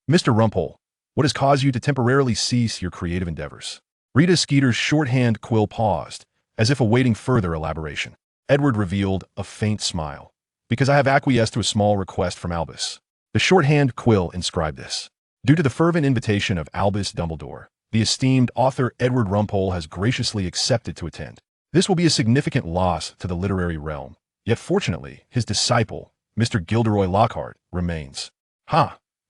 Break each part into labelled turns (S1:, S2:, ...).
S1: Mr. Rumpole, what has caused you to temporarily cease your creative endeavors? Rita Skeeter's shorthand Quill paused, as if awaiting further elaboration. Edward revealed a faint smile. Because I have acquiesced to a small request from Albus. The shorthand Quill inscribed this. Due to the fervent invitation of Albus Dumbledore, the esteemed author Edward Renpo has graciously accepted to attend. This will be a significant loss to the literary realm, yet fortunately, his disciple, Mr. Gilderoy Lockhart, remains.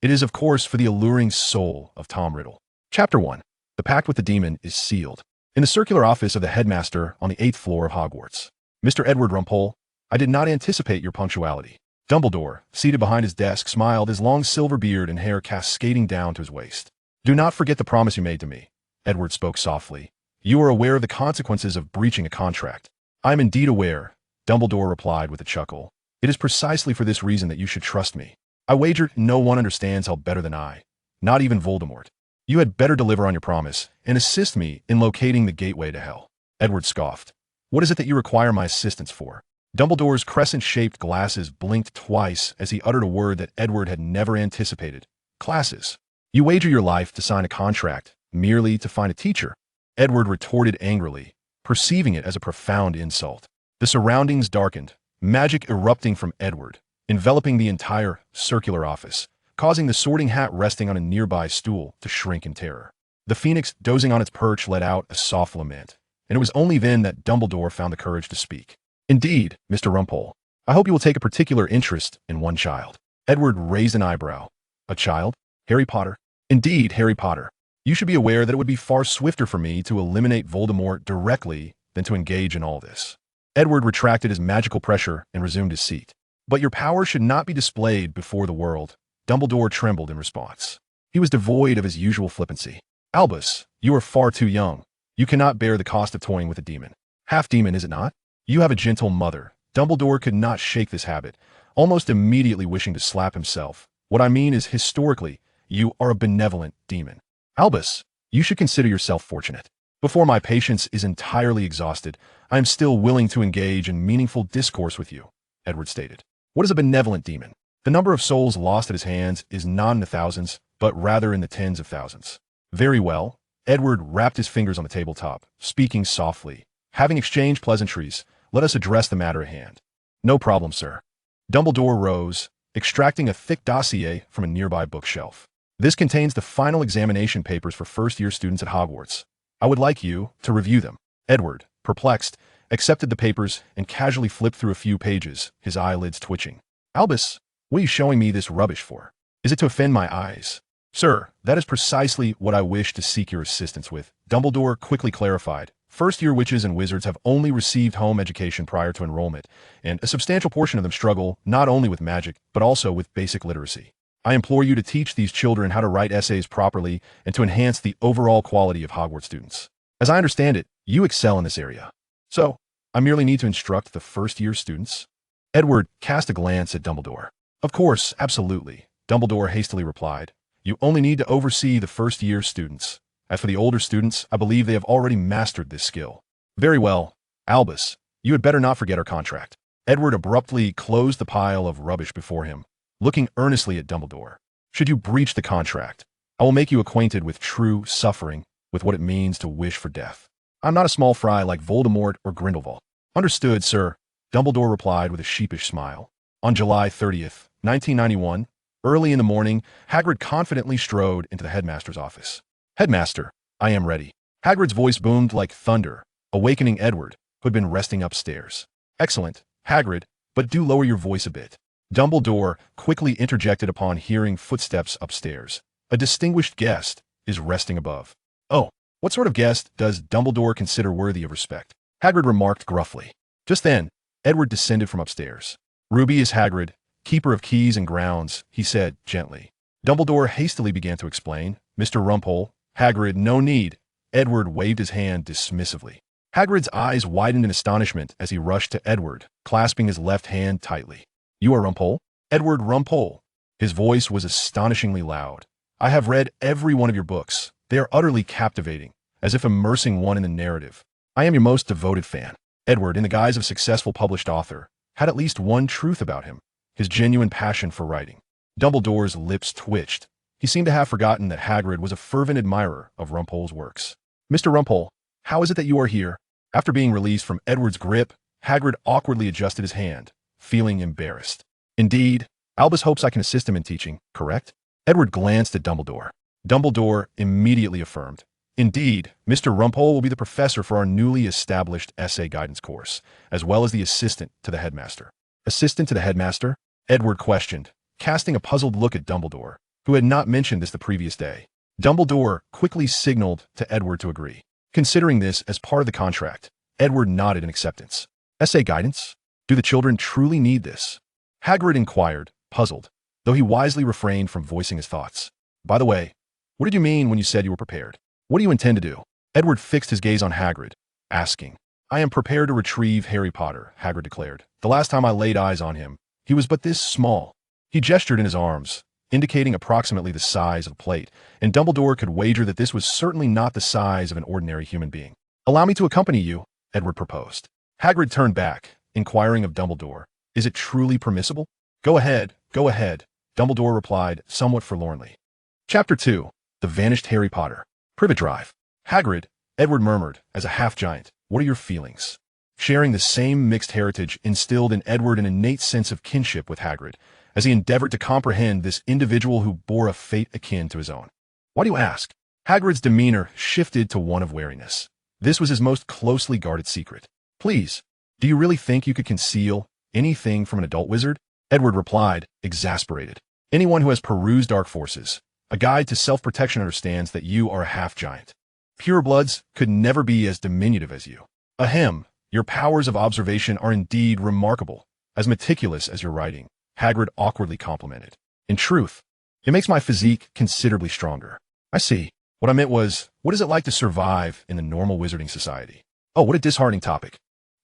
S1: It is of course for the alluring soul of Tom Riddle. Chapter 1. The Pact with the Demon is sealed. In the circular office of the headmaster on the 8th floor of Hogwarts. Mr. Edward Renpo, I did not anticipate your punctuality. Dumbledore, seated behind his desk, smiled, his long silver beard and hair cascading down to his waist. Do not forget the promise you made to me. Edward spoke softly. You are aware of the consequences of breaching a contract. I am indeed aware, Dumbledore replied with a chuckle. It is precisely for this reason that you should trust me. I wager no one understands hell better than I, not even Voldemort. You had better deliver on your promise and assist me in locating the gateway to hell. Edward scoffed. What is it that you require my assistance for? Dumbledore's crescent-shaped glasses blinked twice as he uttered a word that Edward had never anticipated. Classes. You wager your life to sign a contract, merely to find a teacher. Edward retorted angrily, perceiving it as a profound insult. The surroundings darkened, magic erupting from Edward, enveloping the entire circular office, causing the sorting hat resting on a nearby stool to shrink in terror. The phoenix dozing on its perch let out a soft lament, and it was only then that Dumbledore found the courage to speak. Indeed, Mr. Rumpole, I hope you will take a particular interest in one child. Edward raised an eyebrow. A child? Harry Potter? Indeed, Harry Potter. You should be aware that it would be far swifter for me to eliminate Voldemort directly than to engage in all this. Edward retracted his magical pressure and resumed his seat. But your power should not be displayed before the world. Dumbledore trembled in response. He was devoid of his usual flippancy. Albus, you are far too young. You cannot bear the cost of toying with a demon. Half demon, is it not? You have a gentle mother. Dumbledore could not shake this habit, almost immediately wishing to slap himself. What I mean is, historically, you are a benevolent demon. Albus, you should consider yourself fortunate. Before my patience is entirely exhausted, I am still willing to engage in meaningful discourse with you, Edward stated. What is a benevolent demon? The number of souls lost at his hands is not in the thousands, but rather in the tens of thousands. Very well. Edward rapped his fingers on the tabletop, speaking softly. Having exchanged pleasantries, let us address the matter at hand. No problem, sir. Dumbledore rose, extracting a thick dossier from a nearby bookshelf. This contains the final examination papers for first-year students at Hogwarts. I would like you to review them. Edward, perplexed, accepted the papers and casually flipped through a few pages, his eyelids twitching. Albus, what are you showing me this rubbish for? Is it to offend my eyes? Sir, that is precisely what I wish to seek your assistance with, Dumbledore quickly clarified. First-year witches and wizards have only received home education prior to enrollment, and a substantial portion of them struggle not only with magic, but also with basic literacy. I implore you to teach these children how to write essays properly and to enhance the overall quality of Hogwarts students. As I understand it, you excel in this area. So, I merely need to instruct the first-year students? Edward cast a glance at Dumbledore. Of course, absolutely, Dumbledore hastily replied. You only need to oversee the first-year students. As for the older students, I believe they have already mastered this skill. Very well, Albus, you had better not forget our contract. Edward abruptly closed the pile of rubbish before him, looking earnestly at Dumbledore. Should you breach the contract, I will make you acquainted with true suffering, with what it means to wish for death. I'm not a small fry like Voldemort or Grindelwald. Understood, sir, Dumbledore replied with a sheepish smile. On July 30th, 1991, early in the morning, Hagrid confidently strode into the headmaster's office. Headmaster, I am ready. Hagrid's voice boomed like thunder, awakening Edward, who had been resting upstairs. Excellent, Hagrid, but do lower your voice a bit. Dumbledore quickly interjected upon hearing footsteps upstairs. A distinguished guest is resting above. Oh, what sort of guest does Dumbledore consider worthy of respect? Hagrid remarked gruffly. Just then, Edward descended from upstairs. Ruby is Hagrid, keeper of keys and grounds, he said gently. Dumbledore hastily began to explain. Mr. Rumpole, Hagrid, no need. Edward waved his hand dismissively. Hagrid's eyes widened in astonishment as he rushed to Edward, clasping his left hand tightly. You are Rumpole? Edward Rumpole. His voice was astonishingly loud. I have read every one of your books. They are utterly captivating, as if immersing one in the narrative. I am your most devoted fan. Edward, in the guise of successful published author, had at least one truth about him, his genuine passion for writing. Dumbledore's lips twitched, He seemed to have forgotten that Hagrid was a fervent admirer of Rumpol's works. Mr. Rumpole, how is it that you are here? After being released from Edward's grip, Hagrid awkwardly adjusted his hand, feeling embarrassed. Indeed, Albus hopes I can assist him in teaching, correct? Edward glanced at Dumbledore. Dumbledore immediately affirmed. Indeed, Mr. Rumpole will be the professor for our newly established essay guidance course, as well as the assistant to the headmaster. Assistant to the headmaster? Edward questioned, casting a puzzled look at Dumbledore, who had not mentioned this the previous day. Dumbledore quickly signaled to Edward to agree. Considering this as part of the contract, Edward nodded in acceptance. Essay guidance? Do the children truly need this? Hagrid inquired, puzzled, though he wisely refrained from voicing his thoughts. By the way, what did you mean when you said you were prepared? What do you intend to do? Edward fixed his gaze on Hagrid, asking. I am prepared to retrieve Harry Potter, Hagrid declared. The last time I laid eyes on him, he was but this small. He gestured in his arms, indicating approximately the size of a plate, and Dumbledore could wager that this was certainly not the size of an ordinary human being. Allow me to accompany you, Edward proposed. Hagrid turned back, inquiring of Dumbledore, is it truly permissible? Go ahead, Dumbledore replied, somewhat forlornly. Chapter 2. The Vanished Harry Potter. Privet Drive. Hagrid, Edward murmured, as a half-giant, what are your feelings? Sharing the same mixed heritage instilled in Edward an innate sense of kinship with Hagrid, as he endeavored to comprehend this individual who bore a fate akin to his own. Why do you ask? Hagrid's demeanor shifted to one of wariness. This was his most closely guarded secret. Please, do you really think you could conceal anything from an adult wizard? Edward replied, exasperated. Anyone who has perused Dark Forces, a guide to self-protection, understands that you are a half-giant. Purebloods could never be as diminutive as you. Ahem, your powers of observation are indeed remarkable, as meticulous as your writing, Hagrid awkwardly complimented. In truth, it makes my physique considerably stronger. I see. What I meant was, what is it like to survive in the normal wizarding society? Oh, what a disheartening topic.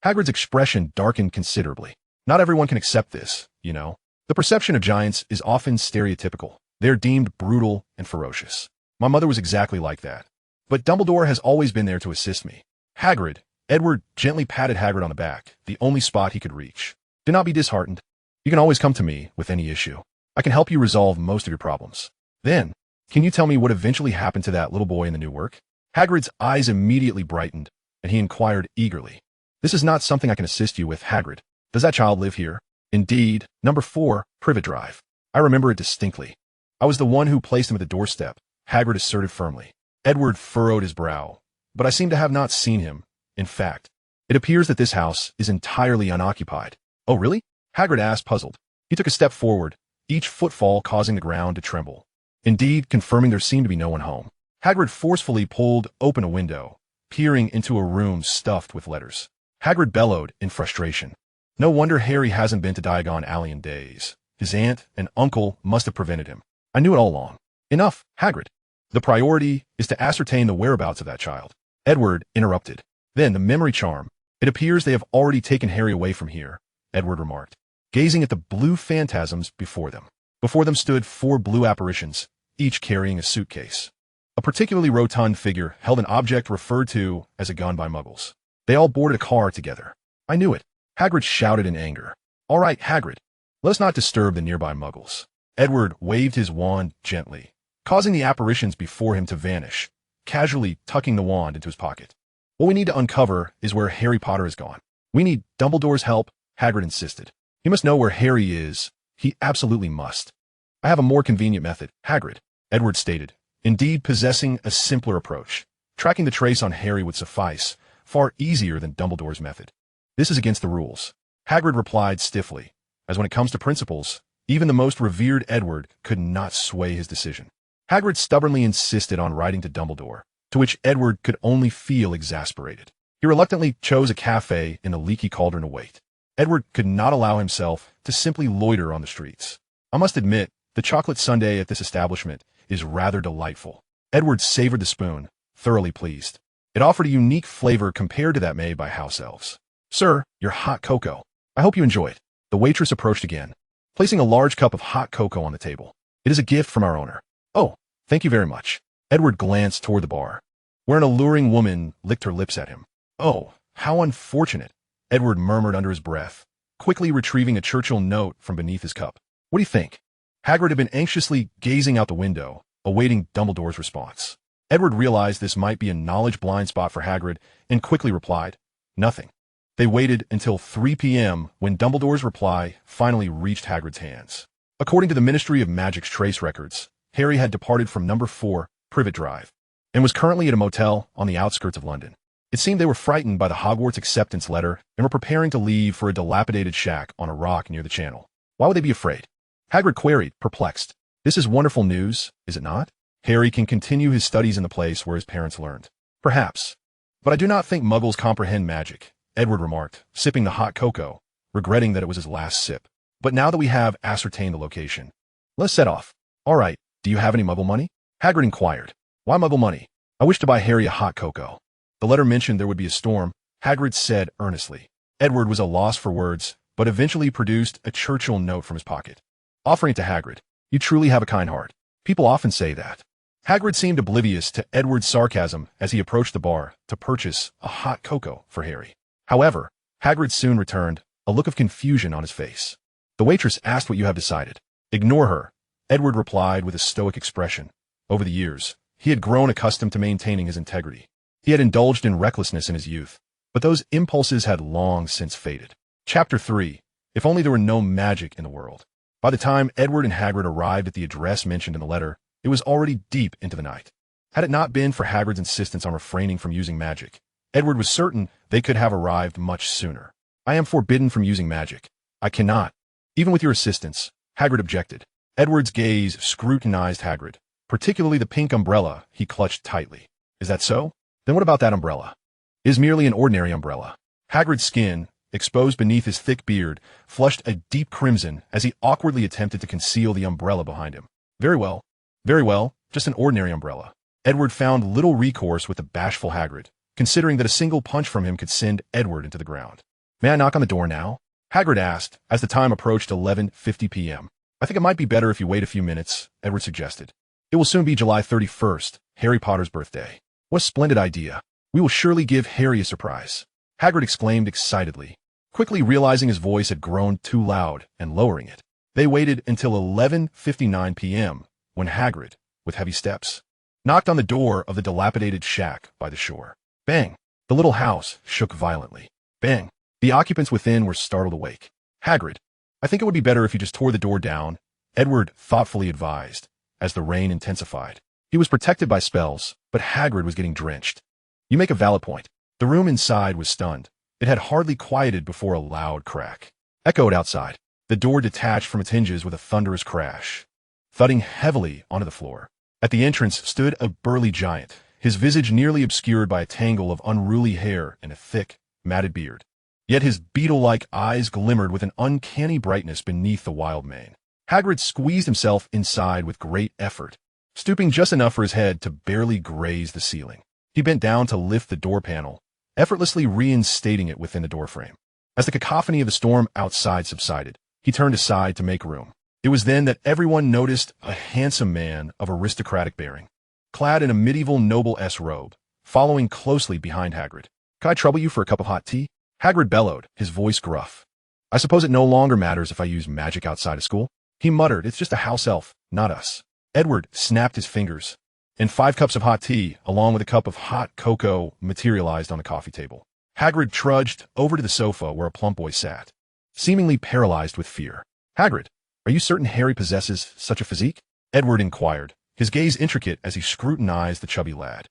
S1: Hagrid's expression darkened considerably. Not everyone can accept this, you know. The perception of giants is often stereotypical. They are deemed brutal and ferocious. My mother was exactly like that. But Dumbledore has always been there to assist me. Hagrid, Edward gently patted Hagrid on the back, the only spot he could reach. Do not be disheartened. You can always come to me with any issue. I can help you resolve most of your problems. Then, can you tell me what eventually happened to that little boy in the new work? Hagrid's eyes immediately brightened, and he inquired eagerly. This is not something I can assist you with, Hagrid. Does that child live here? Indeed, number 4, Privet Drive. I remember it distinctly. I was the one who placed him at the doorstep, Hagrid asserted firmly. Edward furrowed his brow, but I seem to have not seen him. In fact, it appears that this house is entirely unoccupied. Oh, really? Hagrid asked, puzzled. He took a step forward, each footfall causing the ground to tremble. Indeed, confirming there seemed to be no one home. Hagrid forcefully pulled open a window, peering into a room stuffed with letters. Hagrid bellowed in frustration. No wonder Harry hasn't been to Diagon Alley in days. His aunt and uncle must have prevented him. I knew it all along. Enough, Hagrid. The priority is to ascertain the whereabouts of that child. Edward interrupted. Then the memory charm. It appears they have already taken Harry away from here, Edward remarked, gazing at the blue phantasms before them. Before them stood 4 blue apparitions, each carrying a suitcase. A particularly rotund figure held an object referred to as a gun by Muggles. They all boarded a car together. I knew it. Hagrid shouted in anger. All right, Hagrid. Let us not disturb the nearby Muggles. Edward waved his wand gently, causing the apparitions before him to vanish, casually tucking the wand into his pocket. What we need to uncover is where Harry Potter has gone. We need Dumbledore's help, Hagrid insisted. He must know where Harry is. He absolutely must. I have a more convenient method, Hagrid, Edward stated, indeed possessing a simpler approach. Tracking the trace on Harry would suffice, far easier than Dumbledore's method. This is against the rules, Hagrid replied stiffly, as when it comes to principles, even the most revered Edward could not sway his decision. Hagrid stubbornly insisted on writing to Dumbledore, to which Edward could only feel exasperated. He reluctantly chose a cafe in the leaky cauldron to wait. Edward could not allow himself to simply loiter on the streets. I must admit, the chocolate sundae at this establishment is rather delightful. Edward savored the spoon, thoroughly pleased. It offered a unique flavor compared to that made by house elves. Sir, your hot cocoa. I hope you enjoy it. The waitress approached again, placing a large cup of hot cocoa on the table. It is a gift from our owner. Oh, thank you very much. Edward glanced toward the bar, where an alluring woman licked her lips at him. Oh, how unfortunate, Edward murmured under his breath, quickly retrieving a Churchill note from beneath his cup. What do you think? Hagrid had been anxiously gazing out the window, awaiting Dumbledore's response. Edward realized this might be a knowledge blind spot for Hagrid and quickly replied, "Nothing." They waited until 3 p.m. when Dumbledore's reply finally reached Hagrid's hands. According to the Ministry of Magic's trace records, Harry had departed from number 4, Privet Drive, and was currently at a motel on the outskirts of London. It seemed they were frightened by the Hogwarts acceptance letter and were preparing to leave for a dilapidated shack on a rock near the channel. Why would they be afraid? Hagrid queried, perplexed. This is wonderful news, is it not? Harry can continue his studies in the place where his parents learned. Perhaps. But I do not think Muggles comprehend magic, Edward remarked, sipping the hot cocoa, regretting that it was his last sip. But now that we have ascertained the location, let's set off. All right, do you have any Muggle money? Hagrid inquired. Why Muggle money? I wish to buy Harry a hot cocoa. The letter mentioned there would be a storm, Hagrid said earnestly. Edward was at a loss for words, but eventually produced a Churchill note from his pocket. Offering it to Hagrid. You truly have a kind heart. People often say that. Hagrid seemed oblivious to Edward's sarcasm as he approached the bar to purchase a hot cocoa for Harry. However, Hagrid soon returned, a look of confusion on his face. The waitress asked what you have decided. Ignore her, Edward replied with a stoic expression. Over the years, he had grown accustomed to maintaining his integrity. He had indulged in recklessness in his youth, but those impulses had long since faded. Chapter 3. If only there were no magic in the world. By the time Edward and Hagrid arrived at the address mentioned in the letter, it was already deep into the night. Had it not been for Hagrid's insistence on refraining from using magic, Edward was certain they could have arrived much sooner. I am forbidden from using magic. I cannot. Even with your assistance, Hagrid objected. Edward's gaze scrutinized Hagrid, particularly the pink umbrella he clutched tightly. Is that so? Then what about that umbrella? It is merely an ordinary umbrella. Hagrid's skin, exposed beneath his thick beard, flushed a deep crimson as he awkwardly attempted to conceal the umbrella behind him. Very well, just an ordinary umbrella. Edward found little recourse with the bashful Hagrid, considering that a single punch from him could send Edward into the ground. May I knock on the door now? Hagrid asked, as the time approached 11:50 p.m. I think it might be better if you wait a few minutes, Edward suggested. It will soon be July 31st, Harry Potter's birthday. What a splendid idea. We will surely give Harry a surprise. Hagrid exclaimed excitedly, quickly realizing his voice had grown too loud and lowering it. They waited until 11:59 p.m. when Hagrid, with heavy steps, knocked on the door of the dilapidated shack by the shore. Bang! The little house shook violently. Bang! The occupants within were startled awake. Hagrid, I think it would be better if you just tore the door down, Edward thoughtfully advised, as the rain intensified. He was protected by spells, but Hagrid was getting drenched. You make a valid point. The room inside was stunned. It had hardly quieted before a loud crack echoed outside. The door detached from its hinges with a thunderous crash, thudding heavily onto the floor. At the entrance stood a burly giant, his visage nearly obscured by a tangle of unruly hair and a thick, matted beard. Yet his beetle-like eyes glimmered with an uncanny brightness beneath the wild mane. Hagrid squeezed himself inside with great effort, stooping just enough for his head to barely graze the ceiling. He bent down to lift the door panel, effortlessly reinstating it within the doorframe. As the cacophony of the storm outside subsided, he turned aside to make room. It was then that everyone noticed a handsome man of aristocratic bearing, clad in a medieval noble-esque robe, following closely behind Hagrid. Can I trouble you for a cup of hot tea? Hagrid bellowed, his voice gruff. I suppose it no longer matters if I use magic outside of school? He muttered, it's just a house elf, not us. Edward snapped his fingers, and 5 cups of hot tea, along with a cup of hot cocoa, materialized on the coffee table. Hagrid trudged over to the sofa where a plump boy sat, seemingly paralyzed with fear. Hagrid, are you certain Harry possesses such a physique? Edward inquired, his gaze intricate as he scrutinized the chubby lad.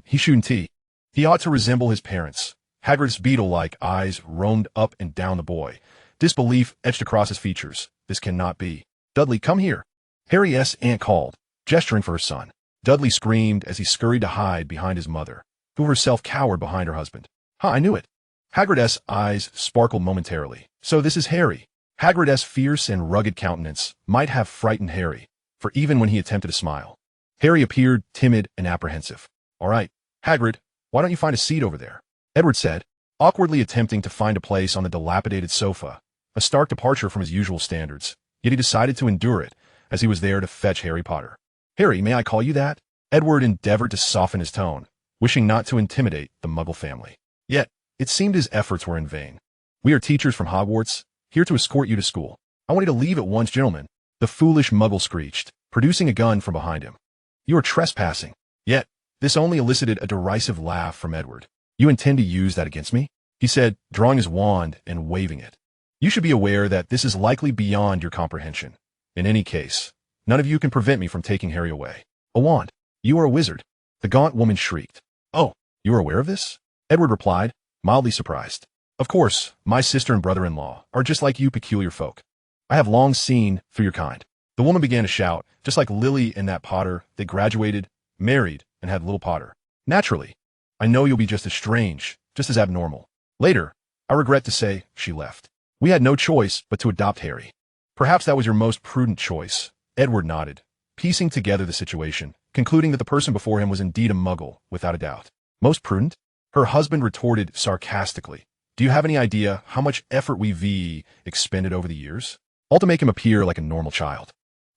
S1: He's shooting tea. He ought to resemble his parents. Hagrid's beetle-like eyes roamed up and down the boy. Disbelief etched across his features. This cannot be. Dudley, come here. Harry's aunt called, gesturing for her son. Dudley screamed as he scurried to hide behind his mother, who herself cowered behind her husband. I knew it. Hagrid's eyes sparkled momentarily. So this is Harry. Hagrid's fierce and rugged countenance might have frightened Harry, for even when he attempted to smile, Harry appeared timid and apprehensive. All right, Hagrid, why don't you find a seat over there? Edward said, awkwardly attempting to find a place on the dilapidated sofa, a stark departure from his usual standards, yet he decided to endure it, as he was there to fetch Harry Potter. Harry, may I call you that? Edward endeavored to soften his tone, wishing not to intimidate the Muggle family. Yet, it seemed his efforts were in vain. We are teachers from Hogwarts, here to escort you to school. I want you to leave at once, gentlemen. The foolish muggle screeched, producing a gun from behind him. You are trespassing. Yet, this only elicited a derisive laugh from Edward. You intend to use that against me? He said, drawing his wand and waving it. You should be aware that this is likely beyond your comprehension. In any case, none of you can prevent me from taking Harry away. A wand. You are a wizard. The gaunt woman shrieked. Oh, you are aware of this? Edward replied, mildly surprised. Of course, my sister and brother-in-law are just like you peculiar folk. I have long seen through your kind. The woman began to shout, just like Lily and that Potter. They graduated, married, and had little Potter. Naturally, I know you'll be just as strange, just as abnormal. Later, I regret to say, she left. We had no choice but to adopt Harry. Perhaps that was your most prudent choice. Edward nodded, piecing together the situation, concluding that the person before him was indeed a muggle, without a doubt. Most prudent? Her husband retorted sarcastically. Do you have any idea how much effort we've expended over the years? All to make him appear like a normal child.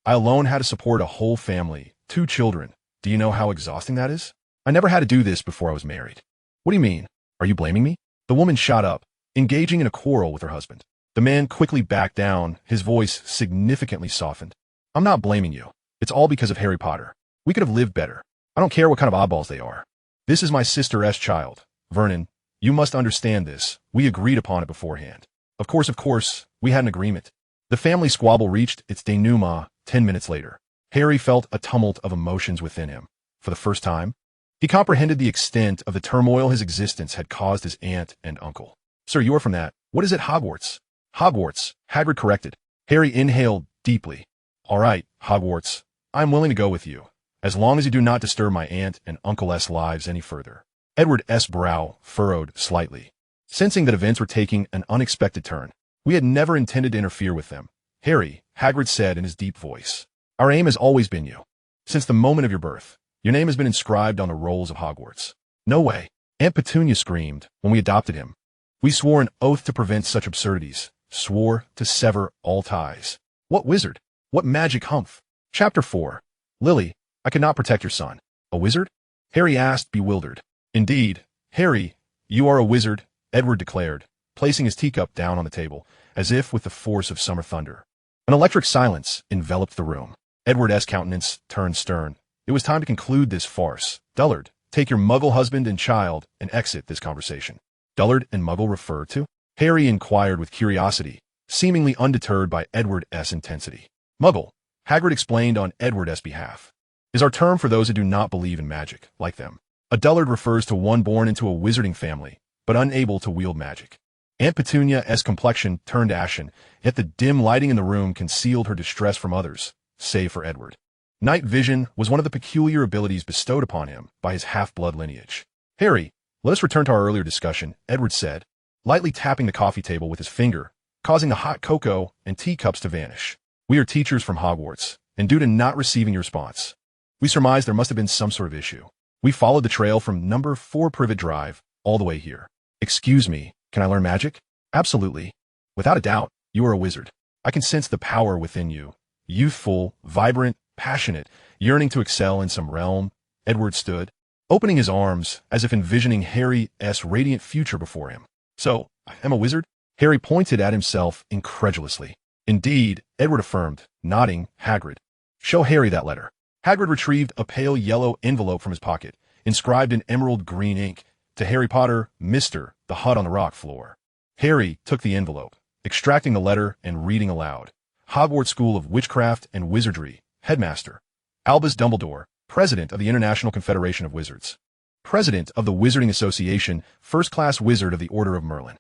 S1: I alone had to support a whole family, 2 children. Do you know how exhausting that is? I never had to do this before I was married. What do you mean? Are you blaming me? The woman shot up, engaging in a quarrel with her husband. The man quickly backed down, his voice significantly softened. I'm not blaming you. It's all because of Harry Potter. We could have lived better. I don't care what kind of oddballs they are. This is my sister's child. Vernon, you must understand this. We agreed upon it beforehand. Of course, we had an agreement. The family squabble reached its denouement 10 minutes later. Harry felt a tumult of emotions within him. For the first time, he comprehended the extent of the turmoil his existence had caused his aunt and uncle. Sir, you are from that. What is it, Hogwarts? Hogwarts, Hagrid corrected. Harry inhaled deeply. All right, Hogwarts. I'm willing to go with you, as long as you do not disturb my aunt and uncle's lives any further. Edward's brow furrowed slightly, sensing that events were taking an unexpected turn. We had never intended to interfere with them. Harry, Hagrid said in his deep voice. Our aim has always been you. Since the moment of your birth, your name has been inscribed on the rolls of Hogwarts. No way. Aunt Petunia screamed when we adopted him. We swore an oath to prevent such absurdities, swore to sever all ties. What wizard? What magic humph? Chapter 4. Lily, I cannot protect your son. A wizard? Harry asked, bewildered. Indeed, Harry, you are a wizard, Edward declared, placing his teacup down on the table, as if with the force of summer thunder. An electric silence enveloped the room. Edward's countenance turned stern. It was time to conclude this farce. Dullard, take your muggle husband and child and exit this conversation. Dullard and muggle refer to? Harry inquired with curiosity, seemingly undeterred by Edward's intensity. Muggle, Hagrid explained on Edward's behalf, is our term for those who do not believe in magic, like them. A dullard refers to one born into a wizarding family, but unable to wield magic. Aunt Petunia's complexion turned ashen, yet the dim lighting in the room concealed her distress from others, save for Edward. Night vision was one of the peculiar abilities bestowed upon him by his half-blood lineage. Harry, let us return to our earlier discussion, Edward said, lightly tapping the coffee table with his finger, causing the hot cocoa and teacups to vanish. We are teachers from Hogwarts, and due to not receiving your response, we surmised there must have been some sort of issue. We followed the trail from number 4 Privet Drive all the way here. Excuse me, can I learn magic? Absolutely. Without a doubt, you are a wizard. I can sense the power within you. Youthful, vibrant, passionate, yearning to excel in some realm. Edward stood, opening his arms as if envisioning Harry's radiant future before him. So, I am a wizard? Harry pointed at himself incredulously. Indeed, Edward affirmed, nodding. Hagrid, show Harry that letter. Hagrid retrieved a pale yellow envelope from his pocket, inscribed in emerald green ink, to Harry Potter, Mr. the Hut on the Rock Floor. Harry took the envelope, extracting the letter and reading aloud. Hogwarts School of Witchcraft and Wizardry, Headmaster. Albus Dumbledore, President of the International Confederation of Wizards. President of the Wizarding Association, First-Class Wizard of the Order of Merlin.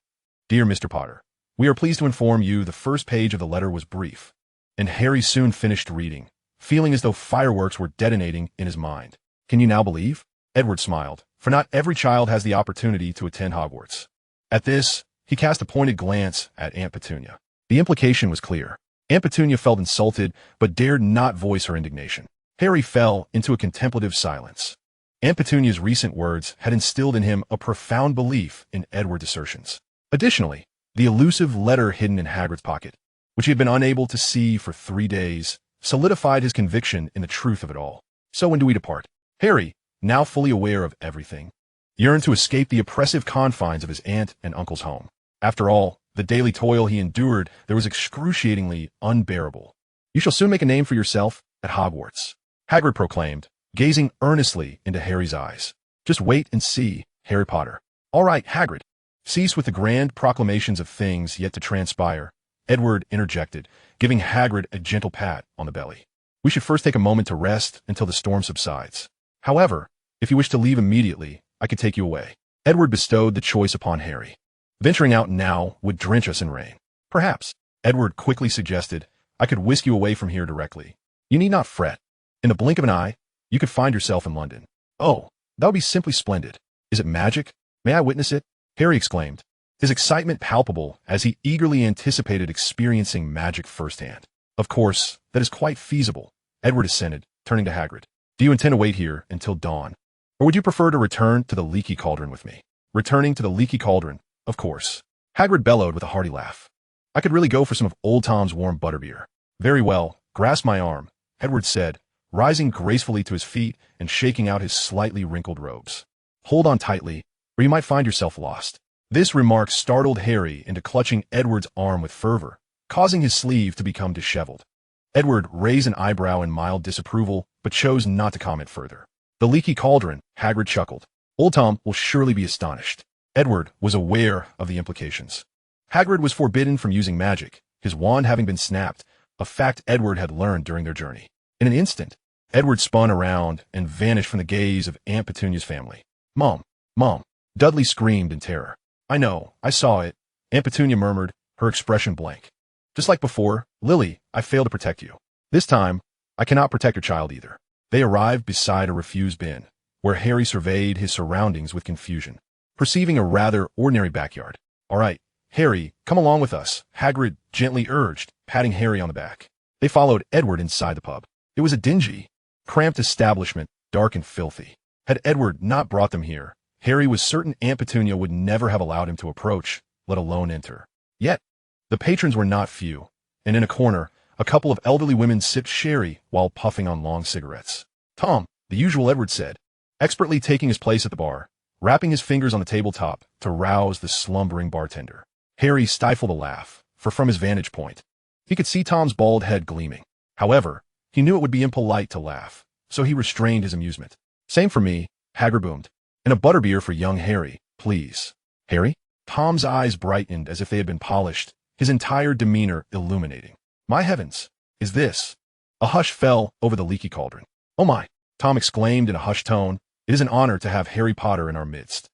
S1: Dear Mr. Potter, we are pleased to inform you the first page of the letter was brief, and Harry soon finished reading, feeling as though fireworks were detonating in his mind. Can you now believe? Edward smiled, for not every child has the opportunity to attend Hogwarts. At this, he cast a pointed glance at Aunt Petunia. The implication was clear. Aunt Petunia felt insulted, but dared not voice her indignation. Harry fell into a contemplative silence. Aunt Petunia's recent words had instilled in him a profound belief in Edward's assertions. Additionally, the elusive letter hidden in Hagrid's pocket, which he had been unable to see for 3 days, solidified his conviction in the truth of it all. So when do we depart? Harry, now fully aware of everything, yearned to escape the oppressive confines of his aunt and uncle's home. After all, the daily toil he endured there was excruciatingly unbearable. You shall soon make a name for yourself at Hogwarts, Hagrid proclaimed, gazing earnestly into Harry's eyes. Just wait and see, Harry Potter. All right, Hagrid. Cease with the grand proclamations of things yet to transpire, Edward interjected, giving Hagrid a gentle pat on the belly. We should first take a moment to rest until the storm subsides. However, if you wish to leave immediately, I could take you away. Edward bestowed the choice upon Harry. Venturing out now would drench us in rain. Perhaps, Edward quickly suggested, I could whisk you away from here directly. You need not fret. In the blink of an eye, you could find yourself in London. Oh, that would be simply splendid. Is it magic? May I witness it? Harry exclaimed, his excitement palpable as he eagerly anticipated experiencing magic firsthand. Of course, that is quite feasible, Edward assented, turning to Hagrid. Do you intend to wait here until dawn? Or would you prefer to return to the Leaky Cauldron with me? Returning to the Leaky Cauldron, of course. Hagrid bellowed with a hearty laugh. I could really go for some of Old Tom's warm butterbeer. Very well, grasp my arm, Edward said, rising gracefully to his feet and shaking out his slightly wrinkled robes. Hold on tightly, or you might find yourself lost. This remark startled Harry into clutching Edward's arm with fervor, causing his sleeve to become disheveled. Edward raised an eyebrow in mild disapproval, but chose not to comment further. The Leaky Cauldron, Hagrid chuckled. Old Tom will surely be astonished. Edward was aware of the implications. Hagrid was forbidden from using magic, his wand having been snapped, a fact Edward had learned during their journey. In an instant, Edward spun around and vanished from the gaze of Aunt Petunia's family. Mom! Mom! Dudley screamed in terror. I know, I saw it, Aunt Petunia murmured, her expression blank. Just like before, Lily, I failed to protect you. This time, I cannot protect your child either. They arrived beside a refuse bin, where Harry surveyed his surroundings with confusion, perceiving a rather ordinary backyard. All right, Harry, come along with us, Hagrid gently urged, patting Harry on the back. They followed Edward inside the pub. It was a dingy, cramped establishment, dark and filthy. Had Edward not brought them here, Harry was certain Aunt Petunia would never have allowed him to approach, let alone enter. Yet, the patrons were not few, and in a corner, a couple of elderly women sipped sherry while puffing on long cigarettes. Tom, the usual Edward said, expertly taking his place at the bar, rapping his fingers on the tabletop to rouse the slumbering bartender. Harry stifled a laugh, for from his vantage point, he could see Tom's bald head gleaming. However, he knew it would be impolite to laugh, so he restrained his amusement. Same for me, Hagrid boomed. And a butterbeer for young Harry, please. Harry? Tom's eyes brightened as if they had been polished, his entire demeanor illuminating. My heavens, is this? A hush fell over the Leaky Cauldron. Oh my, Tom exclaimed in a hushed tone. It is an honor to have Harry Potter in our midst.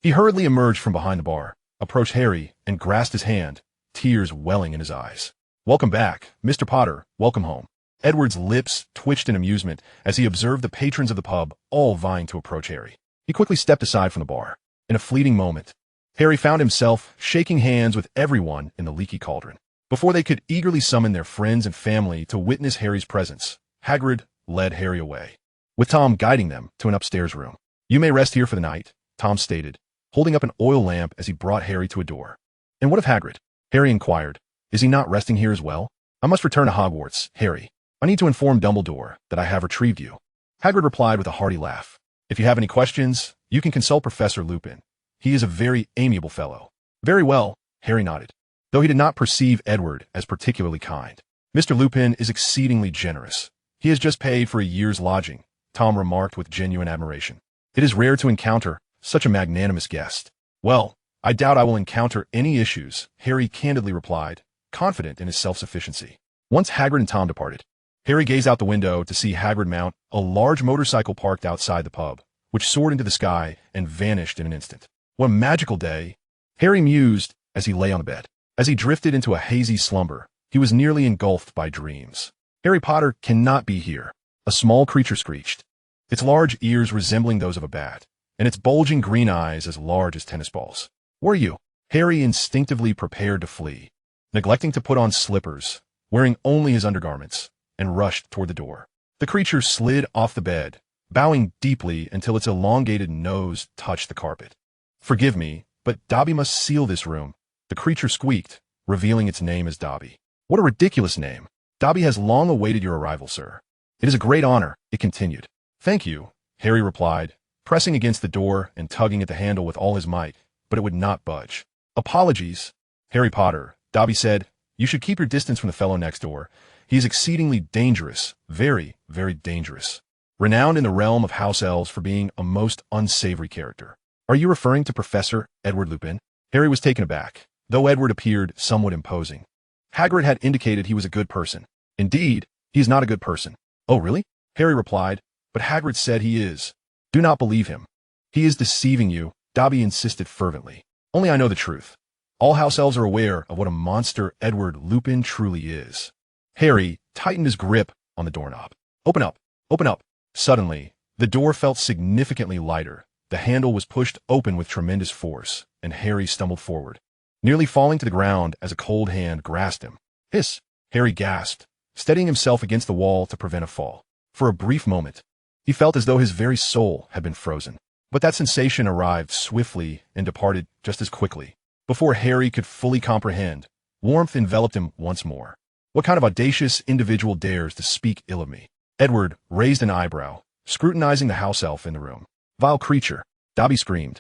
S1: He hurriedly emerged from behind the bar, approached Harry, and grasped his hand, tears welling in his eyes. Welcome back, Mr. Potter, welcome home. Edward's lips twitched in amusement as he observed the patrons of the pub all vying to approach Harry. He quickly stepped aside from the bar. In a fleeting moment, Harry found himself shaking hands with everyone in the Leaky Cauldron. Before they could eagerly summon their friends and family to witness Harry's presence, Hagrid led Harry away, with Tom guiding them to an upstairs room. You may rest here for the night, Tom stated, holding up an oil lamp as he brought Harry to a door. And what of Hagrid? Harry inquired. Is he not resting here as well? I must return to Hogwarts, Harry. I need to inform Dumbledore that I have retrieved you. Hagrid replied with a hearty laugh. If you have any questions, you can consult Professor Lupin. He is a very amiable fellow. Very well, Harry nodded, though he did not perceive Edward as particularly kind. Mr. Lupin is exceedingly generous. He has just paid for a year's lodging, Tom remarked with genuine admiration. It is rare to encounter such a magnanimous guest. Well, I doubt I will encounter any issues, Harry candidly replied, confident in his self-sufficiency. Once Hagrid and Tom departed, Harry gazed out the window to see Hagrid mount a large motorcycle parked outside the pub, which soared into the sky and vanished in an instant. What a magical day, Harry mused as he lay on the bed. As he drifted into a hazy slumber, he was nearly engulfed by dreams. Harry Potter cannot be here, a small creature screeched, its large ears resembling those of a bat, and its bulging green eyes as large as tennis balls. Where are you? Harry instinctively prepared to flee, neglecting to put on slippers, wearing only his undergarments, and rushed toward the door. The creature slid off the bed, bowing deeply until its elongated nose touched the carpet. Forgive me, but Dobby must seal this room, the creature squeaked, revealing its name as Dobby. What a ridiculous name. Dobby has long awaited your arrival, sir. It is a great honor, it continued. Thank you, Harry replied, pressing against the door and tugging at the handle with all his might, but it would not budge. Apologies, Harry Potter, Dobby said. You should keep your distance from the fellow next door. He is exceedingly dangerous, very, very dangerous. Renowned in the realm of house elves for being a most unsavory character. Are you referring to Professor Edward Lupin? Harry was taken aback, though Edward appeared somewhat imposing. Hagrid had indicated he was a good person. Indeed, he is not a good person. Oh, really? Harry replied, but Hagrid said he is. Do not believe him. He is deceiving you, Dobby insisted fervently. Only I know the truth. All house elves are aware of what a monster Edward Lupin truly is. Harry tightened his grip on the doorknob. Open up! Open up! Suddenly, the door felt significantly lighter. The handle was pushed open with tremendous force, and Harry stumbled forward, nearly falling to the ground as a cold hand grasped him. Hiss! Harry gasped, steadying himself against the wall to prevent a fall. For a brief moment, he felt as though his very soul had been frozen. But that sensation arrived swiftly and departed just as quickly. Before Harry could fully comprehend, warmth enveloped him once more. What kind of audacious individual dares to speak ill of me? Edward raised an eyebrow, scrutinizing the house elf in the room. Vile creature, Dobby screamed,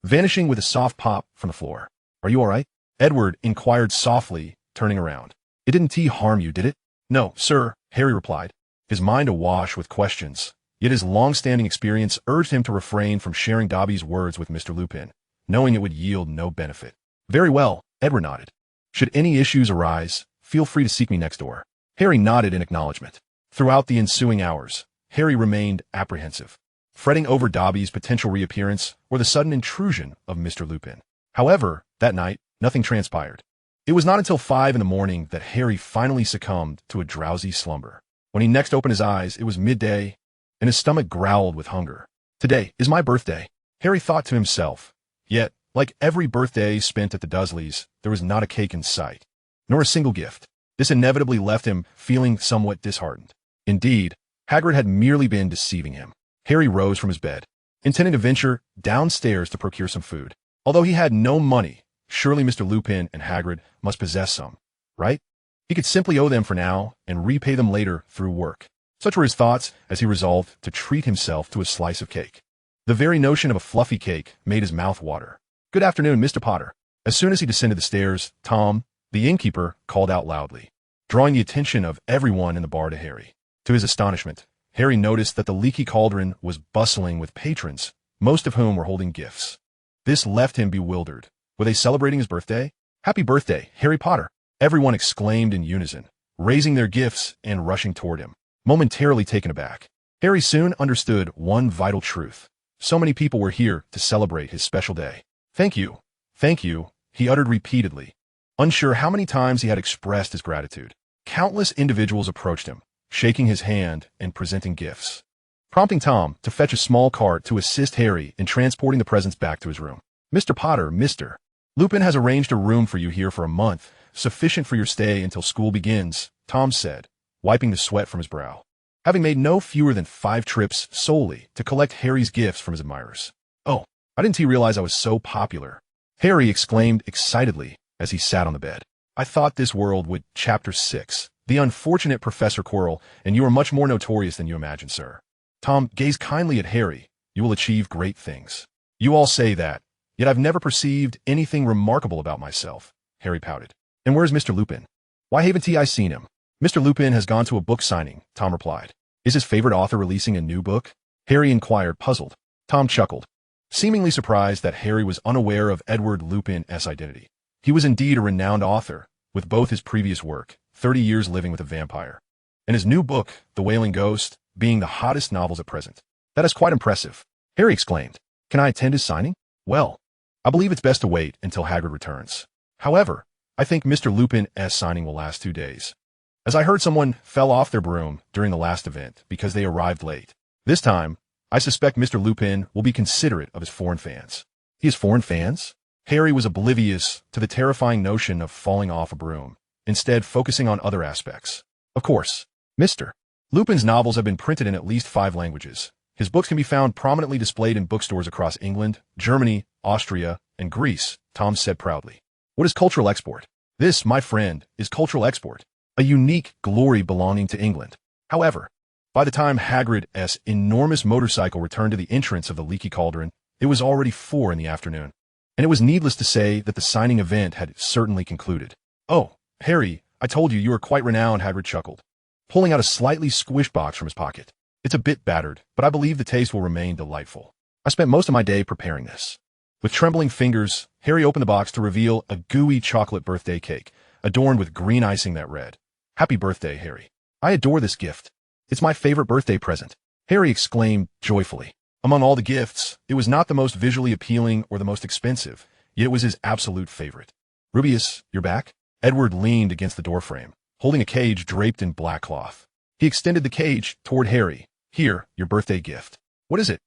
S1: vanishing with a soft pop from the floor. Are you all right? Edward inquired softly, turning around. It didn't harm you, did it? No, sir, Harry replied, his mind awash with questions. Yet his long-standing experience urged him to refrain from sharing Dobby's words with Mr. Lupin, knowing it would yield no benefit. Very well, Edward nodded. Should any issues arise, feel free to seek me next door. Harry nodded in acknowledgement. Throughout the ensuing hours, Harry remained apprehensive, fretting over Dobby's potential reappearance or the sudden intrusion of Mr. Lupin. However, that night, nothing transpired. It was not until 5 in the morning that Harry finally succumbed to a drowsy slumber. When he next opened his eyes, it was midday, and his stomach growled with hunger. Today is my birthday, Harry thought to himself. Yet, like every birthday spent at the Dursleys, there was not a cake in sight, nor a single gift. This inevitably left him feeling somewhat disheartened. Indeed, Hagrid had merely been deceiving him. Harry rose from his bed, intending to venture downstairs to procure some food. Although he had no money, surely Mr. Lupin and Hagrid must possess some, right? He could simply owe them for now and repay them later through work. Such were his thoughts as he resolved to treat himself to a slice of cake. The very notion of a fluffy cake made his mouth water. Good afternoon, Mr. Potter. As soon as he descended the stairs, Tom, the innkeeper, called out loudly, drawing the attention of everyone in the bar to Harry. To his astonishment, Harry noticed that the leaky cauldron was bustling with patrons, most of whom were holding gifts. This left him bewildered. Were they celebrating his birthday? Happy birthday, Harry Potter! Everyone exclaimed in unison, raising their gifts and rushing toward him. Momentarily taken aback, Harry soon understood one vital truth. So many people were here to celebrate his special day. Thank you, he uttered repeatedly, unsure how many times he had expressed his gratitude. Countless individuals approached him, shaking his hand and presenting gifts, prompting Tom to fetch a small cart to assist Harry in transporting the presents back to his room. Mr. Potter, Mr. Lupin has arranged a room for you here for a month, sufficient for your stay until school begins, Tom said, wiping the sweat from his brow, having made no fewer than 5 trips solely to collect Harry's gifts from his admirers. Oh, I didn't realize I was so popular, Harry exclaimed excitedly as he sat on the bed. I thought this world would. Chapter 6. The unfortunate Professor Quirrell, and you are much more notorious than you imagine, sir. Tom gazed kindly at Harry. You will achieve great things. You all say that, yet I've never perceived anything remarkable about myself, Harry pouted. And where's Mr. Lupin? Why haven't I seen him? Mr. Lupin has gone to a book signing, Tom replied. Is his favorite author releasing a new book? Harry inquired, puzzled. Tom chuckled, seemingly surprised that Harry was unaware of Edward Lupin's identity. He was indeed a renowned author, with both his previous work, 30 Years Living with a Vampire, and his new book, The Wailing Ghost, being the hottest novels at present. That is quite impressive, Harry exclaimed. Can I attend his signing? Well, I believe it's best to wait until Hagrid returns. However, I think Mr. Lupin's signing will last 2 days, as I heard someone fell off their broom during the last event because they arrived late. This time, I suspect Mr. Lupin will be considerate of his foreign fans. He has foreign fans? Harry was oblivious to the terrifying notion of falling off a broom, instead focusing on other aspects. Of course, Mr. Lupin's novels have been printed in at least 5 languages. His books can be found prominently displayed in bookstores across England, Germany, Austria, and Greece, Tom said proudly. What is cultural export? This, my friend, is cultural export, a unique glory belonging to England. However, by the time Hagrid's enormous motorcycle returned to the entrance of the leaky cauldron, it was already 4 in the afternoon, and it was needless to say that the signing event had certainly concluded. Oh, Harry, I told you you were quite renowned, Hagrid chuckled. pulling out a slightly squished box from his pocket. It's a bit battered, but I believe the taste will remain delightful. I spent most of my day preparing this. With trembling fingers, Harry opened the box to reveal a gooey chocolate birthday cake, adorned with green icing that read, "Happy birthday, Harry. I adore this gift. It's my favorite birthday present," Harry exclaimed joyfully. Among all the gifts, it was not the most visually appealing or the most expensive, yet it was his absolute favorite. "Rubius, you're back?" Edward leaned against the doorframe, holding a cage draped in black cloth. He extended the cage toward Harry. "Here, your birthday gift." "What is it?"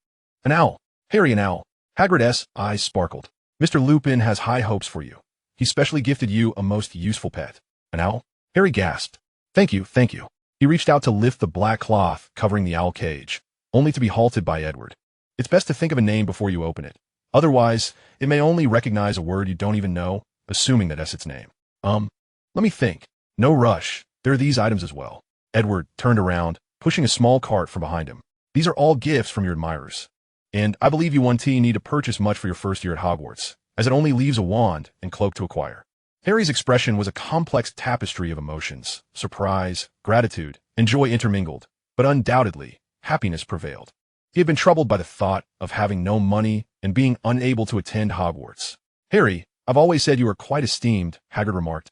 S1: "An owl." "Harry, an owl." Hagrid's eyes sparkled. "Mr. Lupin has high hopes for you. He specially gifted you a most useful pet." "An owl?" Harry gasped. Thank you, thank you." He reached out to lift the black cloth covering the owl cage, only to be halted by Edward. "It's best to think of a name before you open it. Otherwise, it may only recognize a word you don't even know, assuming that that's its name." Let me think." "No rush. There are these items as well." Edward turned around, pushing a small cart from behind him. "These are all gifts from your admirers. And I believe you won't need to purchase much for your first year at Hogwarts, as it only leaves a wand and cloak to acquire." Harry's expression was a complex tapestry of emotions, surprise, gratitude, and joy intermingled, but undoubtedly, happiness prevailed. He had been troubled by the thought of having no money and being unable to attend Hogwarts. "Harry, I've always said you are quite esteemed," Hagrid remarked,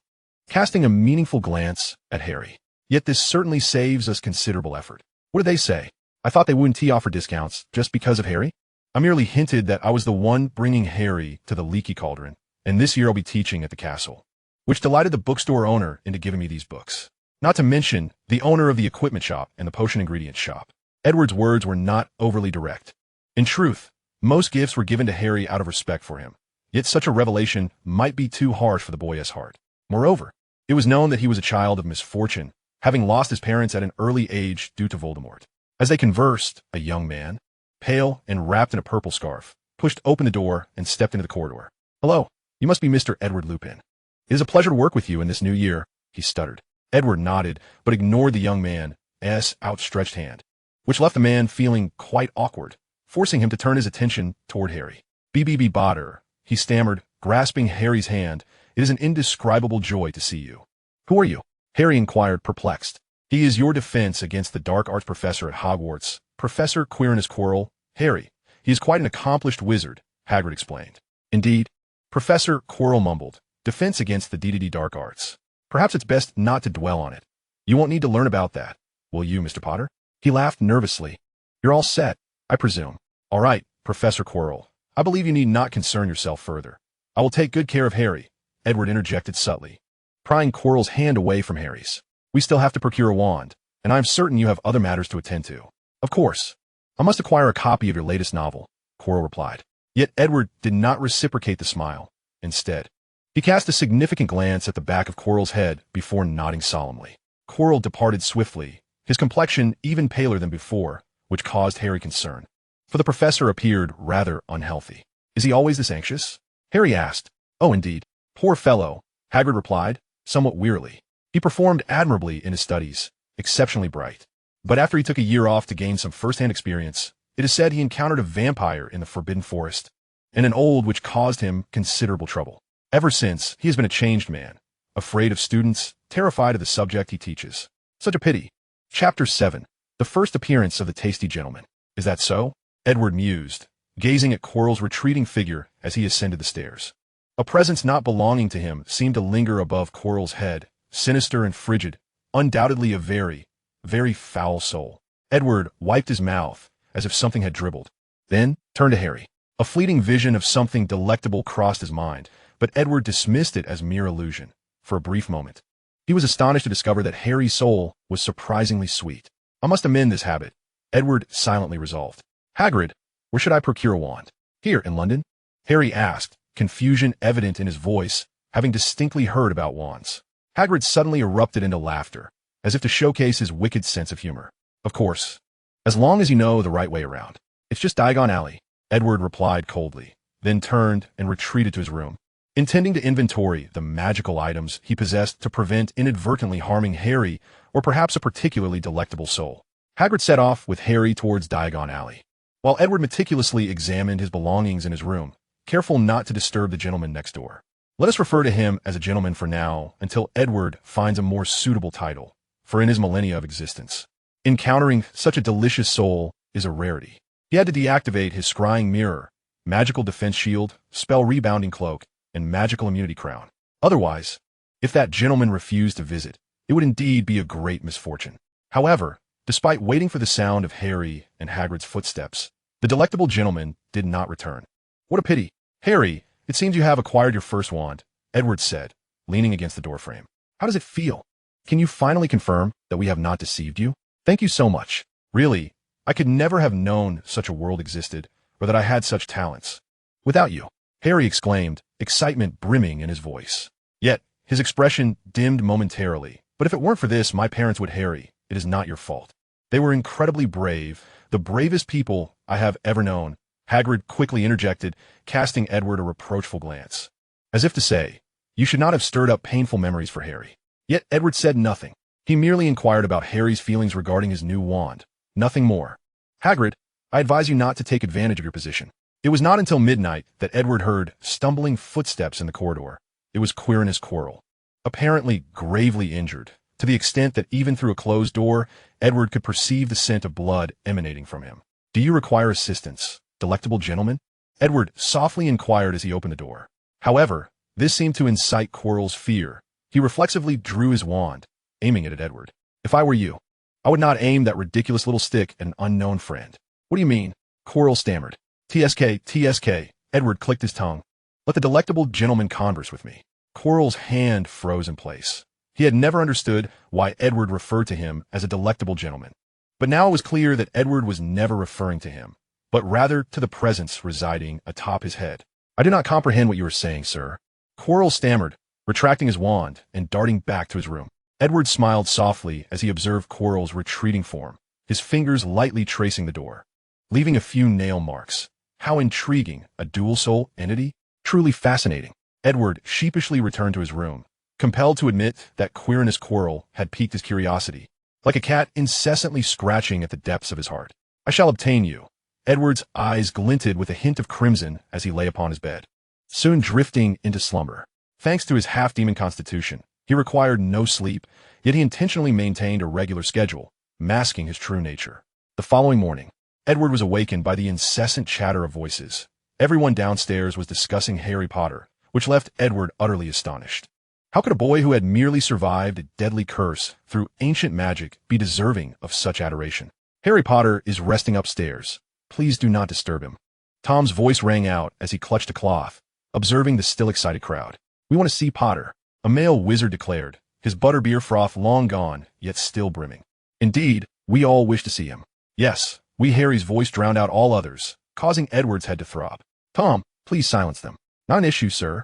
S1: casting a meaningful glance at Harry. "Yet this certainly saves us considerable effort." "What did they say? I thought they wouldn't offer discounts just because of Harry?" "I merely hinted that I was the one bringing Harry to the leaky cauldron, and this year I'll be teaching at the castle," which delighted the bookstore owner into giving me these books. Not to mention the owner of the equipment shop and the potion ingredients shop. Edward's words were not overly direct. In truth, most gifts were given to Harry out of respect for him, yet such a revelation might be too harsh for the boy's heart. Moreover, it was known that he was a child of misfortune, having lost his parents at an early age due to Voldemort. As they conversed, a young man, pale and wrapped in a purple scarf, pushed open the door and stepped into the corridor. "Hello, you must be Mr. Edward Lupin. It is a pleasure to work with you in this new year," he stuttered. Edward nodded, but ignored the young man's outstretched hand, which left the man feeling quite awkward, forcing him to turn his attention toward Harry. "BBB Botter," he stammered, grasping Harry's hand. "It is an indescribable joy to see you." "Who are you?" Harry inquired, perplexed. "He is your defense against the dark arts professor at Hogwarts, Professor Quirinus Quirrell. Harry, he is quite an accomplished wizard," Hagrid explained. "Indeed?" Professor Quirrell mumbled. "Defense against the DDD dark arts. Perhaps it's best not to dwell on it. You won't need to learn about that, will you, Mr. Potter?" He laughed nervously. "You're all set, I presume." "All right, Professor Quirrell. I believe you need not concern yourself further. I will take good care of Harry," Edward interjected subtly, prying Quirrell's hand away from Harry's. "We still have to procure a wand, and I am certain you have other matters to attend to." "Of course. I must acquire a copy of your latest novel," Quirrell replied. Yet Edward did not reciprocate the smile. Instead, he cast a significant glance at the back of Quirrell's head before nodding solemnly. Quirrell departed swiftly, his complexion even paler than before, which caused Harry concern, for the professor appeared rather unhealthy. "Is he always this anxious?" Harry asked. "Oh, indeed. Poor fellow," Hagrid replied, somewhat wearily. "He performed admirably in his studies, exceptionally bright. But after he took a year off to gain some first-hand experience, it is said he encountered a vampire in the Forbidden Forest, and an old which caused him considerable trouble. Ever since, he has been a changed man, afraid of students, terrified of the subject he teaches. Such a pity." Chapter 7. The First Appearance of the Tasty Gentleman. "Is that so?" Edward mused, gazing at Quirrell's retreating figure as he ascended the stairs. A presence not belonging to him seemed to linger above Quirrell's head, sinister and frigid, undoubtedly a very, very foul soul. Edward wiped his mouth as if something had dribbled, then turned to Harry. A fleeting vision of something delectable crossed his mind, but Edward dismissed it as mere illusion. For a brief moment, he was astonished to discover that Harry's soul was surprisingly sweet. "I must amend this habit," Edward silently resolved. "Hagrid, where should I procure a wand?" "Here, in London?" Harry asked, confusion evident in his voice, having distinctly heard about wands. Hagrid suddenly erupted into laughter, as if to showcase his wicked sense of humor. "Of course, as long as you know the right way around. It's just Diagon Alley," Edward replied coldly, then turned and retreated to his room, intending to inventory the magical items he possessed to prevent inadvertently harming Harry or perhaps a particularly delectable soul. Hagrid set off with Harry towards Diagon Alley, while Edward meticulously examined his belongings in his room, careful not to disturb the gentleman next door. Let us refer to him as a gentleman for now, until Edward finds a more suitable title, for in his millennia of existence, encountering such a delicious soul is a rarity. He had to deactivate his scrying mirror, magical defense shield, spell rebounding cloak, and magical immunity crown. Otherwise, if that gentleman refused to visit, it would indeed be a great misfortune. However, despite waiting for the sound of Harry and Hagrid's footsteps, the delectable gentleman did not return. What a pity. Harry, it seems you have acquired your first wand, Edward said, leaning against the doorframe. How does it feel? Can you finally confirm that we have not deceived you? Thank you so much. Really, I could never have known such a world existed, or that I had such talents. Without you, Harry exclaimed, excitement brimming in his voice. Yet, his expression dimmed momentarily. But if it weren't for this, my parents would. Harry, it is not your fault. They were incredibly brave, the bravest people I have ever known. Hagrid quickly interjected, casting Edward a reproachful glance, as if to say, you should not have stirred up painful memories for Harry. Yet Edward said nothing. He merely inquired about Harry's feelings regarding his new wand. Nothing more. Hagrid, I advise you not to take advantage of your position. It was not until midnight that Edward heard stumbling footsteps in the corridor. It was Quirrell, apparently gravely injured, to the extent that even through a closed door, Edward could perceive the scent of blood emanating from him. Do you require assistance, delectable gentleman? Edward softly inquired as he opened the door. However, this seemed to incite Quirrell's fear. He reflexively drew his wand, aiming it at Edward. If I were you, I would not aim that ridiculous little stick at an unknown friend. What do you mean? Quirrell stammered. TSK. Edward clicked his tongue. Let the delectable gentleman converse with me. Quirrell's hand froze in place. He had never understood why Edward referred to him as a delectable gentleman. But now it was clear that Edward was never referring to him, but rather to the presence residing atop his head. I do not comprehend what you are saying, sir. Quirrell stammered, retracting his wand and darting back to his room. Edward smiled softly as he observed Quirrell's retreating form, his fingers lightly tracing the door, leaving a few nail marks. How intriguing, a dual-soul entity? Truly fascinating. Edward sheepishly returned to his room, compelled to admit that Quirrell had piqued his curiosity, like a cat incessantly scratching at the depths of his heart. I shall obtain you. Edward's eyes glinted with a hint of crimson as he lay upon his bed, soon drifting into slumber. Thanks to his half-demon constitution, he required no sleep, yet he intentionally maintained a regular schedule, masking his true nature. The following morning, Edward was awakened by the incessant chatter of voices. Everyone downstairs was discussing Harry Potter, which left Edward utterly astonished. How could a boy who had merely survived a deadly curse through ancient magic be deserving of such adoration? Harry Potter is resting upstairs. Please do not disturb him. Tom's voice rang out as he clutched a cloth, observing the still excited crowd. We want to see Potter, a male wizard declared, his butterbeer froth long gone, yet still brimming. Indeed, we all wish to see him. Yes, wee Harry's voice drowned out all others, causing Edward's head to throb. Tom, please silence them. Not an issue, sir.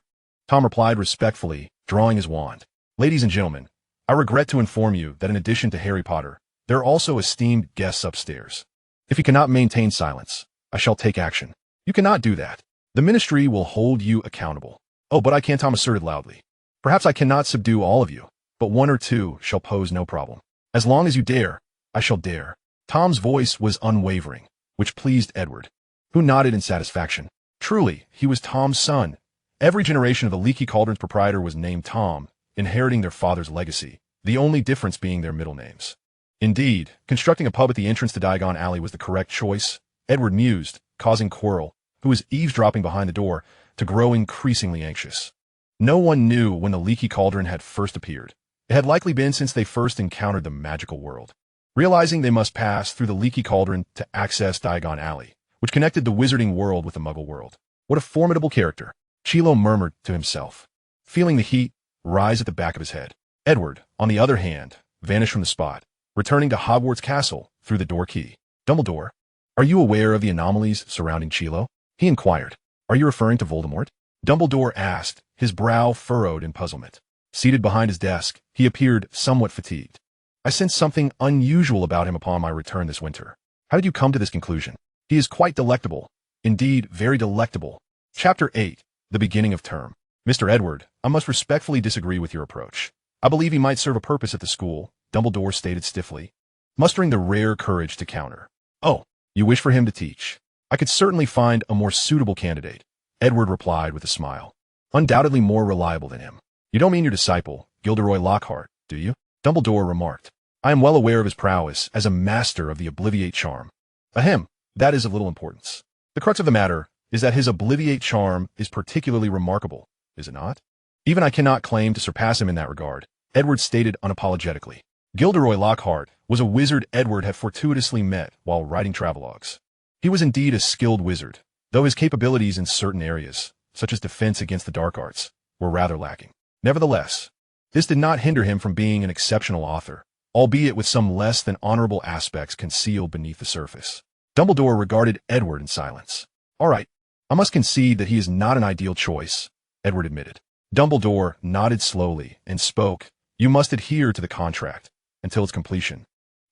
S1: Tom replied respectfully, drawing his wand. Ladies and gentlemen, I regret to inform you that in addition to Harry Potter, there are also esteemed guests upstairs. If you cannot maintain silence, I shall take action. You cannot do that. The ministry will hold you accountable. Oh, but I can't, Tom asserted loudly. Perhaps I cannot subdue all of you, but one or two shall pose no problem. As long as you dare, I shall dare. Tom's voice was unwavering, which pleased Edward, who nodded in satisfaction. Truly, he was Tom's son. Every generation of the Leaky Cauldron's proprietor was named Tom, inheriting their father's legacy, the only difference being their middle names. Indeed, constructing a pub at the entrance to Diagon Alley was the correct choice, Edward mused, causing Quirrell, who was eavesdropping behind the door, to grow increasingly anxious. No one knew when the Leaky Cauldron had first appeared. It had likely been since they first encountered the magical world. Realizing they must pass through the Leaky Cauldron to access Diagon Alley, which connected the Wizarding World with the Muggle world. What a formidable character, Chilo murmured to himself, feeling the heat rise at the back of his head. Edward, on the other hand, vanished from the spot, returning to Hogwarts Castle through the door key. Dumbledore, are you aware of the anomalies surrounding Chilo? He inquired. Are you referring to Voldemort? Dumbledore asked, his brow furrowed in puzzlement. Seated behind his desk, he appeared somewhat fatigued. I sensed something unusual about him upon my return this winter. How did you come to this conclusion? He is quite delectable. Indeed, very delectable. Chapter 8. The Beginning of Term. Mr. Edward, I must respectfully disagree with your approach. I believe he might serve a purpose at the school, Dumbledore stated stiffly, mustering the rare courage to counter. Oh, you wish for him to teach. I could certainly find a more suitable candidate, Edward replied with a smile. Undoubtedly more reliable than him. You don't mean your disciple, Gilderoy Lockhart, do you? Dumbledore remarked. I am well aware of his prowess as a master of the Obliviate charm. Ahem, that is of little importance. The crux of the matter is that his Obliviate charm is particularly remarkable, is it not? Even I cannot claim to surpass him in that regard, Edward stated unapologetically. Gilderoy Lockhart was a wizard Edward had fortuitously met while writing travelogues. He was indeed a skilled wizard, though his capabilities in certain areas, such as defense against the dark arts, were rather lacking. Nevertheless, this did not hinder him from being an exceptional author, albeit with some less than honorable aspects concealed beneath the surface. Dumbledore regarded Edward in silence. All right, I must concede that he is not an ideal choice, Edward admitted. Dumbledore nodded slowly and spoke, "You must adhere to the contract until its completion.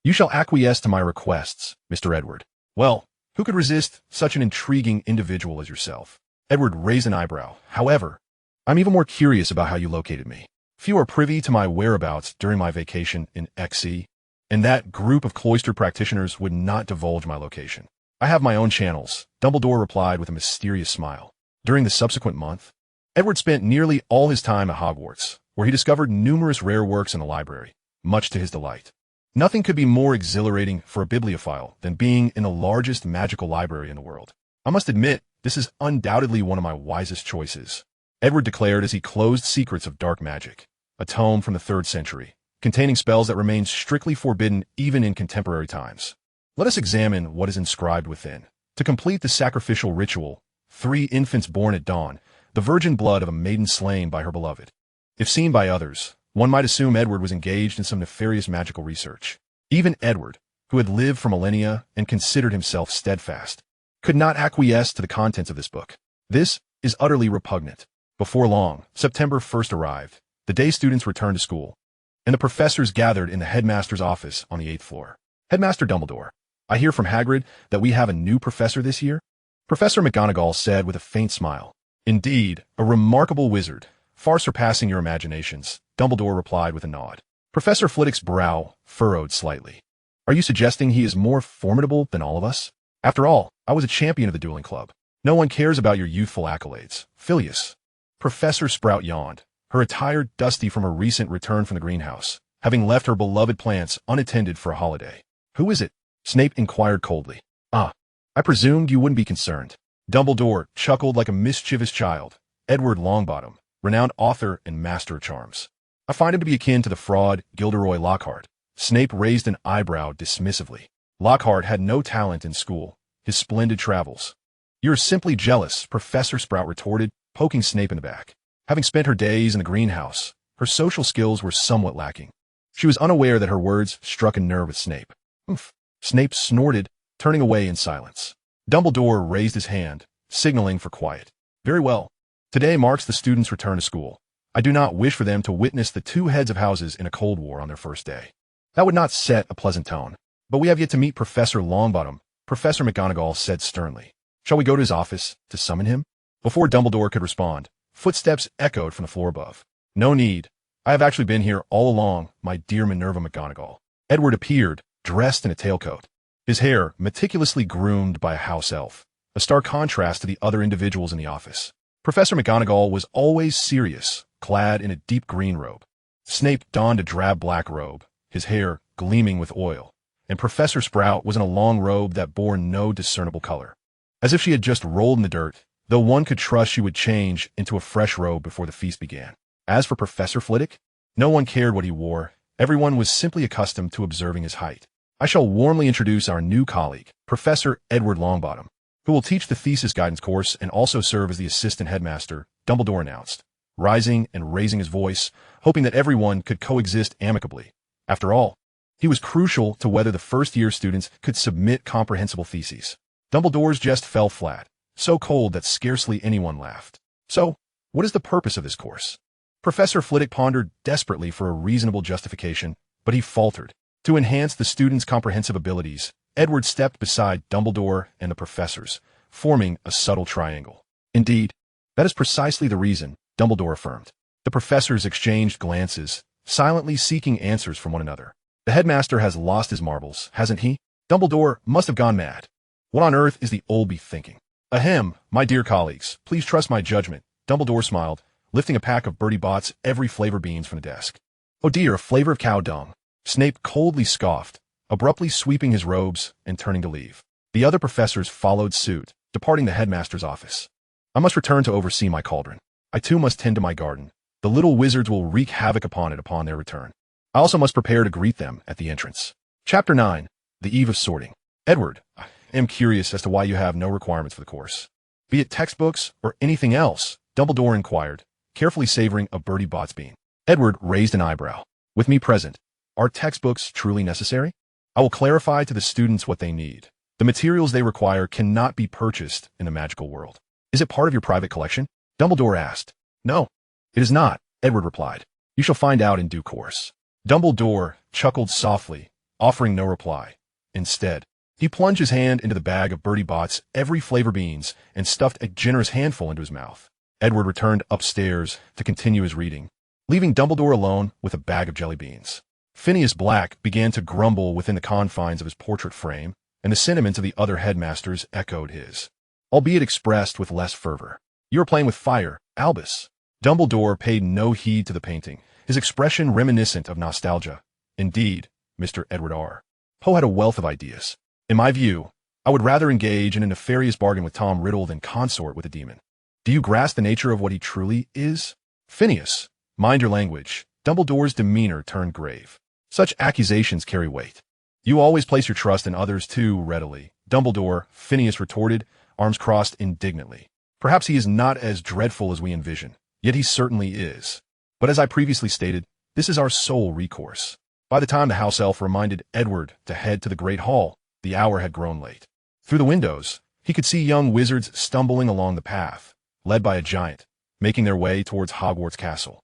S1: You shall acquiesce to my requests, Mr. Edward." Well, who could resist such an intriguing individual as yourself? Edward raised an eyebrow. However, I'm even more curious about how you located me. Few are privy to my whereabouts during my vacation in XE, and that group of cloistered practitioners would not divulge my location. I have my own channels, Dumbledore replied with a mysterious smile. During the subsequent month, Edward spent nearly all his time at Hogwarts, where he discovered numerous rare works in the library, much to his delight. Nothing could be more exhilarating for a bibliophile than being in the largest magical library in the world. I must admit, this is undoubtedly one of my wisest choices, Edward declared as he closed Secrets of Dark Magic, a tome from the 3rd century, containing spells that remain strictly forbidden even in contemporary times. Let us examine what is inscribed within. To complete the sacrificial ritual, 3 infants born at dawn, the virgin blood of a maiden slain by her beloved. If seen by others, one might assume Edward was engaged in some nefarious magical research. Even Edward, who had lived for millennia and considered himself steadfast, could not acquiesce to the contents of this book. This is utterly repugnant. Before long, September 1st arrived, the day students returned to school, and the professors gathered in the headmaster's office on the 8th floor. "Headmaster Dumbledore, I hear from Hagrid that we have a new professor this year?" Professor McGonagall said with a faint smile. "Indeed, a remarkable wizard, far surpassing your imaginations," Dumbledore replied with a nod. Professor Flitwick's brow furrowed slightly. "Are you suggesting he is more formidable than all of us? After all, I was a champion of the dueling club. No one cares about your youthful accolades. Phileas." Professor Sprout yawned, her attire dusty from her recent return from the greenhouse, having left her beloved plants unattended for a holiday. "Who is it?" Snape inquired coldly. "Ah, I presumed you wouldn't be concerned." Dumbledore chuckled like a mischievous child. "Edward Longbottom, renowned author and master of charms. I find him to be akin to the fraud Gilderoy Lockhart." Snape raised an eyebrow dismissively. "Lockhart had no talent in school, his splendid travels." "You're simply jealous," Professor Sprout retorted, poking Snape in the back. Having spent her days in the greenhouse, her social skills were somewhat lacking. She was unaware that her words struck a nerve with Snape. "Oomph." Snape snorted, turning away in silence. Dumbledore raised his hand, signaling for quiet. "Very well. Today marks the students' return to school. I do not wish for them to witness the 2 heads of houses in a cold war on their first day. That would not set a pleasant tone. But we have yet to meet Professor Longbottom," Professor McGonagall said sternly. "Shall we go to his office to summon him?" Before Dumbledore could respond, footsteps echoed from the floor above. "No need. I have actually been here all along, my dear Minerva McGonagall." Edward appeared, dressed in a tailcoat, his hair meticulously groomed by a house elf, a stark contrast to the other individuals in the office. Professor McGonagall was always serious, clad in a deep green robe. Snape donned a drab black robe, his hair gleaming with oil, and Professor Sprout was in a long robe that bore no discernible color. As if she had just rolled in the dirt, though one could trust she would change into a fresh robe before the feast began. As for Professor Flitwick, no one cared what he wore. Everyone was simply accustomed to observing his height. "I shall warmly introduce our new colleague, Professor Edward Longbottom, who will teach the thesis guidance course and also serve as the assistant headmaster," Dumbledore announced, rising and raising his voice, hoping that everyone could coexist amicably. After all, he was crucial to whether the first-year students could submit comprehensible theses. Dumbledore's jest fell flat, so cold that scarcely anyone laughed. "So, what is the purpose of this course?" Professor Flitwick pondered desperately for a reasonable justification, but he faltered. To enhance the students' comprehensive abilities, Edward stepped beside Dumbledore and the professors, forming a subtle triangle. "Indeed, that is precisely the reason," Dumbledore affirmed. The professors exchanged glances, silently seeking answers from one another. "The headmaster has lost his marbles, hasn't he? Dumbledore must have gone mad. What on earth is the old be thinking?" "Ahem, my dear colleagues, please trust my judgment," Dumbledore smiled, lifting a pack of Bertie Bott's every flavor beans from the desk. "Oh dear, a flavor of cow dung. Snape coldly scoffed, abruptly sweeping his robes and turning to leave. The other professors followed suit, departing the headmaster's office. I must return to oversee my cauldron. I too must tend to my garden. The little wizards will wreak havoc upon it upon their return. I also must prepare to greet them at the entrance. Chapter 9. The Eve of Sorting. Edward, I am curious as to why you have no requirements for the course. Be it textbooks or anything else, Dumbledore inquired, carefully savoring a Bertie Bott's bean. Edward raised an eyebrow. With me present, are textbooks truly necessary? I will clarify to the students what they need. The materials they require cannot be purchased in the magical world. Is it part of your private collection? Dumbledore asked. No, it is not, Edward replied. You shall find out in due course. Dumbledore chuckled softly, offering no reply. Instead, he plunged his hand into the bag of Bertie Bott's every flavor beans and stuffed a generous handful into his mouth. Edward returned upstairs to continue his reading, leaving Dumbledore alone with a bag of jelly beans. Phineas Black began to grumble within the confines of his portrait frame, and the sentiments of the other headmasters echoed his, albeit expressed with less fervor. You are playing with fire, Albus. Dumbledore paid no heed to the painting, his expression reminiscent of nostalgia. Indeed, Mr. Edward R. Poe had a wealth of ideas. In my view, I would rather engage in a nefarious bargain with Tom Riddle than consort with a demon. Do you grasp the nature of what he truly is? Phineas, mind your language. Dumbledore's demeanor turned grave. Such accusations carry weight. You always place your trust in others too readily. Dumbledore, Phineas retorted, arms crossed indignantly. Perhaps he is not as dreadful as we envision, yet he certainly is. But as I previously stated, this is our sole recourse. By the time the house elf reminded Edward to head to the Great Hall, the hour had grown late. Through the windows, he could see young wizards stumbling along the path, led by a giant, making their way towards Hogwarts Castle.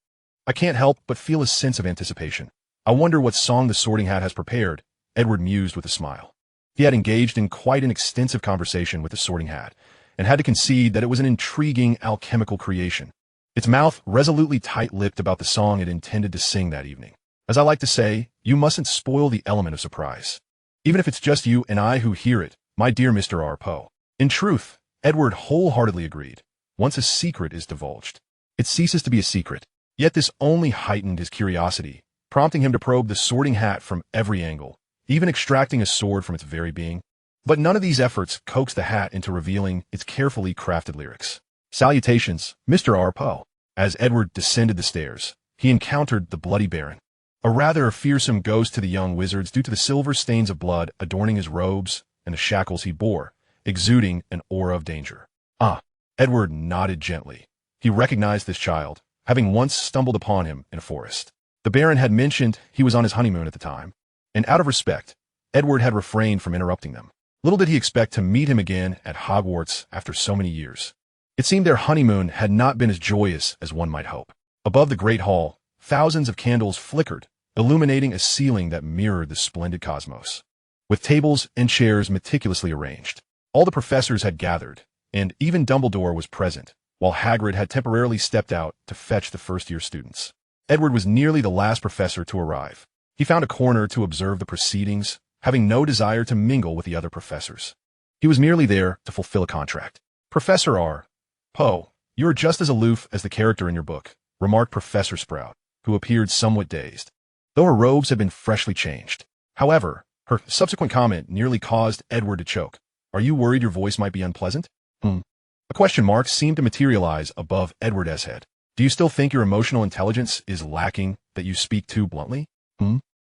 S1: I can't help but feel a sense of anticipation. I wonder what song the Sorting Hat has prepared, Edward mused with a smile. He had engaged in quite an extensive conversation with the Sorting Hat, and had to concede that it was an intriguing alchemical creation. Its mouth resolutely tight-lipped about the song it intended to sing that evening. As I like to say, you mustn't spoil the element of surprise. Even if it's just you and I who hear it, my dear Mr. R. Poe. In truth, Edward wholeheartedly agreed. Once a secret is divulged, it ceases to be a secret. Yet this only heightened his curiosity, prompting him to probe the Sorting Hat from every angle, even extracting a sword from its very being. But none of these efforts coaxed the hat into revealing its carefully crafted lyrics. Salutations, Mr. R. Poe. As Edward descended the stairs, he encountered the Bloody Baron, a rather fearsome ghost to the young wizards due to the silver stains of blood adorning his robes and the shackles he bore, exuding an aura of danger. Ah, Edward nodded gently. He recognized this child, having once stumbled upon him in a forest. The Baron had mentioned he was on his honeymoon at the time, and out of respect, Edward had refrained from interrupting them. Little did he expect to meet him again at Hogwarts after so many years. It seemed their honeymoon had not been as joyous as one might hope. Above the Great Hall, thousands of candles flickered, illuminating a ceiling that mirrored the splendid cosmos. With tables and chairs meticulously arranged, all the professors had gathered, and even Dumbledore was present, while Hagrid had temporarily stepped out to fetch the first-year students. Edward was nearly the last professor to arrive. He found a corner to observe the proceedings, having no desire to mingle with the other professors. He was merely there to fulfill a contract. Professor R. Poe, you are just as aloof as the character in your book, remarked Professor Sprout, who appeared somewhat dazed, though her robes had been freshly changed. However, her subsequent comment nearly caused Edward to choke. Are you worried your voice might be unpleasant? A question mark seemed to materialize above Edward's head. Do you still think your emotional intelligence is lacking, that you speak too bluntly?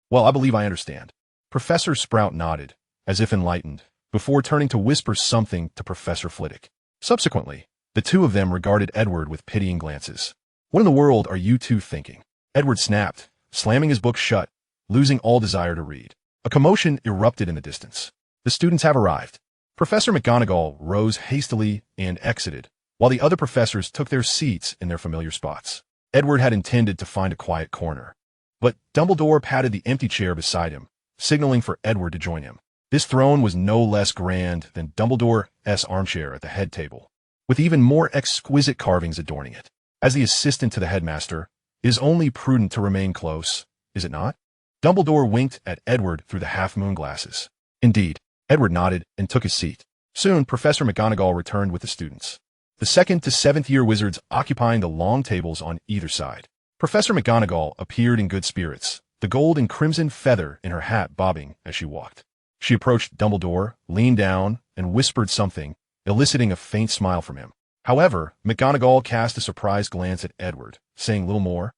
S1: Well, I believe I understand. Professor Sprout nodded, as if enlightened, before turning to whisper something to Professor Flitwick. Subsequently, the two of them regarded Edward with pitying glances. What in the world are you two thinking? Edward snapped, slamming his book shut, losing all desire to read. A commotion erupted in the distance. The students have arrived. Professor McGonagall rose hastily and exited, while the other professors took their seats in their familiar spots. Edward had intended to find a quiet corner, but Dumbledore patted the empty chair beside him, signaling for Edward to join him. This throne was no less grand than Dumbledore's armchair at the head table, with even more exquisite carvings adorning it. As the assistant to the headmaster, it is only prudent to remain close, is it not? Dumbledore winked at Edward through the half-moon glasses. Indeed. Edward nodded and took his seat. Soon, Professor McGonagall returned with the students, the 2nd to 7th year wizards occupying the long tables on either side. Professor McGonagall appeared in good spirits, the gold and crimson feather in her hat bobbing as she walked. She approached Dumbledore, leaned down, and whispered something, eliciting a faint smile from him. However, McGonagall cast a surprised glance at Edward, saying little more.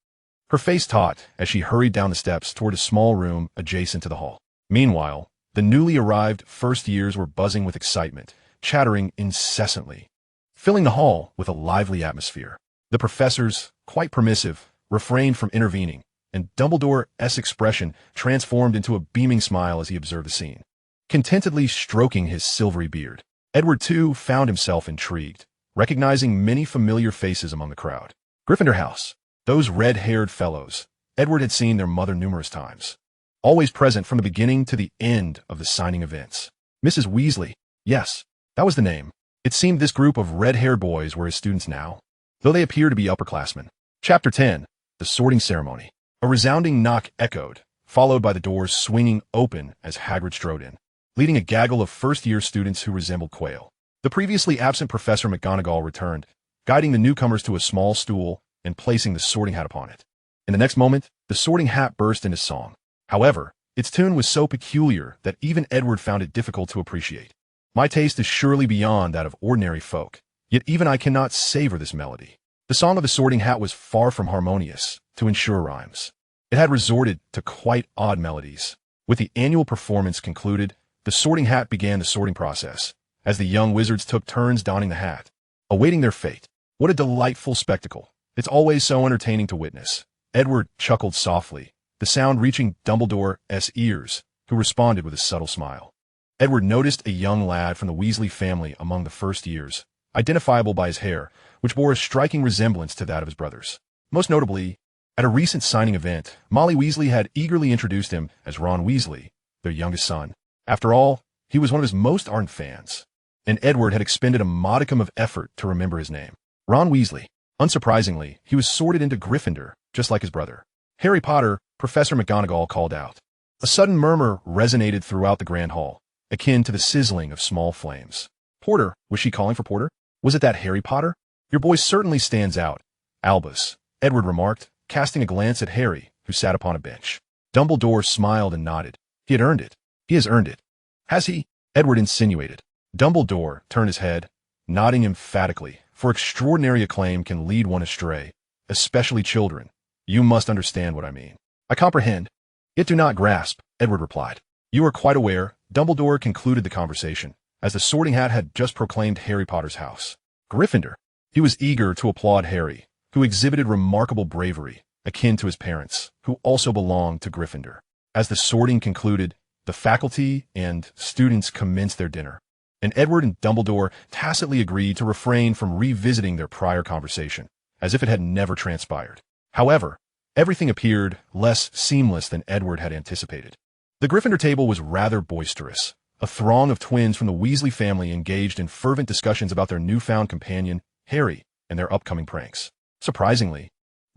S1: Her face taut as she hurried down the steps toward a small room adjacent to the hall. Meanwhile, the newly arrived first years were buzzing with excitement, chattering incessantly, filling the hall with a lively atmosphere. The professors, quite permissive, refrained from intervening, and Dumbledore's expression transformed into a beaming smile as he observed the scene. Contentedly stroking his silvery beard, Edward too found himself intrigued, recognizing many familiar faces among the crowd. Gryffindor House. Those red-haired fellows. Edward had seen their mother numerous times, always present from the beginning to the end of the signing events. Mrs. Weasley. Yes, that was the name. It seemed this group of red-haired boys were his students now, though they appeared to be upperclassmen. Chapter 10. The Sorting Ceremony. A resounding knock echoed, followed by the doors swinging open as Hagrid strode in, leading a gaggle of first-year students who resembled quail. The previously absent Professor McGonagall returned, guiding the newcomers to a small stool and placing the sorting hat upon it. In the next moment, the sorting hat burst into song. However, its tune was so peculiar that even Edward found it difficult to appreciate. My taste is surely beyond that of ordinary folk, yet even I cannot savor this melody. The song of the sorting hat was far from harmonious, to ensure rhymes. It had resorted to quite odd melodies. With the annual performance concluded, the sorting hat began the sorting process, as the young wizards took turns donning the hat, awaiting their fate. What a delightful spectacle. It's always so entertaining to witness. Edward chuckled softly, the sound reaching Dumbledore's ears, who responded with a subtle smile. Edward noticed a young lad from the Weasley family among the first years, identifiable by his hair, which bore a striking resemblance to that of his brother's. Most notably, at a recent signing event, Molly Weasley had eagerly introduced him as Ron Weasley, their youngest son. After all, he was one of his most ardent fans, and Edward had expended a modicum of effort to remember his name. Ron Weasley. Unsurprisingly, he was sorted into Gryffindor, just like his brother. Harry Potter, Professor McGonagall called out. A sudden murmur resonated throughout the grand hall, akin to the sizzling of small flames. Porter, was she calling for Porter? Was it that Harry Potter? Your boy certainly stands out, Albus, Edward remarked, casting a glance at Harry, who sat upon a bench. Dumbledore smiled and nodded. He had earned it. He has earned it. Has he? Edward insinuated. Dumbledore turned his head, nodding emphatically, for extraordinary acclaim can lead one astray, especially children. You must understand what I mean. I comprehend. Yet do not grasp, Edward replied. You are quite aware, Dumbledore concluded the conversation, as the sorting hat had just proclaimed Harry Potter's house. Gryffindor. He was eager to applaud Harry, who exhibited remarkable bravery, akin to his parents, who also belonged to Gryffindor. As the sorting concluded, the faculty and students commenced their dinner, and Edward and Dumbledore tacitly agreed to refrain from revisiting their prior conversation, as if it had never transpired. However, everything appeared less seamless than Edward had anticipated. The Gryffindor table was rather boisterous. A throng of twins from the Weasley family engaged in fervent discussions about their newfound companion, Harry, and their upcoming pranks. Surprisingly,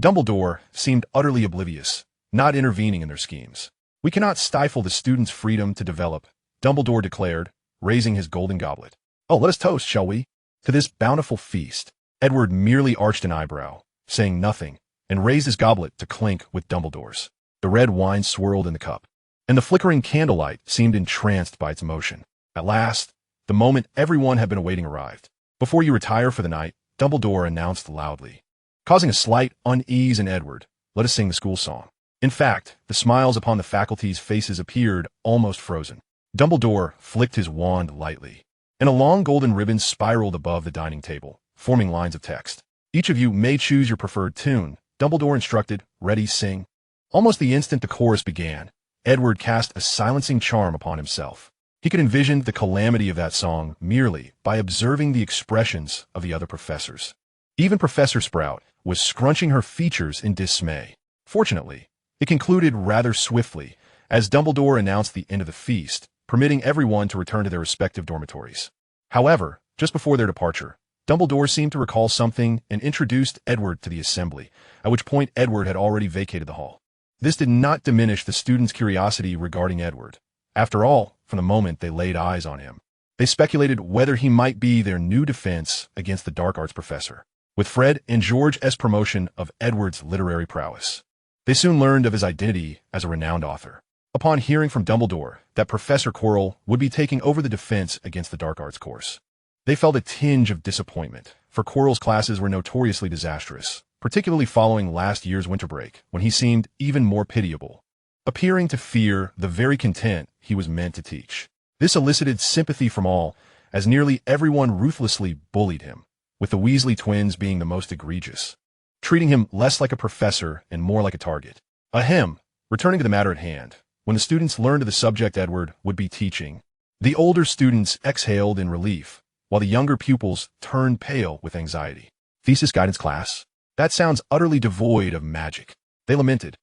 S1: Dumbledore seemed utterly oblivious, not intervening in their schemes. We cannot stifle the students' freedom to develop, Dumbledore declared, raising his golden goblet. Oh, let us toast, shall we? To this bountiful feast. Edward merely arched an eyebrow, saying nothing, and raised his goblet to clink with Dumbledore's. The red wine swirled in the cup, and the flickering candlelight seemed entranced by its emotion. At last, the moment everyone had been awaiting arrived. Before you retire for the night, Dumbledore announced loudly, causing a slight unease in Edward, let us sing the school song. In fact, the smiles upon the faculty's faces appeared almost frozen. Dumbledore flicked his wand lightly, and a long golden ribbon spiraled above the dining table, forming lines of text. Each of you may choose your preferred tune, Dumbledore instructed. Ready, sing. Almost the instant the chorus began, Edward cast a silencing charm upon himself. He could envision the calamity of that song merely by observing the expressions of the other professors. Even Professor Sprout was scrunching her features in dismay. Fortunately, it concluded rather swiftly, as Dumbledore announced the end of the feast, permitting everyone to return to their respective dormitories. However, just before their departure, Dumbledore seemed to recall something and introduced Edward to the assembly, at which point Edward had already vacated the hall. This did not diminish the students' curiosity regarding Edward. After all, from the moment they laid eyes on him, they speculated whether he might be their new defense against the dark arts professor. With Fred and George's promotion of Edward's literary prowess, They soon learned of his identity as a renowned author. Upon hearing from Dumbledore that Professor Quirrell would be taking over the defense against the dark arts course, they felt a tinge of disappointment, for Quirrell's classes were notoriously disastrous, particularly following last year's winter break, when he seemed even more pitiable, appearing to fear the very content he was meant to teach. This elicited sympathy from all, as nearly everyone ruthlessly bullied him, with the Weasley twins being the most egregious, treating him less like a professor and more like a target. Ahem. Returning to the matter at hand, when the students learned of the subject Edward would be teaching, the older students exhaled in relief, while the younger pupils turned pale with anxiety. Thesis guidance class? That sounds utterly devoid of magic, they lamented,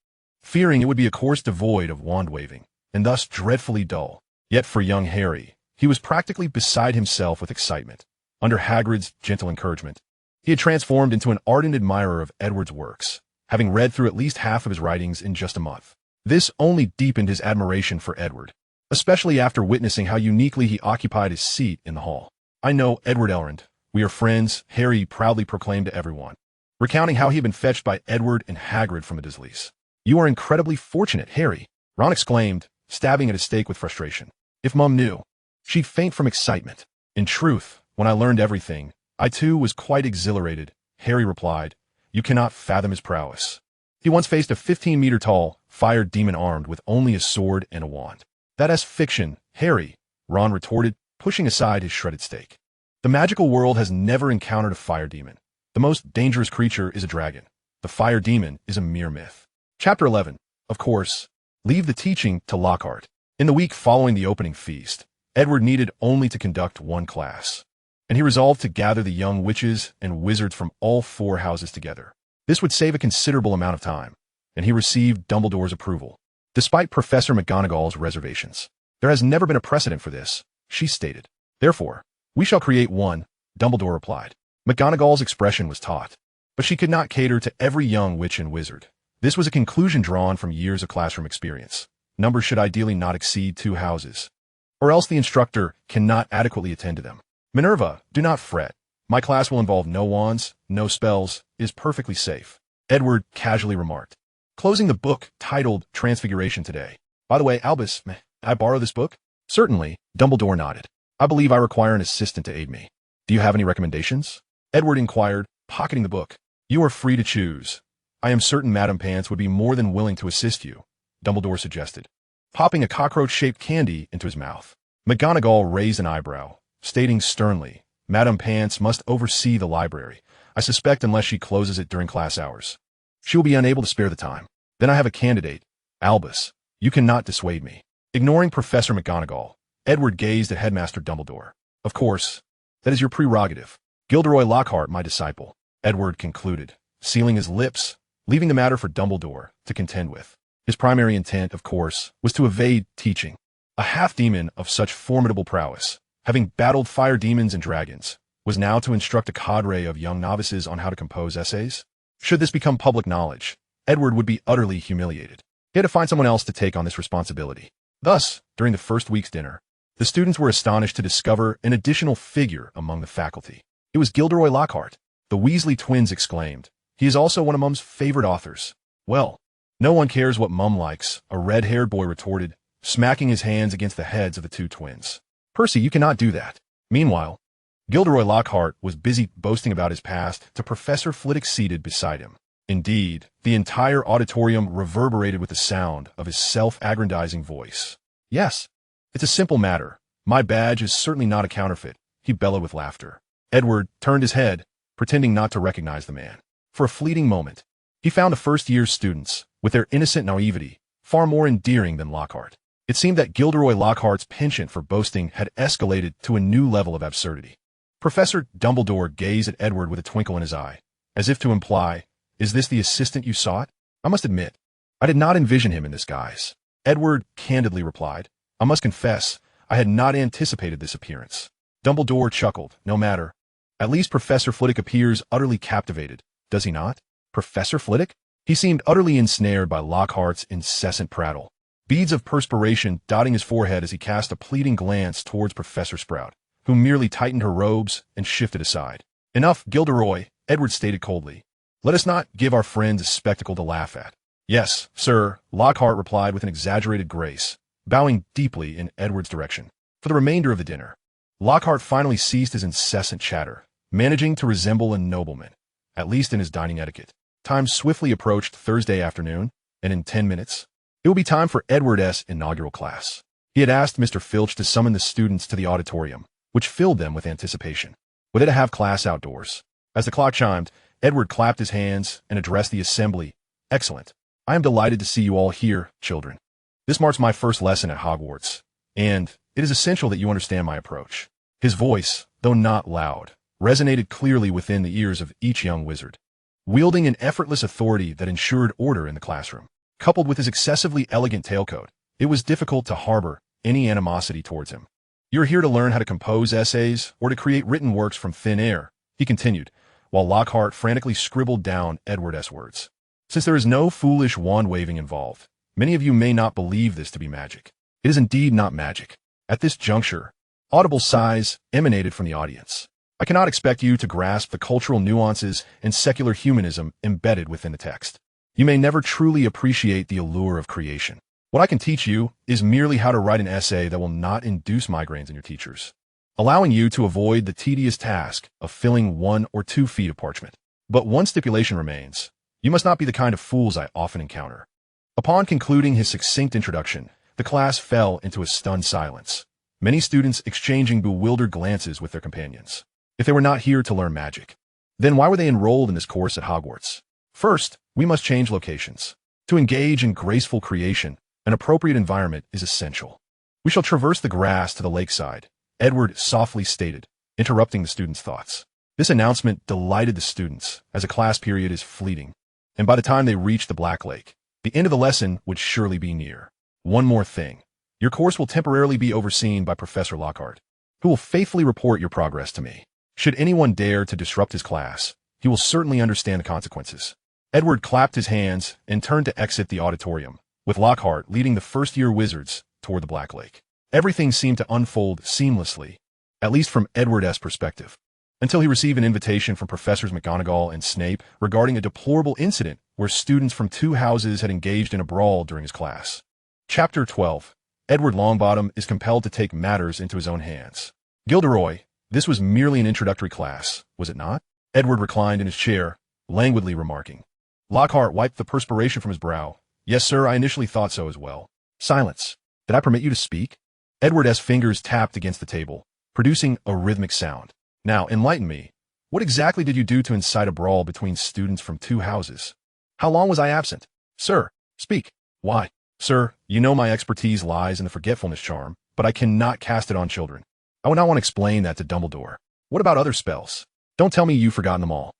S1: fearing it would be a course devoid of wand-waving, and thus dreadfully dull. Yet for young Harry, he was practically beside himself with excitement. Under Hagrid's gentle encouragement, he had transformed into an ardent admirer of Edward's works, having read through at least half of his writings in just a month. This only deepened his admiration for Edward, especially after witnessing how uniquely he occupied his seat in the hall. "I know Edward Elrond. We are friends," Harry proudly proclaimed to everyone, recounting how he had been fetched by Edward and Hagrid from the Dursleys. "You are incredibly fortunate, Harry," Ron exclaimed, stabbing at his steak with frustration. "If Mum knew, she'd faint from excitement." "In truth, when I learned everything, I too was quite exhilarated," Harry replied. "You cannot fathom his prowess. He once faced a 15-meter-tall fire demon armed with only a sword and a wand." "That's fiction, Harry," Ron retorted, pushing aside his shredded steak. "The magical world has never encountered a fire demon. The most dangerous creature is a dragon. The fire demon is a mere myth." Chapter 11. Of course, leave the teaching to Lockhart. In the week following the opening feast, Edward needed only to conduct one class, and he resolved to gather the young witches and wizards from all 4 houses together. This would save a considerable amount of time, and he received Dumbledore's approval. Despite Professor McGonagall's reservations, "There has never been a precedent for this," she stated. "Therefore, we shall create one," Dumbledore replied. McGonagall's expression was taut, but she could not cater to every young witch and wizard. This was a conclusion drawn from years of classroom experience. Numbers should ideally not exceed 2 houses, or else the instructor cannot adequately attend to them. "Minerva, do not fret. My class will involve no wands, no spells, is perfectly safe," Edward casually remarked, closing the book titled Transfiguration today. "By the way, Albus, may I borrow this book?" "Certainly," Dumbledore nodded. "I believe I require an assistant to aid me. Do you have any recommendations?" Edward inquired, pocketing the book. "You are free to choose. I am certain Madame Pants would be more than willing to assist you," Dumbledore suggested, popping a cockroach-shaped candy into his mouth. McGonagall raised an eyebrow, stating sternly, "Madame Pants must oversee the library. I suspect unless she closes it during class hours, she will be unable to spare the time. Then I have a candidate. Albus, you cannot dissuade me." Ignoring Professor McGonagall, Edward gazed at Headmaster Dumbledore. "Of course, that is your prerogative. Gilderoy Lockhart, my disciple," Edward concluded, sealing his lips, leaving the matter for Dumbledore to contend with. His primary intent, of course, was to evade teaching. A half-demon of such formidable prowess, having battled fire demons and dragons, was now to instruct a cadre of young novices on how to compose essays? Should this become public knowledge, Edward would be utterly humiliated. He had to find someone else to take on this responsibility. Thus, during the first week's dinner, the students were astonished to discover an additional figure among the faculty. It was Gilderoy Lockhart. The Weasley twins exclaimed. "He is also one of Mum's favorite authors." "Well, no one cares what Mum likes," a red-haired boy retorted, smacking his hands against the heads of the 2 twins. "Percy, you cannot do that." Meanwhile, Gilderoy Lockhart was busy boasting about his past to Professor Flitwick seated beside him. Indeed, the entire auditorium reverberated with the sound of his self-aggrandizing voice. "Yes, it's a simple matter. My badge is certainly not a counterfeit," he bellowed with laughter. Edward turned his head, pretending not to recognize the man. For a fleeting moment, he found the first-year students, with their innocent naivety, far more endearing than Lockhart. It seemed that Gilderoy Lockhart's penchant for boasting had escalated to a new level of absurdity. Professor Dumbledore gazed at Edward with a twinkle in his eye, as if to imply, "Is this the assistant you sought?" "I must admit, I did not envision him in this guise," Edward candidly replied. "I must confess, I had not anticipated this appearance." Dumbledore chuckled. "No matter. At least Professor Flitwick appears utterly captivated, does he not?" "Professor Flitwick?" He seemed utterly ensnared by Lockhart's incessant prattle, beads of perspiration dotting his forehead as he cast a pleading glance towards Professor Sprout, who merely tightened her robes and shifted aside. "Enough, Gilderoy," Edward stated coldly. "Let us not give our friends a spectacle to laugh at. Yes, sir, Lockhart replied with an exaggerated grace, bowing deeply in Edward's direction. For the remainder of the dinner, Lockhart finally ceased his incessant chatter, managing to resemble a nobleman, at least in his dining etiquette. Time swiftly approached Thursday afternoon, and in 10 minutes, it would be time for Edward's inaugural class. He had asked Mr. Filch to summon the students to the auditorium, which filled them with anticipation. Were they to have class outdoors? As the clock chimed, Edward clapped his hands and addressed the assembly. Excellent. I am delighted to see you all here, children. This marks my first lesson at Hogwarts, and it is essential that you understand my approach. His voice, though not loud, resonated clearly within the ears of each young wizard. Wielding an effortless authority that ensured order in the classroom, coupled with his excessively elegant tailcoat, it was difficult to harbor any animosity towards him. You're here to learn how to compose essays or to create written works from thin air, he continued, while Lockhart frantically scribbled down Edward's words. Since there is no foolish wand-waving involved, many of you may not believe this to be magic. It is indeed not magic. At this juncture, audible sighs emanated from the audience. I cannot expect you to grasp the cultural nuances and secular humanism embedded within the text. You may never truly appreciate the allure of creation. What I can teach you is merely how to write an essay that will not induce migraines in your teachers, allowing you to avoid the tedious task of filling 1 or 2 feet of parchment. But one stipulation remains. You must not be the kind of fools I often encounter. Upon concluding his succinct introduction, the class fell into a stunned silence, many students exchanging bewildered glances with their companions. If they were not here to learn magic, then why were they enrolled in this course at Hogwarts? First, we must change locations. To engage in graceful creation, an appropriate environment is essential. We shall traverse the grass to the lakeside, Edward softly stated, interrupting the students' thoughts. This announcement delighted the students, as a class period is fleeting, and by the time they reached the Black Lake, the end of the lesson would surely be near. One more thing. Your course will temporarily be overseen by Professor Lockhart, who will faithfully report your progress to me. Should anyone dare to disrupt his class, he will certainly understand the consequences. Edward clapped his hands and turned to exit the auditorium, with Lockhart leading the first-year wizards toward the Black Lake. Everything seemed to unfold seamlessly, at least from Edward's perspective, until he received an invitation from Professors McGonagall and Snape regarding a deplorable incident where students from 2 houses had engaged in a brawl during his class. Chapter 12. Edward Longbottom is compelled to take matters into his own hands. Gilderoy, this was merely an introductory class, was it not? Edward reclined in his chair, languidly remarking. Lockhart wiped the perspiration from his brow. Yes, sir, I initially thought so as well. Silence. Did I permit you to speak? Edward's fingers tapped against the table, producing a rhythmic sound. Now, enlighten me. What exactly did you do to incite a brawl between students from 2 houses? How long was I absent? Sir, speak. Why? Sir, you know my expertise lies in the forgetfulness charm, but I cannot cast it on children. I would not want to explain that to Dumbledore. What about other spells? Don't tell me you've forgotten them all.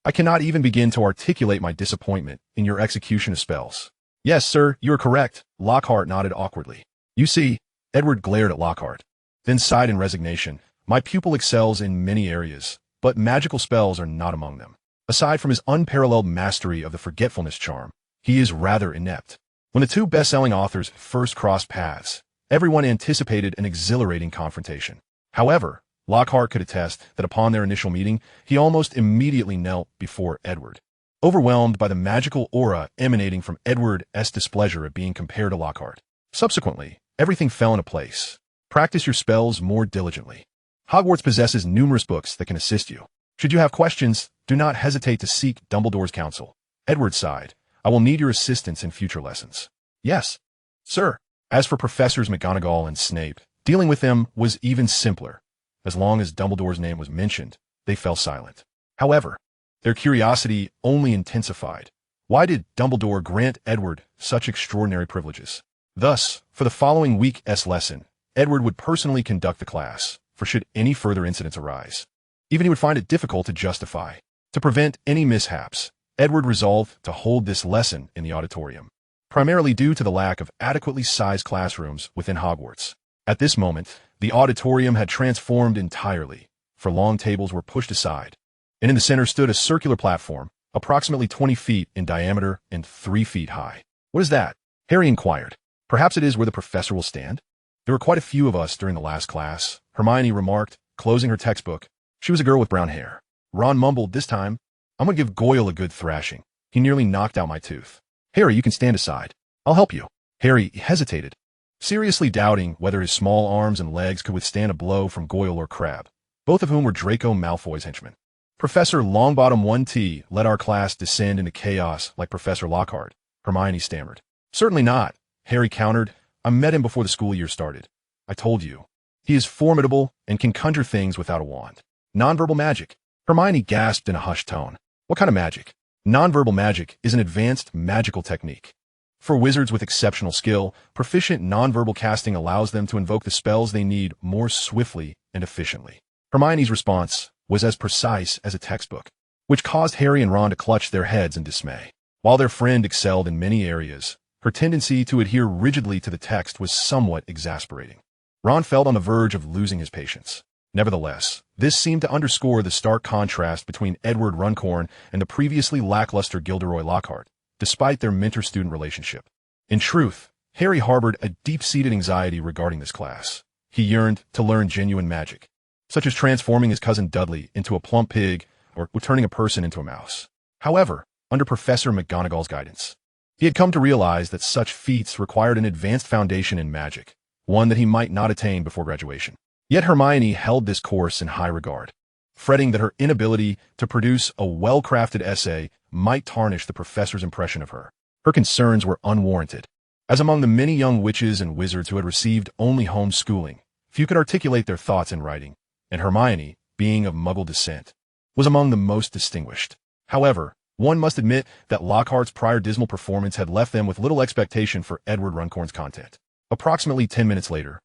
S1: I cannot even begin to articulate my disappointment in your execution of spells. Yes, sir, you are correct. Lockhart nodded awkwardly. You see, Edward glared at Lockhart, then sighed in resignation. My pupil excels in many areas, but magical spells are not among them. Aside from his unparalleled mastery of the forgetfulness charm, he is rather inept. When the 2 best-selling authors first crossed paths, everyone anticipated an exhilarating confrontation. However, Lockhart could attest that upon their initial meeting, he almost immediately knelt before Edward, overwhelmed by the magical aura emanating from Edward's displeasure at being compared to Lockhart. Subsequently, everything fell into place. Practice your spells more diligently. Hogwarts possesses numerous books that can assist you. Should you have questions, do not hesitate to seek Dumbledore's counsel. Edward sighed. I will need your assistance in future lessons. Yes, sir. As for Professors McGonagall and Snape, dealing with them was even simpler. As long as Dumbledore's name was mentioned, they fell silent. However, their curiosity only intensified. Why did Dumbledore grant Edward such extraordinary privileges? Thus, for the following week's lesson, Edward would personally conduct the class, for should any further incidents arise, even he would find it difficult to justify. To prevent any mishaps, Edward resolved to hold this lesson in the auditorium, primarily due to the lack of adequately sized classrooms within Hogwarts. At this moment, the auditorium had transformed entirely, for long tables were pushed aside, and in the center stood a circular platform, approximately 20 feet in diameter and 3 feet high. What is that? Harry inquired. Perhaps it is where the professor will stand? There were quite a few of us during the last class, Hermione remarked, closing her textbook. She was a girl with brown hair. Ron mumbled, this time, I'm going to give Goyle a good thrashing. He nearly knocked out my tooth. Harry, you can stand aside. I'll help you. Harry hesitated, seriously doubting whether his small arms and legs could withstand a blow from Goyle or Crabbe, both of whom were Draco Malfoy's henchmen. Professor Longbottom 1T let our class descend into chaos like Professor Lockhart, Hermione stammered. Certainly not, Harry countered. I met him before the school year started. I told you. He is formidable and can conjure things without a wand. Nonverbal magic. Hermione gasped in a hushed tone. What kind of magic? Nonverbal magic is an advanced magical technique. For wizards with exceptional skill, proficient nonverbal casting allows them to invoke the spells they need more swiftly and efficiently. Hermione's response was as precise as a textbook, which caused Harry and Ron to clutch their heads in dismay. While their friend excelled in many areas, her tendency to adhere rigidly to the text was somewhat exasperating. Ron felt on the verge of losing his patience. Nevertheless, this seemed to underscore the stark contrast between Edward Runcorn and the previously lackluster Gilderoy Lockhart, despite their mentor-student relationship. In truth, Harry harbored a deep-seated anxiety regarding this class. He yearned to learn genuine magic, such as transforming his cousin Dudley into a plump pig or turning a person into a mouse. However, under Professor McGonagall's guidance, he had come to realize that such feats required an advanced foundation in magic, one that he might not attain before graduation. Yet Hermione held this course in high regard, fretting that her inability to produce a well-crafted essay might tarnish the professor's impression of her. Her concerns were unwarranted, as among the many young witches and wizards who had received only homeschooling, few could articulate their thoughts in writing, and Hermione, being of Muggle descent, was among the most distinguished. However, one must admit that Lockhart's prior dismal performance had left them with little expectation for Edward Runcorn's content. Approximately 10 minutes later,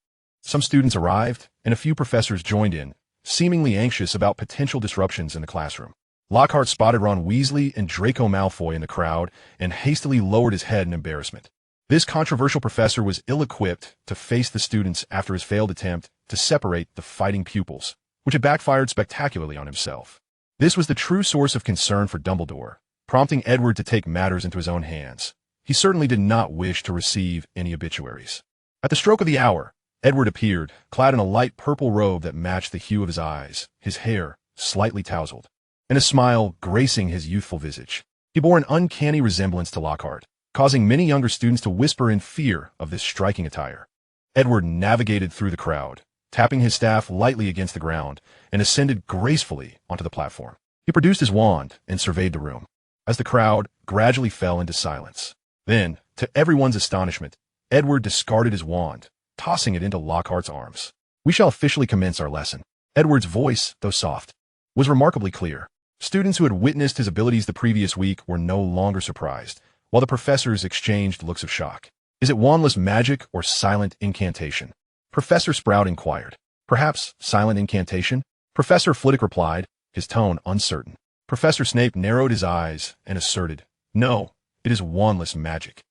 S1: some students arrived, and a few professors joined in, seemingly anxious about potential disruptions in the classroom. Lockhart spotted Ron Weasley and Draco Malfoy in the crowd and hastily lowered his head in embarrassment. This controversial professor was ill-equipped to face the students after his failed attempt to separate the fighting pupils, which had backfired spectacularly on himself. This was the true source of concern for Dumbledore, prompting Edward to take matters into his own hands. He certainly did not wish to receive any obituaries. At the stroke of the hour, Edward appeared, clad in a light purple robe that matched the hue of his eyes, his hair slightly tousled, and a smile gracing his youthful visage. He bore an uncanny resemblance to Lockhart, causing many younger students to whisper in fear of this striking attire. Edward navigated through the crowd, tapping his staff lightly against the ground, and ascended gracefully onto the platform. He produced his wand and surveyed the room, as the crowd gradually fell into silence. Then, to everyone's astonishment, Edward discarded his wand, tossing it into Lockhart's arms. We shall officially commence our lesson. Edward's voice, though soft, was remarkably clear. Students who had witnessed his abilities the previous week were no longer surprised, while the professors exchanged looks of shock. Is it wandless magic or silent incantation? Professor Sprout inquired. Perhaps silent incantation? Professor Flitwick replied, his tone uncertain. Professor Snape narrowed his eyes and asserted, No, it is wandless magic.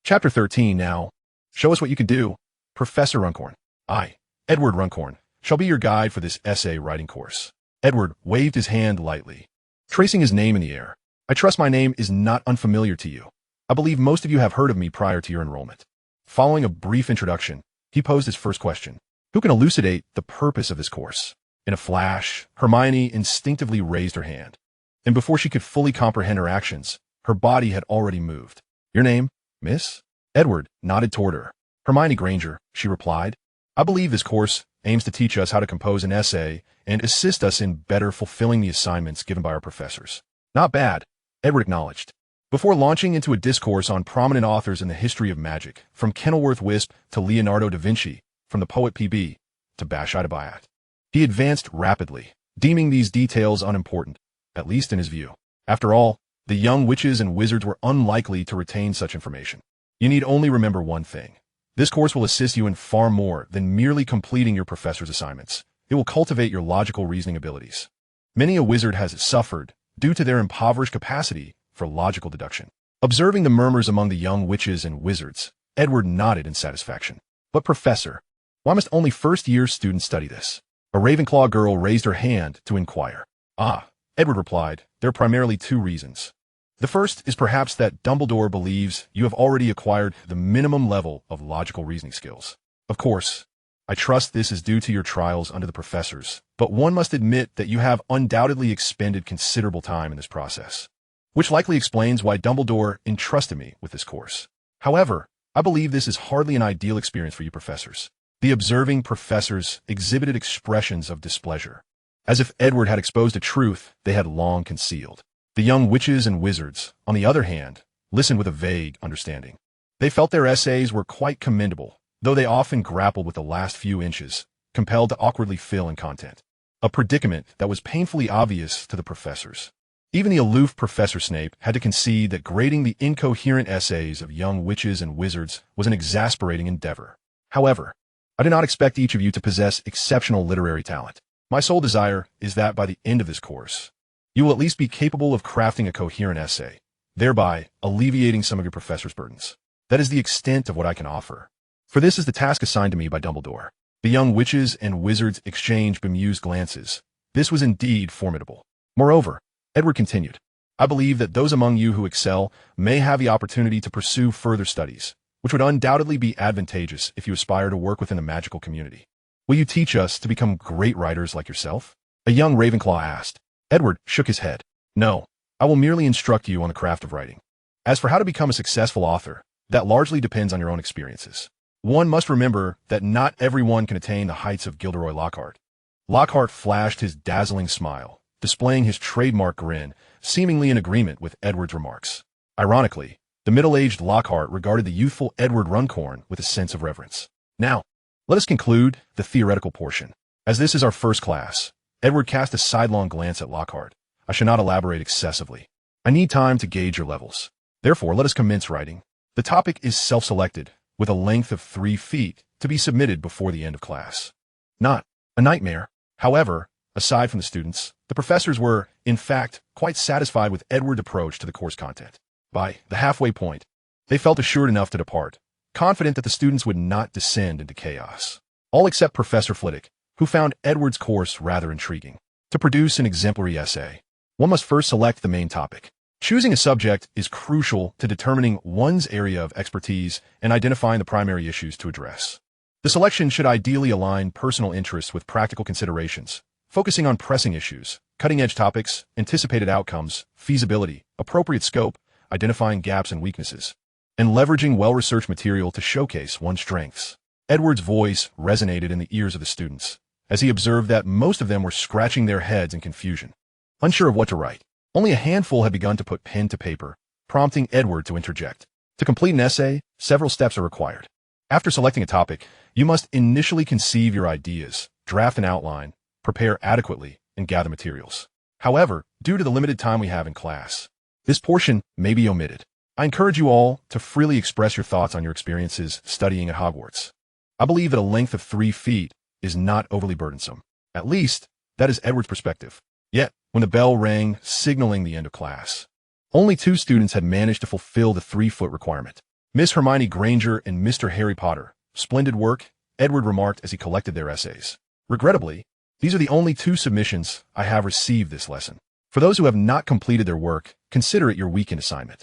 S1: Chapter 13 now. Show us what you can do. Professor Runcorn. I, Edward Runcorn, shall be your guide for this essay writing course. Edward waved his hand lightly, tracing his name in the air. I trust my name is not unfamiliar to you. I believe most of you have heard of me prior to your enrollment. Following a brief introduction, he posed his first question. Who can elucidate the purpose of this course? In a flash, Hermione instinctively raised her hand, and before she could fully comprehend her actions, her body had already moved. Your name, miss? Edward nodded toward her. Hermione Granger, she replied. I believe this course aims to teach us how to compose an essay and assist us in better fulfilling the assignments given by our professors. Not bad, Edward acknowledged. Before launching into a discourse on prominent authors in the history of magic, from Kenilworth Wisp to Leonardo da Vinci, from the poet P.B. to Bashai Bayat, he advanced rapidly, deeming these details unimportant, at least in his view. After all, the young witches and wizards were unlikely to retain such information. You need only remember one thing. This course will assist you in far more than merely completing your professor's assignments. It will cultivate your logical reasoning abilities. Many a wizard has suffered due to their impoverished capacity for logical deduction. Observing the murmurs among the young witches and wizards, Edward nodded in satisfaction. But professor, why must only first-year students study this? A Ravenclaw girl raised her hand to inquire. Edward replied, there are primarily two reasons. The first is perhaps that Dumbledore believes you have already acquired the minimum level of logical reasoning skills. Of course, I trust this is due to your trials under the professors, but one must admit that you have undoubtedly expended considerable time in this process. which likely explains why Dumbledore entrusted me with this course. However, I believe this is hardly an ideal experience for you professors. The observing professors exhibited expressions of displeasure, as if Edward had exposed a truth they had long concealed. The young witches and wizards, on the other hand, listened with a vague understanding. They felt their essays were quite commendable, though they often grappled with the last few inches, compelled to awkwardly fill in content. A predicament that was painfully obvious to the professors. Even the aloof Professor Snape had to concede that grading the incoherent essays of young witches and wizards was an exasperating endeavor. However, I do not expect each of you to possess exceptional literary talent. My sole desire is that by the end of this course, you will at least be capable of crafting a coherent essay, thereby alleviating some of your professor's burdens. That is the extent of what I can offer. For this is the task assigned to me by Dumbledore. The young witches and wizards exchanged bemused glances. This was indeed formidable. Moreover, Edward continued, I believe that those among you who excel may have the opportunity to pursue further studies, which would undoubtedly be advantageous if you aspire to work within the magical community. Will you teach us to become great writers like yourself? A young Ravenclaw asked. Edward shook his head. No, I will merely instruct you on the craft of writing. As for how to become a successful author, that largely depends on your own experiences. One must remember that not everyone can attain the heights of Gilderoy Lockhart. Lockhart flashed his dazzling smile, displaying his trademark grin, seemingly in agreement with Edward's remarks. Ironically, the middle-aged Lockhart regarded the youthful Edward Runcorn with a sense of reverence. Now, let us conclude the theoretical portion. As this is our first class, Edward cast a sidelong glance at Lockhart. I shall not elaborate excessively. I need time to gauge your levels. Therefore, let us commence writing. The topic is self-selected, with a length of 3 feet, to be submitted before the end of class. Not a nightmare. However, aside from the students, the professors were, in fact, quite satisfied with Edward's approach to the course content. By the halfway point, they felt assured enough to depart, confident that the students would not descend into chaos. All except Professor Flitwick, who found Edward's course rather intriguing. To produce an exemplary essay, one must first select the main topic. Choosing a subject is crucial to determining one's area of expertise and identifying the primary issues to address. The selection should ideally align personal interests with practical considerations, focusing on pressing issues, cutting-edge topics, anticipated outcomes, feasibility, appropriate scope, identifying gaps and weaknesses, and leveraging well-researched material to showcase one's strengths. Edward's voice resonated in the ears of the students, as he observed that most of them were scratching their heads in confusion, unsure of what to write. Only a handful had begun to put pen to paper, prompting Edward to interject. To complete an essay, several steps are required. After selecting a topic, you must initially conceive your ideas, draft an outline, prepare adequately, and gather materials. However, due to the limited time we have in class, this portion may be omitted. I encourage you all to freely express your thoughts on your experiences studying at Hogwarts. I believe that a length of 3 feet is not overly burdensome. At least, that is Edward's perspective. Yet, when the bell rang, signaling the end of class, only 2 students had managed to fulfill the 3-foot requirement. Miss Hermione Granger and Mr. Harry Potter. Splendid work, Edward remarked as he collected their essays. Regrettably, these are the only 2 submissions I have received this lesson. For those who have not completed their work, consider it your weekend assignment.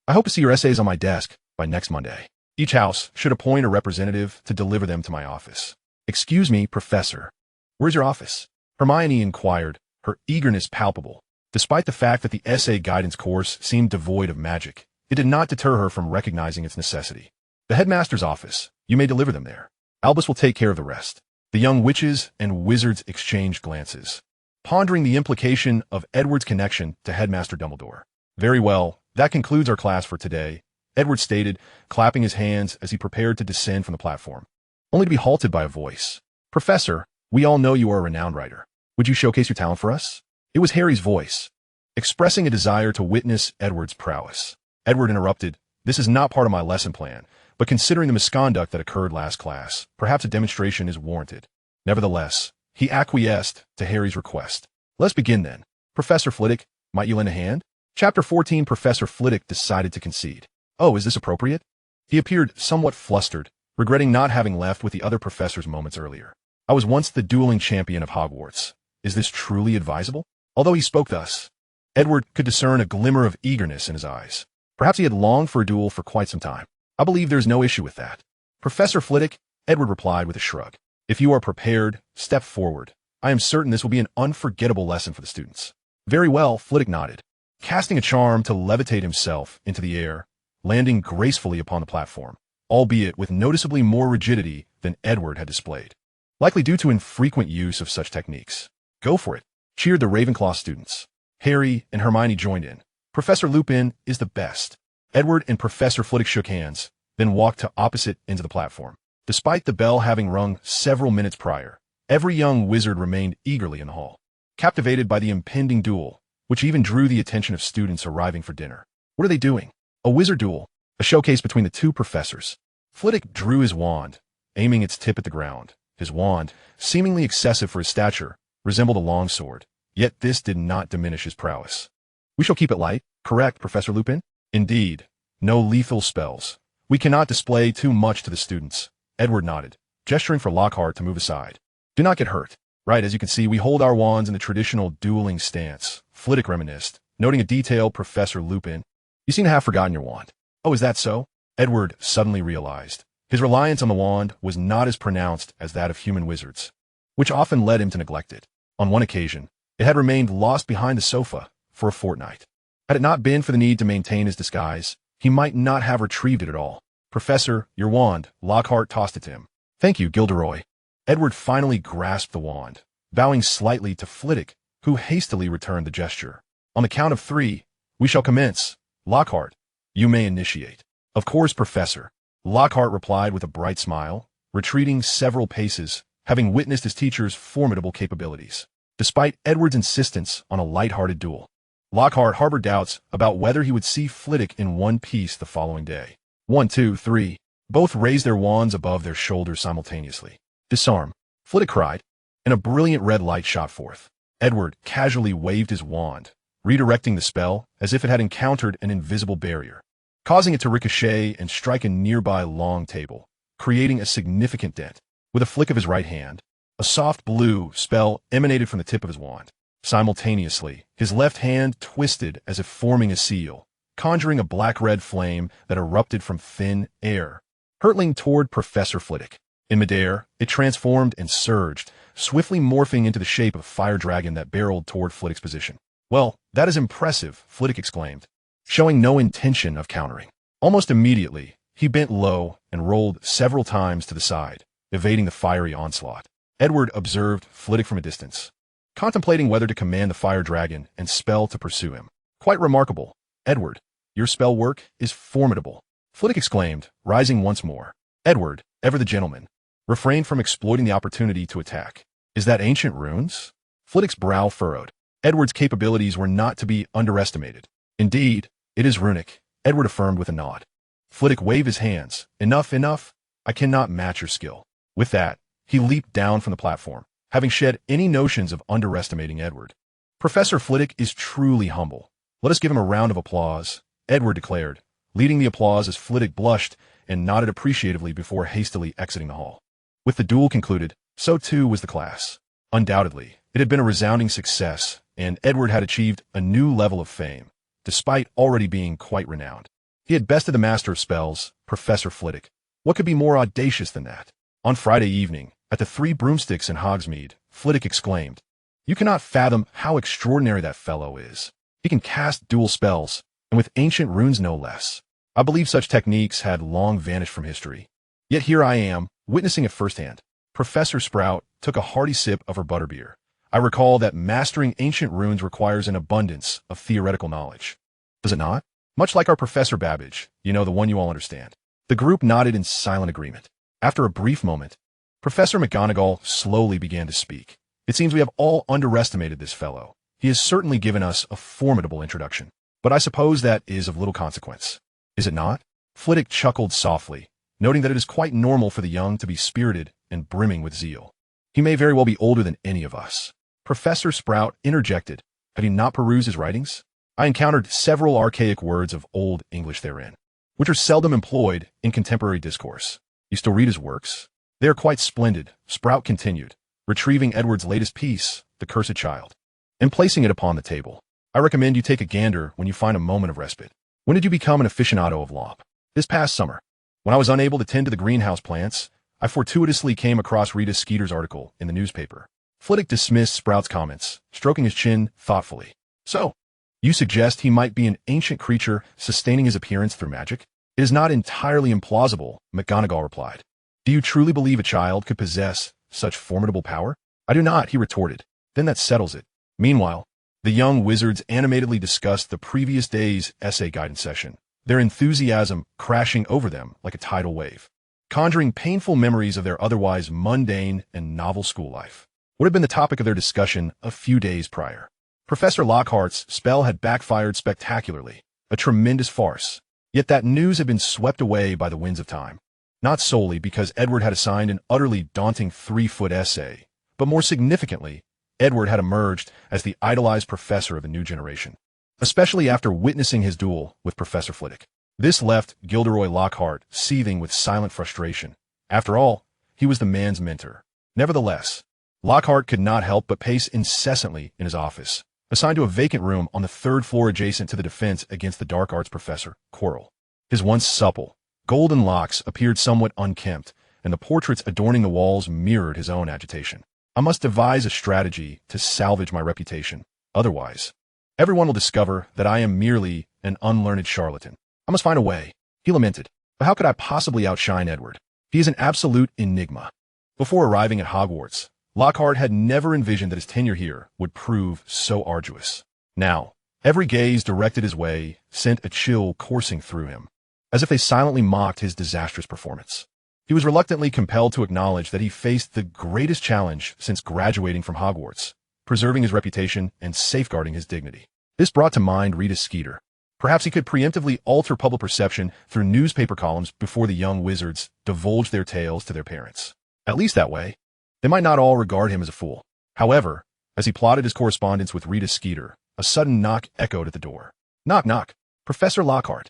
S1: I hope to see your essays on my desk by next Monday. Each house should appoint a representative to deliver them to my office. Excuse me, Professor. Where's your office? Hermione inquired, her eagerness palpable. Despite the fact that the essay guidance course seemed devoid of magic, it did not deter her from recognizing its necessity. The headmaster's office. You may deliver them there. Albus will take care of the rest. The young witches and wizards exchanged glances, pondering the implication of Edward's connection to Headmaster Dumbledore. Very well, that concludes our class for today, Edward stated, clapping his hands as he prepared to descend from the platform, only to be halted by a voice. Professor, we all know you are a renowned writer. Would you showcase your talent for us? It was Harry's voice, expressing a desire to witness Edward's prowess. Edward interrupted, this is not part of my lesson plan, but considering the misconduct that occurred last class, perhaps a demonstration is warranted. Nevertheless, he acquiesced to Harry's request. Let's begin then. Professor Flitwick, might you lend a hand? Chapter 14. Professor Flitwick decided to concede. Oh, is this appropriate? He appeared somewhat flustered, regretting not having left with the other professors moments earlier. I was once the dueling champion of Hogwarts. Is this truly advisable? Although he spoke thus, Edward could discern a glimmer of eagerness in his eyes. Perhaps he had longed for a duel for quite some time. I believe there's no issue with that. Professor Flitwick, Edward replied with a shrug. If you are prepared, step forward. I am certain this will be an unforgettable lesson for the students. Very well, Flitwick nodded. casting a charm to levitate himself into the air, landing gracefully upon the platform, albeit with noticeably more rigidity than Edward had displayed, likely due to infrequent use of such techniques. "Go for it," cheered the Ravenclaw students. Harry and Hermione joined in. "Professor Lupin is the best." Edward and Professor Flitwick shook hands, then walked to opposite ends of the platform. Despite the bell having rung several minutes prior, every young wizard remained eagerly in the hall, captivated by the impending duel, which even drew the attention of students arriving for dinner. What are they doing? A wizard duel, a showcase between the two professors. Flitwick drew his wand, aiming its tip at the ground. His wand, seemingly excessive for his stature, resembled a long sword, yet this did not diminish his prowess. "We shall keep it light, correct, Professor Lupin?" "Indeed. No lethal spells. We cannot display too much to the students." Edward nodded, gesturing for Lockhart to move aside. "Do not get hurt." "Right, as you can see, we hold our wands in the traditional dueling stance," Flitwick reminisced, noting a detail. "Professor Lupin, you seem to have forgotten your wand." "Oh, is that so?" Edward suddenly realized. His reliance on the wand was not as pronounced as that of human wizards, which often led him to neglect it. On one occasion, it had remained lost behind the sofa for a fortnight. Had it not been for the need to maintain his disguise, he might not have retrieved it at all. "Professor, your wand." Lockhart tossed it to him. "Thank you, Gilderoy." Edward finally grasped the wand, bowing slightly to Flitwick, who hastily returned the gesture. "On the count of 3, we shall commence. Lockhart, you may initiate." "Of course, Professor." Lockhart replied with a bright smile, retreating several paces, having witnessed his teacher's formidable capabilities. Despite Edward's insistence on a light-hearted duel, Lockhart harbored doubts about whether he would see Flitwick in one piece the following day. 1, 2, 3. Both raised their wands above their shoulders simultaneously. "Disarm," Flitwick cried, and a brilliant red light shot forth. Edward casually waved his wand, redirecting the spell as if it had encountered an invisible barrier, causing it to ricochet and strike a nearby long table, creating a significant dent. With a flick of his right hand, a soft blue spell emanated from the tip of his wand. Simultaneously, his left hand twisted as if forming a seal, conjuring a black-red flame that erupted from thin air, hurtling toward Professor Flitwick. In midair, it transformed and surged, swiftly morphing into the shape of a fire dragon that barreled toward Flitwick's position. "Well, that is impressive," Flitwick exclaimed, showing no intention of countering. Almost immediately, he bent low and rolled several times to the side, evading the fiery onslaught. Edward observed Flitwick from a distance, contemplating whether to command the fire dragon and spell to pursue him. "Quite remarkable, Edward. Your spell work is formidable," Flitwick exclaimed, rising once more. Edward, ever the gentleman, refrained from exploiting the opportunity to attack. "Is that ancient runes?" Flitwick's brow furrowed. Edward's capabilities were not to be underestimated. "Indeed, it is runic," Edward affirmed with a nod. Flitwick waved his hands. "Enough, enough. I cannot match your skill." With that, he leaped down from the platform, having shed any notions of underestimating Edward. "Professor Flitwick is truly humble. Let us give him a round of applause," Edward declared, leading the applause as Flitwick blushed and nodded appreciatively before hastily exiting the hall. With the duel concluded, so too was the class. Undoubtedly, it had been a resounding success, and Edward had achieved a new level of fame, despite already being quite renowned. He had bested the master of spells, Professor Flitwick. What could be more audacious than that? On Friday evening, at the Three Broomsticks in Hogsmeade, Flitwick exclaimed, "You cannot fathom how extraordinary that fellow is. He can cast dual spells, and with ancient runes no less. I believe such techniques had long vanished from history. Yet here I am, witnessing it firsthand." Professor Sprout took a hearty sip of her butterbeer. "I recall that mastering ancient runes requires an abundance of theoretical knowledge. Does it not? Much like our Professor Babbage, you know, the one you all understand." The group nodded in silent agreement. After a brief moment, Professor McGonagall slowly began to speak. "It seems we have all underestimated this fellow. He has certainly given us a formidable introduction. But I suppose that is of little consequence. Is it not?" Flitwick chuckled softly, noting that it is quite normal for the young to be spirited and brimming with zeal. "He may very well be older than any of us." Professor Sprout interjected. "Have you not perused his writings? I encountered several archaic words of Old English therein, which are seldom employed in contemporary discourse. You still read his works? They are quite splendid," Sprout continued, retrieving Edward's latest piece, The Cursed Child, and placing it upon the table. "I recommend you take a gander when you find a moment of respite. When did you become an aficionado of Lop?" "This past summer. When I was unable to tend to the greenhouse plants, I fortuitously came across Rita Skeeter's article in the newspaper." Flitwick dismissed Sprout's comments, stroking his chin thoughtfully. "So, You suggest he might be an ancient creature sustaining his appearance through magic? It is not entirely implausible, McGonagall replied. Do you truly believe a child could possess such formidable power? I do not, he retorted. Then that settles it. Meanwhile, the young wizards animatedly discussed the previous day's essay guidance session, their enthusiasm crashing over them like a tidal wave, conjuring painful memories of their otherwise mundane and novel school life. What had been the topic of their discussion a few days prior? Professor Lockhart's spell had backfired spectacularly, a tremendous farce. Yet that news had been swept away by the winds of time. Not solely because Edward had assigned an utterly daunting 3-foot essay, but more significantly, Edward had emerged as the idolized professor of a new generation, especially after witnessing his duel with Professor Flitwick. This left Gilderoy Lockhart seething with silent frustration. After all, he was the man's mentor. Nevertheless, Lockhart could not help but pace incessantly in his office, assigned to a vacant room on the 3rd floor adjacent to the defense against the dark arts professor, Quirrell. His once supple, golden locks appeared somewhat unkempt, and the portraits adorning the walls mirrored his own agitation. I must devise a strategy to salvage my reputation. Otherwise, everyone will discover that I am merely an unlearned charlatan. I must find a way, he lamented. But how could I possibly outshine Edward? He is an absolute enigma. Before arriving at Hogwarts, Lockhart had never envisioned that his tenure here would prove so arduous. Now, every gaze directed his way sent a chill coursing through him, as if they silently mocked his disastrous performance. He was reluctantly compelled to acknowledge that he faced the greatest challenge since graduating from Hogwarts, preserving his reputation and safeguarding his dignity. This brought to mind Rita's Skeeter. Perhaps he could preemptively alter public perception through newspaper columns before the young wizards divulged their tales to their parents. At least that way, they might not all regard him as a fool. However, as he plotted his correspondence with Rita Skeeter, a sudden knock echoed at the door. Knock, knock. Professor Lockhart.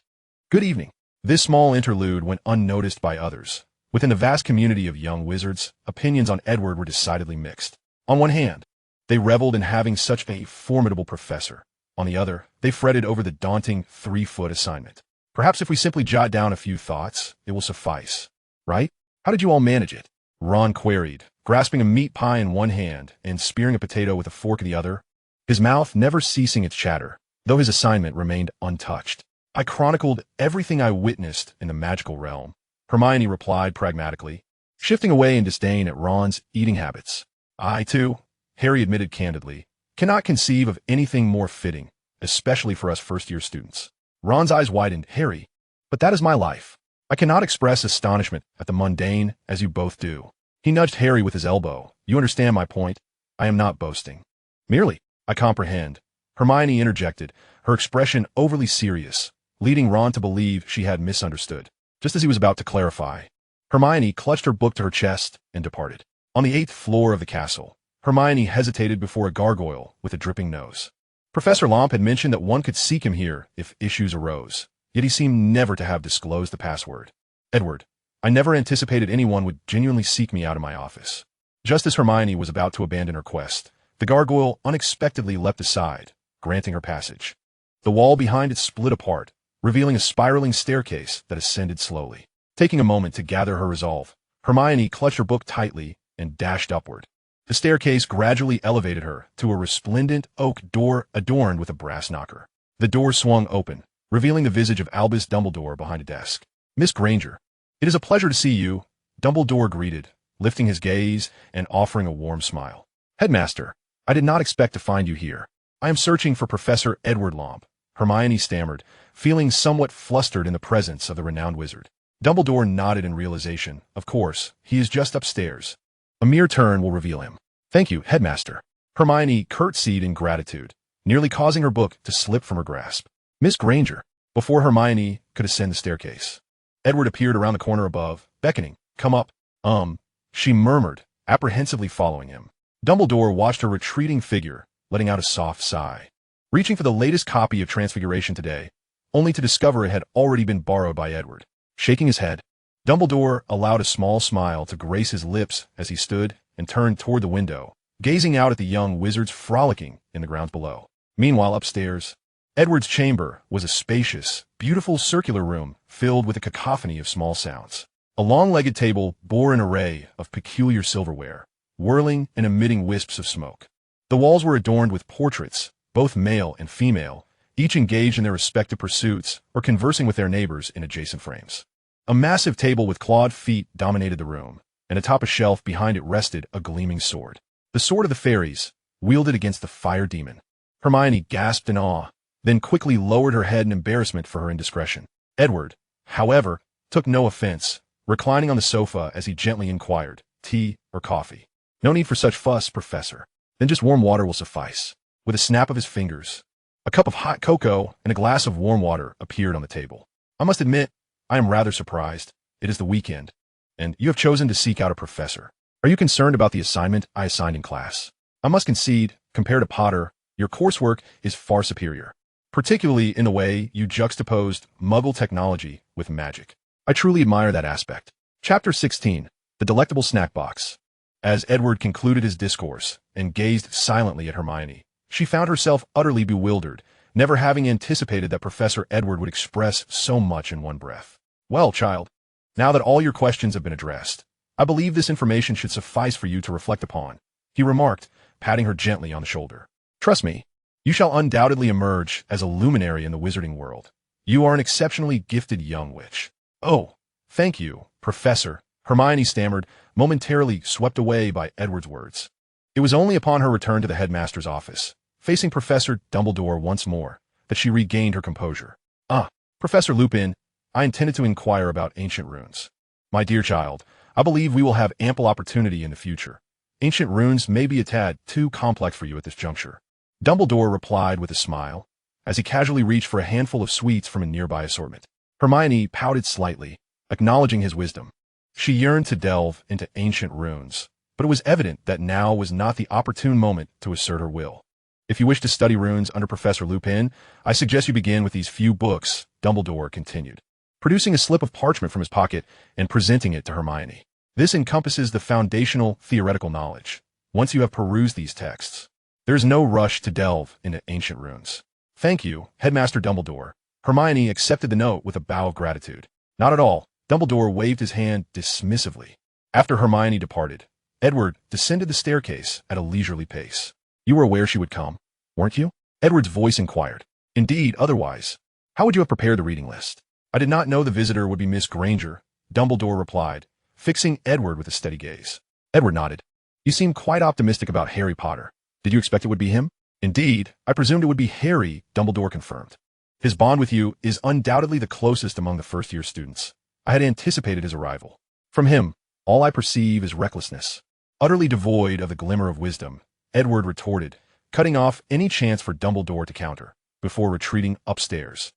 S1: Good evening. This small interlude went unnoticed by others. Within the vast community of young wizards, opinions on Edward were decidedly mixed. On one hand, they reveled in having such a formidable professor. On the other, they fretted over the daunting 3-foot assignment. Perhaps if we simply jot down a few thoughts, it will suffice. Right? How did you all manage it? Ron queried, grasping a meat pie in one hand and spearing a potato with a fork in the other, his mouth never ceasing its chatter, though his assignment remained untouched. I chronicled everything I witnessed in the magical realm, Hermione replied pragmatically, shifting away in disdain at Ron's eating habits. I, too, Harry admitted candidly, cannot conceive of anything more fitting, especially for us first-year students. Ron's eyes widened. Harry, but that is my life. I cannot express astonishment at the mundane as you both do. He nudged Harry with his elbow. You understand my point? I am not boasting. Merely, I comprehend. Hermione interjected, her expression overly serious, leading Ron to believe she had misunderstood. Just as he was about to clarify, Hermione clutched her book to her chest and departed. On the 8th floor of the castle, Hermione hesitated before a gargoyle with a dripping nose. Professor Lomp had mentioned that one could seek him here if issues arose, yet he seemed never to have disclosed the password. Edward, I never anticipated anyone would genuinely seek me out of my office. Just as Hermione was about to abandon her quest, the gargoyle unexpectedly leapt aside, granting her passage. The wall behind it split apart, revealing a spiraling staircase that ascended slowly. Taking a moment to gather her resolve, Hermione clutched her book tightly and dashed upward. The staircase gradually elevated her to a resplendent oak door adorned with a brass knocker. The door swung open, revealing the visage of Albus Dumbledore behind a desk. Miss Granger, it is a pleasure to see you, Dumbledore greeted, lifting his gaze and offering a warm smile. Headmaster, I did not expect to find you here. I am searching for Professor Edward Lomp, Hermione stammered, feeling somewhat flustered in the presence of the renowned wizard. Dumbledore nodded in realization. Of course, he is just upstairs. A mere turn will reveal him. Thank you, Headmaster. Hermione curtsied in gratitude, nearly causing her book to slip from her grasp. Miss Granger, before Hermione could ascend the staircase. Edward appeared around the corner above, beckoning. Come up. She murmured, apprehensively following him. Dumbledore watched her retreating figure, letting out a soft sigh. Reaching for the latest copy of Transfiguration today, only to discover it had already been borrowed by Edward. Shaking his head, Dumbledore allowed a small smile to grace his lips as he stood and turned toward the window, gazing out at the young wizards frolicking in the grounds below. Meanwhile, upstairs, Edward's chamber was a spacious, beautiful circular room filled with a cacophony of small sounds. A long-legged table bore an array of peculiar silverware, whirling and emitting wisps of smoke. The walls were adorned with portraits, both male and female, each engaged in their respective pursuits or conversing with their neighbors in adjacent frames. A massive table with clawed feet dominated the room, and atop a shelf behind it rested a gleaming sword. The sword of the fairies, wielded against the fire demon. Hermione gasped in awe, then quickly lowered her head in embarrassment for her indiscretion. Edward, however, took no offense, reclining on the sofa as he gently inquired, "Tea or coffee?" "No need for such fuss, Professor. Then just warm water will suffice." With a snap of his fingers, a cup of hot cocoa and a glass of warm water appeared on the table. "I must admit, I am rather surprised. It is the weekend, and you have chosen to seek out a professor. Are you concerned about the assignment I assigned in class? I must concede, compared to Potter, your coursework is far superior, particularly in the way you juxtaposed Muggle technology with magic. I truly admire that aspect." Chapter 16, The Delectable Snack Box. As Edward concluded his discourse and gazed silently at Hermione, she found herself utterly bewildered, never having anticipated that Professor Edward would express so much in one breath. "Well, child, now that all your questions have been addressed, I believe this information should suffice for you to reflect upon," he remarked, patting her gently on the shoulder. "Trust me, you shall undoubtedly emerge as a luminary in the wizarding world. You are an exceptionally gifted young witch." "Oh, thank you, Professor," Hermione stammered, momentarily swept away by Edward's words. It was only upon her return to the headmaster's office, facing Professor Dumbledore once more, that she regained her composure. Professor Lupin, I intended to inquire about ancient runes." "My dear child, I believe we will have ample opportunity in the future. Ancient runes may be a tad too complex for you at this juncture," Dumbledore replied with a smile, as he casually reached for a handful of sweets from a nearby assortment. Hermione pouted slightly, acknowledging his wisdom. She yearned to delve into ancient runes, but it was evident that now was not the opportune moment to assert her will. "If you wish to study runes under Professor Lupin, I suggest you begin with these few books," Dumbledore continued, producing a slip of parchment from his pocket and presenting it to Hermione. "This encompasses the foundational theoretical knowledge. Once you have perused these texts, there is no rush to delve into ancient runes." "Thank you, Headmaster Dumbledore." Hermione accepted the note with a bow of gratitude. "Not at all." Dumbledore waved his hand dismissively. After Hermione departed, Edward descended the staircase at a leisurely pace. "You were aware she would come, weren't you?" Edward's voice inquired. "Indeed, otherwise, how would you have prepared the reading list?" "I did not know the visitor would be Miss Granger," Dumbledore replied, fixing Edward with a steady gaze. Edward nodded. "You seem quite optimistic about Harry Potter. Did you expect it would be him?" "Indeed, I presumed it would be Harry," Dumbledore confirmed. "His bond with you is undoubtedly the closest among the first-year students. I had anticipated his arrival. From him, all I perceive is recklessness." Utterly devoid of the glimmer of wisdom, Edward retorted, cutting off any chance for Dumbledore to counter, before retreating upstairs.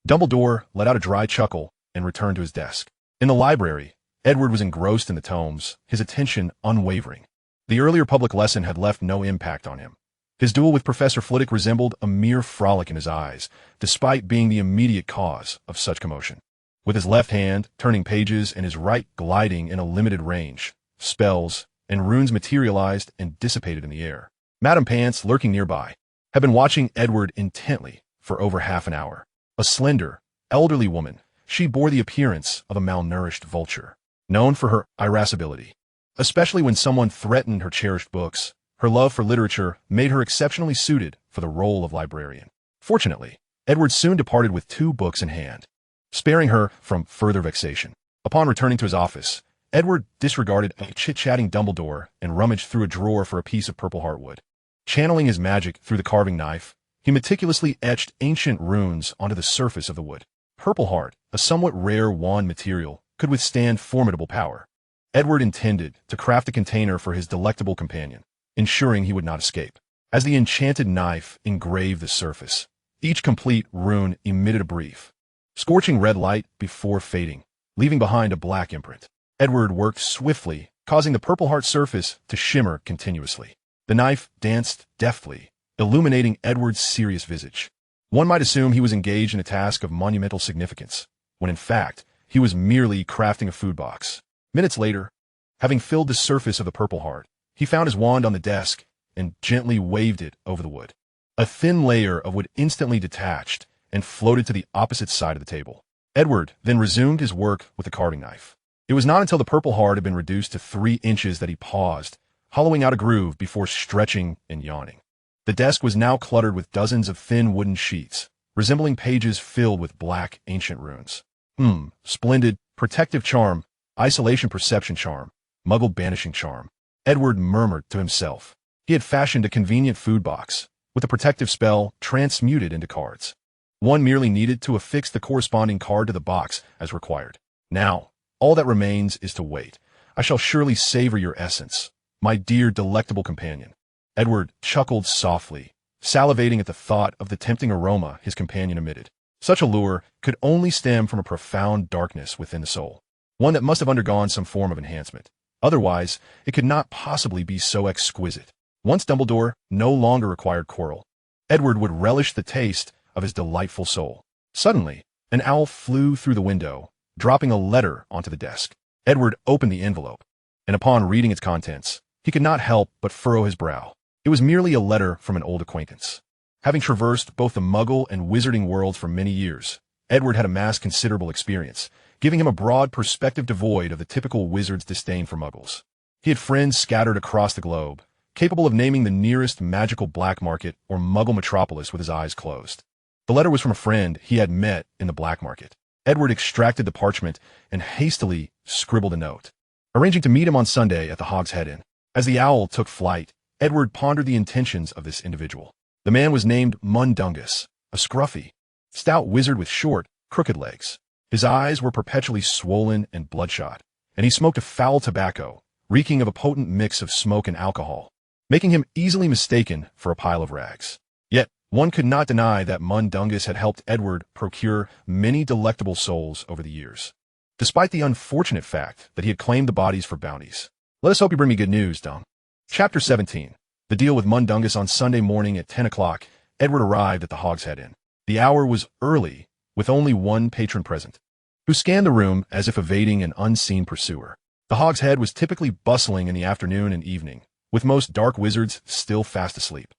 S1: Dumbledore let out a dry chuckle and returned to his desk. In the library, Edward was engrossed in the tomes, his attention unwavering. The earlier public lesson had left no impact on him. His duel with Professor Flitwick resembled a mere frolic in his eyes, despite being the immediate cause of such commotion. With his left hand turning pages and his right gliding in a limited range, spells and runes materialized and dissipated in the air. Madame Pants, lurking nearby, had been watching Edward intently for over half an hour. A slender, elderly woman, she bore the appearance of a malnourished vulture, known for her irascibility. Especially when someone threatened her cherished books, her love for literature made her exceptionally suited for the role of librarian. Fortunately, Edward soon departed with 2 books in hand, sparing her from further vexation. Upon returning to his office, Edward disregarded a chit-chatting Dumbledore and rummaged through a drawer for a piece of purple heartwood. Channeling his magic through the carving knife, he meticulously etched ancient runes onto the surface of the wood. Purple heart, a somewhat rare wand material, could withstand formidable power. Edward intended to craft a container for his delectable companion, ensuring he would not escape. As the enchanted knife engraved the surface, each complete rune emitted a brief, scorching red light before fading, leaving behind a black imprint. Edward worked swiftly, causing the purple heart surface to shimmer continuously. The knife danced deftly, illuminating Edward's serious visage. One might assume he was engaged in a task of monumental significance, when in fact, he was merely crafting a food box. Minutes later, having filled the surface of the purple heart, he found his wand on the desk and gently waved it over the wood. A thin layer of wood instantly detached and floated to the opposite side of the table. Edward then resumed his work with the carving knife. It was not until the purple heart had been reduced to 3 inches that he paused, hollowing out a groove before stretching and yawning. The desk was now cluttered with dozens of thin wooden sheets, resembling pages filled with black, ancient runes. Splendid. Protective charm, isolation perception charm, muggle banishing charm. Edward murmured to himself. He had fashioned a convenient food box, with a protective spell transmuted into cards. One merely needed to affix the corresponding card to the box as required. Now, all that remains is to wait. I shall surely savor your essence, my dear delectable companion. Edward chuckled softly, salivating at the thought of the tempting aroma his companion emitted. Such a lure could only stem from a profound darkness within the soul, one that must have undergone some form of enhancement. Otherwise, it could not possibly be so exquisite. Once Dumbledore no longer required Quirrell, Edward would relish the taste of his delightful soul. Suddenly, an owl flew through the window, dropping a letter onto the desk. Edward opened the envelope, and upon reading its contents, he could not help but furrow his brow. It was merely a letter from an old acquaintance. Having traversed both the Muggle and Wizarding worlds for many years, Edward had amassed considerable experience, giving him a broad perspective devoid of the typical wizard's disdain for Muggles. He had friends scattered across the globe, capable of naming the nearest magical black market or Muggle metropolis with his eyes closed. The letter was from a friend he had met in the black market. Edward extracted the parchment and hastily scribbled a note, arranging to meet him on Sunday at the Hog's Head Inn. As the owl took flight, Edward pondered the intentions of this individual. The man was named Mundungus, a scruffy, stout wizard with short, crooked legs. His eyes were perpetually swollen and bloodshot, and he smoked a foul tobacco, reeking of a potent mix of smoke and alcohol, making him easily mistaken for a pile of rags. Yet, one could not deny that Mundungus had helped Edward procure many delectable souls over the years, despite the unfortunate fact that he had claimed the bodies for bounties. Let us hope you bring me good news, Dom. Chapter 17. The deal with Mundungus. On Sunday morning at 10 o'clock, Edward arrived at the Hog's Head Inn. The hour was early, with only one patron present, who scanned the room as if evading an unseen pursuer. The Hog's Head was typically bustling in the afternoon and evening, with most dark wizards still fast asleep.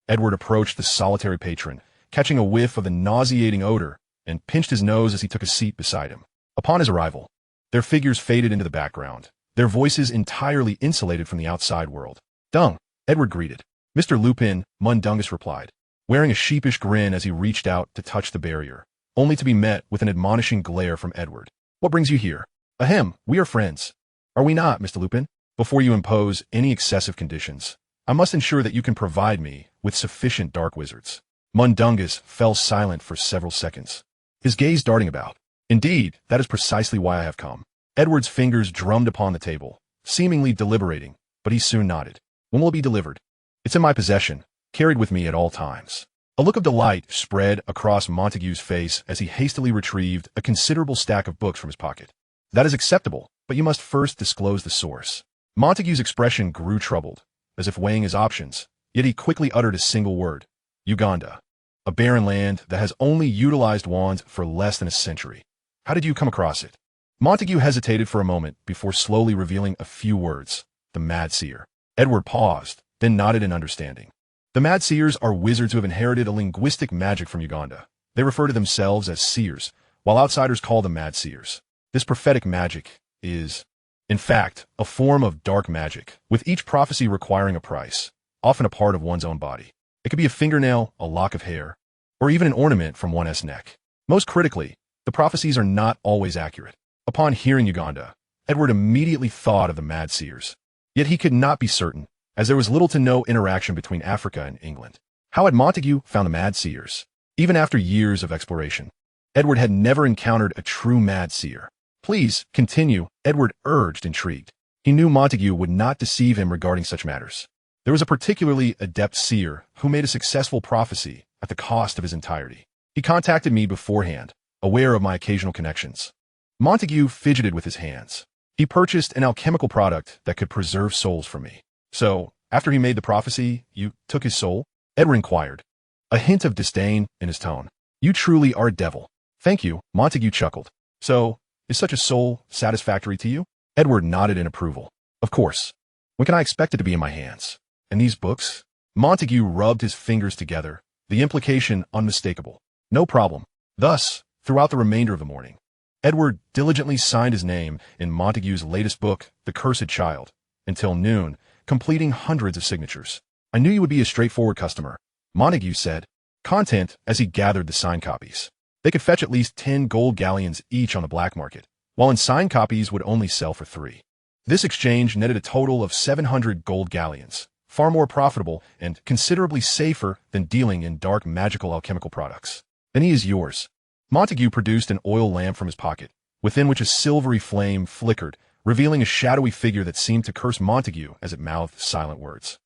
S1: Edward approached the solitary patron, catching a whiff of the nauseating odor, and pinched his nose as he took a seat beside him. Upon his arrival, their figures faded into the background, their voices entirely insulated from the outside world. "Dung," Edward greeted. "Mr. Lupin," Mundungus replied, wearing a sheepish grin as he reached out to touch the barrier, only to be met with an admonishing glare from Edward. "What brings you here?" "Ahem, we are friends. Are we not, Mr. Lupin? Before you impose any excessive conditions, I must ensure that you can provide me with sufficient dark wizards." Mundungus fell silent for several seconds, his gaze darting about. "Indeed, that is precisely why I have come." Edward's fingers drummed upon the table, seemingly deliberating, but he soon nodded. "When will it be delivered?" "It's in my possession, carried with me at all times." A look of delight spread across Montague's face as he hastily retrieved a considerable stack of books from his pocket. "That is acceptable, but you must first disclose the source." Montague's expression grew troubled, as if weighing his options, yet he quickly uttered a single word: "Uganda. A barren land that has only utilized wands for less than a century. How did you come across it?" Montague hesitated for a moment before slowly revealing a few words: "The Mad Seer." Edward paused, then nodded in understanding. The Mad Seers are wizards who have inherited a linguistic magic from Uganda. They refer to themselves as seers, while outsiders call them Mad Seers. This prophetic magic is, in fact, a form of dark magic, with each prophecy requiring a price, often a part of one's own body. It could be a fingernail, a lock of hair, or even an ornament from one's neck. Most critically, the prophecies are not always accurate. Upon hearing Uganda, Edward immediately thought of the Mad Seers. Yet he could not be certain, as there was little to no interaction between Africa and England. How had Montague found the Mad Seers? Even after years of exploration, Edward had never encountered a true Mad Seer. "Please, continue," Edward urged, intrigued. He knew Montague would not deceive him regarding such matters. There was a particularly adept seer who made a successful prophecy at the cost of his entirety. He contacted me beforehand, aware of my occasional connections. Montague fidgeted with his hands. He purchased an alchemical product that could preserve souls for me. "So, after he made the prophecy, you took his soul?" Edward inquired, a hint of disdain in his tone. "You truly are a devil." "Thank you," Montague chuckled. "So, is such a soul satisfactory to you?" Edward nodded in approval. "Of course. When can I expect it to be in my hands? And these books?" Montague rubbed his fingers together, the implication unmistakable. "No problem." Thus, throughout the remainder of the morning, Edward diligently signed his name in Montague's latest book, The Cursed Child, until noon, completing hundreds of signatures. "I knew you would be a straightforward customer," Montague said, content as he gathered the signed copies. They could fetch at least 10 gold galleons each on the black market, while unsigned copies would only sell for 3. This exchange netted a total of 700 gold galleons, far more profitable and considerably safer than dealing in dark magical alchemical products. "Then he is yours." Montague produced an oil lamp from his pocket, within which a silvery flame flickered, revealing a shadowy figure that seemed to curse Montague as it mouthed silent words.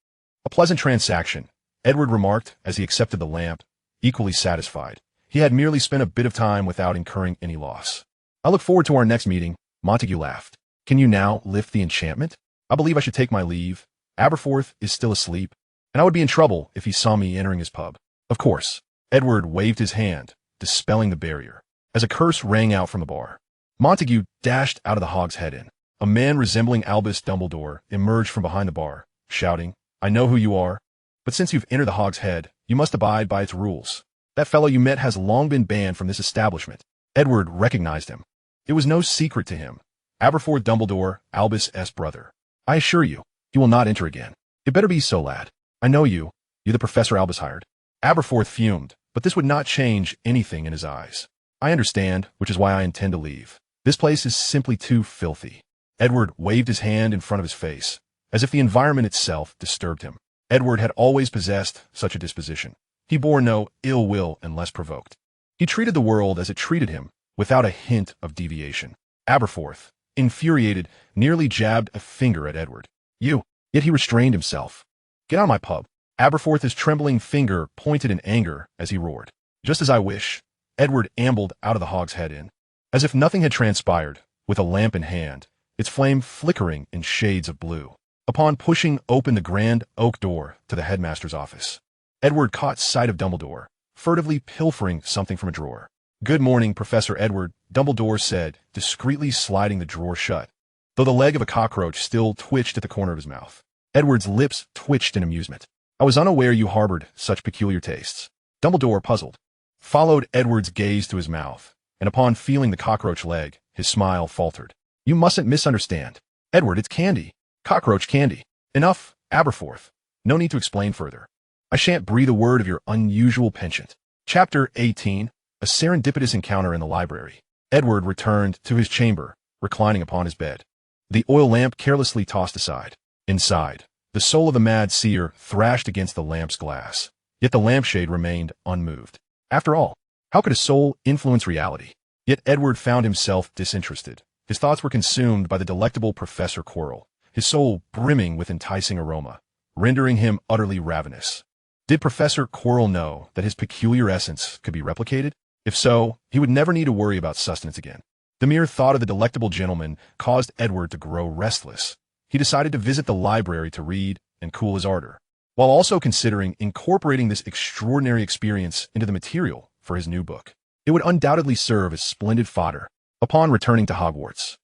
S1: "A pleasant transaction," Edward remarked as he accepted the lamp, equally satisfied. He had merely spent a bit of time without incurring any loss. "I look forward to our next meeting," Montague laughed. "Can you now lift the enchantment? I believe I should take my leave. Aberforth is still asleep, and I would be in trouble if he saw me entering his pub." "Of course." Edward waved his hand, dispelling the barrier, as a curse rang out from the bar. Montague dashed out of the Hog's Head Inn. A man resembling Albus Dumbledore emerged from behind the bar, shouting, "I know who you are, but since you've entered the Hog's Head, you must abide by its rules. That fellow you met has long been banned from this establishment." Edward recognized him. It was no secret to him. Aberforth Dumbledore, Albus' brother. "I assure you, he will not enter again." "It better be so, lad. I know you. You're the Professor Albus hired." Aberforth fumed, but this would not change anything in his eyes. "I understand, which is why I intend to leave. This place is simply too filthy." Edward waved his hand in front of his face, as if the environment itself disturbed him. Edward had always possessed such a disposition. He bore no ill will unless provoked. He treated the world as it treated him, without a hint of deviation. Aberforth, infuriated, nearly jabbed a finger at Edward. "You!" Yet he restrained himself. "Get out of my pub." Aberforth's trembling finger pointed in anger as he roared. "Just as I wish." Edward ambled out of the Hog's Head Inn. As if nothing had transpired, with a lamp in hand, its flame flickering in shades of blue. Upon pushing open the grand oak door to the headmaster's office, Edward caught sight of Dumbledore, furtively pilfering something from a drawer. "Good morning, Professor Edward," Dumbledore said, discreetly sliding the drawer shut, though the leg of a cockroach still twitched at the corner of his mouth. Edward's lips twitched in amusement. "I was unaware you harbored such peculiar tastes." Dumbledore, puzzled, followed Edward's gaze to his mouth, and upon feeling the cockroach leg, his smile faltered. "You mustn't misunderstand. Edward, it's candy. Cockroach candy." "Enough, Aberforth. No need to explain further. I shan't breathe a word of your unusual penchant." Chapter 18. A serendipitous encounter in the library. Edward returned to his chamber, reclining upon his bed, the oil lamp carelessly tossed aside. Inside, the soul of the mad seer thrashed against the lamp's glass, yet the lampshade remained unmoved. After all, how could a soul influence reality? Yet Edward found himself disinterested. His thoughts were consumed by the delectable Professor Quirrell, his soul brimming with enticing aroma, rendering him utterly ravenous. Did Professor Quirrell know that his peculiar essence could be replicated? If so, he would never need to worry about sustenance again. The mere thought of the delectable gentleman caused Edward to grow restless. He decided to visit the library to read and cool his ardor, while also considering incorporating this extraordinary experience into the material for his new book. It would undoubtedly serve as splendid fodder. Upon returning to Hogwarts,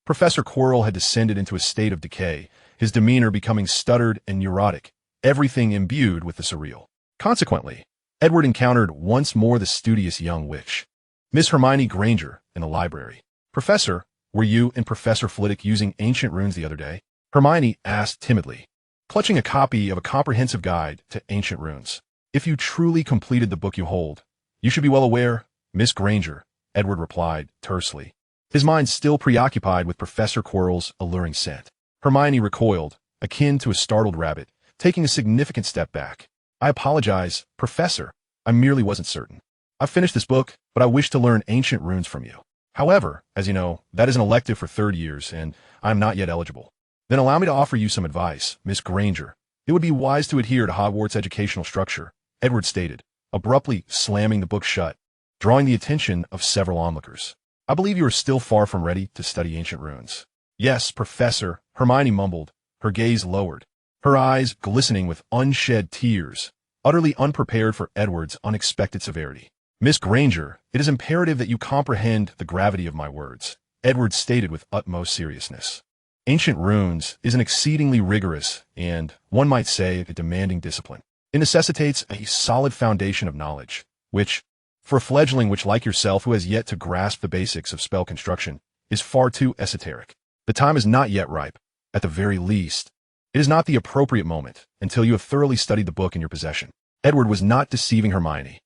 S1: Professor Quirrell had descended into a state of decay, his demeanor becoming stuttered and neurotic, everything imbued with the surreal. Consequently, Edward encountered once more the studious young witch, Miss Hermione Granger, in the library. "Professor, were you and Professor Flitwick using ancient runes the other day?" Hermione asked timidly, clutching a copy of a comprehensive guide to ancient runes. "If you truly completed the book you hold, you should be well aware, Miss Granger," Edward replied tersely, his mind still preoccupied with Professor Quirrell's alluring scent. Hermione recoiled, akin to a startled rabbit, taking a significant step back. "I apologize, Professor. I merely wasn't certain. I've finished this book, but I wish to learn ancient runes from you. However, as you know, that is an elective for third years, and I am not yet eligible." "Then allow me to offer you some advice, Miss Granger. It would be wise to adhere to Hogwarts' educational structure," Edward stated, abruptly slamming the book shut, drawing the attention of several onlookers. "I believe you are still far from ready to study ancient runes." "Yes, Professor," Hermione mumbled, her gaze lowered, her eyes glistening with unshed tears, utterly unprepared for Edward's unexpected severity. "Miss Granger, it is imperative that you comprehend the gravity of my words," Edward stated with utmost seriousness. "Ancient runes is an exceedingly rigorous and, one might say, a demanding discipline. It necessitates a solid foundation of knowledge, which, for a fledgling like yourself who has yet to grasp the basics of spell construction, is far too esoteric. The time is not yet ripe. At the very least, it is not the appropriate moment until you have thoroughly studied the book in your possession." Edward was not deceiving Hermione.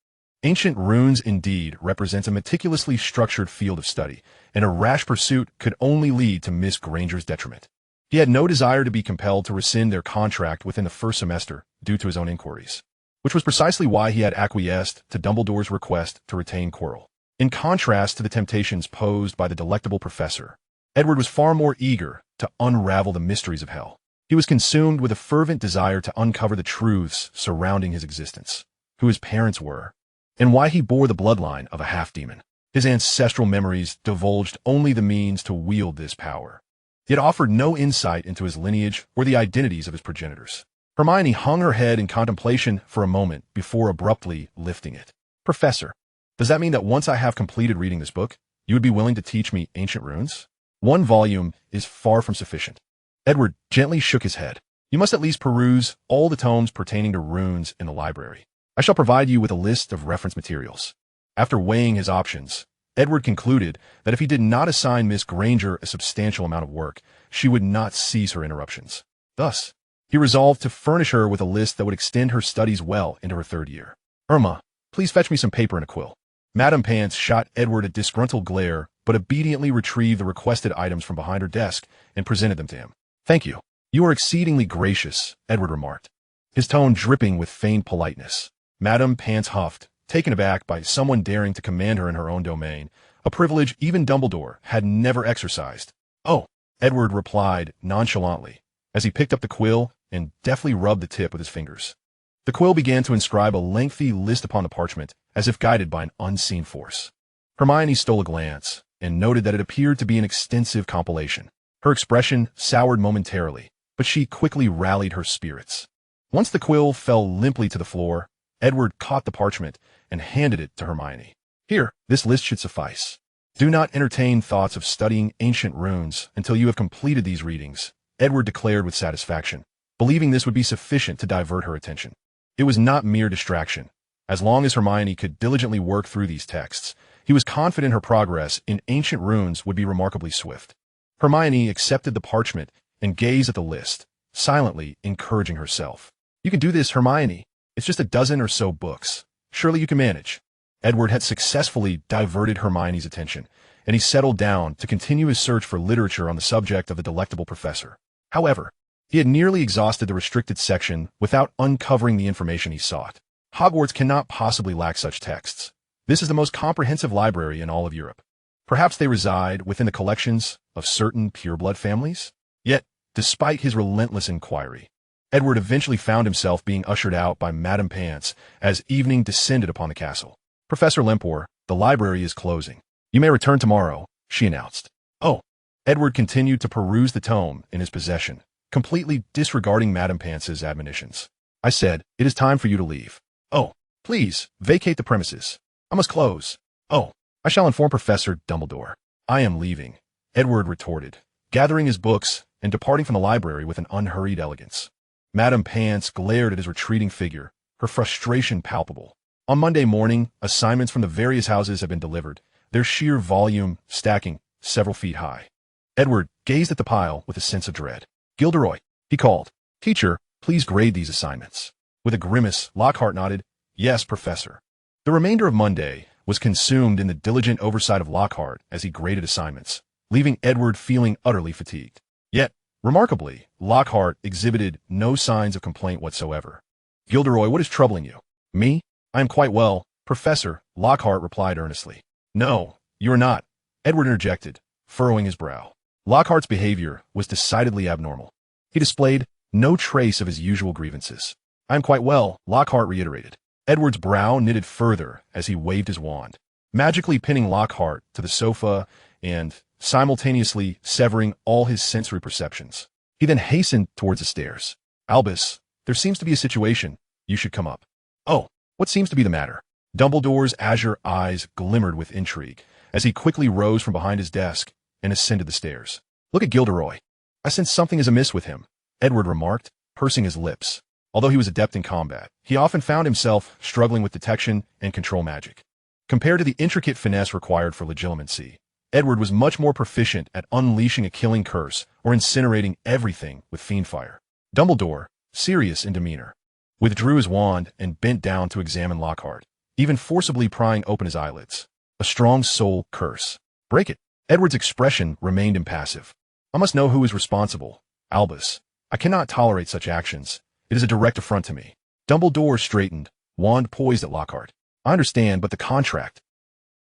S1: Ancient runes indeed represent a meticulously structured field of study, and a rash pursuit could only lead to Miss Granger's detriment. He had no desire to be compelled to rescind their contract within the first semester due to his own inquiries, which was precisely why he had acquiesced to Dumbledore's request to retain Quirrell. In contrast to the temptations posed by the delectable professor, Edward was far more eager to unravel the mysteries of hell. He was consumed with a fervent desire to uncover the truths surrounding his existence, who his parents were, and why he bore the bloodline of a half-demon. His ancestral memories divulged only the means to wield this power, yet offered no insight into his lineage or the identities of his progenitors. Hermione hung her head in contemplation for a moment before abruptly lifting it. "Professor, does that mean that once I have completed reading this book, you would be willing to teach me ancient runes? One volume is far from sufficient." Edward gently shook his head. "You must at least peruse all the tomes pertaining to runes in the library. I shall provide you with a list of reference materials." After weighing his options, Edward concluded that if he did not assign Miss Granger a substantial amount of work, she would not cease her interruptions. Thus, he resolved to furnish her with a list that would extend her studies well into her third year. "Irma, please fetch me some paper and a quill." Madame Pants shot Edward a disgruntled glare, but obediently retrieved the requested items from behind her desk and presented them to him. "Thank you. You are exceedingly gracious," Edward remarked, his tone dripping with feigned politeness. Madame Pants huffed, taken aback by someone daring to command her in her own domain, a privilege even Dumbledore had never exercised. "Oh," Edward replied nonchalantly, as he picked up the quill and deftly rubbed the tip with his fingers. The quill began to inscribe a lengthy list upon the parchment, as if guided by an unseen force. Hermione stole a glance, and noted that it appeared to be an extensive compilation. Her expression soured momentarily, but she quickly rallied her spirits. Once the quill fell limply to the floor, Edward caught the parchment and handed it to Hermione. "Here, this list should suffice. Do not entertain thoughts of studying ancient runes until you have completed these readings," Edward declared with satisfaction, believing this would be sufficient to divert her attention. It was not mere distraction. As long as Hermione could diligently work through these texts, he was confident her progress in ancient runes would be remarkably swift. Hermione accepted the parchment and gazed at the list, silently encouraging herself. "You can do this, Hermione. It's just a dozen or so books. Surely you can manage." Edward had successfully diverted Hermione's attention, and he settled down to continue his search for literature on the subject of the delectable professor. However, he had nearly exhausted the restricted section without uncovering the information he sought. Hogwarts cannot possibly lack such texts. This is the most comprehensive library in all of Europe. Perhaps they reside within the collections of certain pureblood families? Yet, despite his relentless inquiry, Edward eventually found himself being ushered out by Madame Pants as evening descended upon the castle. "Professor Lempore, the library is closing. You may return tomorrow," she announced. "Oh." Edward continued to peruse the tome in his possession, completely disregarding Madame Pants's admonitions. "I said, it is time for you to leave." "Oh, please, vacate the premises. I must close." "Oh, I shall inform Professor Dumbledore." "I am leaving," Edward retorted, gathering his books and departing from the library with an unhurried elegance. Madame Pants glared at his retreating figure, her frustration palpable. On Monday morning, assignments from the various houses had been delivered, their sheer volume stacking several feet high. Edward gazed at the pile with a sense of dread. "Gilderoy," he called. "Teacher, please grade these assignments." With a grimace, Lockhart nodded. "Yes, Professor." The remainder of Monday was consumed in the diligent oversight of Lockhart as he graded assignments, leaving Edward feeling utterly fatigued. Yet, remarkably, Lockhart exhibited no signs of complaint whatsoever. "Gilderoy, what is troubling you?" "Me? I am quite well, Professor," Lockhart replied earnestly. "No, you are not," Edward interjected, furrowing his brow. Lockhart's behavior was decidedly abnormal. He displayed no trace of his usual grievances. "I am quite well," Lockhart reiterated. Edward's brow knitted further as he waved his wand, magically pinning Lockhart to the sofa and simultaneously severing all his sensory perceptions. He then hastened towards the stairs. "Albus, there seems to be a situation. You should come up." "Oh, what seems to be the matter?" Dumbledore's azure eyes glimmered with intrigue as he quickly rose from behind his desk and ascended the stairs. "Look at Gilderoy. I sense something is amiss with him," Edward remarked, pursing his lips. Although he was adept in combat, he often found himself struggling with detection and control magic. Compared to the intricate finesse required for legilimency, Edward was much more proficient at unleashing a killing curse or incinerating everything with fiendfire. Dumbledore, serious in demeanor, withdrew his wand, and bent down to examine Lockhart, even forcibly prying open his eyelids. A strong soul curse. Break it. Edward's expression remained impassive. I must know who is responsible. Albus. I cannot tolerate such actions. It is a direct affront to me. Dumbledore straightened, wand poised at Lockhart. I understand, but the contract.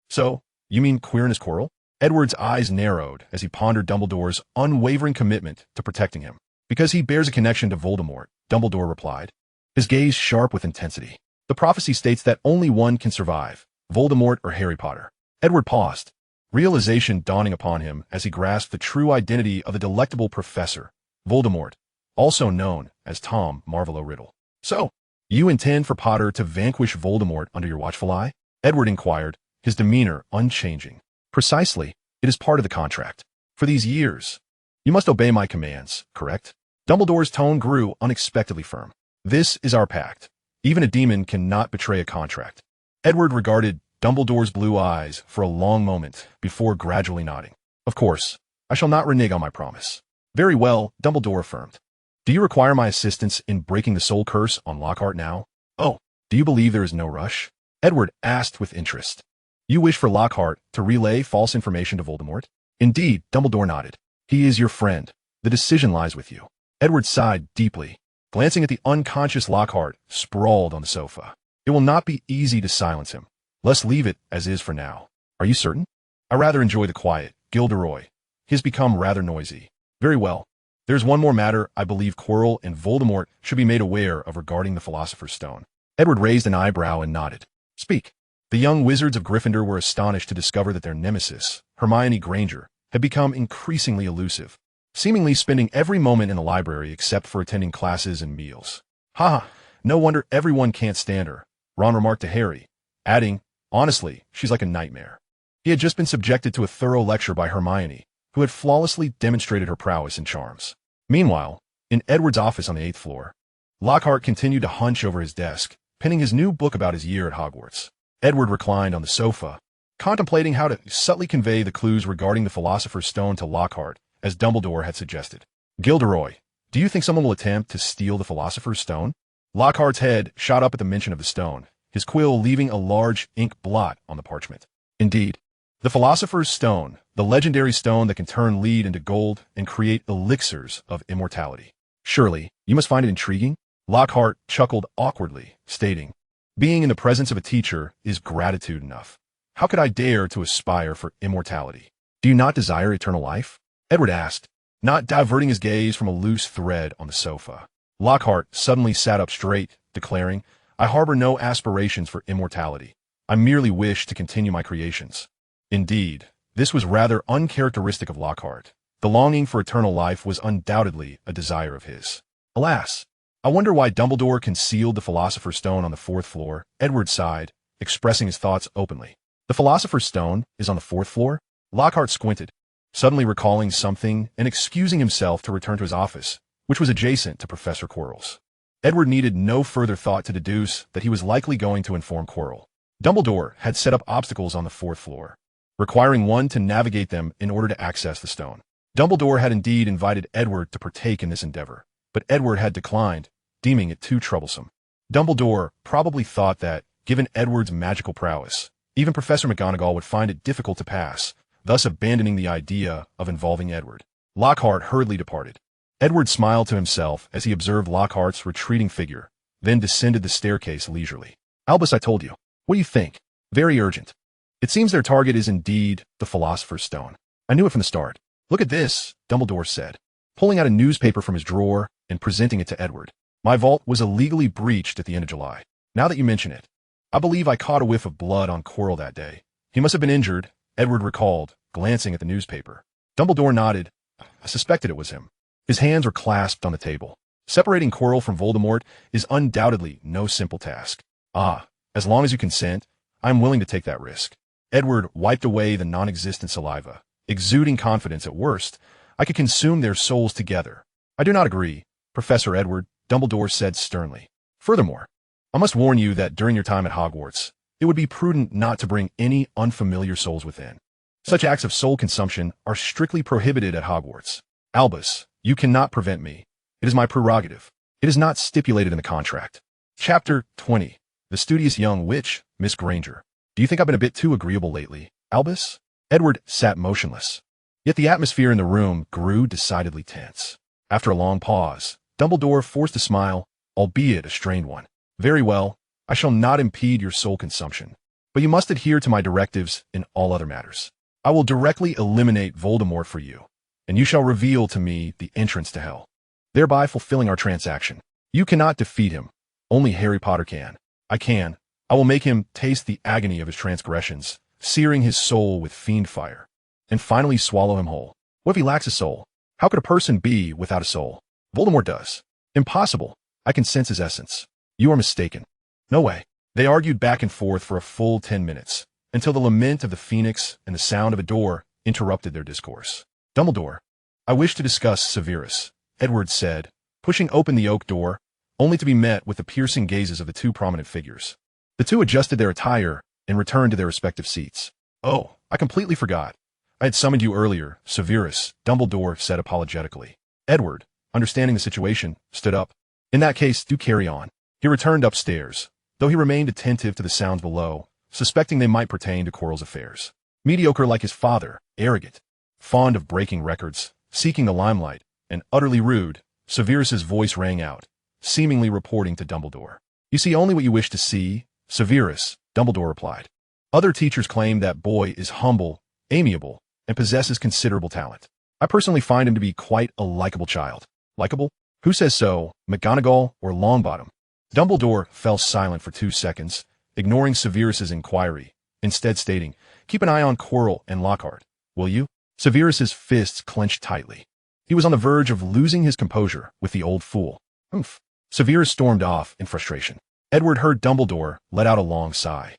S1: So, you mean Quirinus Quirrell? Edward's eyes narrowed as he pondered Dumbledore's unwavering commitment to protecting him. Because he bears a connection to Voldemort, Dumbledore replied, his gaze sharp with intensity. The prophecy states that only one can survive, Voldemort or Harry Potter. Edward paused, realization dawning upon him as he grasped the true identity of the delectable Professor, Voldemort, also known as Tom Riddle. So, you intend for Potter to vanquish Voldemort under your watchful eye? Edward inquired, his demeanor unchanging. Precisely, it is part of the contract. For these years, you must obey my commands, correct? Dumbledore's tone grew unexpectedly firm. This is our pact. Even a demon cannot betray a contract. Edward regarded Dumbledore's blue eyes for a long moment before gradually nodding. Of course, I shall not renege on my promise. Very well, Dumbledore affirmed. Do you require my assistance in breaking the soul curse on Lockhart now? Oh, do you believe there is no rush? Edward asked with interest. You wish for Lockhart to relay false information to Voldemort? Indeed, Dumbledore nodded. He is your friend. The decision lies with you. Edward sighed deeply, glancing at the unconscious Lockhart sprawled on the sofa. It will not be easy to silence him. Let's leave it as is for now. Are you certain? I rather enjoy the quiet, Gilderoy. He has become rather noisy. Very well. There's one more matter I believe Quirrell and Voldemort should be made aware of regarding the Philosopher's Stone. Edward raised an eyebrow and nodded. Speak. The young wizards of Gryffindor were astonished to discover that their nemesis, Hermione Granger, had become increasingly elusive, seemingly spending every moment in the library except for attending classes and meals. Ha! No wonder everyone can't stand her, Ron remarked to Harry, adding, honestly, she's like a nightmare. He had just been subjected to a thorough lecture by Hermione, who had flawlessly demonstrated her prowess and charms. Meanwhile, in Edward's office on the 8th floor, Lockhart continued to hunch over his desk, penning his new book about his year at Hogwarts. Edward reclined on the sofa, contemplating how to subtly convey the clues regarding the Philosopher's Stone to Lockhart, as Dumbledore had suggested. Gilderoy, do you think someone will attempt to steal the Philosopher's Stone? Lockhart's head shot up at the mention of the stone, his quill leaving a large ink blot on the parchment. Indeed, the Philosopher's Stone, the legendary stone that can turn lead into gold and create elixirs of immortality. Surely, you must find it intriguing? Lockhart chuckled awkwardly, stating, being in the presence of a teacher is gratitude enough. How could I dare to aspire for immortality? Do you not desire eternal life? Edward asked, not diverting his gaze from a loose thread on the sofa. Lockhart suddenly sat up straight, declaring, I harbor no aspirations for immortality. I merely wish to continue my creations. Indeed, this was rather uncharacteristic of Lockhart. The longing for eternal life was undoubtedly a desire of his. Alas, I wonder why Dumbledore concealed the Philosopher's Stone on the 4th floor. Edward sighed, expressing his thoughts openly. The Philosopher's Stone is on the 4th floor? Lockhart squinted, suddenly recalling something and excusing himself to return to his office, which was adjacent to Professor Quirrell's. Edward needed no further thought to deduce that he was likely going to inform Quirrell. Dumbledore had set up obstacles on the 4th floor, requiring one to navigate them in order to access the stone. Dumbledore had indeed invited Edward to partake in this endeavor, but Edward had declined, deeming it too troublesome. Dumbledore probably thought that, given Edward's magical prowess, even Professor McGonagall would find it difficult to pass, thus abandoning the idea of involving Edward. Lockhart hurriedly departed. Edward smiled to himself as he observed Lockhart's retreating figure, then descended the staircase leisurely. Albus, I told you. What do you think? Very urgent. It seems their target is indeed the Philosopher's Stone. I knew it from the start. Look at this, Dumbledore said, pulling out a newspaper from his drawer and presenting it to Edward. My vault was illegally breached at the end of July. Now that you mention it, I believe I caught a whiff of blood on Quirrell that day. He must have been injured, Edward recalled, glancing at the newspaper. Dumbledore nodded. I suspected it was him. His hands were clasped on the table. Separating Quirrell from Voldemort is undoubtedly no simple task. As long as you consent, I am willing to take that risk. Edward wiped away the non-existent saliva, exuding confidence at worst. I could consume their souls together. I do not agree, Professor Edward, Dumbledore said sternly. Furthermore, I must warn you that during your time at Hogwarts, it would be prudent not to bring any unfamiliar souls within. Such acts of soul consumption are strictly prohibited at Hogwarts. Albus, you cannot prevent me. It is my prerogative. It is not stipulated in the contract. Chapter 20. The Studious Young Witch, Miss Granger. Do you think I've been a bit too agreeable lately, Albus? Edward sat motionless. Yet the atmosphere in the room grew decidedly tense. After a long pause, Dumbledore forced a smile, albeit a strained one. Very well, I shall not impede your soul consumption, but you must adhere to my directives in all other matters. I will directly eliminate Voldemort for you, and you shall reveal to me the entrance to hell, thereby fulfilling our transaction. You cannot defeat him. Only Harry Potter can. I can. I will make him taste the agony of his transgressions, searing his soul with fiend fire, and finally swallow him whole. What if he lacks a soul? How could a person be without a soul? Voldemort does. Impossible. I can sense his essence. You are mistaken. No way. They argued back and forth for a full 10 minutes, until the lament of the phoenix and the sound of a door interrupted their discourse. Dumbledore, I wish to discuss Severus, Edward said, pushing open the oak door, only to be met with the piercing gazes of the two prominent figures. The two adjusted their attire and returned to their respective seats. Oh, I completely forgot. I had summoned you earlier, Severus, Dumbledore said apologetically. Edward, understanding the situation, stood up. In that case, do carry on. He returned upstairs, though he remained attentive to the sounds below, suspecting they might pertain to Quirrell's affairs. Mediocre like his father, arrogant, fond of breaking records, seeking the limelight, and utterly rude, Severus's voice rang out, seemingly reporting to Dumbledore. You see only what you wish to see, Severus, Dumbledore replied. Other teachers claim that boy is humble, amiable, and possesses considerable talent. I personally find him to be quite a likable child. Likable? Who says so, McGonagall or Longbottom? Dumbledore fell silent for 2 seconds, ignoring Severus's inquiry, instead stating, keep an eye on Quirrell and Lockhart, will you? Severus's fists clenched tightly. He was on the verge of losing his composure with the old fool. Oomph. Severus stormed off in frustration. Edward heard Dumbledore let out a long sigh.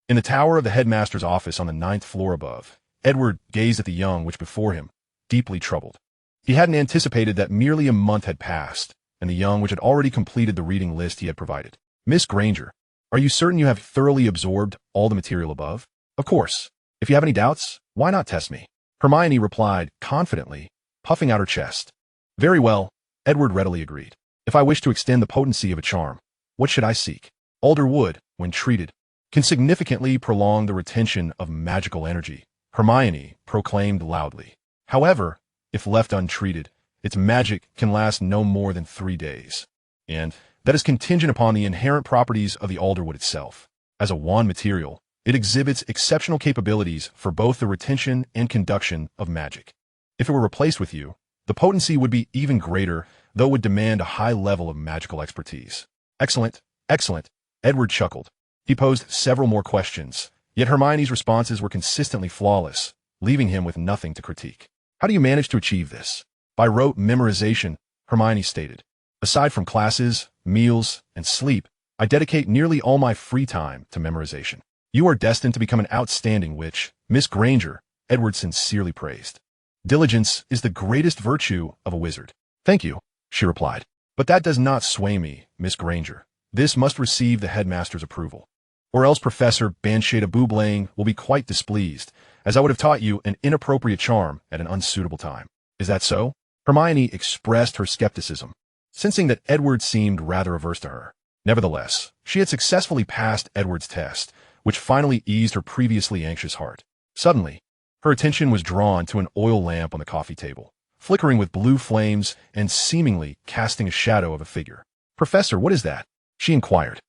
S1: In the tower of the headmaster's office on the 9th floor above, Edward gazed at the young witch before him, deeply troubled. He hadn't anticipated that merely a month had passed, and the young witch had already completed the reading list he had provided. Miss Granger, are you certain you have thoroughly absorbed all the material above? Of course. If you have any doubts, why not test me? Hermione replied confidently, puffing out her chest. Very well, Edward readily agreed. If I wish to extend the potency of a charm, what should I seek? Alder wood, when treated, can significantly prolong the retention of magical energy, Hermione proclaimed loudly. However, if left untreated, its magic can last no more than 3 days, and that is contingent upon the inherent properties of the alderwood itself. As a wand material, it exhibits exceptional capabilities for both the retention and conduction of magic. If it were replaced with you, the potency would be even greater, though it would demand a high level of magical expertise. Excellent, excellent, Edward chuckled. He posed several more questions, yet Hermione's responses were consistently flawless, leaving him with nothing to critique. How do you manage to achieve this? By rote memorization, Hermione stated. Aside from classes, meals, and sleep, I dedicate nearly all my free time to memorization. You are destined to become an outstanding witch, Miss Granger, Edward sincerely praised. Diligence is the greatest virtue of a wizard. Thank you, she replied. But that does not sway me, Miss Granger. This must receive the headmaster's approval. Or else Professor Banshada Booblaying will be quite displeased, as I would have taught you an inappropriate charm at an unsuitable time. Is that so? Hermione expressed her skepticism, sensing that Edward seemed rather averse to her. Nevertheless, she had successfully passed Edward's test, which finally eased her previously anxious heart. Suddenly, her attention was drawn to an oil lamp on the coffee table, flickering with blue flames and seemingly casting a shadow of a figure. Professor, what is that? She inquired.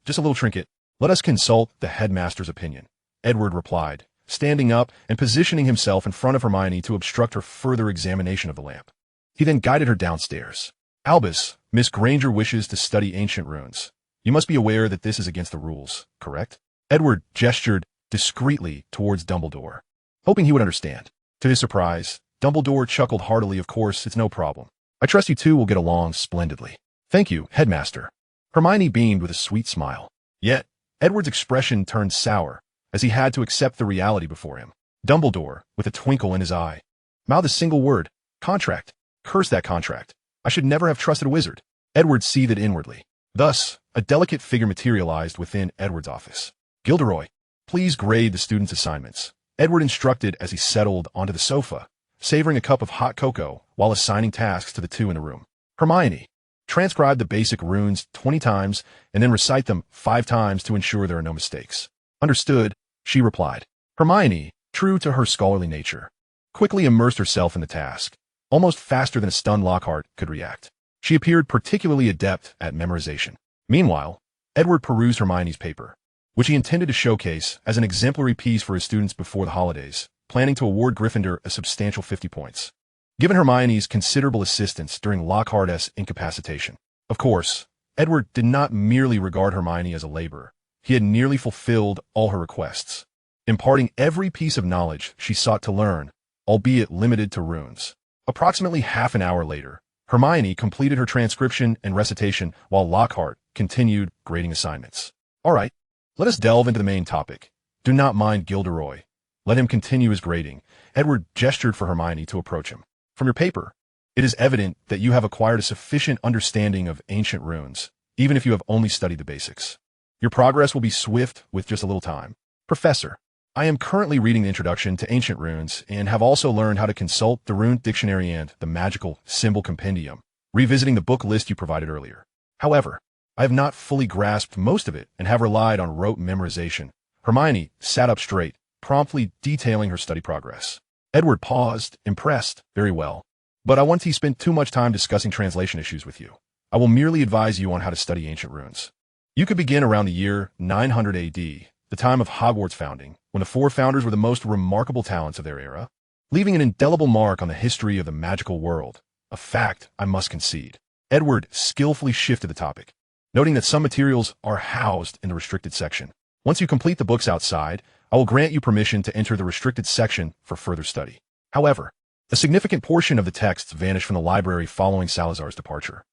S1: Just a little trinket. Let us consult the headmaster's opinion, Edward replied, standing up and positioning himself in front of Hermione to obstruct her further examination of the lamp. He then guided her downstairs. Albus, Miss Granger wishes to study ancient runes. You must be aware that this is against the rules, correct? Edward gestured discreetly towards Dumbledore, hoping he would understand. To his surprise, Dumbledore chuckled heartily. Of course, it's no problem. I trust you two will get along splendidly. Thank you, Headmaster. Hermione beamed with a sweet smile. Yet, Edward's expression turned sour, as he had to accept the reality before him. Dumbledore, with a twinkle in his eye, mouthed a single word, contract. Curse that contract. I should never have trusted a wizard. Edward seethed inwardly. Thus, a delicate figure materialized within Edward's office. Gilderoy, please grade the students' assignments, Edward instructed as he settled onto the sofa, savoring a cup of hot cocoa while assigning tasks to the two in the room. Hermione, Transcribe the basic runes 20 times and then recite them 5 times to ensure there are no mistakes. Understood, she replied. Hermione, true to her scholarly nature, quickly immersed herself in the task, almost faster than a stunned Lockhart could react. She appeared particularly adept at memorization. Meanwhile, Edward perused Hermione's paper, which he intended to showcase as an exemplary piece for his students before the holidays, planning to award Gryffindor a substantial 50 points. Given Hermione's considerable assistance during Lockhart's incapacitation. Of course, Edward did not merely regard Hermione as a laborer. He had nearly fulfilled all her requests, imparting every piece of knowledge she sought to learn, albeit limited to runes. Approximately half an hour later, Hermione completed her transcription and recitation while Lockhart continued grading assignments. All right, let us delve into the main topic. Do not mind Gilderoy. Let him continue his grading. Edward gestured for Hermione to approach him. From your paper, it is evident that you have acquired a sufficient understanding of ancient runes, even if you have only studied the basics. Your progress will be swift with just a little time. Professor, I am currently reading the Introduction to Ancient Runes and have also learned how to consult the Rune Dictionary and the Magical Symbol Compendium, revisiting the book list you provided earlier. However, I have not fully grasped most of it and have relied on rote memorization. Hermione sat up straight, promptly detailing her study progress. Edward paused, impressed. Very well. But I want to spend too much time discussing translation issues with you. I will merely advise you on how to study ancient runes. You could begin around the year 900 AD, the time of Hogwarts founding, when the 4 founders were the most remarkable talents of their era, leaving an indelible mark on the history of the magical world. A fact I must concede. Edward skillfully shifted the topic, noting that some materials are housed in the restricted section. Once you complete the books outside, I will grant you permission to enter the restricted section for further study. However, a significant portion of the texts vanished from the library following Salazar's departure,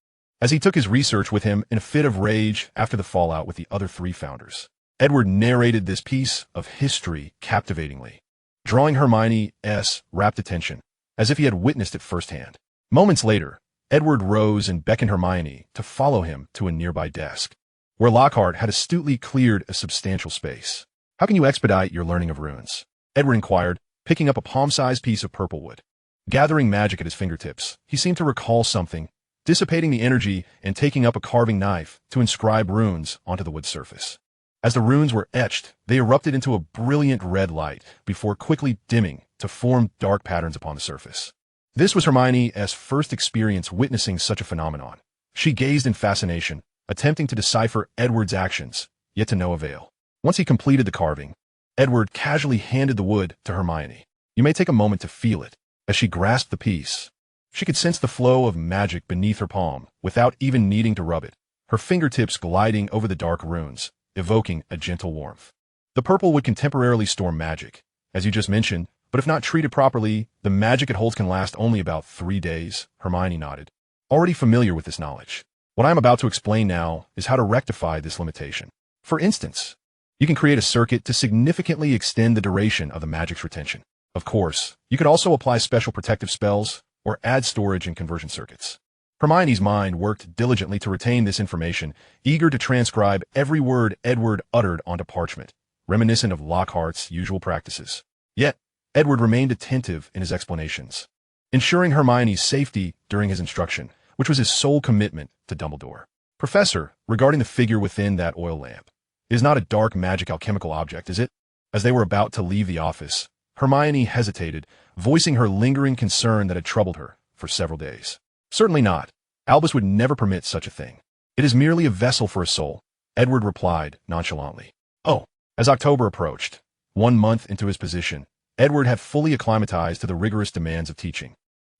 S1: as he took his research with him in a fit of rage after the fallout with the other 3 founders. Edward narrated this piece of history captivatingly, drawing Hermione's rapt attention, as if he had witnessed it firsthand. Moments later, Edward rose and beckoned Hermione to follow him to a nearby desk, where Lockhart had astutely cleared a substantial space. How can you expedite your learning of runes? Edward inquired, picking up a palm-sized piece of purple wood. Gathering magic at his fingertips, he seemed to recall something, dissipating the energy and taking up a carving knife to inscribe runes onto the wood surface. As the runes were etched, they erupted into a brilliant red light before quickly dimming to form dark patterns upon the surface. This was Hermione's first experience witnessing such a phenomenon. She gazed in fascination, attempting to decipher Edward's actions, yet to no avail. Once he completed the carving, Edward casually handed the wood to Hermione. You may take a moment to feel it. As she grasped the piece, she could sense the flow of magic beneath her palm without even needing to rub it, her fingertips gliding over the dark runes, evoking a gentle warmth. The purple wood can temporarily store magic, as you just mentioned, but if not treated properly, the magic it holds can last only about 3 days, Hermione nodded, already familiar with this knowledge. What I am about to explain now is how to rectify this limitation. For instance, you can create a circuit to significantly extend the duration of the magic's retention. Of course, you could also apply special protective spells or add storage and conversion circuits. Hermione's mind worked diligently to retain this information, eager to transcribe every word Edward uttered onto parchment, reminiscent of Lockhart's usual practices. Yet, Edward remained attentive in his explanations, ensuring Hermione's safety during his instruction, which was his sole commitment to Dumbledore. Professor, regarding the figure within that oil lamp, it is not a dark magic alchemical object, is it? As they were about to leave the office, Hermione hesitated, voicing her lingering concern that had troubled her for several days. Certainly not. Albus would never permit such a thing. It is merely a vessel for a soul, Edward replied nonchalantly. Oh. As October approached, 1 month into his position, Edward had fully acclimatized to the rigorous demands of teaching,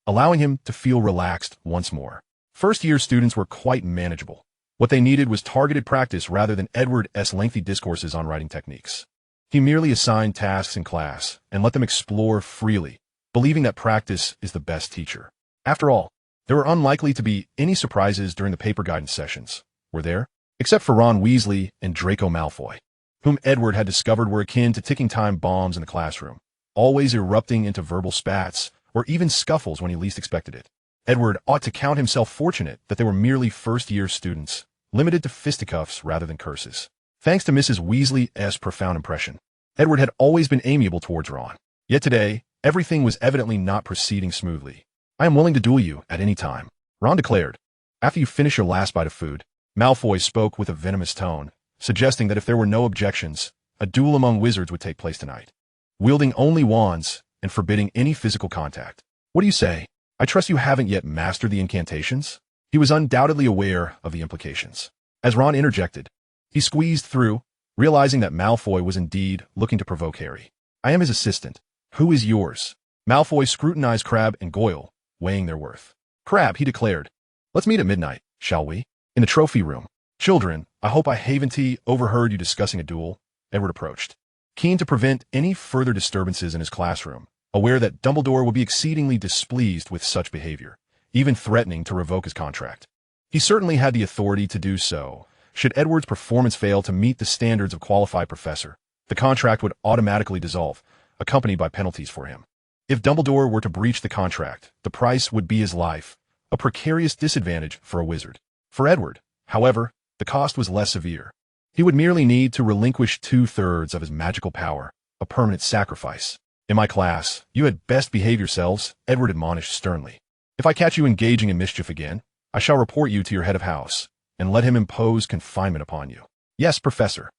S1: allowing him to feel relaxed once more. First-year students were quite manageable. What they needed was targeted practice rather than Edward's lengthy discourses on writing techniques. He merely assigned tasks in class and let them explore freely, believing that practice is the best teacher. After all, there were unlikely to be any surprises during the paper guidance sessions, were there? Except for Ron Weasley and Draco Malfoy, whom Edward had discovered were akin to ticking time bombs in the classroom, always erupting into verbal spats or even scuffles when he least expected it. Edward ought to count himself fortunate that they were merely first-year students, limited to fisticuffs rather than curses. Thanks to Mrs. Weasley's profound impression, Edward had always been amiable towards Ron. Yet today, everything was evidently not proceeding smoothly. I am willing to duel you at any time, Ron declared, After you finish your last bite of food, Malfoy spoke with a venomous tone, suggesting that if there were no objections, a duel among wizards would take place tonight, wielding only wands and forbidding any physical contact. What do you say? I trust you haven't yet mastered the incantations? He was undoubtedly aware of the implications. As Ron interjected, he squeezed through, realizing that Malfoy was indeed looking to provoke Harry. I am his assistant. Who is yours? Malfoy scrutinized Crabbe and Goyle, weighing their worth. Crabbe, he declared. Let's meet at midnight, shall we? In the trophy room. Children, I hope I haven't overheard you discussing a duel. Edward approached, keen to prevent any further disturbances in his classroom, aware that Dumbledore would be exceedingly displeased with such behavior, even threatening to revoke his contract. He certainly had the authority to do so. Should Edward's performance fail to meet the standards of qualified professor, the contract would automatically dissolve, accompanied by penalties for him. If Dumbledore were to breach the contract, the price would be his life, a precarious disadvantage for a wizard. For Edward, however, the cost was less severe. He would merely need to relinquish 2/3 of his magical power, a permanent sacrifice. In my class, you had best behave yourselves, Edward admonished sternly. If I catch you engaging in mischief again, I shall report you to your head of house, and let him impose confinement upon you. Yes, Professor.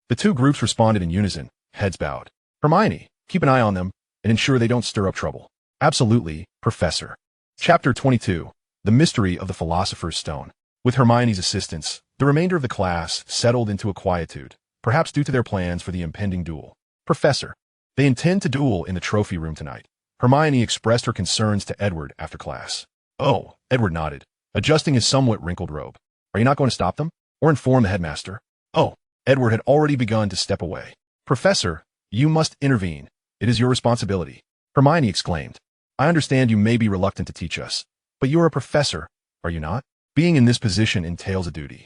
S1: The two groups responded in unison, heads bowed. Hermione, keep an eye on them, and ensure they don't stir up trouble. Absolutely, Professor. Chapter 22. The Mystery of the Philosopher's Stone. With Hermione's assistance, the remainder of the class settled into a quietude, perhaps due to their plans for the impending duel. Professor, they intend to duel in the trophy room tonight. Hermione expressed her concerns to Edward after class. Oh, Edward nodded, adjusting his somewhat wrinkled robe. Are you not going to stop them? Or inform the headmaster? Oh, Edward had already begun to step away. Professor, you must intervene. It is your responsibility. Hermione exclaimed. I understand you may be reluctant to teach us, but you are a professor, are you not? Being in this position entails a duty.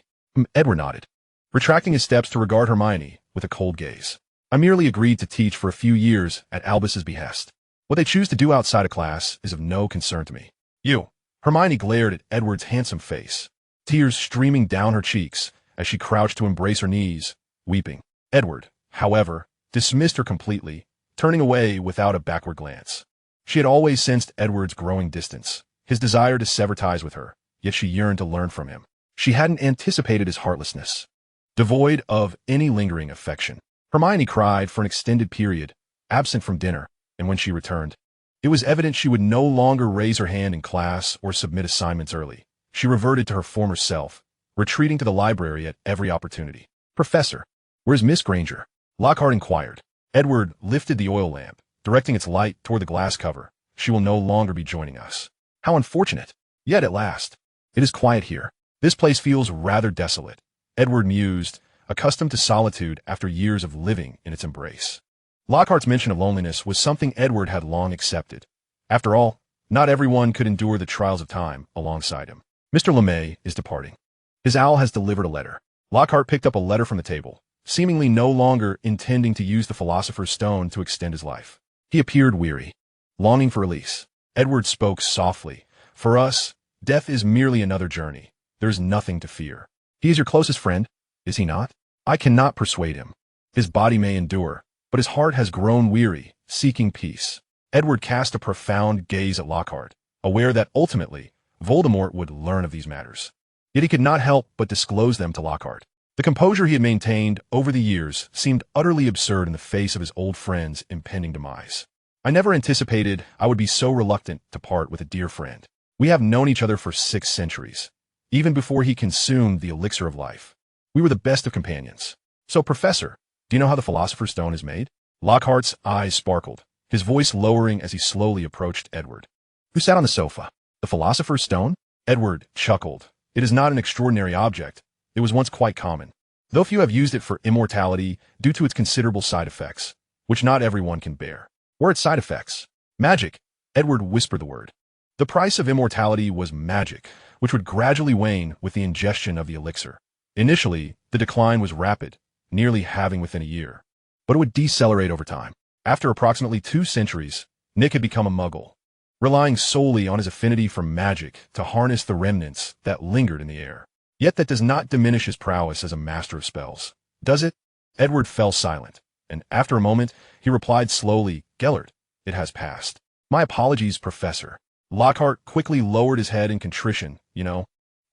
S1: Edward nodded, retracting his steps to regard Hermione with a cold gaze. I merely agreed to teach for a few years at Albus's behest. What they choose to do outside of class is of no concern to me. You. Hermione glared at Edward's handsome face, tears streaming down her cheeks as she crouched to embrace her knees, weeping. Edward, however, dismissed her completely, turning away without a backward glance. She had always sensed Edward's growing distance, his desire to sever ties with her, yet she yearned to learn from him. She hadn't anticipated his heartlessness. Devoid of any lingering affection, Hermione cried for an extended period, absent from dinner, and when she returned, it was evident she would no longer raise her hand in class or submit assignments early. She reverted to her former self, retreating to the library at every opportunity. Professor, where's Miss Granger? Lockhart inquired. Edward lifted the oil lamp, directing its light toward the glass cover. She will no longer be joining us. How unfortunate. Yet at last. It is quiet here. This place feels rather desolate, Edward mused, accustomed to solitude after years of living in its embrace. Lockhart's mention of loneliness was something Edward had long accepted. After all, not everyone could endure the trials of time alongside him. Mr. LeMay is departing. His owl has delivered a letter. Lockhart picked up a letter from the table, seemingly no longer intending to use the Philosopher's Stone to extend his life. He appeared weary, longing for release. Edward spoke softly. For us, death is merely another journey. There is nothing to fear. He is your closest friend, is he not? I cannot persuade him. His body may endure, but his heart has grown weary, seeking peace. Edward cast a profound gaze at Lockhart, aware that ultimately, Voldemort would learn of these matters. Yet he could not help but disclose them to Lockhart. The composure he had maintained over the years seemed utterly absurd in the face of his old friend's impending demise. I never anticipated I would be so reluctant to part with a dear friend. We have known each other for 6 centuries, even before he consumed the elixir of life. We were the best of companions. So, Professor, do you know how the Philosopher's Stone is made? Lockhart's eyes sparkled, his voice lowering as he slowly approached Edward, who sat on the sofa. The Philosopher's Stone? Edward chuckled. It is not an extraordinary object. It was once quite common, though few have used it for immortality due to its considerable side effects, which not everyone can bear. Were its side effects? Magic. Edward whispered the word. The price of immortality was magic, which would gradually wane with the ingestion of the elixir. Initially, the decline was rapid, nearly halving within a year, but it would decelerate over time. After approximately 2 centuries, Nick had become a muggle, relying solely on his affinity for magic to harness the remnants that lingered in the air. Yet that does not diminish his prowess as a master of spells, does it? Edward fell silent, and after a moment, he replied slowly, Gellert, it has passed. My apologies, Professor. Lockhart quickly lowered his head in contrition,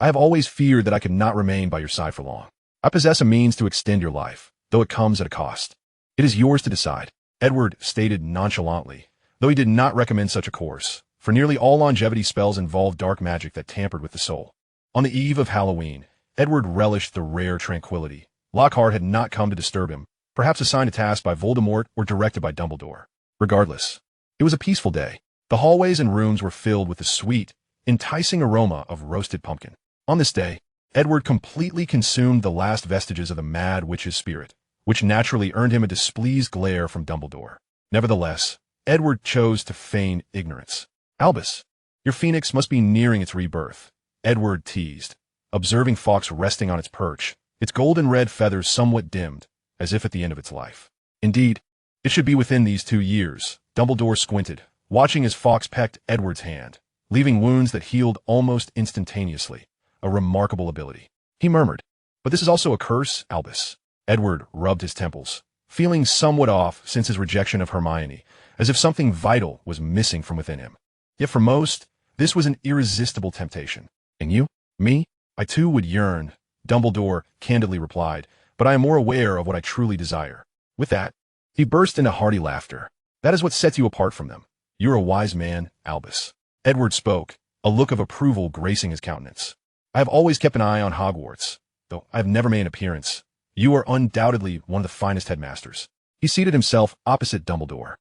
S1: I have always feared that I could not remain by your side for long. I possess a means to extend your life, though it comes at a cost. It is yours to decide, Edward stated nonchalantly, though he did not recommend such a course, for nearly all longevity spells involve dark magic that tampered with the soul. On the eve of Halloween, Edward relished the rare tranquility. Lockhart had not come to disturb him, perhaps assigned a task by Voldemort or directed by Dumbledore. Regardless, it was a peaceful day. The hallways and rooms were filled with the sweet, enticing aroma of roasted pumpkin. On this day, Edward completely consumed the last vestiges of the Mad Witch's spirit, which naturally earned him a displeased glare from Dumbledore. Nevertheless, Edward chose to feign ignorance. Albus, your phoenix must be nearing its rebirth, Edward teased, observing Fawkes resting on its perch, its golden red feathers somewhat dimmed, as if at the end of its life. Indeed, it should be within these 2 years. Dumbledore squinted, watching as Fawkes pecked Edward's hand, leaving wounds that healed almost instantaneously. A remarkable ability. He murmured, but this is also a curse, Albus. Edward rubbed his temples, feeling somewhat off since his rejection of Hermione, as if something vital was missing from within him. Yet for most, this was an irresistible temptation. And you? Me? I too would yearn, Dumbledore candidly replied, but I am more aware of what I truly desire. With that, he burst into hearty laughter. That is what sets you apart from them. You're a wise man, Albus. Edward spoke, a look of approval gracing his countenance. I have always kept an eye on Hogwarts, though I have never made an appearance. You are undoubtedly one of the finest headmasters. He seated himself opposite Dumbledore.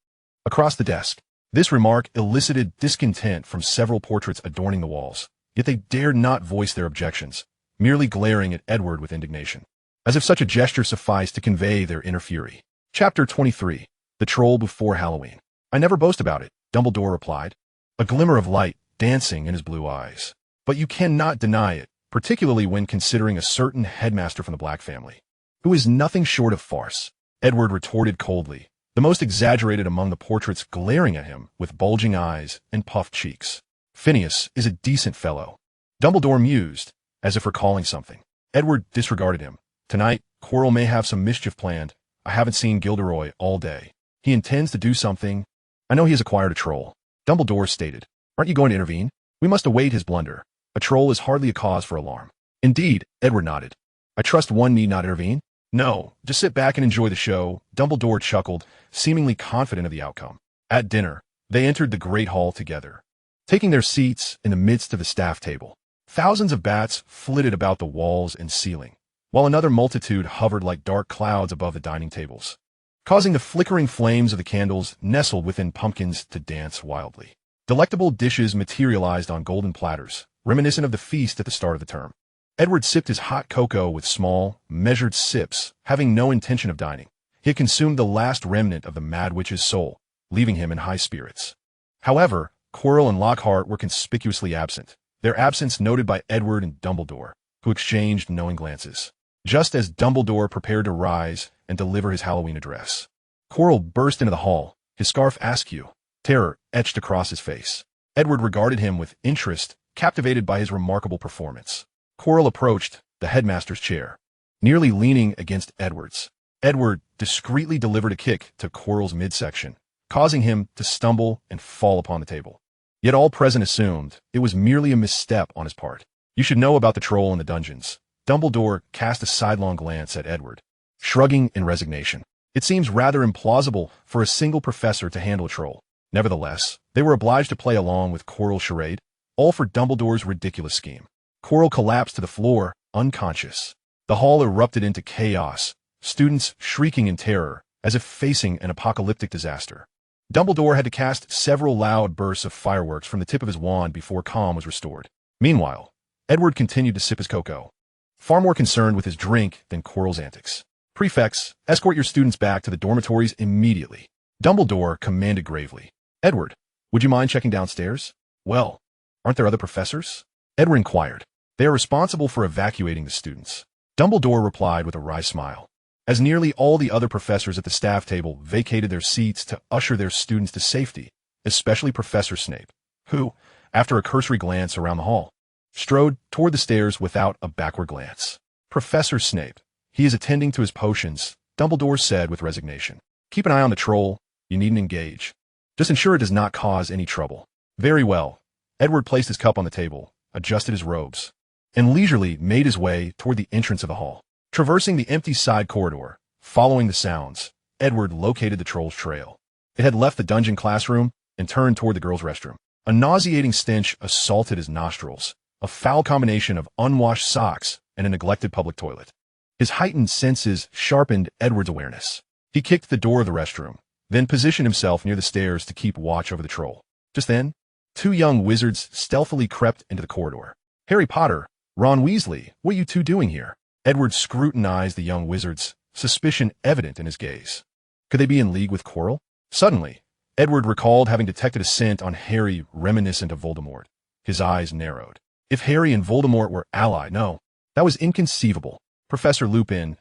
S1: Across the desk, this remark elicited discontent from several portraits adorning the walls, yet they dared not voice their objections, merely glaring at Edward with indignation, as if such a gesture sufficed to convey their inner fury. Chapter 23. The Troll Before Halloween. I never boast about it, Dumbledore replied, a glimmer of light dancing in his blue eyes. But you cannot deny it, particularly when considering a certain headmaster from the Black family, who is nothing short of farce, Edward retorted coldly, the most exaggerated among the portraits glaring at him with bulging eyes and puffed cheeks. Phineas is a decent fellow. Dumbledore mused, as if recalling something. Edward disregarded him. Tonight, Quirrell may have some mischief planned. I haven't seen Gilderoy all day. He intends to do something. I know he has acquired a troll. Dumbledore stated. Aren't you going to intervene? We must await his blunder. A troll is hardly a cause for alarm. Indeed, Edward nodded. I trust one need not intervene. No, just sit back and enjoy the show, Dumbledore chuckled, seemingly confident of the outcome. At dinner, they entered the great hall together, taking their seats in the midst of the staff table. Thousands of bats flitted about the walls and ceiling, while another multitude hovered like dark clouds above the dining tables, causing the flickering flames of the candles nestled within pumpkins to dance wildly. Delectable dishes materialized on golden platters, reminiscent of the feast at the start of the term. Edward sipped his hot cocoa with small, measured sips, having no intention of dining. He had consumed the last remnant of the Mad Witch's soul, leaving him in high spirits. However, Quirrell and Lockhart were conspicuously absent, their absence noted by Edward and Dumbledore, who exchanged knowing glances, just as Dumbledore prepared to rise and deliver his Halloween address. Quirrell burst into the hall, his scarf askew, terror etched across his face. Edward regarded him with interest, captivated by his remarkable performance. Quirrell approached the headmaster's chair, nearly leaning against Edward's. Edward discreetly delivered a kick to Quirrell's midsection, causing him to stumble and fall upon the table. Yet all present assumed it was merely a misstep on his part. You should know about the troll in the dungeons. Dumbledore cast a sidelong glance at Edward, shrugging in resignation. It seems rather implausible for a single professor to handle a troll. Nevertheless, they were obliged to play along with Quirrell's charade, all for Dumbledore's ridiculous scheme. Quirrell collapsed to the floor, unconscious. The hall erupted into chaos, students shrieking in terror, as if facing an apocalyptic disaster. Dumbledore had to cast several loud bursts of fireworks from the tip of his wand before calm was restored. Meanwhile, Edward continued to sip his cocoa, far more concerned with his drink than Quirrell's antics. Prefects, escort your students back to the dormitories immediately, Dumbledore commanded gravely. Edward, would you mind checking downstairs? Well, aren't there other professors? Edward inquired. They are responsible for evacuating the students. Dumbledore replied with a wry smile, as nearly all the other professors at the staff table vacated their seats to usher their students to safety, especially Professor Snape, who, after a cursory glance around the hall, strode toward the stairs without a backward glance. Professor Snape. He is attending to his potions, Dumbledore said with resignation. Keep an eye on the troll. You needn't engage. Just ensure it does not cause any trouble. Very well. Edward placed his cup on the table, adjusted his robes, and leisurely made his way toward the entrance of the hall. Traversing the empty side corridor, following the sounds, Edward located the troll's trail. It had left the dungeon classroom and turned toward the girls' restroom. A nauseating stench assaulted his nostrils, a foul combination of unwashed socks and a neglected public toilet. His heightened senses sharpened Edward's awareness. He kicked the door of the restroom, then positioned himself near the stairs to keep watch over the troll. Just then, two young wizards stealthily crept into the corridor. "Harry Potter, Ron Weasley, what are you two doing here?" Edward scrutinized the young wizards, suspicion evident in his gaze. Could they be in league with Quirrell? Suddenly, Edward recalled having detected a scent on Harry reminiscent of Voldemort. His eyes narrowed. If Harry and Voldemort were allied, no, that was inconceivable. Professor Lupin,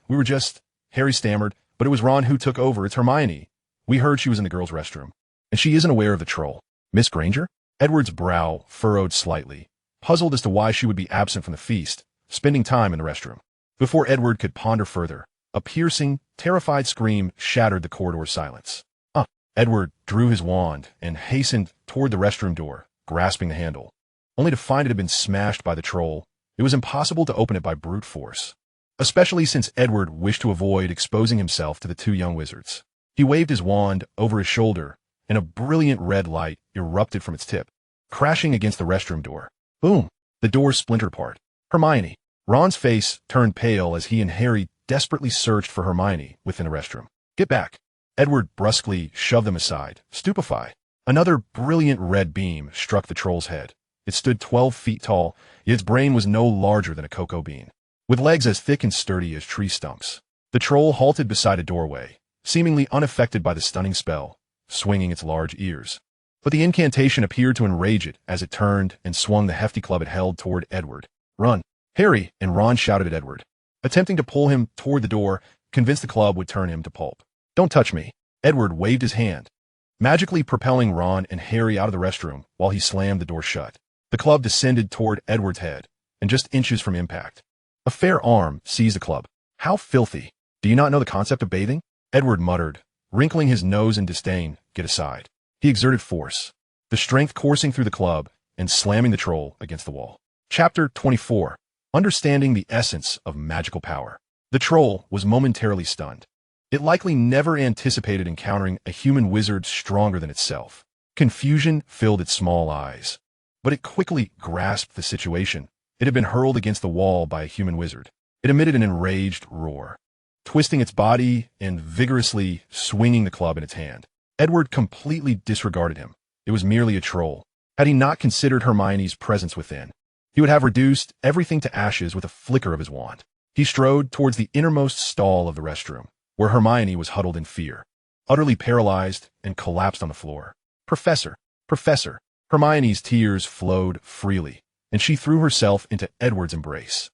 S1: we were just, Harry stammered, but it was Ron who took over. It's Hermione. We heard she was in the girls' restroom, and she isn't aware of the troll. Miss Granger? Edward's brow furrowed slightly, puzzled as to why she would be absent from the feast, spending time in the restroom. Before Edward could ponder further, a piercing, terrified scream shattered the corridor's silence. Edward drew his wand and hastened toward the restroom door, grasping the handle, only to find it had been smashed by the troll. It was impossible to open it by brute force, especially since Edward wished to avoid exposing himself to the two young wizards. He waved his wand over his shoulder, and a brilliant red light erupted from its tip, crashing against the restroom door. Boom! The door splintered apart. Hermione. Ron's face turned pale as he and Harry desperately searched for Hermione within the restroom. Get back! Edward brusquely shoved them aside, stupefied. Another brilliant red beam struck the troll's head. It stood 12 feet tall, yet its brain was no larger than a cocoa bean. With legs as thick and sturdy as tree stumps, the troll halted beside a doorway, seemingly unaffected by the stunning spell, swinging its large ears. But the incantation appeared to enrage it as it turned and swung the hefty club it held toward Edward. Run! Harry and Ron shouted at Edward, attempting to pull him toward the door, convinced the club would turn him to pulp. Don't touch me. Edward waved his hand, magically propelling Ron and Harry out of the restroom while he slammed the door shut. The club descended toward Edward's head, and just inches from impact, a fair arm seized the club. How filthy! Do you not know the concept of bathing? Edward muttered, wrinkling his nose in disdain. Get aside. He exerted force, the strength coursing through the club and slamming the troll against the wall. Chapter 24. Understanding the essence of magical power. The troll was momentarily stunned. It likely never anticipated encountering a human wizard stronger than itself. Confusion filled its small eyes, but it quickly grasped the situation. It had been hurled against the wall by a human wizard. It emitted an enraged roar, twisting its body and vigorously swinging the club in its hand. Edward completely disregarded him. It was merely a troll. Had he not considered Hermione's presence within, he would have reduced everything to ashes with a flicker of his wand. He strode towards the innermost stall of the restroom, where Hermione was huddled in fear, utterly paralyzed and collapsed on the floor. Professor! Professor! Hermione's tears flowed freely, and she threw herself into Edward's embrace.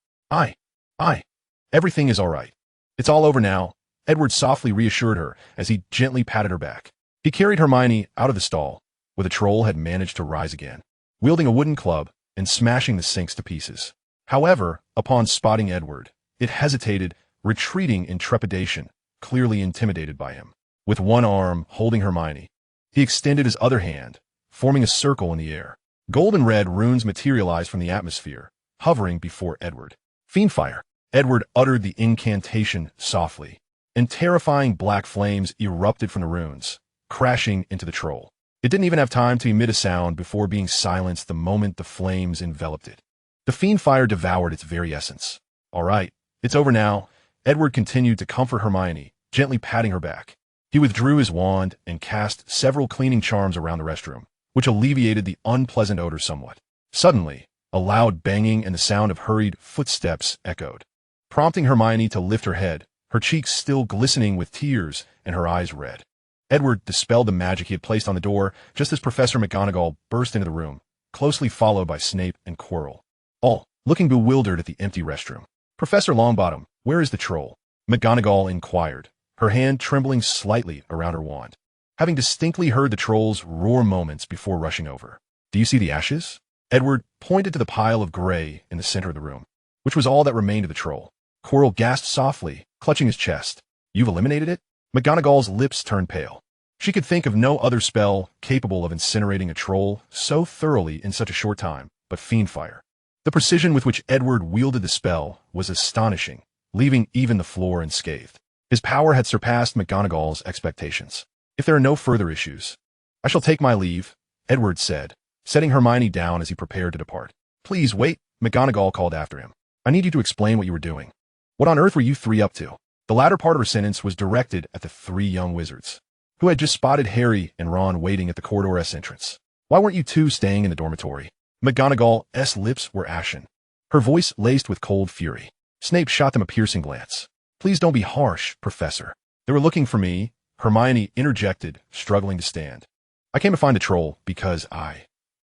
S1: Everything is all right. It's all over now, Edward softly reassured her as he gently patted her back. He carried Hermione out of the stall, where the troll had managed to rise again, wielding a wooden club and smashing the sinks to pieces. However, upon spotting Edward, it hesitated, retreating in trepidation, clearly intimidated by him. With one arm holding Hermione, he extended his other hand, forming a circle in the air. Golden red runes materialized from the atmosphere, hovering before Edward. Fiendfire! Edward uttered the incantation softly, and terrifying black flames erupted from the runes, crashing into the troll. It didn't even have time to emit a sound before being silenced the moment the flames enveloped it. The fiendfire devoured its very essence. All right, it's over now. Edward continued to comfort Hermione, gently patting her back. He withdrew his wand and cast several cleaning charms around the restroom, which alleviated the unpleasant odor somewhat. Suddenly, a loud banging and the sound of hurried footsteps echoed, prompting Hermione to lift her head, her cheeks still glistening with tears and her eyes red. Edward dispelled the magic he had placed on the door just as Professor McGonagall burst into the room, closely followed by Snape and Quirrell, all looking bewildered at the empty restroom. Professor Longbottom, where is the troll? McGonagall inquired, her hand trembling slightly around her wand, having distinctly heard the troll's roar moments before rushing over. Do you see the ashes? Edward pointed to the pile of gray in the center of the room, which was all that remained of the troll. Quirrell gasped softly, clutching his chest. You've eliminated it? McGonagall's lips turned pale. She could think of no other spell capable of incinerating a troll so thoroughly in such a short time, but fiendfire. The precision with which Edward wielded the spell was astonishing, leaving even the floor unscathed. His power had surpassed McGonagall's expectations. If there are no further issues, I shall take my leave, Edward said, setting Hermione down as he prepared to depart. Please wait, McGonagall called after him. I need you to explain what you were doing. What on earth were you three up to? The latter part of her sentence was directed at the three young wizards, who had just spotted Harry and Ron waiting at the corridor S entrance. Why weren't you two staying in the dormitory? McGonagall's lips were ashen, her voice laced with cold fury. Snape shot them a piercing glance. Please don't be harsh, Professor. They were looking for me, Hermione interjected, struggling to stand. I came to find the troll because I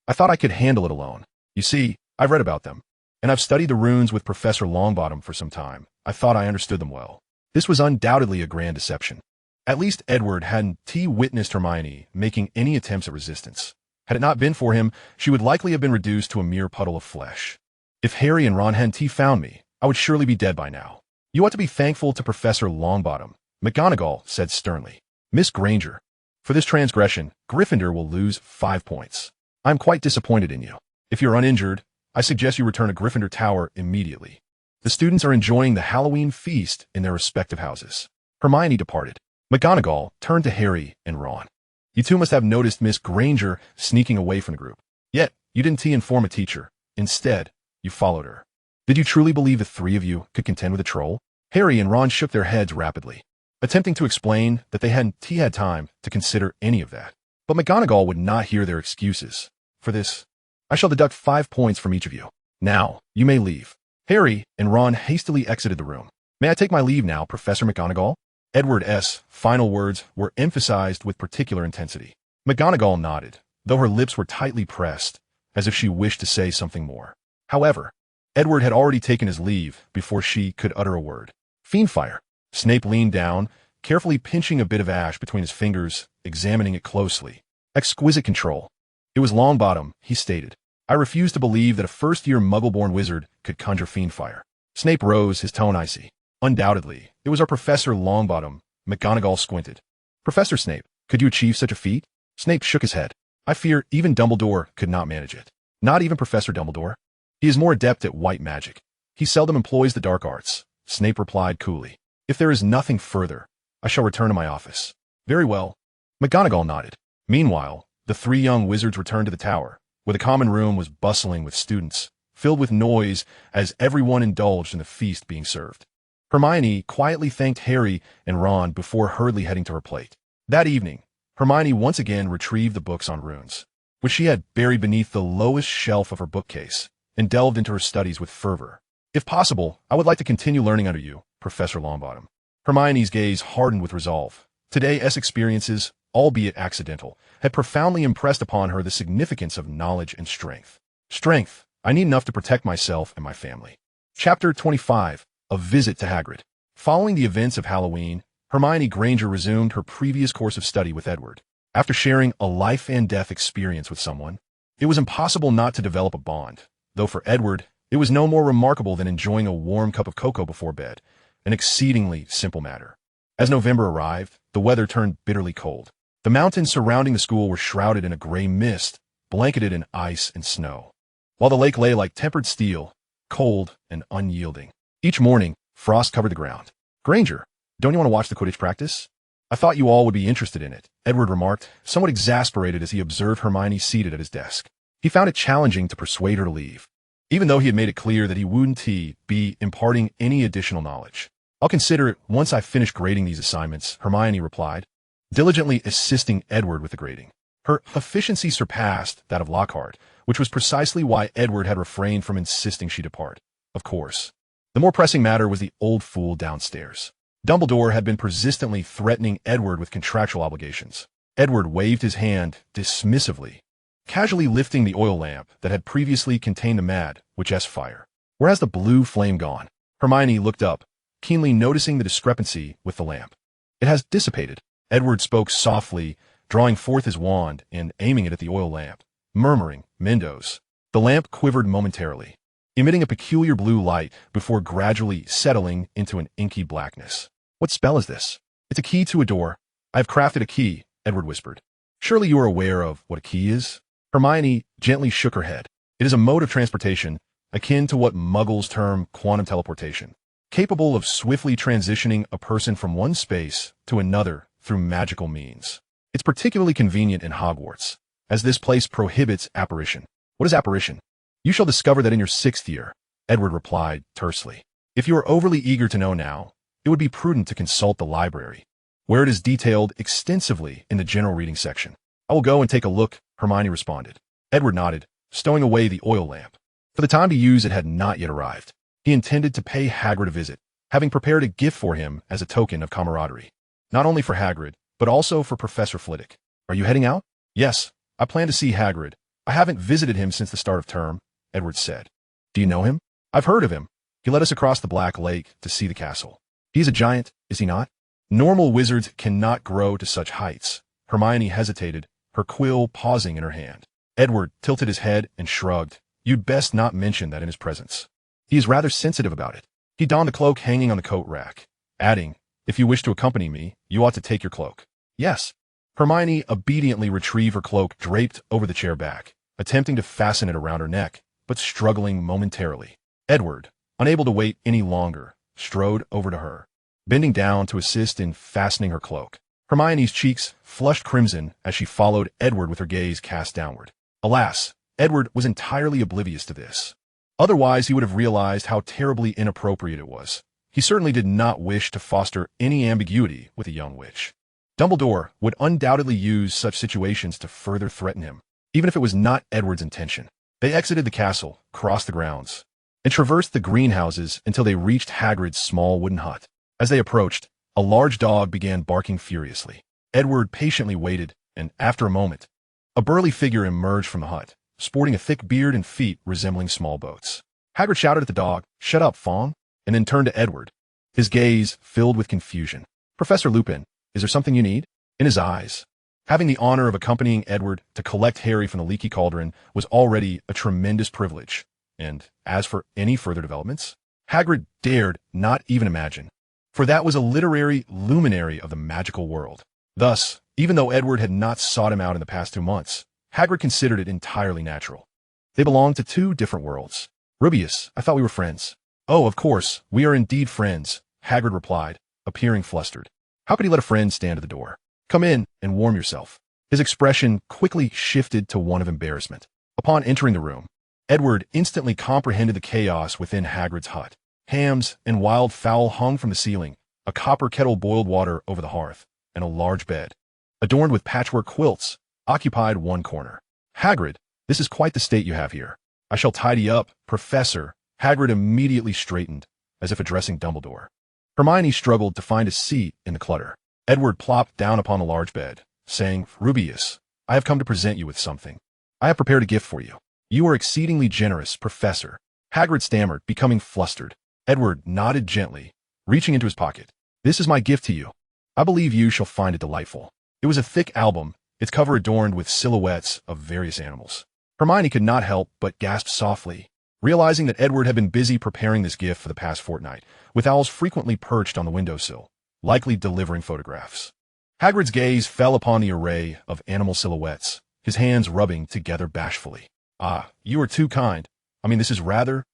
S1: thought I could handle it alone. You see, I've read about them, and I've studied the runes with Professor Longbottom for some time. I thought I understood them well. This was undoubtedly a grand deception. At least Edward hadn't witnessed Hermione making any attempts at resistance. Had it not been for him, she would likely have been reduced to a mere puddle of flesh. If Harry and Ron hadn't found me, I would surely be dead by now. You ought to be thankful to Professor Longbottom, McGonagall said sternly. Miss Granger, for this transgression, Gryffindor will lose 5 points. I'm quite disappointed in you. If you're uninjured, I suggest you return to Gryffindor Tower immediately. The students are enjoying the Halloween feast in their respective houses. Hermione departed. McGonagall turned to Harry and Ron. You two must have noticed Miss Granger sneaking away from the group. Yet, you didn't inform a teacher. Instead, you followed her. Did you truly believe the three of you could contend with a troll? Harry and Ron shook their heads rapidly, attempting to explain that they hadn't had time to consider any of that. But McGonagall would not hear their excuses. For this, I shall deduct 5 points from each of you. Now, you may leave. Harry and Ron hastily exited the room. May I take my leave now, Professor McGonagall? Edward's final words were emphasized with particular intensity. McGonagall nodded, though her lips were tightly pressed, as if she wished to say something more. However, Edward had already taken his leave before she could utter a word. Fiendfire. Snape leaned down, carefully pinching a bit of ash between his fingers, examining it closely. Exquisite control. It was Longbottom, he stated. I refuse to believe that a first-year Muggle-born wizard could conjure fiendfire. Snape rose, his tone icy. Undoubtedly, it was our Professor Longbottom. McGonagall squinted. Professor Snape, could you achieve such a feat? Snape shook his head. I fear even Dumbledore could not manage it. Not even Professor Dumbledore. He is more adept at white magic. He seldom employs the dark arts. Snape replied coolly. If there is nothing further, I shall return to my office. Very well. McGonagall nodded. Meanwhile, the three young wizards returned to the tower, where the common room was bustling with students, filled with noise as everyone indulged in the feast being served. Hermione quietly thanked Harry and Ron before hurriedly heading to her plate. That evening, Hermione once again retrieved the books on runes, which she had buried beneath the lowest shelf of her bookcase, and delved into her studies with fervor. If possible, I would like to continue learning under you, Professor Longbottom. Hermione's gaze hardened with resolve. Today's experiences, albeit accidental, had profoundly impressed upon her the significance of knowledge and strength. Strength. I need enough to protect myself and my family. Chapter 25. A Visit to Hagrid. Following the events of Halloween, Hermione Granger resumed her previous course of study with Edward. After sharing a life-and-death experience with someone, it was impossible not to develop a bond, though for Edward, it was no more remarkable than enjoying a warm cup of cocoa before bed, an exceedingly simple matter. As November arrived, the weather turned bitterly cold. The mountains surrounding the school were shrouded in a gray mist, blanketed in ice and snow, while the lake lay like tempered steel, cold and unyielding. Each morning, frost covered the ground. Granger, don't you want to watch the Quidditch practice? I thought you all would be interested in it, Edward remarked, somewhat exasperated as he observed Hermione seated at his desk. He found it challenging to persuade her to leave, even though he had made it clear that he wouldn't be imparting any additional knowledge. I'll consider it once I finish grading these assignments, Hermione replied, diligently assisting Edward with the grading. Her efficiency surpassed that of Lockhart, which was precisely why Edward had refrained from insisting she depart. Of course, the more pressing matter was the old fool downstairs. Dumbledore had been persistently threatening Edward with contractual obligations. Edward waved his hand dismissively, casually lifting the oil lamp that had previously contained the mad witch's fire. Where has the blue flame gone? Hermione looked up, keenly noticing the discrepancy with the lamp. It has dissipated. Edward spoke softly, drawing forth his wand and aiming it at the oil lamp, murmuring, Mendos. The lamp quivered momentarily, emitting a peculiar blue light before gradually settling into an inky blackness. What spell is this? It's a key to a door. I have crafted a key, Edward whispered. Surely you are aware of what a key is? Hermione gently shook her head. It is a mode of transportation, akin to what Muggles term quantum teleportation, capable of swiftly transitioning a person from one space to another through magical means. It's particularly convenient in Hogwarts, as this place prohibits apparition. What is apparition? You shall discover that in your 6th year, Edward replied tersely. If you are overly eager to know now, it would be prudent to consult the library, where it is detailed extensively in the general reading section. I will go and take a look, Hermione responded. Edward nodded, stowing away the oil lamp. For the time to use it had not yet arrived. He intended to pay Hagrid a visit, having prepared a gift for him as a token of camaraderie. Not only for Hagrid, but also for Professor Flitwick. Are you heading out? Yes, I plan to see Hagrid. I haven't visited him since the start of term, Edward said. Do you know him? I've heard of him. He led us across the Black Lake to see the castle. He's a giant, is he not? Normal wizards cannot grow to such heights. Hermione hesitated, her quill pausing in her hand. Edward tilted his head and shrugged. You'd best not mention that in his presence. He is rather sensitive about it. He donned the cloak hanging on the coat rack, adding, if you wish to accompany me, you ought to take your cloak. Yes. Hermione obediently retrieved her cloak draped over the chair back, attempting to fasten it around her neck, but struggling momentarily. Edward, unable to wait any longer, strode over to her, bending down to assist in fastening her cloak. Hermione's cheeks flushed crimson as she followed Edward with her gaze cast downward. Alas, Edward was entirely oblivious to this. Otherwise, he would have realized how terribly inappropriate it was. He certainly did not wish to foster any ambiguity with a young witch. Dumbledore would undoubtedly use such situations to further threaten him, even if it was not Edward's intention. They exited the castle, crossed the grounds, and traversed the greenhouses until they reached Hagrid's small wooden hut. As they approached, a large dog began barking furiously. Edward patiently waited, and after a moment, a burly figure emerged from the hut, sporting a thick beard and feet resembling small boats. Hagrid shouted at the dog, "Shut up, Fong," and then turned to Edward, his gaze filled with confusion. "Professor Lupin, is there something you need?" In his eyes, having the honor of accompanying Edward to collect Harry from the leaky cauldron was already a tremendous privilege, and as for any further developments, Hagrid dared not even imagine, for that was a literary luminary of the magical world. Thus, even though Edward had not sought him out in the past 2 months, Hagrid considered it entirely natural. They belonged to 2 different worlds. "Rubius, I thought we were friends." "Oh, of course, we are indeed friends," Hagrid replied, appearing flustered. How could he let a friend stand at the door? "Come in and warm yourself." His expression quickly shifted to one of embarrassment. Upon entering the room, Edward instantly comprehended the chaos within Hagrid's hut. Hams and wild fowl hung from the ceiling, a copper kettle boiled water over the hearth, and a large bed, adorned with patchwork quilts, occupied one corner. "Hagrid, this is quite the state you have here. I shall tidy up, Professor." Hagrid immediately straightened, as if addressing Dumbledore. Hermione struggled to find a seat in the clutter. Edward plopped down upon the large bed, saying, "Rubius, I have come to present you with something. I have prepared a gift for you." "You are exceedingly generous, Professor," Hagrid stammered, becoming flustered. Edward nodded gently, reaching into his pocket. "This is my gift to you. I believe you shall find it delightful." It was a thick album, its cover adorned with silhouettes of various animals. Hermione could not help but gasp softly, realizing that Edward had been busy preparing this gift for the past fortnight, with owls frequently perched on the windowsill, likely delivering photographs. Hagrid's gaze fell upon the array of animal silhouettes, his hands rubbing together bashfully. "Ah, you are too kind. I mean, this is rather...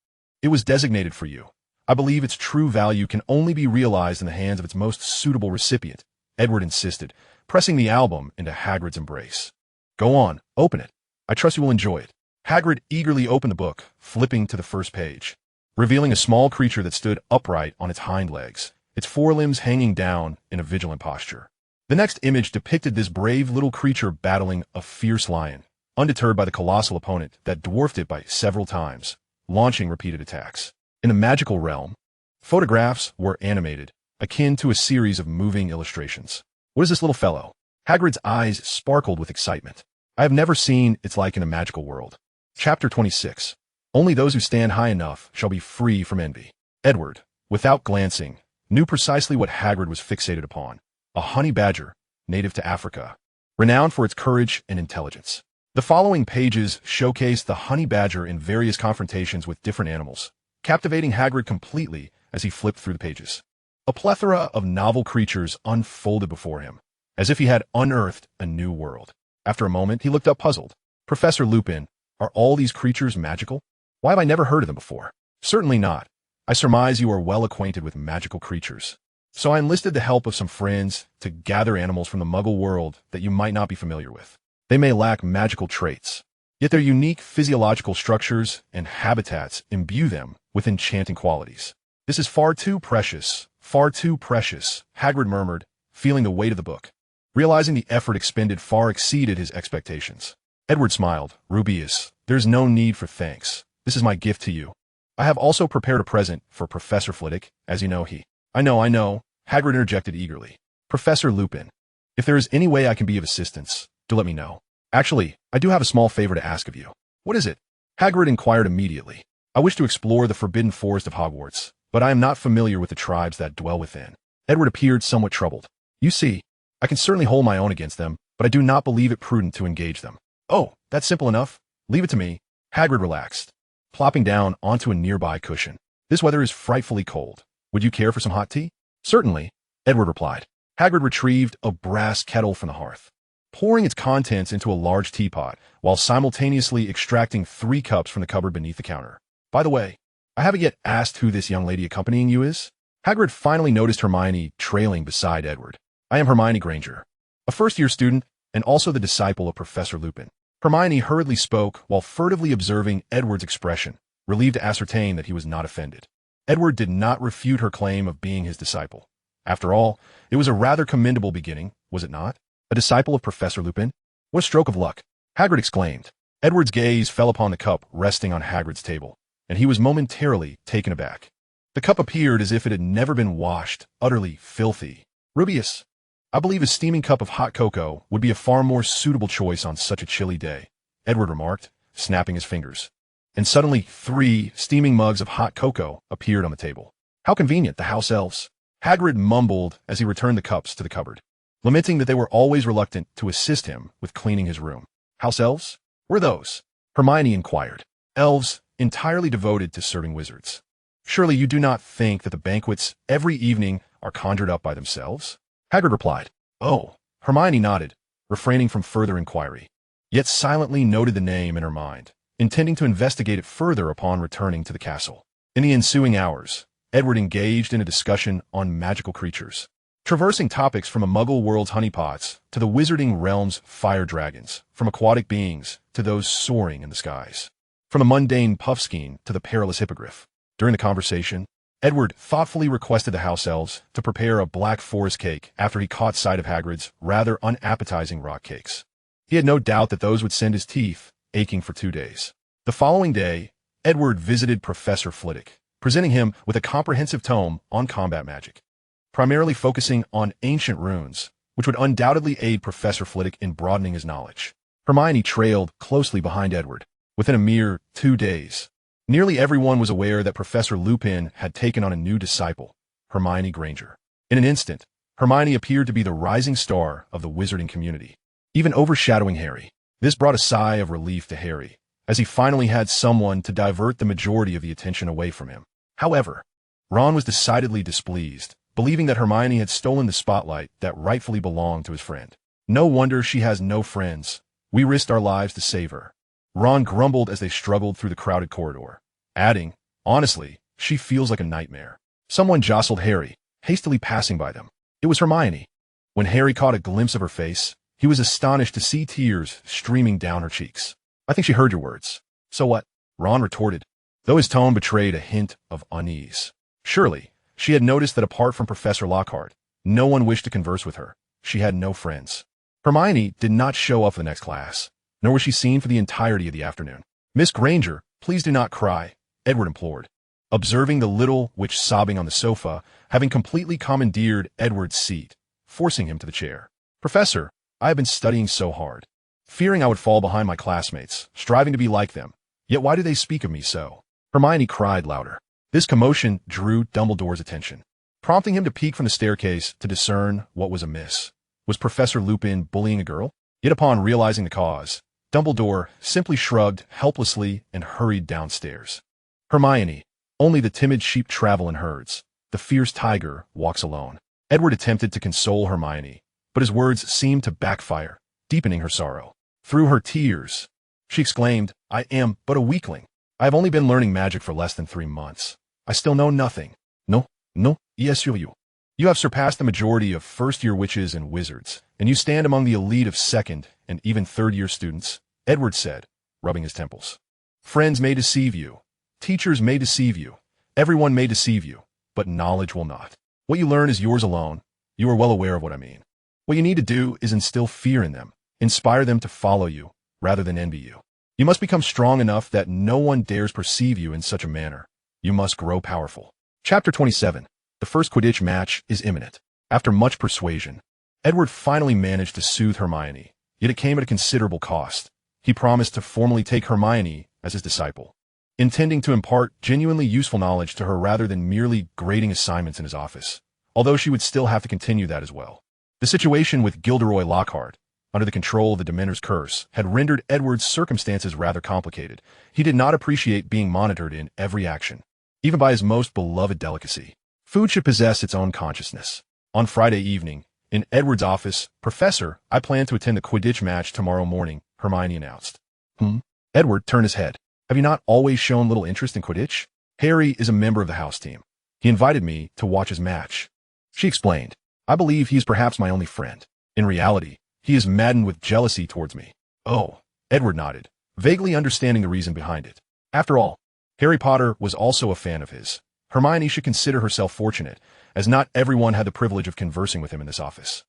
S1: It was designated for you. I believe its true value can only be realized in the hands of its most suitable recipient," Edward insisted, pressing the album into Hagrid's embrace. "Go on, open it. I trust you will enjoy it." Hagrid eagerly opened the book, flipping to the first page, revealing a small creature that stood upright on its hind legs, its forelimbs hanging down in a vigilant posture. The next image depicted this brave little creature battling a fierce lion, undeterred by the colossal opponent that dwarfed it by several times, launching repeated attacks. In the magical realm, photographs were animated, akin to a series of moving illustrations. "What is this little fellow?" Hagrid's eyes sparkled with excitement. "I have never seen its like in a magical world." Chapter 26. Only those who stand high enough shall be free from envy. Edward, without glancing, knew precisely what Hagrid was fixated upon: a honey badger, native to Africa, renowned for its courage and intelligence. The following pages showcase the honey badger in various confrontations with different animals, captivating Hagrid completely as he flipped through the pages. A plethora of novel creatures unfolded before him, as if he had unearthed a new world. After a moment, he looked up puzzled. "Professor Lupin, are all these creatures magical?" Why have I never heard of them before? Certainly not. I surmise you are well acquainted with magical creatures. So I enlisted the help of some friends to gather animals from the Muggle world that you might not be familiar with. They may lack magical traits, yet their unique physiological structures and habitats imbue them with enchanting qualities. This is far too precious, Hagrid murmured, feeling the weight of the book. Realizing the effort expended far exceeded his expectations. Edward smiled. Rubeus, there's no need for thanks. This is my gift to you. I have also prepared a present for Professor Flitwick, as you know he. I know, Hagrid interjected eagerly. Professor Lupin, if there is any way I can be of assistance, do let me know. Actually, I do have a small favor to ask of you. What is it? Hagrid inquired immediately. I wish to explore the forbidden forest of Hogwarts, but I am not familiar with the tribes that dwell within. Edward appeared somewhat troubled. You see, I can certainly hold my own against them, but I do not believe it prudent to engage them. Oh, that's simple enough. Leave it to me. Hagrid relaxed, plopping down onto a nearby cushion. This weather is frightfully cold. Would you care for some hot tea? Certainly, Edward replied. Hagrid retrieved a brass kettle from the hearth, pouring its contents into a large teapot, while simultaneously extracting 3 cups from the cupboard beneath the counter. By the way, I haven't yet asked who this young lady accompanying you is. Hagrid finally noticed Hermione trailing beside Edward. I am Hermione Granger, a first-year student and also the disciple of Professor Lupin. Hermione hurriedly spoke while furtively observing Edward's expression, relieved to ascertain that he was not offended. Edward did not refute her claim of being his disciple. After all, it was a rather commendable beginning, was it not? A disciple of Professor Lupin? What a stroke of luck! Hagrid exclaimed. Edward's gaze fell upon the cup resting on Hagrid's table, and he was momentarily taken aback. The cup appeared as if it had never been washed, utterly filthy. Rubeus, I believe a steaming cup of hot cocoa would be a far more suitable choice on such a chilly day, Edward remarked, snapping his fingers. And suddenly 3 steaming mugs of hot cocoa appeared on the table. How convenient, the house elves. Hagrid mumbled as he returned the cups to the cupboard, lamenting that they were always reluctant to assist him with cleaning his room. House elves? Were those? Hermione inquired. Elves, entirely devoted to serving wizards. Surely you do not think that the banquets every evening are conjured up by themselves? Hagrid replied. Oh, Hermione nodded, refraining from further inquiry, yet silently noted the name in her mind, intending to investigate it further upon returning to the castle. In the ensuing hours, Edward engaged in a discussion on magical creatures, traversing topics from a Muggle world's honeypots to the wizarding realm's fire dragons, from aquatic beings to those soaring in the skies, from the mundane puffskein to the perilous hippogriff. During the conversation, Edward thoughtfully requested the house elves to prepare a black forest cake after he caught sight of Hagrid's rather unappetizing rock cakes. He had no doubt that those would send his teeth aching for 2 days. The following day, Edward visited Professor Flitwick, presenting him with a comprehensive tome on combat magic, primarily focusing on ancient runes, which would undoubtedly aid Professor Flitwick in broadening his knowledge. Hermione trailed closely behind Edward, within a mere 2 days. Nearly everyone was aware that Professor Lupin had taken on a new disciple, Hermione Granger. In an instant, Hermione appeared to be the rising star of the wizarding community, even overshadowing Harry. This brought a sigh of relief to Harry, as he finally had someone to divert the majority of the attention away from him. However, Ron was decidedly displeased, believing that Hermione had stolen the spotlight that rightfully belonged to his friend. No wonder she has no friends. We risked our lives to save her. Ron grumbled as they struggled through the crowded corridor, adding, honestly, she feels like a nightmare. Someone jostled Harry, hastily passing by them. It was Hermione. When Harry caught a glimpse of her face, he was astonished to see tears streaming down her cheeks. I think she heard your words. So what? Ron retorted, though his tone betrayed a hint of unease. Surely, she had noticed that apart from Professor Lockhart, no one wished to converse with her. She had no friends. Hermione did not show up for the next class, nor was she seen for the entirety of the afternoon. Miss Granger, please do not cry, Edward implored, observing the little witch sobbing on the sofa, having completely commandeered Edward's seat, forcing him to the chair. Professor, I have been studying so hard, fearing I would fall behind my classmates, striving to be like them. Yet why do they speak of me so? Hermione cried louder. This commotion drew Dumbledore's attention, prompting him to peek from the staircase to discern what was amiss. Was Professor Lupin bullying a girl? Yet upon realizing the cause, Dumbledore simply shrugged helplessly and hurried downstairs. Hermione, only the timid sheep travel in herds. The fierce tiger walks alone. Edward attempted to console Hermione, but his words seemed to backfire, deepening her sorrow. Through her tears, she exclaimed, I am but a weakling. I have only been learning magic for less than 3 months. I still know nothing. No, no, yes, you. You have surpassed the majority of first-year witches and wizards, and you stand among the elite of second and even third-year students, Edward said, rubbing his temples. Friends may deceive you. Teachers may deceive you. Everyone may deceive you, but knowledge will not. What you learn is yours alone. You are well aware of what I mean. What you need to do is instill fear in them, inspire them to follow you, rather than envy you. You must become strong enough that no one dares perceive you in such a manner. You must grow powerful. Chapter 27. The first Quidditch match is imminent. After much persuasion, Edward finally managed to soothe Hermione, yet it came at a considerable cost. He promised to formally take Hermione as his disciple, intending to impart genuinely useful knowledge to her rather than merely grading assignments in his office, although she would still have to continue that as well. The situation with Gilderoy Lockhart, under the control of the Dementor's curse, had rendered Edward's circumstances rather complicated. He did not appreciate being monitored in every action, even by his most beloved delicacy. Food should possess its own consciousness. On Friday evening, in Edward's office, Professor, I plan to attend the Quidditch match tomorrow morning, Hermione announced. Edward turned his head. Have you not always shown little interest in Quidditch? Harry is a member of the house team. He invited me to watch his match. She explained. I believe he is perhaps my only friend. In reality, he is maddened with jealousy towards me. Oh, Edward nodded, vaguely understanding the reason behind it. After all, Harry Potter was also a fan of his. Hermione should consider herself fortunate, as not everyone had the privilege of conversing with him in this office.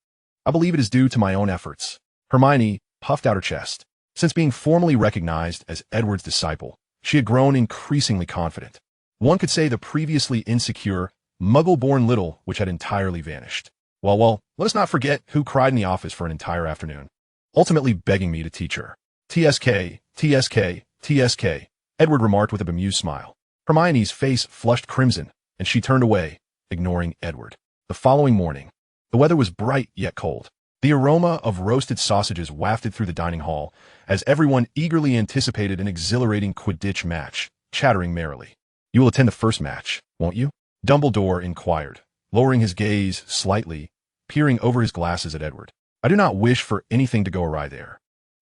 S1: I believe it is due to my own efforts. Hermione puffed out her chest. Since being formally recognized as Edward's disciple, she had grown increasingly confident. One could say the previously insecure, muggle-born little which had entirely vanished. Well, let us not forget who cried in the office for an entire afternoon, ultimately begging me to teach her. TSK, TSK, TSK, Edward remarked with a bemused smile. Hermione's face flushed crimson, and she turned away, ignoring Edward. The following morning, the weather was bright yet cold. The aroma of roasted sausages wafted through the dining hall as everyone eagerly anticipated an exhilarating Quidditch match, chattering merrily. You will attend the first match, won't you? Dumbledore inquired, lowering his gaze slightly, peering over his glasses at Edward. I do not wish for anything to go awry there.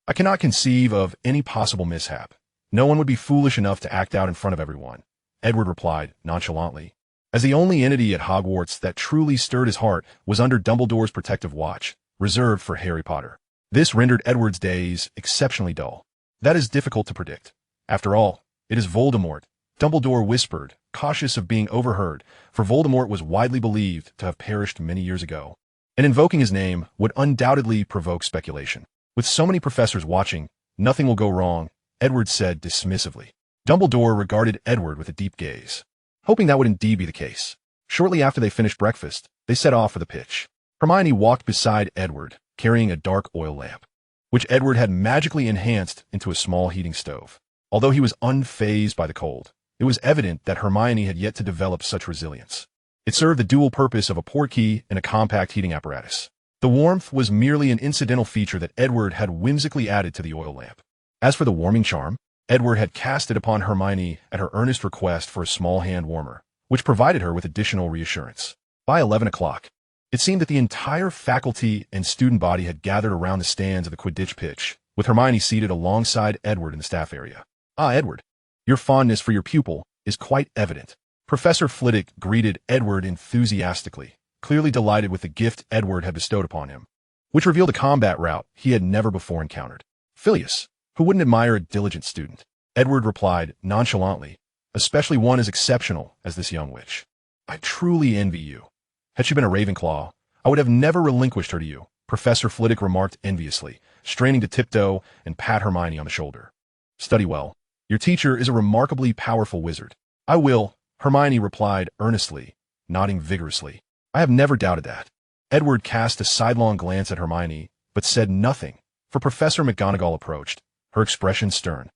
S1: I cannot conceive of any possible mishap. No one would be foolish enough to act out in front of everyone, Edward replied nonchalantly. As the only entity at Hogwarts that truly stirred his heart was under Dumbledore's protective watch, reserved for Harry Potter. This rendered Edward's days exceptionally dull. That is difficult to predict. After all, it is Voldemort, Dumbledore whispered, cautious of being overheard, for Voldemort was widely believed to have perished many years ago, and invoking his name would undoubtedly provoke speculation. With so many professors watching, nothing will go wrong, Edward said dismissively. Dumbledore regarded Edward with a deep gaze, hoping that would indeed be the case. Shortly after they finished breakfast, they set off for the pitch. Hermione walked beside Edward, carrying a dark oil lamp, which Edward had magically enhanced into a small heating stove. Although he was unfazed by the cold, it was evident that Hermione had yet to develop such resilience. It served the dual purpose of a portkey and a compact heating apparatus. The warmth was merely an incidental feature that Edward had whimsically added to the oil lamp. As for the warming charm, Edward had cast it upon Hermione at her earnest request for a small hand warmer, which provided her with additional reassurance. By 11 o'clock, it seemed that the entire faculty and student body had gathered around the stands of the Quidditch pitch, with Hermione seated alongside Edward in the staff area. Ah, Edward, your fondness for your pupil is quite evident. Professor Flitwick greeted Edward enthusiastically, clearly delighted with the gift Edward had bestowed upon him, which revealed a combat route he had never before encountered. Phileas, who wouldn't admire a diligent student? Edward replied nonchalantly, especially one as exceptional as this young witch. I truly envy you. Had she been a Ravenclaw, I would have never relinquished her to you, Professor Flitwick remarked enviously, straining to tiptoe and pat Hermione on the shoulder. Study well. Your teacher is a remarkably powerful wizard. I will, Hermione replied earnestly, nodding vigorously. I have never doubted that. Edward cast a sidelong glance at Hermione, but said nothing, for Professor McGonagall approached, her expression stern,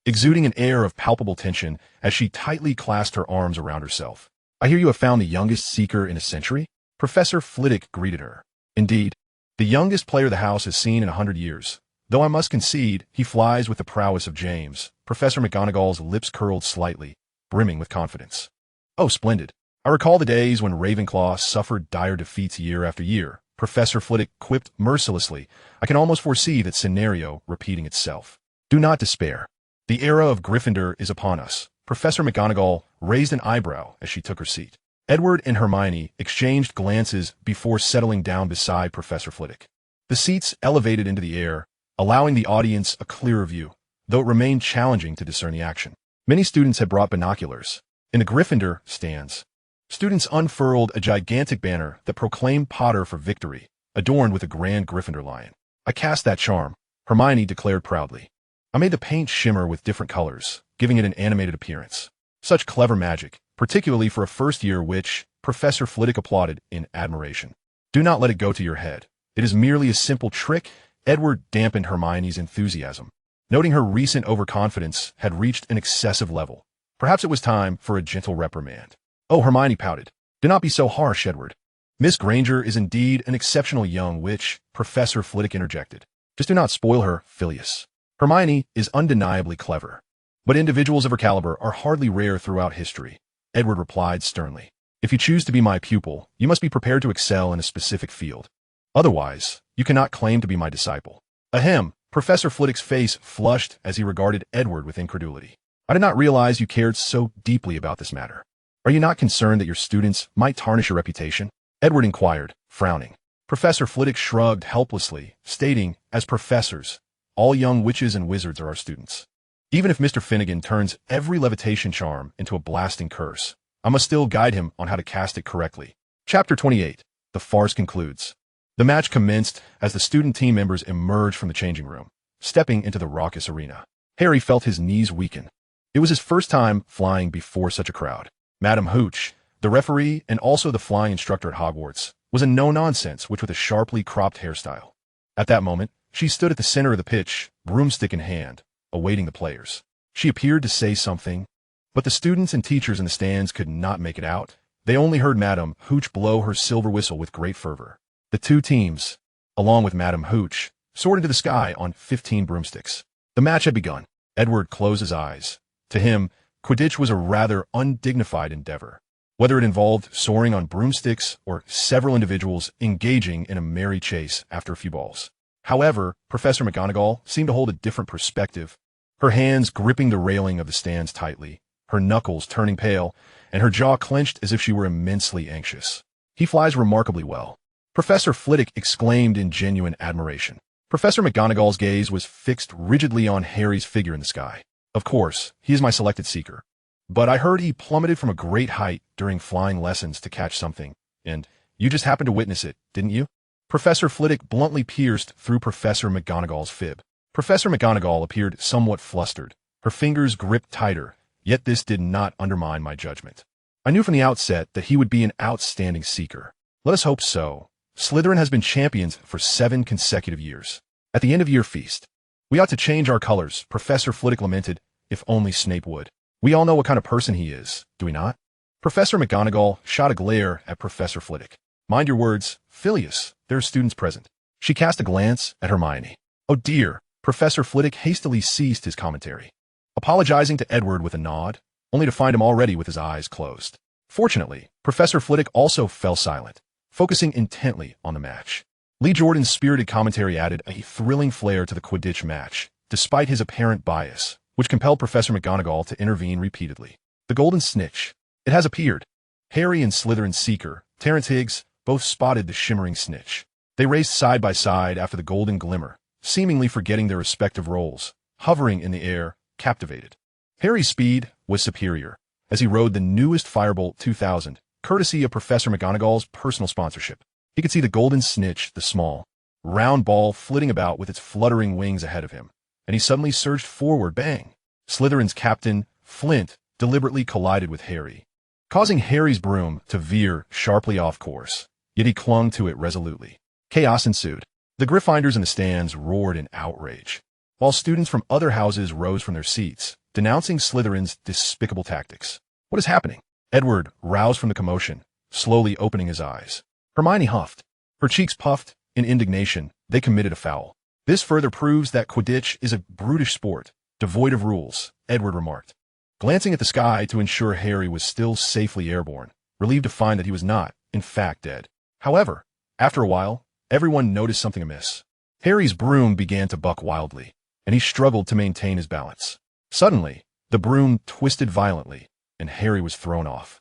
S1: exuding an air of palpable tension as she tightly clasped her arms around herself. I hear you have found the youngest seeker in a century? Professor Flitwick greeted her. Indeed, the youngest player the house has seen in 100 years. Though I must concede, he flies with the prowess of James. Professor McGonagall's lips curled slightly, brimming with confidence. Oh, splendid. I recall the days when Ravenclaw suffered dire defeats year after year. Professor Flitwick quipped mercilessly. I can almost foresee that scenario repeating itself. Do not despair. The era of Gryffindor is upon us. Professor McGonagall raised an eyebrow as she took her seat. Edward and Hermione exchanged glances before settling down beside Professor Flitwick. The seats elevated into the air, allowing the audience a clearer view, though it remained challenging to discern the action. Many students had brought binoculars. In the Gryffindor stands, students unfurled a gigantic banner that proclaimed Potter for victory, adorned with a grand Gryffindor lion. "I cast that charm," Hermione declared proudly. "I made the paint shimmer with different colors, giving it an animated appearance. Such clever magic, particularly for a first-year witch," Professor Flitwick applauded in admiration. "Do not let it go to your head. It is merely a simple trick." Edward dampened Hermione's enthusiasm, noting her recent overconfidence had reached an excessive level. Perhaps it was time for a gentle reprimand. "Oh," Hermione pouted. "Do not be so harsh, Edward. Miss Granger is indeed an exceptional young witch," Professor Flitwick interjected. "Just do not spoil her, Phileas. Hermione is undeniably clever, but individuals of her caliber are hardly rare throughout history," Edward replied sternly. "If you choose to be my pupil, you must be prepared to excel in a specific field. Otherwise, you cannot claim to be my disciple." Ahem, Professor Flitwick's face flushed as he regarded Edward with incredulity. "I did not realize you cared so deeply about this matter. Are you not concerned that your students might tarnish your reputation?" Edward inquired, frowning. Professor Flitwick shrugged helplessly, stating, "As professors, all young witches and wizards are our students. Even if Mr. Finnegan turns every levitation charm into a blasting curse, I must still guide him on how to cast it correctly." Chapter 28. The farce concludes. The match commenced as the student team members emerged from the changing room, stepping into the raucous arena. Harry felt his knees weaken. It was his first time flying before such a crowd. Madam Hooch, the referee and also the flying instructor at Hogwarts, was a no-nonsense witch with a sharply cropped hairstyle. At that moment, she stood at the center of the pitch, broomstick in hand, awaiting the players. She appeared to say something, but the students and teachers in the stands could not make it out. They only heard Madam Hooch blow her silver whistle with great fervor. The two teams, along with Madam Hooch, soared into the sky on 15 broomsticks. The match had begun. Edward closed his eyes. To him, Quidditch was a rather undignified endeavor, whether it involved soaring on broomsticks or several individuals engaging in a merry chase after a few balls. However, Professor McGonagall seemed to hold a different perspective, her hands gripping the railing of the stands tightly, her knuckles turning pale, and her jaw clenched as if she were immensely anxious. "He flies remarkably well," Professor Flitwick exclaimed in genuine admiration. Professor McGonagall's gaze was fixed rigidly on Harry's figure in the sky. "Of course, he is my selected seeker. But I heard he plummeted from a great height during flying lessons to catch something, and you just happened to witness it, didn't you?" Professor Flitwick bluntly pierced through Professor McGonagall's fib. Professor McGonagall appeared somewhat flustered. Her fingers gripped tighter, yet this did not undermine my judgment. "I knew from the outset that he would be an outstanding seeker. Let us hope so. Slytherin has been champions for 7 consecutive years. At the end of year feast, we ought to change our colors," Professor Flitwick lamented. "If only Snape would. We all know what kind of person he is, do we not?" Professor McGonagall shot a glare at Professor Flitwick. "Mind your words, Phileas. There are students present." She cast a glance at Hermione. "Oh dear." Professor Flitwick hastily ceased his commentary, apologizing to Edward with a nod, only to find him already with his eyes closed. Fortunately, Professor Flitwick also fell silent, focusing intently on the match. Lee Jordan's spirited commentary added a thrilling flair to the Quidditch match, despite his apparent bias, which compelled Professor McGonagall to intervene repeatedly. "The golden snitch. It has appeared." Harry and Slytherin's seeker, Terence Higgs, both spotted the shimmering snitch. They raced side by side after the golden glimmer, seemingly forgetting their respective roles, hovering in the air, captivated. Harry's speed was superior, as he rode the newest Firebolt 2000, courtesy of Professor McGonagall's personal sponsorship. He could see the golden snitch, the small, round ball flitting about with its fluttering wings ahead of him, and he suddenly surged forward, bang! Slytherin's captain, Flint, deliberately collided with Harry, causing Harry's broom to veer sharply off course, yet he clung to it resolutely. Chaos ensued. The Gryffindors in the stands roared in outrage, while students from other houses rose from their seats, denouncing Slytherin's despicable tactics. "What is happening?" Edward roused from the commotion, slowly opening his eyes. Hermione huffed. Her cheeks puffed in indignation. They committed a foul. "This further proves that Quidditch is a brutish sport, devoid of rules," Edward remarked, glancing at the sky to ensure Harry was still safely airborne, relieved to find that he was not, in fact, dead. However, after a while, everyone noticed something amiss. Harry's broom began to buck wildly, and he struggled to maintain his balance. Suddenly, the broom twisted violently, and Harry was thrown off.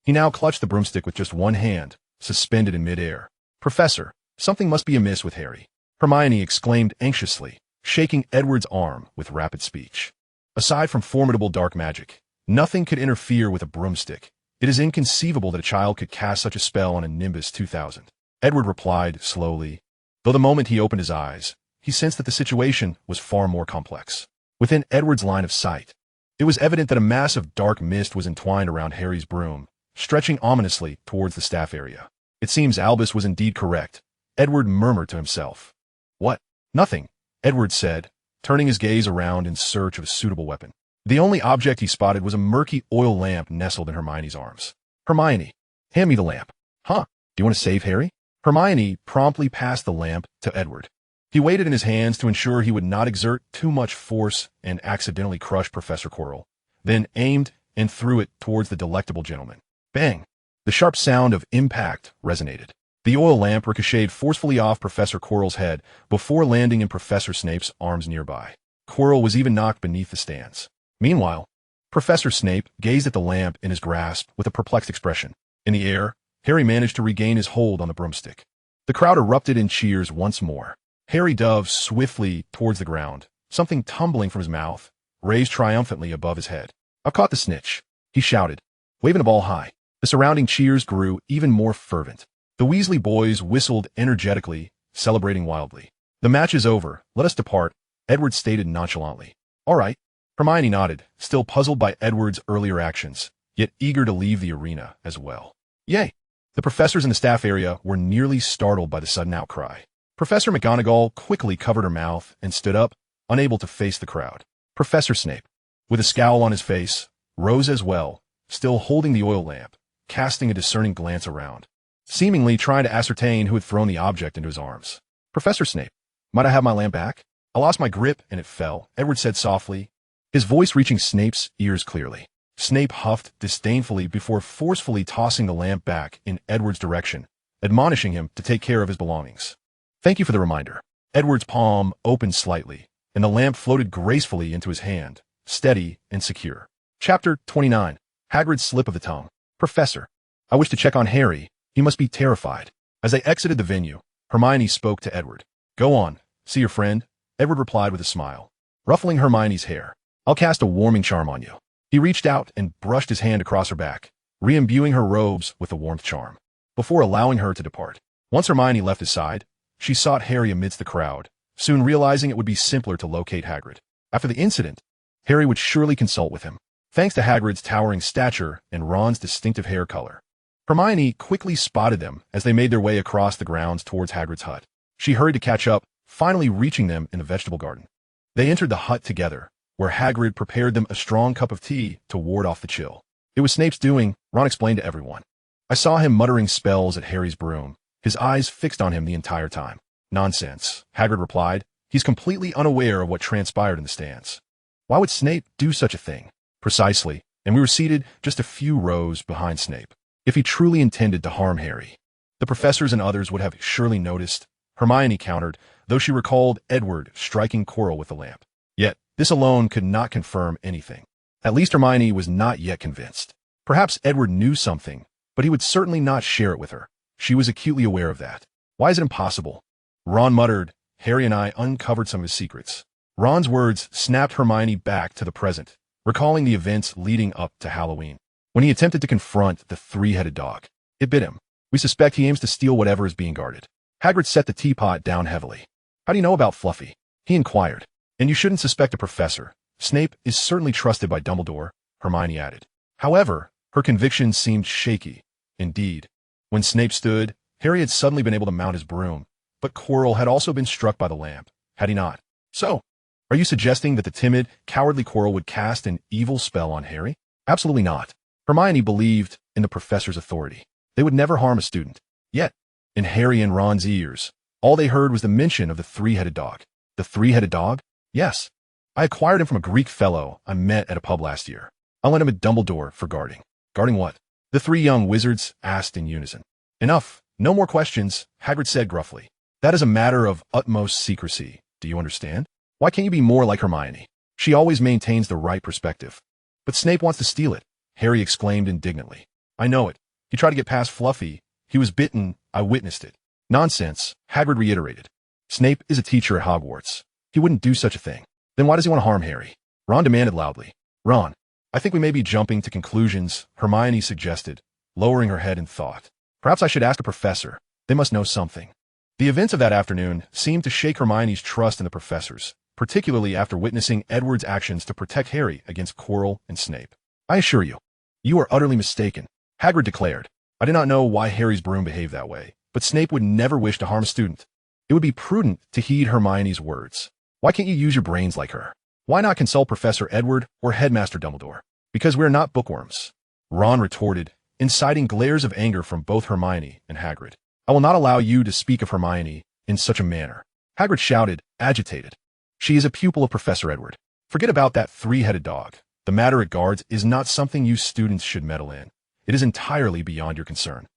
S1: He now clutched the broomstick with just one hand, suspended in midair. Professor, something must be amiss with Harry, Hermione exclaimed anxiously, shaking Edward's arm with rapid speech. Aside from formidable dark magic, nothing could interfere with a broomstick. It is inconceivable that a child could cast such a spell on a Nimbus 2000. Edward replied slowly, though the moment he opened his eyes, he sensed that the situation was far more complex. Within Edward's line of sight, it was evident that a mass of dark mist was entwined around Harry's broom, stretching ominously towards the staff area. It seems Albus was indeed correct, Edward murmured to himself. What? Nothing, Edward said, turning his gaze around in search of a suitable weapon. The only object he spotted was a murky oil lamp nestled in Hermione's arms. Hermione, hand me the lamp. Huh? Do you want to save Harry? Hermione promptly passed the lamp to Edward. He weighed it in his hands to ensure he would not exert too much force and accidentally crush Professor Quirrell, then aimed and threw it towards the delectable gentleman. Bang! The sharp sound of impact resonated. The oil lamp ricocheted forcefully off Professor Quirrell's head before landing in Professor Snape's arms nearby. Quirrell was even knocked beneath the stands. Meanwhile, Professor Snape gazed at the lamp in his grasp with a perplexed expression. In the air, Harry managed to regain his hold on the broomstick. The crowd erupted in cheers once more. Harry dove swiftly towards the ground, something tumbling from his mouth, raised triumphantly above his head. I've caught the snitch, he shouted, waving the ball high. The surrounding cheers grew even more fervent. The Weasley boys whistled energetically, celebrating wildly. The match is over, let us depart, Edward stated nonchalantly. All right. Hermione nodded, still puzzled by Edward's earlier actions, yet eager to leave the arena as well. Yay! The professors in the staff area were nearly startled by the sudden outcry. Professor McGonagall quickly covered her mouth and stood up, unable to face the crowd. Professor Snape, with a scowl on his face, rose as well, still holding the oil lamp, casting a discerning glance around, seemingly trying to ascertain who had thrown the object into his arms. Professor Snape, might I have my lamp back? I lost my grip and it fell, Edward said softly, his voice reaching Snape's ears clearly. Snape huffed disdainfully before forcefully tossing the lamp back in Edward's direction, admonishing him to take care of his belongings. Thank you for the reminder. Edward's palm opened slightly, and the lamp floated gracefully into his hand, steady and secure. Chapter 29. Hagrid's Slip of the Tongue. Professor, I wish to check on Harry. He must be terrified. As they exited the venue, Hermione spoke to Edward. Go on, see your friend, Edward replied with a smile, ruffling Hermione's hair. I'll cast a warming charm on you. He reached out and brushed his hand across her back, re-imbuing her robes with the warmth charm, before allowing her to depart. Once Hermione left his side, she sought Harry amidst the crowd, soon realizing it would be simpler to locate Hagrid. After the incident, Harry would surely consult with him, thanks to Hagrid's towering stature and Ron's distinctive hair color. Hermione quickly spotted them as they made their way across the grounds towards Hagrid's hut. She hurried to catch up, finally reaching them in the vegetable garden. They entered the hut together, where Hagrid prepared them a strong cup of tea to ward off the chill. It was Snape's doing, Ron explained to everyone. I saw him muttering spells at Harry's broom, his eyes fixed on him the entire time. Nonsense, Hagrid replied. He's completely unaware of what transpired in the stands. Why would Snape do such a thing? Precisely, and we were seated just a few rows behind Snape. If he truly intended to harm Harry, the professors and others would have surely noticed, Hermione countered, though she recalled Edward striking Quirrell with the lamp. Yet, this alone could not confirm anything. At least Hermione was not yet convinced. Perhaps Edward knew something, but he would certainly not share it with her. She was acutely aware of that. Why is it impossible? Ron muttered. Harry and I uncovered some of his secrets. Ron's words snapped Hermione back to the present, recalling the events leading up to Halloween, when he attempted to confront the three-headed dog. It bit him. We suspect he aims to steal whatever is being guarded. Hagrid set the teapot down heavily. How do you know about Fluffy? He inquired. And you shouldn't suspect a professor. Snape is certainly trusted by Dumbledore, Hermione added. However, her conviction seemed shaky. Indeed, when Snape stood, Harry had suddenly been able to mount his broom, but Quirrell had also been struck by the lamp, had he not? So, are you suggesting that the timid, cowardly Quirrell would cast an evil spell on Harry? Absolutely not. Hermione believed in the professor's authority. They would never harm a student. Yet, in Harry and Ron's ears, all they heard was the mention of the three-headed dog. The three-headed dog? Yes. I acquired him from a Greek fellow I met at a pub last year. I lent him at Dumbledore for guarding. Guarding what? The three young wizards asked in unison. Enough. No more questions, Hagrid said gruffly. That is a matter of utmost secrecy. Do you understand? Why can't you be more like Hermione? She always maintains the right perspective. But Snape wants to steal it, Harry exclaimed indignantly. I know it. He tried to get past Fluffy. He was bitten. I witnessed it. Nonsense, Hagrid reiterated. Snape is a teacher at Hogwarts. He wouldn't do such a thing. Then why does he want to harm Harry? Ron demanded loudly. Ron, I think we may be jumping to conclusions, Hermione suggested, lowering her head in thought. Perhaps I should ask a professor. They must know something. The events of that afternoon seemed to shake Hermione's trust in the professors, particularly after witnessing Edward's actions to protect Harry against Quirrell and Snape. I assure you, you are utterly mistaken, Hagrid declared. I did not know why Harry's broom behaved that way, but Snape would never wish to harm a student. It would be prudent to heed Hermione's words. Why can't you use your brains like her? Why not consult Professor Edward or Headmaster Dumbledore? Because we are not bookworms, Ron retorted, inciting glares of anger from both Hermione and Hagrid. I will not allow you to speak of Hermione in such a manner, Hagrid shouted, agitated. She is a pupil of Professor Edward. Forget about that three-headed dog. The matter it guards is not something you students should meddle in. It is entirely beyond your concern.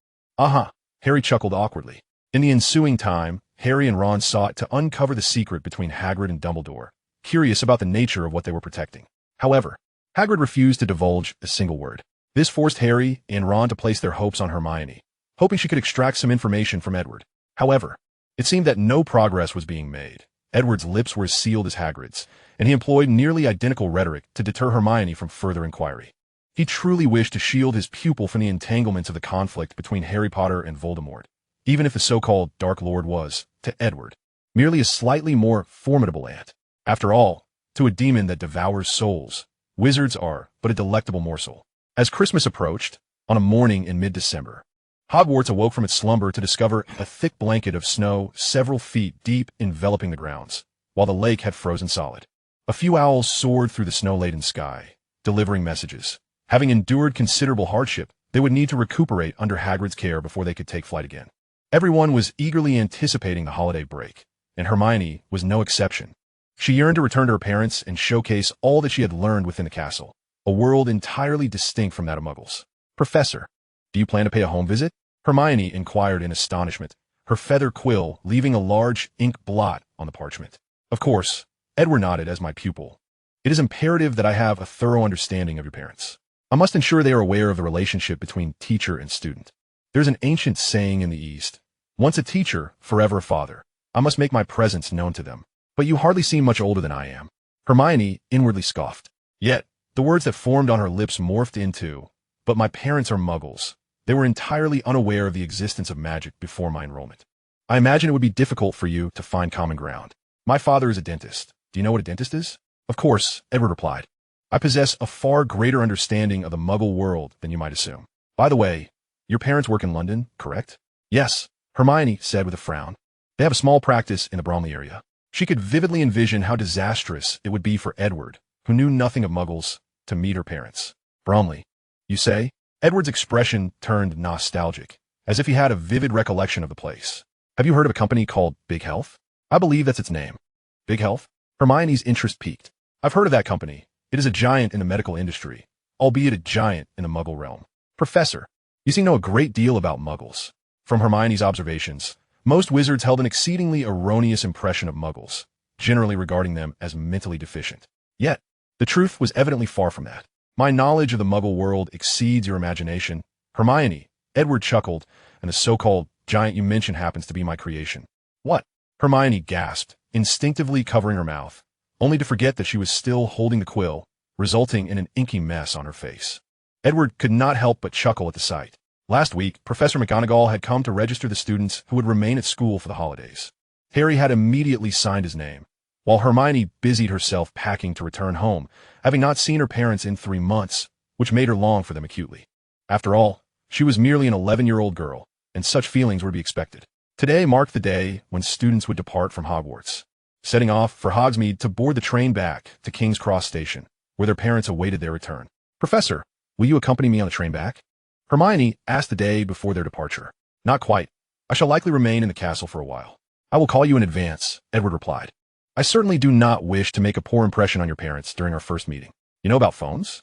S1: Harry chuckled awkwardly. In the ensuing time, Harry and Ron sought to uncover the secret between Hagrid and Dumbledore, curious about the nature of what they were protecting. However, Hagrid refused to divulge a single word. This forced Harry and Ron to place their hopes on Hermione, hoping she could extract some information from Edward. However, it seemed that no progress was being made. Edward's lips were as sealed as Hagrid's, and he employed nearly identical rhetoric to deter Hermione from further inquiry. He truly wished to shield his pupil from the entanglements of the conflict between Harry Potter and Voldemort, even if the so-called Dark Lord was, to Edward, merely a slightly more formidable ant. After all, to a demon that devours souls, wizards are but a delectable morsel. As Christmas approached, on a morning in mid-December, Hogwarts awoke from its slumber to discover a thick blanket of snow several feet deep enveloping the grounds, while the lake had frozen solid. A few owls soared through the snow-laden sky, delivering messages. Having endured considerable hardship, they would need to recuperate under Hagrid's care before they could take flight again. Everyone was eagerly anticipating the holiday break, and Hermione was no exception. She yearned to return to her parents and showcase all that she had learned within the castle, a world entirely distinct from that of Muggles. Professor, do you plan to pay a home visit? Hermione inquired in astonishment, her feather quill leaving a large ink blot on the parchment. Of course, Edward nodded as my pupil. It is imperative that I have a thorough understanding of your parents. I must ensure they are aware of the relationship between teacher and student. There's an ancient saying in the East, once a teacher, forever a father. I must make my presence known to them. But you hardly seem much older than I am. Hermione inwardly scoffed. Yet, the words that formed on her lips morphed into, but my parents are Muggles. They were entirely unaware of the existence of magic before my enrollment. I imagine it would be difficult for you to find common ground. My father is a dentist. Do you know what a dentist is? Of course, Edward replied. I possess a far greater understanding of the Muggle world than you might assume. By the way, your parents work in London, correct? Yes, Hermione said with a frown. They have a small practice in the Bromley area. She could vividly envision how disastrous it would be for Edward, who knew nothing of Muggles, to meet her parents. Bromley, you say? Edward's expression turned nostalgic, as if he had a vivid recollection of the place. Have you heard of a company called Big Health? I believe that's its name. Big Health? Hermione's interest piqued. I've heard of that company. It is a giant in the medical industry, albeit a giant in the Muggle realm. Professor, you seem to know a great deal about Muggles. From Hermione's observations, most wizards held an exceedingly erroneous impression of Muggles, generally regarding them as mentally deficient. Yet, the truth was evidently far from that. My knowledge of the Muggle world exceeds your imagination. Hermione, Edward chuckled, and the so-called giant you mentioned happens to be my creation. What? Hermione gasped, instinctively covering her mouth, only to forget that she was still holding the quill, resulting in an inky mess on her face. Edward could not help but chuckle at the sight. Last week, Professor McGonagall had come to register the students who would remain at school for the holidays. Harry had immediately signed his name, while Hermione busied herself packing to return home, having not seen her parents in 3 months, which made her long for them acutely. After all, she was merely an 11-year-old girl, and such feelings were to be expected. Today marked the day when students would depart from Hogwarts, setting off for Hogsmeade to board the train back to King's Cross Station, where their parents awaited their return. Professor, will you accompany me on the train back? Hermione asked the day before their departure. Not quite. I shall likely remain in the castle for a while. I will call you in advance, Edward replied. I certainly do not wish to make a poor impression on your parents during our first meeting. You know about phones?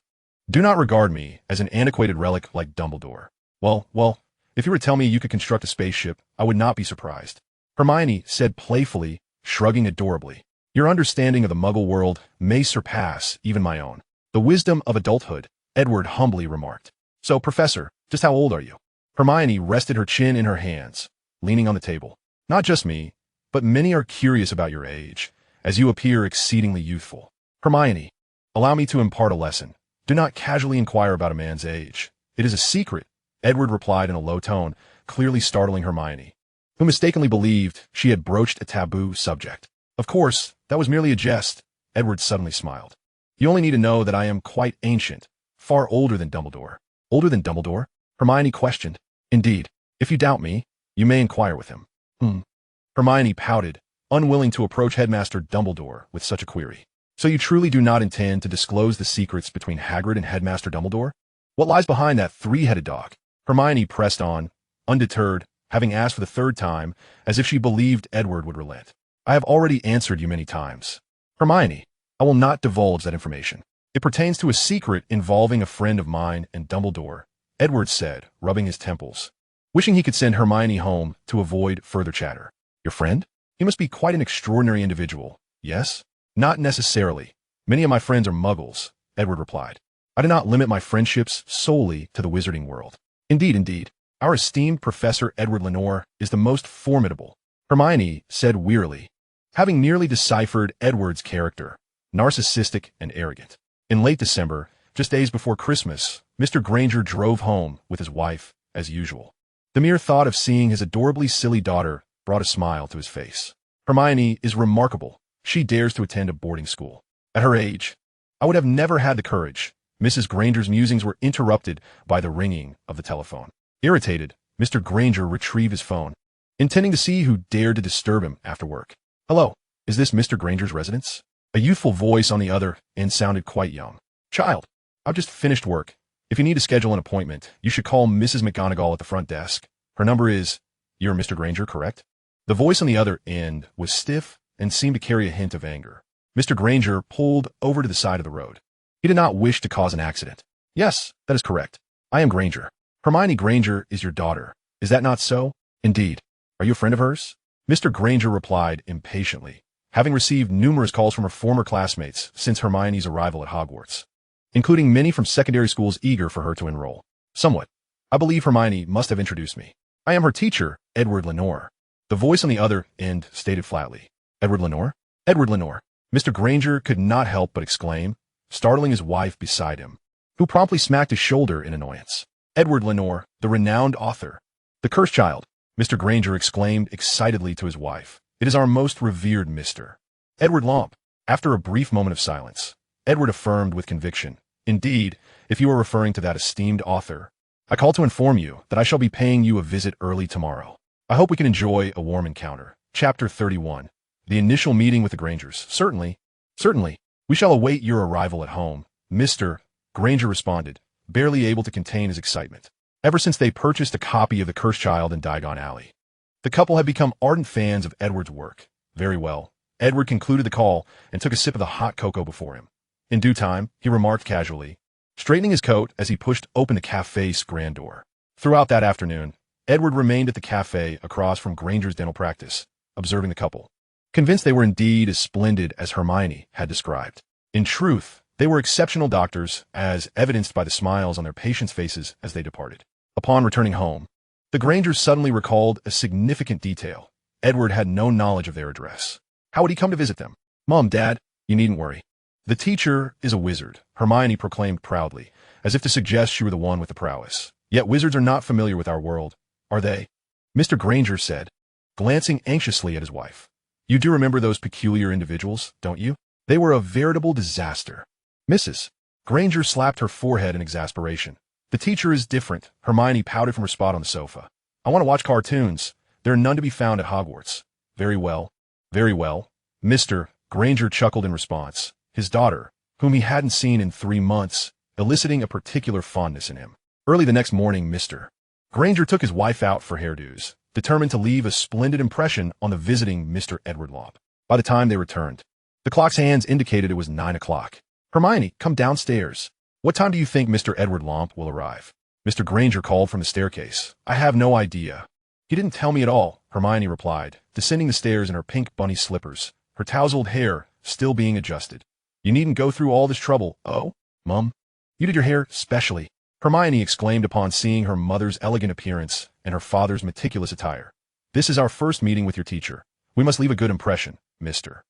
S1: Do not regard me as an antiquated relic like Dumbledore. Well, if you were to tell me you could construct a spaceship, I would not be surprised. Hermione said playfully, shrugging adorably. Your understanding of the Muggle world may surpass even my own. The wisdom of adulthood, Edward humbly remarked. So, Professor, just how old are you? Hermione rested her chin in her hands, leaning on the table. Not just me, but many are curious about your age, as you appear exceedingly youthful. Hermione, allow me to impart a lesson. Do not casually inquire about a man's age. It is a secret, Edward replied in a low tone, clearly startling Hermione, who mistakenly believed she had broached a taboo subject. Of course, that was merely a jest, Edward suddenly smiled. You only need to know that I am quite ancient, far older than Dumbledore. Older than Dumbledore? Hermione questioned. Indeed, if you doubt me, you may inquire with him. Hermione pouted, unwilling to approach Headmaster Dumbledore with such a query. So you truly do not intend to disclose the secrets between Hagrid and Headmaster Dumbledore? What lies behind that three-headed dog? Hermione pressed on, undeterred, having asked for the third time, as if she believed Edward would relent. I have already answered you many times. Hermione, I will not divulge that information. It pertains to a secret involving a friend of mine and Dumbledore, Edward said, rubbing his temples, wishing he could send Hermione home to avoid further chatter. Your friend? He must be quite an extraordinary individual, yes? Not necessarily. Many of my friends are Muggles, Edward replied. I do not limit my friendships solely to the Wizarding World. Indeed, our esteemed Professor Edward Lenore is the most formidable, Hermione said wearily, having nearly deciphered Edward's character, narcissistic and arrogant. In late December, just days before Christmas, Mr. Granger drove home with his wife, as usual. The mere thought of seeing his adorably silly daughter brought a smile to his face. Hermione is remarkable. She dares to attend a boarding school. At her age, I would have never had the courage. Mrs. Granger's musings were interrupted by the ringing of the telephone. Irritated, Mr. Granger retrieved his phone, intending to see who dared to disturb him after work. Hello, is this Mr. Granger's residence? A youthful voice on the other end sounded quite young. Child, I've just finished work. If you need to schedule an appointment, you should call Mrs. McGonagall at the front desk. Her number is, you're Mr. Granger, correct? The voice on the other end was stiff and seemed to carry a hint of anger. Mr. Granger pulled over to the side of the road. He did not wish to cause an accident. Yes, that is correct. I am Granger. Hermione Granger is your daughter. Is that not so? Indeed. Are you a friend of hers? Mr. Granger replied impatiently, having received numerous calls from her former classmates since Hermione's arrival at Hogwarts, including many from secondary schools eager for her to enroll. Somewhat. I believe Hermione must have introduced me. I am her teacher, Edward Lenore. The voice on the other end stated flatly. Edward Lenore? Edward Lenore. Mr. Granger could not help but exclaim, startling his wife beside him, who promptly smacked his shoulder in annoyance. Edward Lenore, the renowned author. The cursed child, Mr. Granger exclaimed excitedly to his wife. It is our most revered Mr. Edward Lomp. After a brief moment of silence, Edward affirmed with conviction. Indeed, if you are referring to that esteemed author, I call to inform you that I shall be paying you a visit early tomorrow. I hope we can enjoy a warm encounter. Chapter 31. The initial meeting with the Grangers. Certainly. We shall await your arrival at home, Mr. Granger responded, barely able to contain his excitement. Ever since they purchased a copy of The Cursed Child in Diagon Alley, the couple had become ardent fans of Edward's work. Very well. Edward concluded the call and took a sip of the hot cocoa before him. In due time, he remarked casually, straightening his coat as he pushed open the cafe's grand door. Throughout that afternoon, Edward remained at the cafe across from Granger's dental practice, observing the couple, convinced they were indeed as splendid as Hermione had described. In truth, they were exceptional doctors, as evidenced by the smiles on their patients' faces as they departed. Upon returning home, the Grangers suddenly recalled a significant detail. Edward had no knowledge of their address. How would he come to visit them? Mom, Dad, you needn't worry. The teacher is a wizard, Hermione proclaimed proudly, as if to suggest she were the one with the prowess. Yet wizards are not familiar with our world, are they? Mr. Granger said, glancing anxiously at his wife. You do remember those peculiar individuals, don't you? They were a veritable disaster. Mrs. Granger slapped her forehead in exasperation. The teacher is different, Hermione pouted from her spot on the sofa. I want to watch cartoons. There are none to be found at Hogwarts. Very well. Mr. Granger chuckled in response, his daughter, whom he hadn't seen in 3 months, eliciting a particular fondness in him. Early the next morning, Mr. Granger took his wife out for hairdos, determined to leave a splendid impression on the visiting Mr. Edward Lomp. By the time they returned, the clock's hands indicated it was 9 o'clock. Hermione, come downstairs. What time do you think Mr. Edward Lomp will arrive? Mr. Granger called from the staircase. I have no idea. He didn't tell me at all, Hermione replied, descending the stairs in her pink bunny slippers, her tousled hair still being adjusted. You needn't go through all this trouble. Oh, Mum, you did your hair specially, Hermione exclaimed upon seeing her mother's elegant appearance and her father's meticulous attire. This is our first meeting with your teacher. We must leave a good impression, Mr.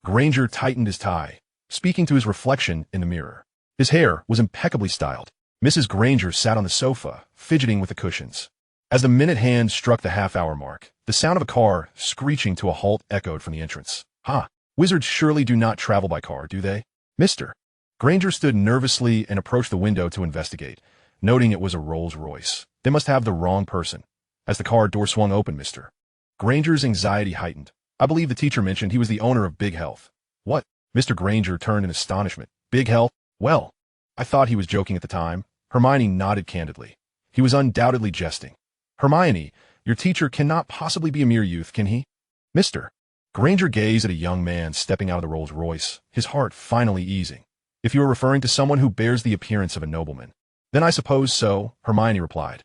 S1: Granger tightened his tie, speaking to his reflection in the mirror. His hair was impeccably styled. Mrs. Granger sat on the sofa, fidgeting with the cushions. As the minute hand struck the half-hour mark, the sound of a car screeching to a halt echoed from the entrance. Ha! Wizards surely do not travel by car, do they? Mr. Granger stood nervously and approached the window to investigate, noting it was a Rolls-Royce. They must have the wrong person. As the car door swung open, Mr. Granger's anxiety heightened. I believe the teacher mentioned he was the owner of Big Health. What? Mr. Granger turned in astonishment. Big Health? Well, I thought he was joking at the time. Hermione nodded candidly. He was undoubtedly jesting. Hermione, your teacher cannot possibly be a mere youth, can he? Mr. Granger gazed at a young man stepping out of the Rolls-Royce, his heart finally easing. If you are referring to someone who bears the appearance of a nobleman, then I suppose so, Hermione replied.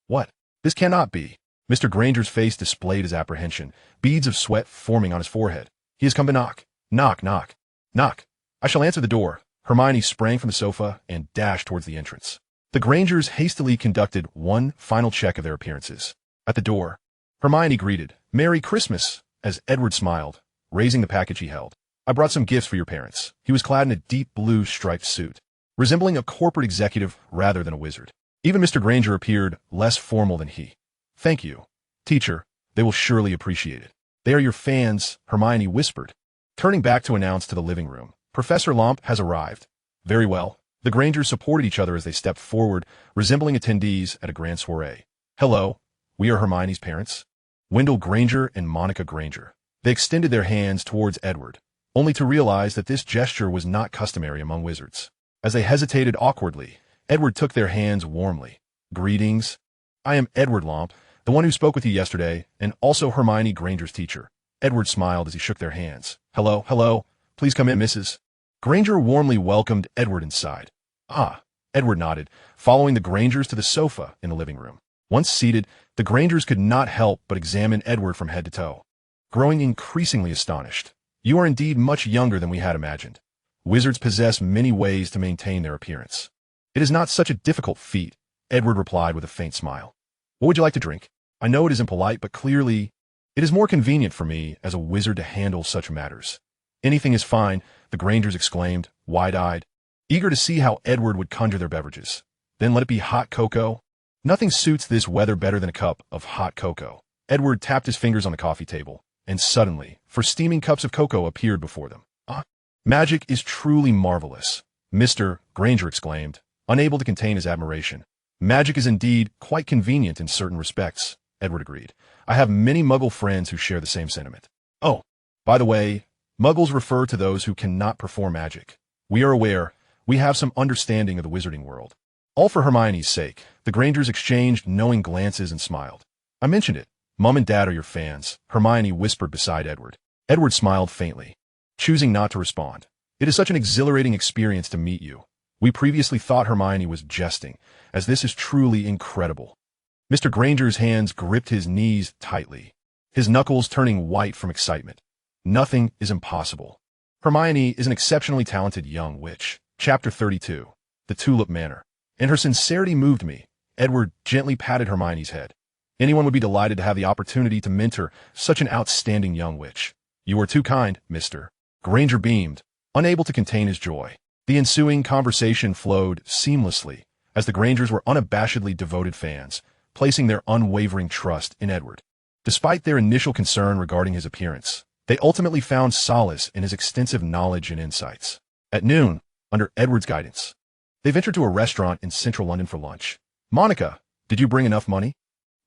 S1: What? This cannot be. Mr. Granger's face displayed his apprehension, beads of sweat forming on his forehead. He has come to knock. Knock, knock, knock. I shall answer the door. Hermione sprang from the sofa and dashed towards the entrance. The Grangers hastily conducted one final check of their appearances. At the door, Hermione greeted, Merry Christmas, as Edward smiled, raising the package he held. I brought some gifts for your parents. He was clad in a deep blue striped suit, resembling a corporate executive rather than a wizard. Even Mr. Granger appeared less formal than he. Thank you, teacher. They will surely appreciate it. They are your fans, Hermione whispered. Turning back to announce to the living room, Professor Lomp has arrived. Very well. The Grangers supported each other as they stepped forward, resembling attendees at a grand soiree. Hello, we are Hermione's parents. Wendell Granger and Monica Granger. They extended their hands towards Edward, only to realize that this gesture was not customary among wizards. As they hesitated awkwardly, Edward took their hands warmly. Greetings. I am Edward Lomp, the one who spoke with you yesterday, and also Hermione Granger's teacher. Edward smiled as he shook their hands. Hello, hello. Please come in, Mrs. Granger warmly welcomed Edward inside. Ah, Edward nodded, following the Grangers to the sofa in the living room. Once seated, the Grangers could not help but examine Edward from head to toe, growing increasingly astonished. You are indeed much younger than we had imagined. Wizards possess many ways to maintain their appearance. It is not such a difficult feat, Edward replied with a faint smile. What would you like to drink? I know it isn't polite, but clearly it is more convenient for me as a wizard to handle such matters. Anything is fine, the Grangers exclaimed, wide-eyed, eager to see how Edward would conjure their beverages. Then let it be hot cocoa. Nothing suits this weather better than a cup of hot cocoa. Edward tapped his fingers on the coffee table, and suddenly, 4 steaming cups of cocoa appeared before them. Magic is truly marvelous, Mr. Granger exclaimed, unable to contain his admiration. Magic is indeed quite convenient in certain respects, Edward agreed. I have many Muggle friends who share the same sentiment. Oh, by the way, Muggles refer to those who cannot perform magic. We are aware. We have some understanding of the wizarding world. All for Hermione's sake, the Grangers exchanged knowing glances and smiled. I mentioned it. Mum and Dad are your fans, Hermione whispered beside Edward. Edward smiled faintly, choosing not to respond. It is such an exhilarating experience to meet you. We previously thought Hermione was jesting, as this is truly incredible. Mr. Granger's hands gripped his knees tightly, his knuckles turning white from excitement. Nothing is impossible. Hermione is an exceptionally talented young witch. Chapter 32. The Tulip Manor. And her sincerity moved me. Edward gently patted Hermione's head. Anyone would be delighted to have the opportunity to mentor such an outstanding young witch. You are too kind, Mr. Granger beamed, unable to contain his joy. The ensuing conversation flowed seamlessly, as the Grangers were unabashedly devoted fans, placing their unwavering trust in Edward. Despite their initial concern regarding his appearance, they ultimately found solace in his extensive knowledge and insights. At noon, under Edward's guidance, they ventured to a restaurant in central London for lunch. Monica, did you bring enough money?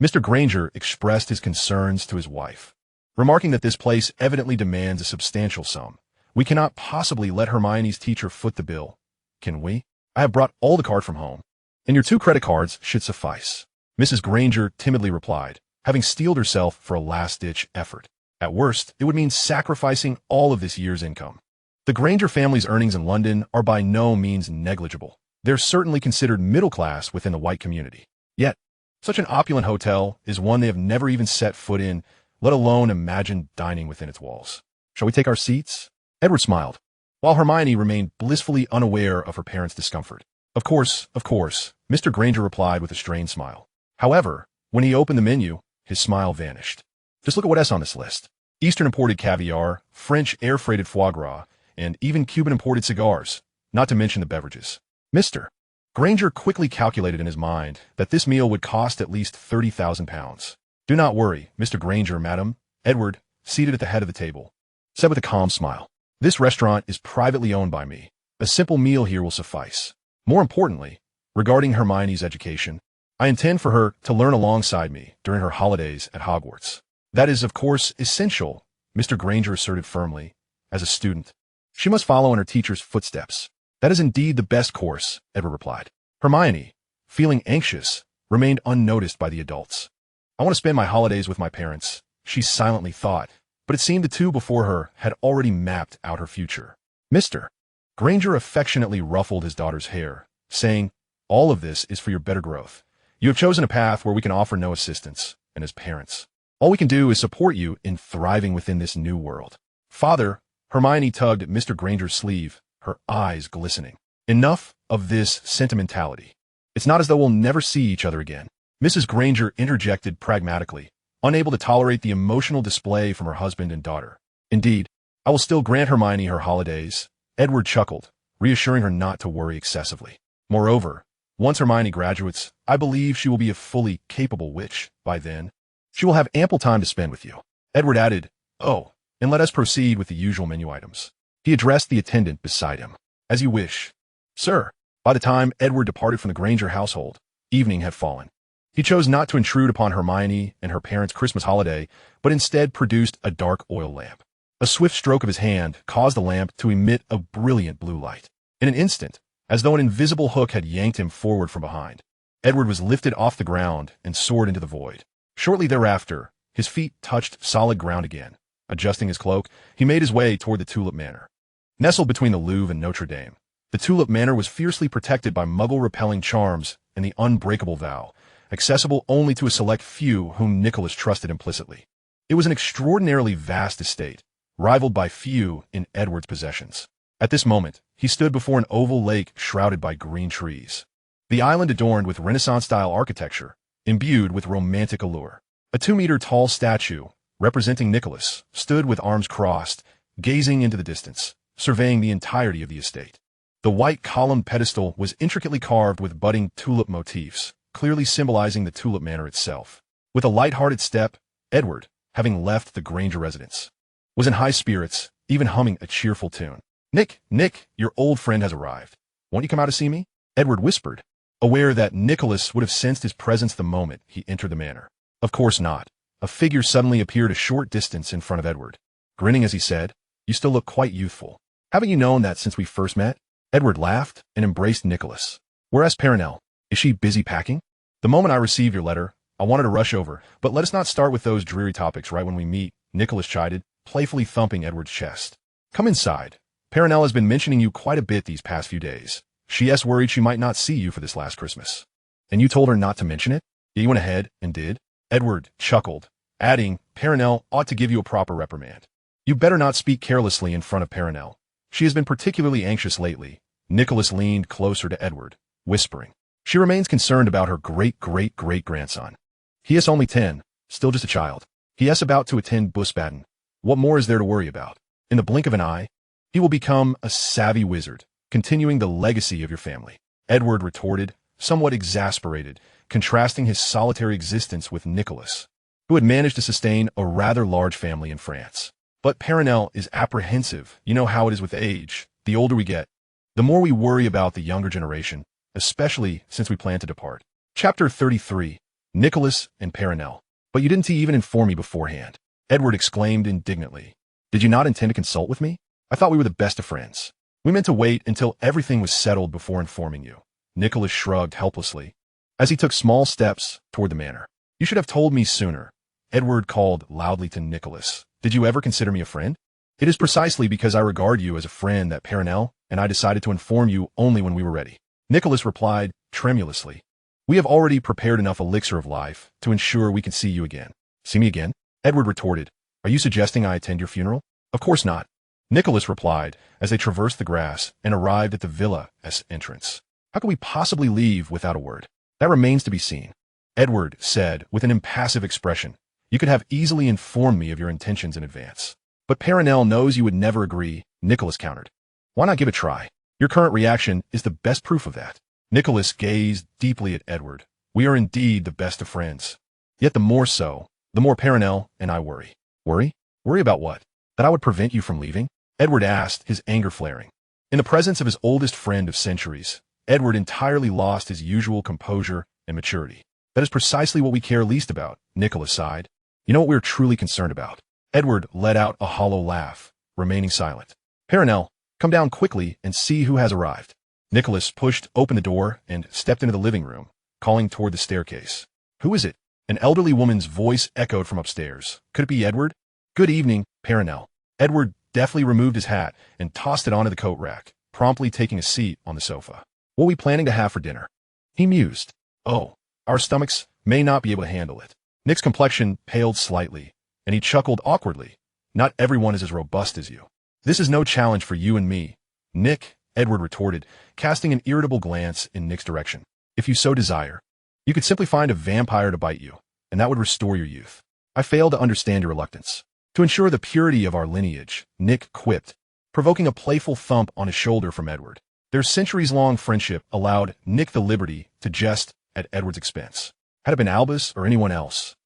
S1: Mr. Granger expressed his concerns to his wife, remarking that this place evidently demands a substantial sum. We cannot possibly let Hermione's teacher foot the bill, can we? I have brought all the card from home, and your 2 credit cards should suffice. Mrs. Granger timidly replied, having steeled herself for a last-ditch effort. At worst, it would mean sacrificing all of this year's income. The Granger family's earnings in London are by no means negligible. They're certainly considered middle class within the white community. Yet, such an opulent hotel is one they have never even set foot in, let alone imagine dining within its walls. Shall we take our seats? Edward smiled, while Hermione remained blissfully unaware of her parents' discomfort. Of course, Mr. Granger replied with a strained smile. However, when he opened the menu, his smile vanished. Just look at what's on this list. Eastern imported caviar, French air-freighted foie gras, and even Cuban imported cigars, not to mention the beverages. Mr. Granger quickly calculated in his mind that this meal would cost at least 30,000 pounds. Do not worry, Mr. Granger, madam, Edward, seated at the head of the table, said with a calm smile. This restaurant is privately owned by me. A simple meal here will suffice. More importantly, regarding Hermione's education, I intend for her to learn alongside me during her holidays at Hogwarts. That is, of course, essential, Mr. Granger asserted firmly. As a student, she must follow in her teacher's footsteps. That is indeed the best course, Edward replied. Hermione, feeling anxious, remained unnoticed by the adults. I want to spend my holidays with my parents, she silently thought, but it seemed the two before her had already mapped out her future. Mr. Granger affectionately ruffled his daughter's hair, saying, all of this is for your better growth. You have chosen a path where we can offer no assistance, and as parents, all we can do is support you in thriving within this new world. Father, Hermione tugged at Mr. Granger's sleeve, her eyes glistening. Enough of this sentimentality. It's not as though we'll never see each other again. Mrs. Granger interjected pragmatically, unable to tolerate the emotional display from her husband and daughter. Indeed, I will still grant Hermione her holidays, Edward chuckled, reassuring her not to worry excessively. Moreover, once Hermione graduates, I believe she will be a fully capable witch. By then, she will have ample time to spend with you. Edward added, oh, and let us proceed with the usual menu items. He addressed the attendant beside him. As you wish. Sir. By the time Edward departed from the Granger household, evening had fallen. He chose not to intrude upon Hermione and her parents' Christmas holiday, but instead produced a dark oil lamp. A swift stroke of his hand caused the lamp to emit a brilliant blue light. In an instant, as though an invisible hook had yanked him forward from behind, Edward was lifted off the ground and soared into the void. Shortly thereafter, his feet touched solid ground again. Adjusting his cloak, he made his way toward the Tulip Manor. Nestled between the Louvre and Notre Dame, the Tulip Manor was fiercely protected by Muggle-repelling charms and the unbreakable vow, accessible only to a select few whom Nicholas trusted implicitly. It was an extraordinarily vast estate, rivaled by few in Edward's possessions. At this moment, he stood before an oval lake shrouded by green trees. The island adorned with Renaissance-style architecture, imbued with romantic allure. A 2-meter-tall statue, representing Nicholas, stood with arms crossed, gazing into the distance, surveying the entirety of the estate. The white columned pedestal was intricately carved with budding tulip motifs, clearly symbolizing the Tulip Manor itself. With a light-hearted step, Edward, having left the Granger residence, was in high spirits, even humming a cheerful tune. Nick, your old friend has arrived. Won't you come out to see me? Edward whispered, aware that Nicholas would have sensed his presence the moment he entered the manor. Of course not. A figure suddenly appeared a short distance in front of Edward. Grinning as he said, you still look quite youthful. Haven't you known that since we first met? Edward laughed and embraced Nicholas. Whereas Perenelle, is she busy packing? The moment I received your letter, I wanted to rush over, but let us not start with those dreary topics right when we meet, Nicholas chided, playfully thumping Edward's chest. Come inside. Perenelle has been mentioning you quite a bit these past few days. She's worried she might not see you for this last Christmas. And you told her not to mention it? You went ahead and did? Edward chuckled, adding, Perenelle ought to give you a proper reprimand. You better not speak carelessly in front of Perenelle. She has been particularly anxious lately. Nicholas leaned closer to Edward, whispering. She remains concerned about her great-great-great-grandson. He is only 10, still just a child. He is about to attend Busbaden. What more is there to worry about? In the blink of an eye, he will become a savvy wizard, continuing the legacy of your family. Edward retorted, somewhat exasperated, contrasting his solitary existence with Nicholas, who had managed to sustain a rather large family in France. But Perenelle is apprehensive. You know how it is with age. The older we get, the more we worry about the younger generation, especially since we plan to depart. Chapter 33, Nicholas and Perenelle. But you didn't even inform me beforehand. Edward exclaimed indignantly. Did you not intend to consult with me? I thought we were the best of friends. We meant to wait until everything was settled before informing you. Nicholas shrugged helplessly, as he took small steps toward the manor. You should have told me sooner. Edward called loudly to Nicholas. Did you ever consider me a friend? It is precisely because I regard you as a friend that Perenelle and I decided to inform you only when we were ready. Nicholas replied tremulously. We have already prepared enough elixir of life to ensure we can see you again. See me again? Edward retorted. Are you suggesting I attend your funeral? Of course not, Nicholas replied as they traversed the grass and arrived at the villa's entrance. How could we possibly leave without a word? That remains to be seen, Edward said with an impassive expression. You could have easily informed me of your intentions in advance. But Perenelle knows you would never agree, Nicholas countered. Why not give it a try? Your current reaction is the best proof of that. Nicholas gazed deeply at Edward. We are indeed the best of friends. Yet the more so, the more Perenelle and I worry. Worry? Worry about what? That I would prevent you from leaving? Edward asked, his anger flaring. In the presence of his oldest friend of centuries, Edward entirely lost his usual composure and maturity. That is precisely what we care least about, Nicholas sighed. You know what we're truly concerned about? Edward let out a hollow laugh, remaining silent. Perenelle, come down quickly and see who has arrived. Nicholas pushed open the door and stepped into the living room, calling toward the staircase. Who is it? An elderly woman's voice echoed from upstairs. Could it be Edward? Good evening, Perenelle. Edward deftly removed his hat and tossed it onto the coat rack, promptly taking a seat on the sofa. What are we planning to have for dinner? He mused. Oh, our stomachs may not be able to handle it. Nick's complexion paled slightly, and he chuckled awkwardly. Not everyone is as robust as you. This is no challenge for you and me, Nick, Edward retorted, casting an irritable glance in Nick's direction. If you so desire, you could simply find a vampire to bite you, and that would restore your youth. I fail to understand your reluctance. To ensure the purity of our lineage, Nick quipped, provoking a playful thump on his shoulder from Edward. Their centuries-long friendship allowed Nick the liberty to jest at Edward's expense. Had it been Albus or anyone else,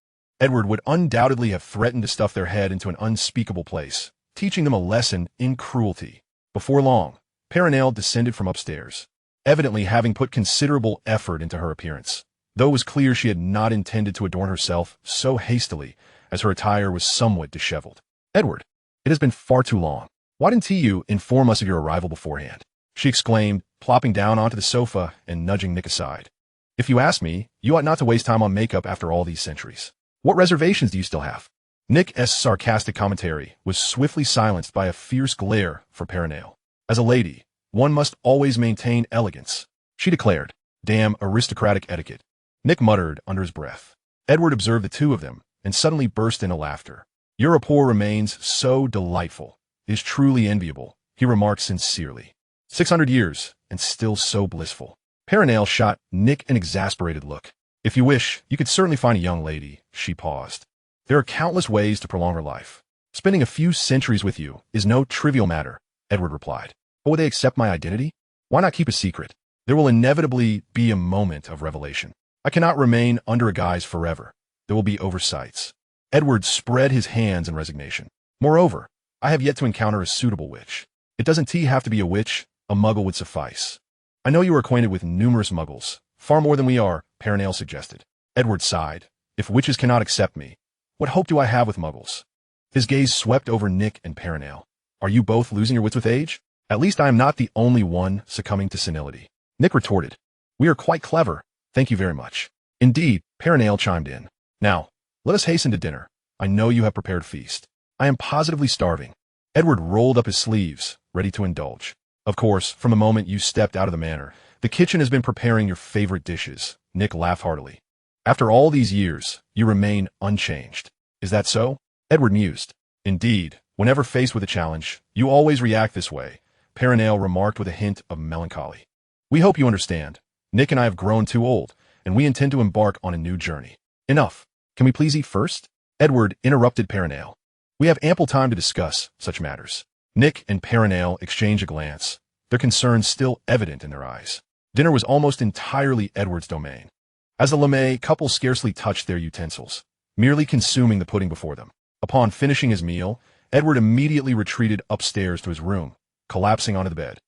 S1: Edward would undoubtedly have threatened to stuff their head into an unspeakable place, teaching them a lesson in cruelty. Before long, Perenelle descended from upstairs, evidently having put considerable effort into her appearance, though it was clear she had not intended to adorn herself so hastily, as her attire was somewhat disheveled. Edward, it has been far too long. Why didn't you inform us of your arrival beforehand? She exclaimed, plopping down onto the sofa and nudging Nick aside. If you ask me, you ought not to waste time on makeup after all these centuries. What reservations do you still have? Nick's sarcastic commentary was swiftly silenced by a fierce glare for Perenelle. As a lady, one must always maintain elegance, she declared. Damn aristocratic etiquette, Nick muttered under his breath. Edward observed the two of them and suddenly burst into laughter. Your rapport remains so delightful. It is truly enviable, he remarked sincerely. 600 years, and still so blissful. Perenelle shot Nick an exasperated look. If you wish, you could certainly find a young lady, she paused. There are countless ways to prolong her life. Spending a few centuries with you is no trivial matter, Edward replied. But will they accept my identity? Why not keep a secret? There will inevitably be a moment of revelation. I cannot remain under a guise forever. There will be oversights. Edward spread his hands in resignation. Moreover, I have yet to encounter a suitable witch. It doesn't have to be a witch, a muggle would suffice. I know you are acquainted with numerous muggles, far more than we are, Perenelle suggested. Edward sighed. If witches cannot accept me, what hope do I have with muggles? His gaze swept over Nick and Perenelle. Are you both losing your wits with age? At least I am not the only one succumbing to senility. Nick retorted. We are quite clever, thank you very much. Indeed, Perenelle chimed in. Now, let us hasten to dinner. I know you have prepared a feast. I am positively starving. Edward rolled up his sleeves, ready to indulge. Of course, from the moment you stepped out of the manor, the kitchen has been preparing your favorite dishes. Nick laughed heartily. After all these years, you remain unchanged. Is that so? Edward mused. Indeed, whenever faced with a challenge, you always react this way, Perenelle remarked with a hint of melancholy. We hope you understand. Nick and I have grown too old, and we intend to embark on a new journey. Enough. Can we please eat first? Edward interrupted Perenelle. We have ample time to discuss such matters. Nick and Perenelle exchanged a glance, their concerns still evident in their eyes. Dinner was almost entirely Edward's domain. As the LeMay couple scarcely touched their utensils, merely consuming the pudding before them. Upon finishing his meal, Edward immediately retreated upstairs to his room, collapsing onto the bed.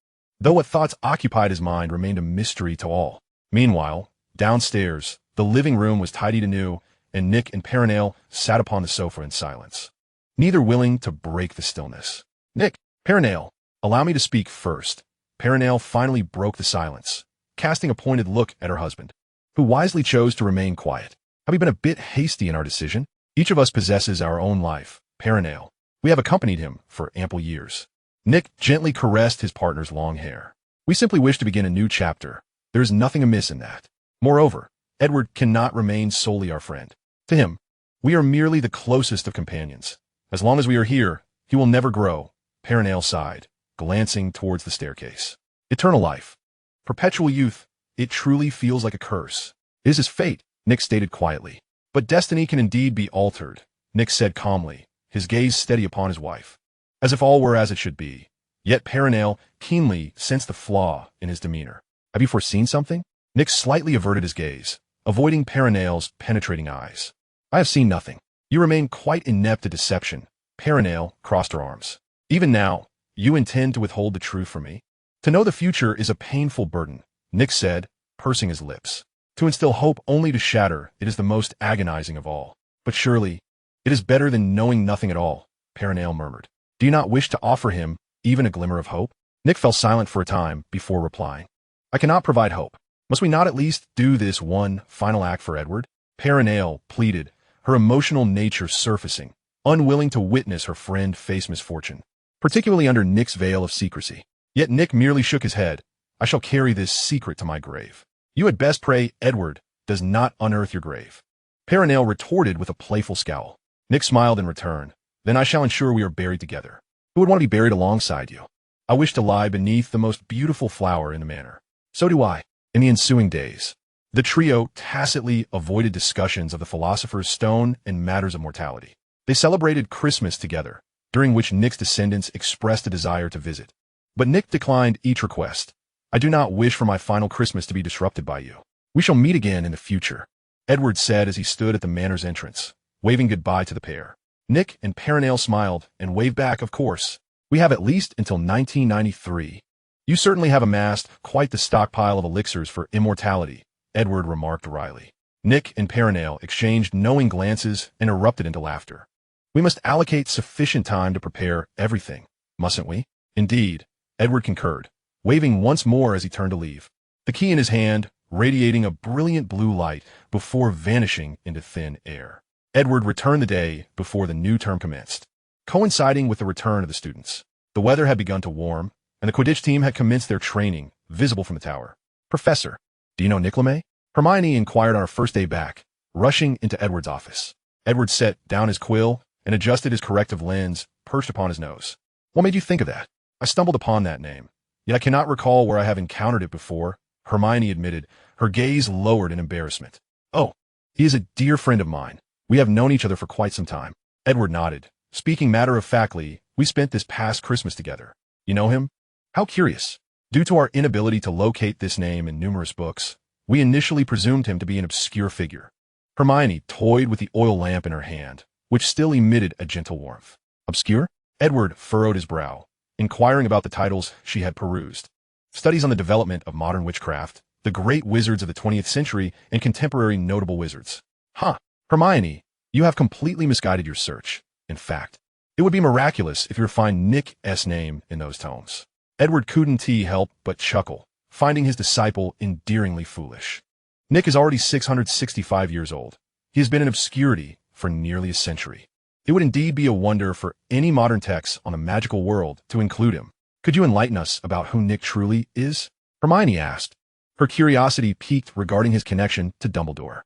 S1: Though what thoughts occupied his mind remained a mystery to all. Meanwhile, downstairs, the living room was tidied anew, and Nick and Perenelle sat upon the sofa in silence, neither willing to break the stillness. Nick, Perenelle, allow me to speak first. Perenelle finally broke the silence, casting a pointed look at her husband, who wisely chose to remain quiet. Have we been a bit hasty in our decision? Each of us possesses our own life, Perenelle. We have accompanied him for ample years. Nick gently caressed his partner's long hair. We simply wish to begin a new chapter. There is nothing amiss in that. Moreover, Edward cannot remain solely our friend. To him, we are merely the closest of companions. As long as we are here, He will never grow, Perenelle sighed, glancing towards the staircase. Eternal life. Perpetual youth. It truly feels like a curse. It is his fate, Nick stated quietly. But destiny can indeed be altered, Nick said calmly, his gaze steady upon his wife. As if all were as it should be. Yet Perenelle keenly sensed the flaw in his demeanor. Have you foreseen something? Nick slightly averted his gaze, avoiding Perenelle's penetrating eyes. I have seen nothing. You remain quite inept at deception. Perenelle crossed her arms. Even now, you intend to withhold the truth from me? To know the future is a painful burden, Nick said, pursing his lips. To instill hope only to shatter it is the most agonizing of all. But surely, it is better than knowing nothing at all, Perenelle murmured. Do you not wish to offer him even a glimmer of hope? Nick fell silent for a time before replying. I cannot provide hope. Must we not at least do this one final act for Edward? Perenelle pleaded, her emotional nature surfacing, unwilling to witness her friend face misfortune, particularly under Nick's veil of secrecy. Yet Nick merely shook his head. I shall carry this secret to my grave. You had best pray Edward does not unearth your grave. Perenelle retorted with a playful scowl. Nick smiled in return. Then I shall ensure we are buried together. Who would want to be buried alongside you? I wish to lie beneath the most beautiful flower in the manor. So do I. In the ensuing days, the trio tacitly avoided discussions of the Philosopher's Stone and matters of mortality. They celebrated Christmas together, during which Nick's descendants expressed a desire to visit. But Nick declined each request. I do not wish for my final Christmas to be disrupted by you. We shall meet again in the future, Edward said as he stood at the manor's entrance, waving goodbye to the pair. Nick and Perenelle smiled and waved back, of course. We have at least until 1993. You certainly have amassed quite the stockpile of elixirs for immortality, Edward remarked wryly. Nick and Perenelle exchanged knowing glances and erupted into laughter. We must allocate sufficient time to prepare everything, mustn't we? Indeed, Edward concurred, waving once more as he turned to leave, the key in his hand radiating a brilliant blue light before vanishing into thin air. Edward returned the day before the new term commenced, coinciding with the return of the students. The weather had begun to warm, and the Quidditch team had commenced their training, visible from the tower. Professor, do you know Nick LeMay? Hermione inquired on her first day back, rushing into Edward's office. Edward set down his quill and adjusted his corrective lens perched upon his nose. What made you think of that? I stumbled upon that name, yet I cannot recall where I have encountered it before, Hermione admitted, her gaze lowered in embarrassment. Oh, he is a dear friend of mine. We have known each other for quite some time. Edward nodded. Speaking matter-of-factly, we spent this past Christmas together. You know him? How curious. Due to our inability to locate this name in numerous books, we initially presumed him to be an obscure figure. Hermione toyed with the oil lamp in her hand, which still emitted a gentle warmth. Obscure? Edward furrowed his brow, inquiring about the titles she had perused. Studies on the development of modern witchcraft, the great wizards of the 20th century, and contemporary notable wizards. Huh. Hermione, you have completely misguided your search. In fact, it would be miraculous if you were to find Nick's name in those tomes. Edward couldn't help but chuckle, finding his disciple endearingly foolish. Nick is already 665 years old. He has been in obscurity for nearly a century. It would indeed be a wonder for any modern text on the magical world to include him. Could you enlighten us about who Nick truly is? Hermione asked, her curiosity piqued regarding his connection to Dumbledore.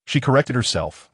S1: She corrected herself.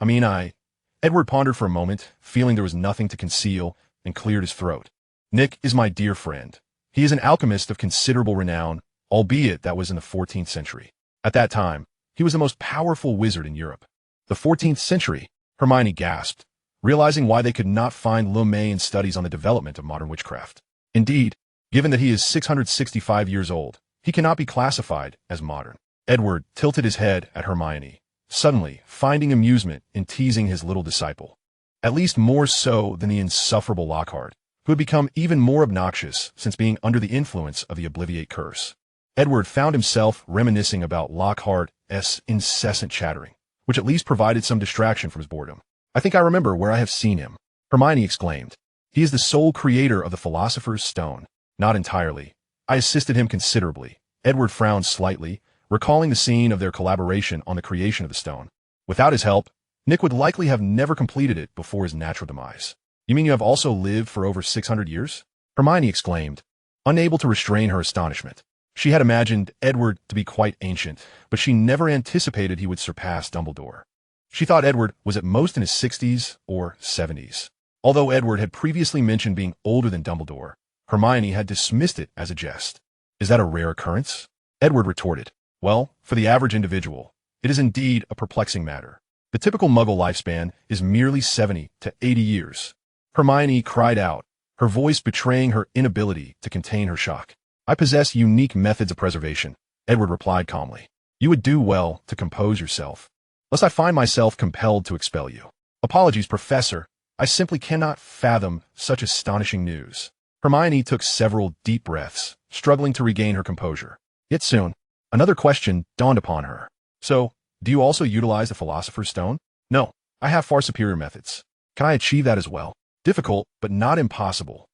S1: Edward pondered for a moment, feeling there was nothing to conceal, and cleared his throat. Nick is my dear friend. He is an alchemist of considerable renown, albeit that was in the 14th century. At that time, he was the most powerful wizard in Europe. The 14th century, Hermione gasped, realizing why they could not find LeMay in studies on the development of modern witchcraft. Indeed, given that he is 665 years old, he cannot be classified as modern. Edward tilted his head at Hermione, suddenly finding amusement in teasing his little disciple. At least more so than the insufferable Lockhart, who had become even more obnoxious since being under the influence of the Obliviate curse. Edward found himself reminiscing about Lockhart's incessant chattering, which at least provided some distraction from his boredom. I think I remember where I have seen him, Hermione exclaimed. He is the sole creator of the Philosopher's Stone. Not entirely. I assisted him considerably. Edward frowned slightly, recalling the scene of their collaboration on the creation of the stone. Without his help, Nick would likely have never completed it before his natural demise. You mean you have also lived for over 600 years? Hermione exclaimed, unable to restrain her astonishment. She had imagined Edward to be quite ancient, but she never anticipated he would surpass Dumbledore. She thought Edward was at most in his 60s or 70s. Although Edward had previously mentioned being older than Dumbledore, Hermione had dismissed it as a jest. Is that a rare occurrence? Edward retorted. Well, for the average individual, it is indeed a perplexing matter. The typical Muggle lifespan is merely 70 to 80 years. Hermione cried out, her voice betraying her inability to contain her shock. I possess unique methods of preservation, Edward replied calmly. You would do well to compose yourself, lest I find myself compelled to expel you. Apologies, Professor. I simply cannot fathom such astonishing news. Hermione took several deep breaths, struggling to regain her composure. Yet soon, another question dawned upon her. So, do you also utilize the Philosopher's Stone? No, I have far superior methods. Can I achieve that as well? Difficult, but not impossible.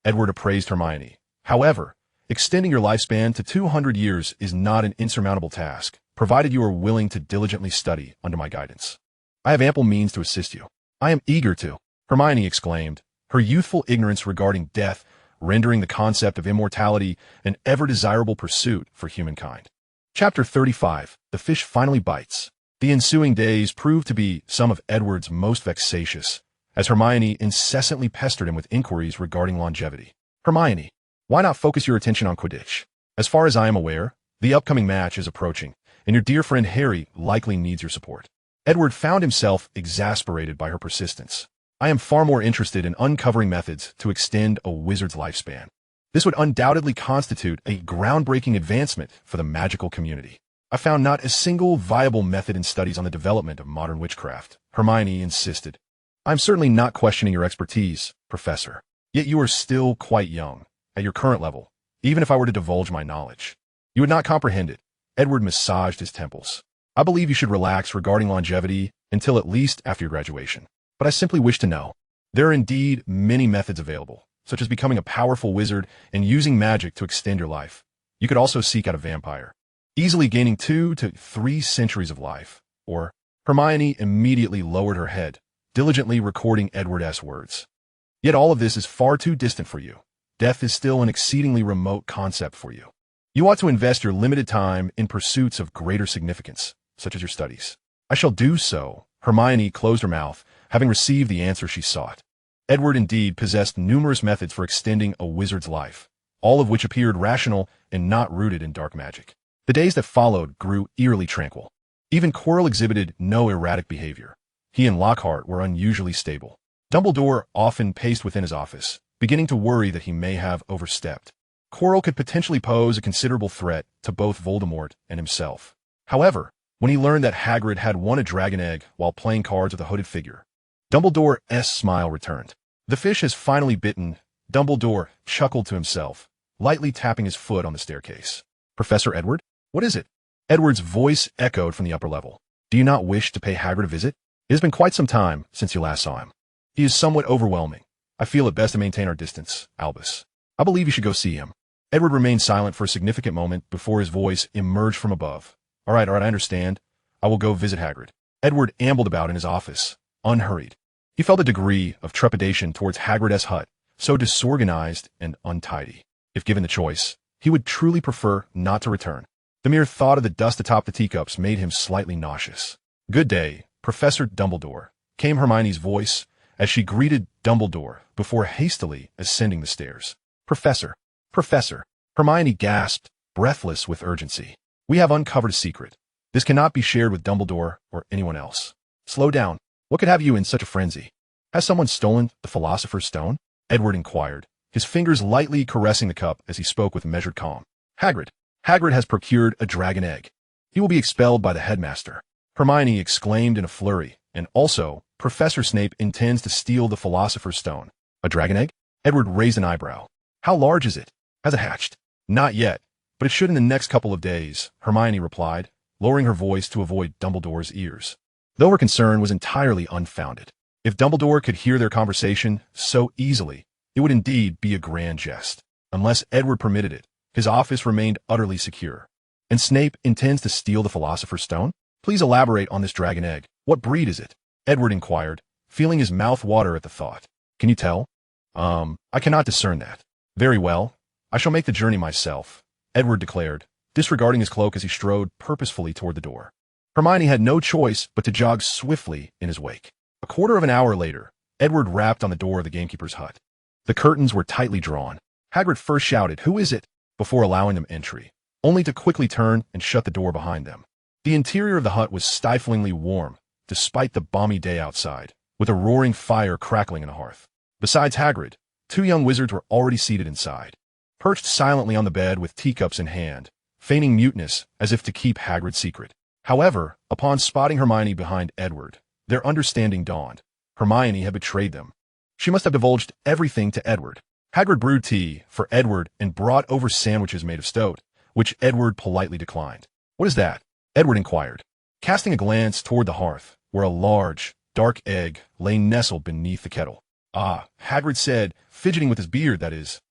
S1: Edward appraised Hermione. However, extending your lifespan to 200 years is not an insurmountable task, provided you are willing to diligently study under my guidance. I have ample means to assist you. I am eager to, Hermione exclaimed, her youthful ignorance regarding death rendering the concept of immortality an ever-desirable pursuit for humankind. Chapter 35, The Fish Finally Bites. The ensuing days proved to be some of Edward's most vexatious, as Hermione incessantly pestered him with inquiries regarding longevity. Hermione, why not focus your attention on Quidditch? As far as I am aware, the upcoming match is approaching, and your dear friend Harry likely needs your support. Edward found himself exasperated by her persistence. I am far more interested in uncovering methods to extend a wizard's lifespan. This would undoubtedly constitute a groundbreaking advancement for the magical community. I found not a single viable method in studies on the development of modern witchcraft, Hermione insisted. I'm certainly not questioning your expertise, Professor. Yet you are still quite young, at your current level, even if I were to divulge my knowledge. You would not comprehend it. Edward massaged his temples. I believe you should relax regarding longevity until at least after your graduation. But I simply wish to know. There are indeed many methods available, such as becoming a powerful wizard and using magic to extend your life. You could also seek out a vampire, easily gaining 2 to 3 centuries of life. Or, Hermione immediately lowered her head, diligently recording Edward's words. Yet all of this is far too distant for you. Death is still an exceedingly remote concept for you. You ought to invest your limited time in pursuits of greater significance, such as your studies. I shall do so. Hermione closed her mouth, having received the answer she sought. Edward indeed possessed numerous methods for extending a wizard's life, all of which appeared rational and not rooted in dark magic. The days that followed grew eerily tranquil. Even Quirrell exhibited no erratic behavior. He and Lockhart were unusually stable. Dumbledore often paced within his office, beginning to worry that he may have overstepped. Quirrell could potentially pose a considerable threat to both Voldemort and himself. However, when he learned that Hagrid had won a dragon egg while playing cards with a hooded figure, Dumbledore's smile returned. The fish has finally bitten, Dumbledore chuckled to himself, lightly tapping his foot on the staircase. Professor Edward? What is it? Edward's voice echoed from the upper level. Do you not wish to pay Hagrid a visit? It has been quite some time since you last saw him. He is somewhat overwhelming. I feel it best to maintain our distance, Albus. I believe you should go see him. Edward remained silent for a significant moment before his voice emerged from above. All right, I understand. I will go visit Hagrid. Edward ambled about in his office, unhurried. He felt a degree of trepidation towards Hagrid's hut, so disorganized and untidy. If given the choice, he would truly prefer not to return. The mere thought of the dust atop the teacups made him slightly nauseous. Good day, Professor Dumbledore, came Hermione's voice as she greeted Dumbledore before hastily ascending the stairs. Professor, Hermione gasped, breathless with urgency. We have uncovered a secret. This cannot be shared with Dumbledore or anyone else. Slow down. What could have you in such a frenzy? Has someone stolen the Philosopher's Stone? Edward inquired, his fingers lightly caressing the cup as he spoke with measured calm. Hagrid has procured a dragon egg. He will be expelled by the headmaster. Hermione exclaimed in a flurry, and also, Professor Snape intends to steal the Philosopher's Stone. A dragon egg? Edward raised an eyebrow. How large is it? Has it hatched? Not yet, but it should in the next couple of days, Hermione replied, lowering her voice to avoid Dumbledore's ears. Though her concern was entirely unfounded. If Dumbledore could hear their conversation so easily, it would indeed be a grand jest. Unless Edward permitted it, his office remained utterly secure. And Snape intends to steal the Philosopher's Stone? Please elaborate on this dragon egg. What breed is it? Edward inquired, feeling his mouth water at the thought. Can you tell? I cannot discern that. Very well. I shall make the journey myself, Edward declared, disregarding his cloak as he strode purposefully toward the door. Hermione had no choice but to jog swiftly in his wake. A quarter of an hour later, Edward rapped on the door of the gamekeeper's hut. The curtains were tightly drawn. Hagrid first shouted, "Who is it?" before allowing them entry, only to quickly turn and shut the door behind them. The interior of the hut was stiflingly warm, despite the balmy day outside, with a roaring fire crackling in the hearth. Besides Hagrid, 2 young wizards were already seated inside, perched silently on the bed with teacups in hand, feigning muteness as if to keep Hagrid's secret. However, upon spotting Hermione behind Edward, their understanding dawned. Hermione had betrayed them. She must have divulged everything to Edward. Hagrid brewed tea for Edward and brought over sandwiches made of stoat, which Edward politely declined. "What is that?" Edward inquired, casting a glance toward the hearth, where a large, dark egg lay nestled beneath the kettle. "Ah," Hagrid said, fidgeting with his beard, "that is.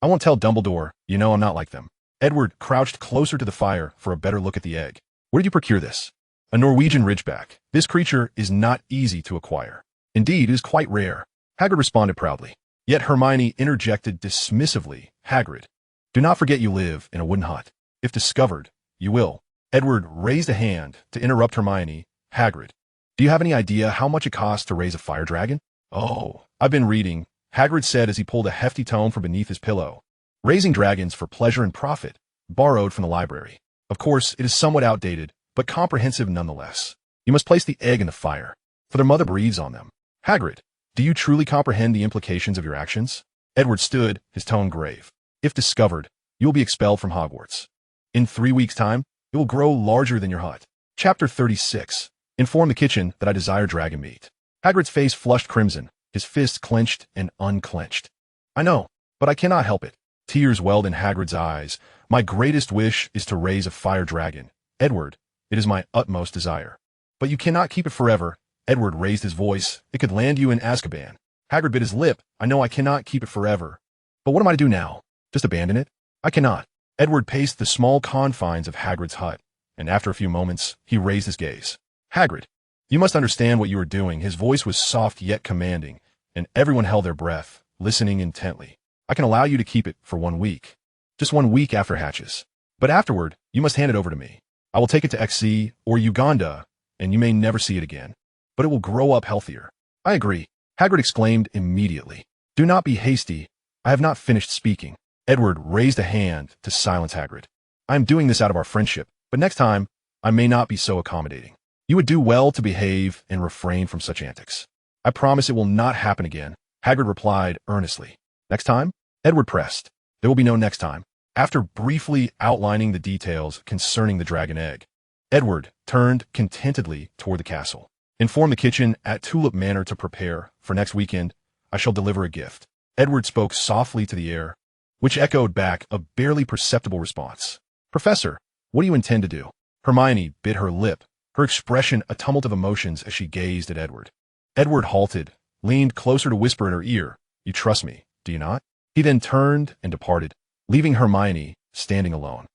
S1: I won't tell Dumbledore, you know I'm not like them." Edward crouched closer to the fire for a better look at the egg. "Where did you procure this?" "A Norwegian ridgeback. This creature is not easy to acquire. Indeed, it is quite rare," Hagrid responded proudly. Yet Hermione interjected dismissively, "Hagrid, do not forget you live in a wooden hut. If discovered, you will." Edward raised a hand to interrupt Hermione. "Hagrid, do you have any idea how much it costs to raise a fire dragon?" "Oh, I've been reading," Hagrid said as he pulled a hefty tome from beneath his pillow. "Raising Dragons for Pleasure and Profit, borrowed from the library. Of course, it is somewhat outdated, but comprehensive nonetheless. You must place the egg in the fire, for their mother breathes on them." "Hagrid, do you truly comprehend the implications of your actions?" Edward stood, his tone grave. "If discovered, you will be expelled from Hogwarts. In 3 weeks' time, it will grow larger than your hut." Chapter 36. Inform the kitchen that I desire dragon meat. Hagrid's face flushed crimson, his fists clenched and unclenched. "I know, but I cannot help it." Tears welled in Hagrid's eyes. "My greatest wish is to raise a fire dragon. Edward, it is my utmost desire. But you cannot keep it forever." Edward raised his voice. "It could land you in Azkaban." Hagrid bit his lip. "I know I cannot keep it forever. But what am I to do now? Just abandon it?" "I cannot." Edward paced the small confines of Hagrid's hut, and after a few moments, he raised his gaze. "Hagrid, you must understand what you are doing." His voice was soft yet commanding, and everyone held their breath, listening intently. "I can allow you to keep it for 1 week. Just 1 week after hatches. But afterward, you must hand it over to me. I will take it to XC or Uganda, and you may never see it again. But it will grow up healthier." "I agree," Hagrid exclaimed immediately. "Do not be hasty. I have not finished speaking." Edward raised a hand to silence Hagrid. "I am doing this out of our friendship, but next time, I may not be so accommodating. You would do well to behave and refrain from such antics." "I promise it will not happen again," Hagrid replied earnestly. "Next time?" Edward pressed. "There will be no next time." After briefly outlining the details concerning the dragon egg, Edward turned contentedly toward the castle. "Inform the kitchen at Tulip Manor to prepare. For next weekend, I shall deliver a gift." Edward spoke softly to the air, which echoed back a barely perceptible response. "Professor, what do you intend to do?" Hermione bit her lip, her expression a tumult of emotions as she gazed at Edward. Edward halted, leaned closer to whisper in her ear, "You trust me, do you not?" He then turned and departed, leaving Hermione standing alone.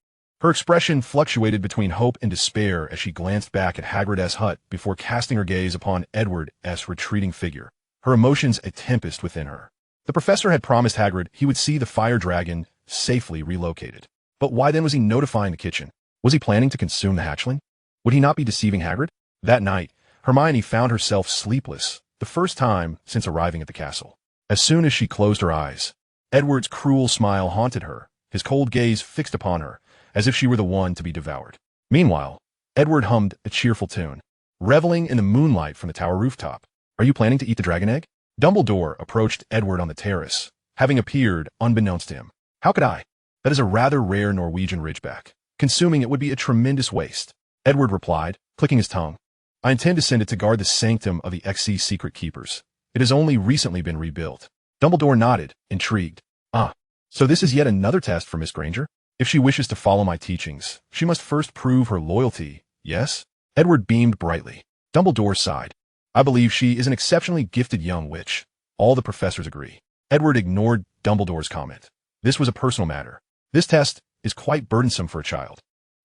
S1: Her expression fluctuated between hope and despair as she glanced back at Hagrid's hut before casting her gaze upon Edward's retreating figure, her emotions a tempest within her. The professor had promised Hagrid he would see the fire dragon safely relocated. But why then was he notifying the kitchen? Was he planning to consume the hatchling? Would he not be deceiving Hagrid? That night, Hermione found herself sleepless, the first time since arriving at the castle. As soon as she closed her eyes, Edward's cruel smile haunted her, his cold gaze fixed upon her, as if she were the one to be devoured. Meanwhile, Edward hummed a cheerful tune, reveling in the moonlight from the tower rooftop. "Are you planning to eat the dragon egg?" Dumbledore approached Edward on the terrace, having appeared unbeknownst to him. "How could I? That is a rather rare Norwegian ridgeback. Consuming it would be a tremendous waste." Edward replied, clicking his tongue. "I intend to send it to guard the sanctum of the XC secret keepers. It has only recently been rebuilt." Dumbledore nodded, intrigued. "Ah, so this is yet another test for Miss Granger? If she wishes to follow my teachings, she must first prove her loyalty, yes?" Edward beamed brightly. Dumbledore sighed. "I believe she is an exceptionally gifted young witch. All the professors agree." Edward ignored Dumbledore's comment. This was a personal matter. "This test is quite burdensome for a child.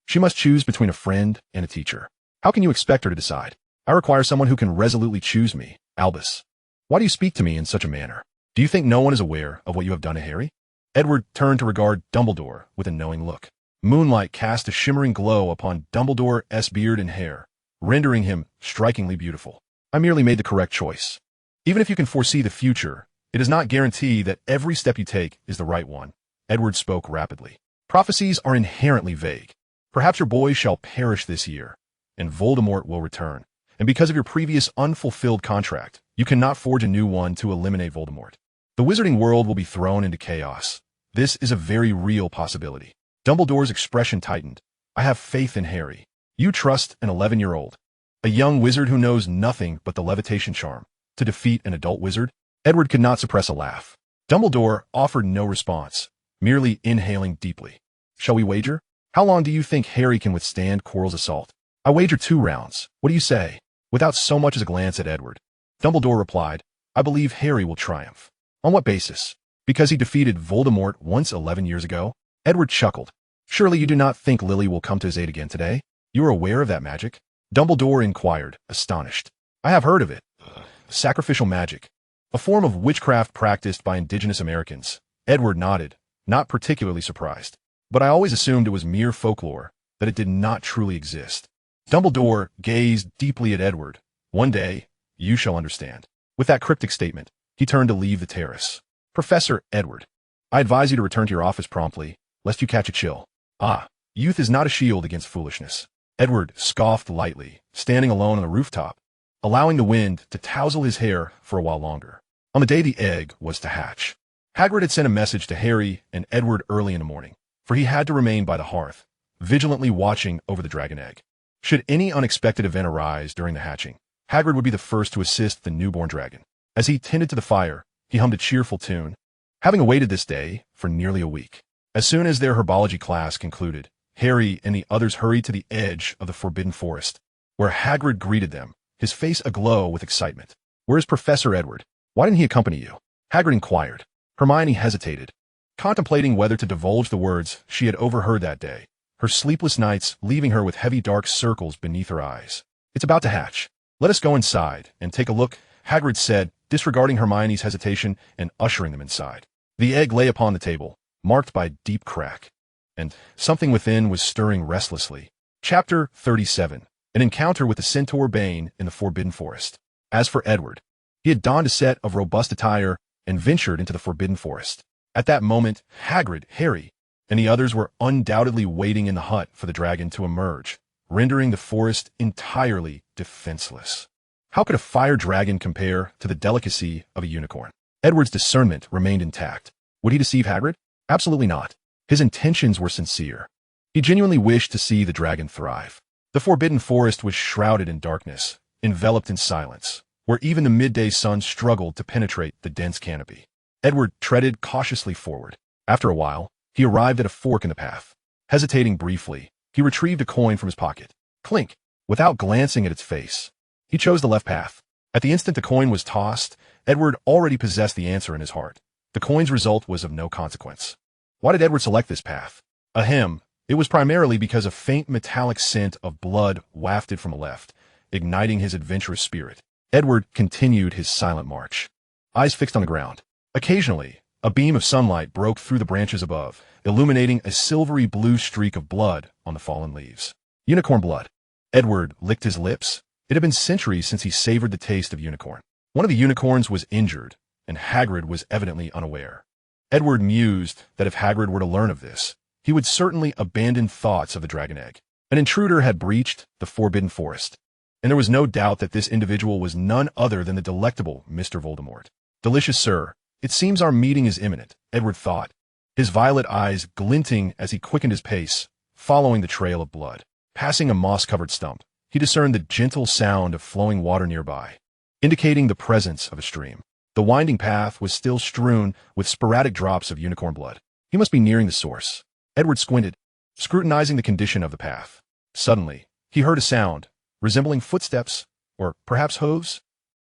S1: She must choose between a friend and a teacher. How can you expect her to decide? I require someone who can resolutely choose me, Albus. Why do you speak to me in such a manner? Do you think no one is aware of what you have done to Harry?" Edward turned to regard Dumbledore with a knowing look. Moonlight cast a shimmering glow upon Dumbledore's beard and hair, rendering him strikingly beautiful. "I merely made the correct choice." Even if you can foresee the future, it does not guarantee that every step you take is the right one. Edward spoke rapidly. Prophecies are inherently vague. Perhaps your boy shall perish this year, and Voldemort will return. And because of your previous unfulfilled contract, you cannot forge a new one to eliminate Voldemort. The Wizarding World will be thrown into chaos. This is a very real possibility. Dumbledore's expression tightened. I have faith in Harry. You trust an 11-year-old, a young wizard who knows nothing but the levitation charm, to defeat an adult wizard? Edward could not suppress a laugh. Dumbledore offered no response, merely inhaling deeply. Shall we wager? How long do you think Harry can withstand Quirrell's assault? I wager 2 rounds. What do you say? Without so much as a glance at Edward, Dumbledore replied, I believe Harry will triumph. On what basis? Because he defeated Voldemort once 11 years ago? Edward chuckled. Surely you do not think Lily will come to his aid again today? You are aware of that magic? Dumbledore inquired, astonished. I have heard of it. Sacrificial magic. A form of witchcraft practiced by indigenous Americans. Edward nodded, not particularly surprised. But I always assumed it was mere folklore, that it did not truly exist. Dumbledore gazed deeply at Edward. One day, you shall understand. With that cryptic statement, he turned to leave the terrace. Professor Edward, I advise you to return to your office promptly, lest you catch a chill. Youth is not a shield against foolishness. Edward scoffed lightly, standing alone on the rooftop, allowing the wind to tousle his hair for a while longer. On the day the egg was to hatch, Hagrid had sent a message to Harry and Edward early in the morning, for he had to remain by the hearth, vigilantly watching over the dragon egg. Should any unexpected event arise during the hatching, Hagrid would be the first to assist the newborn dragon. As he tended to the fire, he hummed a cheerful tune, having awaited this day for nearly a week. As soon as their herbology class concluded, Harry and the others hurried to the edge of the Forbidden Forest, where Hagrid greeted them, his face aglow with excitement. Where is Professor Edward? Why didn't he accompany you? Hagrid inquired. Hermione hesitated, contemplating whether to divulge the words she had overheard that day, her sleepless nights leaving her with heavy dark circles beneath her eyes. It's about to hatch. Let us go inside and take a look, Hagrid said, disregarding Hermione's hesitation and ushering them inside. The egg lay upon the table, marked by a deep crack, and something within was stirring restlessly. Chapter 37. An encounter with the centaur Bane in the Forbidden Forest. As for Edward, he had donned a set of robust attire and ventured into the Forbidden Forest. At that moment, Hagrid, Harry, and the others were undoubtedly waiting in the hut for the dragon to emerge, rendering the forest entirely defenseless. How could a fire dragon compare to the delicacy of a unicorn? Edward's discernment remained intact. Would he deceive Hagrid? Absolutely not. His intentions were sincere. He genuinely wished to see the dragon thrive. The Forbidden Forest was shrouded in darkness, enveloped in silence, where even the midday sun struggled to penetrate the dense canopy. Edward treaded cautiously forward. After a while, he arrived at a fork in the path. Hesitating briefly, he retrieved a coin from his pocket. Clink! Without glancing at its face, he chose the left path. At the instant the coin was tossed, Edward already possessed the answer in his heart. The coin's result was of no consequence. Why did Edward select this path? Ahem, it was primarily because a faint metallic scent of blood wafted from the left, igniting his adventurous spirit. Edward continued his silent march, eyes fixed on the ground. Occasionally, a beam of sunlight broke through the branches above, illuminating a silvery blue streak of blood on the fallen leaves. Unicorn blood. Edward licked his lips. It had been centuries since he savored the taste of unicorn. One of the unicorns was injured, and Hagrid was evidently unaware. Edward mused that if Hagrid were to learn of this, he would certainly abandon thoughts of the dragon egg. An intruder had breached the Forbidden Forest, and there was no doubt that this individual was none other than the delectable Mr. Voldemort. Delicious sir, it seems our meeting is imminent, Edward thought, his violet eyes glinting as he quickened his pace, following the trail of blood. Passing a moss-covered stump, he discerned the gentle sound of flowing water nearby, indicating the presence of a stream. The winding path was still strewn with sporadic drops of unicorn blood. He must be nearing the source. Edward squinted, scrutinizing the condition of the path. Suddenly, he heard a sound, resembling footsteps, or perhaps hooves.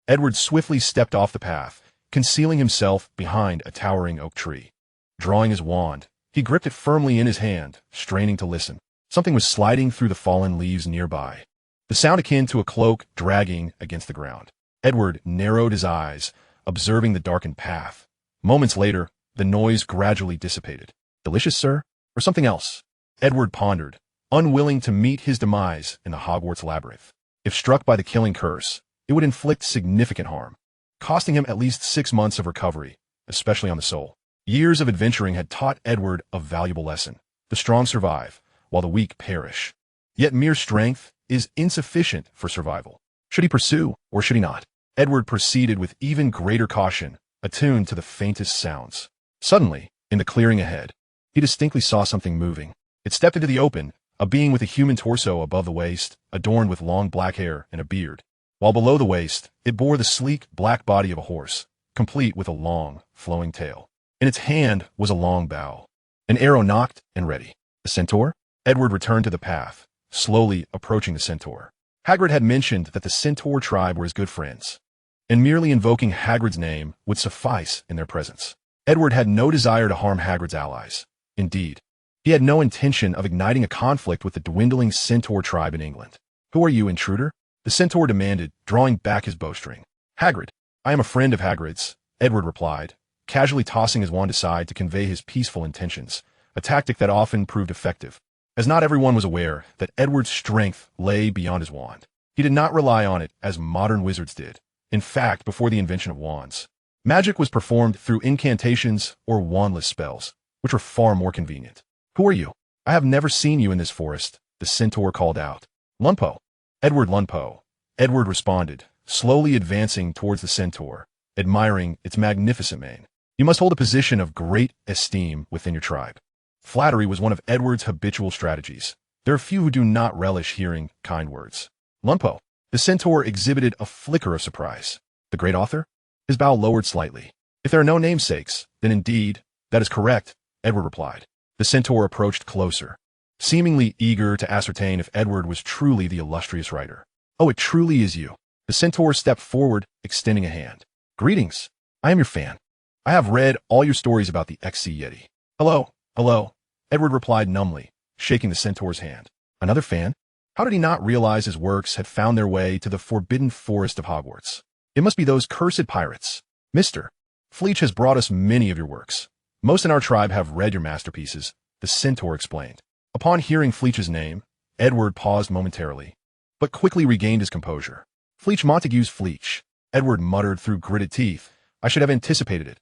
S1: Edward swiftly stepped off the path, concealing himself behind a towering oak tree. Drawing his wand, he gripped it firmly in his hand, straining to listen. Something was sliding through the fallen leaves nearby, the sound akin to a cloak dragging against the ground. Edward narrowed his eyes, observing the darkened path. Moments later, the noise gradually dissipated. Delicious, sir? Or something else? Edward pondered, unwilling to meet his demise in the Hogwarts labyrinth. If struck by the killing curse, it would inflict significant harm. costing him at least 6 months of recovery, especially on the soul. Years of adventuring had taught Edward a valuable lesson. The strong survive, while the weak perish. Yet mere strength is insufficient for survival. Should he pursue, or should he not? Edward proceeded with even greater caution, attuned to the faintest sounds. Suddenly, in the clearing ahead, he distinctly saw something moving. It stepped into the open, a being with a human torso above the waist, adorned with long black hair and a beard. While below the waist, it bore the sleek black body of a horse, complete with a long, flowing tail. In its hand was a long bow. An arrow nocked and ready. A centaur? Edward returned to the path, slowly approaching the centaur. Hagrid had mentioned that the centaur tribe were his good friends, and merely invoking Hagrid's name would suffice in their presence. Edward had no desire to harm Hagrid's allies. Indeed, he had no intention of igniting a conflict with the dwindling centaur tribe in England. "Who are you, intruder?" the centaur demanded, drawing back his bowstring. "Hagrid. I am a friend of Hagrid's," Edward replied, casually tossing his wand aside to convey his peaceful intentions, a tactic that often proved effective, as not everyone was aware that Edward's strength lay beyond his wand. He did not rely on it as modern wizards did. In fact, before the invention of wands, magic was performed through incantations or wandless spells, which were far more convenient. "Who are you? I have never seen you in this forest," the centaur called out. "Lunpo. Edward Lunpo," Edward responded, slowly advancing towards the centaur, admiring its magnificent mane. "You must hold a position of great esteem within your tribe." Flattery was one of Edward's habitual strategies. There are few who do not relish hearing kind words. "Lunpo." The centaur exhibited a flicker of surprise. "The great author?" His bow lowered slightly. "If there are no namesakes, then indeed, that is correct," Edward replied. The centaur approached closer, seemingly eager to ascertain if Edward was truly the illustrious writer. "Oh, it truly is you." The centaur stepped forward, extending a hand. "Greetings. I am your fan. I have read all your stories about the XC Yeti." "Hello, hello," Edward replied numbly, shaking the centaur's hand. Another fan? How did he not realize his works had found their way to the forbidden forest of Hogwarts? It must be those cursed pirates. "Mr. Fleech has brought us many of your works. Most in our tribe have read your masterpieces," the centaur explained. Upon hearing Fleech's name, Edward paused momentarily, but quickly regained his composure. "Fleech Montague's Fleech," Edward muttered through gritted teeth. "I should have anticipated it.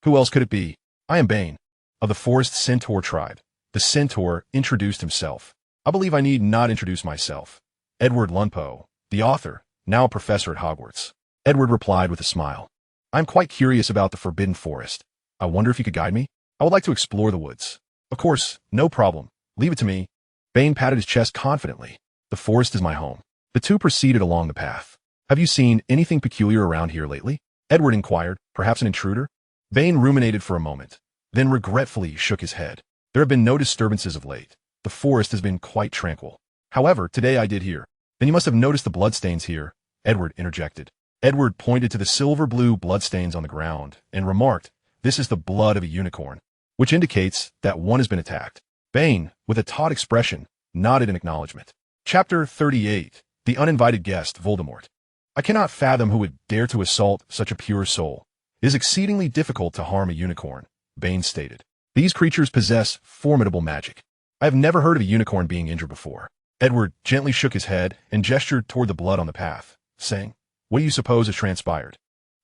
S1: Who else could it be? I am Bane, of the Forest Centaur tribe." The centaur introduced himself. "I believe I need not introduce myself. Edward Lunpo, the author, now a professor at Hogwarts." Edward replied with a smile. "I'm quite curious about the Forbidden Forest. I wonder if you could guide me? I would like to explore the woods." "Of course, no problem. Leave it to me." Bane patted his chest confidently. "The forest is my home." The two proceeded along the path. "Have you seen anything peculiar around here lately?" Edward inquired. "Perhaps an intruder?" Bane ruminated for a moment, then regretfully shook his head. "There have been no disturbances of late. The forest has been quite tranquil. However, today I did hear." "Then you must have noticed the bloodstains here," Edward interjected. Edward pointed to the silver-blue bloodstains on the ground and remarked, "This is the blood of a unicorn, which indicates that one has been attacked." Bane, with a taut expression, nodded in acknowledgement. Chapter 38. The Uninvited Guest, Voldemort. "I cannot fathom who would dare to assault such a pure soul. It is exceedingly difficult to harm a unicorn," Bane stated. "These creatures possess formidable magic. I have never heard of a unicorn being injured before." Edward gently shook his head and gestured toward the blood on the path, saying, "What do you suppose has transpired?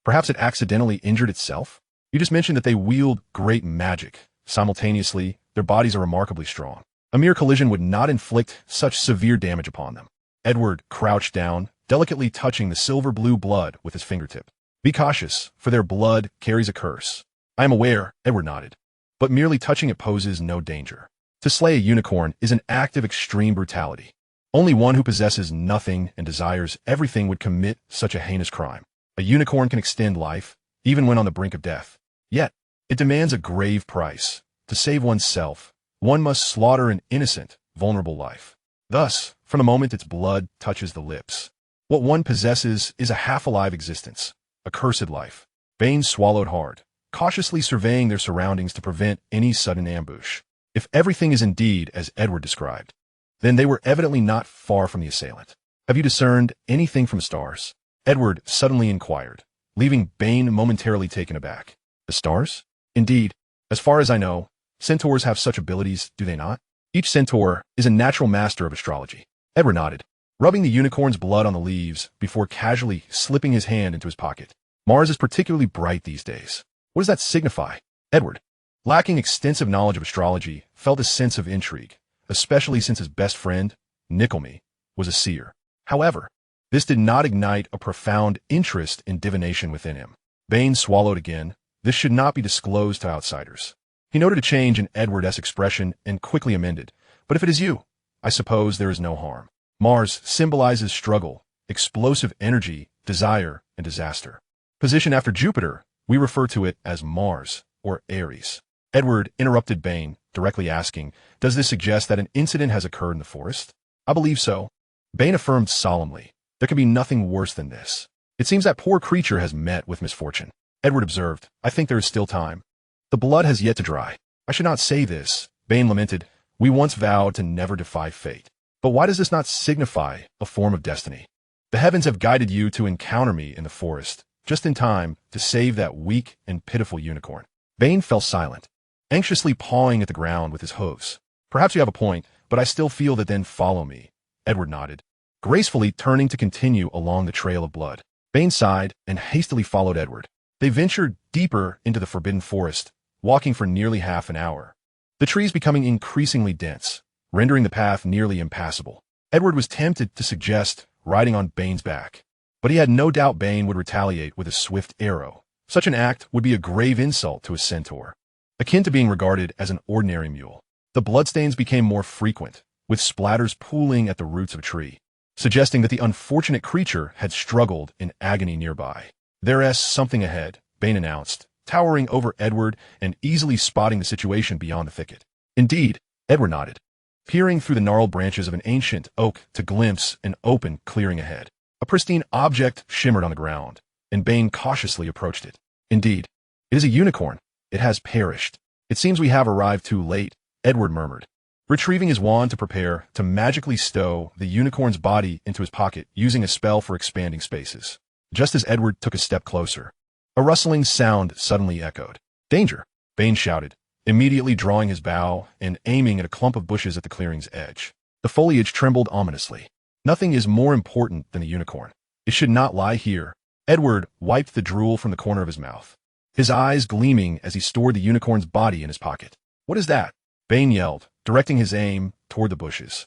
S1: Perhaps it accidentally injured itself? You just mentioned that they wield great magic. Simultaneously, their bodies are remarkably strong. A mere collision would not inflict such severe damage upon them." Edward crouched down, delicately touching the silver-blue blood with his fingertip. "Be cautious, for their blood carries a curse." "I am aware," Edward nodded, "but merely touching it poses no danger. To slay a unicorn is an act of extreme brutality. Only one who possesses nothing and desires everything would commit such a heinous crime. A unicorn can extend life, even when on the brink of death. Yet, it demands a grave price. To save oneself, one must slaughter an innocent, vulnerable life. Thus, from the moment its blood touches the lips, what one possesses is a half-alive existence, a cursed life." Bane swallowed hard, cautiously surveying their surroundings to prevent any sudden ambush. If everything is indeed as Edward described, then they were evidently not far from the assailant. "Have you discerned anything from the stars?" Edward suddenly inquired, leaving Bane momentarily taken aback. "The stars? Indeed. As far as I know, centaurs have such abilities, do they not?" "Each centaur is a natural master of astrology." Edward nodded, rubbing the unicorn's blood on the leaves before casually slipping his hand into his pocket. Mars is particularly bright these days. What does that signify? Edward, lacking extensive knowledge of astrology, felt a sense of intrigue, especially since his best friend, Nickelme, was a seer. However, this did not ignite a profound interest in divination within him. Bane swallowed again. This should not be disclosed to outsiders. He noted a change in Edward's expression and quickly amended. But if it is you, I suppose there is no harm. Mars symbolizes struggle, explosive energy, desire, and disaster. Position after Jupiter, we refer to it as Mars, or Aries. Edward interrupted Bane, directly asking, does this suggest that an incident has occurred in the forest? I believe so. Bane affirmed solemnly, there can be nothing worse than this. It seems that poor creature has met with misfortune. Edward observed, I think there is still time. The blood has yet to dry. I should not say this, Bane lamented. We once vowed to never defy fate. But why does this not signify a form of destiny? The heavens have guided you to encounter me in the forest, just in time to save that weak and pitiful unicorn. Bane fell silent, anxiously pawing at the ground with his hooves. Perhaps you have a point, but I still feel that then follow me. Edward nodded, gracefully turning to continue along the trail of blood. Bane sighed and hastily followed Edward. They ventured deeper into the forbidden forest, walking for nearly half an hour, the trees becoming increasingly dense, rendering the path nearly impassable. Edward was tempted to suggest riding on Bane's back, but he had no doubt Bane would retaliate with a swift arrow. Such an act would be a grave insult to a centaur, akin to being regarded as an ordinary mule. The bloodstains became more frequent, with splatters pooling at the roots of a tree, suggesting that the unfortunate creature had struggled in agony nearby. There's something ahead, Bane announced, towering over Edward and easily spotting the situation beyond the thicket. Indeed, Edward nodded, peering through the gnarled branches of an ancient oak to glimpse an open clearing ahead. A pristine object shimmered on the ground, and Bane cautiously approached it. Indeed, it is a unicorn. It has perished. It seems we have arrived too late, Edward murmured, retrieving his wand to prepare to magically stow the unicorn's body into his pocket using a spell for expanding spaces. Just as Edward took a step closer, a rustling sound suddenly echoed. Danger, Bane shouted, immediately drawing his bow and aiming at a clump of bushes at the clearing's edge. The foliage trembled ominously. Nothing is more important than the unicorn. It should not lie here. Edward wiped the drool from the corner of his mouth, his eyes gleaming as he stored the unicorn's body in his pocket. What is that? Bane yelled, directing his aim toward the bushes.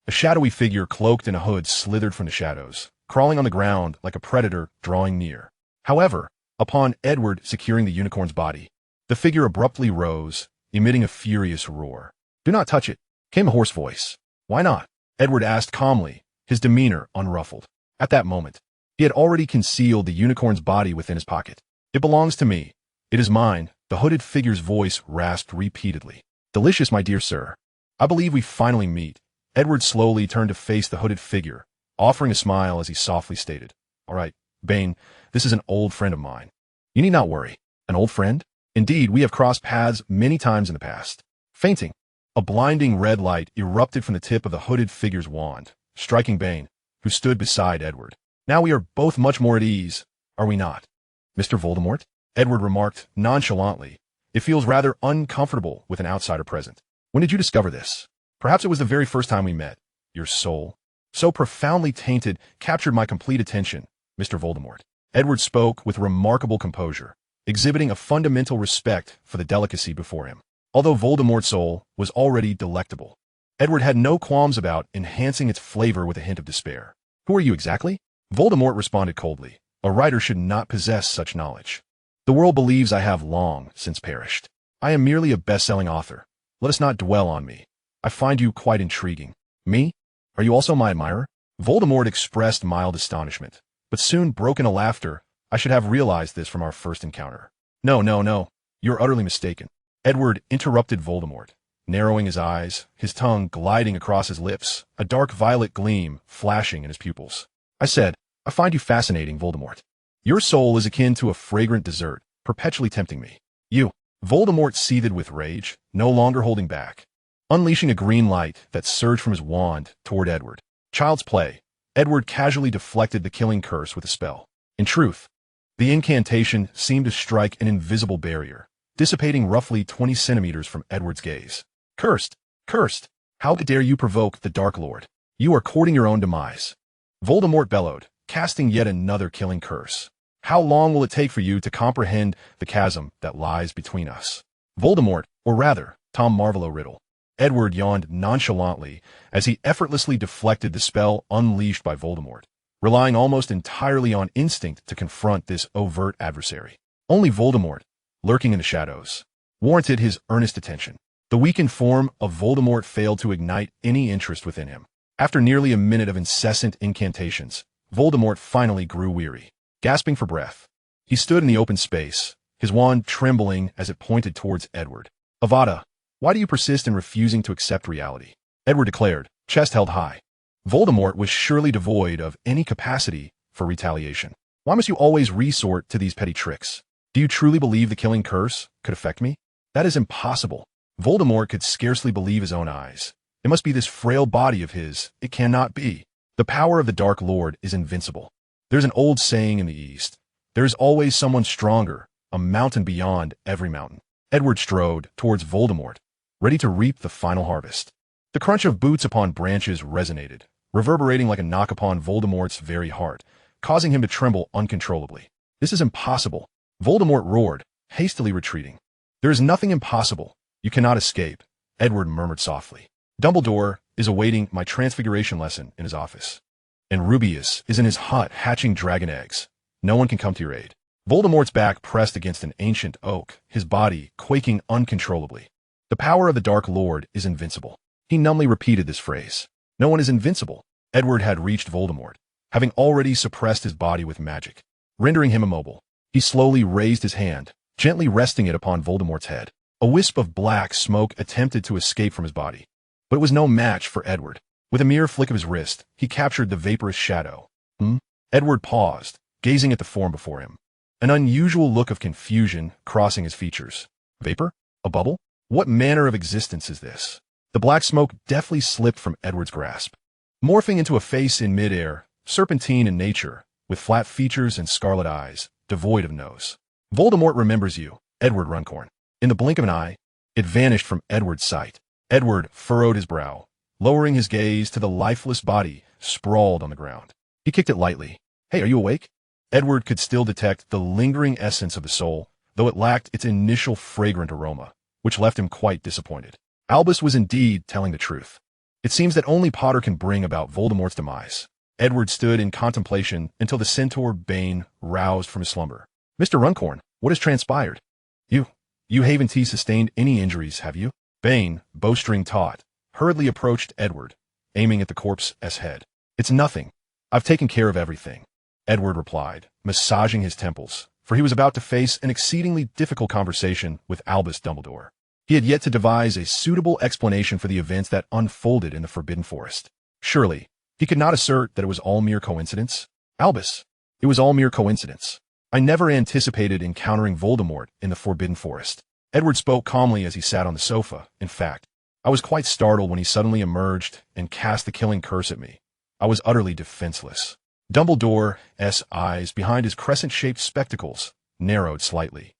S1: A shadowy figure cloaked in a hood slithered from the shadows, crawling on the ground like a predator drawing near. However, upon Edward securing the unicorn's body, the figure abruptly rose, emitting a furious roar. Do not touch it, came a hoarse voice. Why not? Edward asked calmly, his demeanor unruffled. At that moment, he had already concealed the unicorn's body within his pocket. It belongs to me. It is mine, the hooded figure's voice rasped repeatedly. Delicious, my dear sir. I believe we finally meet. Edward slowly turned to face the hooded figure, offering a smile as he softly stated, All right, Bane, this is an old friend of mine. You need not worry. An old friend? Indeed, we have crossed paths many times in the past. Fainting, a blinding red light erupted from the tip of the hooded figure's wand, striking Bane, who stood beside Edward. Now we are both much more at ease, are we not? Mr. Voldemort? Edward remarked nonchalantly. It feels rather uncomfortable with an outsider present. When did you discover this? Perhaps it was the very first time we met. Your soul, so profoundly tainted, captured my complete attention, Mr. Voldemort. Edward spoke with remarkable composure, exhibiting a fundamental respect for the delicacy before him. Although Voldemort's soul was already delectable, Edward had no qualms about enhancing its flavor with a hint of despair. Who are you exactly? Voldemort responded coldly. A writer should not possess such knowledge. The world believes I have long since perished. I am merely a best-selling author. Let us not dwell on me. I find you quite intriguing. Me? Are you also my admirer? Voldemort expressed mild astonishment, but soon broke into laughter. I should have realized this from our first encounter. No. You're utterly mistaken. Edward interrupted Voldemort, narrowing his eyes, his tongue gliding across his lips, a dark violet gleam flashing in his pupils. I said, I find you fascinating, Voldemort. Your soul is akin to a fragrant dessert, perpetually tempting me. You. Voldemort seethed with rage, no longer holding back, unleashing a green light that surged from his wand toward Edward. Child's play. Edward casually deflected the killing curse with a spell. In truth, the incantation seemed to strike an invisible barrier, dissipating roughly 20 centimeters from Edward's gaze. Cursed! Cursed! How dare you provoke the Dark Lord? You are courting your own demise. Voldemort bellowed, casting yet another killing curse. How long will it take for you to comprehend the chasm that lies between us? Voldemort, or rather, Tom Riddle. Edward yawned nonchalantly as he effortlessly deflected the spell unleashed by Voldemort, relying almost entirely on instinct to confront this overt adversary. Only Voldemort, lurking in the shadows, warranted his earnest attention. The weakened form of Voldemort failed to ignite any interest within him. After nearly a minute of incessant incantations, Voldemort finally grew weary. Gasping for breath, he stood in the open space, his wand trembling as it pointed towards Edward. Avada, why do you persist in refusing to accept reality? Edward declared, chest held high. Voldemort was surely devoid of any capacity for retaliation. Why must you always resort to these petty tricks? Do you truly believe the killing curse could affect me? That is impossible. Voldemort could scarcely believe his own eyes. It must be this frail body of his. It cannot be. The power of the Dark Lord is invincible. There's an old saying in the East. There is always someone stronger, a mountain beyond every mountain. Edward strode towards Voldemort, ready to reap the final harvest. The crunch of boots upon branches resonated, reverberating like a knock upon Voldemort's very heart, causing him to tremble uncontrollably. This is impossible. Voldemort roared, hastily retreating. There is nothing impossible. You cannot escape, Edward murmured softly. Dumbledore is awaiting my transfiguration lesson in his office. And Rubius is in his hut hatching dragon eggs. No one can come to your aid. Voldemort's back pressed against an ancient oak, his body quaking uncontrollably. The power of the Dark Lord is invincible. He numbly repeated this phrase. No one is invincible. Edward had reached Voldemort, having already suppressed his body with magic, rendering him immobile. He slowly raised his hand, gently resting it upon Voldemort's head. A wisp of black smoke attempted to escape from his body, but it was no match for Edward. With a mere flick of his wrist, he captured the vaporous shadow. Edward paused, gazing at the form before him, an unusual look of confusion crossing his features. Vapor? A bubble? What manner of existence is this? The black smoke deftly slipped from Edward's grasp, morphing into a face in midair, serpentine in nature, with flat features and scarlet eyes, devoid of nose. Voldemort remembers you, Edward Runcorn. In the blink of an eye, it vanished from Edward's sight. Edward furrowed his brow, lowering his gaze to the lifeless body sprawled on the ground. He kicked it lightly. Hey, are you awake? Edward could still detect the lingering essence of the soul, though it lacked its initial fragrant aroma, which left him quite disappointed. Albus was indeed telling the truth. It seems that only Potter can bring about Voldemort's demise. Edward stood in contemplation until the centaur Bane roused from his slumber. Mr. Runcorn, what has transpired? You haven't sustained any injuries, have you? Bane, bowstring taut, hurriedly approached Edward, aiming at the corpse's head. It's nothing. I've taken care of everything, Edward replied, massaging his temples, for he was about to face an exceedingly difficult conversation with Albus Dumbledore. He had yet to devise a suitable explanation for the events that unfolded in the Forbidden Forest. Surely, he could not assert that it was all mere coincidence. Albus, it was all mere coincidence. I never anticipated encountering Voldemort in the Forbidden Forest. Edward spoke calmly as he sat on the sofa. In fact, I was quite startled when he suddenly emerged and cast the killing curse at me. I was utterly defenseless. Dumbledore's eyes behind his crescent-shaped spectacles narrowed slightly.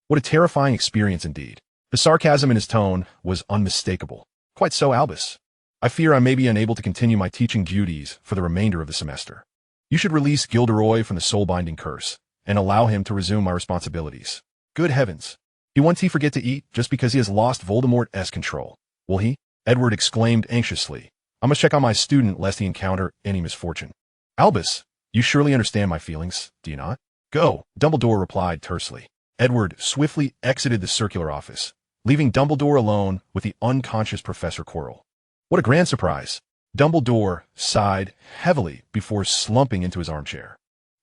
S1: What a terrifying experience indeed. The sarcasm in his tone was unmistakable. Quite so, Albus. I fear I may be unable to continue my teaching duties for the remainder of the semester. You should release Gilderoy from the soul-binding curse and allow him to resume my responsibilities. Good heavens. Won't he forget to eat just because he has lost Voldemort's control? Will he? Edward exclaimed anxiously. I must check on my student lest he encounter any misfortune. Albus, you surely understand my feelings, do you not? Go, Dumbledore replied tersely. Edward swiftly exited the circular office, leaving Dumbledore alone with the unconscious Professor Quirrell. What a grand surprise. Dumbledore sighed heavily before slumping into his armchair.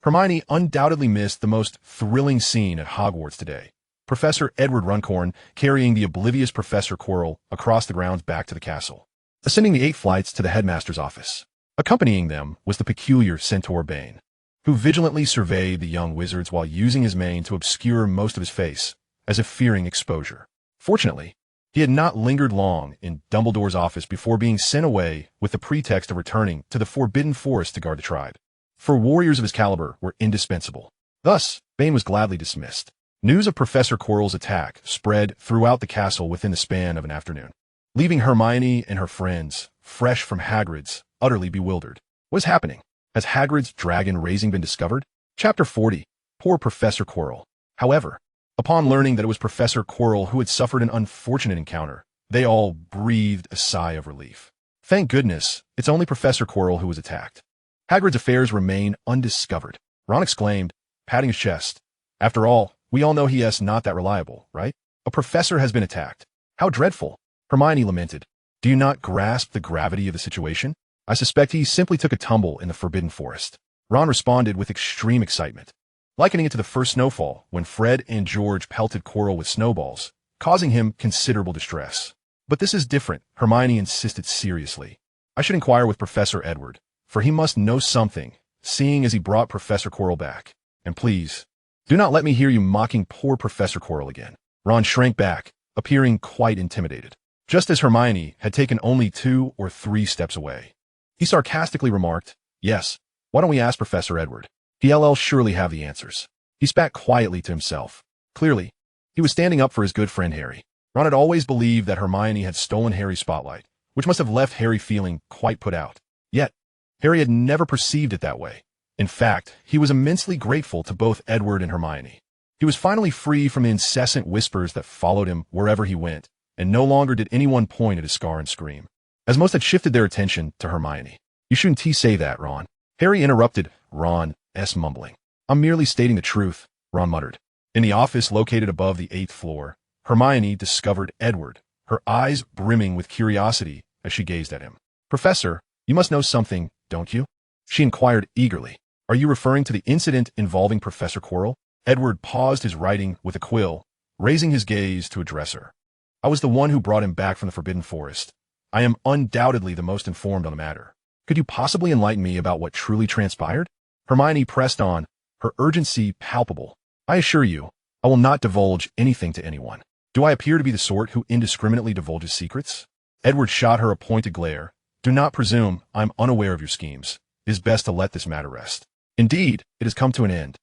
S1: Hermione undoubtedly missed the most thrilling scene at Hogwarts today. Professor Edward Runcorn carrying the oblivious Professor Quirrell across the grounds back to the castle, ascending the 8 flights to the headmaster's office. Accompanying them was the peculiar centaur Bane, who vigilantly surveyed the young wizards while using his mane to obscure most of his face, as if fearing exposure. Fortunately, he had not lingered long in Dumbledore's office before being sent away with the pretext of returning to the Forbidden Forest to guard the tribe. For warriors of his caliber were indispensable. Thus, Bane was gladly dismissed. News of Professor Quirrell's attack spread throughout the castle within the span of an afternoon, leaving Hermione and her friends, fresh from Hagrid's, utterly bewildered. What is happening? Has Hagrid's dragon raising been discovered? Chapter 40. Poor Professor Quirrell. However, upon learning that it was Professor Quirrell who had suffered an unfortunate encounter, they all breathed a sigh of relief. Thank goodness, it's only Professor Quirrell who was attacked. Hagrid's affairs remain undiscovered, Ron exclaimed, patting his chest. After all, we all know he is not that reliable, right? A professor has been attacked. How dreadful, Hermione lamented. Do you not grasp the gravity of the situation? I suspect he simply took a tumble in the Forbidden Forest. Ron responded with extreme excitement, likening it to the first snowfall when Fred and George pelted Quirrell with snowballs, causing him considerable distress. But this is different, Hermione insisted seriously. I should inquire with Professor Edward, for he must know something, seeing as he brought Professor Quirrell back. And please, do not let me hear you mocking poor Professor Quirrell again. Ron shrank back, appearing quite intimidated, just as Hermione had taken only 2 or 3 steps away. He sarcastically remarked, yes, why don't we ask Professor Edward? He'll surely have the answers. He spat quietly to himself. Clearly, he was standing up for his good friend Harry. Ron had always believed that Hermione had stolen Harry's spotlight, which must have left Harry feeling quite put out. Yet, Harry had never perceived it that way. In fact, he was immensely grateful to both Edward and Hermione. He was finally free from the incessant whispers that followed him wherever he went, and no longer did anyone point at his scar and scream, as most had shifted their attention to Hermione. You shouldn't say that, Ron. Harry interrupted Ron's mumbling. I'm merely stating the truth, Ron muttered. In the office located above the 8th floor, Hermione discovered Edward, her eyes brimming with curiosity as she gazed at him. Professor, you must know something, don't you? She inquired eagerly. Are you referring to the incident involving Professor Quirrell? Edward paused his writing with a quill, raising his gaze to address her. I was the one who brought him back from the Forbidden Forest. I am undoubtedly the most informed on the matter. Could you possibly enlighten me about what truly transpired? Hermione pressed on, her urgency palpable. I assure you, I will not divulge anything to anyone. Do I appear to be the sort who indiscriminately divulges secrets? Edward shot her a pointed glare. Do not presume I am unaware of your schemes. It is best to let this matter rest. Indeed, it has come to an end.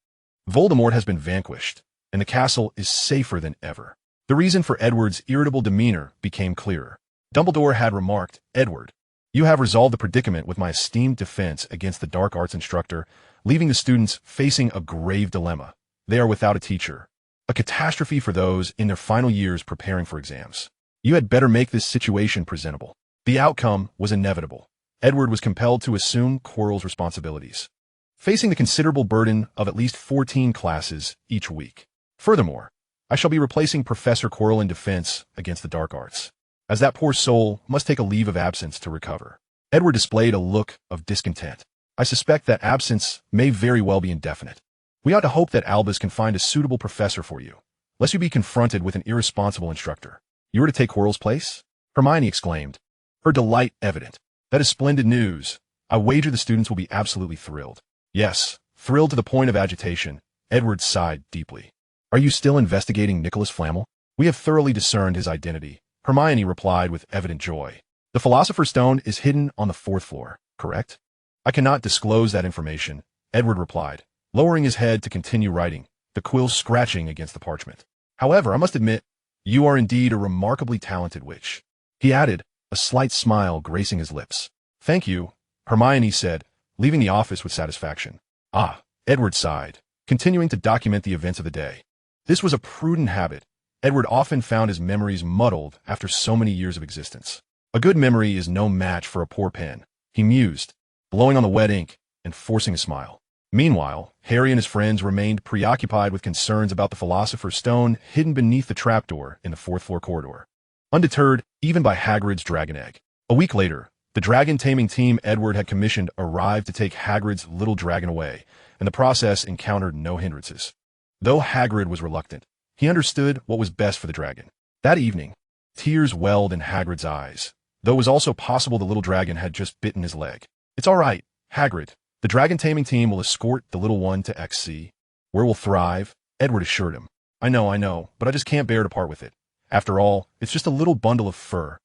S1: Voldemort has been vanquished, and the castle is safer than ever. The reason for Edward's irritable demeanor became clearer. Dumbledore had remarked, Edward, you have resolved the predicament with my esteemed defense against the dark arts instructor, leaving the students facing a grave dilemma. They are without a teacher. A catastrophe for those in their final years preparing for exams. You had better make this situation presentable. The outcome was inevitable. Edward was compelled to assume Quirrell's responsibilities, facing the considerable burden of at least 14 classes each week. Furthermore, I shall be replacing Professor Quirrell in defense against the dark arts, as that poor soul must take a leave of absence to recover. Edward displayed a look of discontent. I suspect that absence may very well be indefinite. We ought to hope that Albus can find a suitable professor for you, lest you be confronted with an irresponsible instructor. You were to take Quirrell's place? Hermione exclaimed, her delight evident. That is splendid news. I wager the students will be absolutely thrilled. Yes, thrilled to the point of agitation. Edward sighed deeply. Are you still investigating Nicholas Flamel? We have thoroughly discerned his identity. Hermione replied with evident joy. The Philosopher's Stone is hidden on the 4th floor, correct? I cannot disclose that information, Edward replied, lowering his head to continue writing, the quill scratching against the parchment. However, I must admit, you are indeed a remarkably talented witch. He added, a slight smile gracing his lips. Thank you, Hermione said, leaving the office with satisfaction. Ah, Edward sighed, continuing to document the events of the day. This was a prudent habit. Edward often found his memories muddled after so many years of existence. A good memory is no match for a poor pen, he mused, blowing on the wet ink and forcing a smile. Meanwhile, Harry and his friends remained preoccupied with concerns about the Philosopher's Stone hidden beneath the trapdoor in the 4th floor corridor, undeterred even by Hagrid's dragon egg. A week later, the dragon-taming team Edward had commissioned arrived to take Hagrid's little dragon away, and the process encountered no hindrances. Though Hagrid was reluctant, he understood what was best for the dragon. That evening, tears welled in Hagrid's eyes, though it was also possible the little dragon had just bitten his leg. It's all right, Hagrid. The dragon-taming team will escort the little one to XC, where we'll thrive, Edward assured him. I know, but I just can't bear to part with it. After all, it's just a little bundle of fur.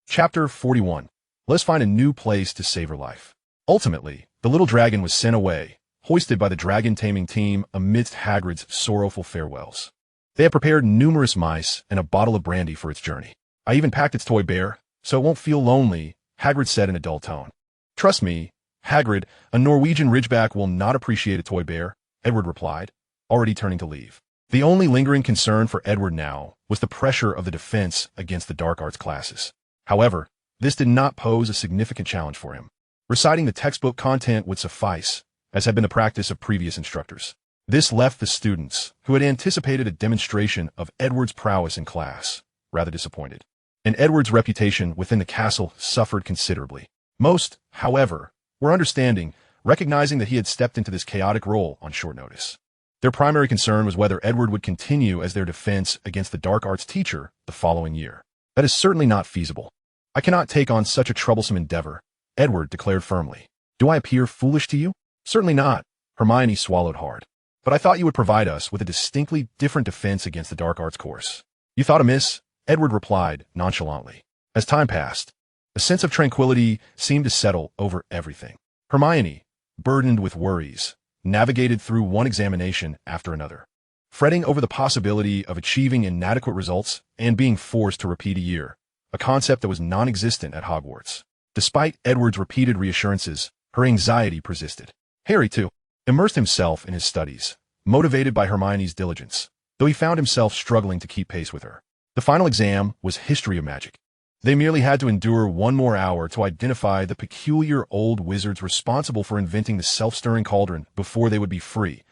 S1: Chapter 41. Let's find a new place to save her life. Ultimately, the little dragon was sent away, hoisted by the dragon-taming team amidst Hagrid's sorrowful farewells. They had prepared numerous mice and a bottle of brandy for its journey. I even packed its toy bear, so it won't feel lonely, Hagrid said in a dull tone. Trust me, Hagrid, a Norwegian Ridgeback will not appreciate a toy bear, Edward replied. already turning to leave. The only lingering concern for Edward now was the pressure of the defense against the dark arts classes. However, this did not pose a significant challenge for him. Reciting the textbook content would suffice, as had been the practice of previous instructors. This left the students, who had anticipated a demonstration of Edward's prowess in class, rather disappointed. And Edward's reputation within the castle suffered considerably. Most, however, were understanding, recognizing that he had stepped into this chaotic role on short notice. Their primary concern was whether Edward would continue as their defense against the dark arts teacher the following year. That is certainly not feasible. I cannot take on such a troublesome endeavor, Edward declared firmly. Do I appear foolish to you? Certainly not. Hermione swallowed hard. But I thought you would provide us with a distinctly different defense against the dark arts course. You thought amiss, Edward replied nonchalantly. As time passed, a sense of tranquility seemed to settle over everything. Hermione, burdened with worries, navigated through one examination after another, fretting over the possibility of achieving inadequate results and being forced to repeat a year, a concept that was non-existent at Hogwarts. Despite Edward's repeated reassurances, her anxiety persisted. Harry, too, immersed himself in his studies, motivated by Hermione's diligence, though he found himself struggling to keep pace with her. The final exam was History of Magic. They merely had to endure one more hour to identify the peculiar old wizards responsible for inventing the self-stirring cauldron before they would be free,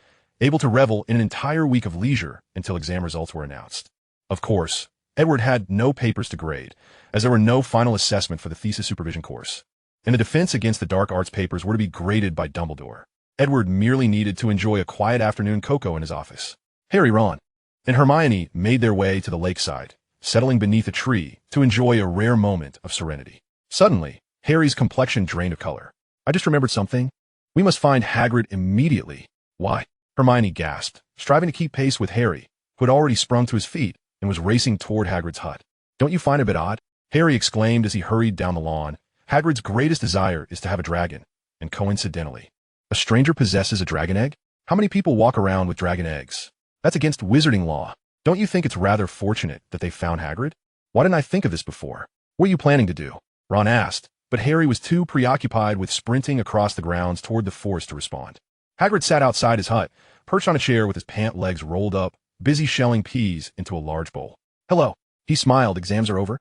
S1: able to revel in an entire week of leisure until exam results were announced. Of course, Edward had no papers to grade, as there were no final assessment for the thesis supervision course, and the defense against the dark arts papers were to be graded by Dumbledore. Edward merely needed to enjoy a quiet afternoon cocoa in his office. Harry, Ron, and Hermione made their way to the lakeside, settling beneath a tree to enjoy a rare moment of serenity. Suddenly, Harry's complexion drained of color. I just remembered something. We must find Hagrid immediately. Why? Hermione gasped, striving to keep pace with Harry, who had already sprung to his feet and was racing toward Hagrid's hut. Don't you find it a bit odd? Harry exclaimed as he hurried down the lawn. Hagrid's greatest desire is to have a dragon, and coincidentally, a stranger possesses a dragon egg? How many people walk around with dragon eggs? That's against wizarding law. Don't you think it's rather fortunate that they found Hagrid? Why didn't I think of this before? What are you planning to do? Ron asked, but Harry was too preoccupied with sprinting across the grounds toward the forest to respond. Hagrid sat outside his hut, perched on a chair with his pant legs rolled up, busy shelling peas into a large bowl. Hello. He smiled. Exams are over?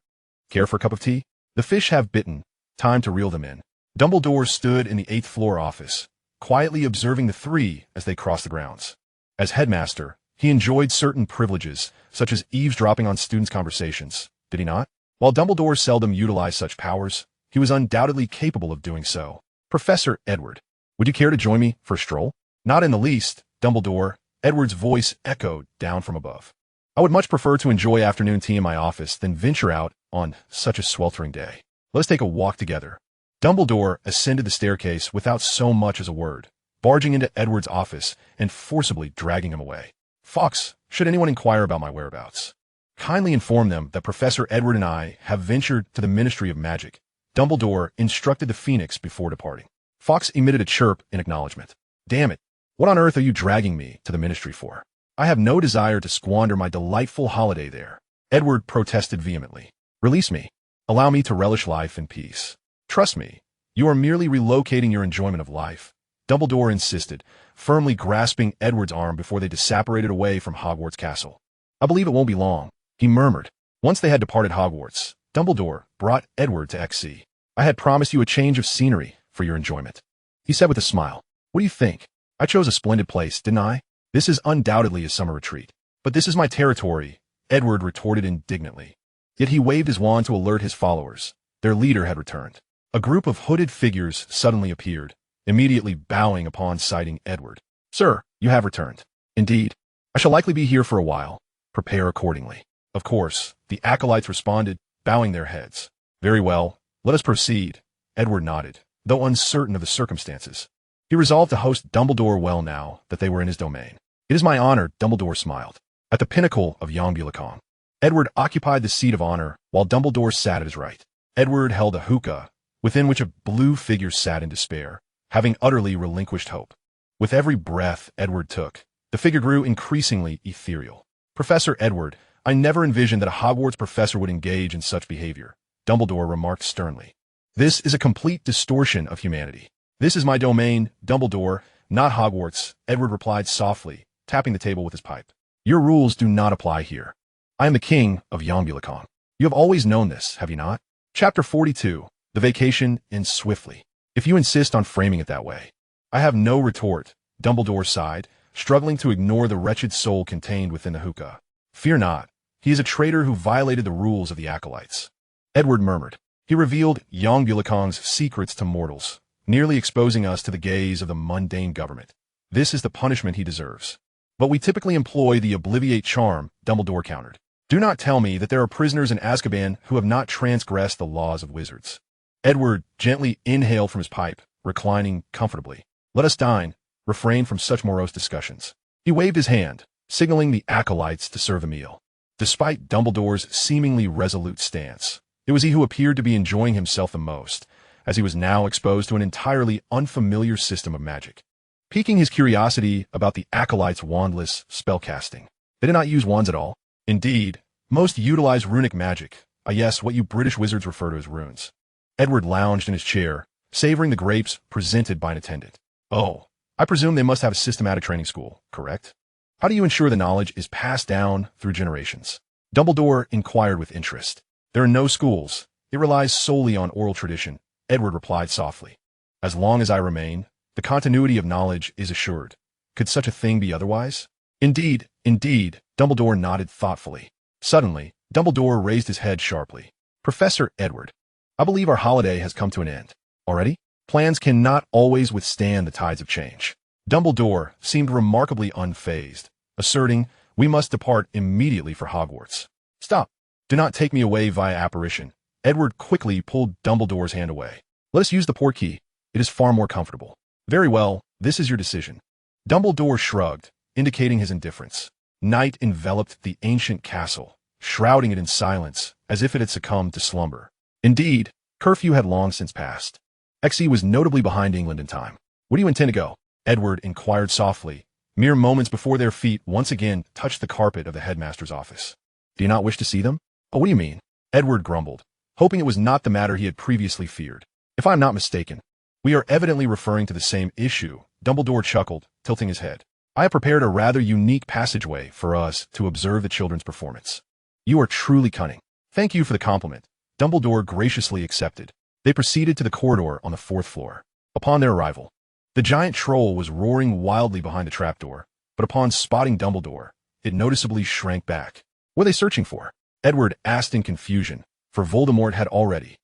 S1: Care for a cup of tea? The fish have bitten. Time to reel them in. Dumbledore stood in the 8th floor office, quietly observing the three as they crossed the grounds. As headmaster, he enjoyed certain privileges, such as eavesdropping on students' conversations, did he not? While Dumbledore seldom utilized such powers, he was undoubtedly capable of doing so. Professor Edward, would you care to join me for a stroll? Not in the least, Dumbledore, Edward's voice echoed down from above. I would much prefer to enjoy afternoon tea in my office than venture out on such a sweltering day. Let's take a walk together. Dumbledore ascended the staircase without so much as a word, barging into Edward's office and forcibly dragging him away. Fawkes, should anyone inquire about my whereabouts, kindly inform them that Professor Edward and I have ventured to the Ministry of Magic. Dumbledore instructed the Phoenix before departing. Fawkes emitted a chirp in acknowledgement. Damn it, what on earth are you dragging me to the Ministry for? I have no desire to squander my delightful holiday there. Edward protested vehemently. Release me. Allow me to relish life in peace. Trust me, you are merely relocating your enjoyment of life. Dumbledore insisted, firmly grasping Edward's arm before they disapparated away from Hogwarts Castle. I believe it won't be long, he murmured. Once they had departed Hogwarts, Dumbledore brought Edward to XC. I had promised you a change of scenery for your enjoyment, he said with a smile. What do you think? I chose a splendid place, didn't I? This is undoubtedly a summer retreat. But this is my territory, Edward retorted indignantly. Yet he waved his wand to alert his followers. Their leader had returned. A group of hooded figures suddenly appeared, immediately bowing upon sighting Edward. Sir, you have returned. Indeed. I shall likely be here for a while. Prepare accordingly. Of course, the acolytes responded, bowing their heads. Very well, let us proceed. Edward nodded, though uncertain of the circumstances. He resolved to host Dumbledore well now that they were in his domain. It is my honor, Dumbledore smiled. At the pinnacle of Yongbulacong, Edward occupied the seat of honor while Dumbledore sat at his right. Edward held a hookah, within which a blue figure sat in despair, having utterly relinquished hope. With every breath Edward took, the figure grew increasingly ethereal. Professor Edward, I never envisioned that a Hogwarts professor would engage in such behavior, Dumbledore remarked sternly. This is a complete distortion of humanity. This is my domain, Dumbledore, not Hogwarts, Edward replied softly, tapping the table with his pipe. Your rules do not apply here. I am the king of Yombulacon. You have always known this, have you not? Chapter 42. The vacation ends swiftly. If you insist on framing it that way. I have no retort, Dumbledore sighed, struggling to ignore the wretched soul contained within the hookah. Fear not. He is a traitor who violated the rules of the Acolytes. Edward murmured. He revealed Yombulacon's secrets to mortals, nearly exposing us to the gaze of the mundane government. This is the punishment he deserves. But we typically employ the obliviate charm, Dumbledore countered. Do not tell me that there are prisoners in Azkaban who have not transgressed the laws of wizards. Edward gently inhaled from his pipe, reclining comfortably. Let us dine. Refrain from such morose discussions. He waved his hand, signaling the acolytes to serve the meal. Despite Dumbledore's seemingly resolute stance, it was he who appeared to be enjoying himself the most, as he was now exposed to an entirely unfamiliar system of magic. Piquing his curiosity about the acolytes' wandless spellcasting. They did not use wands at all. Indeed, most utilize runic magic, yes, what you British wizards refer to as runes. Edward lounged in his chair, savoring the grapes presented by an attendant. Oh, I presume they must have a systematic training school, correct? How do you ensure the knowledge is passed down through generations? Dumbledore inquired with interest. There are no schools. It relies solely on oral tradition, Edward replied softly. As long as I remain, the continuity of knowledge is assured. Could such a thing be otherwise? Indeed, Dumbledore nodded thoughtfully. Suddenly, Dumbledore raised his head sharply. Professor Edward, I believe our holiday has come to an end. Already? Plans cannot always withstand the tides of change. Dumbledore seemed remarkably unfazed, asserting, we must depart immediately for Hogwarts. Stop. Do not take me away via apparition. Edward quickly pulled Dumbledore's hand away. Let us use the portkey. It is far more comfortable. Very well, this is your decision. Dumbledore shrugged, indicating his indifference. Night enveloped the ancient castle, shrouding it in silence, as if it had succumbed to slumber. Indeed, curfew had long since passed. Xe was notably behind England in time. Where do you intend to go? Edward inquired softly, mere moments before their feet once again touched the carpet of the headmaster's office. Do you not wish to see them? Oh, what do you mean? Edward grumbled, hoping it was not the matter he had previously feared. If I am not mistaken, we are evidently referring to the same issue, Dumbledore chuckled, tilting his head. I have prepared a rather unique passageway for us to observe the children's performance. You are truly cunning. Thank you for the compliment. Dumbledore graciously accepted. They proceeded to the corridor on the 4th floor. Upon their arrival, the giant troll was roaring wildly behind a trapdoor, but upon spotting Dumbledore, it noticeably shrank back. What are they searching for? Edward asked in confusion, for Voldemort had already.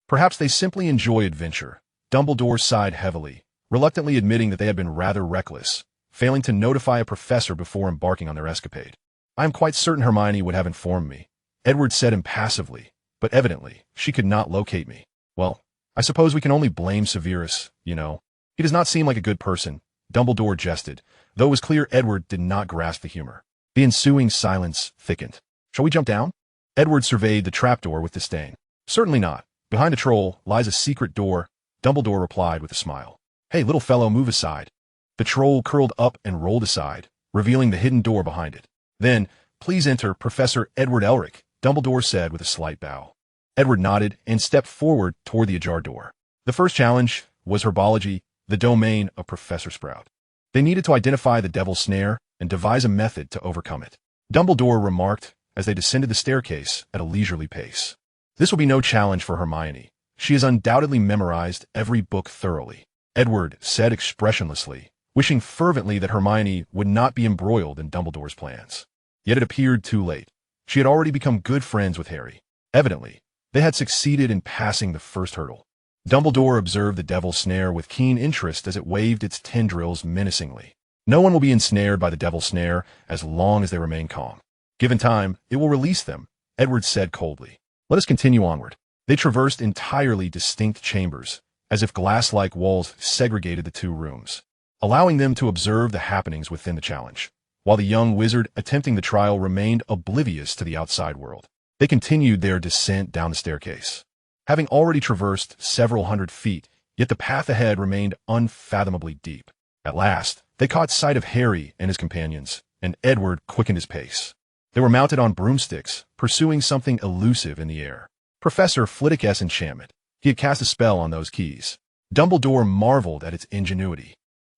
S1: Perhaps they simply enjoy adventure. Dumbledore sighed heavily, reluctantly admitting that they had been rather reckless, failing to notify a professor before embarking on their escapade. I am quite certain Hermione would have informed me, Edward said impassively, but evidently, she could not locate me. Well, I suppose we can only blame Severus, you know. He does not seem like a good person, Dumbledore jested, though it was clear Edward did not grasp the humor. The ensuing silence thickened. Shall we jump down? Edward surveyed the trapdoor with disdain. Certainly not. Behind the troll lies a secret door, Dumbledore replied with a smile. Hey, little fellow, move aside. The troll curled up and rolled aside, revealing the hidden door behind it. Then, please enter Professor Edward Elric, Dumbledore said with a slight bow. Edward nodded and stepped forward toward the ajar door. The first challenge was herbology, the domain of Professor Sprout. They needed to identify the devil's snare and devise a method to overcome it. Dumbledore remarked as they descended the staircase at a leisurely pace. This will be no challenge for Hermione. She has undoubtedly memorized every book thoroughly, Edward said expressionlessly, wishing fervently that Hermione would not be embroiled in Dumbledore's plans. Yet it appeared too late. She had already become good friends with Harry. Evidently, they had succeeded in passing the first hurdle. Dumbledore observed the devil's snare with keen interest as it waved its tendrils menacingly. No one will be ensnared by the devil's snare as long as they remain calm. Given time, it will release them, Edward said coldly. Let us continue onward. They traversed entirely distinct chambers, as if glass-like walls segregated the two rooms, allowing them to observe the happenings within the challenge, while the young wizard attempting the trial remained oblivious to the outside world. They continued their descent down the staircase, having already traversed several hundred feet, yet the path ahead remained unfathomably deep. At last, they caught sight of Harry and his companions, and Edward quickened his pace. They were mounted on broomsticks, pursuing something elusive in the air. Professor Flitwick's enchantment. He had cast a spell on those keys. Dumbledore marveled at its ingenuity.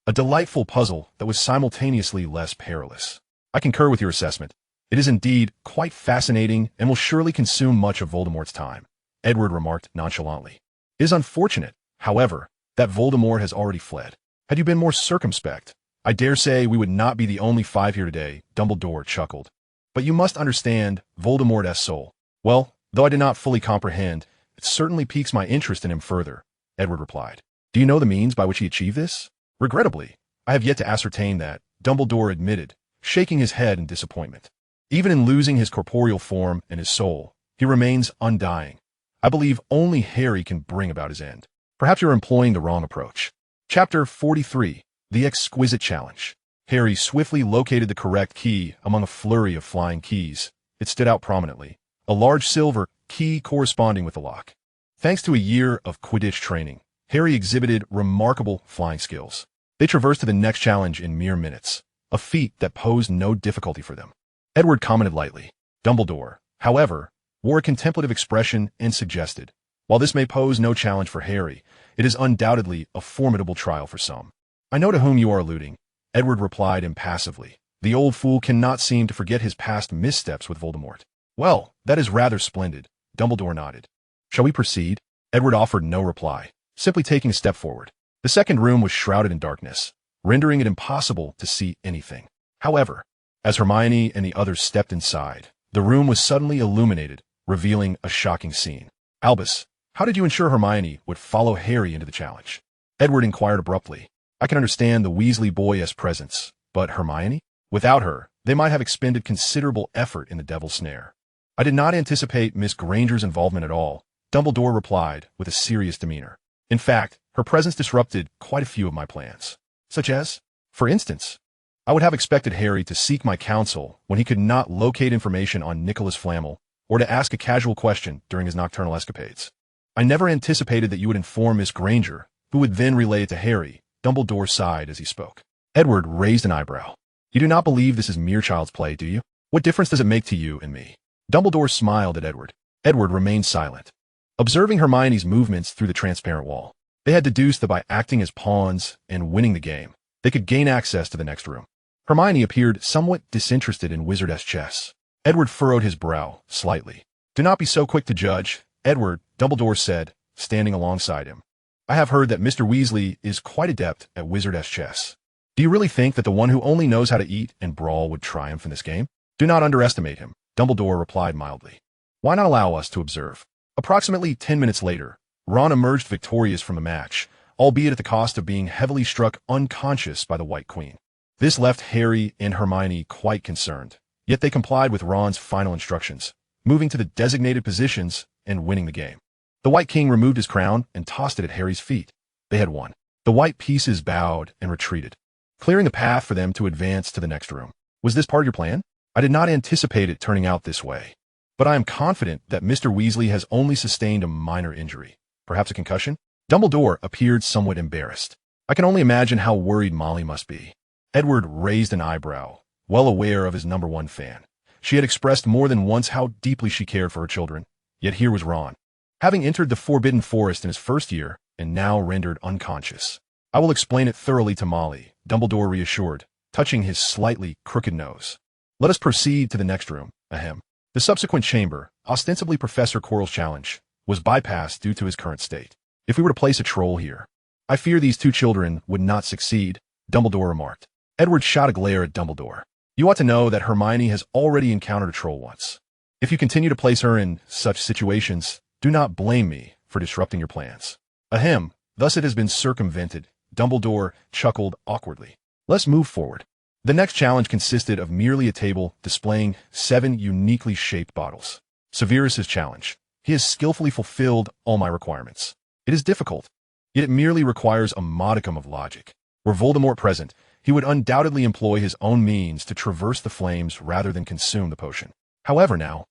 S1: A delightful puzzle that was simultaneously less perilous. I concur with your assessment. It is indeed quite fascinating and will surely consume much of Voldemort's time, Edward remarked nonchalantly. It is unfortunate, however, that Voldemort has already fled. Had you been more circumspect, I dare say we would not be the only 5 here today, Dumbledore chuckled. But you must understand Voldemort's soul. Well, though I did not fully comprehend, it certainly piques my interest in him further, Edward replied. Do you know the means by which he achieved this? Regrettably, I have yet to ascertain that, Dumbledore admitted, shaking his head in disappointment. Even in losing his corporeal form and his soul, he remains undying. I believe only Harry can bring about his end. Perhaps you're employing the wrong approach. Chapter 43, The Exquisite Challenge. Harry swiftly located the correct key among a flurry of flying keys. It stood out prominently, a large silver key corresponding with the lock. Thanks to a year of Quidditch training, Harry exhibited remarkable flying skills. They traversed to the next challenge in mere minutes, a feat that posed no difficulty for them. Edward commented lightly. Dumbledore, however, wore a contemplative expression and suggested, while this may pose no challenge for Harry, it is undoubtedly a formidable trial for some. I know to whom you are alluding, Edward replied impassively. The old fool cannot seem to forget his past missteps with Voldemort. Well, that is rather splendid, Dumbledore nodded. Shall we proceed? Edward offered no reply, simply taking a step forward. The second room was shrouded in darkness, rendering it impossible to see anything. However, as Hermione and the others stepped inside, the room was suddenly illuminated, revealing a shocking scene. Albus, how did you ensure Hermione would follow Harry into the challenge? Edward inquired abruptly. I can understand the Weasley boy's presence, but Hermione? Without her, they might have expended considerable effort in the Devil's Snare. I did not anticipate Miss Granger's involvement at all, Dumbledore replied with a serious demeanor. In fact, her presence disrupted quite a few of my plans. Such as, for instance, I would have expected Harry to seek my counsel when he could not locate information on Nicholas Flamel, or to ask a casual question during his nocturnal escapades. I never anticipated that you would inform Miss Granger, who would then relay it to Harry. Dumbledore sighed as he spoke. Edward raised an eyebrow. You do not believe this is mere child's play, do you? What difference does it make to you and me? Dumbledore smiled at Edward. Edward remained silent, observing Hermione's movements through the transparent wall. They had deduced that by acting as pawns and winning the game, they could gain access to the next room. Hermione appeared somewhat disinterested in wizardess chess. Edward furrowed his brow slightly. Do not be so quick to judge, Edward, Dumbledore said, standing alongside him. I have heard that Mr. Weasley is quite adept at wizardess chess. Do you really think that the one who only knows how to eat and brawl would triumph in this game? Do not underestimate him, Dumbledore replied mildly. Why not allow us to observe? Approximately 10 minutes later, Ron emerged victorious from the match, albeit at the cost of being heavily struck unconscious by the White Queen. This left Harry and Hermione quite concerned, yet they complied with Ron's final instructions, moving to the designated positions and winning the game. The White King removed his crown and tossed it at Harry's feet. They had won. The white pieces bowed and retreated, clearing the path for them to advance to the next room. Was this part of your plan? I did not anticipate it turning out this way, but I am confident that Mr. Weasley has only sustained a minor injury. Perhaps a concussion? Dumbledore appeared somewhat embarrassed. I can only imagine how worried Molly must be. Edward raised an eyebrow, well aware of his number one fan. She had expressed more than once how deeply she cared for her children, yet here was Ron, having entered the Forbidden Forest in his first year and now rendered unconscious. I will explain it thoroughly to Molly, Dumbledore reassured, touching his slightly crooked nose. Let us proceed to the next room, ahem. The subsequent chamber, ostensibly Professor Quirrell's challenge, was bypassed due to his current state. If we were to place a troll here, I fear these two children would not succeed, Dumbledore remarked. Edward shot a glare at Dumbledore. You ought to know that Hermione has already encountered a troll once. If you continue to place her in such situations, do not blame me for disrupting your plans. Ahem, thus it has been circumvented, Dumbledore chuckled awkwardly. Let's move forward. The next challenge consisted of merely a table displaying 7 uniquely shaped bottles. Severus's challenge. He has skillfully fulfilled all my requirements. It is difficult, yet it merely requires a modicum of logic. Were Voldemort present, he would undoubtedly employ his own means to traverse the flames rather than consume the potion. However now,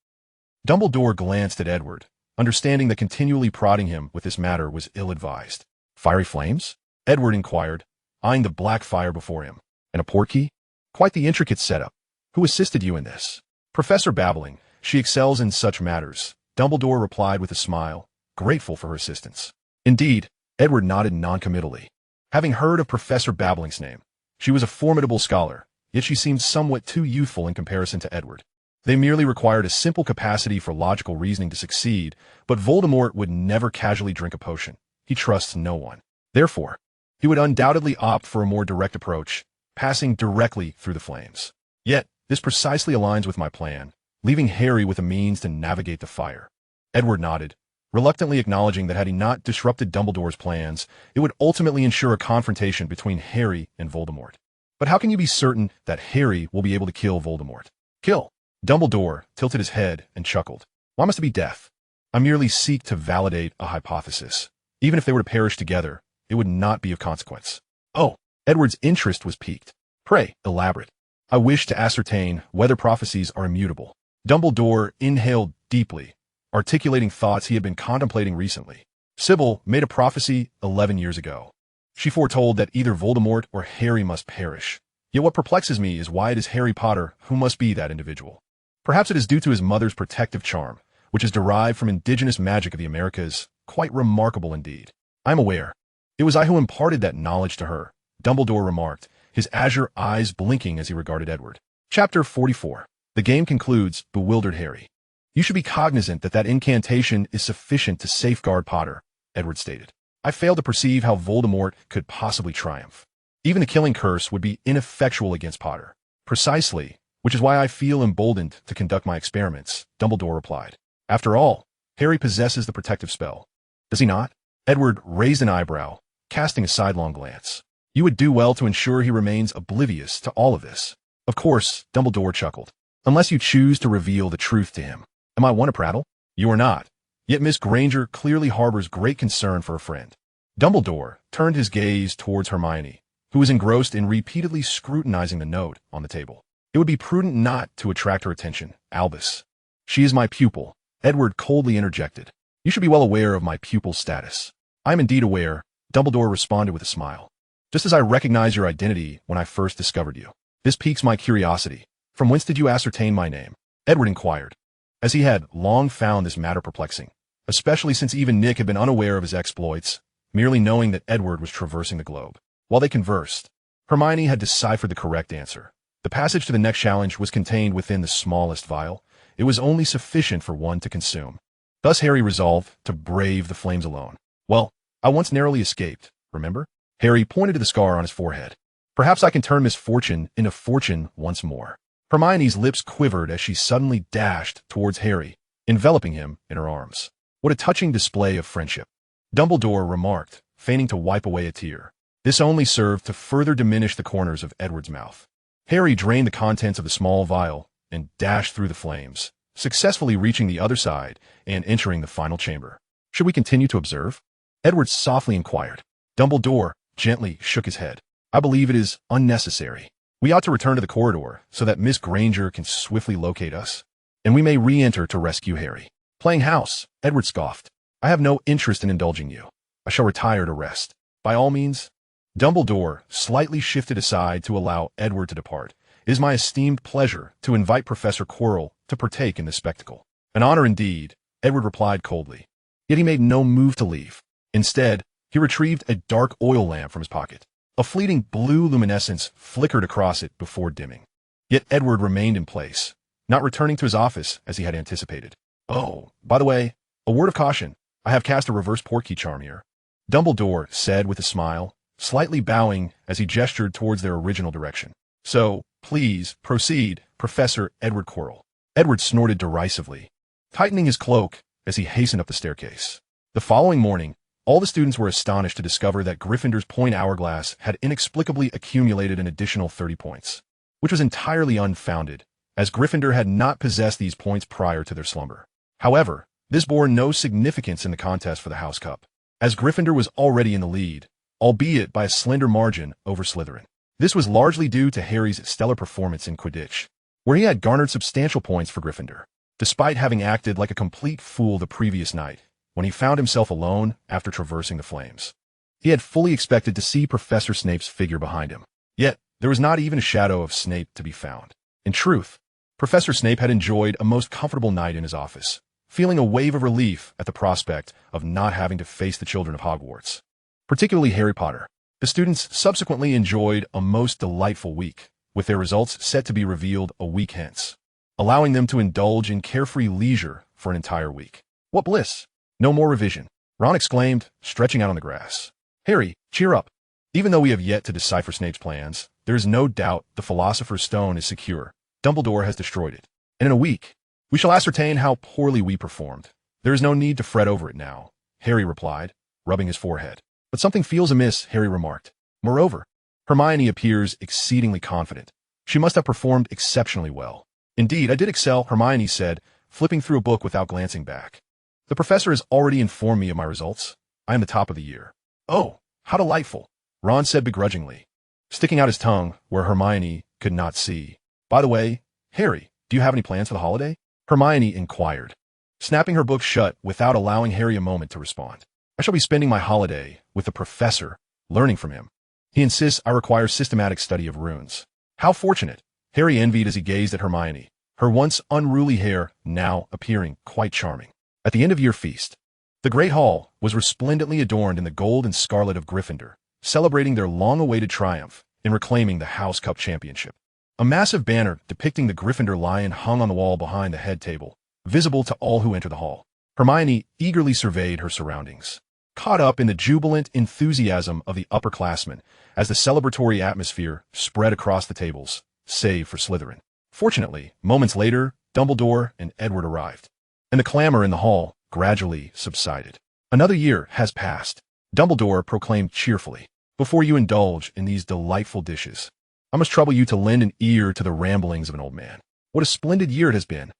S1: Dumbledore glanced at Edward, understanding that continually prodding him with this matter was ill-advised. Fiery flames? Edward inquired, eyeing the black fire before him. And a portkey? Quite the intricate setup. Who assisted you in this? Professor Babbling. She excels in such matters, Dumbledore replied with a smile, grateful for her assistance. Indeed, Edward nodded noncommittally. Having heard of Professor Babbling's name, she was a formidable scholar, yet she seemed somewhat too youthful in comparison to Edward. They merely required a simple capacity for logical reasoning to succeed, but Voldemort would never casually drink a potion. He trusts no one. Therefore, he would undoubtedly opt for a more direct approach, passing directly through the flames. Yet, this precisely aligns with my plan, leaving Harry with a means to navigate the fire. Edward nodded, reluctantly acknowledging that had he not disrupted Dumbledore's plans, it would ultimately ensure a confrontation between Harry and Voldemort. But how can you be certain that Harry will be able to kill Voldemort? Kill? Dumbledore tilted his head and chuckled. Why must it be death? I merely seek to validate a hypothesis. Even if they were to perish together, it would not be of consequence. Oh, Edward's interest was piqued. Pray, elaborate. I wish to ascertain whether prophecies are immutable. Dumbledore inhaled deeply, articulating thoughts he had been contemplating recently. Sybil made a prophecy 11 years ago. She foretold that either Voldemort or Harry must perish. Yet what perplexes me is why it is Harry Potter who must be that individual. Perhaps it is due to his mother's protective charm, which is derived from indigenous magic of the Americas, quite remarkable indeed. I am aware. It was I who imparted that knowledge to her, Dumbledore remarked, his azure eyes blinking as he regarded Edward. Chapter 44. The game concludes, bewildered Harry. You should be cognizant that that incantation is sufficient to safeguard Potter, Edward stated. I fail to perceive how Voldemort could possibly triumph. Even the killing curse would be ineffectual against Potter. Precisely, which is why I feel emboldened to conduct my experiments, Dumbledore replied. After all, Harry possesses the protective spell. Does he not? Edward raised an eyebrow, casting a sidelong glance. You would do well to ensure he remains oblivious to all of this. Of course, Dumbledore chuckled. Unless you choose to reveal the truth to him. Am I one to prattle? You are not. Yet Miss Granger clearly harbors great concern for a friend. Dumbledore turned his gaze towards Hermione, who was engrossed in repeatedly scrutinizing the note on the table. It would be prudent not to attract her attention, Albus. She is my pupil, Edward coldly interjected. You should be well aware of my pupil's status. I am indeed aware, Dumbledore responded with a smile. Just as I recognized your identity when I first discovered you. This piques my curiosity. From whence did you ascertain my name? Edward inquired, as he had long found this matter perplexing, especially since even Nick had been unaware of his exploits, merely knowing that Edward was traversing the globe. While they conversed, Hermione had deciphered the correct answer. The passage to the next challenge was contained within the smallest vial. It was only sufficient for one to consume. Thus Harry resolved to brave the flames alone. Well, I once narrowly escaped, remember? Harry pointed to the scar on his forehead. Perhaps I can turn misfortune into fortune once more. Hermione's lips quivered as she suddenly dashed towards Harry, enveloping him in her arms. What a touching display of friendship. Dumbledore remarked, feigning to wipe away a tear. This only served to further diminish the corners of Edward's mouth. Harry drained the contents of the small vial and dashed through the flames, successfully reaching the other side and entering the final chamber. Should we continue to observe? Edward softly inquired. Dumbledore gently shook his head. I believe it is unnecessary. We ought to return to the corridor so that Miss Granger can swiftly locate us, and we may re-enter to rescue Harry. Playing house, Edward scoffed. I have no interest in indulging you. I shall retire to rest. By all means. Dumbledore slightly shifted aside to allow Edward to depart. It is my esteemed pleasure to invite Professor Quirrell to partake in this spectacle. An honor indeed, Edward replied coldly. Yet he made no move to leave. Instead, he retrieved a dark oil lamp from his pocket. A fleeting blue luminescence flickered across it before dimming. Yet Edward remained in place, not returning to his office as he had anticipated. Oh, by the way, a word of caution. I have cast a reverse portkey charm here. Dumbledore said with a smile, slightly bowing as he gestured towards their original direction. So, please, proceed, Professor Edward Quirrell. Edward snorted derisively, tightening his cloak as he hastened up the staircase. The following morning, all the students were astonished to discover that Gryffindor's point hourglass had inexplicably accumulated an additional 30 points, which was entirely unfounded, as Gryffindor had not possessed these points prior to their slumber. However, this bore no significance in the contest for the House Cup, as Gryffindor was already in the lead, albeit by a slender margin over Slytherin. This was largely due to Harry's stellar performance in Quidditch, where he had garnered substantial points for Gryffindor, despite having acted like a complete fool the previous night, when he found himself alone after traversing the flames. He had fully expected to see Professor Snape's figure behind him, yet there was not even a shadow of Snape to be found. In truth, Professor Snape had enjoyed a most comfortable night in his office, feeling a wave of relief at the prospect of not having to face the children of Hogwarts, particularly Harry Potter. The students subsequently enjoyed a most delightful week, with their results set to be revealed a week hence, allowing them to indulge in carefree leisure for an entire week. What bliss! No more revision, Ron exclaimed, stretching out on the grass. Harry, cheer up. Even though we have yet to decipher Snape's plans, there is no doubt the Philosopher's Stone is secure. Dumbledore has destroyed it. And in a week, we shall ascertain how poorly we performed. There is no need to fret over it now, Harry replied, rubbing his forehead. But something feels amiss, Harry remarked. Moreover, Hermione appears exceedingly confident. She must have performed exceptionally well. Indeed, I did excel, Hermione said, flipping through a book without glancing back. The professor has already informed me of my results. I am the top of the year. Oh, how delightful, Ron said begrudgingly, sticking out his tongue where Hermione could not see. By the way, Harry, do you have any plans for the holiday? Hermione inquired, snapping her book shut without allowing Harry a moment to respond. I shall be spending my holiday with the professor, learning from him. He insists I require systematic study of runes. How fortunate, Harry envied as he gazed at Hermione, her once unruly hair now appearing quite charming. At the end-of-year feast, the Great Hall was resplendently adorned in the gold and scarlet of Gryffindor, celebrating their long-awaited triumph in reclaiming the House Cup Championship. A massive banner depicting the Gryffindor lion hung on the wall behind the head table, visible to all who enter the hall. Hermione eagerly surveyed her surroundings, caught up in the jubilant enthusiasm of the upperclassmen as the celebratory atmosphere spread across the tables, save for Slytherin. Fortunately, moments later, Dumbledore and Edward arrived, and the clamor in the hall gradually subsided. Another year has passed, Dumbledore proclaimed cheerfully. Before you indulge in these delightful dishes, I must trouble you to lend an ear to the ramblings of an old man. What a splendid year it has been.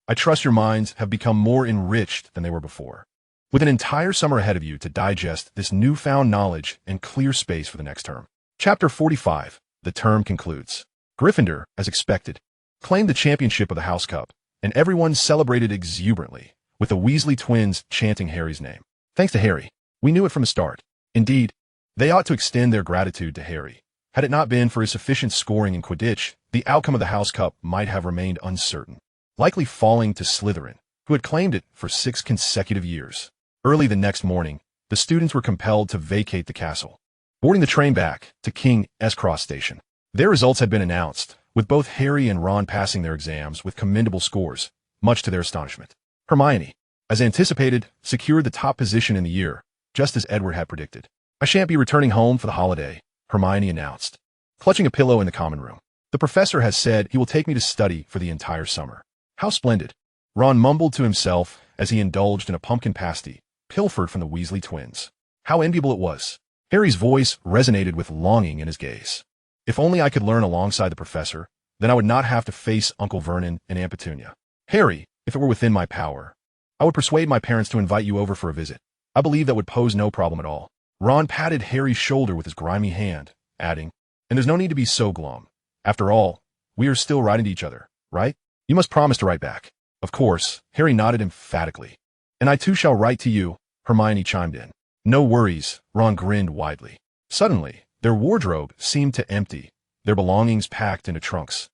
S1: I trust your minds have become more enriched than they were before, with an entire summer ahead of you to digest this newfound knowledge and clear space for the next term. Chapter 45. The term concludes. Gryffindor, as expected, claimed the championship of the House Cup, and everyone celebrated exuberantly, with the Weasley twins chanting Harry's name. Thanks to Harry. We knew it from the start. Indeed, they ought to extend their gratitude to Harry. Had it not been for his sufficient scoring in Quidditch, the outcome of the House Cup might have remained uncertain, likely falling to Slytherin, who had claimed it for 6 consecutive years. Early the next morning, the students were compelled to vacate the castle, boarding the train back to King's Cross Station. Their results had been announced, with both Harry and Ron passing their exams with commendable scores, much to their astonishment. Hermione, as anticipated, secured the top position in the year, just as Edward had predicted. I shan't be returning home for the holiday, Hermione announced, clutching a pillow in the common room. The professor has said he will take me to study for the entire summer. How splendid, Ron mumbled to himself as he indulged in a pumpkin pasty, pilfered from the Weasley twins. How enviable it was. Harry's voice resonated with longing in his gaze. If only I could learn alongside the professor, then I would not have to face Uncle Vernon and Aunt Petunia. Harry, if it were within my power, I would persuade my parents to invite you over for a visit. I believe that would pose no problem at all. Ron patted Harry's shoulder with his grimy hand, adding, and there's no need to be so glum. After all, we are still writing to each other, right? You must promise to write back. Of course, Harry nodded emphatically. And I too shall write to you, Hermione chimed in. No worries, Ron grinned widely. Suddenly, their wardrobe seemed to empty, their belongings packed into trunks,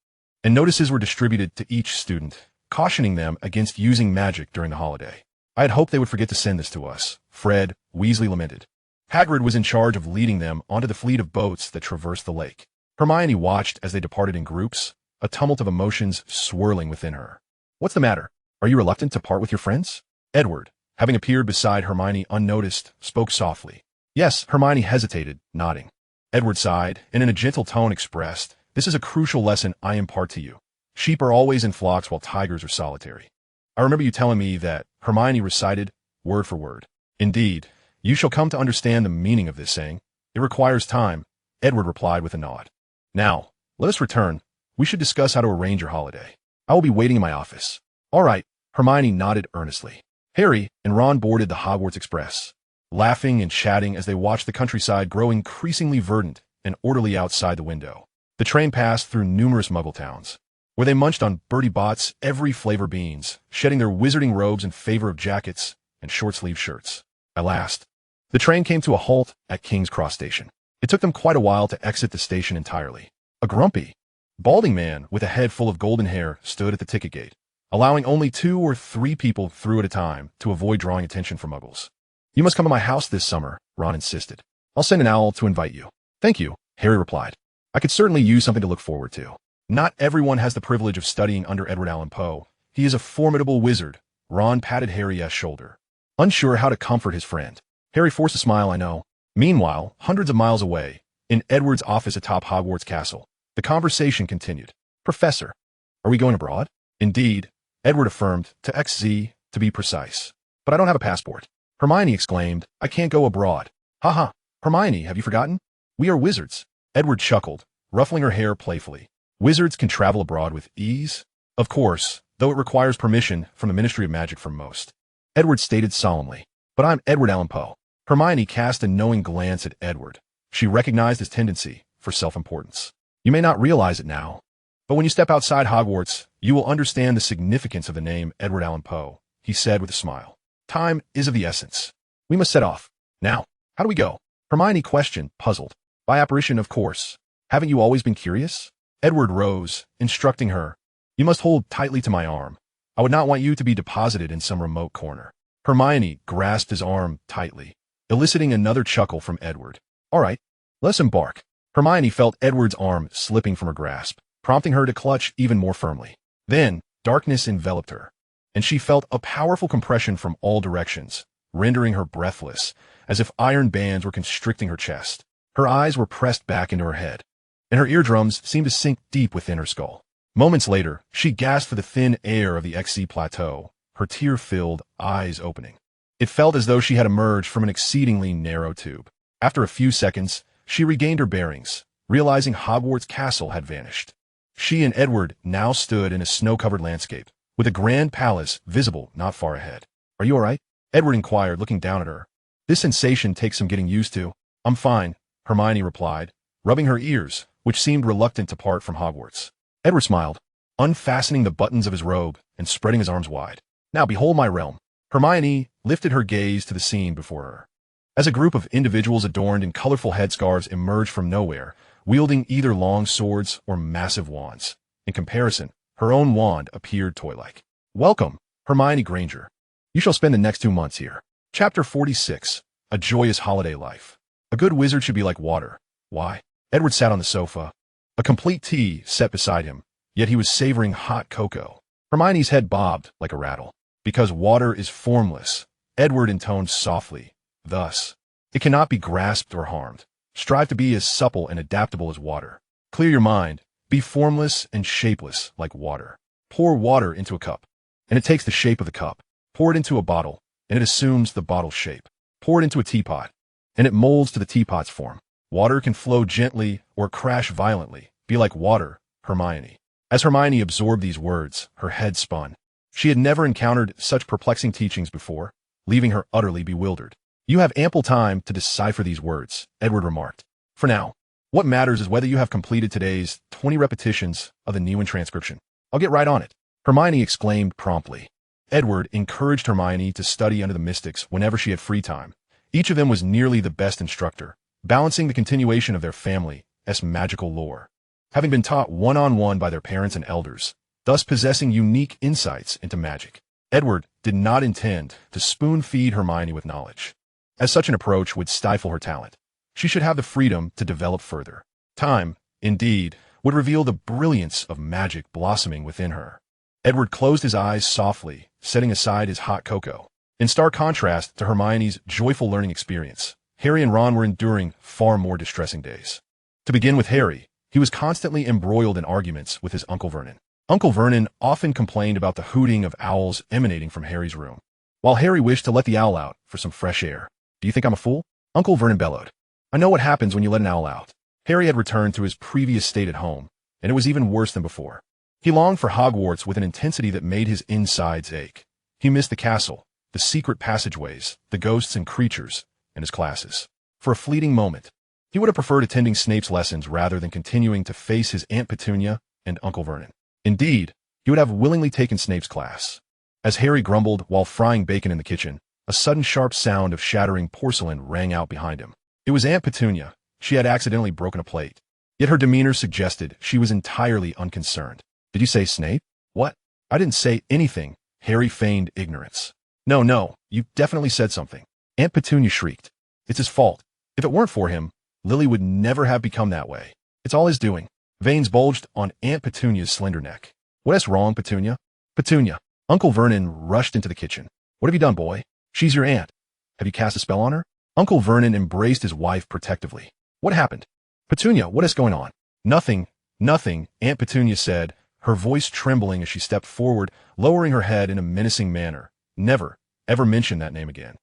S1: and notices were distributed to each student, cautioning them against using magic during the holiday. I had hoped they would forget to send this to us, Fred Weasley lamented. Hagrid was in charge of leading them onto the fleet of boats that traversed the lake. Hermione watched as they departed in groups, a tumult of emotions swirling within her. What's the matter? Are you reluctant to part with your friends? Edward, having appeared beside Hermione unnoticed, spoke softly. Yes, Hermione hesitated, nodding. Edward sighed, and in a gentle tone expressed, this is a crucial lesson I impart to you. Sheep are always in flocks while tigers are solitary. I remember you telling me that, Hermione recited, word for word. Indeed, you shall come to understand the meaning of this saying. It requires time, Edward replied with a nod. Now, let us return. We should discuss how to arrange your holiday. I will be waiting in my office. All right, Hermione nodded earnestly. Harry and Ron boarded the Hogwarts Express, laughing and chatting as they watched the countryside grow increasingly verdant and orderly outside the window. The train passed through numerous Muggle towns, where they munched on Bertie Bott's every flavor beans, shedding their wizarding robes in favor of jackets and short-sleeved shirts. At last, the train came to a halt at King's Cross Station. It took them quite a while to exit the station entirely. A grumpy, balding man with a head full of golden hair stood at the ticket gate, allowing only 2 or 3 people through at a time to avoid drawing attention from Muggles. You must come to my house this summer, Ron insisted. I'll send an owl to invite you. Thank you, Harry replied. I could certainly use something to look forward to. Not everyone has the privilege of studying under Edward Allan Poe. He is a formidable wizard. Ron patted Harry's shoulder, unsure how to comfort his friend. Harry forced a smile, I know. Meanwhile, hundreds of miles away, in Edward's office atop Hogwarts Castle, the conversation continued. Professor, are we going abroad? Indeed, Edward affirmed, to XZ, to be precise. But I don't have a passport. Hermione exclaimed, I can't go abroad. Haha, Hermione, have you forgotten? We are wizards. Edward chuckled, ruffling her hair playfully. Wizards can travel abroad with ease? Of course, though it requires permission from the Ministry of Magic for most. Edward stated solemnly. But I'm Edward Allan Poe. Hermione cast a knowing glance at Edward. She recognized his tendency for self-importance. You may not realize it now, but when you step outside Hogwarts, you will understand the significance of the name Edward Allan Poe, he said with a smile. Time is of the essence. We must set off. Now, how do we go? Hermione questioned, puzzled. By apparition, of course. Haven't you always been curious? Edward rose, instructing her. You must hold tightly to my arm. I would not want you to be deposited in some remote corner. Hermione grasped his arm tightly, eliciting another chuckle from Edward. All right, let's embark. Hermione felt Edward's arm slipping from her grasp, prompting her to clutch even more firmly. Then, darkness enveloped her, and she felt a powerful compression from all directions, rendering her breathless, as if iron bands were constricting her chest. Her eyes were pressed back into her head, and her eardrums seemed to sink deep within her skull. Moments later, she gasped for the thin air of the XC plateau, her tear-filled eyes opening. It felt as though she had emerged from an exceedingly narrow tube. After a few seconds, she regained her bearings, realizing Hogwarts Castle had vanished. She and Edward now stood in a snow-covered landscape, with a grand palace visible not far ahead. Are you all right? Edward inquired, looking down at her. This sensation takes some getting used to. I'm fine, Hermione replied, rubbing her ears, which seemed reluctant to part from Hogwarts. Edward smiled, unfastening the buttons of his robe and spreading his arms wide. Now behold my realm. Hermione lifted her gaze to the scene before her. As a group of individuals adorned in colorful headscarves emerged from nowhere, wielding either long swords or massive wands. In comparison, her own wand appeared toy-like. Welcome, Hermione Granger. You shall spend the next 2 months here. Chapter 46, A Joyous Holiday Life. A good wizard should be like water. Why? Edward sat on the sofa, a complete tea set beside him, yet he was savoring hot cocoa. Hermione's head bobbed like a rattle. Because water is formless, Edward intoned softly, thus, it cannot be grasped or harmed. Strive to be as supple and adaptable as water. Clear your mind. Be formless and shapeless like water. Pour water into a cup, and it takes the shape of the cup. Pour it into a bottle, and it assumes the bottle's shape. Pour it into a teapot, and it molds to the teapot's form. Water can flow gently or crash violently. Be like water, Hermione. As Hermione absorbed these words, her head spun. She had never encountered such perplexing teachings before, leaving her utterly bewildered. You have ample time to decipher these words, Edward remarked. For now, what matters is whether you have completed today's 20 repetitions of the Newen transcription. I'll get right on it, Hermione exclaimed promptly. Edward encouraged Hermione to study under the mystics whenever she had free time. Each of them was nearly the best instructor, balancing the continuation of their family's magical lore. Having been taught one-on-one by their parents and elders, thus possessing unique insights into magic, Edward did not intend to spoon-feed Hermione with knowledge, as such an approach would stifle her talent. She should have the freedom to develop further. Time, indeed, would reveal the brilliance of magic blossoming within her. Edward closed his eyes softly, setting aside his hot cocoa. In stark contrast to Hermione's joyful learning experience, Harry and Ron were enduring far more distressing days. To begin with Harry, he was constantly embroiled in arguments with his Uncle Vernon. Uncle Vernon often complained about the hooting of owls emanating from Harry's room, while Harry wished to let the owl out for some fresh air. Do you think I'm a fool? Uncle Vernon bellowed. I know what happens when you let an owl out. Harry had returned to his previous state at home, and it was even worse than before. He longed for Hogwarts with an intensity that made his insides ache. He missed the castle, the secret passageways, the ghosts and creatures, and his classes. For a fleeting moment, he would have preferred attending Snape's lessons rather than continuing to face his Aunt Petunia and Uncle Vernon. Indeed, he would have willingly taken Snape's class. As Harry grumbled while frying bacon in the kitchen, a sudden sharp sound of shattering porcelain rang out behind him. It was Aunt Petunia. She had accidentally broken a plate. Yet her demeanor suggested she was entirely unconcerned. Did you say Snape? What? I didn't say anything. Harry feigned ignorance. No, you definitely said something. Aunt Petunia shrieked. It's his fault. If it weren't for him, Lily would never have become that way. It's all his doing. Veins bulged on Aunt Petunia's slender neck. What's wrong, Petunia? Petunia. Uncle Vernon rushed into the kitchen. What have you done, boy? She's your aunt. Have you cast a spell on her? Uncle Vernon embraced his wife protectively. What happened? Petunia, what is going on? Nothing, nothing, Aunt Petunia said, her voice trembling as she stepped forward, lowering her head in a menacing manner. Never, ever mention that name again.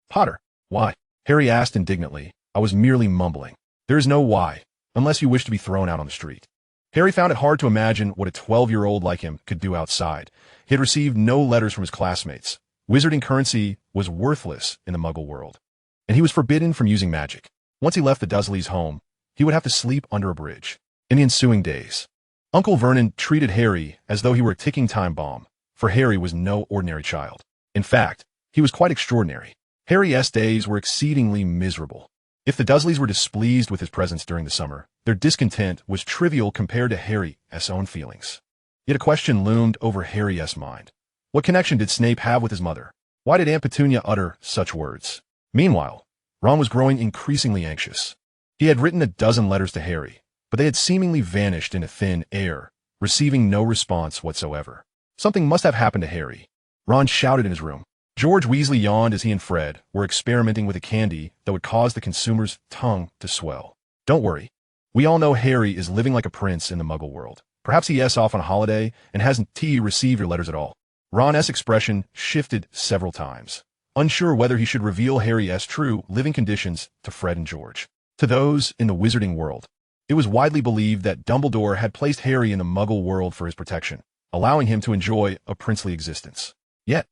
S1: Potter. Why? Harry asked indignantly. I was merely mumbling. There is no why, unless you wish to be thrown out on the street. Harry found it hard to imagine what a 12-year-old like him could do outside. He had received no letters from his classmates. Wizarding currency was worthless in the Muggle world, and he was forbidden from using magic. Once he left the Dursleys' home, he would have to sleep under a bridge. In the ensuing days, Uncle Vernon treated Harry as though he were a ticking time bomb, for Harry was no ordinary child. In fact, he was quite extraordinary. Harry's days were exceedingly miserable. If the Dursleys were displeased with his presence during the summer, their discontent was trivial compared to Harry's own feelings. Yet a question loomed over Harry's mind. What connection did Snape have with his mother? Why did Aunt Petunia utter such words? Meanwhile, Ron was growing increasingly anxious. He had written a dozen letters to Harry, but they had seemingly vanished into thin air, receiving no response whatsoever. Something must have happened to Harry. Ron shouted in his room. George Weasley yawned as he and Fred were experimenting with a candy that would cause the consumer's tongue to swell. Don't worry. We all know Harry is living like a prince in the Muggle world. Perhaps he's off on holiday and hasn't received your letters at all. Ron's expression shifted several times, unsure whether he should reveal Harry's true living conditions to Fred and George. To those in the Wizarding world, it was widely believed that Dumbledore had placed Harry in the Muggle world for his protection, allowing him to enjoy a princely existence. Yet,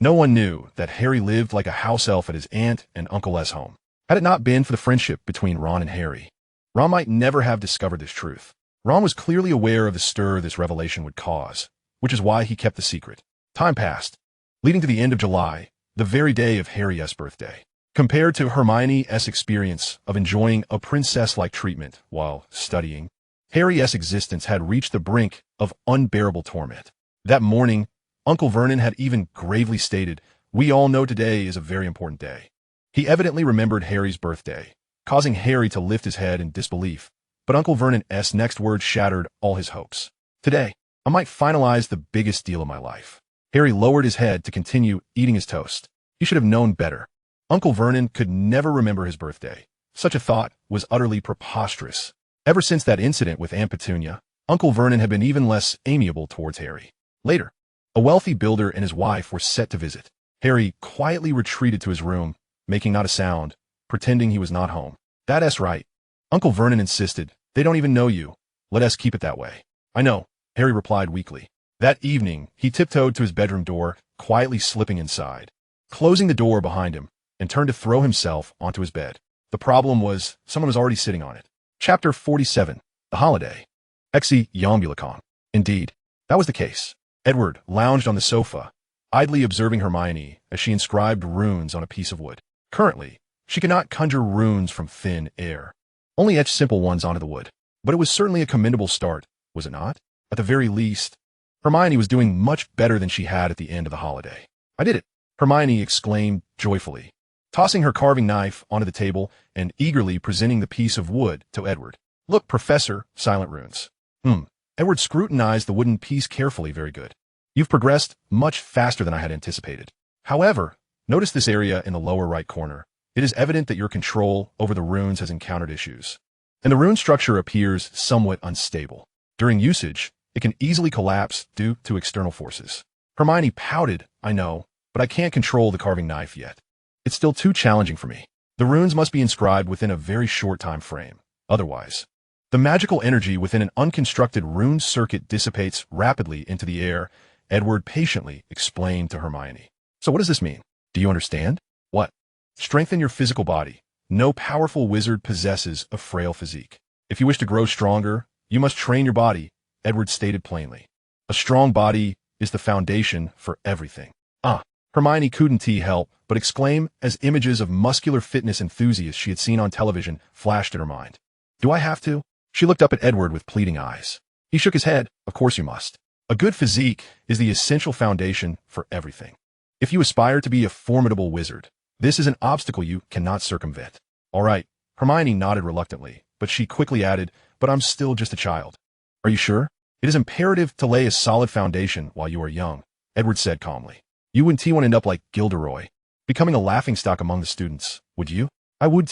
S1: no one knew that Harry lived like a house elf at his aunt and uncle's home. Had it not been for the friendship between Ron and Harry, Ron might never have discovered this truth. Ron was clearly aware of the stir this revelation would cause, which is why he kept the secret. Time passed, leading to the end of July, the very day of Harry's birthday. Compared to Hermione's experience of enjoying a princess-like treatment while studying, Harry's existence had reached the brink of unbearable torment. That morning, Uncle Vernon had even gravely stated, "We all know today is a very important day." He evidently remembered Harry's birthday, causing Harry to lift his head in disbelief, but Uncle Vernon's next words shattered all his hopes. "Today, I might finalize the biggest deal of my life." Harry lowered his head to continue eating his toast. He should have known better. Uncle Vernon could never remember his birthday. Such a thought was utterly preposterous. Ever since that incident with Aunt Petunia, Uncle Vernon had been even less amiable towards Harry. Later, a wealthy builder and his wife were set to visit. Harry quietly retreated to his room, making not a sound, pretending he was not home. "That's right." Uncle Vernon insisted. "They don't even know you. Let us keep it that way." "I know," Harry replied weakly. That evening, he tiptoed to his bedroom door, quietly slipping inside, closing the door behind him, and turned to throw himself onto his bed. The problem was, someone was already sitting on it. Chapter 47. The Holiday. Exi Yombulacon. Indeed, that was the case. Edward lounged on the sofa, idly observing Hermione as she inscribed runes on a piece of wood. Currently, she could not conjure runes from thin air, only etch simple ones onto the wood. But it was certainly a commendable start, was it not? At the very least, Hermione was doing much better than she had at the end of the holiday. "I did it," Hermione exclaimed joyfully, tossing her carving knife onto the table and eagerly presenting the piece of wood to Edward. "Look, Professor, silent runes." Edward scrutinized the wooden piece carefully. "Very good. You've progressed much faster than I had anticipated. However, notice this area in the lower right corner. It is evident that your control over the runes has encountered issues, and the rune structure appears somewhat unstable. During usage, it can easily collapse due to external forces." Hermione pouted. "I know, but I can't control the carving knife yet. It's still too challenging for me. The runes must be inscribed within a very short time frame. Otherwise, the magical energy within an unconstructed rune circuit dissipates rapidly into the air," Edward patiently explained to Hermione. "So what does this mean? Do you understand?" "What?" "Strengthen your physical body. No powerful wizard possesses a frail physique. If you wish to grow stronger, you must train your body," Edward stated plainly. "A strong body is the foundation for everything." Hermione couldn't help but exclaim as images of muscular fitness enthusiasts she had seen on television flashed in her mind. "Do I have to?" She looked up at Edward with pleading eyes. He shook his head. "Of course you must. A good physique is the essential foundation for everything. If you aspire to be a formidable wizard, this is an obstacle you cannot circumvent." "All right," Hermione nodded reluctantly, but she quickly added, "But I'm still just a child." "Are you sure? It is imperative to lay a solid foundation while you are young," Edward said calmly. "You wouldn't want to end up like Gilderoy, becoming a laughingstock among the students, would you?" "I would."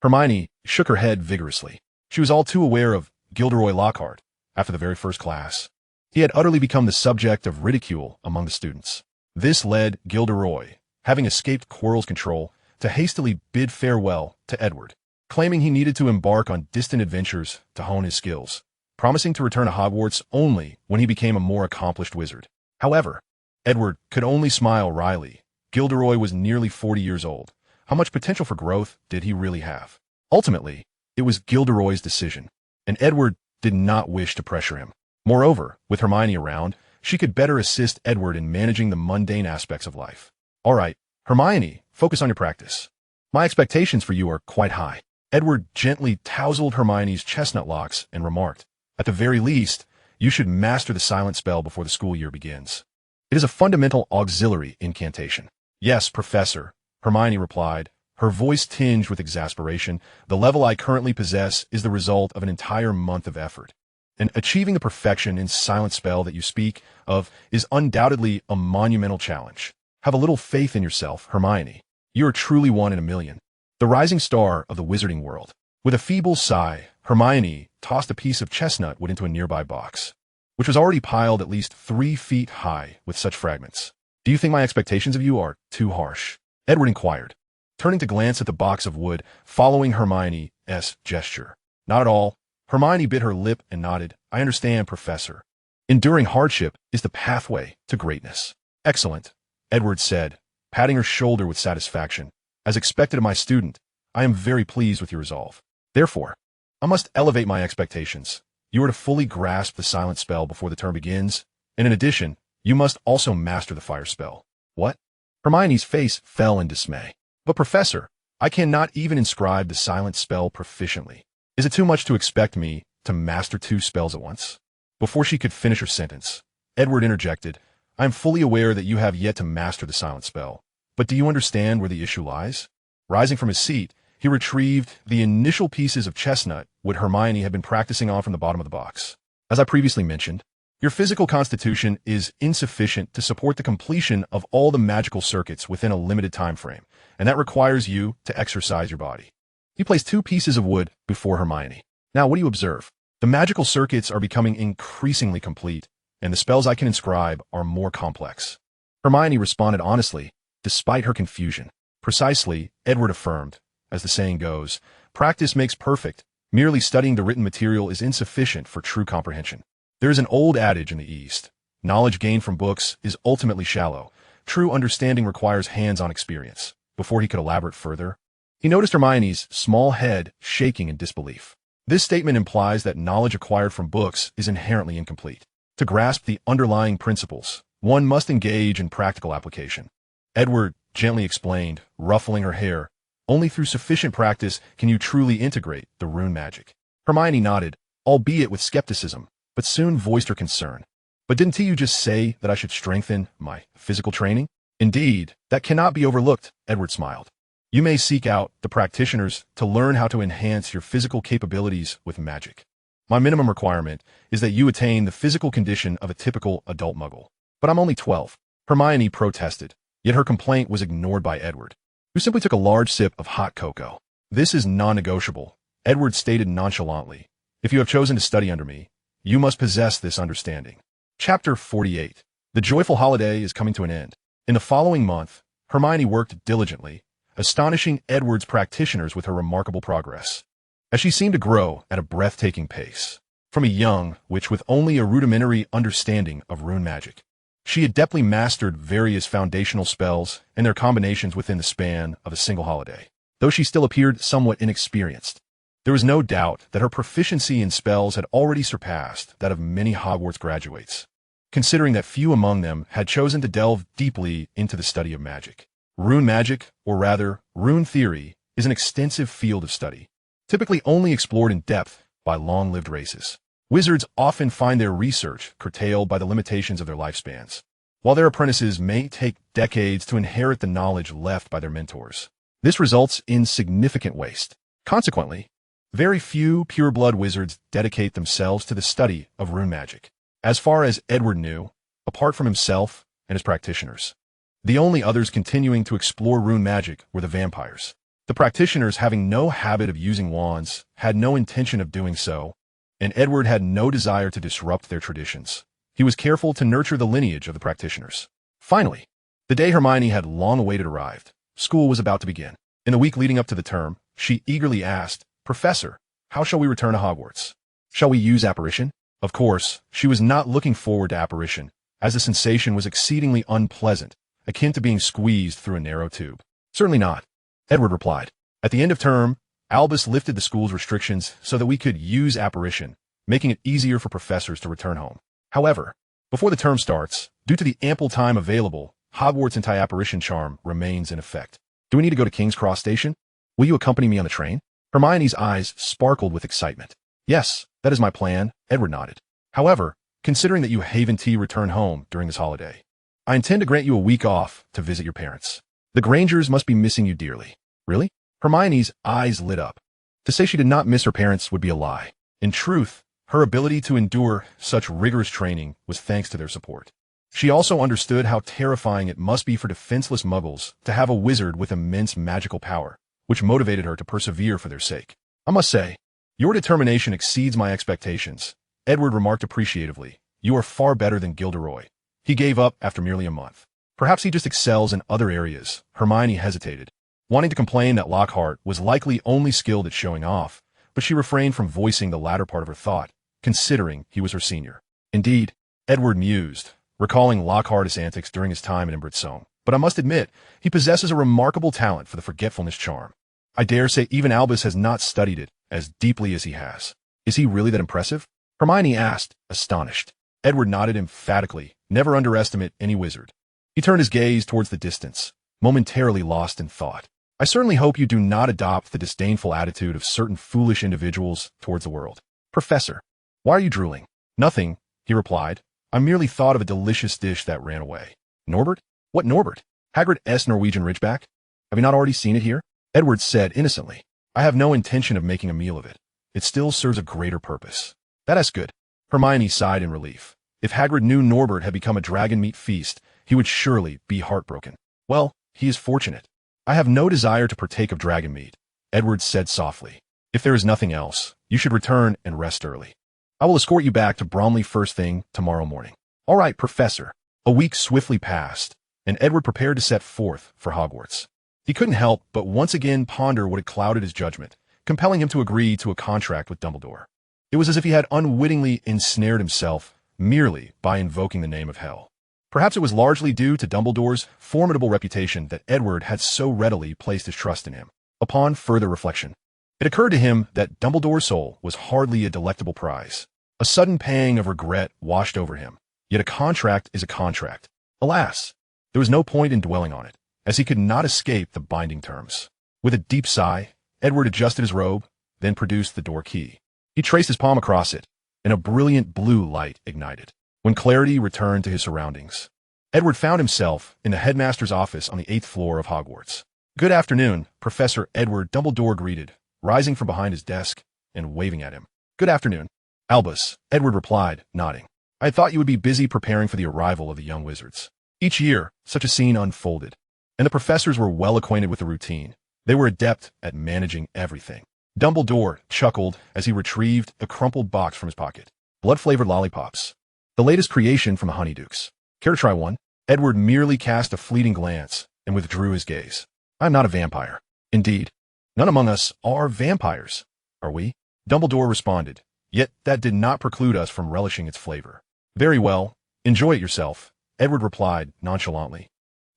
S1: Hermione shook her head vigorously. She was all too aware of Gilderoy Lockhart after the very first class. He had utterly become the subject of ridicule among the students. This led Gilderoy, having escaped Quirrell's control, to hastily bid farewell to Edward, claiming he needed to embark on distant adventures to hone his skills, promising to return to Hogwarts only when he became a more accomplished wizard. However, Edward could only smile wryly. Gilderoy was nearly 40 years old. How much potential for growth did he really have? Ultimately, it was Gilderoy's decision, and Edward did not wish to pressure him. Moreover, with Hermione around, she could better assist Edward in managing the mundane aspects of life. "All right, Hermione, focus on your practice. My expectations for you are quite high." Edward gently tousled Hermione's chestnut locks and remarked, "At the very least, you should master the silent spell before the school year begins. It is a fundamental auxiliary incantation." "Yes, Professor," Hermione replied, her voice tinged with exasperation. "The level I currently possess is the result of an entire month of effort. And achieving the perfection in silent spell that you speak of is undoubtedly a monumental challenge. Have a little faith in yourself, Hermione. You are truly one in a million. The rising star of the wizarding world." With a feeble sigh, Hermione tossed a piece of chestnut wood into a nearby box, which was already piled at least 3 feet high with such fragments. "Do you think my expectations of you are too harsh?" Edward inquired, turning to glance at the box of wood, following Hermione's gesture. "Not at all." Hermione bit her lip and nodded. "I understand, Professor. Enduring hardship is the pathway to greatness." "Excellent," Edward said, patting her shoulder with satisfaction. "As expected of my student, I am very pleased with your resolve. Therefore, I must elevate my expectations. You are to fully grasp the silent spell before the term begins, and in addition, you must also master the fire spell." "What?" Hermione's face fell in dismay. "But Professor, I cannot even inscribe the silent spell proficiently. Is it too much to expect me to master 2 spells at once?" Before she could finish her sentence, Edward interjected, "I am fully aware that you have yet to master the silent spell, but do you understand where the issue lies?" Rising from his seat, he retrieved the initial pieces of chestnut wood Hermione had been practicing on from the bottom of the box. "As I previously mentioned, your physical constitution is insufficient to support the completion of all the magical circuits within a limited time frame, and that requires you to exercise your body." He placed 2 pieces of wood before Hermione. "Now, what do you observe? The magical circuits are becoming increasingly complete, and the spells I can inscribe are more complex." Hermione responded honestly, despite her confusion. "Precisely," Edward affirmed. "As the saying goes, practice makes perfect. Merely studying the written material is insufficient for true comprehension. There is an old adage in the East: knowledge gained from books is ultimately shallow. True understanding requires hands-on experience." Before he could elaborate further, he noticed Hermione's small head shaking in disbelief. This statement implies that knowledge acquired from books is inherently incomplete. To grasp the underlying principles, one must engage in practical application. Edward gently explained, ruffling her hair, "Only through sufficient practice can you truly integrate the rune magic." Hermione nodded, albeit with skepticism, but soon voiced her concern. "But didn't you just say that I should strengthen my physical training?" "Indeed, that cannot be overlooked," Edward smiled. "You may seek out the practitioners to learn how to enhance your physical capabilities with magic. My minimum requirement is that you attain the physical condition of a typical adult muggle." "But I'm only 12. Hermione protested, yet her complaint was ignored by Edward, who simply took a large sip of hot cocoa. "This is non-negotiable," Edward stated nonchalantly. "If you have chosen to study under me, you must possess this understanding." Chapter 48. The joyful holiday is coming to an end. In the following month, Hermione worked diligently, astonishing Edward's practitioners with her remarkable progress, as she seemed to grow at a breathtaking pace. From a young witch with only a rudimentary understanding of rune magic, she adeptly mastered various foundational spells and their combinations within the span of a single holiday. Though she still appeared somewhat inexperienced, there was no doubt that her proficiency in spells had already surpassed that of many Hogwarts graduates, considering that few among them had chosen to delve deeply into the study of magic. Rune magic, or rather, rune theory, is an extensive field of study, typically only explored in depth by long-lived races. Wizards often find their research curtailed by the limitations of their lifespans, while their apprentices may take decades to inherit the knowledge left by their mentors. This results in significant waste. Consequently, very few pure-blood wizards dedicate themselves to the study of rune magic. As far as Edward knew, apart from himself and his practitioners, the only others continuing to explore rune magic were the vampires. The practitioners, having no habit of using wands, had no intention of doing so, and Edward had no desire to disrupt their traditions. He was careful to nurture the lineage of the practitioners. Finally, the day Hermione had long awaited arrived. School was about to begin. In the week leading up to the term, she eagerly asked, "Professor, how shall we return to Hogwarts? Shall we use apparition?" Of course, she was not looking forward to apparition, as the sensation was exceedingly unpleasant, akin to being squeezed through a narrow tube. "Certainly not," Edward replied. "At the end of term, Albus lifted the school's restrictions so that we could use apparition, making it easier for professors to return home. However, before the term starts, due to the ample time available, Hogwarts' anti-apparition charm remains in effect. Do we need to go to King's Cross Station? Will you accompany me on the train?" Hermione's eyes sparkled with excitement. "Yes, that is my plan," Edward nodded. "However, considering that you Haven-T return home during this holiday, I intend to grant you a week off to visit your parents. The Grangers must be missing you dearly." "Really?" Hermione's eyes lit up. To say she did not miss her parents would be a lie. In truth, her ability to endure such rigorous training was thanks to their support. She also understood how terrifying it must be for defenseless muggles to have a wizard with immense magical power, which motivated her to persevere for their sake. "I must say, your determination exceeds my expectations," Edward remarked appreciatively. "You are far better than Gilderoy. He gave up after merely a month. Perhaps he just excels in other areas." Hermione hesitated, wanting to complain that Lockhart was likely only skilled at showing off, but she refrained from voicing the latter part of her thought, considering he was her senior. "Indeed," Edward mused, recalling Lockhart's antics during his time in Embrittsome. "But I must admit, he possesses a remarkable talent for the forgetfulness charm. I dare say even Albus has not studied it as deeply as he has." "Is he really that impressive?" Hermione asked, astonished. Edward nodded emphatically. "Never underestimate any wizard." He turned his gaze towards the distance, momentarily lost in thought. "I certainly hope you do not adopt the disdainful attitude of certain foolish individuals towards the world." "Professor, why are you drooling?" "Nothing," he replied. "I merely thought of a delicious dish that ran away." "Norbert? What Norbert?" "Hagrid's Norwegian Ridgeback. Have you not already seen it here?" Edward said innocently. "I have no intention of making a meal of it. It still serves a greater purpose." "That's good." Hermione sighed in relief. If Hagrid knew Norbert had become a dragon meat feast, he would surely be heartbroken. "Well, he is fortunate." "I have no desire to partake of dragon meat," Edward said softly. "If there is nothing else, you should return and rest early. I will escort you back to Bromley first thing tomorrow morning." "All right, Professor." A week swiftly passed, and Edward prepared to set forth for Hogwarts. He couldn't help but once again ponder what had clouded his judgment, compelling him to agree to a contract with Dumbledore. It was as if he had unwittingly ensnared himself merely by invoking the name of hell. Perhaps it was largely due to Dumbledore's formidable reputation that Edward had so readily placed his trust in him. Upon further reflection, it occurred to him that Dumbledore's soul was hardly a delectable prize. A sudden pang of regret washed over him. Yet a contract is a contract. Alas, there was no point in dwelling on it, as he could not escape the binding terms. With a deep sigh, Edward adjusted his robe, then produced the door key. He traced his palm across it, and a brilliant blue light ignited. When clarity returned to his surroundings, Edward found himself in the headmaster's office on the 8th floor of Hogwarts. "Good afternoon, Professor Edward," Dumbledore greeted, rising from behind his desk and waving at him. "Good afternoon, Albus," Edward replied, nodding. "I had thought you would be busy preparing for the arrival of the young wizards." Each year, such a scene unfolded, and the professors were well acquainted with the routine. They were adept at managing everything. Dumbledore chuckled as he retrieved a crumpled box from his pocket. "Blood-flavored lollipops. The latest creation from the Honeydukes. Care to try one?" Edward merely cast a fleeting glance and withdrew his gaze. "I am not a vampire." "Indeed, none among us are vampires, are we?" Dumbledore responded, yet that did not preclude us from relishing its flavor. "Very well, enjoy it yourself," Edward replied nonchalantly,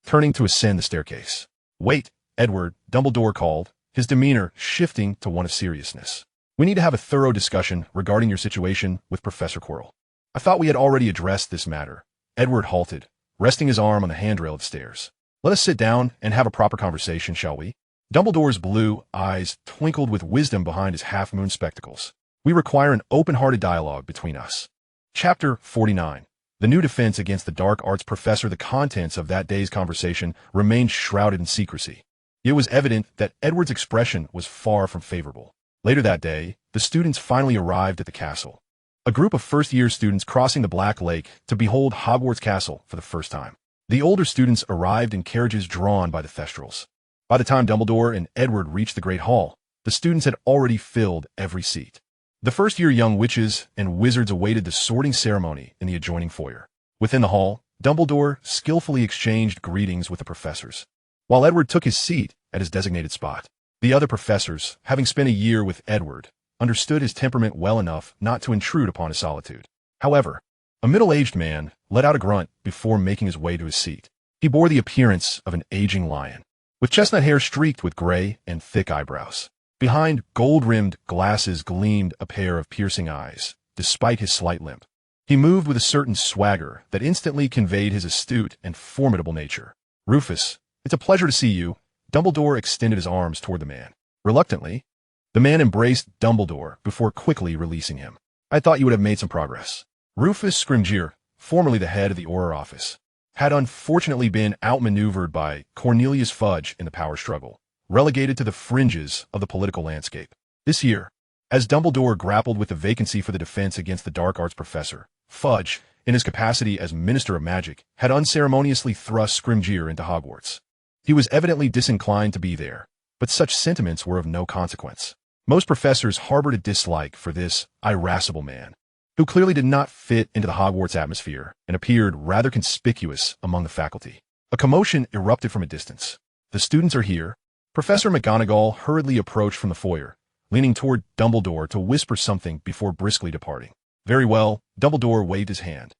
S1: turning to ascend the staircase. "Wait, Edward," Dumbledore called, his demeanor shifting to one of seriousness. "We need to have a thorough discussion regarding your situation with Professor Quirrell." "I thought we had already addressed this matter." Edward halted, resting his arm on the handrail of the stairs. "Let us sit down and have a proper conversation, shall we?" Dumbledore's blue eyes twinkled with wisdom behind his half-moon spectacles. "We require an open-hearted dialogue between us." Chapter 49. The new defense against the dark arts professor. The contents of that day's conversation remained shrouded in secrecy. It was evident that Edward's expression was far from favorable. Later that day, the students finally arrived at the castle. A group of first-year students crossing the Black Lake to behold Hogwarts Castle for the first time. The older students arrived in carriages drawn by the Thestrals. By the time Dumbledore and Edward reached the Great Hall, the students had already filled every seat. The first-year young witches and wizards awaited the sorting ceremony in the adjoining foyer. Within the hall, Dumbledore skillfully exchanged greetings with the professors, while Edward took his seat at his designated spot. The other professors, having spent a year with Edward, understood his temperament well enough not to intrude upon his solitude. However, a middle-aged man let out a grunt before making his way to his seat. He bore the appearance of an aging lion, with chestnut hair streaked with gray and thick eyebrows. Behind gold-rimmed glasses gleamed a pair of piercing eyes, despite his slight limp. He moved with a certain swagger that instantly conveyed his astute and formidable nature. "Rufus, it's a pleasure to see you." Dumbledore extended his arms toward the man. Reluctantly, the man embraced Dumbledore before quickly releasing him. "I thought you would have made some progress." Rufus Scrimgeour, formerly the head of the Auror office, had unfortunately been outmaneuvered by Cornelius Fudge in the power struggle, relegated to the fringes of the political landscape. This year, as Dumbledore grappled with the vacancy for the defense against the dark arts professor, Fudge, in his capacity as Minister of Magic, had unceremoniously thrust Scrimgeour into Hogwarts. He was evidently disinclined to be there, but such sentiments were of no consequence. Most professors harbored a dislike for this irascible man, who clearly did not fit into the Hogwarts atmosphere and appeared rather conspicuous among the faculty. A commotion erupted from a distance. "The students are here." Professor McGonagall hurriedly approached from the foyer, leaning toward Dumbledore to whisper something before briskly departing. "Very well," Dumbledore waved his hand,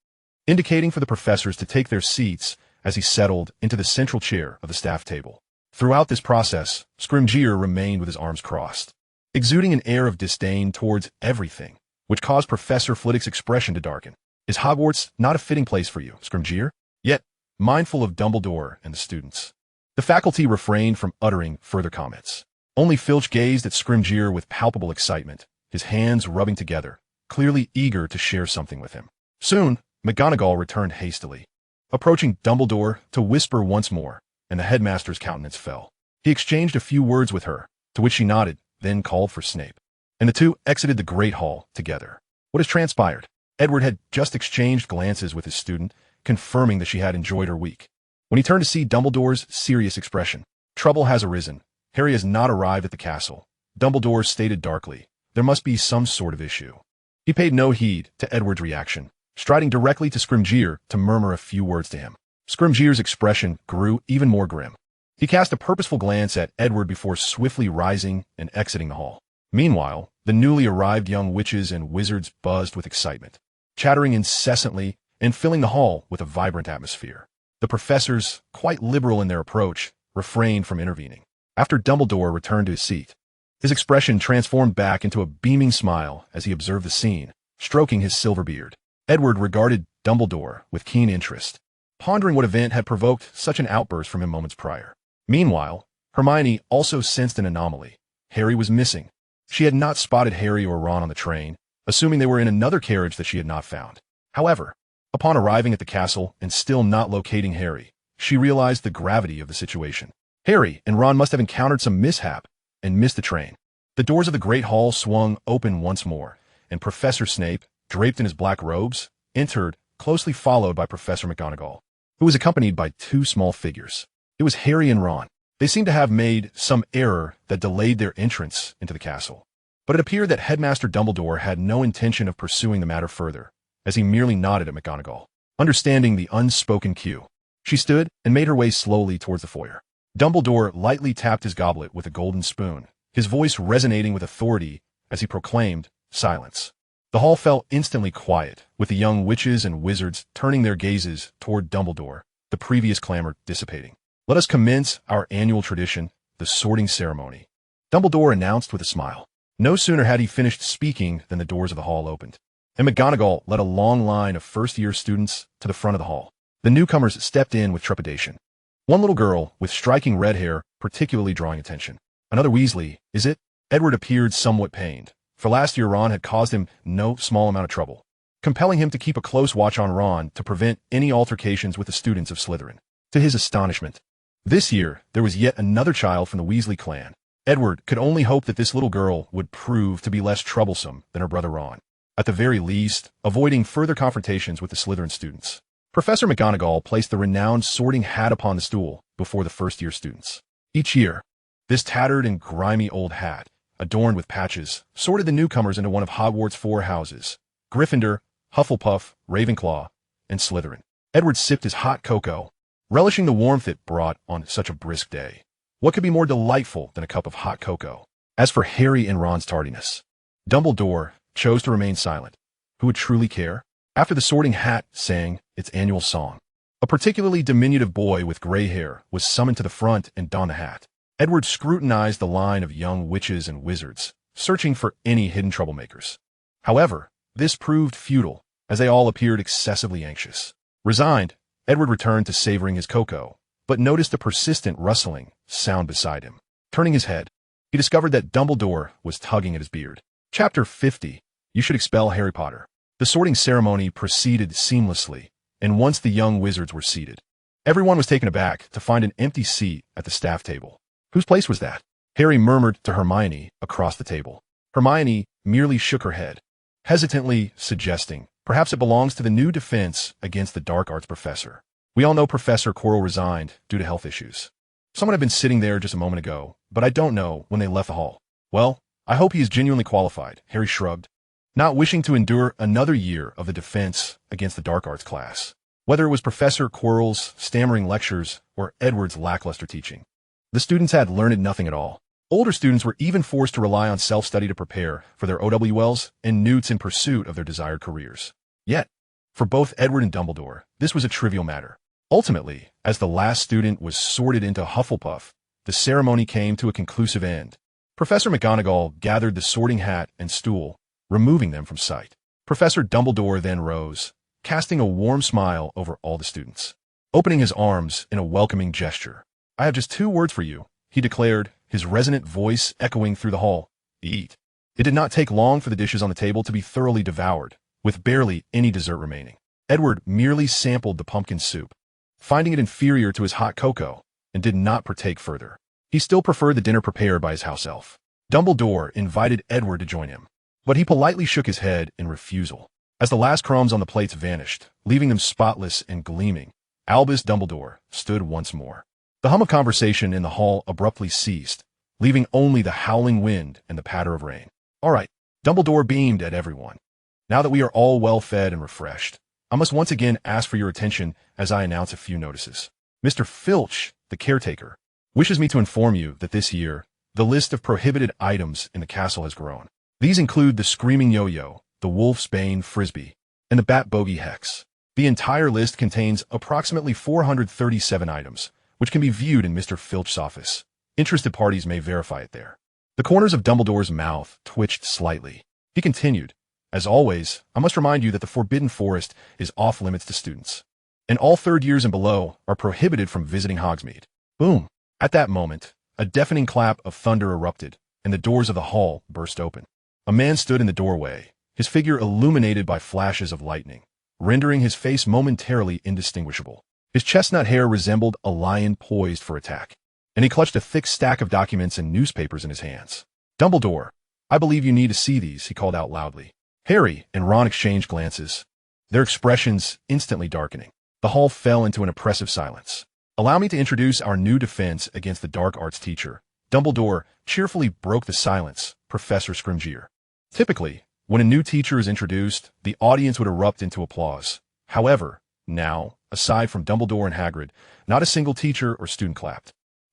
S1: indicating for the professors to take their seats as he settled into the central chair of the staff table. Throughout this process, Scrimgeour remained with his arms crossed, exuding an air of disdain towards everything, which caused Professor Flitwick's expression to darken. "Is Hogwarts not a fitting place for you, Scrimgeour?" Yet, mindful of Dumbledore and the students, the faculty refrained from uttering further comments. Only Filch gazed at Scrimgeour with palpable excitement, his hands rubbing together, clearly eager to share something with him. Soon, McGonagall returned hastily, approaching Dumbledore to whisper once more, and the headmaster's countenance fell. He exchanged a few words with her, to which she nodded, then called for Snape, and the two exited the Great Hall together. What has transpired? Edward had just exchanged glances with his student, confirming that she had enjoyed her week, when he turned to see Dumbledore's serious expression. "Trouble has arisen. Harry has not arrived at the castle," Dumbledore stated darkly. "There must be some sort of issue." He paid no heed to Edward's reaction, striding directly to Scrimgeour to murmur a few words to him. Scrimgeour's expression grew even more grim. He cast a purposeful glance at Edward before swiftly rising and exiting the hall. Meanwhile, the newly arrived young witches and wizards buzzed with excitement, chattering incessantly and filling the hall with a vibrant atmosphere. The professors, quite liberal in their approach, refrained from intervening. After Dumbledore returned to his seat, his expression transformed back into a beaming smile as he observed the scene, stroking his silver beard. Edward regarded Dumbledore with keen interest, pondering what event had provoked such an outburst from him moments prior. Meanwhile, Hermione also sensed an anomaly. Harry was missing. She had not spotted Harry or Ron on the train, assuming they were in another carriage that she had not found. However, upon arriving at the castle and still not locating Harry, she realized the gravity of the situation. Harry and Ron must have encountered some mishap and missed the train. The doors of the Great Hall swung open once more, and Professor Snape, draped in his black robes, entered, closely followed by Professor McGonagall, who was accompanied by two small figures. It was Harry and Ron. They seemed to have made some error that delayed their entrance into the castle, but it appeared that Headmaster Dumbledore had no intention of pursuing the matter further, as he merely nodded at McGonagall. Understanding the unspoken cue, she stood and made her way slowly towards the foyer. Dumbledore lightly tapped his goblet with a golden spoon, his voice resonating with authority as he proclaimed, "Silence." The hall fell instantly quiet, with the young witches and wizards turning their gazes toward Dumbledore, the previous clamor dissipating. "Let us commence our annual tradition, the sorting ceremony," Dumbledore announced with a smile. No sooner had he finished speaking than the doors of the hall opened, and McGonagall led a long line of first-year students to the front of the hall. The newcomers stepped in with trepidation. One little girl, with striking red hair, particularly drawing attention. "Another Weasley, is it?" Edward appeared somewhat pained, for last year Ron had caused him no small amount of trouble, compelling him to keep a close watch on Ron to prevent any altercations with the students of Slytherin. To his astonishment, This year, there was yet another child from the Weasley clan. Edward could only hope that this little girl would prove to be less troublesome than her brother Ron. At the very least, avoiding further confrontations with the Slytherin students. Professor McGonagall placed the renowned sorting hat upon the stool before the first-year students. Each year, this tattered and grimy old hat, adorned with patches, sorted the newcomers into one of Hogwarts' 4 houses: Gryffindor, Hufflepuff, Ravenclaw, and Slytherin. Edward sipped his hot cocoa, relishing the warmth it brought on such a brisk day. What could be more delightful than a cup of hot cocoa? As for Harry and Ron's tardiness, Dumbledore chose to remain silent. Who would truly care? After the sorting hat sang its annual song, a particularly diminutive boy with gray hair was summoned to the front and donned the hat. Edward scrutinized the line of young witches and wizards, searching for any hidden troublemakers. However, this proved futile, as they all appeared excessively anxious. Resigned, Edward returned to savoring his cocoa, but noticed a persistent rustling sound beside him. Turning his head, he discovered that Dumbledore was tugging at his beard. Chapter 50. You should expel Harry Potter. The sorting ceremony proceeded seamlessly, and once the young wizards were seated, everyone was taken aback to find an empty seat at the staff table. Whose place was that? Harry murmured to Hermione across the table. Hermione merely shook her head, hesitantly suggesting, perhaps it belongs to the new defense against the dark arts professor. We all know Professor Quirrell resigned due to health issues. Someone had been sitting there just a moment ago, but I don't know when they left the hall. Well, I hope he is genuinely qualified, Harry shrugged, not wishing to endure another year of the defense against the dark arts class, whether it was Professor Quirrell's stammering lectures or Edward's lackluster teaching. The students had learned nothing at all. Older students were even forced to rely on self-study to prepare for their OWLs and newts in pursuit of their desired careers. Yet, for both Edward and Dumbledore, this was a trivial matter. Ultimately, as the last student was sorted into Hufflepuff, the ceremony came to a conclusive end. Professor McGonagall gathered the sorting hat and stool, removing them from sight. Professor Dumbledore then rose, casting a warm smile over all the students. Opening his arms in a welcoming gesture. I have just 2 words for you, he declared, his resonant voice echoing through the hall. Eat. It did not take long for the dishes on the table to be thoroughly devoured, with barely any dessert remaining. Edward merely sampled the pumpkin soup, finding it inferior to his hot cocoa, and did not partake further. He still preferred the dinner prepared by his house elf. Dumbledore invited Edward to join him, but he politely shook his head in refusal. As the last crumbs on the plates vanished, leaving them spotless and gleaming, Albus Dumbledore stood once more. The hum of conversation in the hall abruptly ceased, leaving only the howling wind and the patter of rain. All right, Dumbledore beamed at everyone. Now that we are all well fed and refreshed, I must once again ask for your attention as I announce a few notices. Mr. Filch, the caretaker, wishes me to inform you that this year, the list of prohibited items in the castle has grown. These include the Screaming Yo-Yo, the Wolf's Bane Frisbee, and the Bat Bogey Hex. The entire list contains approximately 437 items, which can be viewed in Mr. Filch's office. Interested parties may verify it there. The corners of Dumbledore's mouth twitched slightly. He continued, as always, I must remind you that the Forbidden Forest is off-limits to students, and all 3rd years and below are prohibited from visiting Hogsmeade. Boom! At that moment, a deafening clap of thunder erupted, and the doors of the hall burst open. A man stood in the doorway, his figure illuminated by flashes of lightning, rendering his face momentarily indistinguishable. His chestnut hair resembled a lion poised for attack, and he clutched a thick stack of documents and newspapers in his hands. Dumbledore, I believe you need to see these, he called out loudly. Harry and Ron exchanged glances, their expressions instantly darkening. The hall fell into an oppressive silence. Allow me to introduce our new defense against the dark arts teacher. Dumbledore cheerfully broke the silence, Professor Scrimgeour. Typically, when a new teacher is introduced, the audience would erupt into applause. However, now, aside from Dumbledore and Hagrid, not a single teacher or student clapped.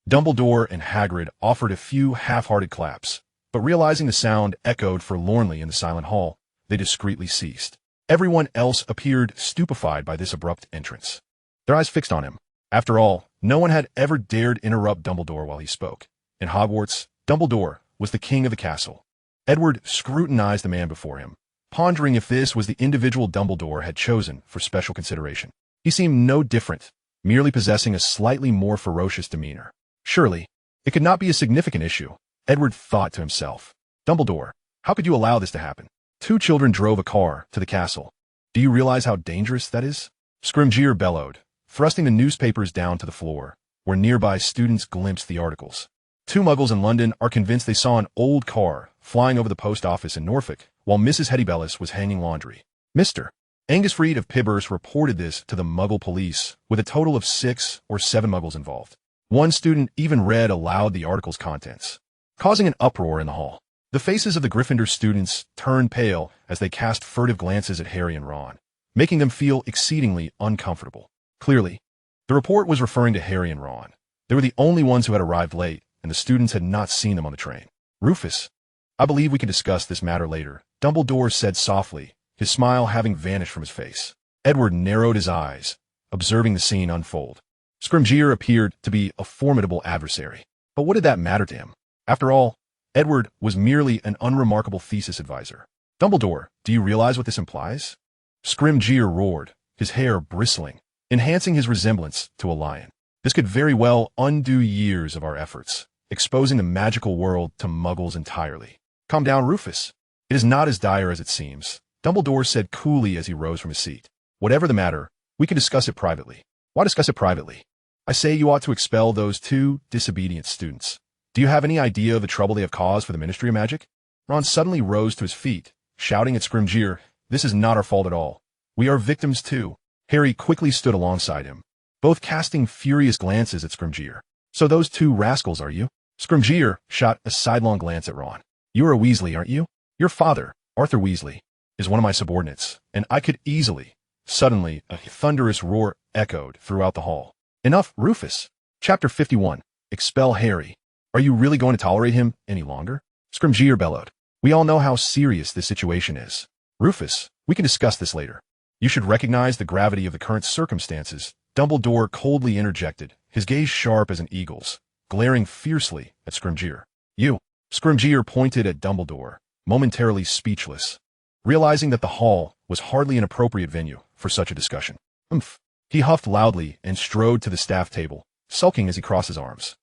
S1: Dumbledore and Hagrid offered a few half-hearted claps, but realizing the sound echoed forlornly in the silent hall, they discreetly ceased. Everyone else appeared stupefied by this abrupt entrance, their eyes fixed on him. After all, no one had ever dared interrupt Dumbledore while he spoke. In Hogwarts, Dumbledore was the king of the castle. Edward scrutinized the man before him, pondering if this was the individual Dumbledore had chosen for special consideration. He seemed no different, merely possessing a slightly more ferocious demeanor. Surely, it could not be a significant issue, Edward thought to himself. Dumbledore, how could you allow this to happen? 2 children drove a car to the castle. Do you realize how dangerous that is? Scrimgeour bellowed, thrusting the newspapers down to the floor. where nearby students glimpsed the articles. Two muggles in London are convinced they saw an old car flying over the post office in Norfolk while Mrs. Hetty was hanging laundry. Mr. Angus Freed of Pibhurst reported this to the Muggle police, with a total of 6 or 7 muggles involved. One student even read aloud the article's contents, causing an uproar in the hall. The faces of the Gryffindor students turned pale as they cast furtive glances at Harry and Ron, making them feel exceedingly uncomfortable. Clearly, the report was referring to Harry and Ron. They were the only ones who had arrived late, and the students had not seen them on the train. Rufus, I believe we can discuss this matter later, Dumbledore said softly, his smile having vanished from his face. Edward narrowed his eyes, observing the scene unfold. Scrimgeour appeared to be a formidable adversary. But what did that matter to him? After all, Edward was merely an unremarkable thesis advisor. Dumbledore, do you realize what this implies? Scrimgeour roared, his hair bristling, enhancing his resemblance to a lion. This could very well undo years of our efforts, exposing the magical world to muggles entirely. Calm down, Rufus. It is not as dire as it seems, Dumbledore said coolly as he rose from his seat. Whatever the matter, we can discuss it privately. Why discuss it privately? I say you ought to expel those 2 disobedient students. Do you have any idea of the trouble they have caused for the Ministry of Magic? Ron suddenly rose to his feet, shouting at Scrimgeour, this is not our fault at all. We are victims too. Harry quickly stood alongside him, both casting furious glances at Scrimgeour. So those 2 rascals are you? Scrimgeour shot a sidelong glance at Ron. You're a Weasley, aren't you? Your father, Arthur Weasley, is one of my subordinates, and I could easily... Suddenly, a thunderous roar echoed throughout the hall. Enough, Rufus. Chapter 51. Expel Harry. Are you really going to tolerate him any longer? Scrimgeour bellowed. We all know how serious this situation is. Rufus, we can discuss this later. You should recognize the gravity of the current circumstances, Dumbledore coldly interjected, his gaze sharp as an eagle's, glaring fiercely at Scrimgeour. You. Scrimgeour pointed at Dumbledore, momentarily speechless, realizing that the hall was hardly an appropriate venue for such a discussion. Umph. He huffed loudly and strode to the staff table, sulking as he crossed his arms.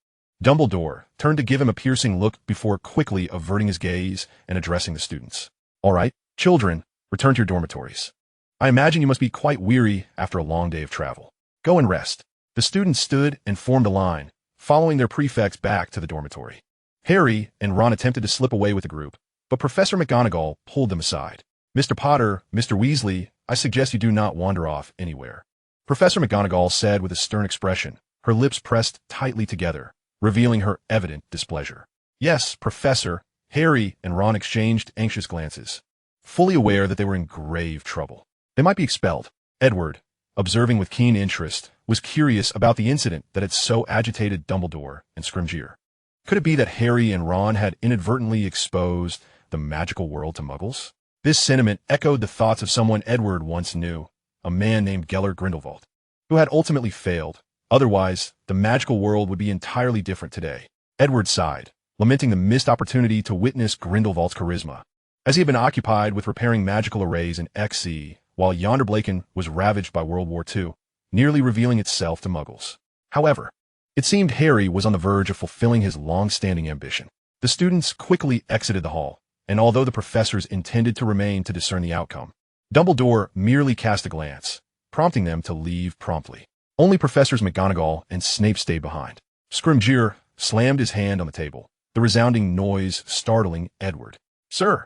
S1: Dumbledore turned to give him a piercing look before quickly averting his gaze and addressing the students. All right, children, return to your dormitories. I imagine you must be quite weary after a long day of travel. Go and rest. The students stood and formed a line, following their prefects back to the dormitory. Harry and Ron attempted to slip away with the group, but Professor McGonagall pulled them aside. Mr. Potter, Mr. Weasley, I suggest you do not wander off anywhere. Professor McGonagall said with a stern expression, her lips pressed tightly together, revealing her evident displeasure. Yes, Professor. Harry and Ron exchanged anxious glances, fully aware that they were in grave trouble. They might be expelled. Edward, observing with keen interest, was curious about the incident that had so agitated Dumbledore and Scrimgeour. Could it be that Harry and Ron had inadvertently exposed the magical world to muggles? This sentiment echoed the thoughts of someone Edward once knew, a man named Gellert Grindelwald, who had ultimately failed. Otherwise, the magical world would be entirely different today. Edward sighed, lamenting the missed opportunity to witness Grindelwald's charisma, as he had been occupied with repairing magical arrays in XE, while yonder Blaken was ravaged by World War II, nearly revealing itself to muggles. However, it seemed Harry was on the verge of fulfilling his long-standing ambition. The students quickly exited the hall, and although the professors intended to remain to discern the outcome, Dumbledore merely cast a glance, prompting them to leave promptly. Only Professors McGonagall and Snape stayed behind. Scrimgeour slammed his hand on the table, the resounding noise startling Edward. Sir,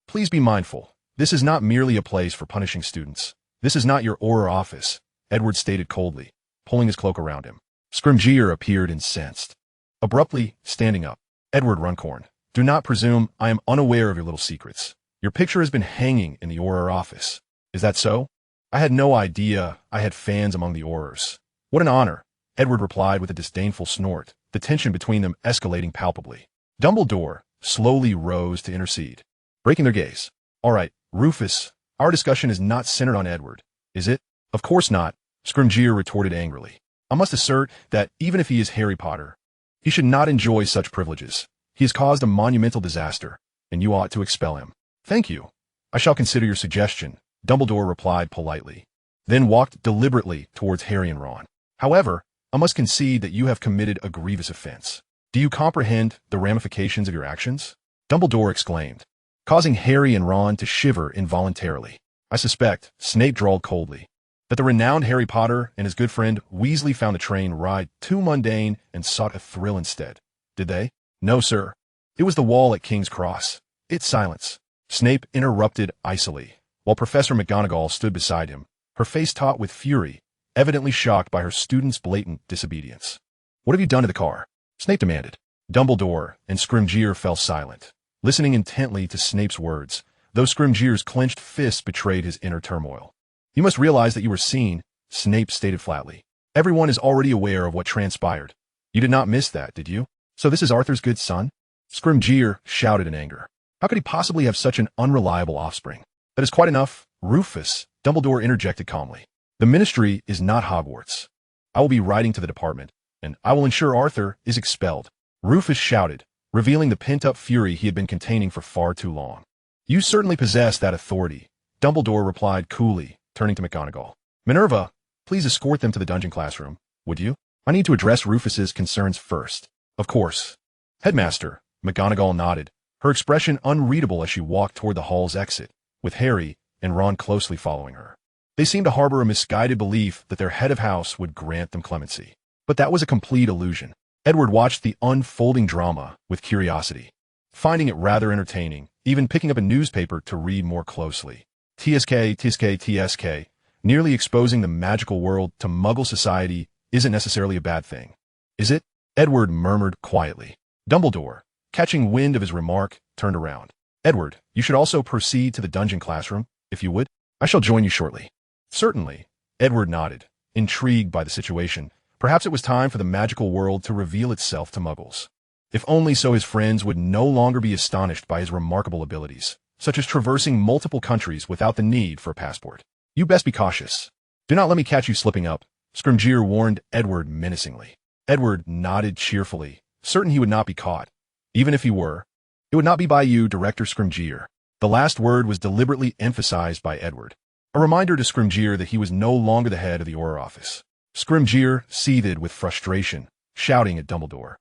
S1: please be mindful. This is not merely a place for punishing students. This is not your Auror office, Edward stated coldly, pulling his cloak around him. Scrimgeour appeared incensed. Abruptly, standing up, Edward Runcorn, do not presume I am unaware of your little secrets. Your picture has been hanging in the Auror office. Is that so? I had no idea I had fans among the Aurors. What an honor, Edward replied with a disdainful snort, the tension between them escalating palpably. Dumbledore slowly rose to intercede, breaking their gaze. All right, Rufus, our discussion is not centered on Edward, is it? Of course not, Scrimgeour retorted angrily. I must assert that even if he is Harry Potter, he should not enjoy such privileges. He has caused a monumental disaster, and you ought to expel him. Thank you. I shall consider your suggestion, Dumbledore replied politely, then walked deliberately towards Harry and Ron. However, I must concede that you have committed a grievous offense. Do you comprehend the ramifications of your actions? Dumbledore exclaimed, causing Harry and Ron to shiver involuntarily. I suspect, Snape drawled coldly, that the renowned Harry Potter and his good friend Weasley found the train ride too mundane and sought a thrill instead. Did they? No, sir. It was the wall at King's Cross. It's silence. Snape interrupted icily, while Professor McGonagall stood beside him, her face taut with fury, evidently shocked by her student's blatant disobedience. What have you done to the car? Snape demanded. Dumbledore and Scrimgeour fell silent, listening intently to Snape's words, though Scrimgeour's clenched fists betrayed his inner turmoil. You must realize that you were seen, Snape stated flatly. Everyone is already aware of what transpired. You did not miss that, did you? So this is Arthur's good son? Scrimgeour shouted in anger. How could he possibly have such an unreliable offspring? That is quite enough, Rufus, Dumbledore interjected calmly. The Ministry is not Hogwarts. I will be writing to the department, and I will ensure Arthur is expelled. Rufus shouted, revealing the pent-up fury he had been containing for far too long. You certainly possess that authority, Dumbledore replied coolly, turning to McGonagall. Minerva, please escort them to the dungeon classroom, would you? I need to address Rufus's concerns first. Of course. Headmaster, McGonagall nodded, her expression unreadable as she walked toward the hall's exit, with Harry and Ron closely following her. They seemed to harbor a misguided belief that their head of house would grant them clemency. But that was a complete illusion. Edward watched the unfolding drama with curiosity, finding it rather entertaining, even picking up a newspaper to read more closely. TSK, nearly exposing the magical world to Muggle society isn't necessarily a bad thing. Is it? Edward murmured quietly. Dumbledore, catching wind of his remark, turned around. Edward, you should also proceed to the dungeon classroom, if you would. I shall join you shortly. Certainly. Edward nodded, intrigued by the situation. Perhaps it was time for the magical world to reveal itself to Muggles. If only so his friends would no longer be astonished by his remarkable abilities, such as traversing multiple countries without the need for a passport. You best be cautious. Do not let me catch you slipping up, Scrimgeour warned Edward menacingly. Edward nodded cheerfully, certain he would not be caught. Even if he were, it would not be by you, Director Scrimgeour. The last word was deliberately emphasized by Edward, a reminder to Scrimgeour that he was no longer the head of the Auror office. Scrimgeour seethed with frustration, shouting at Dumbledore.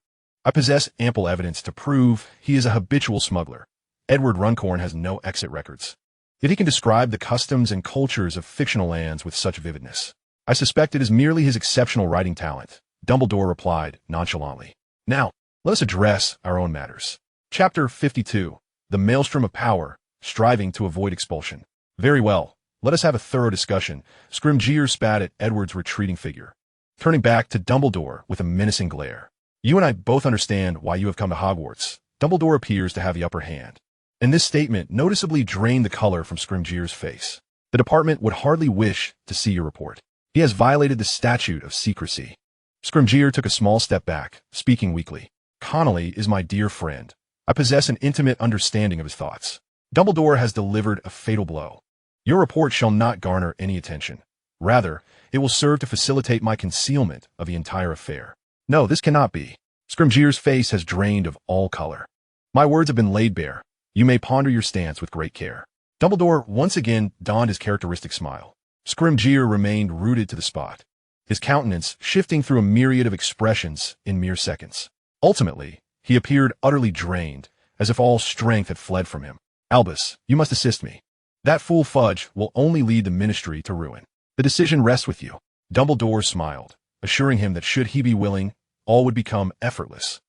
S1: I possess ample evidence to prove he is a habitual smuggler. Edward Runcorn has no exit records. Yet he can describe the customs and cultures of fictional lands with such vividness. I suspect it is merely his exceptional writing talent, Dumbledore replied nonchalantly. Now, let us address our own matters. Chapter 52. The Maelstrom of Power, Striving to Avoid Expulsion. Very well. Let us have a thorough discussion. Scrimgeour spat at Edward's retreating figure, turning back to Dumbledore with a menacing glare. You and I both understand why you have come to Hogwarts. Dumbledore appears to have the upper hand. And this statement noticeably drained the color from Scrimgeour's face. The department would hardly wish to see your report. He has violated the statute of secrecy. Scrimgeour took a small step back, speaking weakly. Connolly is my dear friend. I possess an intimate understanding of his thoughts. Dumbledore has delivered a fatal blow. Your report shall not garner any attention. Rather, it will serve to facilitate my concealment of the entire affair. No, this cannot be. Scrimgeour's face has drained of all color. My words have been laid bare. You may ponder your stance with great care. Dumbledore once again donned his characteristic smile. Scrimgeour remained rooted to the spot, his countenance shifting through a myriad of expressions in mere seconds. Ultimately, he appeared utterly drained, as if all strength had fled from him. Albus, you must assist me. That fool Fudge will only lead the Ministry to ruin. The decision rests with you. Dumbledore smiled, assuring him that should he be willing, all would become effortless.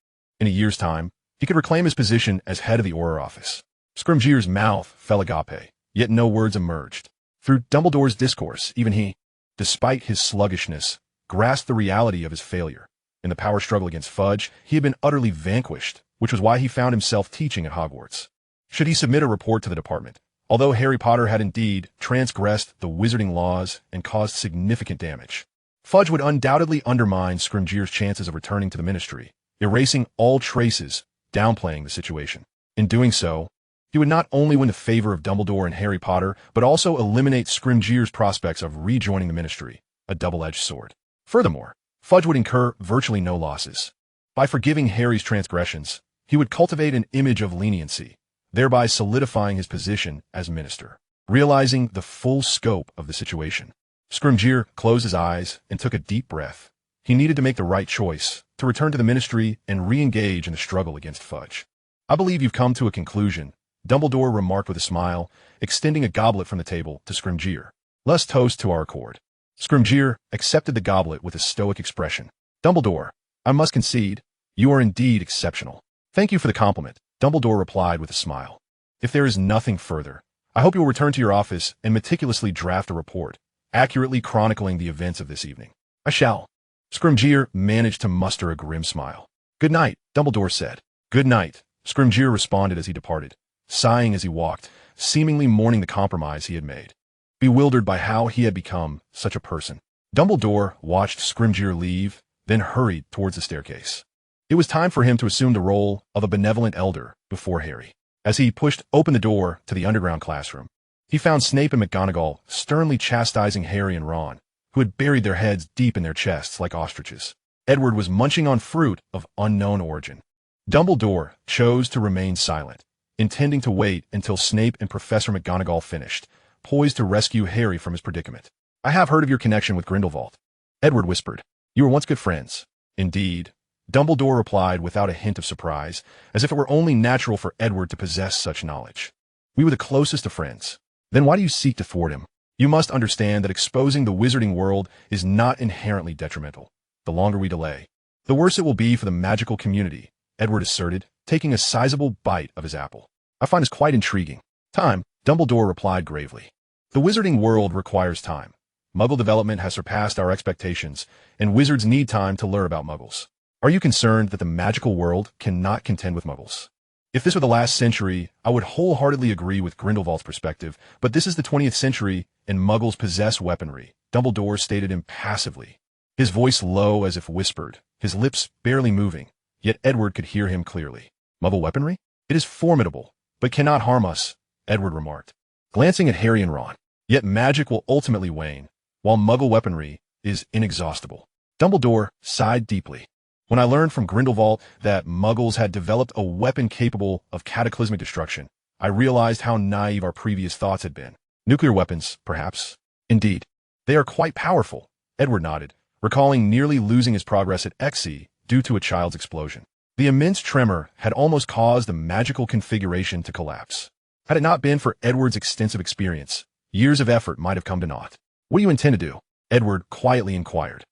S1: In a year's time, he could reclaim his position as head of the Auror office. Scrimgeour's mouth fell agape, yet no words emerged. Through Dumbledore's discourse, even he, despite his sluggishness, grasped the reality of his failure. In the power struggle against Fudge, he had been utterly vanquished, which was why he found himself teaching at Hogwarts. Should he submit a report to the department? Although Harry Potter had indeed transgressed the wizarding laws and caused significant damage, Fudge would undoubtedly undermine Scrimgeour's chances of returning to the Ministry, erasing all traces, downplaying the situation. In doing so, he would not only win the favor of Dumbledore and Harry Potter, but also eliminate Scrimgeour's prospects of rejoining the Ministry, a double-edged sword. Furthermore, Fudge would incur virtually no losses. By forgiving Harry's transgressions, he would cultivate an image of leniency, thereby solidifying his position as minister. Realizing the full scope of the situation, Scrimgeour closed his eyes and took a deep breath. He needed to make the right choice, to return to the Ministry and re-engage in the struggle against Fudge. I believe you've come to a conclusion, Dumbledore remarked with a smile, extending a goblet from the table to Scrimgeour. Let's toast to our accord. Scrimgeour accepted the goblet with a stoic expression. Dumbledore, I must concede, you are indeed exceptional. Thank you for the compliment, Dumbledore replied with a smile. If there is nothing further, I hope you will return to your office and meticulously draft a report, accurately chronicling the events of this evening. I shall. Scrimgeour managed to muster a grim smile. Good night, Dumbledore said. Good night, Scrimgeour responded as he departed, sighing as he walked, seemingly mourning the compromise he had made. Bewildered by how he had become such a person, Dumbledore watched Scrimgeour leave, then hurried towards the staircase. It was time for him to assume the role of a benevolent elder before Harry. As he pushed open the door to the underground classroom, he found Snape and McGonagall sternly chastising Harry and Ron, who had buried their heads deep in their chests like ostriches. Edward was munching on fruit of unknown origin. Dumbledore chose to remain silent, intending to wait until Snape and Professor McGonagall finished, poised to rescue Harry from his predicament. I have heard of your connection with Grindelwald, Edward whispered. You were once good friends. Indeed, Dumbledore replied without a hint of surprise, as if it were only natural for Edward to possess such knowledge. We were the closest of friends. Then why do you seek to thwart him? You must understand that exposing the wizarding world is not inherently detrimental. The longer we delay, the worse it will be for the magical community, Edward asserted, taking a sizable bite of his apple. I find this quite intriguing. Time, Dumbledore replied gravely. The wizarding world requires time. Muggle development has surpassed our expectations, and wizards need time to learn about muggles. Are you concerned that the magical world cannot contend with muggles? If this were the last century, I would wholeheartedly agree with Grindelwald's perspective, but this is the 20th century, and muggles possess weaponry, Dumbledore stated impassively, his voice low as if whispered, his lips barely moving, yet Edward could hear him clearly. Muggle weaponry? It is formidable, but cannot harm us, Edward remarked, glancing at Harry and Ron. Yet magic will ultimately wane, while muggle weaponry is inexhaustible. Dumbledore sighed deeply. When I learned from Grindelwald that muggles had developed a weapon capable of cataclysmic destruction, I realized how naive our previous thoughts had been. Nuclear weapons, perhaps. Indeed. They are quite powerful, Edward nodded, recalling nearly losing his progress at Xe due to a child's explosion. The immense tremor had almost caused the magical configuration to collapse. Had it not been for Edward's extensive experience, years of effort might have come to naught. What do you intend to do? Edward quietly inquired.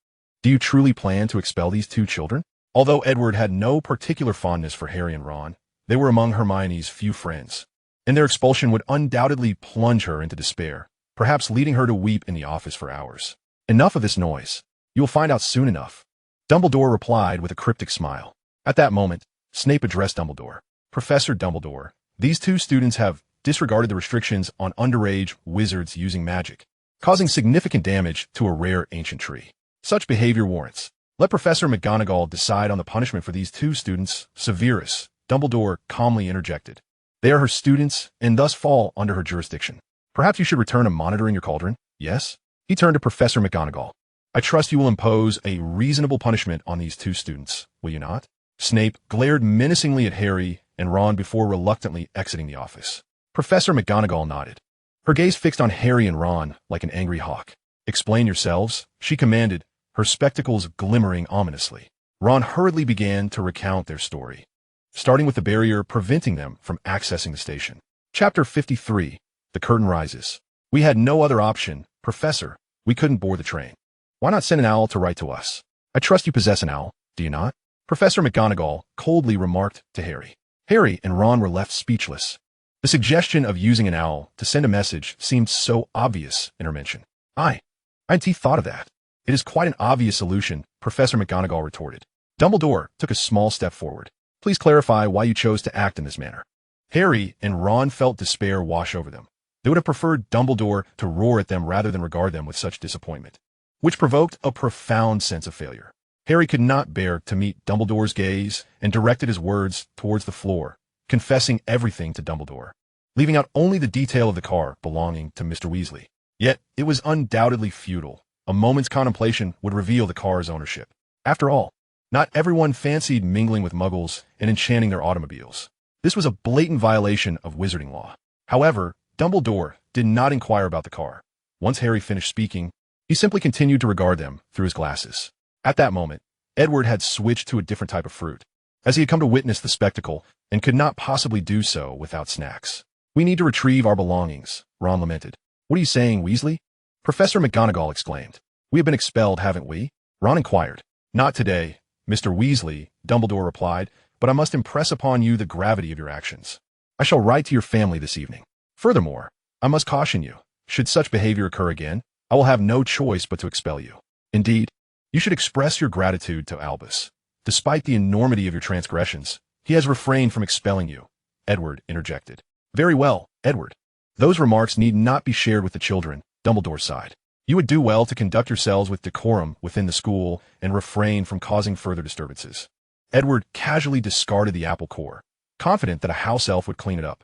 S1: Do you truly plan to expel these two children? Although Edward had no particular fondness for Harry and Ron, they were among Hermione's few friends, and their expulsion would undoubtedly plunge her into despair, perhaps leading her to weep in the office for hours. Enough of this noise. You will find out soon enough, Dumbledore replied with a cryptic smile. At that moment, Snape addressed Dumbledore. Professor Dumbledore, these two students have disregarded the restrictions on underage wizards using magic, causing significant damage to a rare ancient tree. Such behavior warrants. Let Professor McGonagall decide on the punishment for these two students, Severus, Dumbledore calmly interjected. They are her students and thus fall under her jurisdiction. Perhaps you should return to monitoring your cauldron, yes? He turned to Professor McGonagall. I trust you will impose a reasonable punishment on these two students, will you not? Snape glared menacingly at Harry and Ron before reluctantly exiting the office. Professor McGonagall nodded, her gaze fixed on Harry and Ron like an angry hawk. Explain yourselves, she commanded, her spectacles glimmering ominously. Ron hurriedly began to recount their story, starting with the barrier preventing them from accessing the station. Chapter 53, The Curtain Rises. We had no other option, Professor. We couldn't board the train. Why not send an owl to write to us? I trust you possess an owl, do you not? Professor McGonagall coldly remarked to Harry. Harry and Ron were left speechless. The suggestion of using an owl to send a message seemed so obvious in her mention. I hadn't thought of that. It is quite an obvious solution, Professor McGonagall retorted. Dumbledore took a small step forward. Please clarify why you chose to act in this manner. Harry and Ron felt despair wash over them. They would have preferred Dumbledore to roar at them rather than regard them with such disappointment, which provoked a profound sense of failure. Harry could not bear to meet Dumbledore's gaze and directed his words towards the floor, confessing everything to Dumbledore, leaving out only the detail of the car belonging to Mr. Weasley. Yet, it was undoubtedly futile. A moment's contemplation would reveal the car's ownership. After all, not everyone fancied mingling with muggles and enchanting their automobiles. This was a blatant violation of wizarding law. However, Dumbledore did not inquire about the car. Once Harry finished speaking, he simply continued to regard them through his glasses. At that moment, Edward had switched to a different type of fruit, as he had come to witness the spectacle and could not possibly do so without snacks. We need to retrieve our belongings, Ron lamented. What are you saying, Weasley? Professor McGonagall exclaimed. We have been expelled, haven't we? Ron inquired. Not today, Mr. Weasley, Dumbledore replied, but I must impress upon you the gravity of your actions. I shall write to your family this evening. Furthermore, I must caution you, should such behavior occur again, I will have no choice but to expel you. Indeed, you should express your gratitude to Albus. Despite the enormity of your transgressions, he has refrained from expelling you, Edward interjected. Very well, Edward. Those remarks need not be shared with the children, Dumbledore sighed. You would do well to conduct yourselves with decorum within the school and refrain from causing further disturbances. Edward casually discarded the apple core, confident that a house elf would clean it up.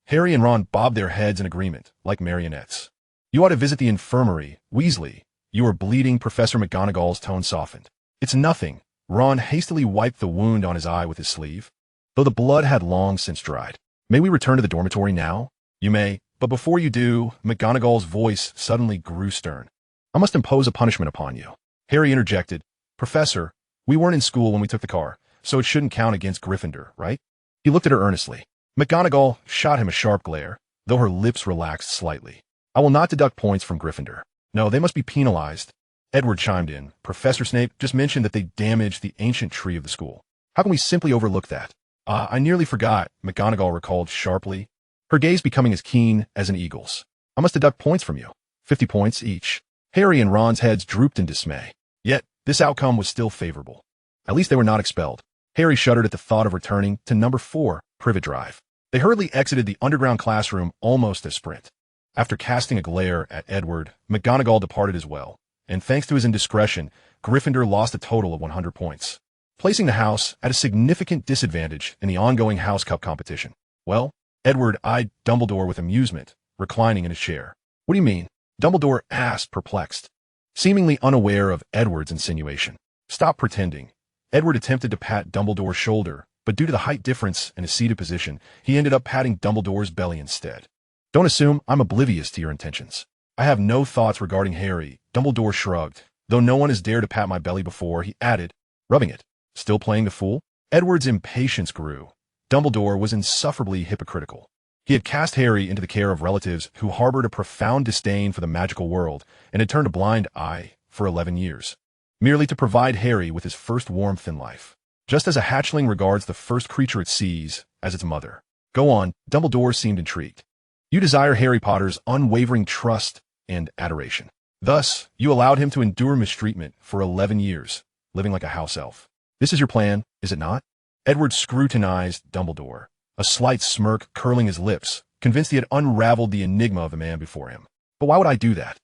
S1: Harry and Ron bobbed their heads in agreement, like marionettes. You ought to visit the infirmary, Weasley. You are bleeding, Professor McGonagall's tone softened. It's nothing. Ron hastily wiped the wound on his eye with his sleeve, though the blood had long since dried. May we return to the dormitory now? You may, but before you do, McGonagall's voice suddenly grew stern. I must impose a punishment upon you. Harry interjected. Professor, we weren't in school when we took the car, so it shouldn't count against Gryffindor, right? He looked at her earnestly. McGonagall shot him a sharp glare, though her lips relaxed slightly. I will not deduct points from Gryffindor. No, they must be penalized. Edward chimed in. Professor Snape just mentioned that they damaged the ancient tree of the school. How can we simply overlook that? I nearly forgot, McGonagall recalled sharply, her gaze becoming as keen as an eagle's. I must deduct points from you. 50 points each. Harry and Ron's heads drooped in dismay. Yet, this outcome was still favorable. At least they were not expelled. Harry shuddered at the thought of returning to number 4, Privet Drive. They hurriedly exited the underground classroom almost as sprint. After casting a glare at Edward, McGonagall departed as well, and thanks to his indiscretion, Gryffindor lost a total of 100 points, placing the house at a significant disadvantage in the ongoing House Cup competition. Well, Edward eyed Dumbledore with amusement, reclining in his chair. What do you mean? Dumbledore asked, perplexed, seemingly unaware of Edward's insinuation. Stop pretending. Edward attempted to pat Dumbledore's shoulder, but due to the height difference and his seated position, he ended up patting Dumbledore's belly instead. Don't assume I'm oblivious to your intentions. I have no thoughts regarding Harry. Dumbledore shrugged. Though no one has dared to pat my belly before, he added, rubbing it. Still playing the fool? Edward's impatience grew. Dumbledore was insufferably hypocritical. He had cast Harry into the care of relatives who harbored a profound disdain for the magical world and had turned a blind eye for 11 years, merely to provide Harry with his first warmth in life, just as a hatchling regards the first creature it sees as its mother. Go on, Dumbledore seemed intrigued. You desire Harry Potter's unwavering trust and adoration. Thus, you allowed him to endure mistreatment for 11 years, living like a house elf. This is your plan, is it not? Edward scrutinized Dumbledore, a slight smirk curling his lips, convinced he had unraveled the enigma of the man before him. But why would I do that?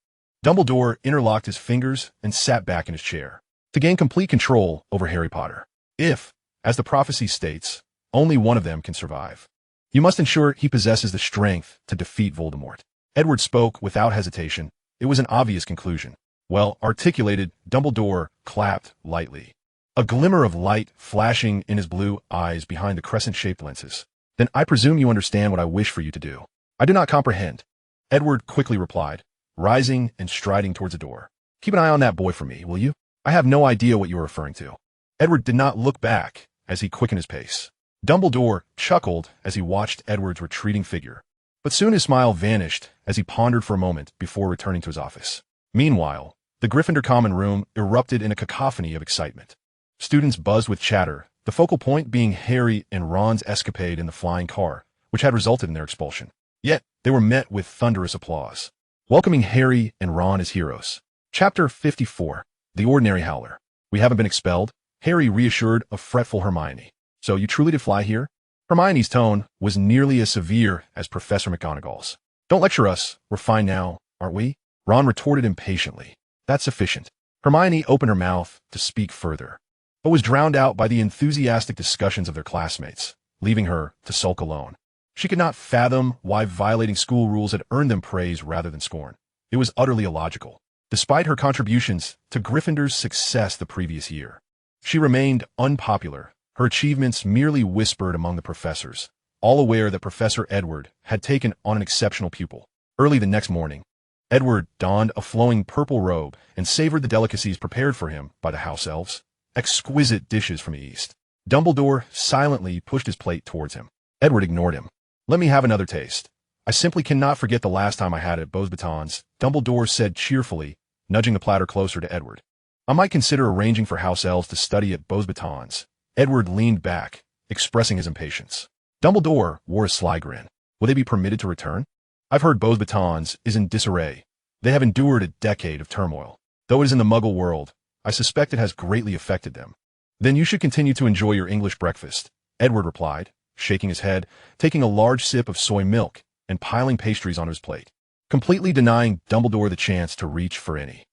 S1: Dumbledore interlocked his fingers and sat back in his chair. To gain complete control over Harry Potter. If, as the prophecy states, only one of them can survive. You must ensure he possesses the strength to defeat Voldemort. Edward spoke without hesitation. It was an obvious conclusion. Well articulated, Dumbledore clapped lightly, a glimmer of light flashing in his blue eyes behind the crescent-shaped lenses. Then I presume you understand what I wish for you to do. I do not comprehend. Edward quickly replied, rising and striding towards the door. Keep an eye on that boy for me, will you? I have no idea what you are referring to. Edward did not look back as he quickened his pace. Dumbledore chuckled as he watched Edward's retreating figure, but soon his smile vanished as he pondered for a moment before returning to his office. Meanwhile, the Gryffindor common room erupted in a cacophony of excitement. Students buzzed with chatter, the focal point being Harry and Ron's escapade in the flying car, which had resulted in their expulsion. Yet, they were met with thunderous applause, welcoming Harry and Ron as heroes. Chapter 54. The Ordinary Howler. We haven't been expelled, Harry reassured a fretful Hermione. So you truly did fly here? Hermione's tone was nearly as severe as Professor McGonagall's. Don't lecture us, we're fine now, aren't we? Ron retorted impatiently. That's sufficient. Hermione opened her mouth to speak further, but was drowned out by the enthusiastic discussions of their classmates, leaving her to sulk alone. She could not fathom why violating school rules had earned them praise rather than scorn. It was utterly illogical. Despite her contributions to Gryffindor's success the previous year, she remained unpopular. Her achievements merely whispered among the professors, all aware that Professor Edward had taken on an exceptional pupil. Early the next morning, Edward donned a flowing purple robe and savored the delicacies prepared for him by the house elves, exquisite dishes from the East. Dumbledore silently pushed his plate towards him. Edward ignored him. Let me have another taste. I simply cannot forget the last time I had it at Beauxbatons, Dumbledore said cheerfully, nudging the platter closer to Edward. I might consider arranging for house elves to study at Beauxbatons. Edward leaned back, expressing his impatience. Dumbledore wore a sly grin. Will they be permitted to return? I've heard Beauxbatons is in disarray. They have endured a decade of turmoil. Though it is in the Muggle world, I suspect it has greatly affected them. Then you should continue to enjoy your English breakfast, Edward replied, shaking his head, taking a large sip of soy milk, and piling pastries on his plate, completely denying Dumbledore the chance to reach for any.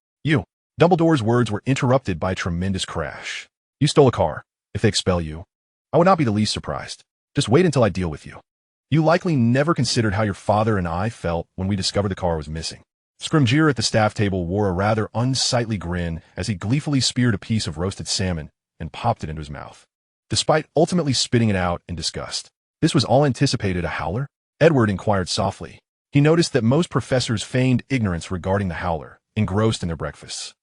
S1: Dumbledore's words were interrupted by a tremendous crash. You stole a car. If they expel you, I would not be the least surprised. Just wait until I deal with you. You likely never considered how your father and I felt when we discovered the car was missing. Scrimgeour at the staff table wore a rather unsightly grin as he gleefully speared a piece of roasted salmon and popped it into his mouth, despite ultimately spitting it out in disgust. This was all anticipated a howler? Edward inquired softly. He noticed that most professors feigned ignorance regarding the howler, engrossed in their breakfasts.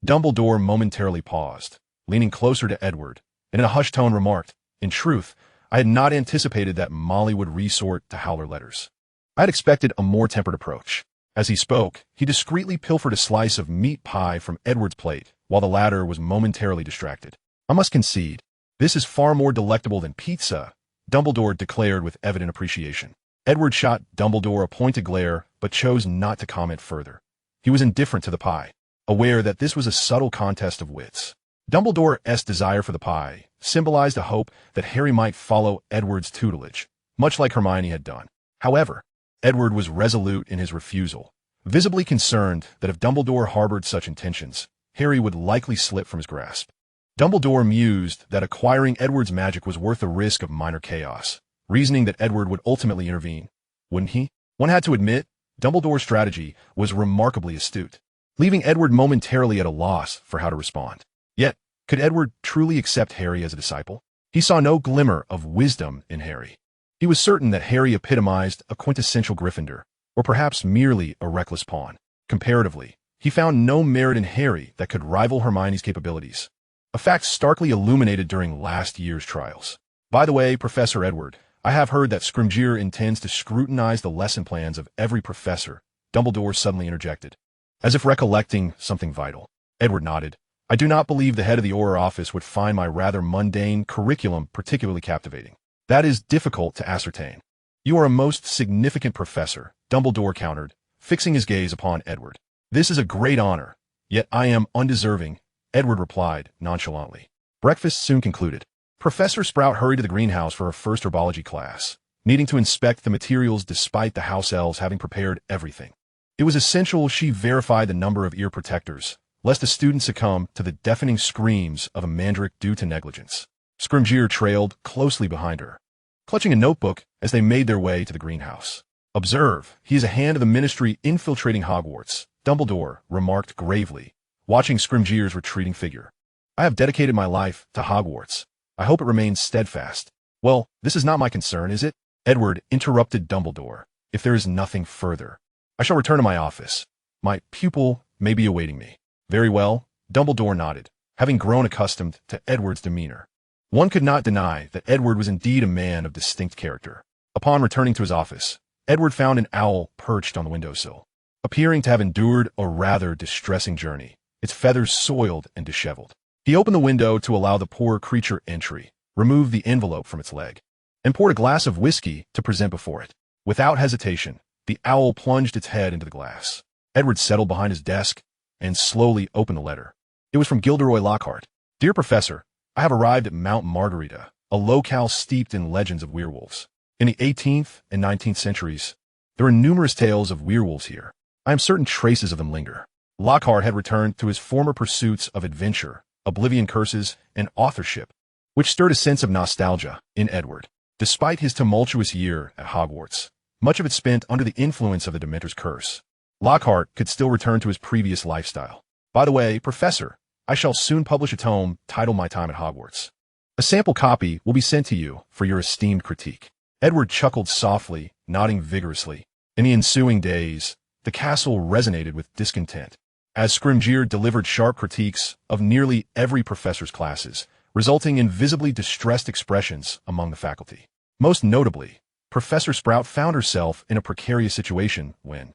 S1: Dumbledore momentarily paused, leaning closer to Edward, and in a hushed tone remarked, in truth, I had not anticipated that Molly would resort to howler letters. I had expected a more tempered approach. As he spoke, he discreetly pilfered a slice of meat pie from Edward's plate, while the latter was momentarily distracted. I must concede, this is far more delectable than pizza, Dumbledore declared with evident appreciation. Edward shot Dumbledore a pointed glare, but chose not to comment further. He was indifferent to the pie, aware that this was a subtle contest of wits. Dumbledore's desire for the pie symbolized a hope that Harry might follow Edward's tutelage, much like Hermione had done. However, Edward was resolute in his refusal, visibly concerned that if Dumbledore harbored such intentions, Harry would likely slip from his grasp. Dumbledore mused that acquiring Edward's magic was worth the risk of minor chaos, reasoning that Edward would ultimately intervene. Wouldn't he? One had to admit, Dumbledore's strategy was remarkably astute, leaving Edward momentarily at a loss for how to respond. Yet, could Edward truly accept Harry as a disciple? He saw no glimmer of wisdom in Harry. He was certain that Harry epitomized a quintessential Gryffindor, or perhaps merely a reckless pawn. Comparatively, he found no merit in Harry that could rival Hermione's capabilities, a fact starkly illuminated during last year's trials. By the way, Professor Edward, I have heard that Scrimgeour intends to scrutinize the lesson plans of every professor, Dumbledore suddenly interjected, as if recollecting something vital. Edward nodded. I do not believe the head of the Auror office would find my rather mundane curriculum particularly captivating. That is difficult to ascertain. You are a most significant professor, Dumbledore countered, fixing his gaze upon Edward. This is a great honor, yet I am undeserving, Edward replied nonchalantly. Breakfast soon concluded. Professor Sprout hurried to the greenhouse for her first herbology class, needing to inspect the materials despite the house elves having prepared everything. It was essential she verify the number of ear protectors, lest the student succumb to the deafening screams of a mandrake due to negligence. Scrimgeour trailed closely behind her, clutching a notebook as they made their way to the greenhouse. Observe, he is a hand of the Ministry infiltrating Hogwarts, Dumbledore remarked gravely, watching Scrimgeour's retreating figure. I have dedicated my life to Hogwarts. I hope it remains steadfast. Well, this is not my concern, is it? Edward interrupted Dumbledore. If there is nothing further, I shall return to my office. My pupil may be awaiting me. Very well, Dumbledore nodded, having grown accustomed to Edward's demeanor. One could not deny that Edward was indeed a man of distinct character. Upon returning to his office, Edward found an owl perched on the windowsill, appearing to have endured a rather distressing journey, its feathers soiled and disheveled. He opened the window to allow the poor creature entry, removed the envelope from its leg, and poured a glass of whiskey to present before it. Without hesitation, the owl plunged its head into the glass. Edward settled behind his desk and slowly opened the letter. It was from Gilderoy Lockhart. Dear Professor, I have arrived at Mount Margarita, a locale steeped in legends of werewolves. In the 18th and 19th centuries, there are numerous tales of werewolves here. I am certain traces of them linger. Lockhart had returned to his former pursuits of adventure, oblivion curses, and authorship, which stirred a sense of nostalgia in Edward. Despite his tumultuous year at Hogwarts, much of it spent under the influence of the Dementor's curse, Lockhart could still return to his previous lifestyle. By the way, Professor, I shall soon publish a tome titled My Time at Hogwarts. A sample copy will be sent to you for your esteemed critique. Edward chuckled softly, nodding vigorously. In the ensuing days, the castle resonated with discontent, as Scrimgeour delivered sharp critiques of nearly every professor's classes, resulting in visibly distressed expressions among the faculty. Most notably, Professor Sprout found herself in a precarious situation when,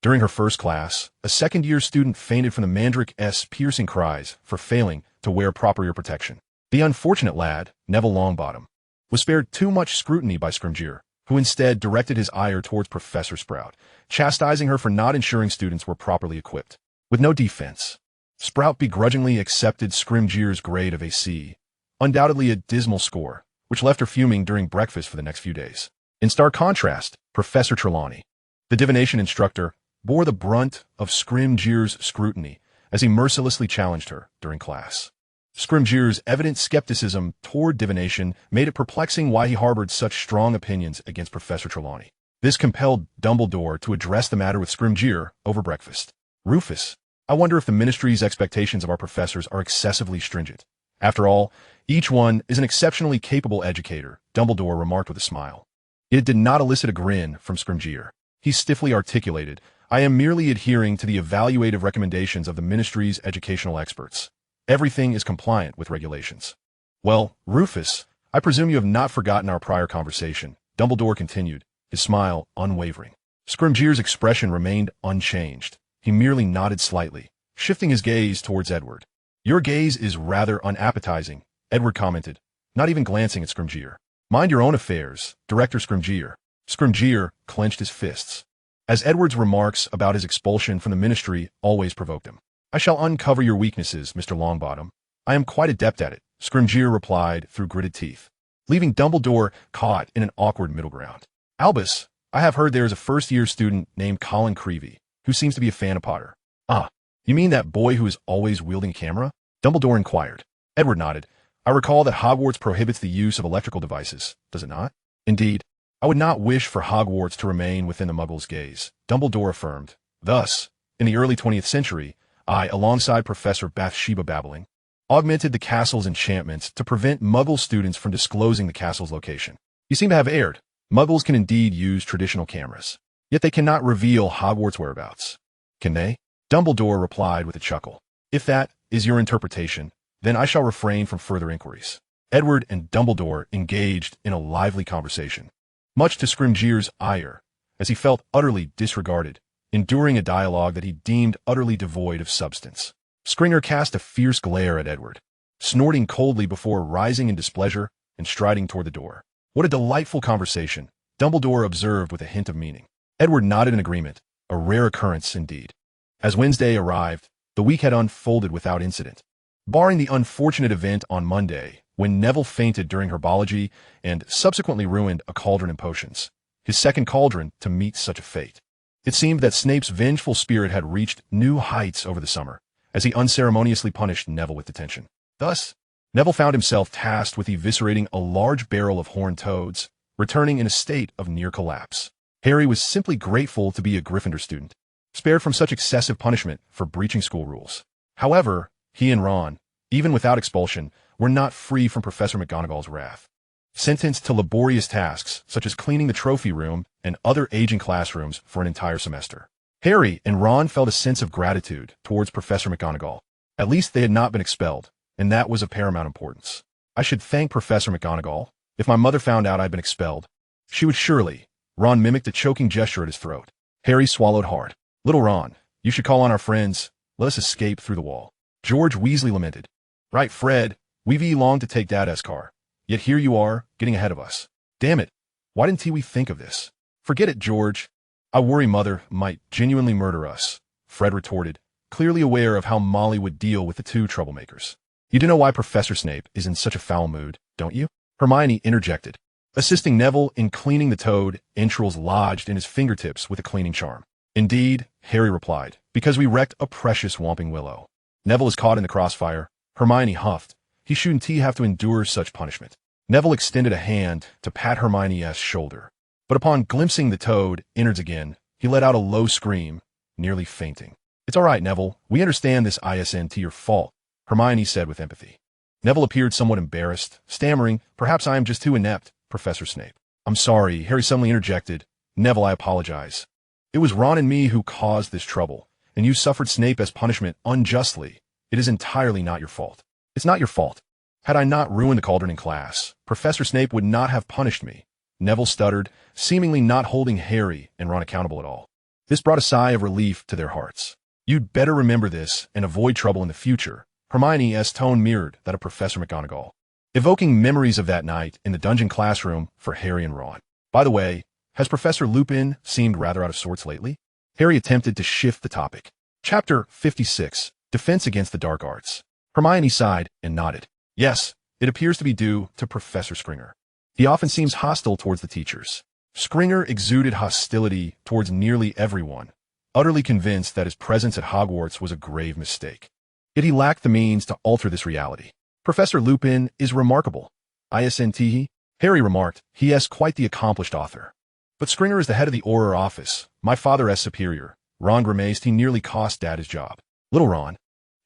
S1: During her first class, a second-year student fainted from the Mandrake's piercing cries for failing to wear proper ear protection. The unfortunate lad, Neville Longbottom, was spared too much scrutiny by Scrimgeour, who instead directed his ire towards Professor Sprout, chastising her for not ensuring students were properly equipped. With no defense, Sprout begrudgingly accepted Scrimgeour's grade of a C, undoubtedly a dismal score, which left her fuming during breakfast for the next few days. In stark contrast, Professor Trelawney, the divination instructor, bore the brunt of Scrimgeour's scrutiny as he mercilessly challenged her during class. Scrimgeour's evident skepticism toward divination made it perplexing why he harbored such strong opinions against Professor Trelawney. This compelled Dumbledore to address the matter with Scrimgeour over breakfast. "Rufus, I wonder if the ministry's expectations of our professors are excessively stringent. After all, each one is an exceptionally capable educator," Dumbledore remarked with a smile. It did not elicit a grin from Scrimgeour. He stiffly articulated, "I am merely adhering to the evaluative recommendations of the ministry's educational experts. Everything is compliant with regulations." "Well, Rufus, I presume you have not forgotten our prior conversation," Dumbledore continued, his smile unwavering. Scrimgeour's expression remained unchanged. He merely nodded slightly, shifting his gaze towards Edward. "Your gaze is rather unappetizing," Edward commented, not even glancing at Scrimgeour. "Mind your own affairs, Director Scrimgeour." Scrimgeour clenched his fists, as Edward's remarks about his expulsion from the ministry always provoked him. "I shall uncover your weaknesses, Mr. Longbottom. I am quite adept at it," Scrimgeour replied through gritted teeth, leaving Dumbledore caught in an awkward middle ground. "Albus, I have heard there is a first-year student named Colin Creevey, who seems to be a fan of Potter." "Ah, you mean that boy who is always wielding a camera?" Dumbledore inquired. Edward nodded. "I recall that Hogwarts prohibits the use of electrical devices, does it not?" "Indeed. I would not wish for Hogwarts to remain within the Muggles' gaze," Dumbledore affirmed. "Thus, in the early 20th century, I, alongside Professor Bathsheba Babbling, augmented the castle's enchantments to prevent Muggle students from disclosing the castle's location." "You seem to have erred. Muggles can indeed use traditional cameras, yet they cannot reveal Hogwarts' whereabouts." "Can they?" Dumbledore replied with a chuckle. "If that is your interpretation, then I shall refrain from further inquiries." Edward and Dumbledore engaged in a lively conversation, much to Scrimgeour's ire, as he felt utterly disregarded, enduring a dialogue that he deemed utterly devoid of substance. Scringer cast a fierce glare at Edward, snorting coldly before rising in displeasure and striding toward the door. "What a delightful conversation," Dumbledore observed with a hint of meaning. Edward nodded in agreement, a rare occurrence indeed. As Wednesday arrived, the week had unfolded without incident, barring the unfortunate event on Monday, when Neville fainted during herbology and subsequently ruined a cauldron in potions, his second cauldron to meet such a fate. It seemed that Snape's vengeful spirit had reached new heights over the summer, as he unceremoniously punished Neville with detention. Thus, Neville found himself tasked with eviscerating a large barrel of horned toads, returning in a state of near collapse. Harry was simply grateful to be a Gryffindor student, spared from such excessive punishment for breaching school rules. However, he and Ron, even without expulsion, were not free from Professor McGonagall's wrath. Sentenced to laborious tasks, such as cleaning the trophy room and other aging classrooms for an entire semester, Harry and Ron felt a sense of gratitude towards Professor McGonagall. At least they had not been expelled, and that was of paramount importance. "I should thank Professor McGonagall. If my mother found out I'd been expelled, she would surely—" Ron mimicked a choking gesture at his throat. Harry swallowed hard. "Little Ron, you should call on our friends. Let us escape through the wall." George Weasley lamented. "Right, Fred. We've longed to take Dad's car. Yet here you are, getting ahead of us. Damn it. Why didn't we think of this?" "Forget it, George. I worry Mother might genuinely murder us," Fred retorted, clearly aware of how Molly would deal with the two troublemakers. "You do know why Professor Snape is in such a foul mood, don't you?" Hermione interjected. Assisting Neville in cleaning the toad, entrails lodged in his fingertips with a cleaning charm. "Indeed," Harry replied, "because we wrecked a precious Whomping Willow." "Neville is caught in the crossfire," Hermione huffed. "He shouldn't have to endure such punishment." Neville extended a hand to pat Hermione's shoulder, but upon glimpsing the toad innards again, he let out a low scream, nearly fainting. "It's all right, Neville. We understand this isn't your fault," Hermione said with empathy. Neville appeared somewhat embarrassed, stammering, "Perhaps I am just too inept, Professor Snape." "I'm sorry," Harry suddenly interjected. "Neville, I apologize. It was Ron and me who caused this trouble, and you suffered Snape as punishment unjustly. It is entirely not your fault." "It's not your fault. Had I not ruined the cauldron in class, Professor Snape would not have punished me," Neville stuttered, seemingly not holding Harry and Ron accountable at all. This brought a sigh of relief to their hearts. "You'd better remember this and avoid trouble in the future," Hermione's tone mirrored that of Professor McGonagall, evoking memories of that night in the dungeon classroom for Harry and Ron. "By the way, has Professor Lupin seemed rather out of sorts lately?" Harry attempted to shift the topic. Chapter 56, Defense Against the Dark Arts. Hermione sighed and nodded. "Yes, it appears to be due to Professor Scringer. He often seems hostile towards the teachers." Scringer exuded hostility towards nearly everyone, utterly convinced that his presence at Hogwarts was a grave mistake. Yet he lacked the means to alter this reality. "Professor Lupin is remarkable. Isn't Harry remarked. "He is quite the accomplished author. But Scringer is the head of the Auror office, my father's superior." Ron grimaced. "He nearly cost Dad his job." "Little Ron,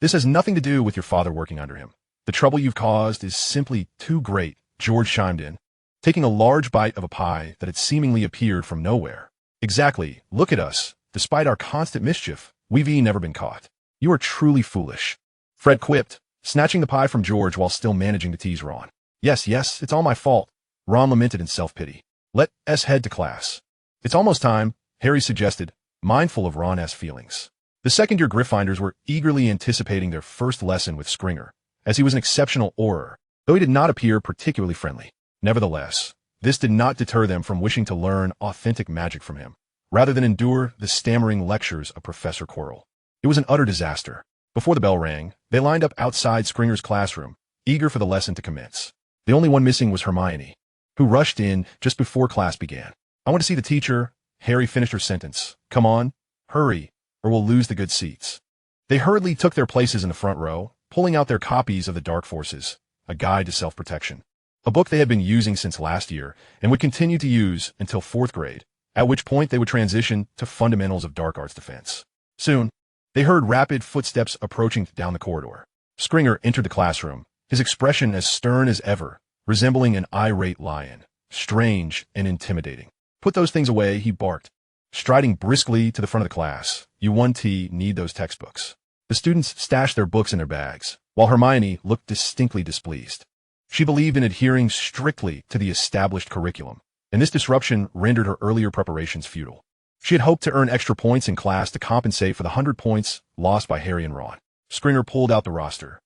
S1: this has nothing to do with your father working under him. The trouble you've caused is simply too great," George chimed in, taking a large bite of a pie that had seemingly appeared from nowhere. "Exactly. Look at us. Despite our constant mischief, we've never been caught. You are truly foolish," Fred quipped, snatching the pie from George while still managing to tease Ron. Yes, it's all my fault," Ron lamented in self-pity. "Let us head to class." "It's almost time," Harry suggested, mindful of Ron's feelings. The second-year Gryffindors were eagerly anticipating their first lesson with Scringer, as he was an exceptional Auror, though he did not appear particularly friendly. Nevertheless, this did not deter them from wishing to learn authentic magic from him, rather than endure the stammering lectures of Professor Quirrell. It was an utter disaster. Before the bell rang, they lined up outside Scringer's classroom, eager for the lesson to commence. The only one missing was Hermione, who rushed in just before class began. "I want to see the teacher," Harry finished her sentence. "Come on, hurry, or we'll lose the good seats." They hurriedly took their places in the front row, pulling out their copies of The Dark Forces, A Guide to Self-Protection, a book they had been using since last year and would continue to use until 4th grade, at which point they would transition to Fundamentals of Dark Arts Defense. Soon, they heard rapid footsteps approaching down the corridor. Scringer entered the classroom, his expression as stern as ever, resembling an irate lion, strange and intimidating. "Put those things away," he barked, striding briskly to the front of the class. "You 1T need those textbooks." The students stashed their books in their bags, while Hermione looked distinctly displeased. She believed in adhering strictly to the established curriculum, and this disruption rendered her earlier preparations futile. She had hoped to earn extra points in class to compensate for the 100 points lost by Harry and Ron. Scringer pulled out the roster,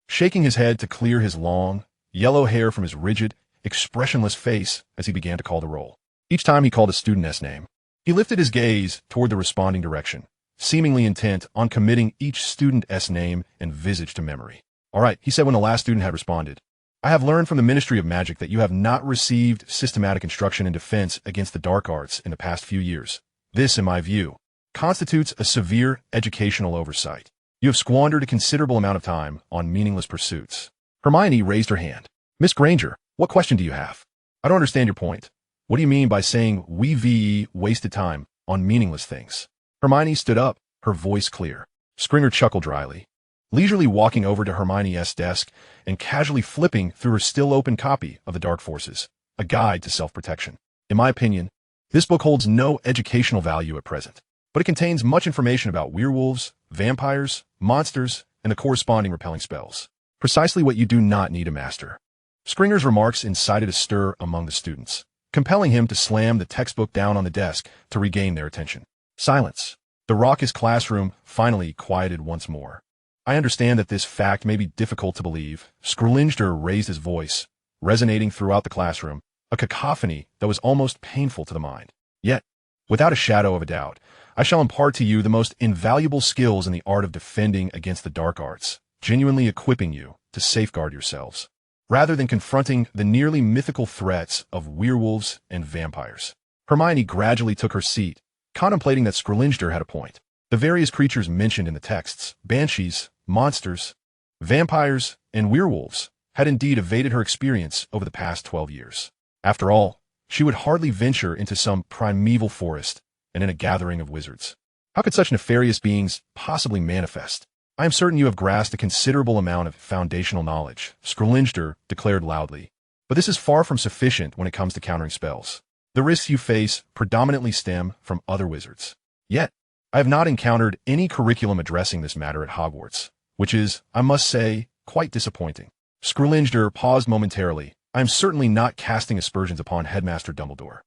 S1: shaking his head to clear his long, yellow hair from his rigid, expressionless face as he began to call the roll. Each time he called a student's name, he lifted his gaze toward the responding direction, seemingly intent on committing each student's name and visage to memory. "All right," he said when the last student had responded. "I have learned from the Ministry of Magic that you have not received systematic instruction in defense against the dark arts in the past few years. This, in my view, constitutes a severe educational oversight. You have squandered a considerable amount of time on meaningless pursuits." Hermione raised her hand. "Miss Granger, what question do you have? I don't understand your point. What do you mean by saying we've wasted time on meaningless things?" Hermione stood up, her voice clear. Scringer chuckled dryly, leisurely walking over to Hermione's desk and casually flipping through her still-open copy of The Dark Forces, A Guide to Self-Protection. "In my opinion, this book holds no educational value at present, but it contains much information about werewolves, vampires, monsters, and the corresponding repelling spells. Precisely what you do not need to master." Scringer's remarks incited a stir among the students, compelling him to slam the textbook down on the desk to regain their attention. Silence. The raucous classroom finally quieted once more. "I understand that this fact may be difficult to believe." Scrolinger raised his voice, resonating throughout the classroom, a cacophony that was almost painful to the mind. "Yet, without a shadow of a doubt, I shall impart to you the most invaluable skills in the art of defending against the dark arts, genuinely equipping you to safeguard yourselves, rather than confronting the nearly mythical threats of werewolves and vampires." Hermione gradually took her seat, contemplating that Scrolinger had a point. The various creatures mentioned in the texts, banshees, monsters, vampires, and werewolves, had indeed evaded her experience over the past 12 years. After all, she would hardly venture into some primeval forest and in a gathering of wizards. How could such nefarious beings possibly manifest? "I am certain you have grasped a considerable amount of foundational knowledge," Scrolinger declared loudly, "but this is far from sufficient when it comes to countering spells. The risks you face predominantly stem from other wizards. Yet, I have not encountered any curriculum addressing this matter at Hogwarts, which is, I must say, quite disappointing." Scrolinger paused momentarily. "I am certainly not casting aspersions upon Headmaster Dumbledore."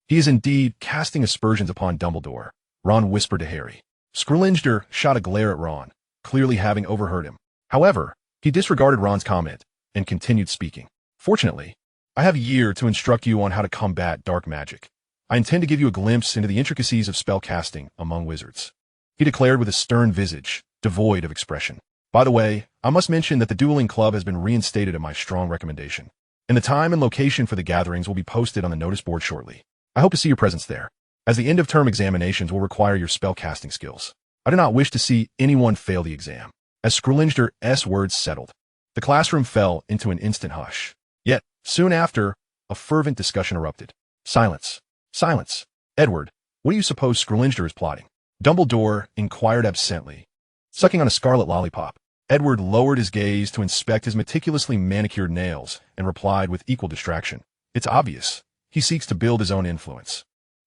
S1: "He is indeed casting aspersions upon Dumbledore," Ron whispered to Harry. Scrooge shot a glare at Ron, clearly having overheard him. However, he disregarded Ron's comment and continued speaking. Fortunately, I have a year to instruct you on how to combat dark magic. I intend to give you a glimpse into the intricacies of spell casting among wizards, he declared with a stern visage, devoid of expression. By the way, I must mention that the dueling club has been reinstated at my strong recommendation, and the time and location for the gatherings will be posted on the notice board shortly. I hope to see your presence there, as the end-of-term examinations will require your spell casting skills. I do not wish to see anyone fail the exam. As Scrooge's words settled, the classroom fell into an instant hush. Yet, soon after, a fervent discussion erupted. Silence. Silence. Edward, what do you suppose Scrooge is plotting? Dumbledore inquired absently. Sucking on a scarlet lollipop, Edward lowered his gaze to inspect his meticulously manicured nails and replied with equal distraction. It's obvious. He seeks to build his own influence.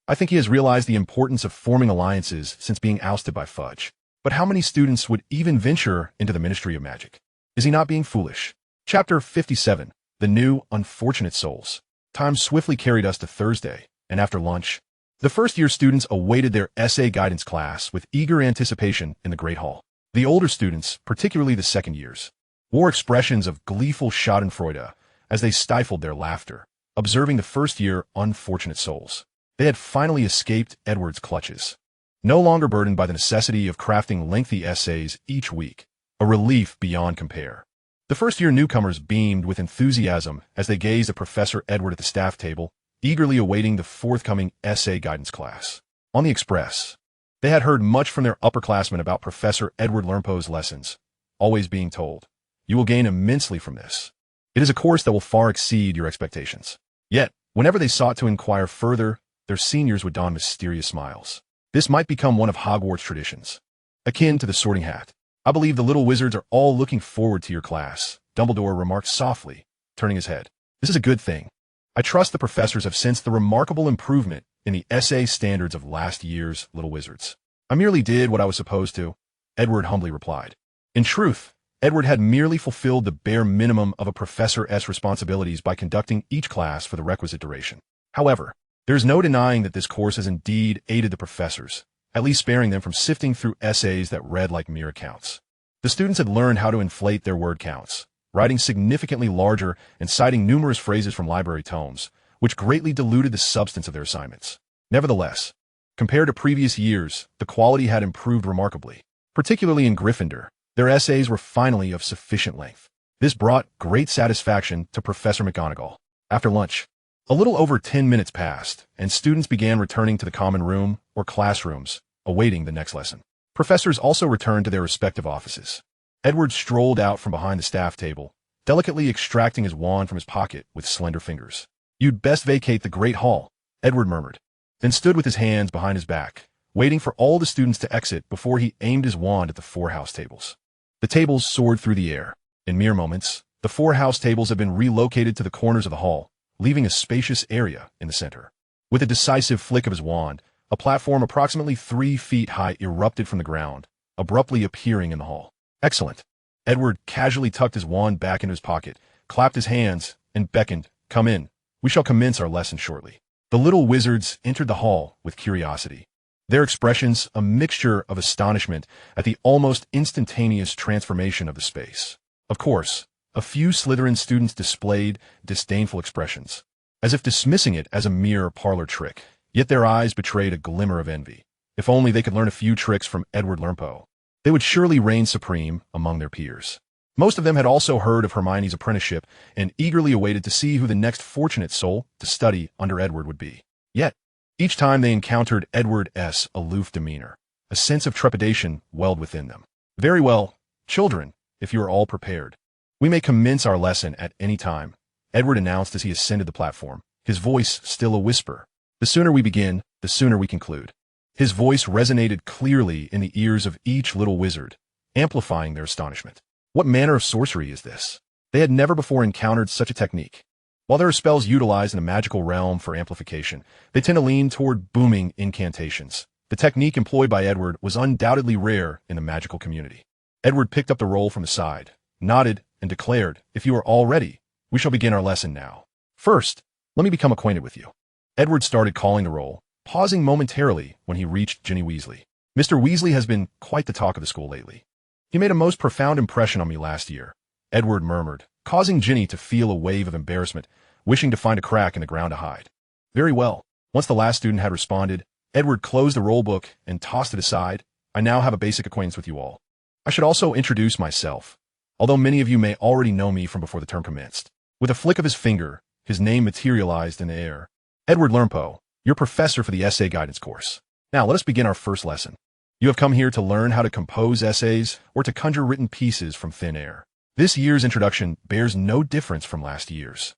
S1: I think he has realized the importance of forming alliances since being ousted by Fudge. But how many students would even venture into the Ministry of Magic? Is he not being foolish? Chapter 57. The New Unfortunate Souls. Time swiftly carried us to Thursday, and after lunch, the first-year students awaited their essay guidance class with eager anticipation in the Great Hall. The older students, particularly the second years, wore expressions of gleeful schadenfreude as they stifled their laughter, observing the first-year unfortunate souls. They had finally escaped Edward's clutches, no longer burdened by the necessity of crafting lengthy essays each week, a relief beyond compare. The first-year newcomers beamed with enthusiasm as they gazed at Professor Edward at the staff table, eagerly awaiting the forthcoming essay guidance class. On the Express, they had heard much from their upperclassmen about Professor Edward Renpo's lessons, always being told, "You will gain immensely from this. It is a course that will far exceed your expectations." Yet, whenever they sought to inquire further, their seniors would don mysterious smiles. This might become one of Hogwarts' traditions, akin to the sorting hat. "I believe the little wizards are all looking forward to your class," Dumbledore remarked softly, turning his head. "This is a good thing. I trust the professors have sensed the remarkable improvement in the essay standards of last year's little wizards." "I merely did what I was supposed to," Edward humbly replied. In truth, Edward had merely fulfilled the bare minimum of a professor's responsibilities by conducting each class for the requisite duration. However, there is no denying that this course has indeed aided the professors, at least sparing them from sifting through essays that read like mere accounts. The students had learned how to inflate their word counts, writing significantly larger and citing numerous phrases from library tomes, which greatly diluted the substance of their assignments. Nevertheless, compared to previous years, the quality had improved remarkably. Particularly in Gryffindor, their essays were finally of sufficient length. This brought great satisfaction to Professor McGonagall. After lunch, a little over 10 minutes passed, and students began returning to the common room or classrooms, awaiting the next lesson. Professors also returned to their respective offices. Edward strolled out from behind the staff table, delicately extracting his wand from his pocket with slender fingers. "You'd best vacate the Great Hall," Edward murmured, then stood with his hands behind his back, waiting for all the students to exit before he aimed his wand at the 4 house tables. The tables soared through the air. In mere moments, the 4 house tables had been relocated to the corners of the hall, leaving a spacious area in the center. With a decisive flick of his wand, a platform approximately 3 feet high erupted from the ground, abruptly appearing in the hall. "Excellent." Edward casually tucked his wand back into his pocket, clapped his hands, and beckoned, "Come in. We shall commence our lesson shortly." The little wizards entered the hall with curiosity, their expressions a mixture of astonishment at the almost instantaneous transformation of the space. Of course, a few Slytherin students displayed disdainful expressions, as if dismissing it as a mere parlor trick, yet their eyes betrayed a glimmer of envy. If only they could learn a few tricks from Edward Renpo, they would surely reign supreme among their peers. Most of them had also heard of Hermione's apprenticeship and eagerly awaited to see who the next fortunate soul to study under Edward would be. Yet, each time they encountered Edward's aloof demeanor, a sense of trepidation welled within them. "Very well, children, if you are all prepared, we may commence our lesson at any time," Edward announced as he ascended the platform, his voice still a whisper. "The sooner we begin, the sooner we conclude." His voice resonated clearly in the ears of each little wizard, amplifying their astonishment. What manner of sorcery is this? They had never before encountered such a technique. While there are spells utilized in the magical realm for amplification, they tend to lean toward booming incantations. The technique employed by Edward was undoubtedly rare in the magical community. Edward picked up the roll from the side, nodded, and declared, "If you are all ready, we shall begin our lesson now. First, let me become acquainted with you." Edward started calling the roll, pausing momentarily when he reached Ginny Weasley. Mr. Weasley has been quite the talk of the school lately. He made a most profound impression on me last year, Edward murmured, causing Ginny to feel a wave of embarrassment, wishing to find a crack in the ground to hide. Very well. Once the last student had responded, Edward closed the roll book and tossed it aside. I now have a basic acquaintance with you all. I should also introduce myself, although many of you may already know me from before the term commenced. With a flick of his finger, his name materialized in the air. Edward Renpo, your professor for the essay guidance course. Now let us begin our first lesson. You have come here to learn how to compose essays or to conjure written pieces from thin air. This year's introduction bears no difference from last year's.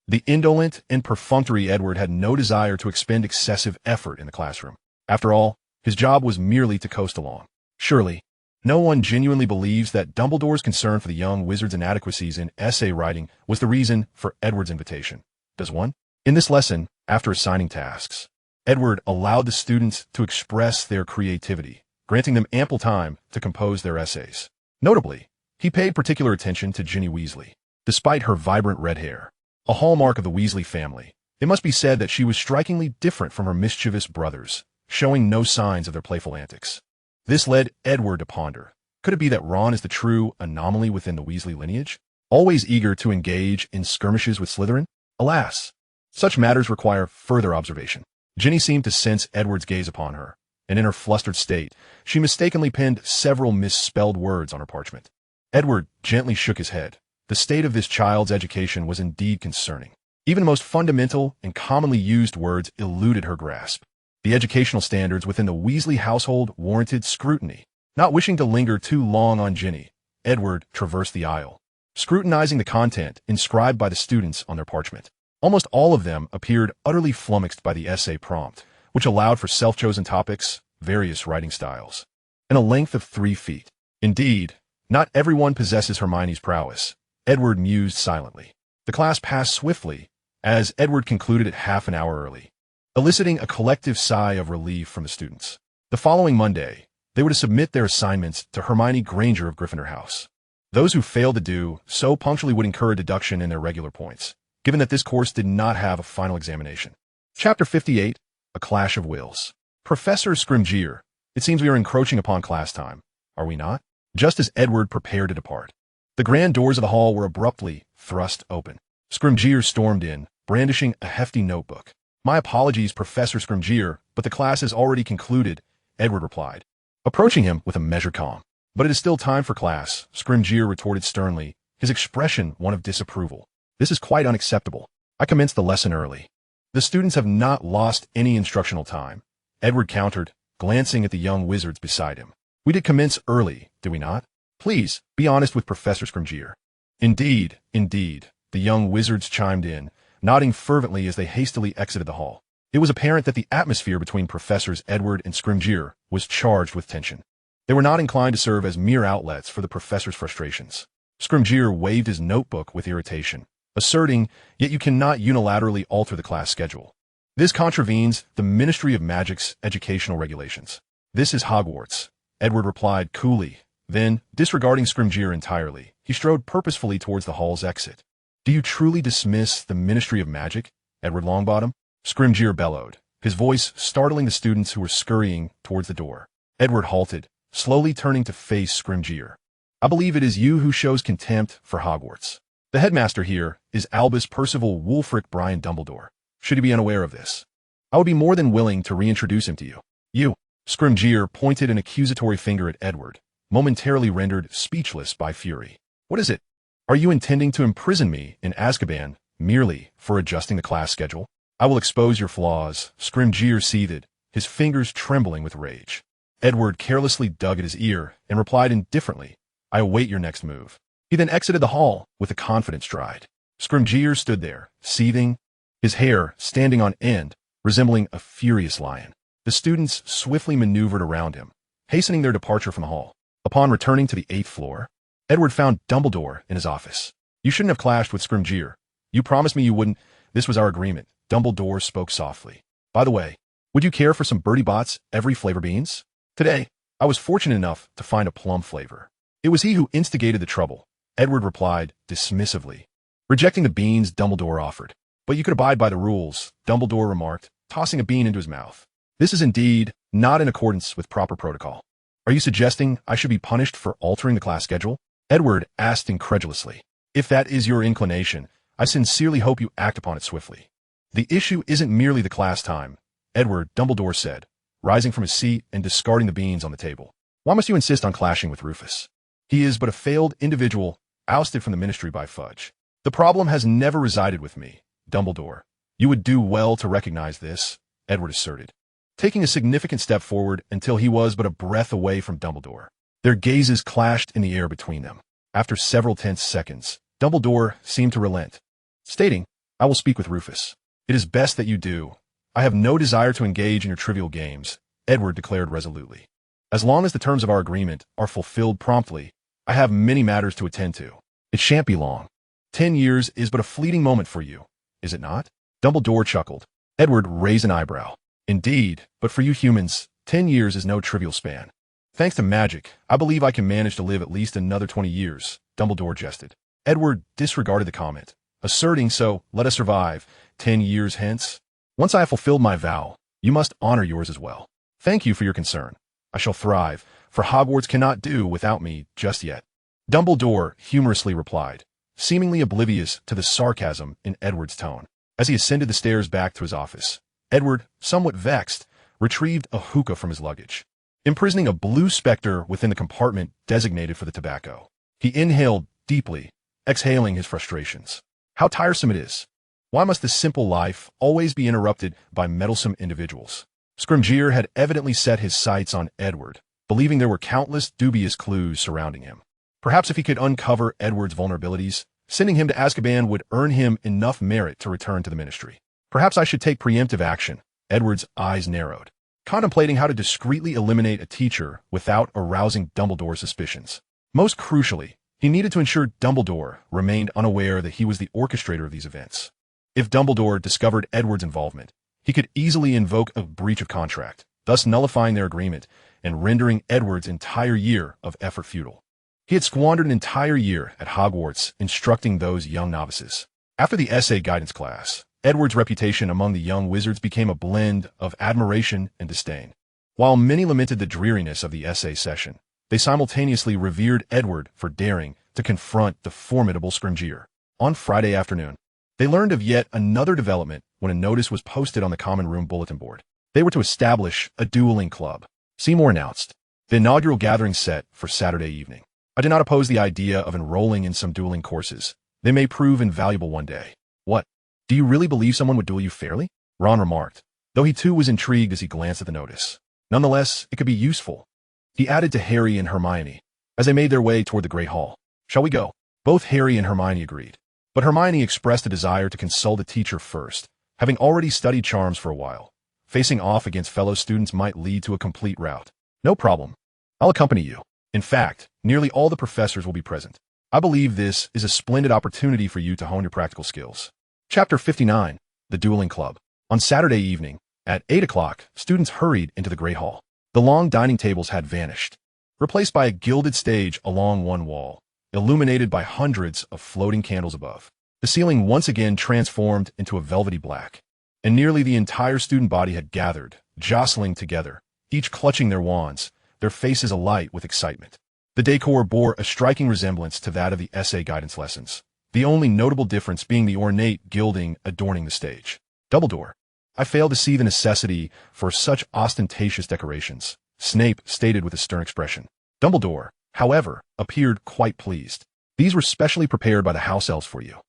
S1: The indolent and perfunctory Edward had no desire to expend excessive effort in the classroom. After all, his job was merely to coast along. Surely, no one genuinely believes that Dumbledore's concern for the young wizard's inadequacies in essay writing was the reason for Edward's invitation. Does one? In this lesson, after assigning tasks, Edward allowed the students to express their creativity, granting them ample time to compose their essays. Notably, he paid particular attention to Ginny Weasley. Despite her vibrant red hair, a hallmark of the Weasley family, it must be said that she was strikingly different from her mischievous brothers, showing no signs of their playful antics. This led Edward to ponder. Could it be that Ron is the true anomaly within the Weasley lineage, always eager to engage in skirmishes with Slytherin? Alas, such matters require further observation. Ginny seemed to sense Edward's gaze upon her, and in her flustered state, she mistakenly penned several misspelled words on her parchment. Edward gently shook his head. The state of this child's education was indeed concerning. Even the most fundamental and commonly used words eluded her grasp. The educational standards within the Weasley household warranted scrutiny. Not wishing to linger too long on Ginny, Edward traversed the aisle, scrutinizing the content inscribed by the students on their parchment. Almost all of them appeared utterly flummoxed by the essay prompt, which allowed for self-chosen topics, various writing styles, and a length of 3 feet. Indeed, not everyone possesses Hermione's prowess, Edward mused silently. The class passed swiftly, as Edward concluded it half an hour early, eliciting a collective sigh of relief from the students. The following Monday, they were to submit their assignments to Hermione Granger of Gryffindor House. Those who failed to do so punctually would incur a deduction in their regular points, given that this course did not have a final examination. Chapter 58, A Clash of Wills. Professor Scrimgeour, it seems we are encroaching upon class time, are we not? Just as Edward prepared to depart, the grand doors of the hall were abruptly thrust open. Scrimgeour stormed in, brandishing a hefty notebook. My apologies, Professor Scrimgeour, but the class has already concluded, Edward replied, approaching him with a measured calm. But it is still time for class, Scrimgeour retorted sternly, his expression one of disapproval. This is quite unacceptable. I commenced the lesson early. The students have not lost any instructional time, Edward countered, glancing at the young wizards beside him. We did commence early, did we not? Please, be honest with Professor Scrimgeour. Indeed, the young wizards chimed in, nodding fervently as they hastily exited the hall. It was apparent that the atmosphere between Professors Edward and Scrimgeour was charged with tension. They were not inclined to serve as mere outlets for the professor's frustrations. Scrimgeour waved his notebook with irritation, asserting, yet you cannot unilaterally alter the class schedule. This contravenes the Ministry of Magic's educational regulations. This is Hogwarts, Edward replied coolly. Then, disregarding Scrimgeour entirely, he strode purposefully towards the hall's exit. Do you truly dismiss the Ministry of Magic, Edward Longbottom? Scrimgeour bellowed, his voice startling the students who were scurrying towards the door. Edward halted, slowly turning to face Scrimgeour. I believe it is you who shows contempt for Hogwarts. The headmaster here is Albus Percival Wulfric Brian Dumbledore. Should you be unaware of this, I would be more than willing to reintroduce him to you. You, Scrimgeour pointed an accusatory finger at Edward, momentarily rendered speechless by fury. What is it? Are you intending to imprison me in Azkaban merely for adjusting the class schedule? I will expose your flaws, Scrimgeour seethed, his fingers trembling with rage. Edward carelessly dug at his ear and replied indifferently, I await your next move. He then exited the hall with a confident stride. Scrimgeour stood there, seething, his hair standing on end, resembling a furious lion. The students swiftly maneuvered around him, hastening their departure from the hall. Upon returning to the 8th floor, Edward found Dumbledore in his office. You shouldn't have clashed with Scrimgeour. You promised me you wouldn't. This was our agreement. Dumbledore spoke softly. By the way, would you care for some Bertie Bott's every flavor beans? Today, I was fortunate enough to find a plum flavor. It was he who instigated the trouble, Edward replied dismissively, rejecting the beans Dumbledore offered. But you could abide by the rules, Dumbledore remarked, tossing a bean into his mouth. This is indeed not in accordance with proper protocol. Are you suggesting I should be punished for altering the class schedule? Edward asked incredulously. If that is your inclination, I sincerely hope you act upon it swiftly. The issue isn't merely the class time, Edward Dumbledore said, rising from his seat and discarding the beans on the table. Why must you insist on clashing with Rufus? He is but a failed individual, ousted from the ministry by Fudge. The problem has never resided with me, Dumbledore. You would do well to recognize this, Edward asserted, taking a significant step forward until he was but a breath away from Dumbledore. Their gazes clashed in the air between them. After several tense seconds, Dumbledore seemed to relent, stating, I will speak with Rufus. It is best that you do. I have no desire to engage in your trivial games, Edward declared resolutely. As long as the terms of our agreement are fulfilled promptly, I have many matters to attend to. It shan't be long. 10 years is but a fleeting moment for you, is it not? Dumbledore chuckled. Edward raised an eyebrow. Indeed, but for you humans, 10 years is no trivial span. Thanks to magic, I believe I can manage to live at least another 20 years, Dumbledore jested. Edward disregarded the comment, asserting, so let us survive 10 years hence. Once I have fulfilled my vow, you must honor yours as well. Thank you for your concern. I shall thrive, for Hogwarts cannot do without me just yet. Dumbledore humorously replied, seemingly oblivious to the sarcasm in Edward's tone. As he ascended the stairs back to his office, Edward, somewhat vexed, retrieved a hookah from his luggage, imprisoning a blue spectre within the compartment designated for the tobacco. He inhaled deeply, exhaling his frustrations. How tiresome it is. Why must this simple life always be interrupted by meddlesome individuals? Scrimgeour had evidently set his sights on Edward, believing there were countless dubious clues surrounding him. Perhaps if he could uncover Edward's vulnerabilities, sending him to Azkaban would earn him enough merit to return to the ministry. Perhaps I should take preemptive action. Edward's eyes narrowed, contemplating how to discreetly eliminate a teacher without arousing Dumbledore's suspicions. Most crucially, he needed to ensure Dumbledore remained unaware that he was the orchestrator of these events. If Dumbledore discovered Edward's involvement, he could easily invoke a breach of contract, thus nullifying their agreement and rendering Edward's entire year of effort futile. He had squandered an entire year at Hogwarts instructing those young novices. After the essay guidance class, Edward's reputation among the young wizards became a blend of admiration and disdain. While many lamented the dreariness of the essay session, they simultaneously revered Edward for daring to confront the formidable Scrimgeour. On Friday afternoon, they learned of yet another development when a notice was posted on the common room bulletin board. They were to establish a dueling club. Seymour announced, the inaugural gathering set for Saturday evening. I do not oppose the idea of enrolling in some dueling courses. They may prove invaluable one day. What? Do you really believe someone would duel you fairly? Ron remarked, though he too was intrigued as he glanced at the notice. Nonetheless, it could be useful. He added to Harry and Hermione as they made their way toward the Great Hall. Shall we go? Both Harry and Hermione agreed. But Hermione expressed a desire to consult a teacher first, having already studied charms for a while. Facing off against fellow students might lead to a complete rout. No problem. I'll accompany you. In fact, nearly all the professors will be present. I believe this is a splendid opportunity for you to hone your practical skills. Chapter 59, The Dueling Club. On Saturday evening, at 8 o'clock, students hurried into the Great Hall. The long dining tables had vanished, replaced by a gilded stage along one wall, illuminated by hundreds of floating candles above. The ceiling once again transformed into a velvety black, and nearly the entire student body had gathered, jostling together, each clutching their wands, their faces alight with excitement. The decor bore a striking resemblance to that of the essay guidance lessons, the only notable difference being the ornate gilding adorning the stage. Dumbledore, I fail to see the necessity for such ostentatious decorations, Snape stated with a stern expression. Dumbledore, however, appeared quite pleased. These were specially prepared by the house elves for you.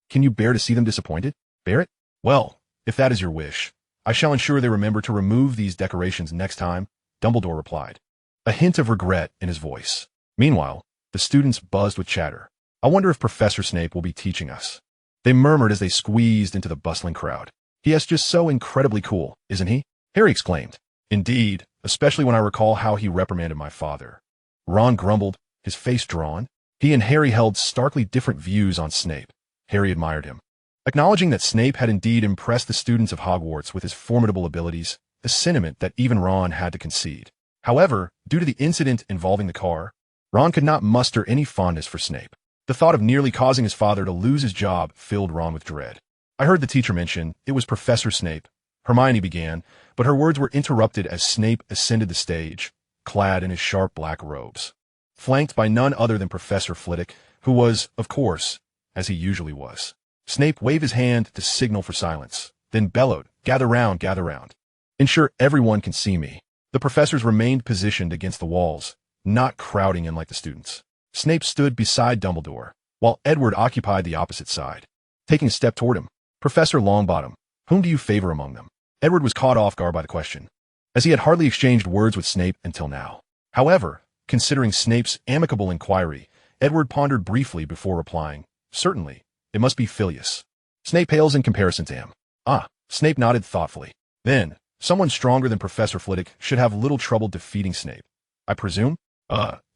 S1: Can you bear to see them disappointed? Bear it? Well, if that is your wish, I shall ensure they remember to remove these decorations next time, Dumbledore replied, a hint of regret in his voice. Meanwhile, the students buzzed with chatter. I wonder if Professor Snape will be teaching us. They murmured as they squeezed into the bustling crowd. He is just so incredibly cool, isn't he? Harry exclaimed. Indeed, especially when I recall how he reprimanded my father. Ron grumbled, his face drawn. He and Harry held starkly different views on Snape. Harry admired him, acknowledging that Snape had indeed impressed the students of Hogwarts with his formidable abilities, a sentiment that even Ron had to concede. However, due to the incident involving the car, Ron could not muster any fondness for Snape. The thought of nearly causing his father to lose his job filled Ron with dread. I heard the teacher mention it was Professor Snape, Hermione began, but her words were interrupted as Snape ascended the stage, clad in his sharp black robes, flanked by none other than Professor Flitwick, who was, of course, as he usually was. Snape waved his hand to signal for silence, then bellowed, "Gather round, gather round. Ensure everyone can see me." The professors remained positioned against the walls, not crowding in like the students. Snape stood beside Dumbledore, while Edward occupied the opposite side. Taking a step toward him, "Professor Longbottom, whom do you favor among them?" Edward was caught off guard by the question, as he had hardly exchanged words with Snape until now. However, considering Snape's amicable inquiry, Edward pondered briefly before replying, "Certainly, it must be Filius. Snape pales in comparison to him." "Ah," Snape nodded thoughtfully. "Then, someone stronger than Professor Flitwick should have little trouble defeating Snape, I presume?"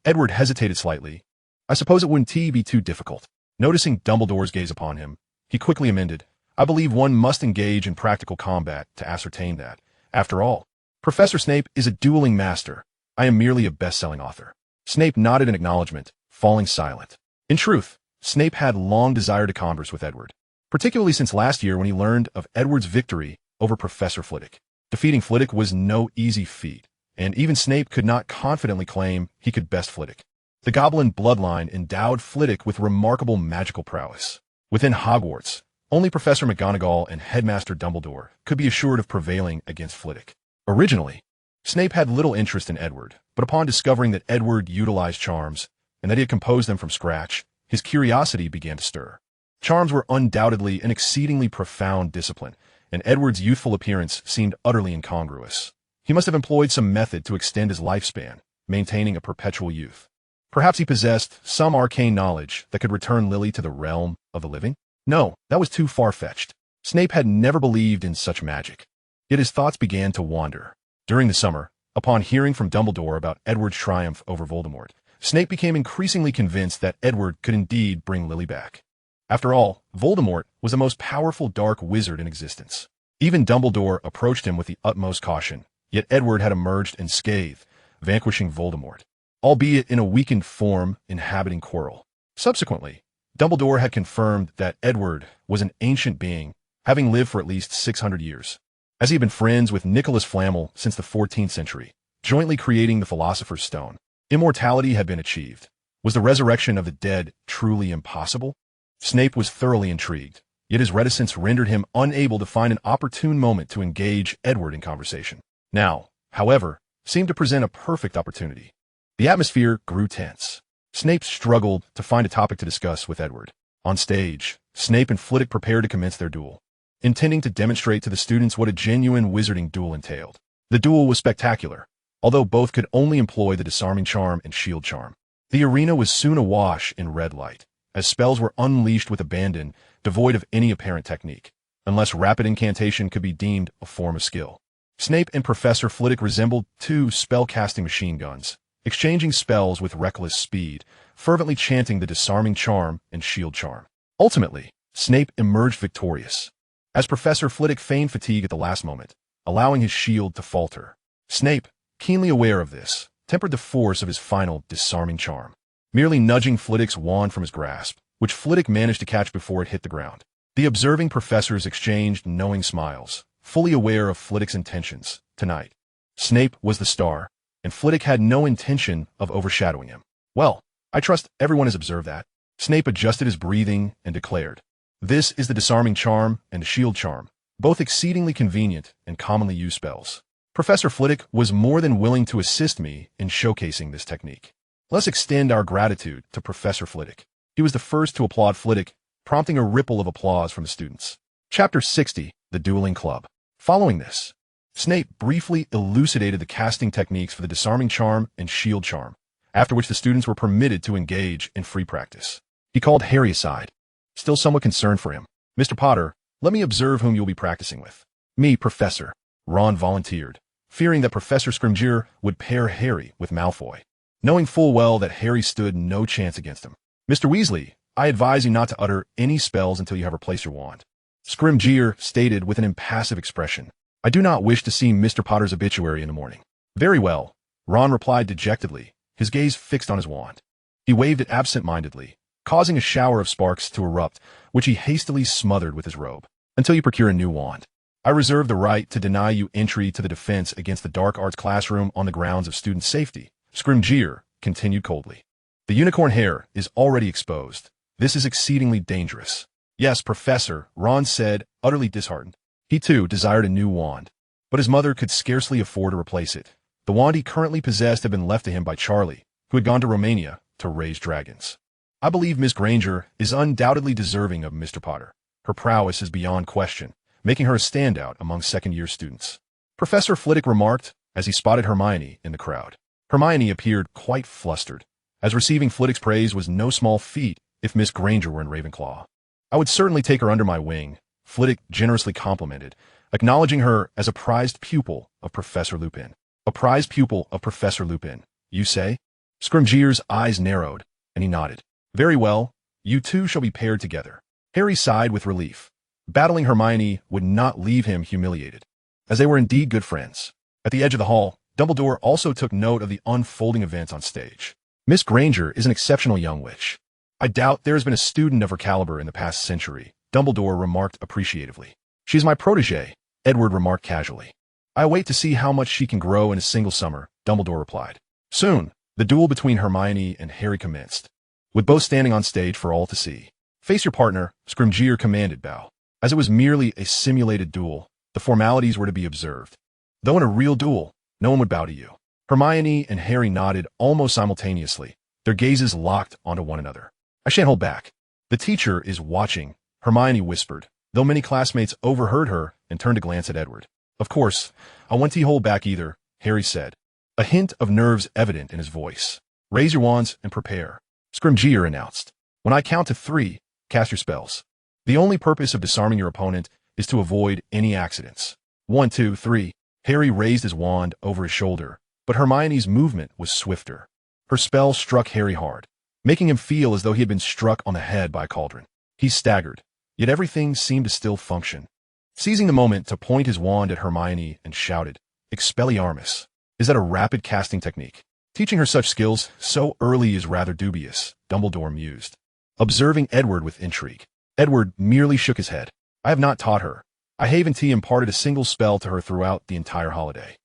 S1: Edward hesitated slightly. "I suppose it wouldn't be too difficult." Noticing Dumbledore's gaze upon him, he quickly amended, "I believe one must engage in practical combat to ascertain that. After all, Professor Snape is a dueling master. I am merely a best-selling author." Snape nodded in acknowledgement, falling silent. In truth, Snape had long desired to converse with Edward, particularly since last year when he learned of Edward's victory over Professor Flitwick. Defeating Flitwick was no easy feat, and even Snape could not confidently claim he could best Flitwick. The goblin bloodline endowed Flitwick with remarkable magical prowess. Within Hogwarts, only Professor McGonagall and Headmaster Dumbledore could be assured of prevailing against Flitwick. Originally, Snape had little interest in Edward, but upon discovering that Edward utilized charms, and that he had composed them from scratch, his curiosity began to stir. Charms were undoubtedly an exceedingly profound discipline, and Edward's youthful appearance seemed utterly incongruous. He must have employed some method to extend his lifespan, maintaining a perpetual youth. Perhaps he possessed some arcane knowledge that could return Lily to the realm of the living? No, that was too far-fetched. Snape had never believed in such magic. Yet his thoughts began to wander. During the summer, upon hearing from Dumbledore about Edward's triumph over Voldemort, Snape became increasingly convinced that Edward could indeed bring Lily back. After all, Voldemort was the most powerful dark wizard in existence. Even Dumbledore approached him with the utmost caution, yet Edward had emerged unscathed, vanquishing Voldemort, albeit in a weakened form inhabiting Quirrell. Subsequently, Dumbledore had confirmed that Edward was an ancient being, having lived for at least 600 years. As he had been friends with Nicholas Flamel since the 14th century, jointly creating the Philosopher's Stone, immortality had been achieved. Was the resurrection of the dead truly impossible? Snape was thoroughly intrigued, yet his reticence rendered him unable to find an opportune moment to engage Edward in conversation. Now, however, seemed to present a perfect opportunity. The atmosphere grew tense. Snape struggled to find a topic to discuss with Edward. On stage, Snape and Flitwick prepared to commence their duel, intending to demonstrate to the students what a genuine wizarding duel entailed. The duel was spectacular, although both could only employ the disarming charm and shield charm. The arena was soon awash in red light, as spells were unleashed with abandon, devoid of any apparent technique, unless rapid incantation could be deemed a form of skill. Snape and Professor Flitwick resembled two spell-casting machine guns, exchanging spells with reckless speed, fervently chanting the disarming charm and shield charm. Ultimately, Snape emerged victorious, as Professor Flitwick feigned fatigue at the last moment, allowing his shield to falter. Snape, keenly aware of this, tempered the force of his final disarming charm, merely nudging Flitwick's wand from his grasp, which Flitwick managed to catch before it hit the ground. The observing professors exchanged knowing smiles, fully aware of Flitwick's intentions. Tonight, Snape was the star, and Flitwick had no intention of overshadowing him. "Well, I trust everyone has observed that." Snape adjusted his breathing and declared, "This is the disarming charm and the shield charm, both exceedingly convenient and commonly used spells. Professor Flitwick was more than willing to assist me in showcasing this technique. Let's extend our gratitude to Professor Flitwick." He was the first to applaud Flitwick, prompting a ripple of applause from the students. Chapter 60, The Dueling Club. Following this, Snape briefly elucidated the casting techniques for the disarming charm and shield charm, after which the students were permitted to engage in free practice. He called Harry aside, still somewhat concerned for him. "Mr. Potter, let me observe whom you'll be practicing with." "Me, Professor," Ron volunteered, fearing that Professor Scrimgeour would pair Harry with Malfoy, knowing full well that Harry stood no chance against him. "Mr. Weasley, I advise you not to utter any spells until you have replaced your wand," Scrimgeour stated with an impassive expression. "I do not wish to see Mr. Potter's obituary in the morning." "Very well," Ron replied dejectedly, his gaze fixed on his wand. He waved it absent-mindedly, causing a shower of sparks to erupt, which he hastily smothered with his robe. "Until you procure a new wand." I reserve the right to deny you entry to the defense against the dark arts classroom on the grounds of student safety, Scrimgeour continued coldly. The unicorn hair is already exposed. This is exceedingly dangerous. Yes, Professor, Ron said, utterly disheartened. He too desired a new wand, but his mother could scarcely afford to replace it. The wand he currently possessed had been left to him by Charlie, who had gone to Romania to raise dragons. I believe Miss Granger is undoubtedly deserving of Mr. Potter. Her prowess is beyond question, making her a standout among second-year students. Professor Flitwick remarked as he spotted Hermione in the crowd. Hermione appeared quite flustered, as receiving Flitwick's praise was no small feat if Miss Granger were in Ravenclaw. I would certainly take her under my wing, Flitwick generously complimented, acknowledging her as a prized pupil of Professor Lupin. A prized pupil of Professor Lupin, you say? Scrimgeour's eyes narrowed, and he nodded. Very well, you two shall be paired together. Harry sighed with relief. Battling Hermione would not leave him humiliated, as they were indeed good friends. At the edge of the hall, Dumbledore also took note of the unfolding events on stage. Miss Granger is an exceptional young witch. I doubt there has been a student of her caliber in the past century, Dumbledore remarked appreciatively. She is my protégée, Edward remarked casually. I await to see how much she can grow in a single summer, Dumbledore replied. Soon, the duel between Hermione and Harry commenced, with both standing on stage for all to see. Face your partner, Scrimgeour commanded Bow. As it was merely a simulated duel, the formalities were to be observed. Though in a real duel, no one would bow to you. Hermione and Harry nodded almost simultaneously, their gazes locked onto one another. I shan't hold back. The teacher is watching, Hermione whispered, though many classmates overheard her and turned to glance at Edward. Of course, I won't hold back either, Harry said, a hint of nerves evident in his voice. Raise your wands and prepare, Scrimgeour announced. When I count to 3, cast your spells. The only purpose of disarming your opponent is to avoid any accidents. 1, 2, 3. Harry raised his wand over his shoulder, but Hermione's movement was swifter. Her spell struck Harry hard, making him feel as though he had been struck on the head by a cauldron. He staggered, yet everything seemed to still function. Seizing the moment to point his wand at Hermione and shouted, Expelliarmus. Is that a rapid casting technique? Teaching her such skills so early is rather dubious, Dumbledore mused, observing Edward with intrigue. Edward merely shook his head. I have not taught her. I haven't imparted a single spell to her throughout the entire holiday.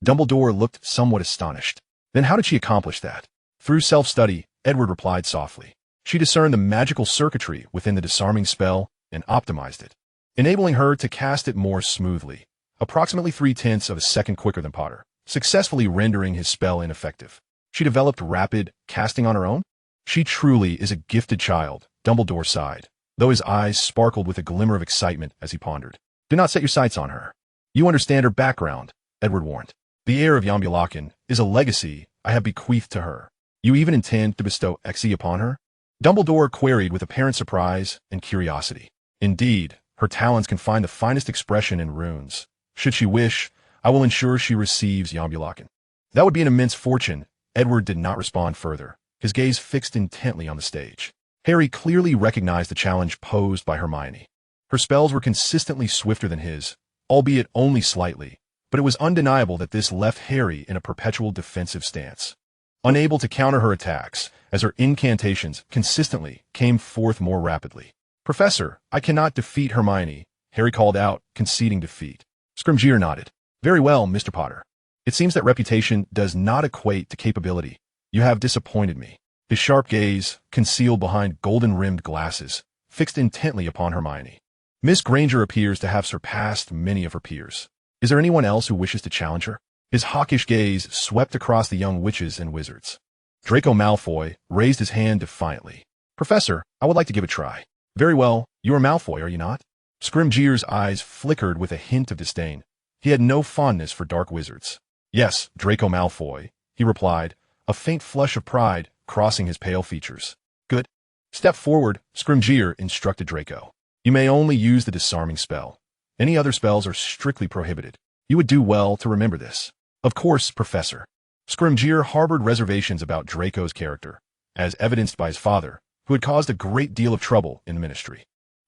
S1: Dumbledore looked somewhat astonished. Then how did she accomplish that? Through self-study, Edward replied softly. She discerned the magical circuitry within the disarming spell and optimized it, enabling her to cast it more smoothly, approximately 3/10 of a second quicker than Potter, successfully rendering his spell ineffective. She developed rapid casting on her own? She truly is a gifted child, Dumbledore sighed, though his eyes sparkled with a glimmer of excitement as he pondered. Do not set your sights on her. You understand her background, Edward warned. The heir of Yambulacan is a legacy I have bequeathed to her. You even intend to bestow Exi upon her? Dumbledore queried with apparent surprise and curiosity. Indeed, her talents can find the finest expression in runes. Should she wish, I will ensure she receives Yambulacan. That would be an immense fortune. Edward did not respond further, his gaze fixed intently on the stage. Harry clearly recognized the challenge posed by Hermione. Her spells were consistently swifter than his, albeit only slightly, but it was undeniable that this left Harry in a perpetual defensive stance, unable to counter her attacks, as her incantations consistently came forth more rapidly. Professor, I cannot defeat Hermione, Harry called out, conceding defeat. Scrimgeour nodded. Very well, Mr. Potter. It seems that reputation does not equate to capability. You have disappointed me. His sharp gaze, concealed behind golden-rimmed glasses, fixed intently upon Hermione. Miss Granger appears to have surpassed many of her peers. Is there anyone else who wishes to challenge her? His hawkish gaze swept across the young witches and wizards. Draco Malfoy raised his hand defiantly. Professor, I would like to give a try. Very well, you are Malfoy, are you not? Scrimgeour's eyes flickered with a hint of disdain. He had no fondness for dark wizards. Yes, Draco Malfoy, he replied, a faint flush of pride crossing his pale features. Good. Step forward, Scrimgeour instructed Draco. You may only use the disarming spell. Any other spells are strictly prohibited. You would do well to remember this. Of course, Professor. Scrimgeour harbored reservations about Draco's character, as evidenced by his father, who had caused a great deal of trouble in the ministry.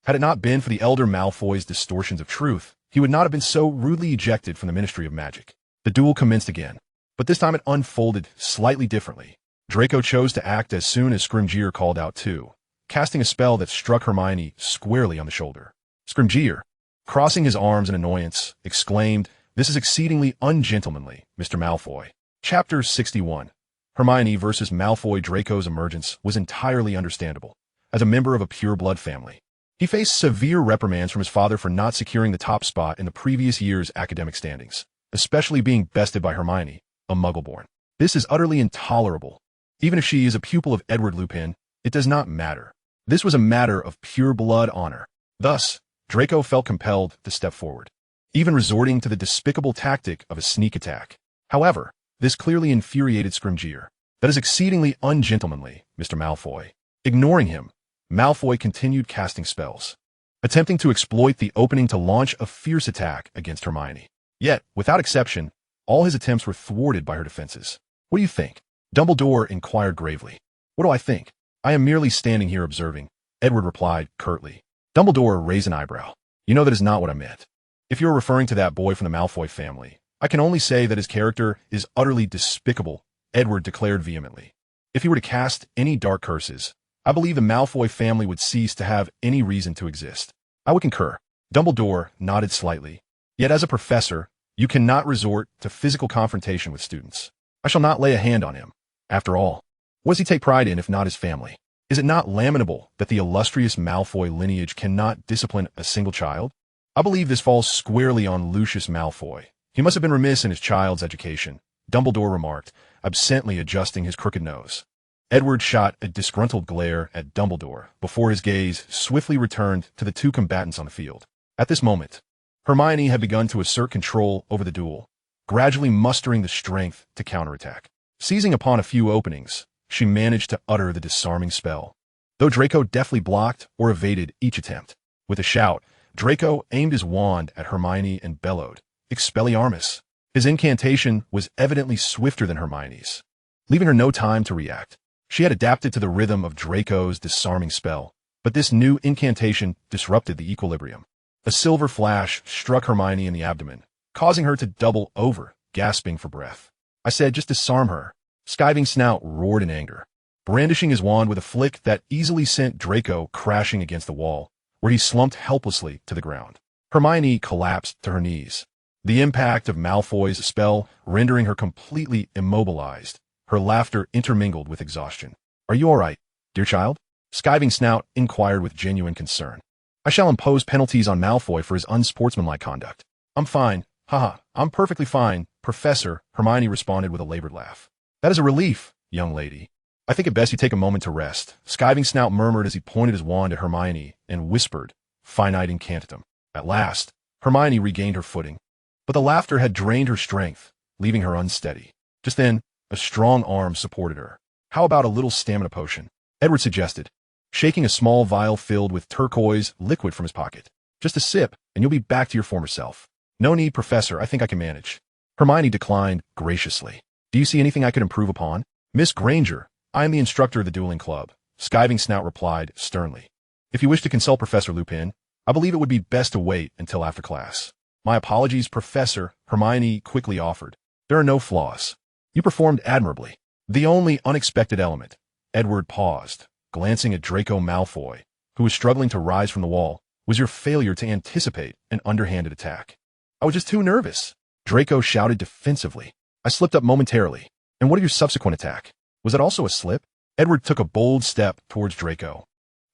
S1: Had it not been for the elder Malfoy's distortions of truth, he would not have been so rudely ejected from the Ministry of Magic. The duel commenced again, but this time it unfolded slightly differently. Draco chose to act as soon as Scrimgeour called out too, casting a spell that struck Hermione squarely on the shoulder. Scrimgeour, Crossing his arms in annoyance, exclaimed, "This is exceedingly ungentlemanly, Mr. Malfoy." Chapter 61. Hermione versus Malfoy. Draco's emergence was entirely understandable. As a member of a pure-blood family, he faced severe reprimands from his father for not securing the top spot in the previous year's academic standings, especially being bested by Hermione, a Muggle-born. This is utterly intolerable. Even if she is a pupil of Edward Lupin, it does not matter. This was a matter of pure-blood honor. Thus, Draco felt compelled to step forward, even resorting to the despicable tactic of a sneak attack. However, this clearly infuriated Scrimgeour. "That is exceedingly ungentlemanly, Mr. Malfoy." Ignoring him, Malfoy continued casting spells, attempting to exploit the opening to launch a fierce attack against Hermione. Yet, without exception, all his attempts were thwarted by her defenses. "What do you think?" Dumbledore inquired gravely. "What do I think? I am merely standing here observing," Edward replied curtly. Dumbledore raised an eyebrow. "You know that is not what I meant. If you are referring to that boy from the Malfoy family, I can only say that his character is utterly despicable," Edward declared vehemently. "If he were to cast any dark curses, I believe the Malfoy family would cease to have any reason to exist." "I would concur." Dumbledore nodded slightly. "Yet as a professor, you cannot resort to physical confrontation with students. I shall not lay a hand on him. After all, what does he take pride in if not his family? Is it not lamentable that the illustrious Malfoy lineage cannot discipline a single child? I believe this falls squarely on Lucius Malfoy. He must have been remiss in his child's education," Dumbledore remarked, absently adjusting his crooked nose. Edward shot a disgruntled glare at Dumbledore before his gaze swiftly returned to the two combatants on the field. At this moment, Hermione had begun to assert control over the duel, gradually mustering the strength to counterattack. Seizing upon a few openings, she managed to utter the disarming spell, though Draco deftly blocked or evaded each attempt. With a shout, Draco aimed his wand at Hermione and bellowed, "Expelliarmus!" His incantation was evidently swifter than Hermione's, leaving her no time to react. She had adapted to the rhythm of Draco's disarming spell, but this new incantation disrupted the equilibrium. A silver flash struck Hermione in the abdomen, causing her to double over, gasping for breath. "I said just disarm her." Skiving Snout roared in anger, brandishing his wand with a flick that easily sent Draco crashing against the wall, where he slumped helplessly to the ground. Hermione collapsed to her knees, the impact of Malfoy's spell rendering her completely immobilized, her laughter intermingled with exhaustion. "Are you all right, dear child?" Skiving Snout inquired with genuine concern. "I shall impose penalties on Malfoy for his unsportsmanlike conduct." "I'm fine. Haha, I'm perfectly fine, Professor," Hermione responded with a labored laugh. "That is a relief, young lady. I think it best you take a moment to rest," Skiving Snout murmured as he pointed his wand at Hermione and whispered, "Finite incantatem." At last, Hermione regained her footing, but the laughter had drained her strength, leaving her unsteady. Just then, a strong arm supported her. "How about a little stamina potion?" Edward suggested, shaking a small vial filled with turquoise liquid from his pocket. "Just a sip, and you'll be back to your former self." "No need, Professor. I think I can manage." Hermione declined graciously. "Do you see anything I could improve upon?" "Miss Granger, I am the instructor of the dueling club," Skiving Snout replied sternly. "If you wish to consult Professor Lupin, I believe it would be best to wait until after class." "My apologies, Professor," Hermione quickly offered. "There are no flaws. You performed admirably." "The only unexpected element." Edward paused, glancing at Draco Malfoy, who was struggling to rise from the wall, "was your failure to anticipate an underhanded attack." "I was just too nervous," Draco shouted defensively. "I slipped up momentarily." "And what of your subsequent attack? Was it also a slip?" Edward took a bold step towards Draco,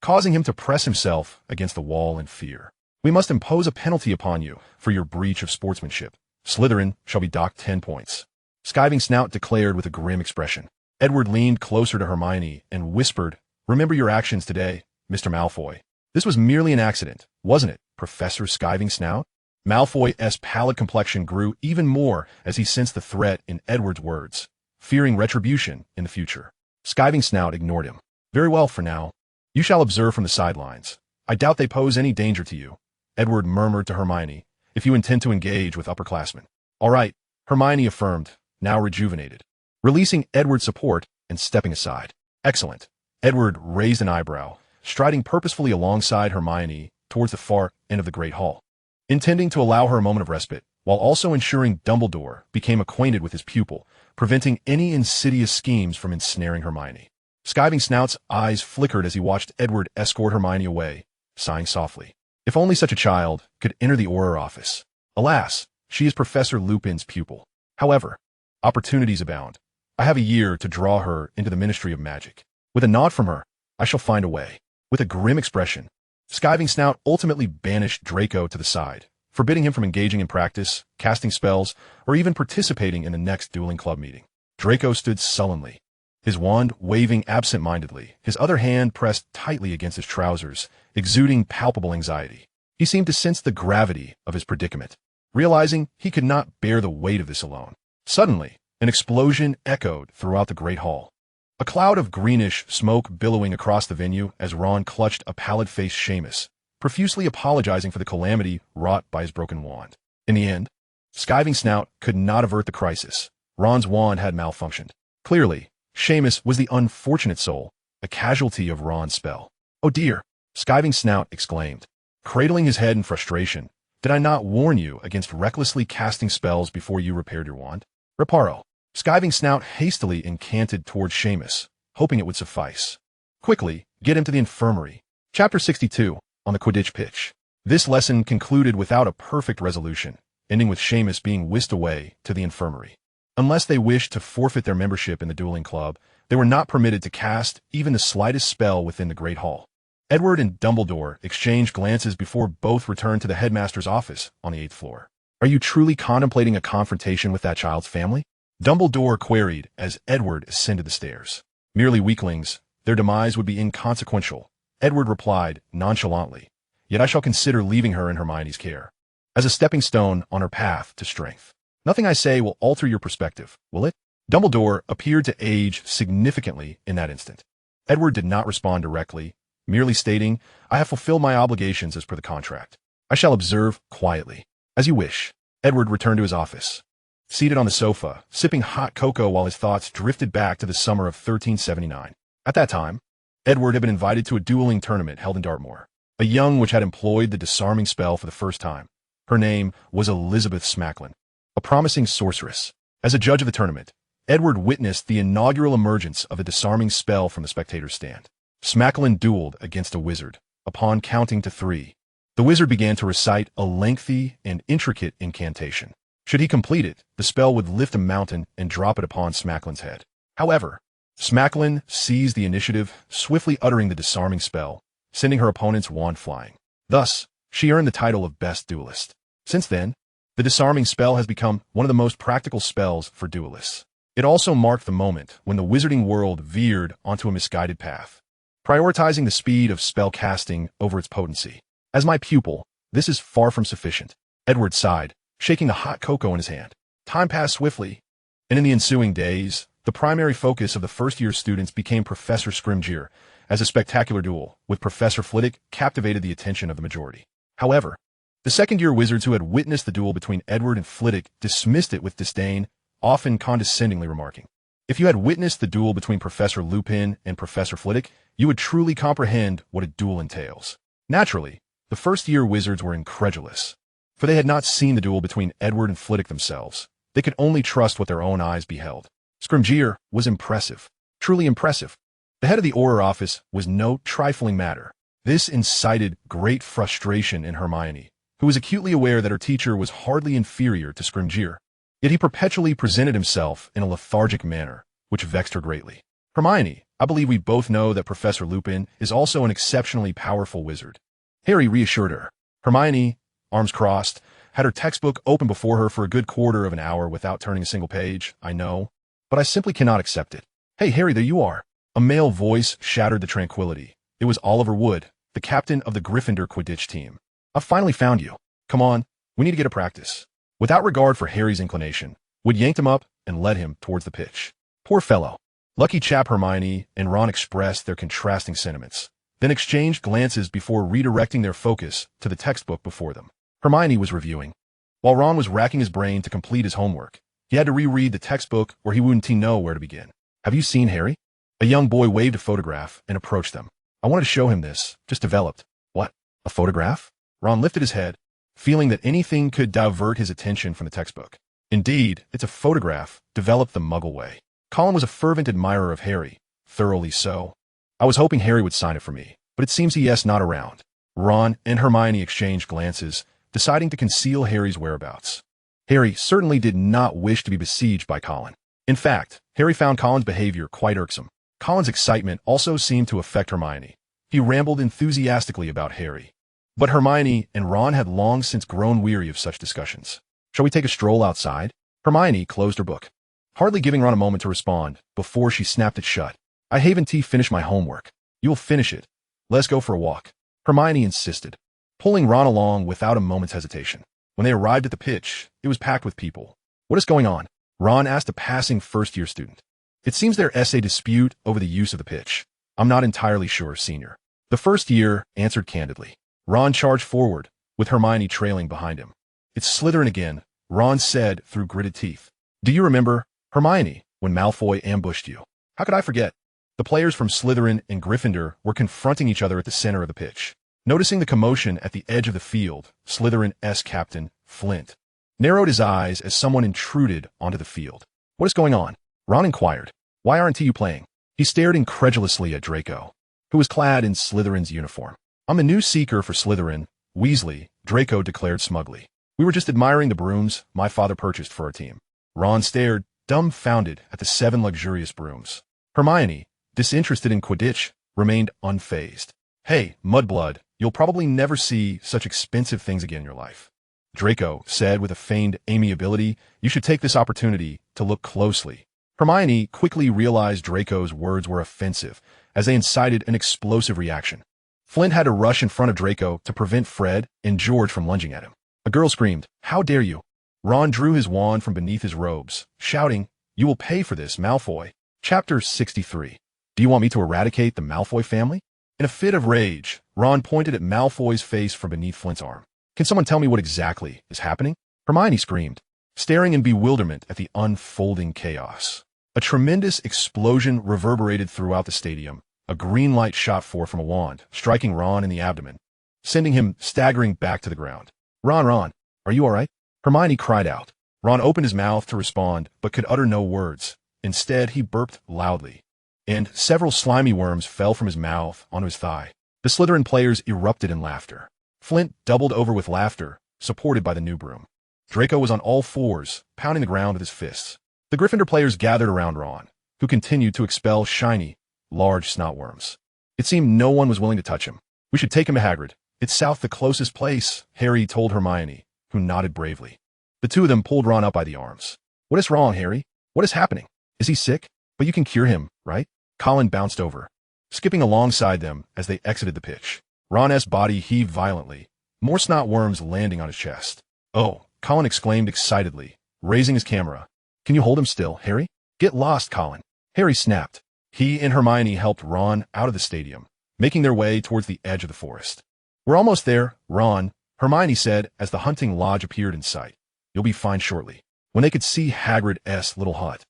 S1: causing him to press himself against the wall in fear. "We must impose a penalty upon you for your breach of sportsmanship. Slytherin shall be docked 10 points. Skiving Snout declared with a grim expression. Edward leaned closer to Hermione and whispered, "Remember your actions today, Mr. Malfoy. This was merely an accident, wasn't it, Professor Skiving Snout?" Malfoy's pallid complexion grew even more as he sensed the threat in Edward's words, fearing retribution in the future. Skiving Snout ignored him. "Very well for now. You shall observe from the sidelines. I doubt they pose any danger to you," Edward murmured to Hermione, "if you intend to engage with upperclassmen." "All right," Hermione affirmed, now rejuvenated, releasing Edward's support and stepping aside. "Excellent." Edward raised an eyebrow, striding purposefully alongside Hermione towards the far end of the Great Hall, intending to allow her a moment of respite, while also ensuring Dumbledore became acquainted with his pupil, preventing any insidious schemes from ensnaring Hermione. Skiving Snout's eyes flickered as he watched Edward escort Hermione away, sighing softly. If only such a child could enter the Auror office. Alas, she is Professor Lupin's pupil. However, opportunities abound. I have a year to draw her into the Ministry of Magic. With a nod from her, I shall find a way. With a grim expression, Skiving Snout ultimately banished Draco to the side, forbidding him from engaging in practice, casting spells, or even participating in the next dueling club meeting. Draco stood sullenly, his wand waving absent-mindedly, his other hand pressed tightly against his trousers, exuding palpable anxiety. He seemed to sense the gravity of his predicament, realizing he could not bear the weight of this alone. Suddenly, an explosion echoed throughout the great hall. A cloud of greenish smoke billowing across the venue as Ron clutched a pallid-faced Seamus, profusely apologizing for the calamity wrought by his broken wand. In the end, Skiving Snout could not avert the crisis. Ron's wand had malfunctioned. Clearly, Seamus was the unfortunate soul, a casualty of Ron's spell. "Oh dear," Skiving Snout exclaimed, cradling his head in frustration. "Did I not warn you against recklessly casting spells before you repaired your wand?" "Reparo." Skiving Snout hastily incanted towards Seamus, hoping it would suffice. "Quickly, get him to the infirmary." Chapter 62, on the Quidditch pitch. This lesson concluded without a perfect resolution, ending with Seamus being whisked away to the infirmary. Unless they wished to forfeit their membership in the dueling club, they were not permitted to cast even the slightest spell within the Great Hall. Edward and Dumbledore exchanged glances before both returned to the headmaster's office on the 8th floor. "Are you truly contemplating a confrontation with that child's family?" Dumbledore queried as Edward ascended the stairs. "Merely weaklings, their demise would be inconsequential," Edward replied nonchalantly. "Yet I shall consider leaving her in Hermione's care, as a stepping stone on her path to strength. Nothing I say will alter your perspective, will it?" Dumbledore appeared to age significantly in that instant. Edward did not respond directly, merely stating, "I have fulfilled my obligations as per the contract. I shall observe quietly." "As you wish." Edward returned to his office. Seated on the sofa, sipping hot cocoa while his thoughts drifted back to the summer of 1379. At that time, Edward had been invited to a dueling tournament held in Dartmoor, a young witch had employed the disarming spell for the first time. Her name was Elizabeth Smacklin, a promising sorceress. As a judge of the tournament, Edward witnessed the inaugural emergence of the disarming spell from the spectator's stand. Smacklin dueled against a wizard. Upon counting to 3, the wizard began to recite a lengthy and intricate incantation. Should he complete it, the spell would lift a mountain and drop it upon Smacklin's head. However, Smacklin seized the initiative, swiftly uttering the disarming spell, sending her opponent's wand flying. Thus, she earned the title of Best Duelist. Since then, the disarming spell has become one of the most practical spells for duelists. It also marked the moment when the Wizarding World veered onto a misguided path, prioritizing the speed of spell casting over its potency. "As my pupil, this is far from sufficient," Edward sighed, shaking the hot cocoa in his hand. Time passed swiftly, and in the ensuing days, the primary focus of the first-year students became Professor Scrimgeour, as a spectacular duel with Professor Flitwick captivated the attention of the majority. However, the second-year wizards who had witnessed the duel between Edward and Flitwick dismissed it with disdain, often condescendingly remarking, "If you had witnessed the duel between Professor Lupin and Professor Flitwick, you would truly comprehend what a duel entails." Naturally, the first-year wizards were incredulous, for they had not seen the duel between Edward and Flitwick themselves. They could only trust what their own eyes beheld. Scrimgeour was impressive, truly impressive. The head of the Auror office was no trifling matter. This incited great frustration in Hermione, who was acutely aware that her teacher was hardly inferior to Scrimgeour. Yet he perpetually presented himself in a lethargic manner, which vexed her greatly. "Hermione, I believe we both know that Professor Lupin is also an exceptionally powerful wizard." Harry reassured her. Hermione, arms crossed, had her textbook open before her for a good quarter of an hour without turning a single page. "I know, but I simply cannot accept it." "Hey, Harry, there you are." A male voice shattered the tranquility. It was Oliver Wood, the captain of the Gryffindor Quidditch team. "I've finally found you. Come on, we need to get a practice." Without regard for Harry's inclination, Wood yanked him up and led him towards the pitch. "Poor fellow." Lucky chap. Hermione and Ron expressed their contrasting sentiments, then exchanged glances before redirecting their focus to the textbook before them. Hermione was reviewing, while Ron was racking his brain to complete his homework. He had to reread the textbook or he wouldn't know where to begin. "Have you seen Harry?" A young boy waved a photograph and approached them. "I wanted to show him this, just developed." "What? A photograph?" Ron lifted his head, feeling that anything could divert his attention from the textbook. "Indeed, it's a photograph, developed the Muggle way." Colin was a fervent admirer of Harry, thoroughly so. "I was hoping Harry would sign it for me, but it seems he is not around." Ron and Hermione exchanged glances, deciding to conceal Harry's whereabouts. Harry certainly did not wish to be besieged by Colin. In fact, Harry found Colin's behavior quite irksome. Colin's excitement also seemed to affect Hermione. He rambled enthusiastically about Harry. But Hermione and Ron had long since grown weary of such discussions. "Shall we take a stroll outside?" Hermione closed her book, hardly giving Ron a moment to respond before she snapped it shut. "I haven't finished my homework." "You will finish it. Let's go for a walk," Hermione insisted, pulling Ron along without a moment's hesitation. When they arrived at the pitch, it was packed with people. "What is going on?" Ron asked a passing first-year student. "It seems their essay dispute over the use of the pitch." "I'm not entirely sure, senior." The first year answered candidly. Ron charged forward, with Hermione trailing behind him. "It's Slytherin again," Ron said through gritted teeth. "Do you remember, Hermione, when Malfoy ambushed you?" "How could I forget?" The players from Slytherin and Gryffindor were confronting each other at the center of the pitch. Noticing the commotion at the edge of the field, Slytherin's captain, Flint, narrowed his eyes as someone intruded onto the field. "What is going on?" Ron inquired. "Why aren't you playing?" He stared incredulously at Draco, who was clad in Slytherin's uniform. "I'm the new seeker for Slytherin, Weasley," Draco declared smugly. "We were just admiring the brooms my father purchased for our team." Ron stared, dumbfounded, at the 7 luxurious brooms. Hermione, disinterested in Quidditch, remained unfazed. "Hey, mudblood, you'll probably never see such expensive things again in your life," Draco said with a feigned amiability. "You should take this opportunity to look closely." Hermione quickly realized Draco's words were offensive, as they incited an explosive reaction. Flint had to rush in front of Draco to prevent Fred and George from lunging at him. A girl screamed, "How dare you!" Ron drew his wand from beneath his robes, shouting, "You will pay for this, Malfoy." Chapter 63. "Do you want me to eradicate the Malfoy family?" In a fit of rage, Ron pointed at Malfoy's face from beneath Flint's arm. "Can someone tell me what exactly is happening?" Hermione screamed, staring in bewilderment at the unfolding chaos. A tremendous explosion reverberated throughout the stadium. A green light shot forth from a wand, striking Ron in the abdomen, sending him staggering back to the ground. Ron, are you all right?" Hermione cried out. Ron opened his mouth to respond, but could utter no words. Instead, he burped loudly, and several slimy worms fell from his mouth onto his thigh. The Slytherin players erupted in laughter. Flint doubled over with laughter, supported by the new broom. Draco was on all fours, pounding the ground with his fists. The Gryffindor players gathered around Ron, who continued to expel shiny, large snotworms. It seemed no one was willing to touch him. "We should take him to Hagrid. It's south the closest place," Harry told Hermione, who nodded bravely. The two of them pulled Ron up by the arms. "What is wrong, Harry? What is happening? Is he sick? But you can cure him, right?" Colin bounced over, skipping alongside them as they exited the pitch. Ron's body heaved violently, more snotworms landing on his chest. "Oh," Colin exclaimed excitedly, raising his camera. "Can you hold him still, Harry?" "Get lost, Colin." Harry snapped. He and Hermione helped Ron out of the stadium, making their way towards the edge of the forest. "We're almost there, Ron," Hermione said as the hunting lodge appeared in sight. "You'll be fine shortly." When they could see Hagrid's little hut,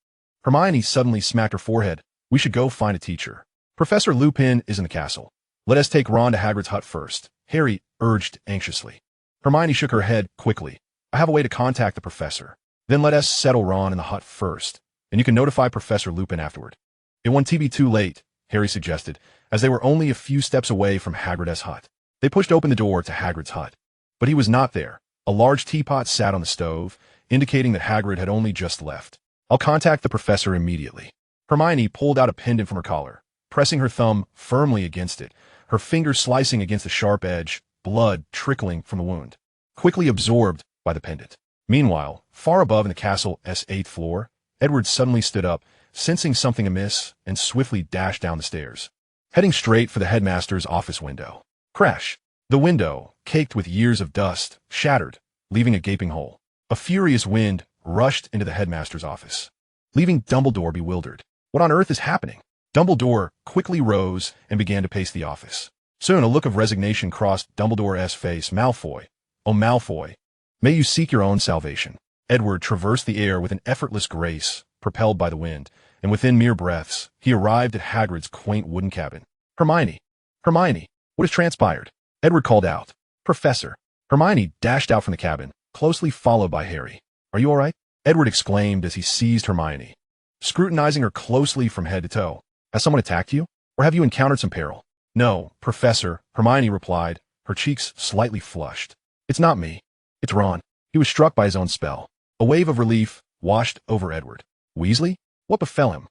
S1: Hermione suddenly smacked her forehead. "We should go find a teacher. Professor Lupin is in the castle. Let us take Ron to Hagrid's hut first," Harry urged anxiously. Hermione shook her head quickly. "I have a way to contact the professor. Then let us settle Ron in the hut first, and you can notify Professor Lupin afterward." "It won't be too late," Harry suggested, as they were only a few steps away from Hagrid's hut. They pushed open the door to Hagrid's hut, but he was not there. A large teapot sat on the stove, indicating that Hagrid had only just left. "I'll contact the professor immediately." Hermione pulled out a pendant from her collar, pressing her thumb firmly against it, her finger slicing against the sharp edge, blood trickling from the wound, quickly absorbed by the pendant. Meanwhile, far above in the castle's 8th floor, Edward suddenly stood up, sensing something amiss, and swiftly dashed down the stairs, heading straight for the headmaster's office window. Crash! The window, caked with years of dust, shattered, leaving a gaping hole. A furious wind rushed into the headmaster's office, leaving Dumbledore bewildered. What on earth is happening? Dumbledore quickly rose and began to pace the office. Soon a look of resignation crossed Dumbledore's face. "Malfoy, oh Malfoy, may you seek your own salvation." Edward traversed the air with an effortless grace, propelled by the wind, and within mere breaths, he arrived at Hagrid's quaint wooden cabin. Hermione, what has transpired?" Edward called out. "Professor." Hermione dashed out from the cabin, closely followed by Harry. "Are you all right?" Edward exclaimed as he seized Hermione, scrutinizing her closely from head to toe. "Has someone attacked you? Or have you encountered some peril?" "No, Professor," Hermione replied, her cheeks slightly flushed. It's not me. It's Ron. He was struck by his own spell. A wave of relief washed over Edward. Weasley? What befell him?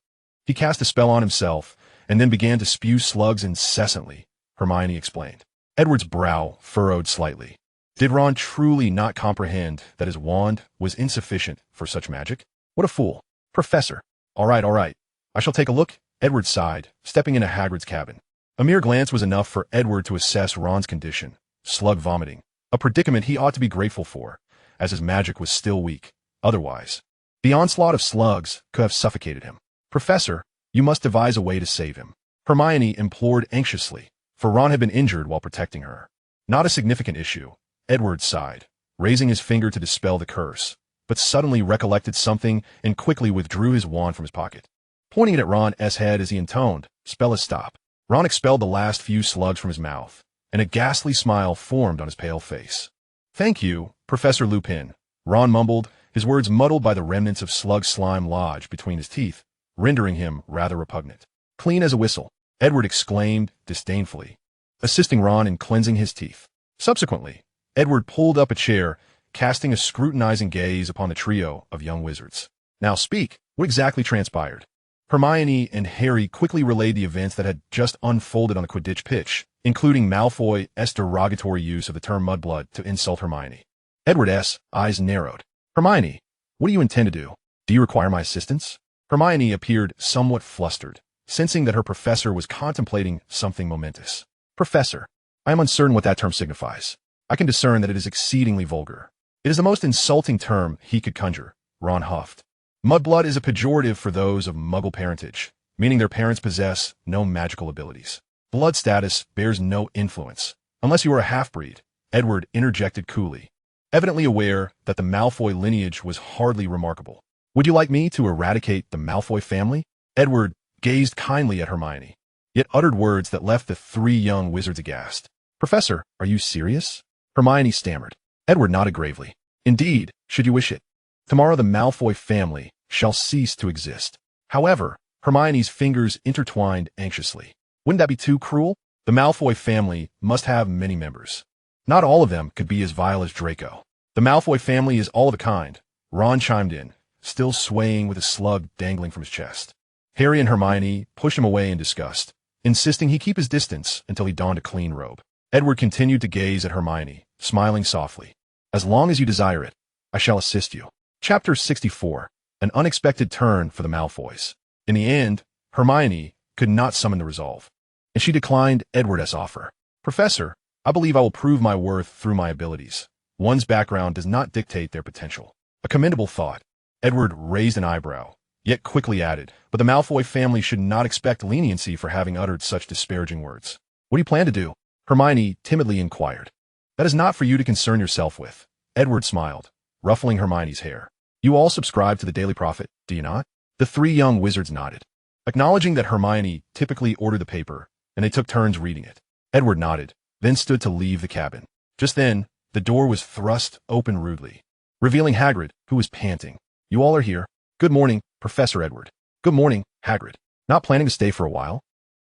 S1: He cast a spell on himself, and then began to spew slugs incessantly, Hermione explained. Edward's brow furrowed slightly. Did Ron truly not comprehend that his wand was insufficient for such magic? What a fool. Professor. All right. I shall take a look, Edward sighed, stepping into Hagrid's cabin. A mere glance was enough for Edward to assess Ron's condition, slug vomiting, a predicament he ought to be grateful for, as his magic was still weak. Otherwise, the onslaught of slugs could have suffocated him. Professor, you must devise a way to save him, Hermione implored anxiously, for Ron had been injured while protecting her. Not a significant issue, Edward sighed, raising his finger to dispel the curse, but suddenly recollected something and quickly withdrew his wand from his pocket. Pointing it at Ron's head as he intoned, "Spell is stop." Ron expelled the last few slugs from his mouth, and a ghastly smile formed on his pale face. "Thank you, Professor Lupin," Ron mumbled, his words muddled by the remnants of slug slime lodged between his teeth, rendering him rather repugnant. "Clean as a whistle," Edward exclaimed disdainfully, assisting Ron in cleansing his teeth. Subsequently, Edward pulled up a chair, casting a scrutinizing gaze upon the trio of young wizards. "Now speak, what exactly transpired?" Hermione and Harry quickly relayed the events that had just unfolded on the Quidditch pitch, including Malfoy's derogatory use of the term mudblood to insult Hermione. Edward's eyes narrowed. "Hermione, what do you intend to do? Do you require my assistance?" Hermione appeared somewhat flustered, sensing that her professor was contemplating something momentous. "Professor, I am uncertain what that term signifies. I can discern that it is exceedingly vulgar. It is the most insulting term he could conjure," Ron huffed. "Mudblood is a pejorative for those of Muggle parentage, meaning their parents possess no magical abilities. Blood status bears no influence, unless you are a half-breed," Edward interjected coolly, evidently aware that the Malfoy lineage was hardly remarkable. "Would you like me to eradicate the Malfoy family?" Edward gazed kindly at Hermione, yet uttered words that left the three young wizards aghast. "Professor, are you serious?" Hermione stammered. Edward nodded gravely. "Indeed, should you wish it. Tomorrow the Malfoy family shall cease to exist." However, Hermione's fingers intertwined anxiously. "Wouldn't that be too cruel? The Malfoy family must have many members. Not all of them could be as vile as Draco." "The Malfoy family is all of a kind," Ron chimed in, still swaying with a slug dangling from his chest. Harry and Hermione pushed him away in disgust, insisting he keep his distance until he donned a clean robe. Edward continued to gaze at Hermione, smiling softly. "As long as you desire it, I shall assist you." Chapter 64, An Unexpected Turn for the Malfoys. In the end, Hermione could not summon the resolve, and she declined Edward's offer. "Professor, I believe I will prove my worth through my abilities. One's background does not dictate their potential." A commendable thought. Edward raised an eyebrow, yet quickly added, "But the Malfoy family should not expect leniency for having uttered such disparaging words." "What do you plan to do?" Hermione timidly inquired. "That is not for you to concern yourself with," Edward smiled, ruffling Hermione's hair. "You all subscribe to the Daily Prophet, do you not?" The three young wizards nodded, acknowledging that Hermione typically ordered the paper, and they took turns reading it. Edward nodded, then stood to leave the cabin. Just then, the door was thrust open rudely, revealing Hagrid, who was panting. "You all are here. Good morning, Professor Edward." "Good morning, Hagrid. Not planning to stay for a while?"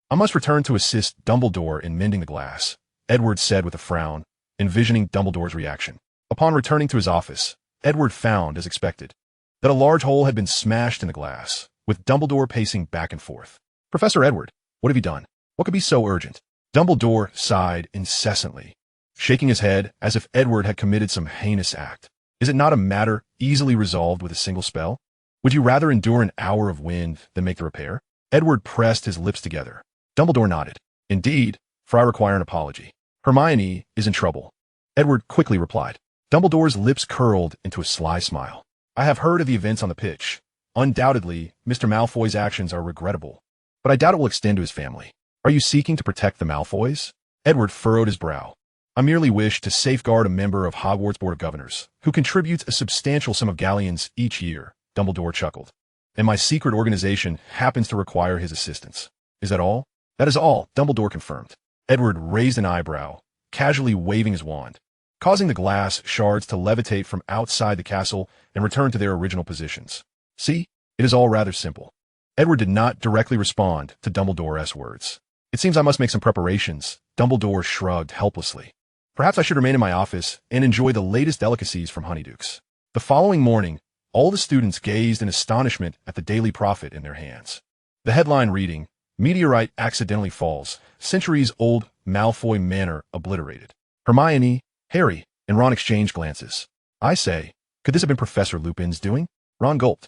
S1: "I must return to assist Dumbledore in mending the glass," Edward said with a frown, envisioning Dumbledore's reaction. Upon returning to his office, Edward found, as expected, that a large hole had been smashed in the glass, with Dumbledore pacing back and forth. "Professor Edward, what have you done? What could be so urgent?" Dumbledore sighed incessantly, shaking his head as if Edward had committed some heinous act. "Is it not a matter easily resolved with a single spell? Would you rather endure an hour of wind than make the repair?" Edward pressed his lips together. Dumbledore nodded. "Indeed, for I require an apology. Hermione is in trouble," Edward quickly replied. Dumbledore's lips curled into a sly smile. "I have heard of the events on the pitch. Undoubtedly, Mr. Malfoy's actions are regrettable, but I doubt it will extend to his family. Are you seeking to protect the Malfoys?" Edward furrowed his brow. "I merely wish to safeguard a member of Hogwarts Board of Governors, who contributes a substantial sum of galleons each year," Dumbledore chuckled. "And my secret organization happens to require his assistance. Is that all?" "That is all," Dumbledore confirmed. Edward raised an eyebrow, casually waving his wand, causing the glass shards to levitate from outside the castle and return to their original positions. "See, it is all rather simple." Edward did not directly respond to Dumbledore's words. "It seems I must make some preparations," Dumbledore shrugged helplessly. Perhaps I should remain in my office and enjoy the latest delicacies from Honeydukes. The following morning, all the students gazed in astonishment at the Daily Prophet in their hands. The headline reading, "Meteorite accidentally falls, centuries-old Malfoy manor obliterated." Hermione, Harry, and Ron exchanged glances. I say, could this have been Professor Lupin's doing? Ron gulped,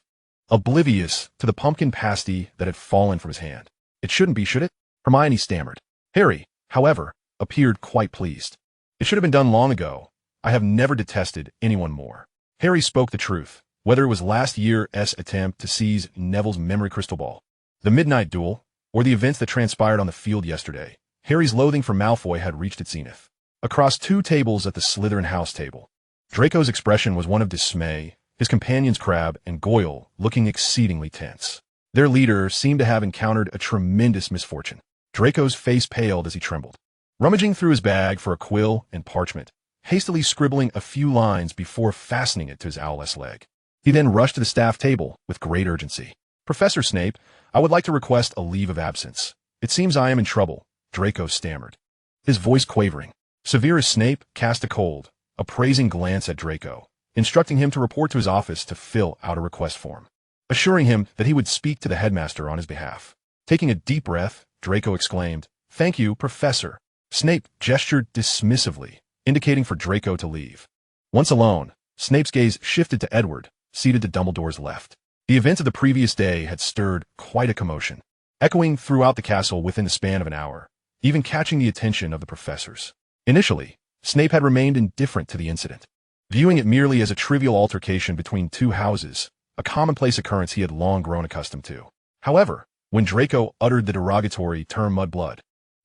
S1: oblivious to the pumpkin pasty that had fallen from his hand. It shouldn't be, should it? Hermione stammered. Harry, however, appeared quite pleased. It should have been done long ago. I have never detested anyone more. Harry spoke the truth, whether it was last year's attempt to seize Neville's memory crystal ball, the midnight duel, or the events that transpired on the field yesterday. Harry's loathing for Malfoy had reached its zenith. Across two tables at the Slytherin house table, Draco's expression was one of dismay, his companions Crabbe and Goyle looking exceedingly tense. Their leader seemed to have encountered a tremendous misfortune. Draco's face paled as he trembled. Rummaging through his bag for a quill and parchment, hastily scribbling a few lines before fastening it to his owl's leg. He then rushed to the staff table with great urgency. "Professor Snape, I would like to request a leave of absence. It seems I am in trouble," Draco stammered, his voice quavering. Severus Snape cast a cold, appraising glance at Draco, instructing him to report to his office to fill out a request form, assuring him that he would speak to the headmaster on his behalf. Taking a deep breath, Draco exclaimed, "Thank you, Professor." Snape gestured dismissively, indicating for Draco to leave. Once alone, Snape's gaze shifted to Edward, seated to Dumbledore's left. The events of the previous day had stirred quite a commotion, echoing throughout the castle within the span of an hour, even catching the attention of the professors. Initially, Snape had remained indifferent to the incident, viewing it merely as a trivial altercation between two houses, a commonplace occurrence he had long grown accustomed to. However, when Draco uttered the derogatory term mudblood,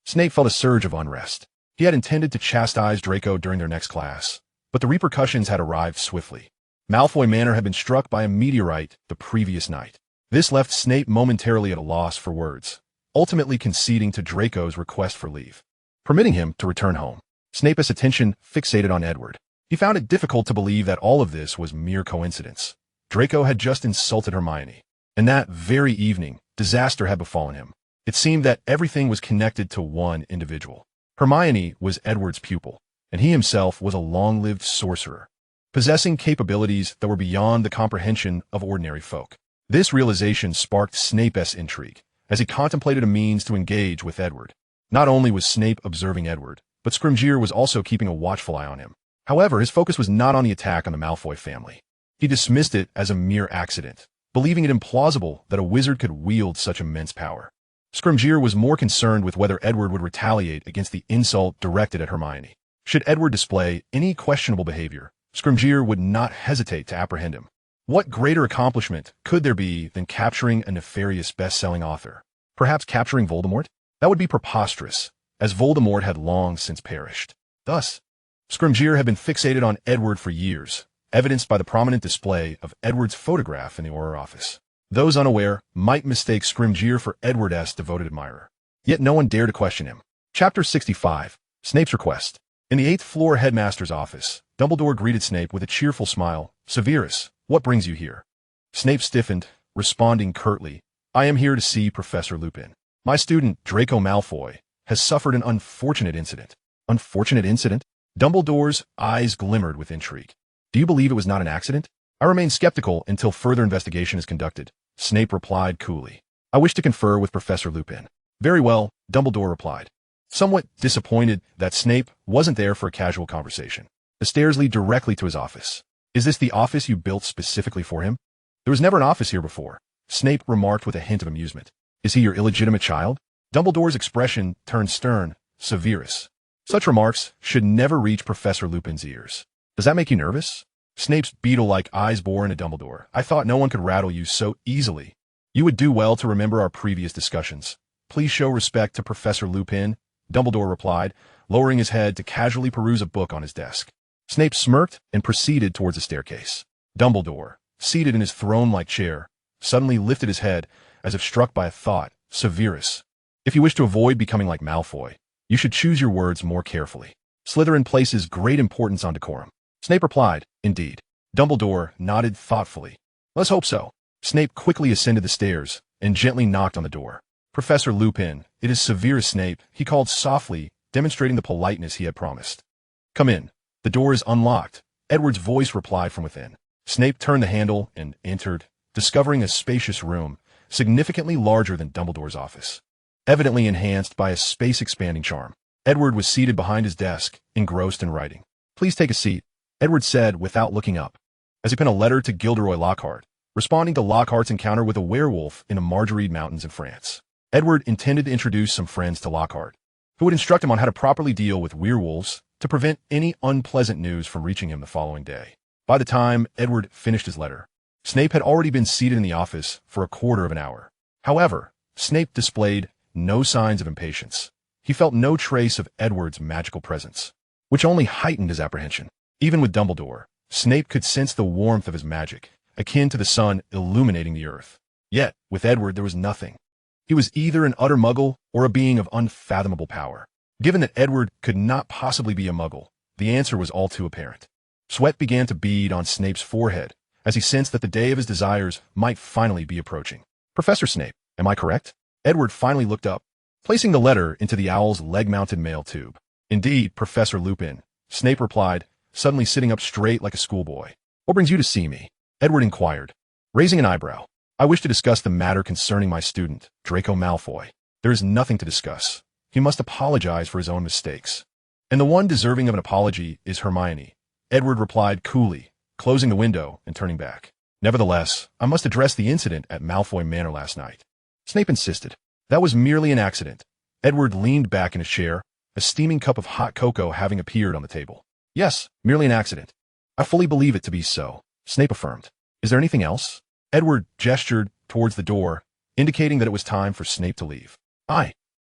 S1: Snape felt a surge of unrest. He had intended to chastise Draco during their next class, but the repercussions had arrived swiftly. Malfoy Manor had been struck by a meteorite the previous night. This left Snape momentarily at a loss for words, ultimately conceding to Draco's request for leave, permitting him to return home. Snape's attention fixated on Edward. He found it difficult to believe that all of this was mere coincidence. Draco had just insulted Hermione, and that very evening, disaster had befallen him. It seemed that everything was connected to one individual. Hermione was Edward's pupil, and he himself was a long-lived sorcerer, possessing capabilities that were beyond the comprehension of ordinary folk. This realization sparked Snape's intrigue, as he contemplated a means to engage with Edward. Not only was Snape observing Edward, but Scrimgeour was also keeping a watchful eye on him. However, his focus was not on the attack on the Malfoy family. He dismissed it as a mere accident, believing it implausible that a wizard could wield such immense power. Scrimgeour was more concerned with whether Edward would retaliate against the insult directed at Hermione. Should Edward display any questionable behavior, Scrimgeour would not hesitate to apprehend him. What greater accomplishment could there be than capturing a nefarious best-selling author? Perhaps capturing Voldemort? That would be preposterous, as Voldemort had long since perished. Thus, Scrimgeour had been fixated on Edward for years, evidenced by the prominent display of Edward's photograph in the Auror office. Those unaware might mistake Scrimgeour for Edward's devoted admirer. Yet no one dared to question him. Chapter 65, Snape's Request. In the 8th floor headmaster's office, Dumbledore greeted Snape with a cheerful smile. "Severus, what brings you here?" Snape stiffened, responding curtly, "I am here to see Professor Lupin. My student, Draco Malfoy, has suffered an unfortunate incident." "Unfortunate incident?" Dumbledore's eyes glimmered with intrigue. "Do you believe it was not an accident?" "I remain skeptical until further investigation is conducted," Snape replied coolly. "I wish to confer with Professor Lupin." "Very well," Dumbledore replied, somewhat disappointed that Snape wasn't there for a casual conversation. "The stairs lead directly to his office. Is this the office you built specifically for him?" "There was never an office here before," Snape remarked with a hint of amusement. "Is he your illegitimate child?" Dumbledore's expression turned stern. "Severus, such remarks should never reach Professor Lupin's ears. Does that make you nervous?" Snape's beetle-like eyes bore into Dumbledore. "I thought no one could rattle you so easily. You would do well to remember our previous discussions. Please show respect to Professor Lupin," Dumbledore replied, lowering his head to casually peruse a book on his desk. Snape smirked and proceeded towards the staircase. Dumbledore, seated in his throne-like chair, suddenly lifted his head as if struck by a thought. "Severus, if you wish to avoid becoming like Malfoy, you should choose your words more carefully. Slytherin places great importance on decorum." Snape replied, "Indeed." Dumbledore nodded thoughtfully. "Let's hope so." Snape quickly ascended the stairs and gently knocked on the door. "Professor Lupin, it is Severus Snape," he called softly, demonstrating the politeness he had promised. Come in. The door is unlocked. Edward's voice replied from within. Snape turned the handle and entered, discovering a spacious room, significantly larger than Dumbledore's office. Evidently enhanced by a space-expanding charm. Edward was seated behind his desk, engrossed in writing. Please take a seat, Edward said without looking up, as he penned a letter to Gilderoy Lockhart, responding to Lockhart's encounter with a werewolf in the Margaride Mountains in France. Edward intended to introduce some friends to Lockhart, who would instruct him on how to properly deal with werewolves to prevent any unpleasant news from reaching him the following day. By the time Edward finished his letter, Snape had already been seated in the office for a quarter of an hour. However, Snape displayed no signs of impatience. He felt no trace of Edward's magical presence, which only heightened his apprehension. Even with Dumbledore, Snape could sense the warmth of his magic, akin to the sun illuminating the earth. Yet, with Edward there was nothing. He was either an utter muggle or a being of unfathomable power. Given that Edward could not possibly be a muggle, the answer was all too apparent. Sweat began to bead on Snape's forehead as he sensed that the day of his desires might finally be approaching. Professor Snape, am I correct? Edward finally looked up, placing the letter into the owl's leg-mounted mail tube. Indeed, Professor Lupin, Snape replied, suddenly sitting up straight like a schoolboy. What brings you to see me? Edward inquired, raising an eyebrow. I wish to discuss the matter concerning my student, Draco Malfoy. There is nothing to discuss. He must apologize for his own mistakes. And the one deserving of an apology is Hermione. Edward replied coolly, closing the window and turning back. Nevertheless, I must address the incident at Malfoy Manor last night. Snape insisted. That was merely an accident. Edward leaned back in his chair, a steaming cup of hot cocoa having appeared on the table. Yes, merely an accident. I fully believe it to be so, Snape affirmed. Is there anything else? Edward gestured towards the door, indicating that it was time for Snape to leave.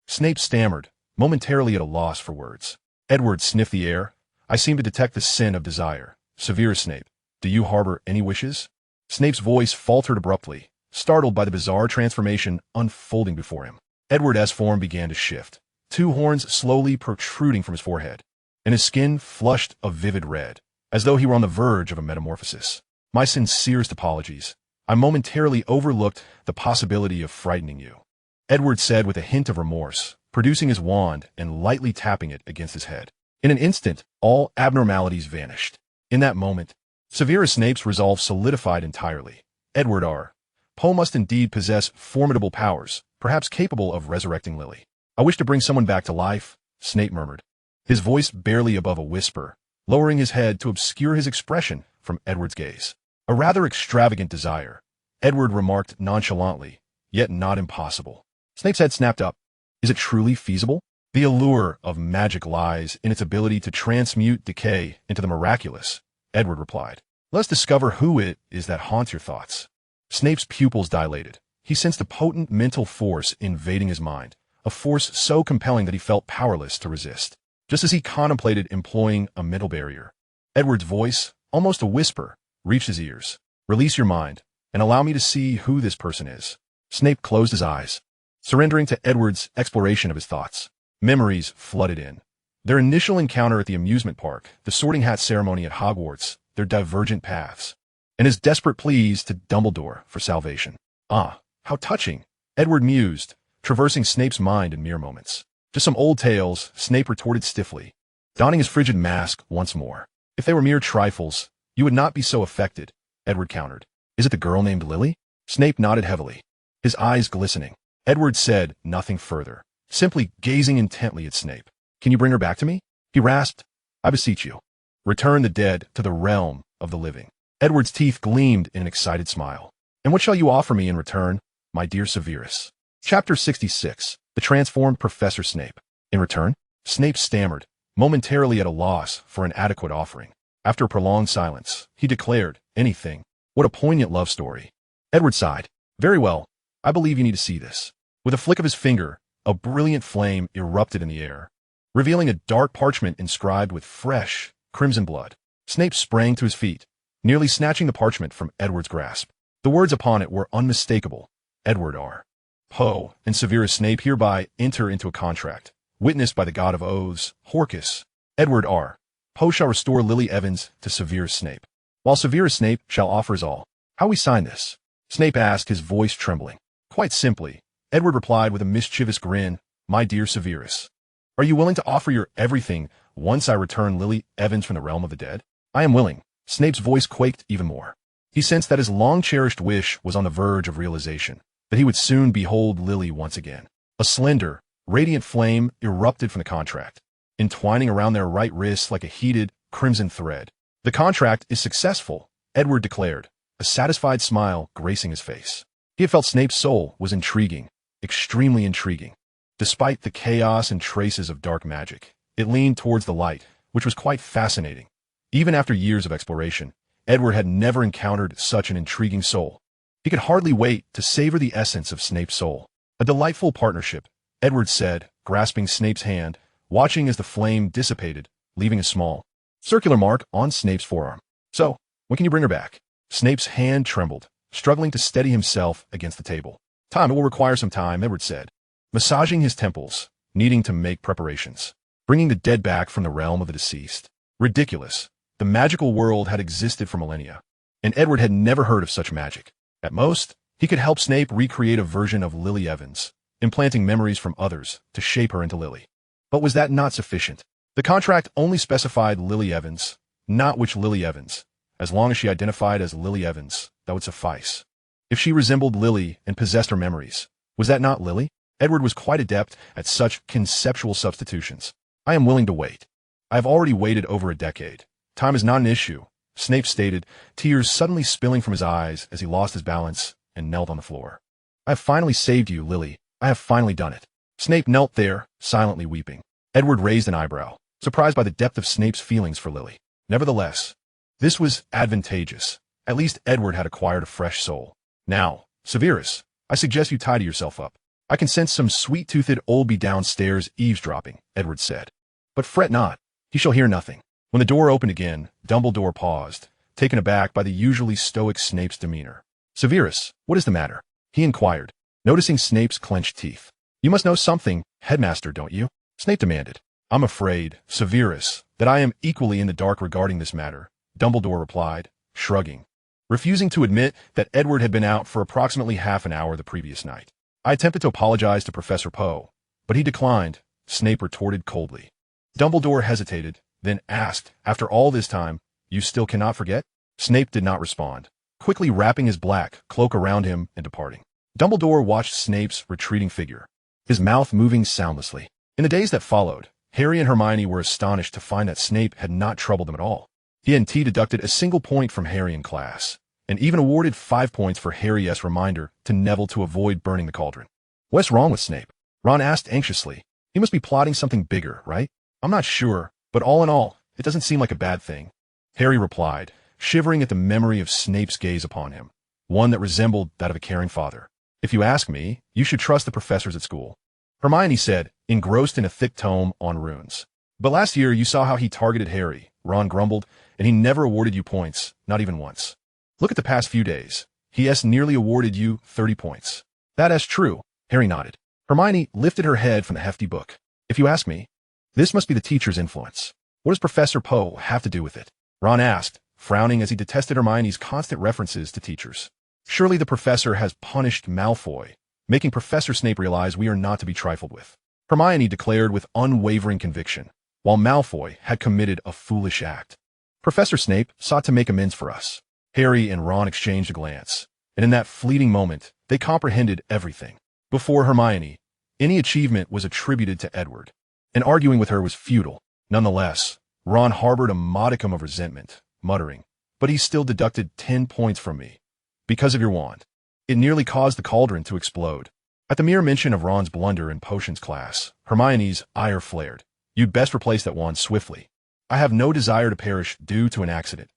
S1: Snape stammered, momentarily at a loss for words. Edward sniffed the air. I seem to detect the sin of desire. Severus Snape, do you harbor any wishes? Snape's voice faltered abruptly, startled by the bizarre transformation unfolding before him. Edward's form began to shift, two horns slowly protruding from his forehead, and his skin flushed a vivid red, as though he were on the verge of a metamorphosis. My sincerest apologies. I momentarily overlooked the possibility of frightening you, Edward said with a hint of remorse, producing his wand and lightly tapping it against his head. In an instant, all abnormalities vanished. In that moment, Severus Snape's resolve solidified entirely. Edward Poe must indeed possess formidable powers, perhaps capable of resurrecting Lily. I wish to bring someone back to life, Snape murmured, his voice barely above a whisper, lowering his head to obscure his expression from Edward's gaze. A rather extravagant desire, Edward remarked nonchalantly, yet not impossible. Snape's head snapped up. Is it truly feasible? The allure of magic lies in its ability to transmute decay into the miraculous, Edward replied. Let's discover who it is that haunts your thoughts. Snape's pupils dilated. He sensed a potent mental force invading his mind, a force so compelling that he felt powerless to resist. Just as he contemplated employing a mental barrier, Edward's voice, almost a whisper, reached his ears. Release your mind, and allow me to see who this person is. Snape closed his eyes, surrendering to Edward's exploration of his thoughts. Memories flooded in. Their initial encounter at the amusement park, the sorting hat ceremony at Hogwarts, their divergent paths, and his desperate pleas to Dumbledore for salvation. Ah, how touching, Edward mused, traversing Snape's mind in mere moments. Just some old tales, Snape retorted stiffly, donning his frigid mask once more. If they were mere trifles, you would not be so affected, Edward countered. Is it the girl named Lily? Snape nodded heavily, his eyes glistening. Edward said nothing further, simply gazing intently at Snape. Can you bring her back to me? He rasped. I beseech you. Return the dead to the realm of the living. Edward's teeth gleamed in an excited smile. And what shall you offer me in return, my dear Severus? Chapter 66. The Transformed Professor Snape. In return? Snape stammered, momentarily at a loss for an adequate offering. After a prolonged silence, he declared, anything. What a poignant love story. Edward sighed. Very well, I believe you need to see this. With a flick of his finger, a brilliant flame erupted in the air, revealing a dark parchment inscribed with fresh, crimson blood. Snape sprang to his feet, nearly snatching the parchment from Edward's grasp. The words upon it were unmistakable. Edward Poe and Severus Snape hereby enter into a contract, witnessed by the god of oaths, Horcus. Edward Poe shall restore Lily Evans to Severus Snape, while Severus Snape shall offer his all. How we sign this? Snape asked, his voice trembling. Quite simply, Edward replied with a mischievous grin, my dear Severus. Are you willing to offer your everything once I return Lily Evans from the realm of the dead? I am willing. Snape's voice quaked even more. He sensed that his long-cherished wish was on the verge of realization, that he would soon behold Lily once again. A slender, radiant flame erupted from the contract, entwining around their right wrists like a heated, crimson thread. The contract is successful, Edward declared, a satisfied smile gracing his face. He had felt Snape's soul was intriguing, extremely intriguing. Despite the chaos and traces of dark magic, it leaned towards the light, which was quite fascinating. Even after years of exploration, Edward had never encountered such an intriguing soul. He could hardly wait to savor the essence of Snape's soul. A delightful partnership, Edward said, grasping Snape's hand, watching as the flame dissipated, leaving a small, circular mark on Snape's forearm. So, when can you bring her back? Snape's hand trembled, struggling to steady himself against the table. It will require some time, Edward said, massaging his temples, needing to make preparations. Bringing the dead back from the realm of the deceased. Ridiculous. The magical world had existed for millennia, and Edward had never heard of such magic. At most, he could help Snape recreate a version of Lily Evans, implanting memories from others to shape her into Lily. But was that not sufficient? The contract only specified Lily Evans, not which Lily Evans. As long as she identified as Lily Evans, that would suffice. If she resembled Lily and possessed her memories, was that not Lily? Edward was quite adept at such conceptual substitutions. I am willing to wait. I have already waited over a decade. Time is not an issue, Snape stated, tears suddenly spilling from his eyes as he lost his balance and knelt on the floor. I have finally saved you, Lily. I have finally done it. Snape knelt there, silently weeping. Edward raised an eyebrow, surprised by the depth of Snape's feelings for Lily. Nevertheless, this was advantageous. At least Edward had acquired a fresh soul. Now, Severus, I suggest you tidy yourself up. I can sense some sweet-toothed oldie downstairs eavesdropping, Edward said. But fret not, he shall hear nothing. When the door opened again, Dumbledore paused, taken aback by the usually stoic Snape's demeanor. Severus, what is the matter? He inquired, noticing Snape's clenched teeth. You must know something, Headmaster, don't you? Snape demanded. I'm afraid, Severus, that I am equally in the dark regarding this matter, Dumbledore replied, shrugging, refusing to admit that Edward had been out for approximately half an hour the previous night. I attempted to apologize to Professor Poe, but he declined, Snape retorted coldly. Dumbledore hesitated, then asked, after all this time, you still cannot forget? Snape did not respond, quickly wrapping his black cloak around him and departing. Dumbledore watched Snape's retreating figure, his mouth moving soundlessly. In the days that followed, Harry and Hermione were astonished to find that Snape had not troubled them at all. He and T deducted a single point from Harry in class, and even awarded 5 points for Harry's reminder to Neville to avoid burning the cauldron. What's wrong with Snape? Ron asked anxiously. He must be plotting something bigger, right? I'm not sure, but all in all, it doesn't seem like a bad thing. Harry replied, shivering at the memory of Snape's gaze upon him, one that resembled that of a caring father. If you ask me, you should trust the professors at school. Hermione said, engrossed in a thick tome on runes. But last year you saw how he targeted Harry, Ron grumbled, and he never awarded you points, not even once. Look at the past few days. He has nearly awarded you 30 points. That is true, Harry nodded. Hermione lifted her head from the hefty book. If you ask me, this must be the teacher's influence. What does Professor Poe have to do with it? Ron asked, frowning as he detested Hermione's constant references to teachers. Surely the professor has punished Malfoy, making Professor Snape realize we are not to be trifled with. Hermione declared with unwavering conviction, while Malfoy had committed a foolish act. Professor Snape sought to make amends for us. Harry and Ron exchanged a glance, and in that fleeting moment, they comprehended everything. Before Hermione, any achievement was attributed to Edward, and arguing with her was futile. Nonetheless, Ron harbored a modicum of resentment, muttering, but he still deducted 10 points from me. Because of your wand. It nearly caused the cauldron to explode. At the mere mention of Ron's blunder in potions class, Hermione's ire flared. You'd best replace that wand swiftly. I have no desire to perish due to an accident.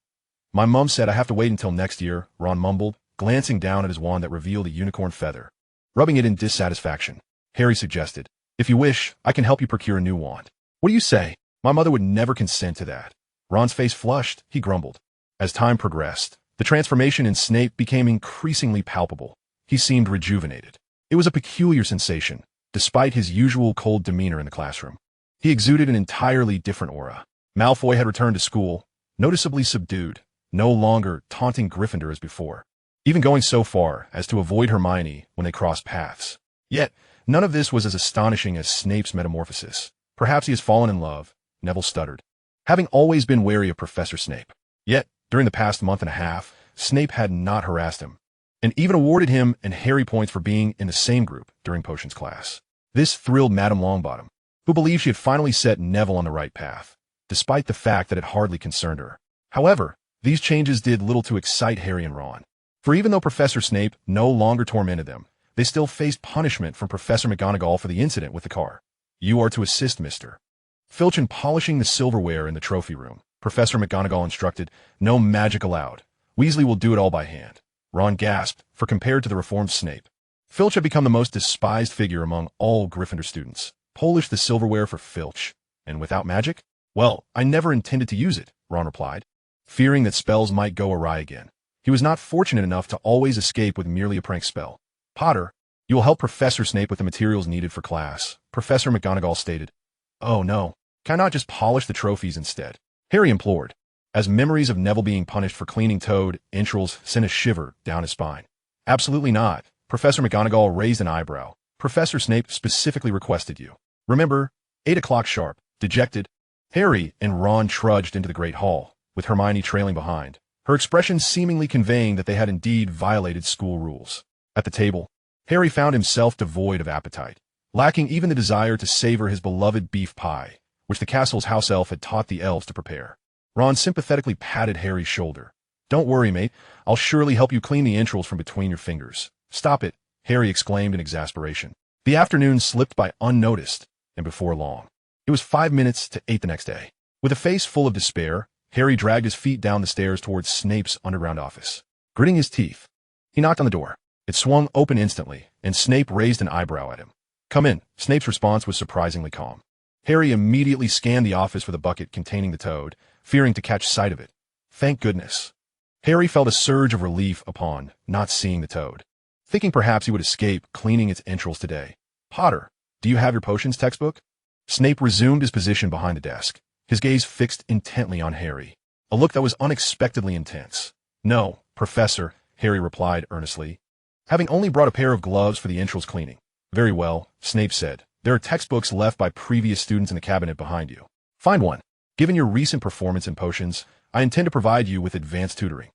S1: My mum said I have to wait until next year, Ron mumbled, glancing down at his wand that revealed a unicorn feather. Rubbing it in dissatisfaction, Harry suggested, if you wish, I can help you procure a new wand. What do you say? My mother would never consent to that. Ron's face flushed, he grumbled. As time progressed, the transformation in Snape became increasingly palpable. He seemed rejuvenated. It was a peculiar sensation, despite his usual cold demeanor in the classroom. He exuded an entirely different aura. Malfoy had returned to school, noticeably subdued, no longer taunting Gryffindor as before, even going so far as to avoid Hermione when they crossed paths. Yet, none of this was as astonishing as Snape's metamorphosis. Perhaps he has fallen in love, Neville stuttered, having always been wary of Professor Snape. Yet, during the past month and a half, Snape had not harassed him, and even awarded him and Harry points for being in the same group during potions class. This thrilled Madame Longbottom, who believed she had finally set Neville on the right path, despite the fact that it hardly concerned her. However, these changes did little to excite Harry and Ron, for even though Professor Snape no longer tormented them, they still faced punishment from Professor McGonagall for the incident with the car. You are to assist Mr. Filch in polishing the silverware in the trophy room, Professor McGonagall instructed. No magic allowed. Weasley will do it all by hand. Ron gasped, for compared to the reformed Snape, Filch had become the most despised figure among all Gryffindor students. Polish the silverware for Filch, and without magic? Well, I never intended to use it, Ron replied, fearing that spells might go awry again. He was not fortunate enough to always escape with merely a prank spell. Potter, you will help Professor Snape with the materials needed for class, Professor McGonagall stated. Oh no, can I not just polish the trophies instead? Harry implored, as memories of Neville being punished for cleaning Toad entrails sent a shiver down his spine. Absolutely not. Professor McGonagall raised an eyebrow. Professor Snape specifically requested you. Remember, 8 o'clock sharp. Dejected, Harry and Ron trudged into the Great Hall, with Hermione trailing behind, her expression seemingly conveying that they had indeed violated school rules. At the table, Harry found himself devoid of appetite, lacking even the desire to savor his beloved beef pie, which the castle's house elf had taught the elves to prepare. Ron sympathetically patted Harry's shoulder. Don't worry, mate. I'll surely help you clean the entrails from between your fingers. Stop it, Harry exclaimed in exasperation. The afternoon slipped by unnoticed, and before long, it was 5 minutes to 8 the next day. With a face full of despair, Harry dragged his feet down the stairs towards Snape's underground office. Gritting his teeth, he knocked on the door. It swung open instantly, and Snape raised an eyebrow at him. Come in. Snape's response was surprisingly calm. Harry immediately scanned the office for the bucket containing the toad, fearing to catch sight of it. Thank goodness. Harry felt a surge of relief upon not seeing the toad, thinking perhaps he would escape cleaning its entrails today. Potter, do you have your potions textbook? Snape resumed his position behind the desk, his gaze fixed intently on Harry, a look that was unexpectedly intense. No, Professor, Harry replied earnestly, having only brought a pair of gloves for the entrails cleaning. Very well, Snape said. There are textbooks left by previous students in the cabinet behind you. Find one. Given your recent performance in potions, I intend to provide you with advanced tutoring.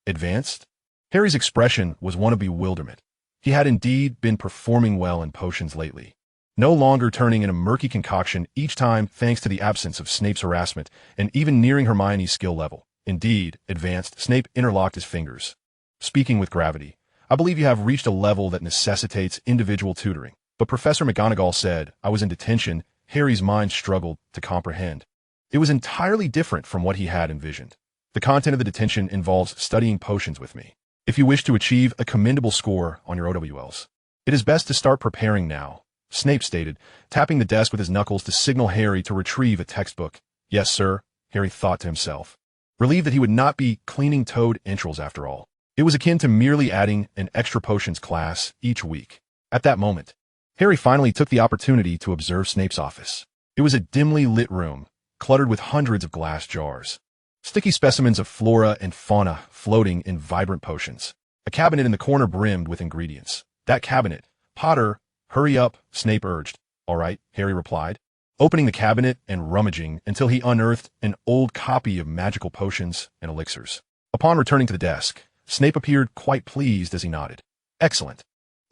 S1: Advanced? Harry's expression was one of bewilderment. He had indeed been performing well in potions lately, no longer turning in a murky concoction each time thanks to the absence of Snape's harassment and even nearing Hermione's skill level. Indeed, advanced, Snape interlocked his fingers. Speaking with gravity, I believe you have reached a level that necessitates individual tutoring. But Professor McGonagall said I was in detention. Harry's mind struggled to comprehend. It was entirely different from what he had envisioned. The content of the detention involves studying potions with me. If you wish to achieve a commendable score on your OWLs, it is best to start preparing now, Snape stated, tapping the desk with his knuckles to signal Harry to retrieve a textbook. Yes, sir, Harry thought to himself, relieved that he would not be cleaning toad entrails after all. It was akin to merely adding an extra potions class each week. At that moment, Harry finally took the opportunity to observe Snape's office. It was a dimly lit room, cluttered with hundreds of glass jars, sticky specimens of flora and fauna floating in vibrant potions. A cabinet in the corner brimmed with ingredients. That cabinet. Potter, hurry up, Snape urged. All right, Harry replied, opening the cabinet and rummaging until he unearthed an old copy of magical potions and elixirs. Upon returning to the desk, Snape appeared quite pleased as he nodded. Excellent.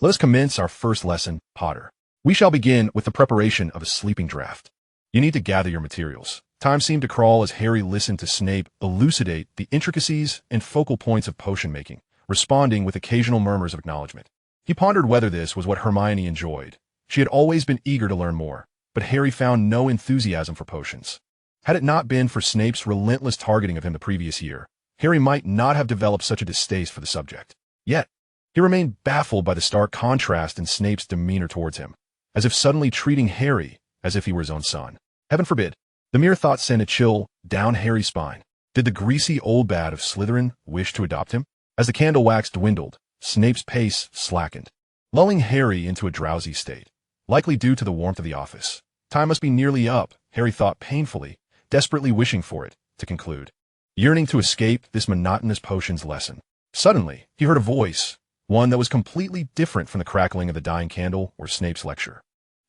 S1: Let us commence our first lesson, Potter. We shall begin with the preparation of a sleeping draft. You need to gather your materials. Time seemed to crawl as Harry listened to Snape elucidate the intricacies and focal points of potion making, responding with occasional murmurs of acknowledgement. He pondered whether this was what Hermione enjoyed. She had always been eager to learn more, but Harry found no enthusiasm for potions. Had it not been for Snape's relentless targeting of him the previous year, Harry might not have developed such a distaste for the subject. Yet, he remained baffled by the stark contrast in Snape's demeanor towards him, as if suddenly treating Harry as if he were his own son. Heaven forbid. The mere thought sent a chill down Harry's spine. Did the greasy old bat of Slytherin wish to adopt him? As the candle wax dwindled, Snape's pace slackened, lulling Harry into a drowsy state, likely due to the warmth of the office. Time must be nearly up, Harry thought painfully, desperately wishing for it to conclude, yearning to escape this monotonous potions lesson. Suddenly, he heard a voice, one that was completely different from the crackling of the dying candle or Snape's lecture.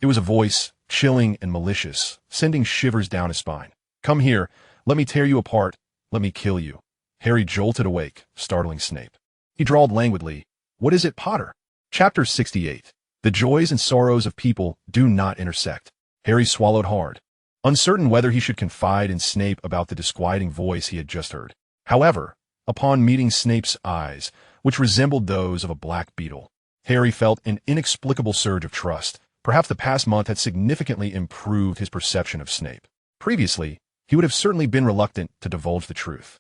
S1: It was a voice, chilling and malicious, sending shivers down his spine. "Come here. Let me tear you apart. Let me kill you." Harry jolted awake, startling Snape. He drawled languidly, "What is it, Potter?" Chapter 68. The joys and sorrows of people do not intersect. Harry swallowed hard, uncertain whether he should confide in Snape about the disquieting voice he had just heard. However, upon meeting Snape's eyes, which resembled those of a black beetle, Harry felt an inexplicable surge of trust. Perhaps the past month had significantly improved his perception of Snape. Previously, he would have certainly been reluctant to divulge the truth.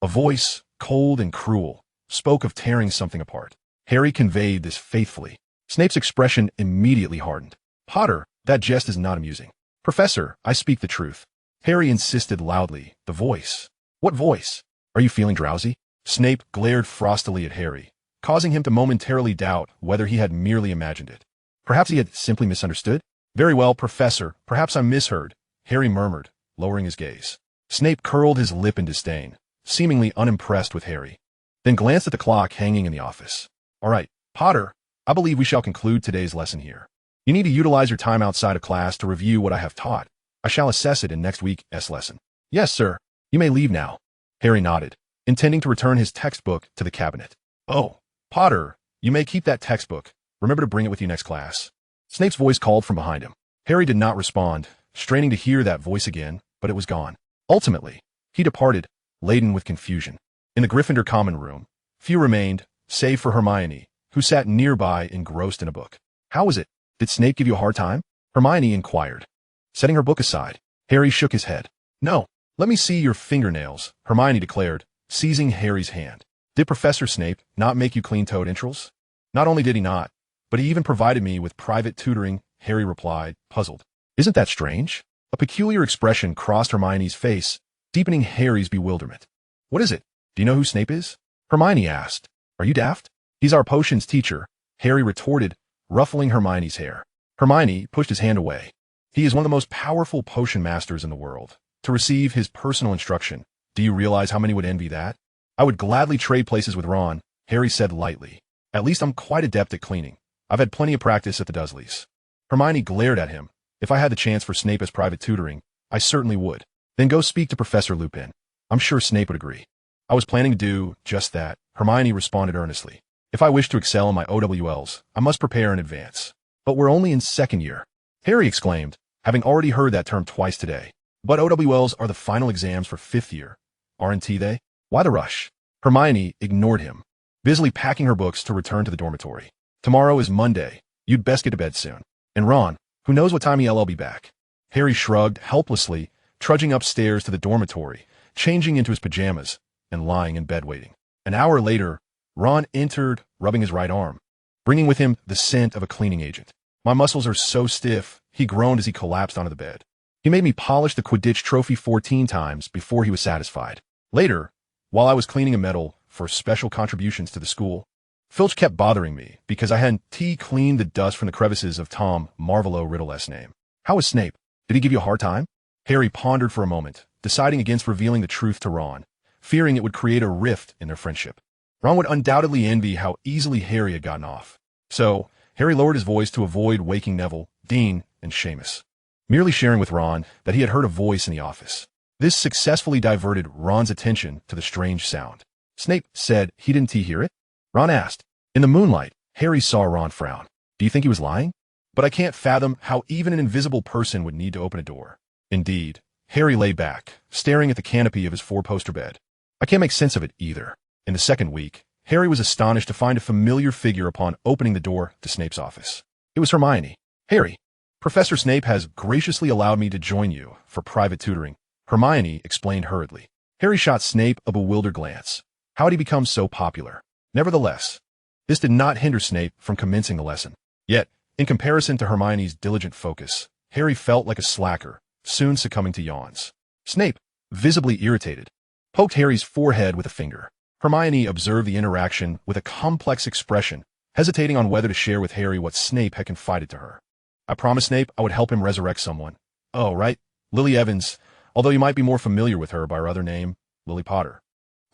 S1: A voice, cold and cruel, spoke of tearing something apart. Harry conveyed this faithfully. Snape's expression immediately hardened. "Potter, that jest is not amusing." "Professor, I speak the truth." Harry insisted loudly. "The voice." "What voice? Are you feeling drowsy?" Snape glared frostily at Harry, causing him to momentarily doubt whether he had merely imagined it. Perhaps he had simply misunderstood? "Very well, Professor, perhaps I misheard," Harry murmured, lowering his gaze. Snape curled his lip in disdain, seemingly unimpressed with Harry, then glanced at the clock hanging in the office. "All right, Potter, I believe we shall conclude today's lesson here. You need to utilize your time outside of class to review what I have taught. I shall assess it in next week's lesson." "Yes, sir. You may leave now." Harry nodded, intending to return his textbook to the cabinet. "Oh, Potter, you may keep that textbook. Remember to bring it with you next class." Snape's voice called from behind him. Harry did not respond, straining to hear that voice again, but it was gone. Ultimately, he departed, laden with confusion. In the Gryffindor common room, few remained, save for Hermione, who sat nearby engrossed in a book. "How is it? Did Snape give you a hard time?" Hermione inquired. Setting her book aside, Harry shook his head. "No. Let me see your fingernails," Hermione declared, seizing Harry's hand. "Did Professor Snape not make you clean toad entrails?" "Not only did he not, but he even provided me with private tutoring," Harry replied, puzzled. "Isn't that strange?" A peculiar expression crossed Hermione's face, deepening Harry's bewilderment. "What is it? Do you know who Snape is?" Hermione asked. "Are you daft?" "He's our potions teacher," Harry retorted, ruffling Hermione's hair. Hermione pushed his hand away. "He is one of the most powerful potion masters in the world. To receive his personal instruction, do you realize how many would envy that?" "I would gladly trade places with Ron," Harry said lightly. "At least I'm quite adept at cleaning. I've had plenty of practice at the Dursleys." Hermione glared at him. "If I had the chance for Snape as private tutoring, I certainly would." "Then go speak to Professor Lupin. I'm sure Snape would agree." "I was planning to do just that," Hermione responded earnestly. "If I wish to excel in my OWLs, I must prepare in advance." "But we're only in second year," Harry exclaimed, having already heard that term twice today. "But OWLs are the final exams for fifth year, aren't they? Why the rush?" Hermione ignored him, busily packing her books to return to the dormitory. "Tomorrow is Monday. You'd best get to bed soon. And Ron, who knows what time he'll be back?" Harry shrugged helplessly, trudging upstairs to the dormitory, changing into his pajamas, and lying in bed waiting. An hour later, Ron entered, rubbing his right arm, bringing with him the scent of a cleaning agent. "My muscles are so stiff," he groaned as he collapsed onto the bed. He made me polish the Quidditch trophy 14 times before he was satisfied. Later, while I was cleaning a medal for special contributions to the school, Filch kept bothering me because I hadn't cleaned the dust from the crevices of Tom Riddle's name. "How is Snape? Did he give you a hard time?" Harry pondered for a moment, deciding against revealing the truth to Ron, fearing it would create a rift in their friendship. Ron would undoubtedly envy how easily Harry had gotten off. So, Harry lowered his voice to avoid waking Neville, Dean, and Seamus, merely sharing with Ron that he had heard a voice in the office. This successfully diverted Ron's attention to the strange sound. "Snape said he didn't hear it?" Ron asked. In the moonlight, Harry saw Ron frown. "Do you think he was lying?" "But I can't fathom how even an invisible person would need to open a door." Indeed, Harry lay back, staring at the canopy of his four-poster bed. "I can't make sense of it either." In the second week, Harry was astonished to find a familiar figure upon opening the door to Snape's office. It was Hermione. "Harry, Professor Snape has graciously allowed me to join you for private tutoring," Hermione explained hurriedly. Harry shot Snape a bewildered glance. How had he become so popular? Nevertheless, this did not hinder Snape from commencing the lesson. Yet, in comparison to Hermione's diligent focus, Harry felt like a slacker, soon succumbing to yawns. Snape, visibly irritated, poked Harry's forehead with a finger. Hermione observed the interaction with a complex expression, hesitating on whether to share with Harry what Snape had confided to her. "I promised Snape I would help him resurrect someone." "Oh, right. Lily Evans, although you might be more familiar with her by her other name, Lily Potter."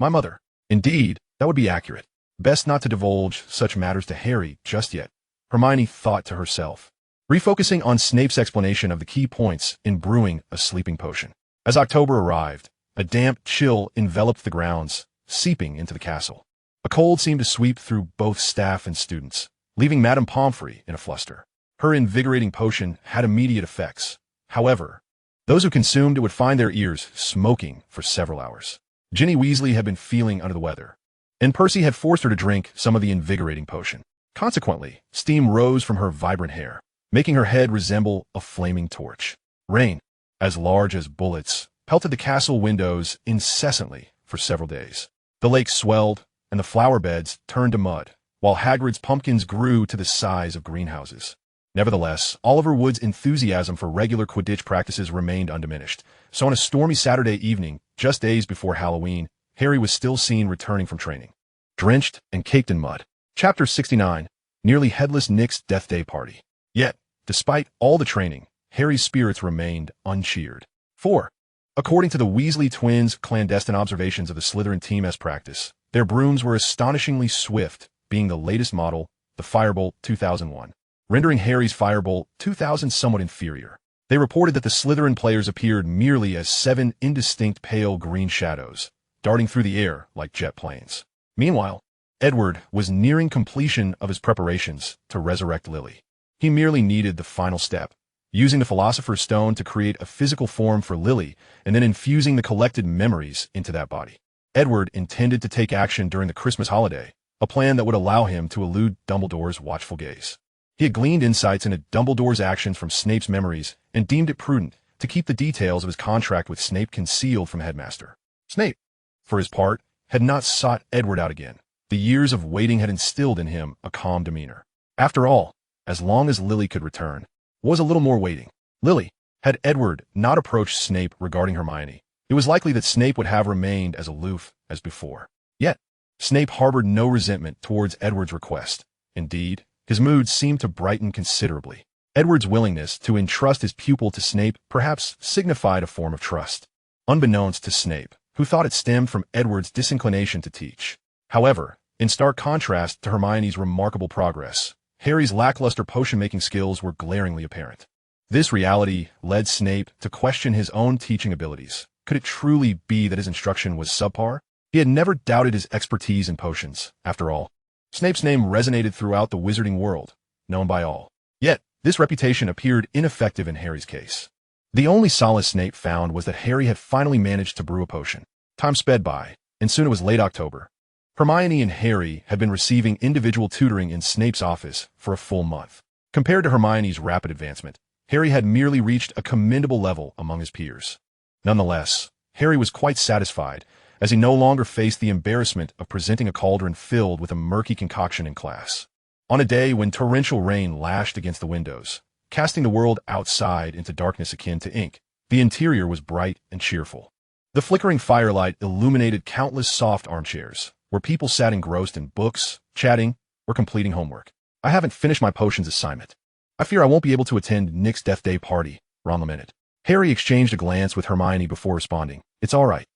S1: "My mother." "Indeed, that would be accurate. Best not to divulge such matters to Harry just yet," Hermione thought to herself. refocusing on Snape's explanation of the key points in brewing a sleeping potion. As October arrived, a damp chill enveloped the grounds, seeping into the castle. A cold seemed to sweep through both staff and students, leaving Madame Pomfrey in a fluster. Her invigorating potion had immediate effects. However, those who consumed it would find their ears smoking for several hours. Ginny Weasley had been feeling under the weather, and Percy had forced her to drink some of the invigorating potion. Consequently, steam rose from her vibrant hair, making her head resemble a flaming torch. Rain, as large as bullets, pelted the castle windows incessantly for several days. The lake swelled, and the flower beds turned to mud, while Hagrid's pumpkins grew to the size of greenhouses. Nevertheless, Oliver Wood's enthusiasm for regular Quidditch practices remained undiminished, so on a stormy Saturday evening, just days before Halloween, Harry was still seen returning from training, drenched and caked in mud. Chapter 69, Nearly Headless Nick's Death Day Party. Yet, despite all the training, Harry's spirits remained uncheered. 4. According to the Weasley twins' clandestine observations of the Slytherin team as practice, their brooms were astonishingly swift, being the latest model, the Firebolt 2001, rendering Harry's Firebolt 2000 somewhat inferior. They reported that the Slytherin players appeared merely as 7 indistinct pale green shadows, darting through the air like jet planes. Meanwhile, Edward was nearing completion of his preparations to resurrect Lily. He merely needed the final step, using the Philosopher's Stone to create a physical form for Lily and then infusing the collected memories into that body. Edward intended to take action during the Christmas holiday, a plan that would allow him to elude Dumbledore's watchful gaze. He had gleaned insights into Dumbledore's actions from Snape's memories and deemed it prudent to keep the details of his contract with Snape concealed from Headmaster. Snape, for his part, had not sought Edward out again. The years of waiting had instilled in him a calm demeanor. After all, as long as Lily could return, was a little more waiting. Lily, had Edward not approached Snape regarding Hermione, it was likely that Snape would have remained as aloof as before. Yet, Snape harbored no resentment towards Edward's request. Indeed, his mood seemed to brighten considerably. Edward's willingness to entrust his pupil to Snape perhaps signified a form of trust, unbeknownst to Snape, who thought it stemmed from Edward's disinclination to teach. However, in stark contrast to Hermione's remarkable progress, Harry's lackluster potion-making skills were glaringly apparent. This reality led Snape to question his own teaching abilities. Could it truly be that his instruction was subpar? He had never doubted his expertise in potions. After all, Snape's name resonated throughout the Wizarding World, known by all. Yet, this reputation appeared ineffective in Harry's case. The only solace Snape found was that Harry had finally managed to brew a potion. Time sped by, and soon it was late October. Hermione and Harry had been receiving individual tutoring in Snape's office for a full month. Compared to Hermione's rapid advancement, Harry had merely reached a commendable level among his peers. Nonetheless, Harry was quite satisfied, as he no longer faced the embarrassment of presenting a cauldron filled with a murky concoction in class. On a day when torrential rain lashed against the windows, casting the world outside into darkness akin to ink, the interior was bright and cheerful. The flickering firelight illuminated countless soft armchairs, where people sat engrossed in books, chatting, or completing homework. I haven't finished my potions assignment. I fear I won't be able to attend Nick's Death Day party, Ron lamented. Harry exchanged a glance with Hermione before responding. It's all right.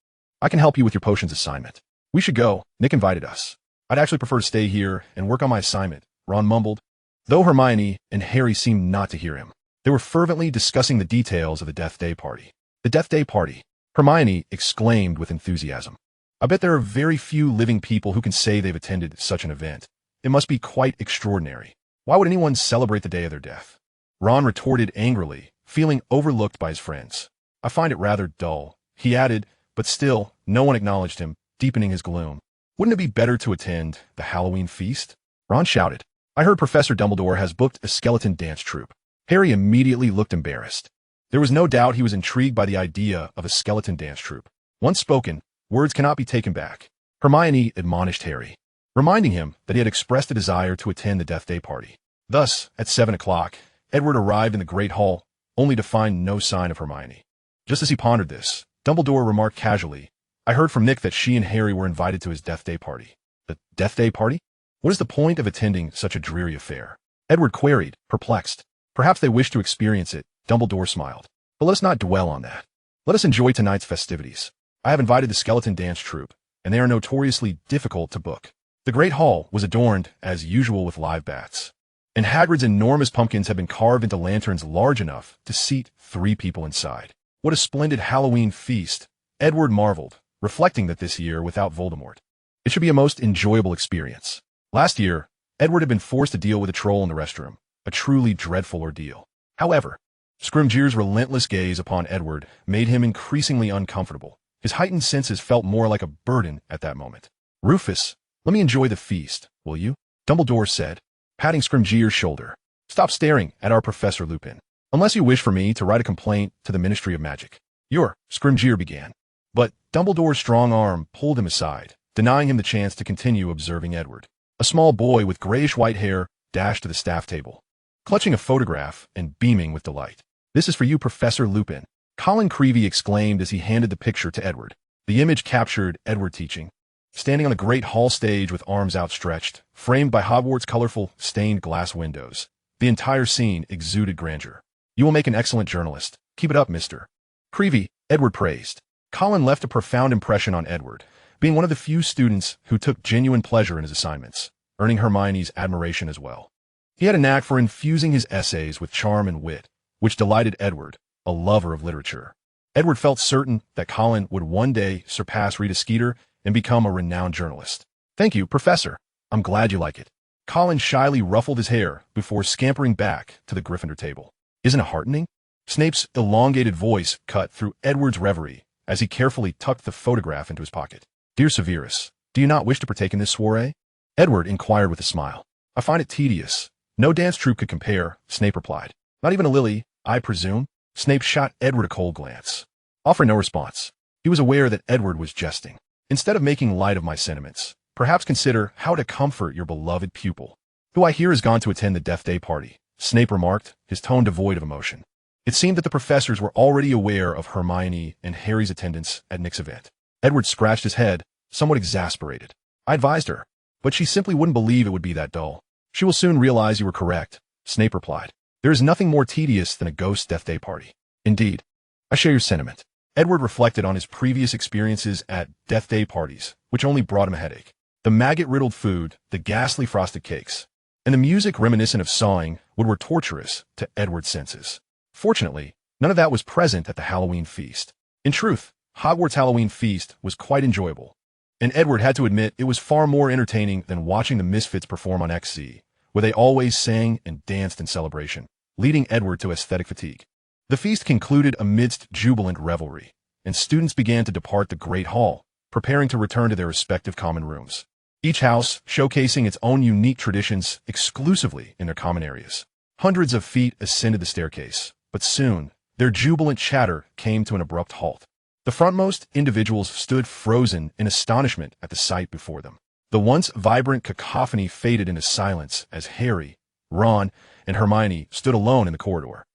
S1: I can help you with your potions assignment. We should go. Nick invited us. I'd actually prefer to stay here and work on my assignment, Ron mumbled. Though Hermione and Harry seemed not to hear him, they were fervently discussing the details of the Death Day party. The Death Day party, Hermione exclaimed with enthusiasm. I bet there are very few living people who can say they've attended such an event. It must be quite extraordinary. Why would anyone celebrate the day of their death? Ron retorted angrily, feeling overlooked by his friends. I find it rather dull, he added, but still, no one acknowledged him, deepening his gloom. Wouldn't it be better to attend the Halloween feast? Ron shouted. I heard Professor Dumbledore has booked a skeleton dance troupe. Harry immediately looked embarrassed. There was no doubt he was intrigued by the idea of a skeleton dance troupe. Once spoken, words cannot be taken back. Hermione admonished Harry, reminding him that he had expressed a desire to attend the Death Day party. Thus, at 7 o'clock, Edward arrived in the Great Hall, only to find no sign of Hermione. Just as he pondered this, Dumbledore remarked casually, I heard from Nick that she and Harry were invited to his Death Day party. The Death Day party? What is the point of attending such a dreary affair? Edward queried, perplexed. Perhaps they wish to experience it, Dumbledore smiled. But let us not dwell on that. Let us enjoy tonight's festivities. I have invited the skeleton dance troupe, and they are notoriously difficult to book. The Great Hall was adorned, as usual, with live bats. and Hagrid's enormous pumpkins had been carved into lanterns large enough to seat 3 people inside. What a splendid Halloween feast, Edward marveled, reflecting that this year, without Voldemort, it should be a most enjoyable experience. Last year, Edward had been forced to deal with a troll in the restroom, a truly dreadful ordeal. However, Scrimgeour's relentless gaze upon Edward made him increasingly uncomfortable. His heightened senses felt more like a burden at that moment. "Rufus, let me enjoy the feast, will you?" Dumbledore said, patting Scrimgeour's shoulder. "Stop staring at our Professor Lupin, unless you wish for me to write a complaint to the Ministry of Magic." Scrimgeour began. But Dumbledore's strong arm pulled him aside, denying him the chance to continue observing Edward. A small boy with grayish-white hair dashed to the staff table, clutching a photograph and beaming with delight. "This is for you, Professor Lupin," Colin Creevey exclaimed as he handed the picture to Edward. The image captured Edward teaching, standing on a great hall stage with arms outstretched, framed by Hogwarts' colorful, stained glass windows. The entire scene exuded grandeur. "You will make an excellent journalist. Keep it up, Mr. Creevey," Edward praised. Colin left a profound impression on Edward, being one of the few students who took genuine pleasure in his assignments, earning Hermione's admiration as well. He had a knack for infusing his essays with charm and wit, which delighted Edward, a lover of literature. Edward felt certain that Colin would one day surpass Rita Skeeter and become a renowned journalist. "Thank you, Professor. I'm glad you like it." Colin shyly ruffled his hair before scampering back to the Gryffindor table. "Isn't it heartening?" Snape's elongated voice cut through Edward's reverie as he carefully tucked the photograph into his pocket. "Dear Severus, do you not wish to partake in this soiree?" Edward inquired with a smile. "I find it tedious. No dance troupe could compare," Snape replied. "Not even a lily, I presume?" Snape shot Edward a cold glance, offering no response. He was aware that Edward was jesting. "Instead of making light of my sentiments, perhaps consider how to comfort your beloved pupil, who I hear has gone to attend the Death Day party," Snape remarked, his tone devoid of emotion. It seemed that the professors were already aware of Hermione and Harry's attendance at Nick's event. Edward scratched his head, somewhat exasperated. "I advised her, but she simply wouldn't believe it would be that dull." "She will soon realize you were correct," Snape replied. "There is nothing more tedious than a ghost Death Day party." "Indeed, I share your sentiment." Edward reflected on his previous experiences at Death Day parties, which only brought him a headache. The maggot-riddled food, the ghastly frosted cakes, and the music reminiscent of sawing wood were torturous to Edward's senses. Fortunately, none of that was present at the Halloween feast. In truth, Hogwarts' Halloween feast was quite enjoyable, and Edward had to admit it was far more entertaining than watching the Misfits perform on XC, where they always sang and danced in celebration, leading Edward to aesthetic fatigue. The feast concluded amidst jubilant revelry, and students began to depart the Great Hall, preparing to return to their respective common rooms, each house showcasing its own unique traditions exclusively in their common areas. Hundreds of feet ascended the staircase, but soon their jubilant chatter came to an abrupt halt. The frontmost individuals stood frozen in astonishment at the sight before them. The once vibrant cacophony faded into silence as Harry, Ron, and Hermione stood alone in the corridor,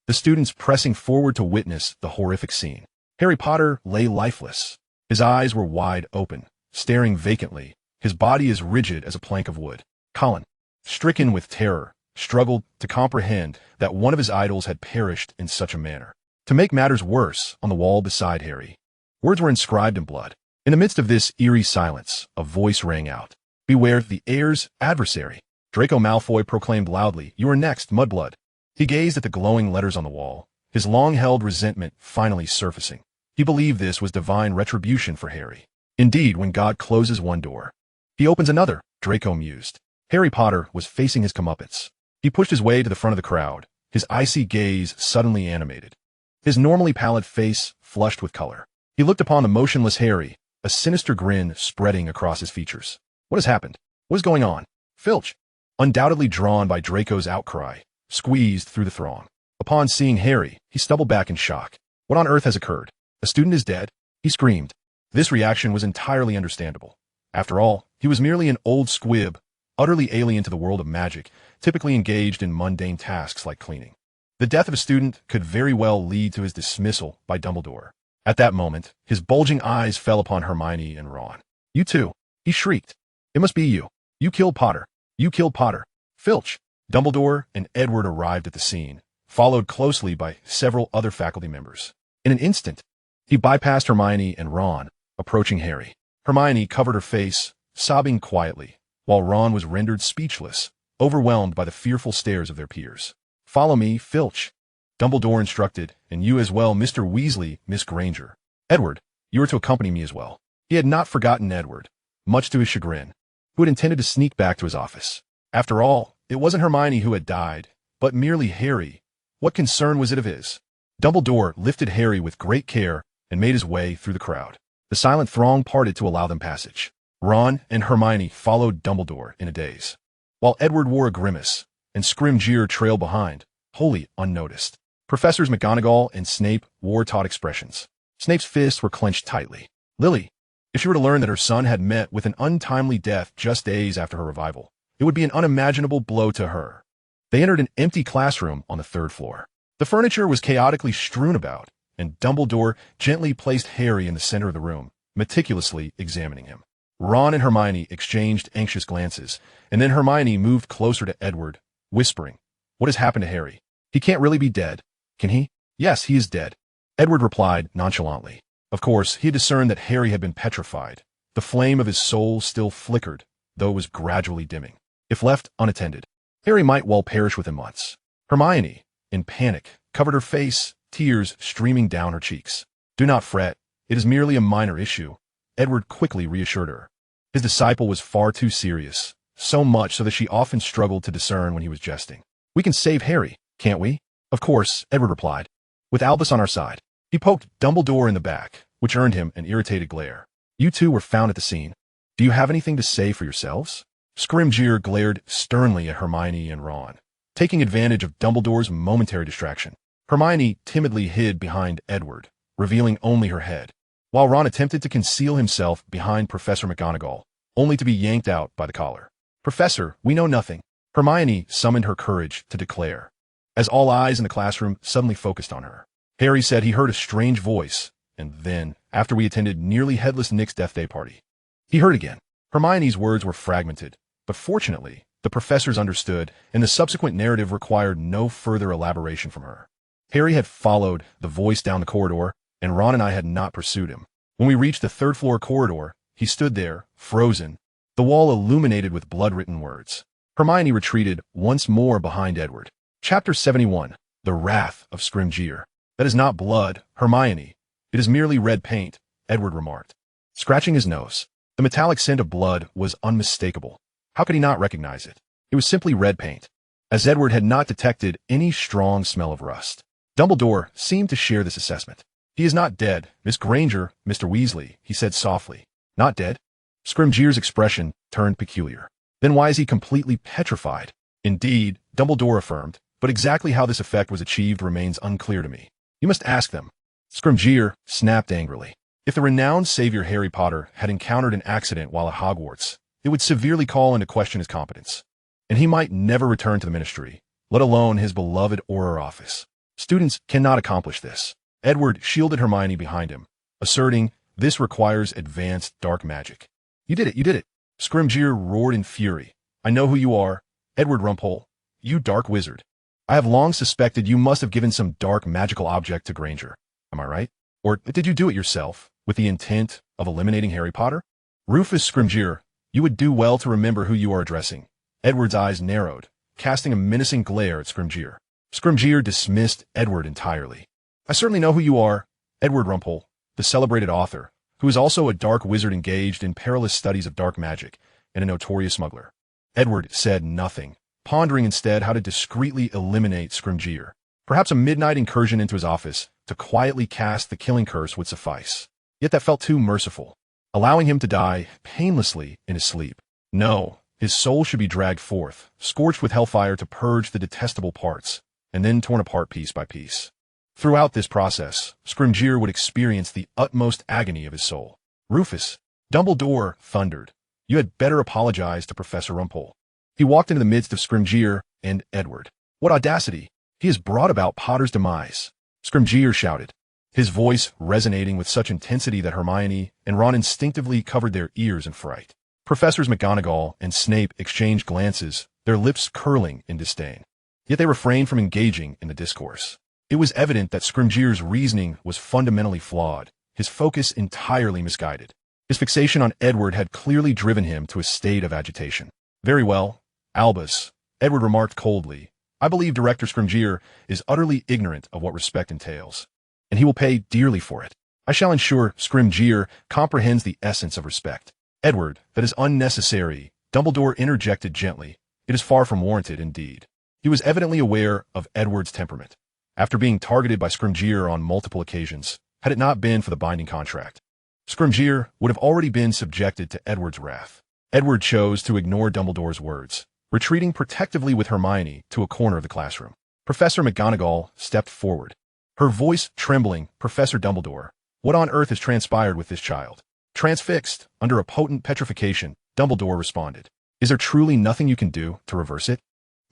S1: the students pressing forward to witness the horrific scene. Harry Potter lay lifeless. His eyes were wide open, staring vacantly, his body as rigid as a plank of wood. Colin, stricken with terror, struggled to comprehend that one of his idols had perished in such a manner. To make matters worse, on the wall beside Harry, words were inscribed in blood. In the midst of this eerie silence, a voice rang out. "Beware the heir's adversary." Draco Malfoy proclaimed loudly, "You are next, Mudblood." He gazed at the glowing letters on the wall, his long-held resentment finally surfacing. He believed this was divine retribution for Harry. Indeed, when God closes one door, he opens another, Draco mused. Harry Potter was facing his comeuppance. He pushed his way to the front of the crowd, his icy gaze suddenly animated, his normally pallid face flushed with color. He looked upon the motionless Harry, a sinister grin spreading across his features. "What has happened? What is going on?" Filch, undoubtedly drawn by Draco's outcry, squeezed through the throng. Upon seeing Harry, he stumbled back in shock. "What on earth has occurred? A student is dead?" he screamed. This reaction was entirely understandable. After all, he was merely an old squib, utterly alien to the world of magic, typically engaged in mundane tasks like cleaning. The death of a student could very well lead to his dismissal by Dumbledore. At that moment, his bulging eyes fell upon Hermione and Ron. "You too," he shrieked. "It must be you. You killed Potter. You killed Potter." Filch, Dumbledore, and Edward arrived at the scene, followed closely by several other faculty members. In an instant, he bypassed Hermione and Ron, approaching Harry. Hermione covered her face, sobbing quietly, while Ron was rendered speechless overwhelmed by the fearful stares of their peers. "Follow me, Filch," Dumbledore instructed, "and you as well, Mr. Weasley, Miss Granger. Edward, you are to accompany me as well." He had not forgotten Edward, much to his chagrin, who had intended to sneak back to his office. After all, it wasn't Hermione who had died, but merely Harry. What concern was it of his? Dumbledore lifted Harry with great care and made his way through the crowd. The silent throng parted to allow them passage. Ron and Hermione followed Dumbledore in a daze, while Edward wore a grimace, and Scrimgeour trailed behind, wholly unnoticed. Professors McGonagall and Snape wore taut expressions. Snape's fists were clenched tightly. Lily, if she were to learn that her son had met with an untimely death just days after her revival, it would be an unimaginable blow to her. They entered an empty classroom on the 3rd floor. The furniture was chaotically strewn about, and Dumbledore gently placed Harry in the center of the room, meticulously examining him. Ron and Hermione exchanged anxious glances, and then Hermione moved closer to Edward, whispering, "What has happened to Harry? He can't really be dead, can he?" "Yes, he is dead," Edward replied nonchalantly. Of course, he had discerned that Harry had been petrified. The flame of his soul still flickered, though it was gradually dimming. If left unattended, Harry might well perish within months. Hermione, in panic, covered her face, tears streaming down her cheeks. "Do not fret. It is merely a minor issue," Edward quickly reassured her. His disciple was far too serious, so much so that she often struggled to discern when he was jesting. "We can save Harry, can't we?" "Of course," Edward replied, "with Albus on our side." He poked Dumbledore in the back, which earned him an irritated glare. "You two were found at the scene. Do you have anything to say for yourselves?" Scrimgeour glared sternly at Hermione and Ron, taking advantage of Dumbledore's momentary distraction. Hermione timidly hid behind Edward, revealing only her head, while Ron attempted to conceal himself behind Professor McGonagall, only to be yanked out by the collar. "Professor, we know nothing," Hermione summoned her courage to declare, as all eyes in the classroom suddenly focused on her. "Harry said he heard a strange voice, and then, after we attended nearly Headless Nick's death day party, he heard again." Hermione's words were fragmented, but fortunately, the professors understood, and the subsequent narrative required no further elaboration from her. Harry had followed the voice down the corridor, and Ron and I had not pursued him. When we reached the 3rd floor corridor, he stood there, frozen, the wall illuminated with blood-written words. Hermione retreated once more behind Edward. Chapter 71, The Wrath of Scrimgeour. "That is not blood, Hermione. It is merely red paint," Edward remarked, scratching his nose. The metallic scent of blood was unmistakable. How could he not recognize it? It was simply red paint, as Edward had not detected any strong smell of rust. Dumbledore seemed to share this assessment. "He is not dead, Miss Granger, Mr. Weasley," he said softly. "Not dead?" Scrimgeour's expression turned peculiar. "Then why is he completely petrified?" "Indeed," Dumbledore affirmed, "but exactly how this effect was achieved remains unclear to me. You must ask them." Scrimgeour snapped angrily. If the renowned savior Harry Potter had encountered an accident while at Hogwarts, it would severely call into question his competence, and he might never return to the ministry, let alone his beloved Auror office. Students cannot accomplish this. Edward shielded Hermione behind him, asserting, "This requires advanced dark magic." You did it. Scrimgeour roared in fury. "I know who you are, Edward Renpo, you dark wizard. I have long suspected you must have given some dark magical object to Granger. Am I right? Or did you do it yourself, with the intent of eliminating Harry Potter?" "Rufus Scrimgeour, you would do well to remember who you are addressing." Edward's eyes narrowed, casting a menacing glare at Scrimgeour. Scrimgeour dismissed Edward entirely. "I certainly know who you are, Edward Renpo, the celebrated author, who is also a dark wizard engaged in perilous studies of dark magic, and a notorious smuggler." Edward said nothing, pondering instead how to discreetly eliminate Scrimgeour. Perhaps a midnight incursion into his office to quietly cast the killing curse would suffice. Yet that felt too merciful, allowing him to die painlessly in his sleep. No, his soul should be dragged forth, scorched with hellfire to purge the detestable parts, and then torn apart piece by piece. Throughout this process, Scrimgeour would experience the utmost agony of his soul. "Rufus," Dumbledore thundered, "you had better apologize to Professor Renpo." He walked into the midst of Scrimgeour and Edward. "What audacity! He has brought about Potter's demise," Scrimgeour shouted, his voice resonating with such intensity that Hermione and Ron instinctively covered their ears in fright. Professors McGonagall and Snape exchanged glances, their lips curling in disdain. Yet they refrained from engaging in the discourse. It was evident that Scrimgeour's reasoning was fundamentally flawed, his focus entirely misguided. His fixation on Edward had clearly driven him to a state of agitation. "Very well, Albus," Edward remarked coldly. I believe Director Scrimgeour is utterly ignorant of what respect entails, and he will pay dearly for it. I shall ensure Scrimgeour comprehends the essence of respect. Edward, that is unnecessary, Dumbledore interjected gently. It is far from warranted, indeed. He was evidently aware of Edward's temperament, after being targeted by Scrimgeour on multiple occasions. Had it not been for the binding contract, Scrimgeour would have already been subjected to Edward's wrath. Edward chose to ignore Dumbledore's words, retreating protectively with Hermione to a corner of the classroom. Professor McGonagall stepped forward, her voice trembling. Professor Dumbledore, what on earth has transpired with this child? Transfixed, under a potent petrification, Dumbledore responded. Is there truly nothing you can do to reverse it?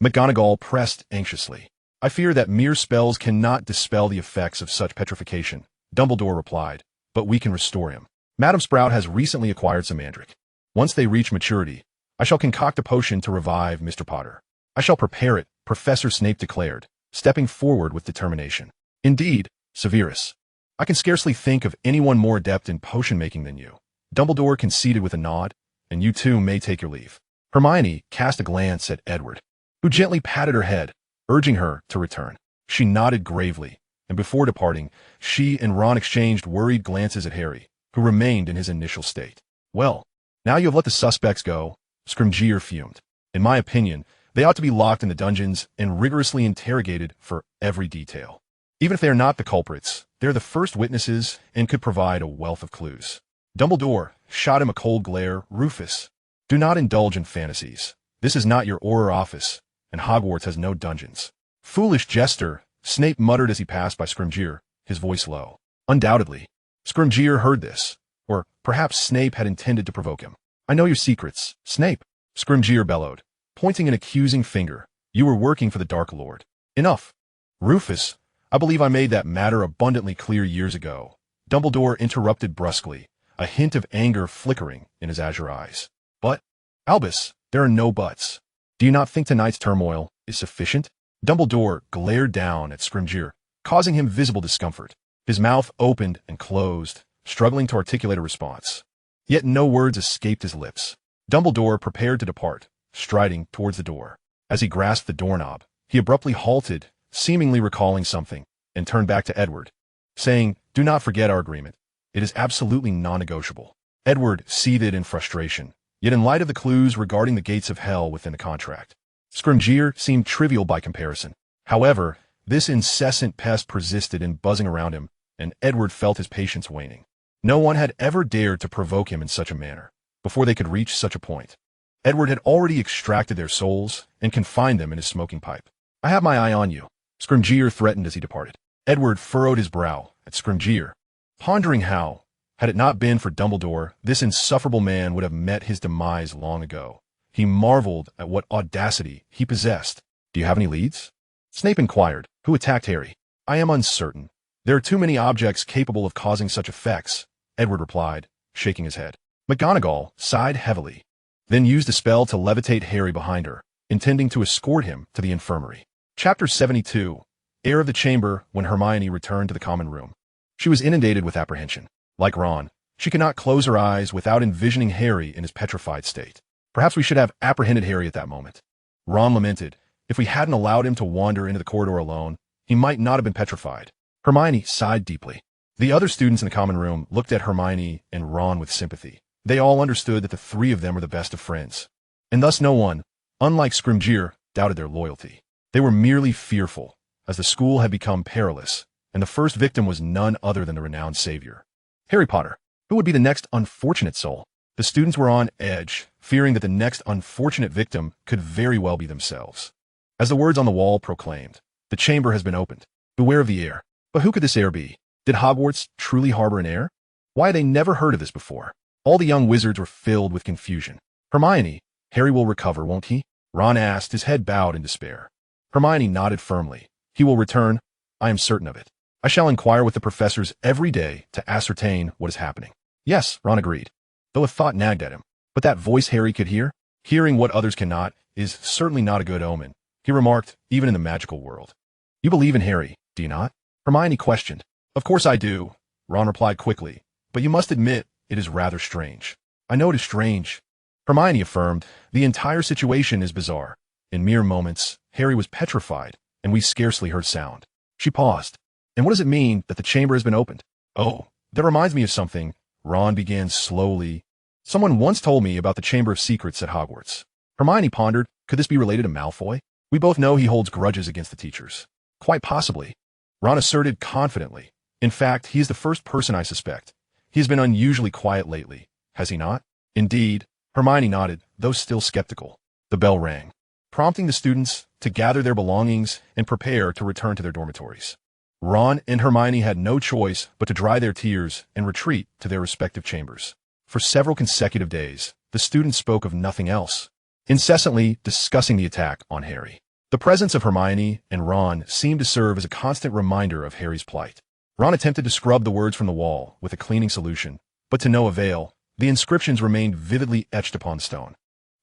S1: McGonagall pressed anxiously. I fear that mere spells cannot dispel the effects of such petrification, Dumbledore replied, but we can restore him. Madam Sprout has recently acquired some mandrake. Once they reach maturity, I shall concoct a potion to revive Mr. Potter. I shall prepare it, Professor Snape declared, stepping forward with determination. Indeed, Severus. I can scarcely think of anyone more adept in potion-making than you. Dumbledore conceded with a nod, and you too may take your leave. Hermione cast a glance at Edward, who gently patted her head, urging her to return. She nodded gravely, and before departing, she and Ron exchanged worried glances at Harry, who remained in his initial state. Well, now you have let the suspects go, Scrimgeour fumed. In my opinion, they ought to be locked in the dungeons and rigorously interrogated for every detail. Even if they are not the culprits, they're the first witnesses and could provide a wealth of clues. Dumbledore shot him a cold glare. Rufus, do not indulge in fantasies. This is not your Auror office, and Hogwarts has no dungeons. Foolish jester, Snape muttered as he passed by Scrimgeour, his voice low. Undoubtedly, Scrimgeour heard this, or perhaps Snape had intended to provoke him. I know your secrets, Snape, Scrimgeour bellowed, pointing an accusing finger. You were working for the Dark Lord. Enough. Rufus, I believe I made that matter abundantly clear years ago. Dumbledore interrupted brusquely, a hint of anger flickering in his azure eyes. But, Albus, there are no buts. Do you not think tonight's turmoil is sufficient? Dumbledore glared down at Scrimgeour, causing him visible discomfort. His mouth opened and closed, struggling to articulate a response. Yet no words escaped his lips. Dumbledore prepared to depart, striding towards the door. As he grasped the doorknob, he abruptly halted, seemingly recalling something, and turned back to Edward, saying, Do not forget our agreement. It is absolutely non-negotiable. Edward seethed in frustration, yet in light of the clues regarding the gates of hell within the contract, Scrimgeour seemed trivial by comparison. However, this incessant pest persisted in buzzing around him, and Edward felt his patience waning. No one had ever dared to provoke him in such a manner, before they could reach such a point. Edward had already extracted their souls and confined them in his smoking pipe. I have my eye on you, Scrimgeour threatened as he departed. Edward furrowed his brow at Scrimgeour, pondering how, had it not been for Dumbledore, this insufferable man would have met his demise long ago. He marveled at what audacity he possessed. Do you have any leads? Snape inquired. Who attacked Harry? I am uncertain. There are too many objects capable of causing such effects, Edward replied, shaking his head. McGonagall sighed heavily, then used a spell to levitate Harry behind her, intending to escort him to the infirmary. Chapter 72. Air of the Chamber. When Hermione returned to the common room, she was inundated with apprehension. Like Ron, she could not close her eyes without envisioning Harry in his petrified state. Perhaps we should have apprehended Harry at that moment. Ron lamented. If we hadn't allowed him to wander into the corridor alone, he might not have been petrified. Hermione sighed deeply. The other students in the common room looked at Hermione and Ron with sympathy. They all understood that the three of them were the best of friends, and thus no one, unlike Scrimgeour, doubted their loyalty. They were merely fearful, as the school had become perilous, and the first victim was none other than the renowned savior, Harry Potter. Who would be the next unfortunate soul? The students were on edge, fearing that the next unfortunate victim could very well be themselves. As the words on the wall proclaimed, the chamber has been opened. Beware of the heir. But who could this heir be? Did Hogwarts truly harbor an heir? Why had they never heard of this before? All the young wizards were filled with confusion. Hermione, Harry will recover, won't he? Ron asked, his head bowed in despair. Hermione nodded firmly. He will return. I am certain of it. I shall inquire with the professors every day to ascertain what is happening. Yes, Ron agreed, though a thought nagged at him. But that voice Harry could hear, hearing what others cannot, is certainly not a good omen, he remarked, even in the magical world. You believe in Harry, do you not? Hermione questioned. Of course I do, Ron replied quickly, but you must admit it is rather strange. I know it is strange, Hermione affirmed. The entire situation is bizarre. In mere moments, Harry was petrified, and we scarcely heard sound. She paused. And what does it mean that the chamber has been opened? Oh, that reminds me of something, Ron began slowly. Someone once told me about the Chamber of Secrets at Hogwarts. Hermione pondered, could this be related to Malfoy? We both know he holds grudges against the teachers. Quite possibly. Ron asserted confidently. In fact, he is the first person I suspect. He has been unusually quiet lately, has he not? Indeed, Hermione nodded, though still skeptical. The bell rang, prompting the students to gather their belongings and prepare to return to their dormitories. Ron and Hermione had no choice but to dry their tears and retreat to their respective chambers. For several consecutive days, the students spoke of nothing else, incessantly discussing the attack on Harry. The presence of Hermione and Ron seemed to serve as a constant reminder of Harry's plight. Ron attempted to scrub the words from the wall with a cleaning solution, but to no avail. The inscriptions remained vividly etched upon stone.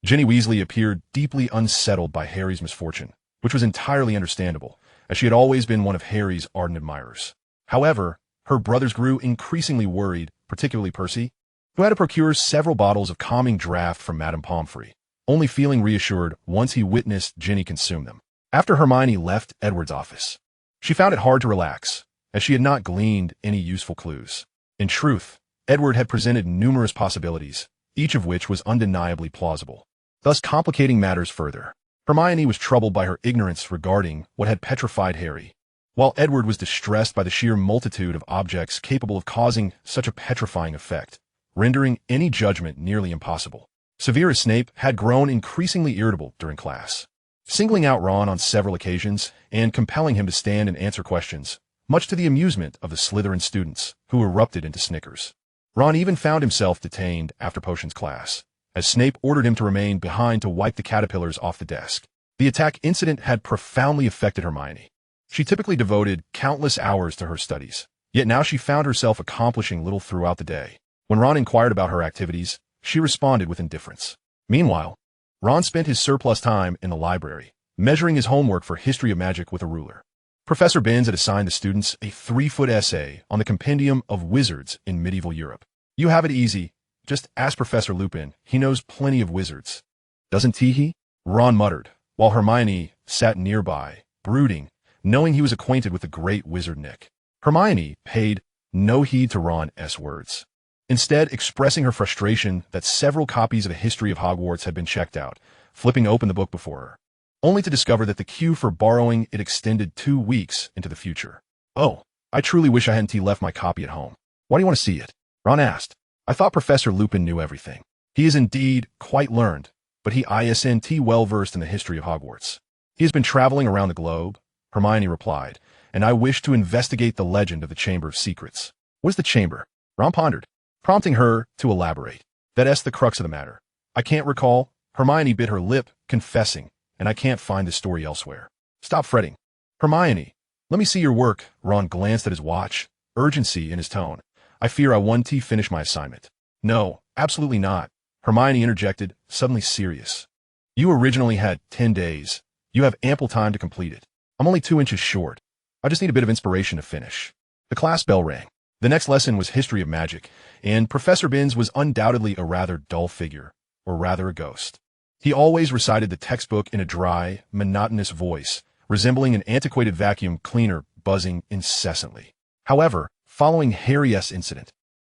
S1: Ginny Weasley appeared deeply unsettled by Harry's misfortune, which was entirely understandable, as she had always been one of Harry's ardent admirers. However, her brothers grew increasingly worried, particularly Percy, who had to procure several bottles of calming draught from Madame Pomfrey, only feeling reassured once he witnessed Ginny consume them. After Hermione left Edward's office, she found it hard to relax, as she had not gleaned any useful clues. In truth, Edward had presented numerous possibilities, each of which was undeniably plausible, thus complicating matters further. Hermione was troubled by her ignorance regarding what had petrified Harry, while Edward was distressed by the sheer multitude of objects capable of causing such a petrifying effect, rendering any judgment nearly impossible. Severus Snape had grown increasingly irritable during class, singling out Ron on several occasions and compelling him to stand and answer questions, much to the amusement of the Slytherin students, who erupted into snickers. Ron even found himself detained after potions class, as Snape ordered him to remain behind to wipe the caterpillars off the desk. The attack incident had profoundly affected Hermione. She typically devoted countless hours to her studies, yet now she found herself accomplishing little throughout the day. When Ron inquired about her activities, she responded with indifference. Meanwhile, Ron spent his surplus time in the library, measuring his homework for history of magic with a ruler. Professor Binns had assigned the students a 3-foot essay on the compendium of wizards in medieval Europe. You have it easy. Just ask Professor Lupin. He knows plenty of wizards. Doesn't he? Ron muttered, while Hermione sat nearby, brooding, knowing he was acquainted with the great wizard Nick. Hermione paid no heed to Ron's words, instead expressing her frustration that several copies of the History of Hogwarts had been checked out, flipping open the book before her, only to discover that the queue for borrowing it extended 2 weeks into the future. Oh, I truly wish I hadn't left my copy at home. Why do you want to see it? Ron asked. I thought Professor Lupin knew everything. He is indeed quite learned, but he isn't well-versed in the history of Hogwarts. He has been traveling around the globe, Hermione replied, and I wish to investigate the legend of the Chamber of Secrets. What is the chamber? Ron pondered, prompting her to elaborate. That's the crux of the matter. I can't recall. Hermione bit her lip, confessing, and I can't find this story elsewhere. Stop fretting. Hermione, let me see your work. Ron glanced at his watch, urgency in his tone. I fear I won't finish my assignment. No, absolutely not. Hermione interjected, suddenly serious. You originally had 10 days. You have ample time to complete it. I'm only 2 inches short. I just need a bit of inspiration to finish. The class bell rang. The next lesson was History of Magic, and Professor Binns was undoubtedly a rather dull figure, or rather a ghost. He always recited the textbook in a dry, monotonous voice, resembling an antiquated vacuum cleaner buzzing incessantly. However, following Harry's incident,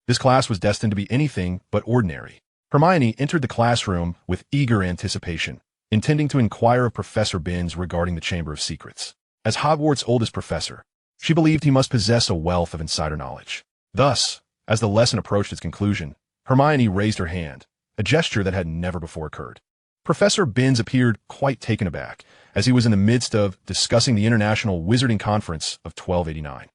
S1: this class was destined to be anything but ordinary. Hermione entered the classroom with eager anticipation, intending to inquire of Professor Binns regarding the Chamber of Secrets. As Hogwarts' oldest professor, she believed he must possess a wealth of insider knowledge. Thus, as the lesson approached its conclusion, Hermione raised her hand, a gesture that had never before occurred. Professor Binns appeared quite taken aback, as he was in the midst of discussing the International Wizarding Conference of 1289.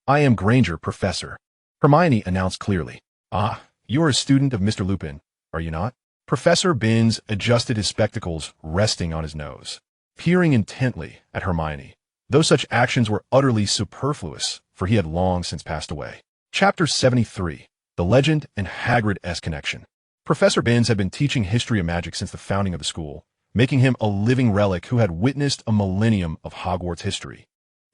S1: I am Granger, Professor. Hermione announced clearly. Ah, you are a student of Mr. Lupin, are you not? Professor Binns adjusted his spectacles, resting on his nose, peering intently at Hermione, though such actions were utterly superfluous, for he had long since passed away. Chapter 73. The Legend and Hagrid-esque Connection. Professor Binns had been teaching history of magic since the founding of the school, making him a living relic who had witnessed a millennium of Hogwarts history.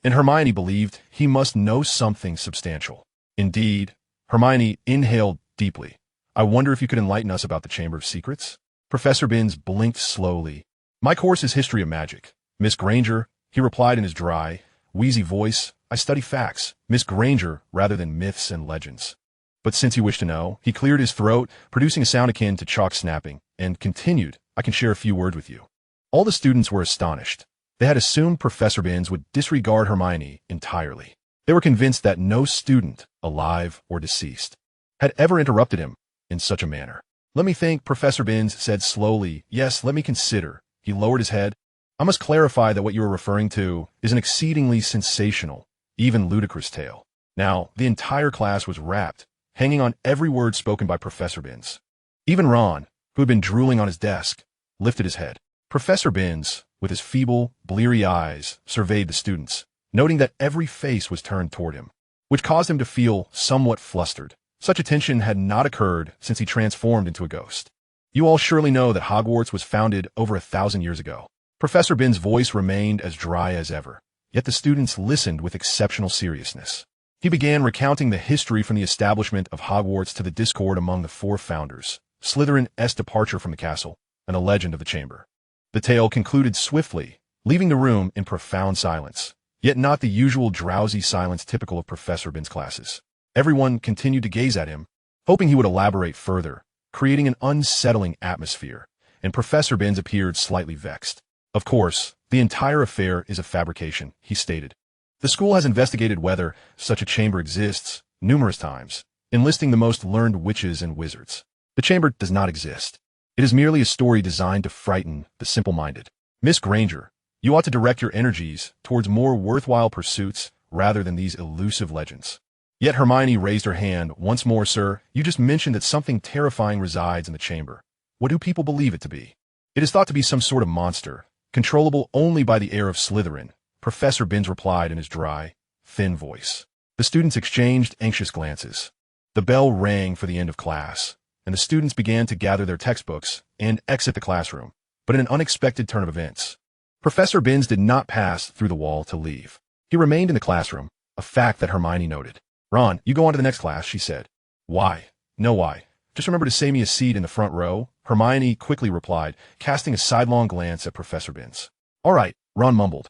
S1: And Hermione believed he must know something substantial. Indeed, Hermione inhaled deeply. I wonder if you could enlighten us about the Chamber of Secrets? Professor Binns blinked slowly, My course is History of Magic. Miss Granger, he replied in his dry, wheezy voice. I study facts, Miss Granger, rather than myths and legends. But since you wish to know, he cleared his throat, producing a sound akin to chalk snapping, and continued, I can share a few words with you. All the students were astonished. They had assumed Professor Binns would disregard Hermione entirely. They were convinced that no student, alive or deceased, had ever interrupted him in such a manner. Let me think, Professor Binns said slowly. Yes, let me consider. He lowered his head. I must clarify that what you are referring to is an exceedingly sensational, even ludicrous tale. Now, the entire class was rapt, hanging on every word spoken by Professor Binns. Even Ron, who had been drooling on his desk, lifted his head. Professor Binns, with his feeble, bleary eyes, surveyed the students, noting that every face was turned toward him, which caused him to feel somewhat flustered. Such attention had not occurred since he transformed into a ghost. You all surely know that Hogwarts was founded over 1,000 years ago. Professor Binns' voice remained as dry as ever, yet the students listened with exceptional seriousness. He began recounting the history from the establishment of Hogwarts to the discord among the four founders, Slytherin's departure from the castle, and the legend of the chamber. The tale concluded swiftly, leaving the room in profound silence, yet not the usual drowsy silence typical of Professor Binns' classes. Everyone continued to gaze at him, hoping he would elaborate further, creating an unsettling atmosphere, and Professor Binns appeared slightly vexed. Of course, the entire affair is a fabrication, he stated. The school has investigated whether such a chamber exists numerous times, enlisting the most learned witches and wizards. The chamber does not exist. It is merely a story designed to frighten the simple-minded. Miss Granger, you ought to direct your energies towards more worthwhile pursuits rather than these elusive legends. Yet Hermione raised her hand. Once more, sir, you just mentioned that something terrifying resides in the chamber. What do people believe it to be? It is thought to be some sort of monster, controllable only by the heir of Slytherin, Professor Binns replied in his dry, thin voice. The students exchanged anxious glances. The bell rang for the end of class, and the students began to gather their textbooks and exit the classroom. But in an unexpected turn of events, Professor Binns did not pass through the wall to leave. He remained in the classroom, a fact that Hermione noted. Ron, you go on to the next class, she said. Why? No why. Just remember to save me a seat in the front row, Hermione quickly replied, casting a sidelong glance at Professor Binns. All right, Ron mumbled,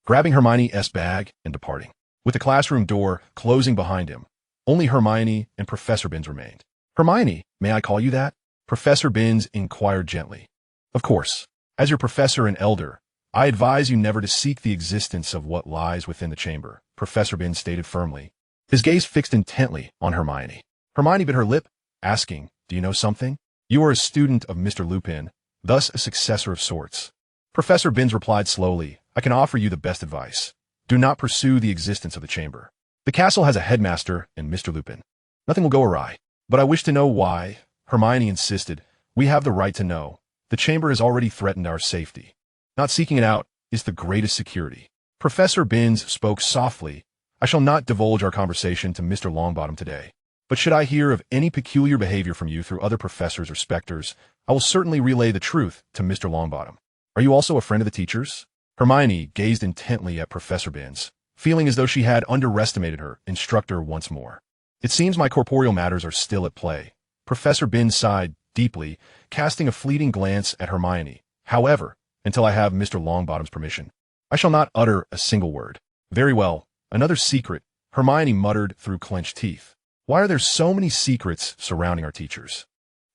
S1: grabbing Hermione's bag and departing. With the classroom door closing behind him, only Hermione and Professor Binns remained. Hermione, may I call you that? Professor Binns inquired gently. Of course. As your professor and elder, I advise you never to seek the existence of what lies within the chamber, Professor Binns stated firmly, his gaze fixed intently on Hermione. Hermione bit her lip, asking, do you know something? You are a student of Mr. Lupin, thus a successor of sorts. Professor Binns replied slowly, I can offer you the best advice. Do not pursue the existence of the chamber. The castle has a headmaster and Mr. Lupin. Nothing will go awry. But I wish to know why, Hermione insisted. We have the right to know. The chamber has already threatened our safety. Not seeking it out is the greatest security. Professor Binns spoke softly. I shall not divulge our conversation to Mr. Longbottom today. But should I hear of any peculiar behavior from you through other professors or specters, I will certainly relay the truth to Mr. Longbottom. Are you also a friend of the teacher's? Hermione gazed intently at Professor Binns, feeling as though she had underestimated her instructor once more. It seems my corporeal matters are still at play. Professor Binns sighed deeply, casting a fleeting glance at Hermione. However, until I have Mr. Longbottom's permission, I shall not utter a single word. Very well. Another secret, Hermione muttered through clenched teeth. Why are there so many secrets surrounding our teachers?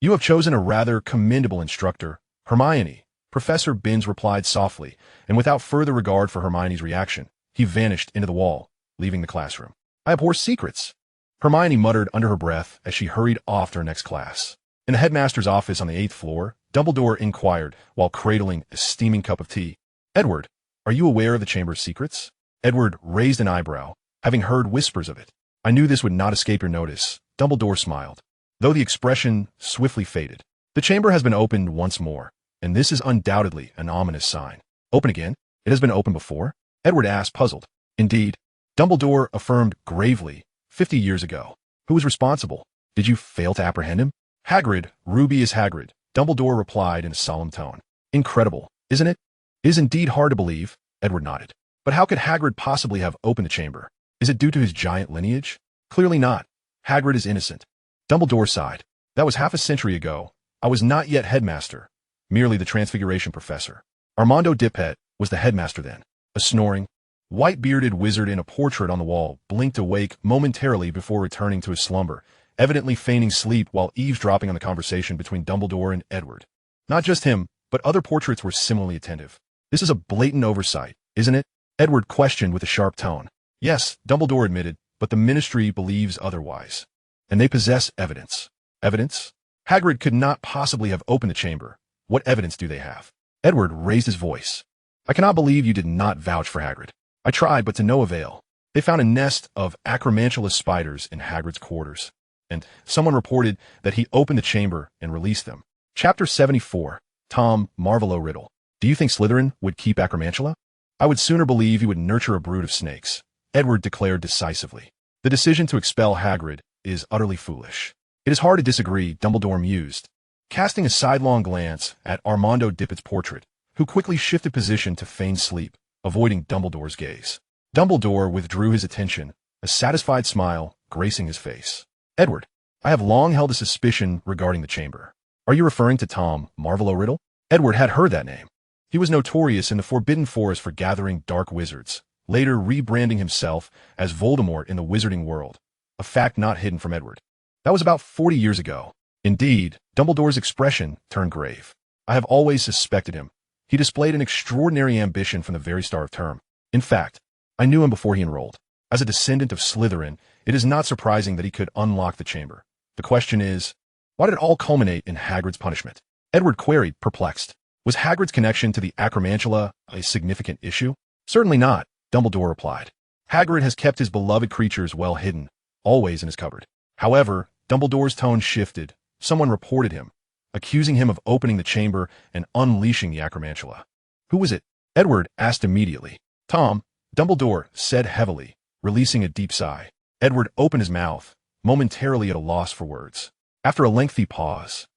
S1: You have chosen a rather commendable instructor, Hermione, Professor Binns replied softly, and without further regard for Hermione's reaction, he vanished into the wall, leaving the classroom. I abhor secrets, Hermione muttered under her breath as she hurried off to her next class. In the headmaster's office on the 8th floor, Dumbledore inquired while cradling a steaming cup of tea. Edward, are you aware of the chamber's secrets? Edward raised an eyebrow, having heard whispers of it. I knew this would not escape your notice. Dumbledore smiled, though the expression swiftly faded. The chamber has been opened once more, and this is undoubtedly an ominous sign. Open again? It has been opened before? Edward asked, puzzled. Indeed, Dumbledore affirmed gravely, 50 years ago. Who was responsible? Did you fail to apprehend him? Hagrid, Ruby is Hagrid, Dumbledore replied in a solemn tone. Incredible, isn't it? It is indeed hard to believe, Edward nodded. But how could Hagrid possibly have opened the chamber? Is it due to his giant lineage? Clearly not. Hagrid is innocent. Dumbledore sighed. That was half a century ago. I was not yet headmaster, merely the Transfiguration professor. Armando Dippet was the headmaster then. A snoring, white-bearded wizard in a portrait on the wall blinked awake momentarily before returning to his slumber, evidently feigning sleep while eavesdropping on the conversation between Dumbledore and Edward. Not just him, but other portraits were similarly attentive. This is a blatant oversight, isn't it? Edward questioned with a sharp tone. Yes, Dumbledore admitted, but the Ministry believes otherwise. And they possess evidence. Evidence? Hagrid could not possibly have opened the chamber. What evidence do they have? Edward raised his voice. I cannot believe you did not vouch for Hagrid. I tried, but to no avail. They found a nest of acromantula spiders in Hagrid's quarters, and someone reported that he opened the chamber and released them. Chapter 74. Tom Riddle. Do you think Slytherin would keep acromantula? I would sooner believe he would nurture a brood of snakes, Edward declared decisively. The decision to expel Hagrid is utterly foolish. It is hard to disagree, Dumbledore mused, casting a sidelong glance at Armando Dippet's portrait, who quickly shifted position to feign sleep, avoiding Dumbledore's gaze. Dumbledore withdrew his attention, a satisfied smile gracing his face. Edward, I have long held a suspicion regarding the chamber. Are you referring to Tom Riddle? Edward had heard that name. He was notorious in the Forbidden Forest for gathering dark wizards, later rebranding himself as Voldemort in the Wizarding World, a fact not hidden from Edward. That was about 40 years ago. Indeed, Dumbledore's expression turned grave. I have always suspected him. He displayed an extraordinary ambition from the very start of term. In fact, I knew him before he enrolled. As a descendant of Slytherin, it is not surprising that he could unlock the chamber. The question is, why did it all culminate in Hagrid's punishment? Edward queried, perplexed. Was Hagrid's connection to the acromantula a significant issue? Certainly not, Dumbledore replied. Hagrid has kept his beloved creatures well hidden, always in his cupboard. However, Dumbledore's tone shifted. Someone reported him, accusing him of opening the chamber and unleashing the acromantula. Who was it? Edward asked immediately. Tom, Dumbledore said heavily, releasing a deep sigh. Edward opened his mouth, momentarily at a loss for words. After a lengthy pause,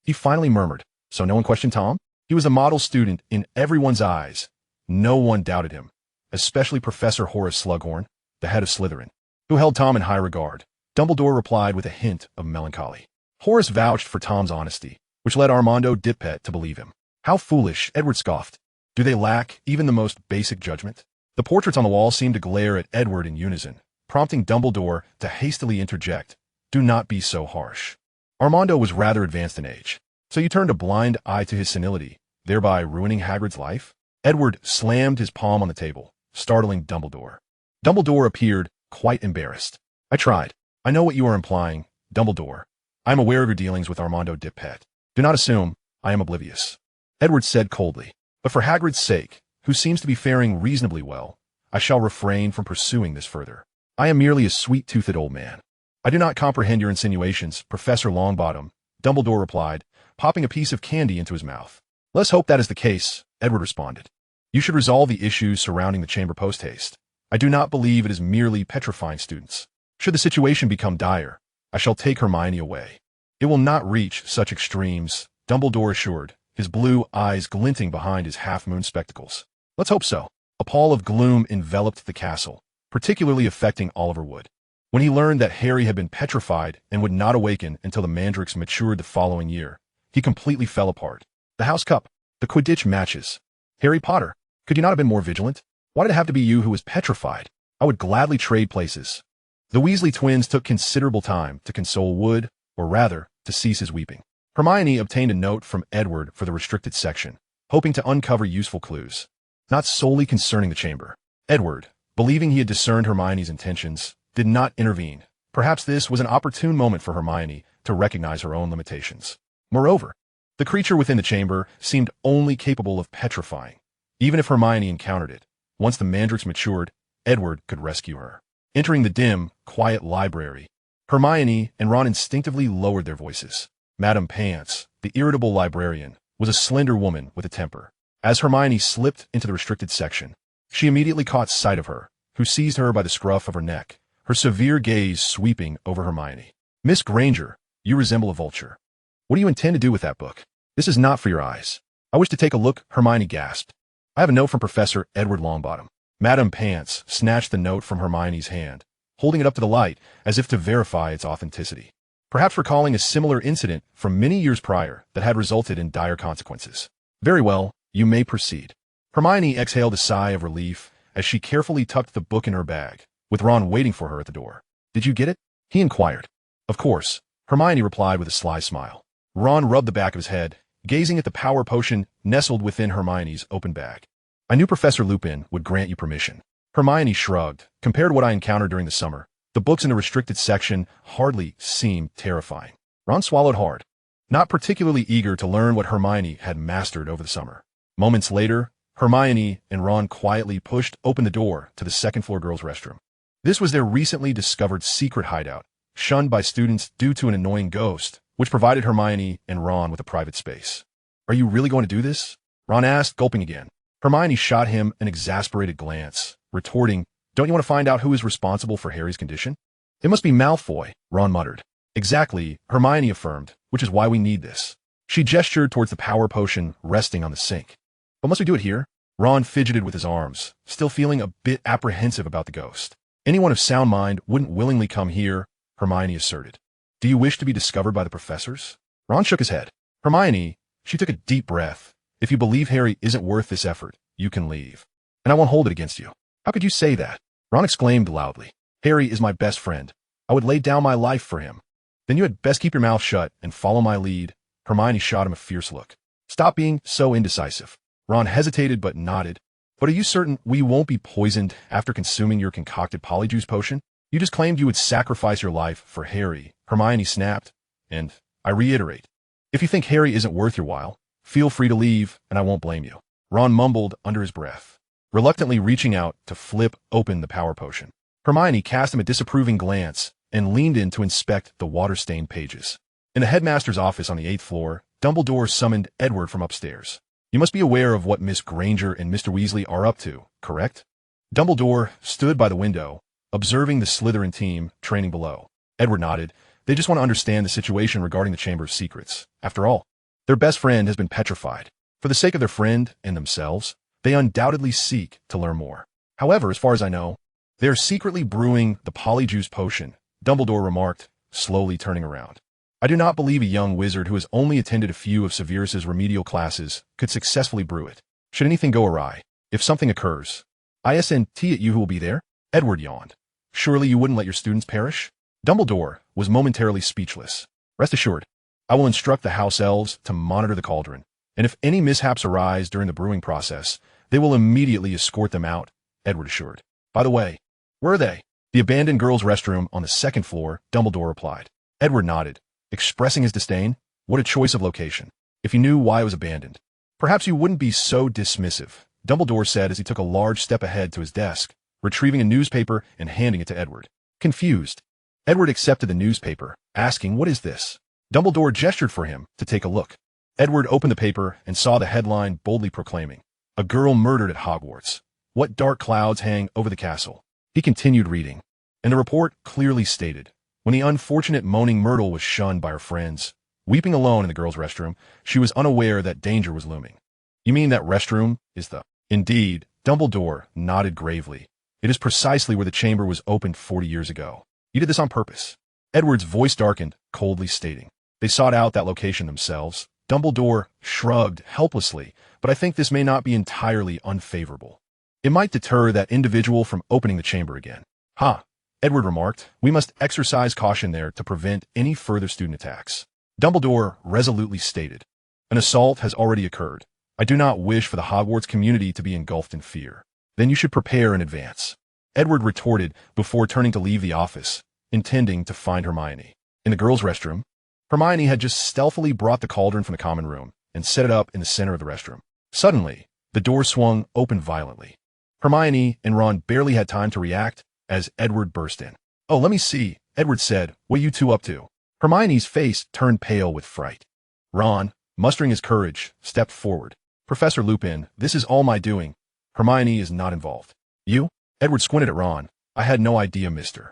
S1: he finally murmured, so no one questioned Tom? He was a model student in everyone's eyes. No one doubted him, especially Professor Horace Slughorn, the head of Slytherin, who held Tom in high regard. Dumbledore replied with a hint of melancholy. Horace vouched for Tom's honesty, which led Armando Dippet to believe him. How foolish, Edward scoffed. Do they lack even the most basic judgment? The portraits on the wall seemed to glare at Edward in unison, prompting Dumbledore to hastily interject. Do not be so harsh. Armando was rather advanced in age, so you turned a blind eye to his senility, thereby ruining Hagrid's life? Edward slammed his palm on the table, startling Dumbledore. Dumbledore appeared quite embarrassed. I tried. I know what you are implying, Dumbledore. I am aware of your dealings with Armando Dippet. Do not assume I am oblivious. Edward said coldly. But for Hagrid's sake, who seems to be faring reasonably well, I shall refrain from pursuing this further. I am merely a sweet-toothed old man. I do not comprehend your insinuations, Professor Longbottom, Dumbledore replied, popping a piece of candy into his mouth. Let's hope that is the case, Edward responded. You should resolve the issues surrounding the chamber post-haste. I do not believe it is merely petrifying students. Should the situation become dire, I shall take Hermione away. It will not reach such extremes, Dumbledore assured, his blue eyes glinting behind his half-moon spectacles. Let's hope so. A pall of gloom enveloped the castle, particularly affecting Oliver Wood. When he learned that Harry had been petrified and would not awaken until the mandrakes matured the following year, he completely fell apart. The House Cup, the Quidditch matches. Harry Potter, could you not have been more vigilant? Why did it have to be you who was petrified? I would gladly trade places. The Weasley twins took considerable time to console Wood, or rather, to cease his weeping. Hermione obtained a note from Edward for the restricted section, hoping to uncover useful clues, not solely concerning the chamber. Edward, believing he had discerned Hermione's intentions, did not intervene. Perhaps this was an opportune moment for Hermione to recognize her own limitations. Moreover, the creature within the chamber seemed only capable of petrifying. Even if Hermione encountered it, once the mandrakes matured, Edward could rescue her. Entering the dim, quiet library, Hermione and Ron instinctively lowered their voices. Madame Pants, the irritable librarian, was a slender woman with a temper. As Hermione slipped into the restricted section, she immediately caught sight of her, who seized her by the scruff of her neck, her severe gaze sweeping over Hermione. Miss Granger, you resemble a vulture. What do you intend to do with that book? This is not for your eyes. I wish to take a look, Hermione gasped. I have a note from Professor Edward Longbottom. Madame Pants snatched the note from Hermione's hand, holding it up to the light as if to verify its authenticity, perhaps recalling a similar incident from many years prior that had resulted in dire consequences. Very well, You may proceed. Hermione exhaled a sigh of relief as she carefully tucked the book in her bag, with Ron waiting for her at the door. Did you get it? He inquired. Of course, Hermione replied with a sly smile. Ron rubbed the back of his head, gazing at the power potion nestled within Hermione's open bag. I knew Professor Lupin would grant you permission. Hermione shrugged. Compared to what I encountered during the summer, the books in the restricted section hardly seemed terrifying. Ron swallowed hard, not particularly eager to learn what Hermione had mastered over the summer. Moments later, Hermione and Ron quietly pushed open the door to the second-floor girls' restroom. This was their recently discovered secret hideout, shunned by students due to an annoying ghost, which provided Hermione and Ron with a private space. Are you really going to do this? Ron asked, gulping again. Hermione shot him an exasperated glance, retorting, Don't you want to find out who is responsible for Harry's condition? It must be Malfoy, Ron muttered. Exactly, Hermione affirmed, which is why we need this. She gestured towards the power potion resting on the sink. But must we do it here? Ron fidgeted with his arms, still feeling a bit apprehensive about the ghost. Anyone of sound mind wouldn't willingly come here, Hermione asserted. Do you wish to be discovered by the professors? Ron shook his head. Hermione, she took a deep breath. If you believe Harry isn't worth this effort, you can leave. And I won't hold it against you. How could you say that? Ron exclaimed loudly. Harry is my best friend. I would lay down my life for him. Then you had best keep your mouth shut and follow my lead. Hermione shot him a fierce look. Stop being so indecisive. Ron hesitated but nodded. But are you certain we won't be poisoned after consuming your concocted polyjuice potion? You just claimed you would sacrifice your life for Harry. Hermione snapped. And I reiterate, if you think Harry isn't worth your while, feel free to leave and I won't blame you. Ron mumbled under his breath, reluctantly reaching out to flip open the power potion. Hermione cast him a disapproving glance and leaned in to inspect the water-stained pages. In the headmaster's office on the 8th floor, Dumbledore summoned Edward from upstairs. You must be aware of what Miss Granger and Mr. Weasley are up to, correct? Dumbledore stood by the window, observing the Slytherin team training below. Edward nodded. They just want to understand the situation regarding the Chamber of Secrets. After all, their best friend has been petrified. For the sake of their friend and themselves, they undoubtedly seek to learn more. However, as far as I know, they are secretly brewing the polyjuice potion, Dumbledore remarked, slowly turning around. I do not believe a young wizard who has only attended a few of Severus's remedial classes could successfully brew it. Should anything go awry, if something occurs, ISNT at you who will be there? Edward yawned. Surely you wouldn't let your students perish? Dumbledore was momentarily speechless. Rest assured, I will instruct the house elves to monitor the cauldron, and if any mishaps arise during the brewing process, they will immediately escort them out, Edward assured. By the way, where are they? The abandoned girls' restroom on the 2nd floor, Dumbledore replied. Edward nodded, expressing his disdain. What a choice of location. If you knew why it was abandoned, perhaps you wouldn't be so dismissive, Dumbledore said as he took a large step ahead to his desk, retrieving a newspaper and handing it to Edward. Confused, Edward accepted the newspaper, asking, What is this? Dumbledore gestured for him to take a look. Edward opened the paper and saw the headline boldly proclaiming, A girl murdered at Hogwarts. What dark clouds hang over the castle? He continued reading, and the report clearly stated, when the unfortunate moaning Myrtle was shunned by her friends, weeping alone in the girls' restroom, she was unaware that danger was looming. You mean that restroom is the... Indeed, Dumbledore nodded gravely. It is precisely where the chamber was opened 40 years ago. You did this on purpose. Edward's voice darkened, coldly stating. They sought out that location themselves. Dumbledore shrugged helplessly, but I think this may not be entirely unfavorable. It might deter that individual from opening the chamber again. Ha, Edward remarked. We must exercise caution there to prevent any further student attacks. Dumbledore resolutely stated. An assault has already occurred. I do not wish for the Hogwarts community to be engulfed in fear. Then you should prepare in advance. Edward retorted before turning to leave the office, intending to find Hermione. In the girls' restroom, Hermione had just stealthily brought the cauldron from the common room and set it up in the center of the restroom. Suddenly, the door swung open violently. Hermione and Ron barely had time to react as Edward burst in. Oh, let me see, Edward said. What are you two up to? Hermione's face turned pale with fright. Ron, mustering his courage, stepped forward. Professor Lupin, this is all my doing. Hermione is not involved. You? Edward squinted at Ron. I had no idea, Mr.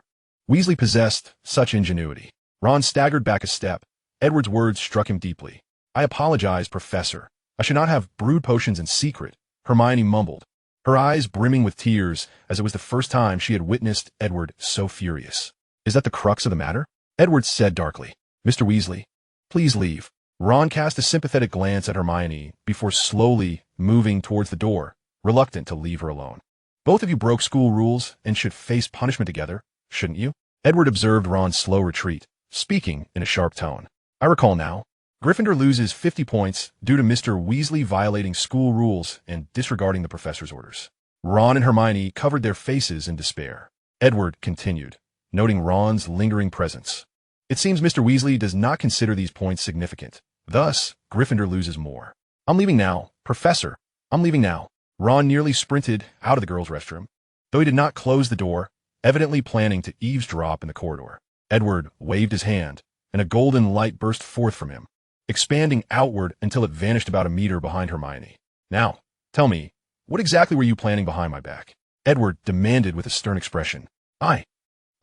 S1: Weasley possessed such ingenuity. Ron staggered back a step. Edward's words struck him deeply. I apologize, Professor. I should not have brewed potions in secret, Hermione mumbled, her eyes brimming with tears as it was the first time she had witnessed Edward so furious. Is that the crux of the matter? Edward said darkly. Mr. Weasley, please leave. Ron cast a sympathetic glance at Hermione before slowly moving towards the door, reluctant to leave her alone. Both of you broke school rules and should face punishment together, shouldn't you? Edward observed Ron's slow retreat, speaking in a sharp tone. I recall now. Gryffindor loses 50 points due to Mr. Weasley violating school rules and disregarding the professor's orders. Ron and Hermione covered their faces in despair. Edward continued, noting Ron's lingering presence. It seems Mr. Weasley does not consider these points significant. Thus, Gryffindor loses more. I'm leaving now, Professor. I'm leaving now. Ron nearly sprinted out of the girls' restroom, though he did not close the door, evidently planning to eavesdrop in the corridor. Edward waved his hand, and a golden light burst forth from him, expanding outward until it vanished about a meter behind Hermione. Now, tell me, what exactly were you planning behind my back? Edward demanded with a stern expression.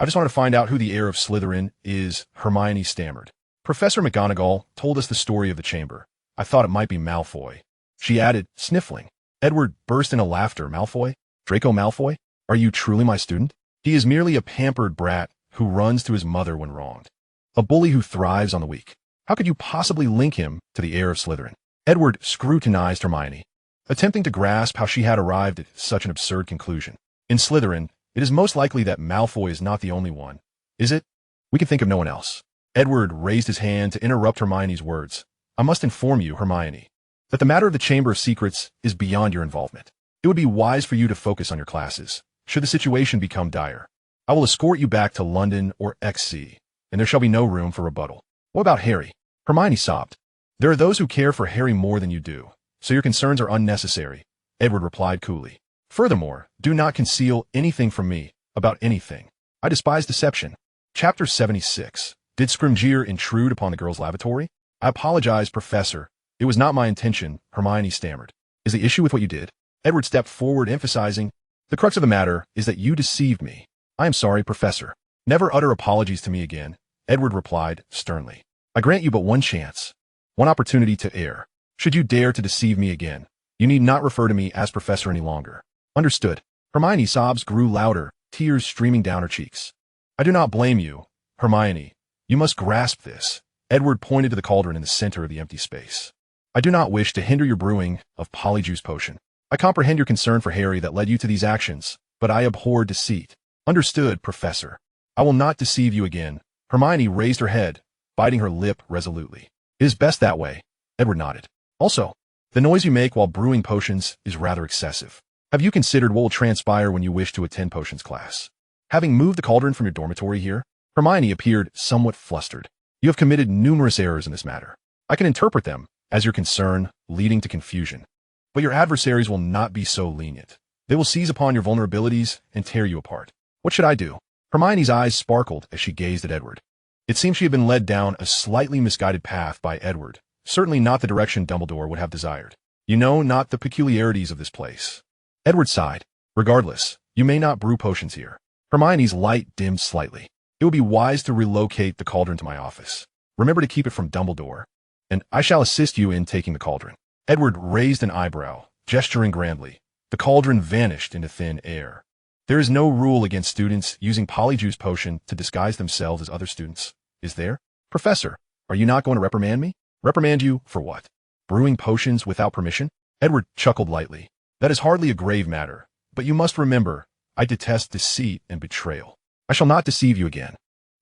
S1: I just wanted to find out who the heir of Slytherin is, Hermione stammered. Professor McGonagall told us the story of the chamber. I thought it might be Malfoy. She added, sniffling. Edward burst into laughter. Malfoy? Draco Malfoy? Are you truly my student? He is merely a pampered brat who runs to his mother when wronged. A bully who thrives on the weak. How could you possibly link him to the heir of Slytherin? Edward scrutinized Hermione, attempting to grasp how she had arrived at such an absurd conclusion. In Slytherin, it is most likely that Malfoy is not the only one, is it? We can think of no one else. Edward raised his hand to interrupt Hermione's words. I must inform you, Hermione, that the matter of the Chamber of Secrets is beyond your involvement. It would be wise for you to focus on your classes, should the situation become dire. I will escort you back to London or XC, and there shall be no room for rebuttal. What about Harry? Hermione sobbed. There are those who care for Harry more than you do, so your concerns are unnecessary, Edward replied coolly. Furthermore, do not conceal anything from me about anything. I despise deception. Chapter 76. Did Scrimgeour intrude upon the girls' lavatory? I apologize, Professor. It was not my intention, Hermione stammered. Is the issue with what you did? Edward stepped forward, emphasizing, the crux of the matter is that you deceived me. I am sorry, Professor. Never utter apologies to me again, Edward replied sternly. I grant you but one chance, one opportunity to err. Should you dare to deceive me again, you need not refer to me as Professor any longer. Understood. Hermione's sobs grew louder, tears streaming down her cheeks. I do not blame you, Hermione. You must grasp this. Edward pointed to the cauldron in the center of the empty space. I do not wish to hinder your brewing of Polyjuice Potion. I comprehend your concern for Harry that led you to these actions, but I abhor deceit. Understood, Professor. I will not deceive you again. Hermione raised her head, biting her lip resolutely. It is best that way. Edward nodded. Also, the noise you make while brewing potions is rather excessive. Have you considered what will transpire when you wish to attend potions class? Having moved the cauldron from your dormitory here, Hermione appeared somewhat flustered. You have committed numerous errors in this matter. I can interpret them as your concern leading to confusion. But your adversaries will not be so lenient. They will seize upon your vulnerabilities and tear you apart. What should I do? Hermione's eyes sparkled as she gazed at Edward. It seemed she had been led down a slightly misguided path by Edward, certainly not the direction Dumbledore would have desired. You know not the peculiarities of this place. Edward sighed. Regardless, you may not brew potions here. Hermione's light dimmed slightly. It would be wise to relocate the cauldron to my office. Remember to keep it from Dumbledore, and I shall assist you in taking the cauldron. Edward raised an eyebrow, gesturing grandly. The cauldron vanished into thin air. There is no rule against students using Polyjuice Potion to disguise themselves as other students, is there? Professor, are you not going to reprimand me? Reprimand you for what? Brewing potions without permission? Edward chuckled lightly. That is hardly a grave matter, but you must remember, I detest deceit and betrayal. I shall not deceive you again.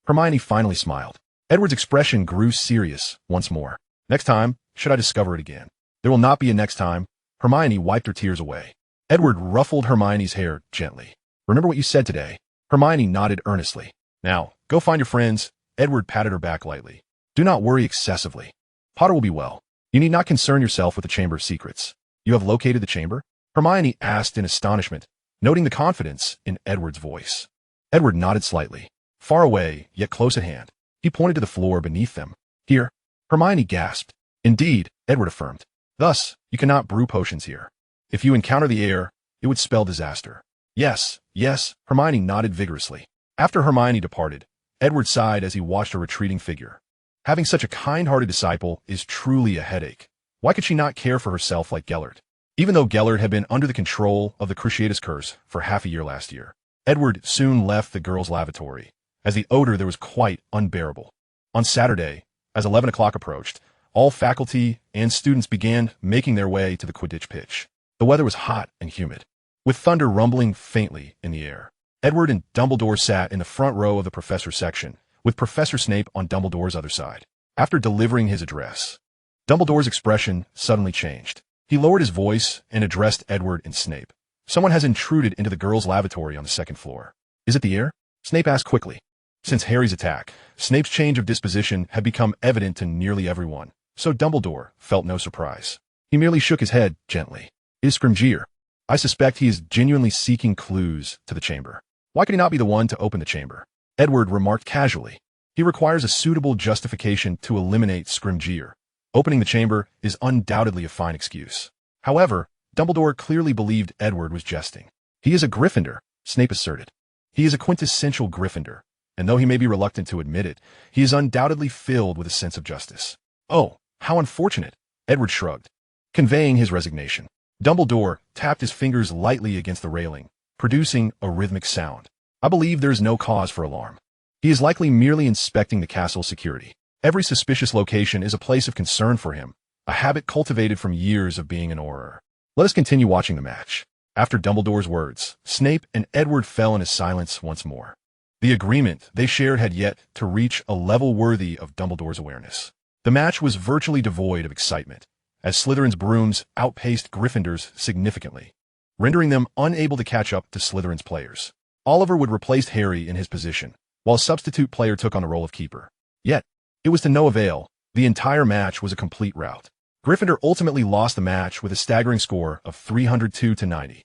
S1: Hermione finally smiled. Edward's expression grew serious once more. Next time, should I discover it again? There will not be a next time. Hermione wiped her tears away. Edward ruffled Hermione's hair gently. Remember what you said today? Hermione nodded earnestly. Now, go find your friends. Edward patted her back lightly. Do not worry excessively. Potter will be well. You need not concern yourself with the Chamber of Secrets. You have located the chamber? Hermione asked in astonishment, noting the confidence in Edward's voice. Edward nodded slightly. Far away, yet close at hand. He pointed to the floor beneath them. Here. Hermione gasped. Indeed, Edward affirmed. Thus, you cannot brew potions here. If you encounter the heir, it would spell disaster. Yes, yes, Hermione nodded vigorously. After Hermione departed, Edward sighed as he watched her retreating figure. Having such a kind-hearted disciple is truly a headache. Why could she not care for herself like Gellert? Even though Gellert had been under the control of the Cruciatus Curse for half a year last year, Edward soon left the girls' lavatory, as the odor there was quite unbearable. On Saturday, as 11 o'clock approached, All faculty and students began making their way to the Quidditch pitch. The weather was hot and humid, with thunder rumbling faintly in the air. Edward and Dumbledore sat in the front row of the professor's section, with Professor Snape on Dumbledore's other side. After delivering his address, Dumbledore's expression suddenly changed. He lowered his voice and addressed Edward and Snape. "Someone has intruded into the girls' lavatory on the second floor. Is it the heir?" Snape asked quickly. Since Harry's attack, Snape's change of disposition had become evident to nearly everyone, so Dumbledore felt no surprise. He merely shook his head gently. "It is Scrimgeour. I suspect he is genuinely seeking clues to the chamber. Why could he not be the one to open the chamber?" Edward remarked casually. "He requires a suitable justification to eliminate Scrimgeour. Opening the chamber is undoubtedly a fine excuse." However, Dumbledore clearly believed Edward was jesting. "He is a Gryffindor," Snape asserted. "He is a quintessential Gryffindor, and though he may be reluctant to admit it, he is undoubtedly filled with a sense of justice." "Oh, how unfortunate," Edward shrugged, conveying his resignation. Dumbledore tapped his fingers lightly against the railing, producing a rhythmic sound. "I believe there is no cause for alarm. He is likely merely inspecting the castle's security. Every suspicious location is a place of concern for him, a habit cultivated from years of being an Auror. Let us continue watching the match." After Dumbledore's words, Snape and Edward fell into silence once more. The agreement they shared had yet to reach a level worthy of Dumbledore's awareness. The match was virtually devoid of excitement, as Slytherin's brooms outpaced Gryffindor's significantly, rendering them unable to catch up to Slytherin's players. Oliver would replace Harry in his position, while a substitute player took on the role of keeper. Yet, it was to no avail. The entire match was a complete rout. Gryffindor ultimately lost the match with a staggering score of 302-90.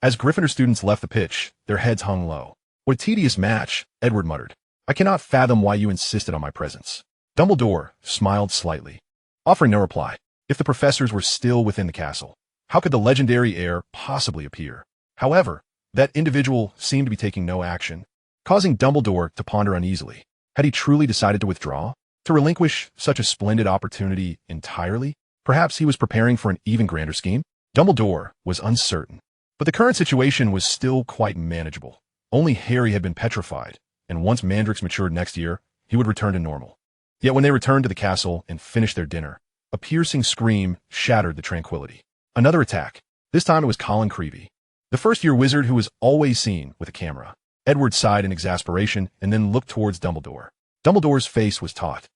S1: As Gryffindor students left the pitch, their heads hung low. "What a tedious match," Edward muttered. "I cannot fathom why you insisted on my presence." Dumbledore smiled slightly, offering no reply. If the professors were still within the castle, how could the legendary heir possibly appear? However, that individual seemed to be taking no action, causing Dumbledore to ponder uneasily. Had he truly decided to withdraw? To relinquish such a splendid opportunity entirely? Perhaps he was preparing for an even grander scheme? Dumbledore was uncertain, but the current situation was still quite manageable. Only Harry had been petrified, and once Mandrix matured next year, he would return to normal. Yet when they returned to the castle and finished their dinner, a piercing scream shattered the tranquility. Another attack. This time it was Colin Creevey, the first-year wizard who was always seen with a camera. Edward sighed in exasperation and then looked towards Dumbledore. Dumbledore's face was taut,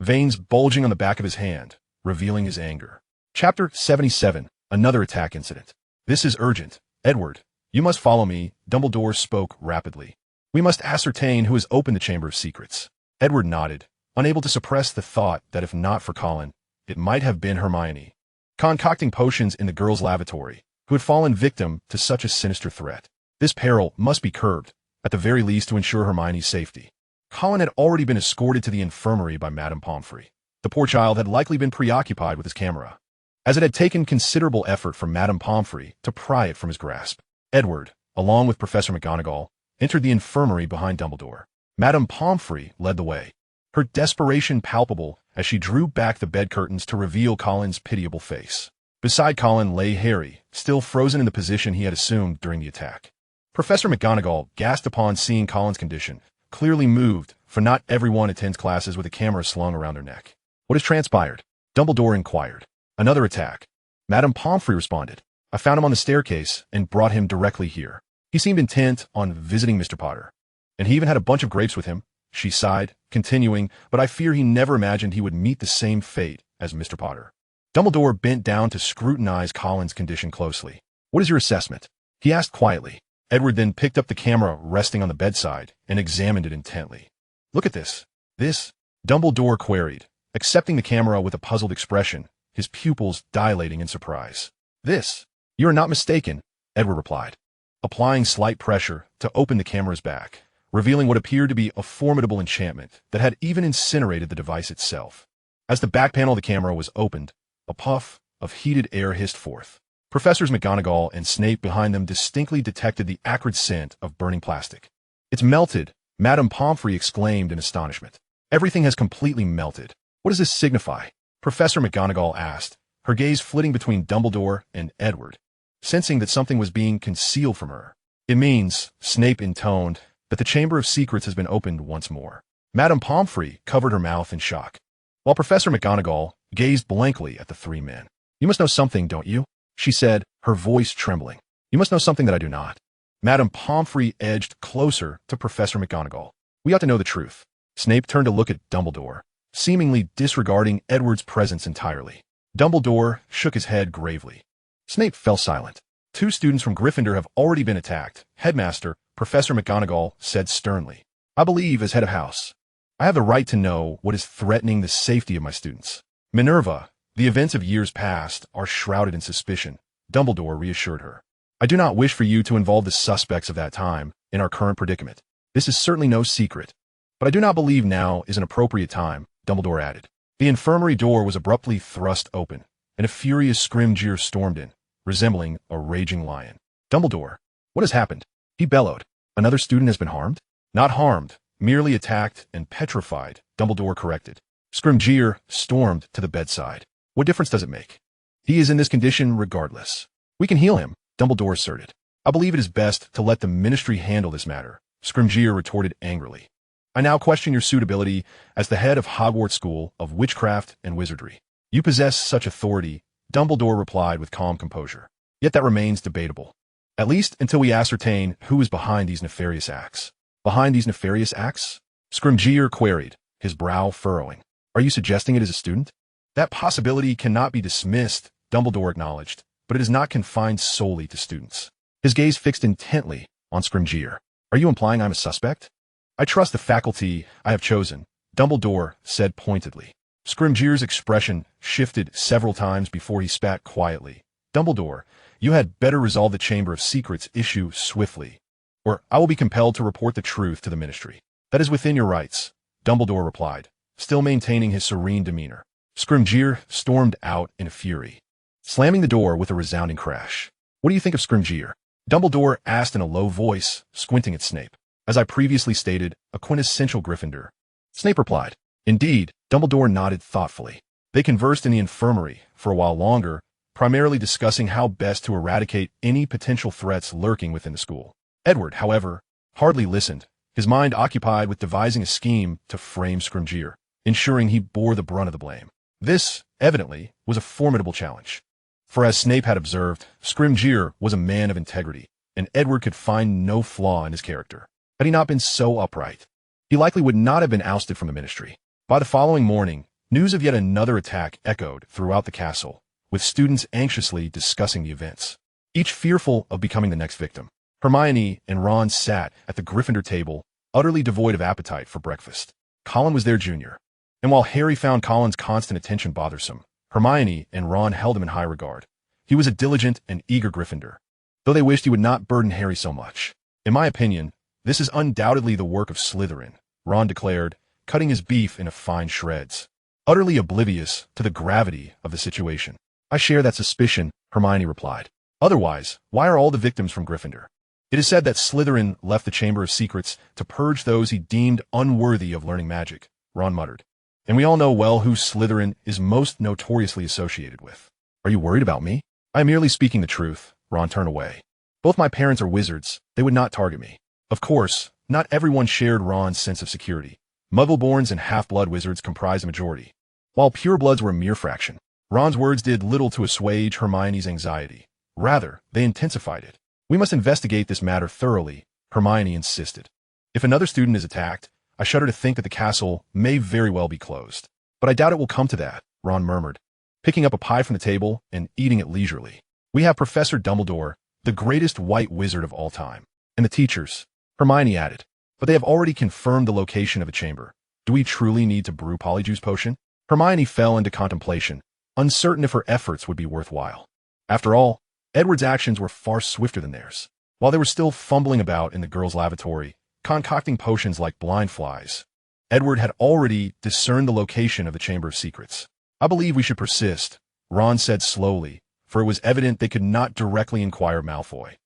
S1: veins bulging on the back of his hand, revealing his anger. Chapter 77, Another Attack Incident. "This is urgent. Edward, you must follow me," Dumbledore spoke rapidly. "We must ascertain who has opened the Chamber of Secrets." Edward nodded, unable to suppress the thought that if not for Colin, it might have been Hermione, concocting potions in the girls' lavatory, who had fallen victim to such a sinister threat. This peril must be curbed, at the very least to ensure Hermione's safety. Colin had already been escorted to the infirmary by Madame Pomfrey. The poor child had likely been preoccupied with his camera, as it had taken considerable effort for Madame Pomfrey to pry it from his grasp. Edward, along with Professor McGonagall, entered the infirmary behind Dumbledore. Madame Pomfrey led the way, her desperation palpable as she drew back the bed curtains to reveal Colin's pitiable face. Beside Colin lay Harry, still frozen in the position he had assumed during the attack. Professor McGonagall gasped upon seeing Colin's condition, clearly moved, for not everyone attends classes with a camera slung around their neck. "What has transpired?" Dumbledore inquired. "Another attack." Madame Pomfrey responded. "I found him on the staircase and brought him directly here. He seemed intent on visiting Mr. Potter, and he even had a bunch of grapes with him." She sighed, continuing, "But I fear he never imagined he would meet the same fate as Mr. Potter." Dumbledore bent down to scrutinize Colin's condition closely. "What is your assessment?" he asked quietly. Edward then picked up the camera resting on the bedside and examined it intently. "Look at this." "This?" Dumbledore queried, accepting the camera with a puzzled expression, his pupils dilating in surprise. "This? You are not mistaken," Edward replied, applying slight pressure to open the camera's back, revealing what appeared to be a formidable enchantment that had even incinerated the device itself. As the back panel of the camera was opened, a puff of heated air hissed forth. Professors McGonagall and Snape behind them distinctly detected the acrid scent of burning plastic. "It's melted," Madame Pomfrey exclaimed in astonishment. "Everything has completely melted. What does this signify?" Professor McGonagall asked, her gaze flitting between Dumbledore and Edward, sensing that something was being concealed from her. "It means," Snape intoned, "that the Chamber of Secrets has been opened once more." Madame Pomfrey covered her mouth in shock, while Professor McGonagall gazed blankly at the three men. "You must know something, don't you?" she said, her voice trembling. "You must know something that I do not." Madame Pomfrey edged closer to Professor McGonagall. "We ought to know the truth." Snape turned to look at Dumbledore, seemingly disregarding Edward's presence entirely. Dumbledore shook his head gravely. Snape fell silent. "Two students from Gryffindor have already been attacked, Headmaster," Professor McGonagall said sternly. "I believe, as head of house, I have the right to know what is threatening the safety of my students." "Minerva, the events of years past are shrouded in suspicion," Dumbledore reassured her. "I do not wish for you to involve the suspects of that time in our current predicament. This is certainly no secret. But I do not believe now is an appropriate time," Dumbledore added. The infirmary door was abruptly thrust open, and a furious Scrimgeour stormed in, resembling a raging lion. "Dumbledore, what has happened?" he bellowed. "Another student has been harmed?" "Not harmed, merely attacked and petrified," Dumbledore corrected. Scrimgeour stormed to the bedside. "What difference does it make? He is in this condition regardless." "We can heal him," Dumbledore asserted. "I believe it is best to let the Ministry handle this matter," Scrimgeour retorted angrily. "I now question your suitability as the head of Hogwarts School of Witchcraft and Wizardry." "You possess such authority," Dumbledore replied with calm composure. "Yet that remains debatable. At least until we ascertain who is behind these nefarious acts." "Behind these nefarious acts?" Scrimgeour queried, his brow furrowing. "Are you suggesting it is a student?" "That possibility cannot be dismissed," Dumbledore acknowledged, "but it is not confined solely to students." His gaze fixed intently on Scrimgeour. "Are you implying I'm a suspect?" "I trust the faculty I have chosen," Dumbledore said pointedly. Scrimgeour's expression shifted several times before he spat quietly. "Dumbledore, you had better resolve the Chamber of Secrets issue swiftly, or I will be compelled to report the truth to the Ministry." "That is within your rights," Dumbledore replied, still maintaining his serene demeanor. Scrimgeour stormed out in a fury, slamming the door with a resounding crash. "What do you think of Scrimgeour?" Dumbledore asked in a low voice, squinting at Snape. "As I previously stated, a quintessential Gryffindor," Snape replied. "Indeed," Dumbledore nodded thoughtfully. They conversed in the infirmary for a while longer, primarily discussing how best to eradicate any potential threats lurking within the school. Edward, however, hardly listened, his mind occupied with devising a scheme to frame Scrimgeour, ensuring he bore the brunt of the blame. This, evidently, was a formidable challenge. For as Snape had observed, Scrimgeour was a man of integrity, and Edward could find no flaw in his character. Had he not been so upright, he likely would not have been ousted from the Ministry. By the following morning, news of yet another attack echoed throughout the castle, with students anxiously discussing the events, each fearful of becoming the next victim. Hermione and Ron sat at the Gryffindor table, utterly devoid of appetite for breakfast. Colin was their junior, and while Harry found Colin's constant attention bothersome, Hermione and Ron held him in high regard. He was a diligent and eager Gryffindor, though they wished he would not burden Harry so much. "In my opinion, this is undoubtedly the work of Slytherin," Ron declared, cutting his beef into fine shreds, utterly oblivious to the gravity of the situation. "I share that suspicion," Hermione replied. "Otherwise, why are all the victims from Gryffindor?" "It is said that Slytherin left the Chamber of Secrets to purge those he deemed unworthy of learning magic," Ron muttered. "And we all know well who Slytherin is most notoriously associated with." "Are you worried about me?" "I am merely speaking the truth," Ron turned away. "Both my parents are wizards. They would not target me." Of course, not everyone shared Ron's sense of security. Muggleborns and half-blood wizards comprised the majority, while purebloods were a mere fraction. Ron's words did little to assuage Hermione's anxiety. Rather, they intensified it. "We must investigate this matter thoroughly," Hermione insisted. "If another student is attacked, I shudder to think that the castle may very well be closed." "But I doubt it will come to that," Ron murmured, picking up a pie from the table and eating it leisurely. "We have Professor Dumbledore, the greatest white wizard of all time, and the teachers," Hermione added. "But they have already confirmed the location of a chamber. Do we truly need to brew Polyjuice Potion?" Hermione fell into contemplation, uncertain if her efforts would be worthwhile. After all, Edward's actions were far swifter than theirs. While they were still fumbling about in the girls' lavatory, concocting potions like blind flies, Edward had already discerned the location of the Chamber of Secrets. "I believe we should persist," Ron said slowly, for it was evident they could not directly inquire Malfoy.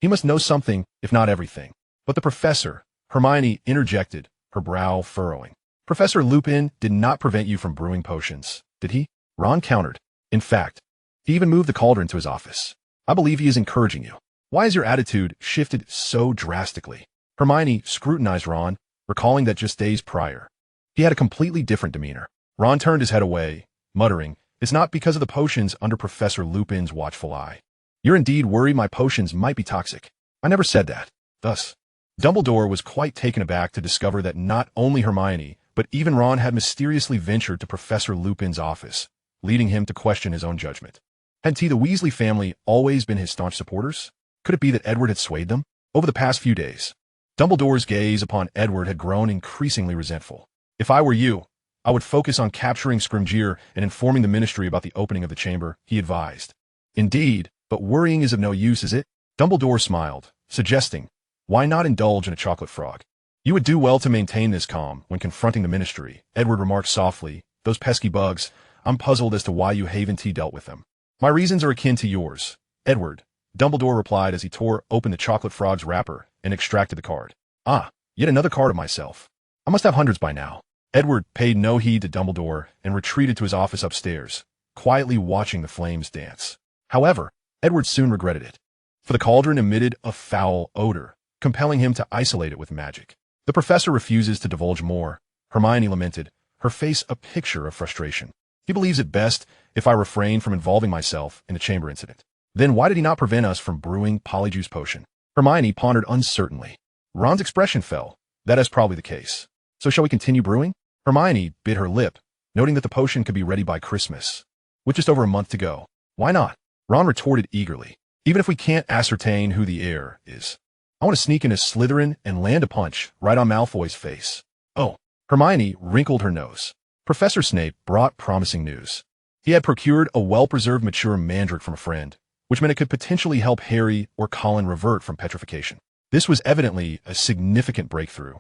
S1: He must know something, if not everything. "But the professor," Hermione interjected, her brow furrowing. "Professor Lupin did not prevent you from brewing potions, did he?" Ron countered. "In fact, he even moved the cauldron to his office. I believe he is encouraging you. Why has your attitude shifted so drastically?" Hermione scrutinized Ron, recalling that just days prior, he had a completely different demeanor. Ron turned his head away, muttering, "It's not because of the potions under Professor Lupin's watchful eye. You're indeed worried my potions might be toxic. I never said that." Thus, Dumbledore was quite taken aback to discover that not only Hermione, but even Ron had mysteriously ventured to Professor Lupin's office, leading him to question his own judgment. Hadn't the Weasley family always been his staunch supporters? Could it be that Edward had swayed them? Over the past few days, Dumbledore's gaze upon Edward had grown increasingly resentful. "If I were you, I would focus on capturing Scrimgeour and informing the Ministry about the opening of the chamber," he advised. "Indeed, but worrying is of no use, is it?" Dumbledore smiled, suggesting, "Why not indulge in a chocolate frog?" "You would do well to maintain this calm when confronting the Ministry," Edward remarked softly. "Those pesky bugs, I'm puzzled as to why you haven't dealt with them." "My reasons are akin to yours, Edward," Dumbledore replied as he tore open the chocolate frog's wrapper and extracted the card. "Ah, yet another card of myself. I must have hundreds by now." Edward paid no heed to Dumbledore and retreated to his office upstairs, quietly watching the flames dance. However, Edward soon regretted it, for the cauldron emitted a foul odor, compelling him to isolate it with magic. "The professor refuses to divulge more," Hermione lamented, her face a picture of frustration. "He believes it best if I refrain from involving myself in the chamber incident." "Then why did he not prevent us from brewing Polyjuice Potion?" Hermione pondered uncertainly. Ron's expression fell. "That is probably the case. So shall we continue brewing?" Hermione bit her lip, noting that the potion could be ready by Christmas, with just over a month to go. "Why not?" Ron retorted eagerly. "Even if we can't ascertain who the heir is, I want to sneak into Slytherin and land a punch right on Malfoy's face." "Oh." Hermione wrinkled her nose. Professor Snape brought promising news. He had procured a well-preserved mature mandrake from a friend, which meant it could potentially help Harry or Colin revert from petrification. This was evidently a significant breakthrough.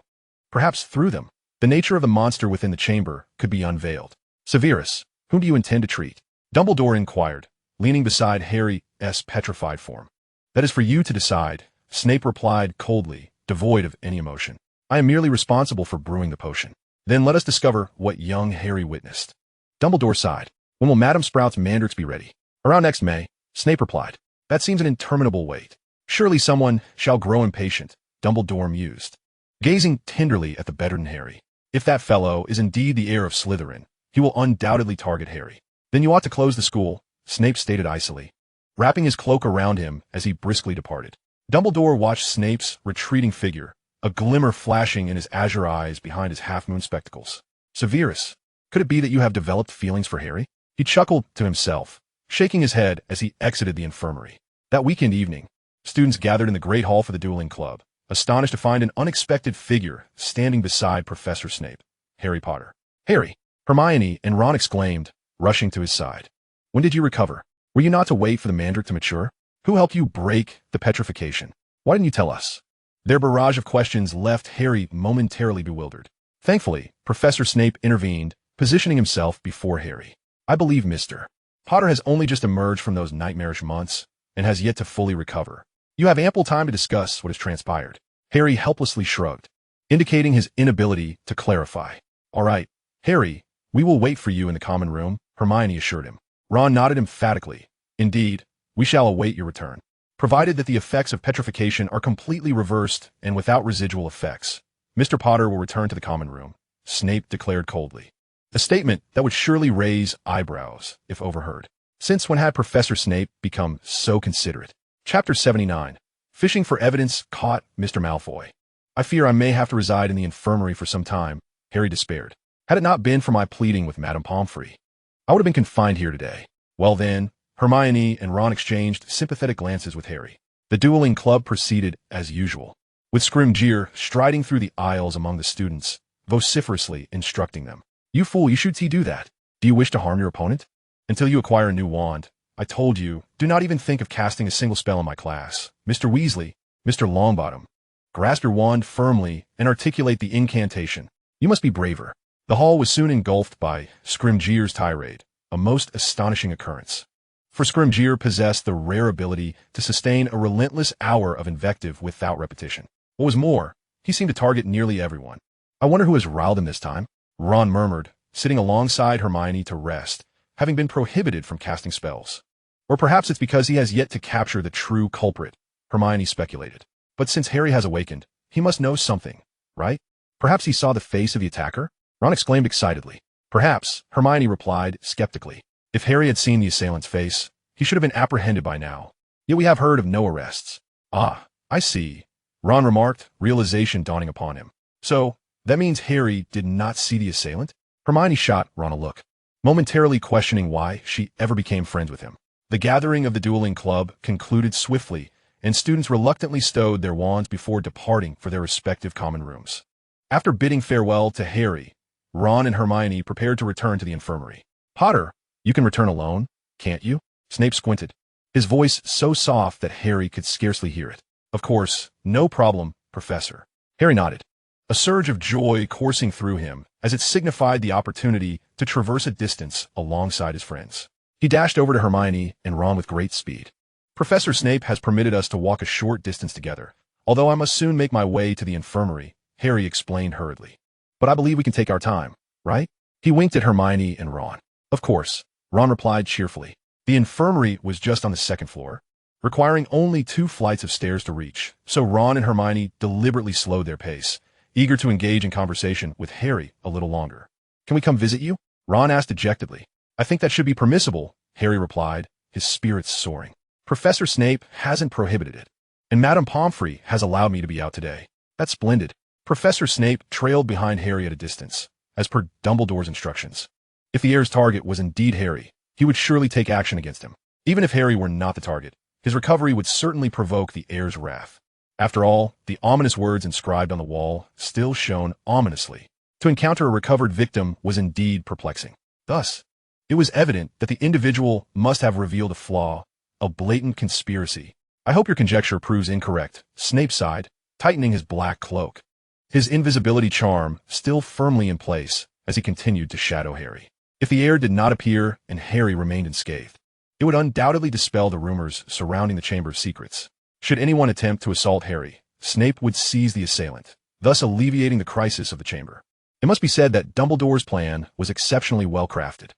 S1: Perhaps through them, the nature of the monster within the chamber could be unveiled. "Severus, whom do you intend to treat?" Dumbledore inquired, leaning beside Harry's petrified form. "That is for you to decide," Snape replied coldly, devoid of any emotion. "I am merely responsible for brewing the potion." "Then let us discover what young Harry witnessed." Dumbledore sighed. "When will Madame Sprout's mandrakes be ready?" "Around next May," Snape replied. "That seems an interminable wait." "Surely someone shall grow impatient," Dumbledore mused, gazing tenderly at the bedridden Harry. "If that fellow is indeed the heir of Slytherin, he will undoubtedly target Harry." "Then you ought to close the school," Snape stated icily, wrapping his cloak around him as he briskly departed. Dumbledore watched Snape's retreating figure, a glimmer flashing in his azure eyes behind his half-moon spectacles. "Severus, could it be that you have developed feelings for Harry?" He chuckled to himself, shaking his head as he exited the infirmary. That weekend evening, students gathered in the Great Hall for the dueling club, astonished to find an unexpected figure standing beside Professor Snape. "Harry Potter." "Harry!" Hermione and Ron exclaimed, rushing to his side. "When did you recover? Were you not to wait for the mandrake to mature? Who helped you break the petrification? Why didn't you tell us?" Their barrage of questions left Harry momentarily bewildered. Thankfully, Professor Snape intervened, positioning himself before Harry. "I believe Mr. Potter has only just emerged from those nightmarish months and has yet to fully recover. You have ample time to discuss what has transpired." Harry helplessly shrugged, indicating his inability to clarify. "All right, Harry, we will wait for you in the common room," Hermione assured him. Ron nodded emphatically. "Indeed, we shall await your return. Provided that the effects of petrification are completely reversed and without residual effects, Mr. Potter will return to the common room," Snape declared coldly. A statement that would surely raise eyebrows if overheard. Since when had Professor Snape become so considerate? Chapter 79. Fishing for Evidence Caught Mr. Malfoy. "I fear I may have to reside in the infirmary for some time," Harry despaired. "Had it not been for my pleading with Madame Pomfrey, I would have been confined here today." "Well then," Hermione and Ron exchanged sympathetic glances with Harry. The dueling club proceeded as usual, with Scrimgeour striding through the aisles among the students, vociferously instructing them. "You fool, you should do that. Do you wish to harm your opponent? Until you acquire a new wand, I told you, do not even think of casting a single spell in my class. Mr. Weasley, Mr. Longbottom, grasp your wand firmly and articulate the incantation. You must be braver." The hall was soon engulfed by Scrimgeour's tirade, a most astonishing occurrence. For Scrimgeour possessed the rare ability to sustain a relentless hour of invective without repetition. What was more, he seemed to target nearly everyone. "I wonder who has riled him this time," Ron murmured, sitting alongside Hermione to rest, having been prohibited from casting spells. "Or perhaps it's because he has yet to capture the true culprit," Hermione speculated. "But since Harry has awakened, he must know something, right? Perhaps he saw the face of the attacker?" Ron exclaimed excitedly. Perhaps, Hermione replied skeptically. If Harry had seen the assailant's face, he should have been apprehended by now. Yet we have heard of no arrests. Ah, I see, Ron remarked, realization dawning upon him. So, that means Harry did not see the assailant? Hermione shot Ron a look, momentarily questioning why she ever became friends with him. The gathering of the dueling club concluded swiftly, and students reluctantly stowed their wands before departing for their respective common rooms. After bidding farewell to Harry, Ron and Hermione prepared to return to the infirmary. Potter, you can return alone, can't you? Snape squinted, his voice so soft that Harry could scarcely hear it. Of course, no problem, Professor. Harry nodded, a surge of joy coursing through him as it signified the opportunity to traverse a distance alongside his friends. He dashed over to Hermione and Ron with great speed. Professor Snape has permitted us to walk a short distance together, although I must soon make my way to the infirmary, Harry explained hurriedly. But I believe we can take our time, right? He winked at Hermione and Ron. Of course, Ron replied cheerfully. The infirmary was just on the second floor, requiring only 2 flights of stairs to reach, so Ron and Hermione deliberately slowed their pace, eager to engage in conversation with Harry a little longer. Can we come visit you? Ron asked dejectedly. I think that should be permissible, Harry replied, his spirits soaring. Professor Snape hasn't prohibited it, and Madame Pomfrey has allowed me to be out today. That's splendid. Professor Snape trailed behind Harry at a distance, as per Dumbledore's instructions. If the heir's target was indeed Harry, he would surely take action against him. Even if Harry were not the target, his recovery would certainly provoke the heir's wrath. After all, the ominous words inscribed on the wall still shone ominously. To encounter a recovered victim was indeed perplexing. Thus, it was evident that the individual must have revealed a flaw, a blatant conspiracy. I hope your conjecture proves incorrect, Snape sighed, tightening his black cloak, his invisibility charm still firmly in place as he continued to shadow Harry. If the heir did not appear and Harry remained unscathed, it would undoubtedly dispel the rumors surrounding the Chamber of Secrets. Should anyone attempt to assault Harry, Snape would seize the assailant, thus alleviating the crisis of the chamber. It must be said that Dumbledore's plan was exceptionally well crafted.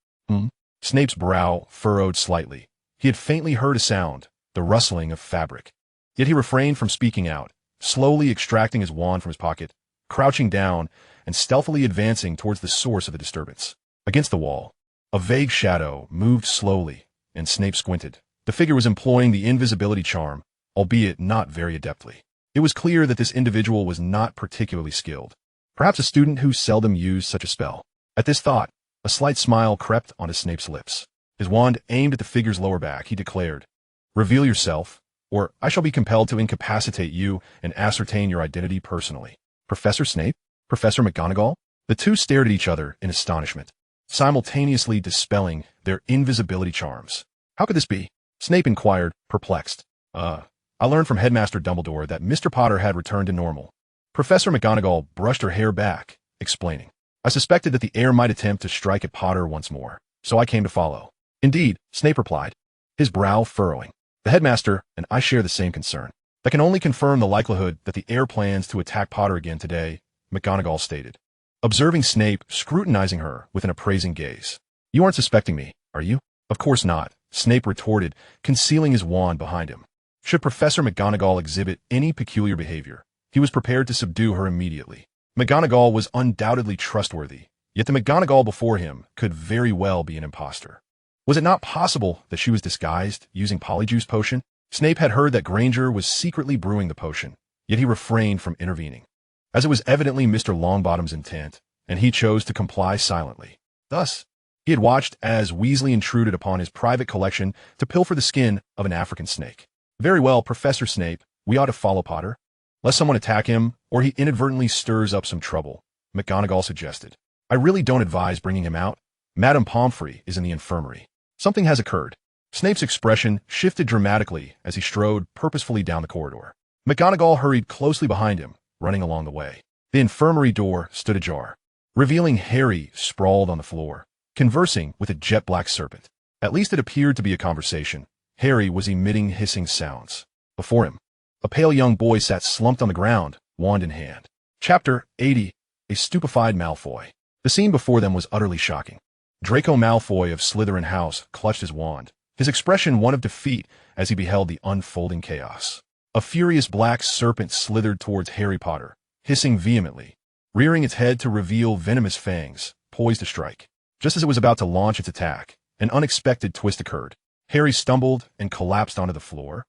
S1: Snape's brow furrowed slightly. He had faintly heard a sound, the rustling of fabric. Yet he refrained from speaking out, slowly extracting his wand from his pocket, crouching down, and stealthily advancing towards the source of the disturbance. Against the wall, a vague shadow moved slowly, and Snape squinted. The figure was employing the invisibility charm, albeit not very adeptly. It was clear that this individual was not particularly skilled. Perhaps a student who seldom used such a spell. At this thought, a slight smile crept onto Snape's lips. His wand aimed at the figure's lower back, he declared, "Reveal yourself, or I shall be compelled to incapacitate you and ascertain your identity personally." Professor Snape? Professor McGonagall? The two stared at each other in astonishment, simultaneously dispelling their invisibility charms. How could this be? Snape inquired, perplexed. I learned from Headmaster Dumbledore that Mr. Potter had returned to normal. Professor McGonagall brushed her hair back, explaining, I suspected that the heir might attempt to strike at Potter once more, so I came to follow. Indeed, Snape replied, his brow furrowing. The headmaster and I share the same concern. That can only confirm the likelihood that the heir plans to attack Potter again today, McGonagall stated, observing Snape scrutinizing her with an appraising gaze. You aren't suspecting me, are you? Of course not, Snape retorted, concealing his wand behind him. Should Professor McGonagall exhibit any peculiar behavior, he was prepared to subdue her immediately. McGonagall was undoubtedly trustworthy, yet the McGonagall before him could very well be an imposter. Was it not possible that she was disguised using Polyjuice potion? Snape had heard that Granger was secretly brewing the potion, yet he refrained from intervening, as it was evidently Mr. Longbottom's intent, and he chose to comply silently. Thus, he had watched as Weasley intruded upon his private collection to pilfer the skin of an African snake. Very well, Professor Snape, we ought to follow Potter, lest someone attack him or he inadvertently stirs up some trouble, McGonagall suggested. I really don't advise bringing him out. Madame Pomfrey is in the infirmary. Something has occurred. Snape's expression shifted dramatically as he strode purposefully down the corridor. McGonagall hurried closely behind him, running along the way. The infirmary door stood ajar, revealing Harry sprawled on the floor, conversing with a jet-black serpent. At least it appeared to be a conversation. Harry was emitting hissing sounds. Before him, a pale young boy sat slumped on the ground, wand in hand. Chapter 80. A Stupefied Malfoy. The scene before them was utterly shocking. Draco Malfoy of Slytherin House clutched his wand, his expression one of defeat as he beheld the unfolding chaos. A furious black serpent slithered towards Harry Potter, hissing vehemently, rearing its head to reveal venomous fangs, poised to strike. Just as it was about to launch its attack, an unexpected twist occurred. Harry stumbled and collapsed onto the floor,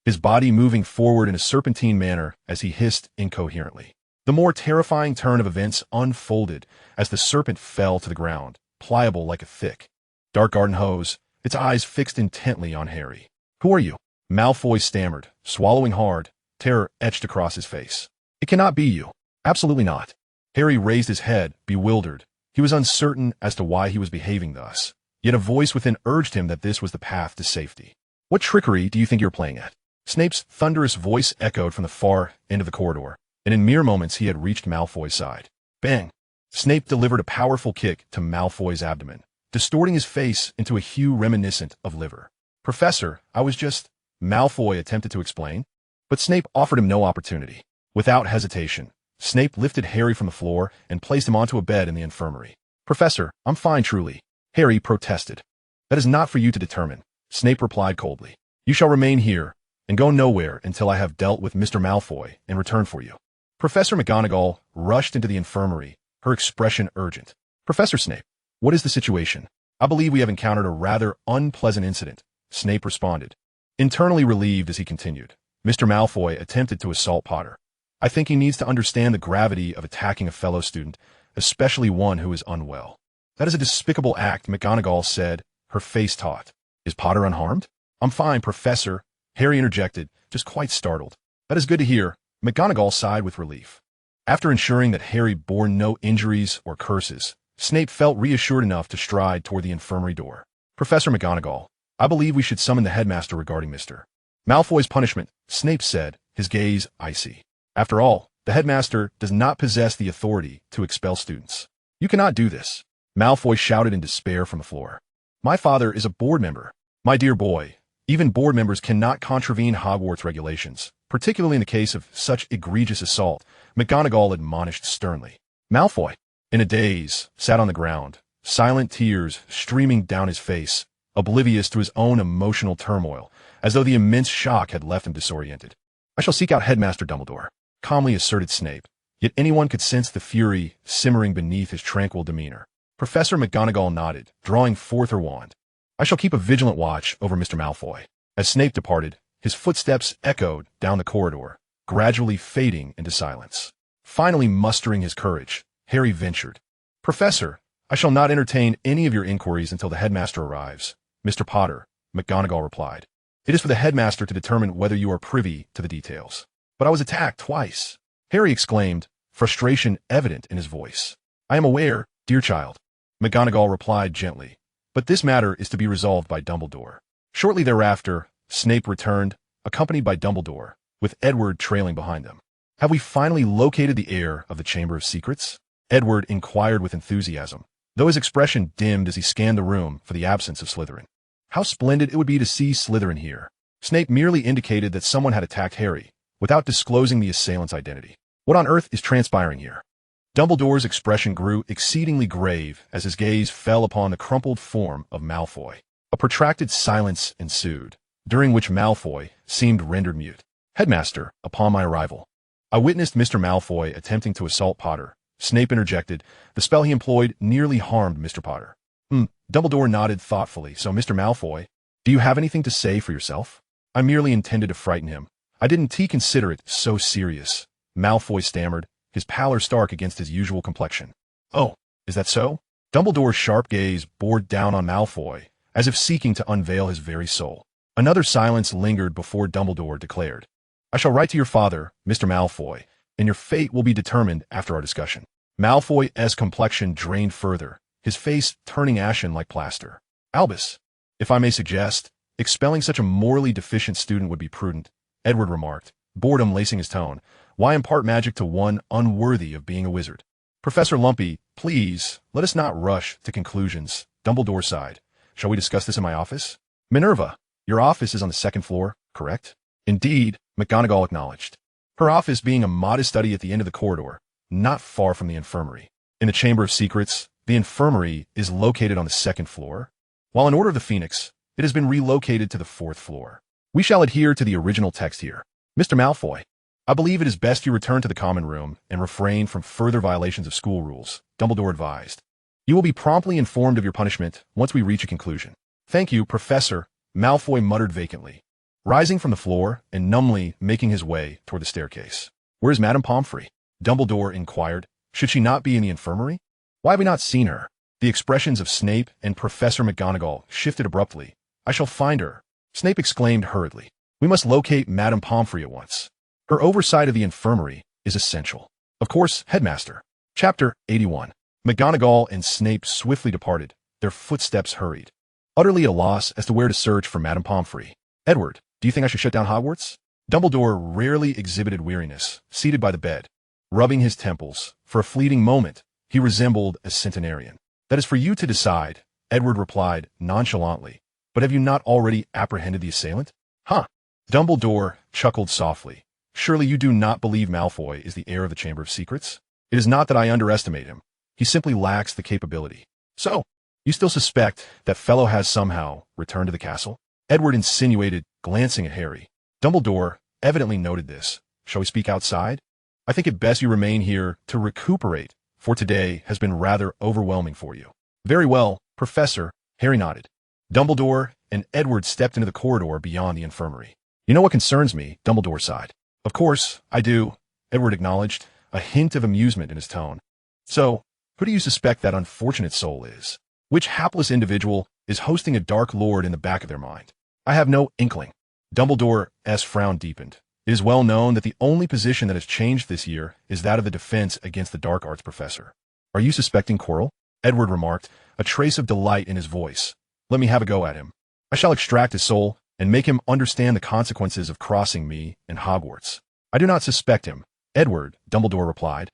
S1: his body moving forward in a serpentine manner as he hissed incoherently. The more terrifying turn of events unfolded as the serpent fell to the ground, pliable like a thick, dark garden hose, its eyes fixed intently on Harry. "Who are you?" Malfoy stammered, swallowing hard, terror etched across his face. "It cannot be you." "Absolutely not." Harry raised his head, bewildered. He was uncertain as to why he was behaving thus, yet a voice within urged him that this was the path to safety. "What trickery do you think you're playing at?" Snape's thunderous voice echoed from the far end of the corridor, and in mere moments he had reached Malfoy's side. Bang! Snape delivered a powerful kick to Malfoy's abdomen, distorting his face into a hue reminiscent of liver. "Professor, I was just—" Malfoy attempted to explain, but Snape offered him no opportunity. Without hesitation, Snape lifted Harry from the floor and placed him onto a bed in the infirmary. "Professor, I'm fine truly," Harry protested. "That is not for you to determine," Snape replied coldly. "You shall remain here and go nowhere until I have dealt with Mr. Malfoy and return for you." Professor McGonagall rushed into the infirmary, her expression urgent. "Professor Snape, what is the situation?" "I believe we have encountered a rather unpleasant incident," Snape responded, internally relieved as he continued. "Mr. Malfoy attempted to assault Potter. I think he needs to understand the gravity of attacking a fellow student, especially one who is unwell." "That is a despicable act," McGonagall said, her face taut. "Is Potter unharmed?" "I'm fine, Professor," Harry interjected, just quite startled. "That is good to hear." McGonagall sighed with relief. After ensuring that Harry bore no injuries or curses, Snape felt reassured enough to stride toward the infirmary door. "Professor McGonagall, I believe we should summon the headmaster regarding Mr. Malfoy's punishment," Snape said, his gaze icy. "After all, the headmaster does not possess the authority to expel students." "You cannot do this," Malfoy shouted in despair from the floor. "My father is a board member." "My dear boy, even board members cannot contravene Hogwarts regulations, particularly in the case of such egregious assault," McGonagall admonished sternly. Malfoy, in a daze, sat on the ground, silent tears streaming down his face, oblivious to his own emotional turmoil, as though the immense shock had left him disoriented. "I shall seek out Headmaster Dumbledore," calmly asserted Snape, yet anyone could sense the fury simmering beneath his tranquil demeanor. Professor McGonagall nodded, drawing forth her wand. "I shall keep a vigilant watch over Mr. Malfoy." As Snape departed, his footsteps echoed down the corridor, gradually fading into silence. Finally mustering his courage, Harry ventured. "Professor, I shall not entertain any of your inquiries until the headmaster arrives." "Mr. Potter," McGonagall replied. "It is for the headmaster to determine whether you are privy to the details." "But I was attacked twice," Harry exclaimed, frustration evident in his voice. "I am aware, dear child," McGonagall replied gently, "but this matter is to be resolved by Dumbledore." Shortly thereafter, Snape returned, accompanied by Dumbledore, with Edward trailing behind them. "Have we finally located the heir of the Chamber of Secrets?" Edward inquired with enthusiasm, though his expression dimmed as he scanned the room for the absence of Slytherin. "How splendid it would be to see Slytherin here." Snape merely indicated that someone had attacked Harry, without disclosing the assailant's identity. "What on earth is transpiring here?" Dumbledore's expression grew exceedingly grave as his gaze fell upon the crumpled form of Malfoy. A protracted silence ensued, during which Malfoy seemed rendered mute. "Headmaster, upon my arrival, I witnessed Mr. Malfoy attempting to assault Potter." Snape interjected, "The spell he employed nearly harmed Mr. Potter." Dumbledore nodded thoughtfully. "So, Mr. Malfoy, do you have anything to say for yourself?" "I merely intended to frighten him. I didn't consider it so serious," Malfoy stammered, his pallor stark against his usual complexion. "Oh, is that so?" Dumbledore's sharp gaze bored down on Malfoy, as if seeking to unveil his very soul. Another silence lingered before Dumbledore declared, "I shall write to your father, Mr. Malfoy, and your fate will be determined after our discussion." Malfoy's complexion drained further, his face turning ashen like plaster. "Albus, if I may suggest, expelling such a morally deficient student would be prudent," Edward remarked, boredom lacing his tone. "Why impart magic to one unworthy of being a wizard?" "Professor Lumpy, please, let us not rush to conclusions," Dumbledore sighed. "Shall we discuss this in my office?" "Minerva, your office is on the second floor, correct?" "Indeed," McGonagall acknowledged, her office being a modest study at the end of the corridor, not far from the infirmary. In the Chamber of Secrets, the infirmary is located on the second floor, while in Order of the Phoenix, it has been relocated to the fourth floor. "We shall adhere to the original text here. Mr. Malfoy, I believe it is best you return to the common room and refrain from further violations of school rules," Dumbledore advised. You will be promptly informed of your punishment once we reach a conclusion. Thank you, Professor, Malfoy muttered vacantly, rising from the floor and numbly making his way toward the staircase. Where is Madame Pomfrey? Dumbledore inquired. Should she not be in the infirmary? Why have we not seen her? The expressions of Snape and Professor McGonagall shifted abruptly. I shall find her, Snape exclaimed hurriedly. We must locate Madame Pomfrey at once. Her oversight of the infirmary is essential. Of course, Headmaster. Chapter 81. McGonagall and Snape swiftly departed, their footsteps hurried, utterly at a loss as to where to search for Madame Pomfrey. Edward, do you think I should shut down Hogwarts? Dumbledore rarely exhibited weariness, seated by the bed, rubbing his temples. For a fleeting moment, he resembled a centenarian. That is for you to decide, Edward replied nonchalantly. But have you not already apprehended the assailant? Huh. Dumbledore chuckled softly. Surely you do not believe Malfoy is the heir of the Chamber of Secrets? It is not that I underestimate him. He simply lacks the capability. So, you still suspect that fellow has somehow returned to the castle? Edward insinuated, glancing at Harry. Dumbledore evidently noted this. Shall we speak outside? I think it best you remain here to recuperate, for today has been rather overwhelming for you. Very well, Professor, Harry nodded. Dumbledore and Edward stepped into the corridor beyond the infirmary. You know what concerns me, Dumbledore sighed. Of course, I do, Edward acknowledged, a hint of amusement in his tone. So, who do you suspect that unfortunate soul is? Which hapless individual is hosting a Dark Lord in the back of their mind? I have no inkling. Dumbledore's frown deepened. It is well known that the only position that has changed this year is that of the defense against the dark arts professor. Are you suspecting Quirrell? Edward remarked, a trace of delight in his voice. Let me have a go at him. I shall extract his soul and make him understand the consequences of crossing me in Hogwarts. I do not suspect him, Edward, Dumbledore replied.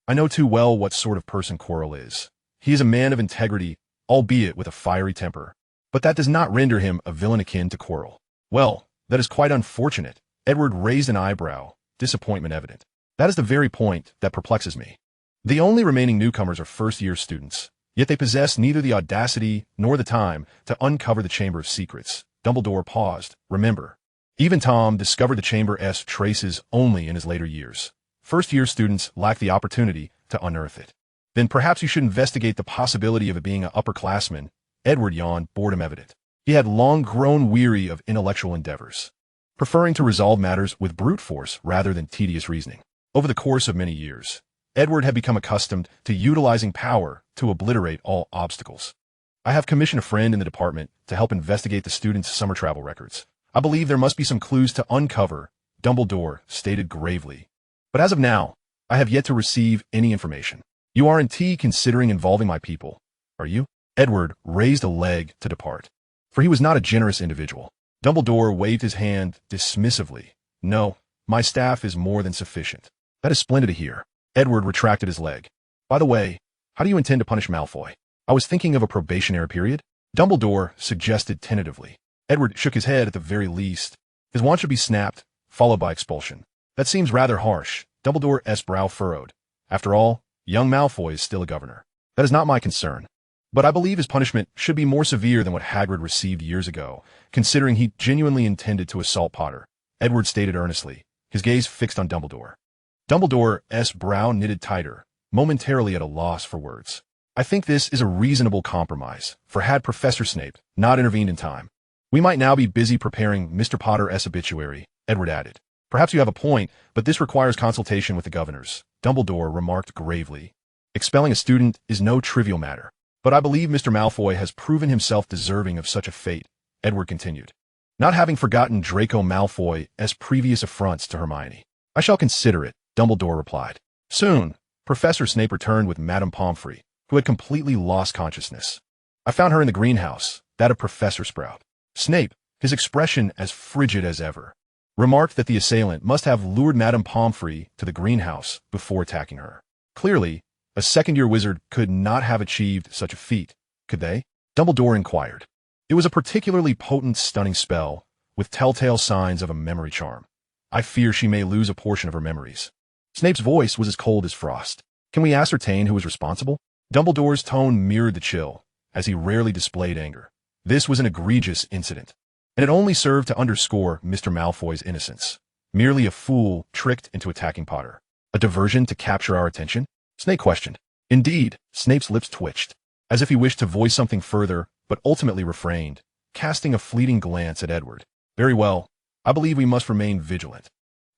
S1: I know too well what sort of person Quirrell is. He is a man of integrity, albeit with a fiery temper. But that does not render him a villain akin to Quirrell. Well, that is quite unfortunate. Edward raised an eyebrow, disappointment evident. That is the very point that perplexes me. The only remaining newcomers are first-year students, yet they possess neither the audacity nor the time to uncover the Chamber of Secrets. Dumbledore paused. Remember, even Tom discovered the Chamber's traces only in his later years. First-year students lack the opportunity to unearth it. Then perhaps you should investigate the possibility of it being an upperclassman. Edward yawned, boredom evident. He had long grown weary of intellectual endeavors, preferring to resolve matters with brute force rather than tedious reasoning. Over the course of many years, Edward had become accustomed to utilizing power to obliterate all obstacles. I have commissioned a friend in the department to help investigate the students' summer travel records. I believe there must be some clues to uncover, Dumbledore stated gravely. But as of now, I have yet to receive any information. You aren't considering involving my people, are you? Edward raised a leg to depart, for he was not a generous individual. Dumbledore waved his hand dismissively. No, my staff is more than sufficient. That is splendid to hear. Edward retracted his leg. By the way, how do you intend to punish Malfoy? I was thinking of a probationary period. Dumbledore suggested tentatively. Edward shook his head at the very least. His wand should be snapped, followed by expulsion. That seems rather harsh. Dumbledore's brow furrowed. After all, young Malfoy is still a governor. That is not my concern. But I believe his punishment should be more severe than what Hagrid received years ago, considering he genuinely intended to assault Potter, Edward stated earnestly, his gaze fixed on Dumbledore. Dumbledore's brow knitted tighter, momentarily at a loss for words. I think this is a reasonable compromise, for had Professor Snape not intervened in time, we might now be busy preparing Mr. Potter's obituary, Edward added. Perhaps you have a point, but this requires consultation with the governors, Dumbledore remarked gravely. Expelling a student is no trivial matter. But I believe Mr. Malfoy has proven himself deserving of such a fate, Edward continued, not having forgotten Draco Malfoy's previous affronts to Hermione. I shall consider it, Dumbledore replied. Soon, Professor Snape returned with Madame Pomfrey, who had completely lost consciousness. I found her in the greenhouse, that of Professor Sprout. Snape, his expression as frigid as ever, remarked that the assailant must have lured Madame Pomfrey to the greenhouse before attacking her. Clearly, a second-year wizard could not have achieved such a feat, could they? Dumbledore inquired. It was a particularly potent, stunning spell, with telltale signs of a memory charm. I fear she may lose a portion of her memories. Snape's voice was as cold as frost. Can we ascertain who was responsible? Dumbledore's tone mirrored the chill, as he rarely displayed anger. This was an egregious incident, and it only served to underscore Mr. Malfoy's innocence. Merely a fool tricked into attacking Potter. A diversion to capture our attention? Snape questioned. Indeed, Snape's lips twitched. as if he wished to voice something further, but ultimately refrained, casting a fleeting glance at Edward. Very well, I believe we must remain vigilant.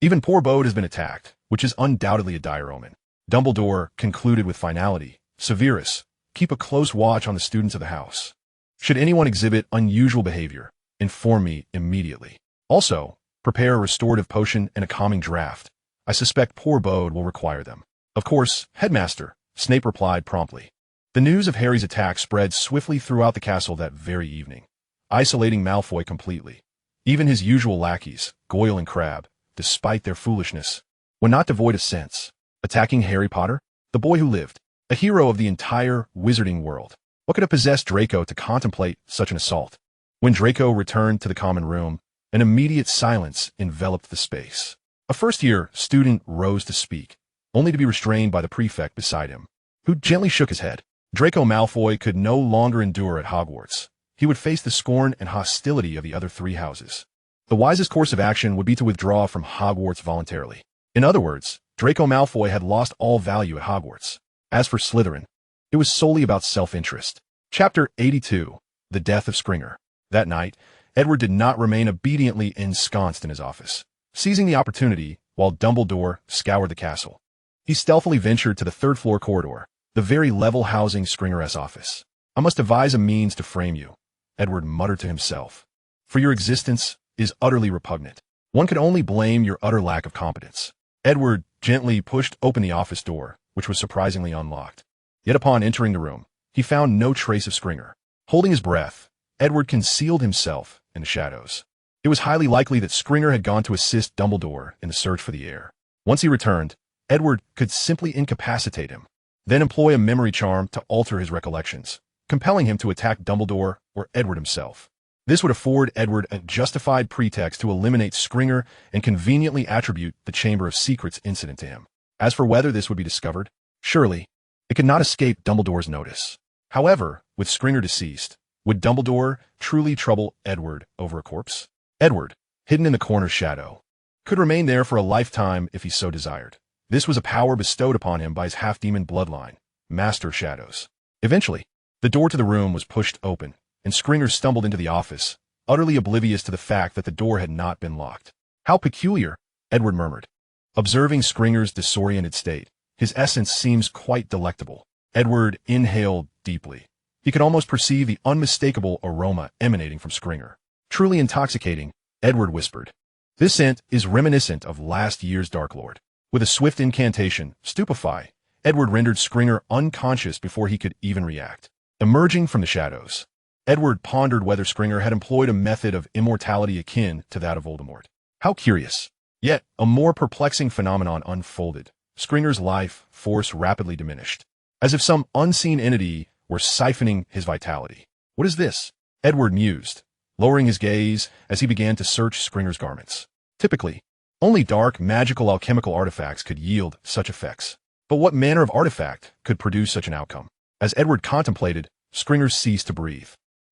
S1: Even poor Bode has been attacked, which is undoubtedly a dire omen. Dumbledore concluded with finality. Severus, keep a close watch on the students of the house. Should anyone exhibit unusual behavior, inform me immediately. Also, prepare a restorative potion and a calming draught. I suspect poor Bode will require them. Of course, Headmaster, Snape replied promptly. The news of Harry's attack spread swiftly throughout the castle that very evening, isolating Malfoy completely. Even his usual lackeys, Goyle and Crabbe, despite their foolishness, were not devoid of sense. Attacking Harry Potter, the boy who lived, a hero of the entire wizarding world. What could have possessed Draco to contemplate such an assault? When Draco returned to the common room, an immediate silence enveloped the space. A first-year student rose to speak, only to be restrained by the prefect beside him, who gently shook his head. Draco Malfoy could no longer endure at Hogwarts. He would face the scorn and hostility of the other three houses. The wisest course of action would be to withdraw from Hogwarts voluntarily. In other words, Draco Malfoy had lost all value at Hogwarts. As for Slytherin, it was solely about self-interest. Chapter 82, The Death of Scringer. That night, Edward did not remain obediently ensconced in his office. Seizing the opportunity, while Dumbledore scoured the castle, he stealthily ventured to the third-floor corridor, the very level housing Skringer's office. I must devise a means to frame you, Edward muttered to himself. For your existence is utterly repugnant. One could only blame your utter lack of competence. Edward gently pushed open the office door, which was surprisingly unlocked. Yet upon entering the room, he found no trace of Skringer. Holding his breath, Edward concealed himself in the shadows. It was highly likely that Skringer had gone to assist Dumbledore in the search for the heir. Once he returned, Edward could simply incapacitate him, then employ a memory charm to alter his recollections, compelling him to attack Dumbledore or Edward himself. This would afford Edward a justified pretext to eliminate Skringer and conveniently attribute the Chamber of Secrets incident to him. As for whether this would be discovered, surely it could not escape Dumbledore's notice. However, with Skringer deceased, would Dumbledore truly trouble Edward over a corpse? Edward, hidden in the corner's shadow, could remain there for a lifetime if he so desired. This was a power bestowed upon him by his half-demon bloodline, Master Shadows. Eventually, the door to the room was pushed open, and Skringer stumbled into the office, utterly oblivious to the fact that the door had not been locked. How peculiar, Edward murmured. Observing Skringer's disoriented state, his essence seems quite delectable. Edward inhaled deeply. He could almost perceive the unmistakable aroma emanating from Skringer. Truly intoxicating, Edward whispered. This scent is reminiscent of last year's Dark Lord. With a swift incantation, Stupefy, Edward rendered Skringer unconscious before he could even react. Emerging from the shadows, Edward pondered whether Skringer had employed a method of immortality akin to that of Voldemort. How curious. Yet, a more perplexing phenomenon unfolded. Skringer's life force rapidly diminished, as if some unseen entity were siphoning his vitality. What is this? Edward mused, lowering his gaze as he began to search Skringer's garments. Typically, only dark, magical alchemical artifacts could yield such effects. But what manner of artifact could produce such an outcome? As Edward contemplated, Skringer ceased to breathe.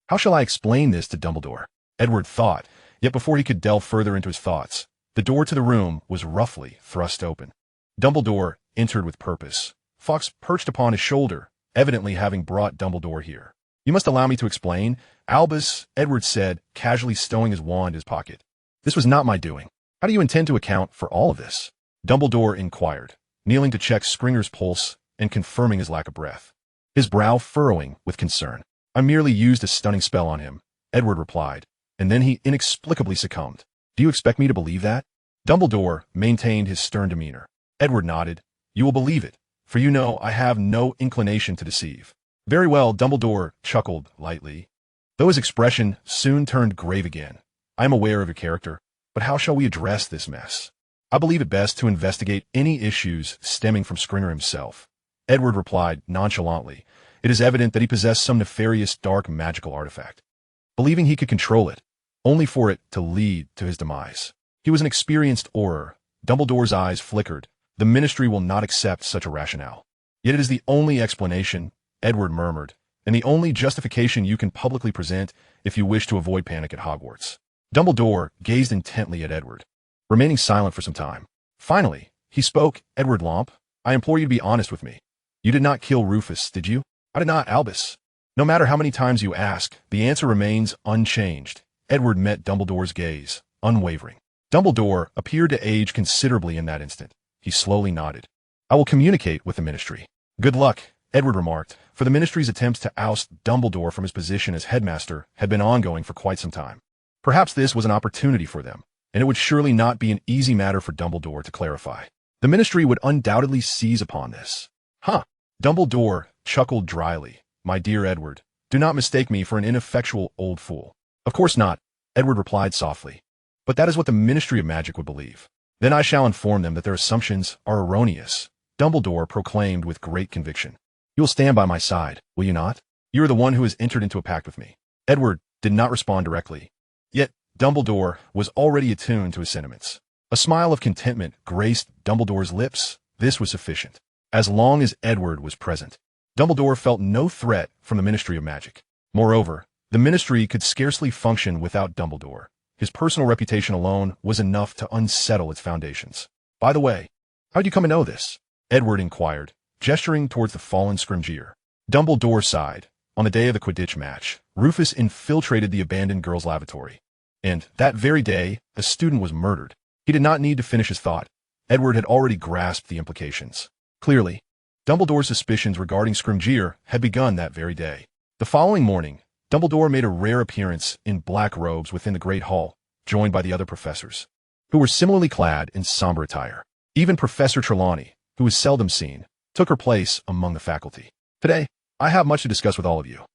S1: How shall I explain this to Dumbledore? Edward thought, yet before he could delve further into his thoughts, the door to the room was roughly thrust open. Dumbledore entered with purpose. Fawkes perched upon his shoulder, evidently having brought Dumbledore here. You must allow me to explain, Albus, Edward said, casually stowing his wand in his pocket. This was not my doing. How do you intend to account for all of this? Dumbledore inquired, kneeling to check Skringer's pulse and confirming his lack of breath, his brow furrowing with concern. I merely used a stunning spell on him, Edward replied, and then he inexplicably succumbed. Do you expect me to believe that? Dumbledore maintained his stern demeanor. Edward nodded. You will believe it, for you know I have no inclination to deceive. Very well, Dumbledore chuckled lightly, though his expression soon turned grave again. I am aware of your character, but how shall we address this mess? I believe it best to investigate any issues stemming from Skringer himself. Edward replied nonchalantly. It is evident that he possessed some nefarious dark magical artifact, believing he could control it, only for it to lead to his demise. He was an experienced Auror. Dumbledore's eyes flickered. The Ministry will not accept such a rationale. Yet it is the only explanation, Edward murmured, and the only justification you can publicly present if you wish to avoid panic at Hogwarts. Dumbledore gazed intently at Edward, remaining silent for some time. Finally, he spoke. Edward Lomp, I implore you to be honest with me. You did not kill Rufus, did you? I did not, Albus. No matter how many times you ask, the answer remains unchanged. Edward met Dumbledore's gaze, unwavering. Dumbledore appeared to age considerably in that instant. He slowly nodded. I will communicate with the Ministry. Good luck, Edward remarked, for the Ministry's attempts to oust Dumbledore from his position as headmaster had been ongoing for quite some time. Perhaps this was an opportunity for them, and it would surely not be an easy matter for Dumbledore to clarify. The Ministry would undoubtedly seize upon this. Huh. Dumbledore chuckled dryly. My dear Edward, do not mistake me for an ineffectual old fool. Of course not, Edward replied softly. But that is what the Ministry of Magic would believe. Then I shall inform them that their assumptions are erroneous, Dumbledore proclaimed with great conviction. You will stand by my side, will you not? You are the one who has entered into a pact with me. Edward did not respond directly. Yet, Dumbledore was already attuned to his sentiments. A smile of contentment graced Dumbledore's lips. This was sufficient. As long as Edward was present, Dumbledore felt no threat from the Ministry of Magic. Moreover, the Ministry could scarcely function without Dumbledore. His personal reputation alone was enough to unsettle its foundations. By the way, how did you come to know this? Edward inquired, gesturing towards the fallen Scrimgeour. Dumbledore sighed. On the day of the Quidditch match, Rufus infiltrated the abandoned girls' lavatory. And that very day, a student was murdered. He did not need to finish his thought. Edward had already grasped the implications. Clearly, Dumbledore's suspicions regarding Scrimgeour had begun that very day. The following morning, Dumbledore made a rare appearance in black robes within the Great Hall, joined by the other professors, who were similarly clad in somber attire. Even Professor Trelawney, who was seldom seen, took her place among the faculty. Today, I have much to discuss with all of you,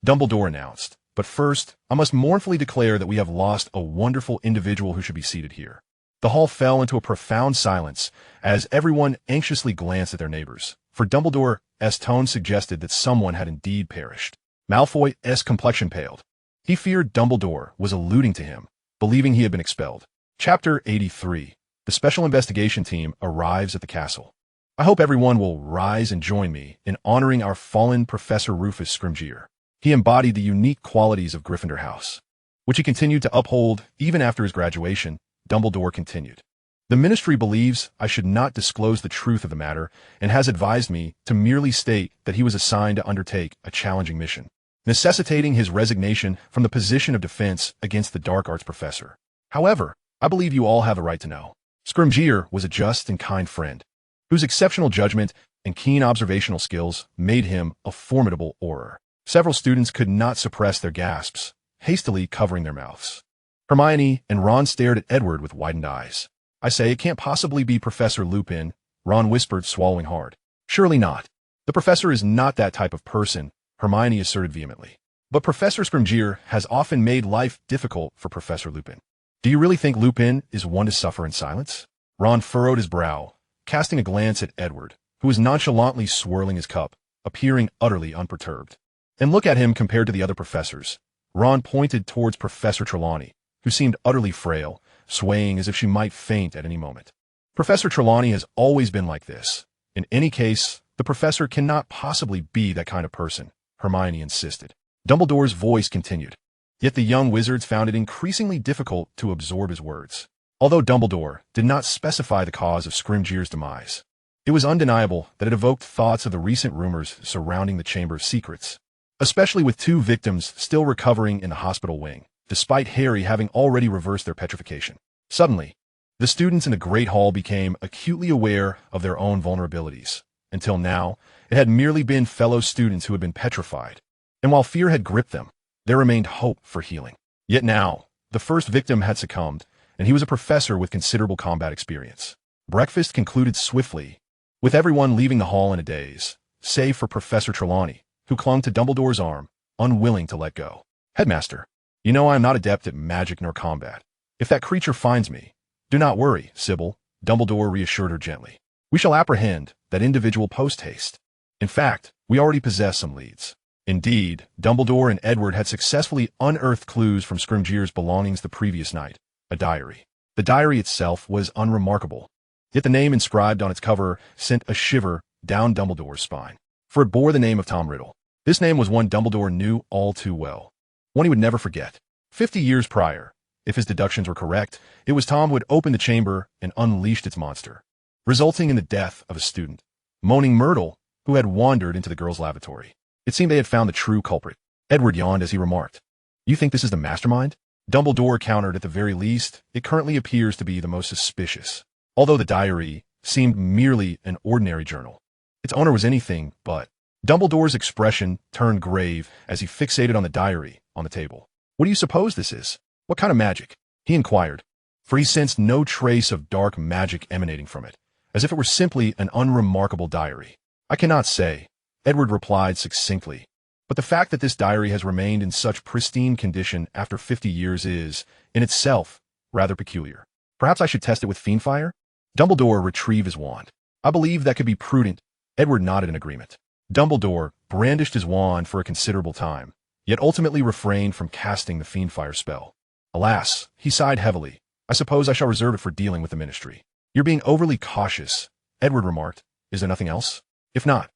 S1: Dumbledore announced. But first, I must mournfully declare that we have lost a wonderful individual who should be seated here. The hall fell into a profound silence as everyone anxiously glanced at their neighbors, for Dumbledore's tone suggested that someone had indeed perished. Malfoy's complexion paled. He feared Dumbledore was alluding to him, believing he had been expelled. Chapter 83. The Special Investigation Team arrives at the castle. I hope everyone will rise and join me in honoring our fallen Professor Rufus Scrimgeour. He embodied the unique qualities of Gryffindor House, which he continued to uphold even after his graduation. Dumbledore continued. The Ministry believes I should not disclose the truth of the matter and has advised me to merely state that he was assigned to undertake a challenging mission, necessitating his resignation from the position of defense against the dark arts professor. However, I believe you all have a right to know. Scrimgeour was a just and kind friend, whose exceptional judgment and keen observational skills made him a formidable orator. Several students could not suppress their gasps, hastily covering their mouths. Hermione and Ron stared at Edward with widened eyes. I say it can't possibly be Professor Lupin, Ron whispered, swallowing hard. Surely not. The professor is not that type of person, Hermione asserted vehemently. But Professor Scrimgeour has often made life difficult for Professor Lupin. Do you really think Lupin is one to suffer in silence? Ron furrowed his brow, casting a glance at Edward, who was nonchalantly swirling his cup, appearing utterly unperturbed. And look at him compared to the other professors. Ron pointed towards Professor Trelawney, who seemed utterly frail, swaying as if she might faint at any moment. Professor Trelawney has always been like this. In any case, the professor cannot possibly be that kind of person, Hermione insisted. Dumbledore's voice continued. Yet the young wizards found it increasingly difficult to absorb his words. Although Dumbledore did not specify the cause of Scrimgeour's demise, it was undeniable that it evoked thoughts of the recent rumors surrounding the Chamber of Secrets, especially with 2 victims still recovering in the hospital wing, despite Harry having already reversed their petrification. Suddenly, the students in the Great Hall became acutely aware of their own vulnerabilities. Until now, it had merely been fellow students who had been petrified, and while fear had gripped them, there remained hope for healing. Yet now, the first victim had succumbed, and he was a professor with considerable combat experience. Breakfast concluded swiftly, with everyone leaving the hall in a daze, save for Professor Trelawney, who clung to Dumbledore's arm, unwilling to let go. Headmaster, you know I am not adept at magic nor combat. If that creature finds me, do not worry, Sybil, Dumbledore reassured her gently. We shall apprehend that individual post-haste. In fact, we already possess some leads. Indeed, Dumbledore and Edward had successfully unearthed clues from Scrimgeour's belongings the previous night, a diary. The diary itself was unremarkable, yet the name inscribed on its cover sent a shiver down Dumbledore's spine, for it bore the name of Tom Riddle. This name was one Dumbledore knew all too well, one he would never forget. 50 years prior, if his deductions were correct, it was Tom who had opened the chamber and unleashed its monster, resulting in the death of a student, Moaning Myrtle, who had wandered into the girls' lavatory. It seemed they had found the true culprit. Edward yawned as he remarked, "You think this is the mastermind?" Dumbledore countered, "At the very least, it currently appears to be the most suspicious. Although the diary seemed merely an ordinary journal. Its owner was anything but." Dumbledore's expression turned grave as he fixated on the diary on the table. "What do you suppose this is? What kind of magic?" he inquired, for he sensed no trace of dark magic emanating from it, as if it were simply an unremarkable diary. "I cannot say," Edward replied succinctly, "but the fact that this diary has remained in such pristine condition after 50 years is, in itself, rather peculiar. Perhaps I should test it with fiendfire?" Dumbledore retrieved his wand. "I believe that could be prudent." Edward nodded in agreement. Dumbledore brandished his wand for a considerable time, yet ultimately refrained from casting the fiendfire spell. "Alas," he sighed heavily, "I suppose I shall reserve it for dealing with the Ministry." "You're being overly cautious," Edward remarked. "Is there nothing else? If not,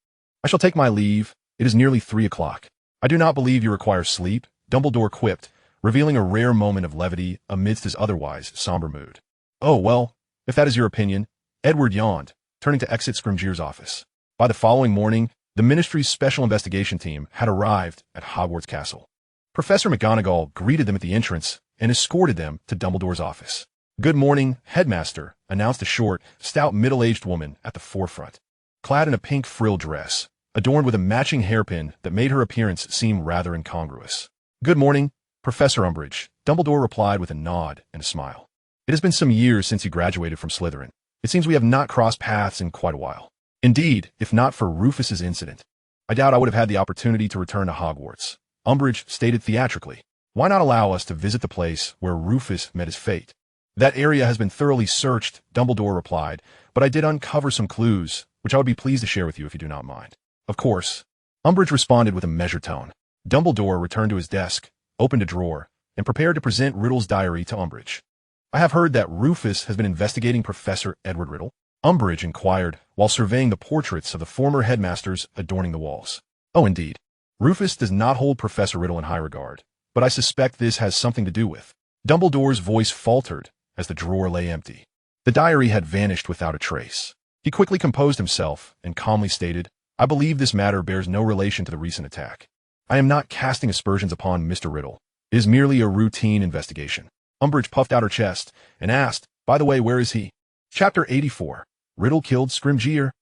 S1: I shall take my leave. It is nearly 3 o'clock. "I do not believe you require sleep," Dumbledore quipped, revealing a rare moment of levity amidst his otherwise somber mood. "Oh, well, if that is your opinion," Edward yawned, turning to exit Scrimgeour's office. By the following morning, the Ministry's special investigation team had arrived at Hogwarts Castle. Professor McGonagall greeted them at the entrance and escorted them to Dumbledore's office. "Good morning, Headmaster," announced a short, stout, middle-aged woman at the forefront, clad in a pink frill dress, adorned with a matching hairpin that made her appearance seem rather incongruous. "Good morning, Professor Umbridge," Dumbledore replied with a nod and a smile. "It has been some years since you graduated from Slytherin. It seems we have not crossed paths in quite a while. Indeed, if not for Rufus's incident, I doubt I would have had the opportunity to return to Hogwarts," Umbridge stated theatrically. "Why not allow us to visit the place where Rufus met his fate?" "That area has been thoroughly searched," Dumbledore replied, "but I did uncover some clues, which I would be pleased to share with you if you do not mind." "Of course," Umbridge responded with a measured tone. Dumbledore returned to his desk, opened a drawer, and prepared to present Riddle's diary to Umbridge. "I have heard that Rufus has been investigating Professor Edward Riddle?" Umbridge inquired, while surveying the portraits of the former headmasters adorning the walls. "Oh, indeed. Rufus does not hold Professor Riddle in high regard, but I suspect this has something to do with." Dumbledore's voice faltered as the drawer lay empty. The diary had vanished without a trace. He quickly composed himself and calmly stated, "I believe this matter bears no relation to the recent attack. I am not casting aspersions upon Mr. Riddle. It is merely a routine investigation." Umbridge puffed out her chest and asked, "By the way, where is he?" Chapter 84. Riddle killed Scrimgeour.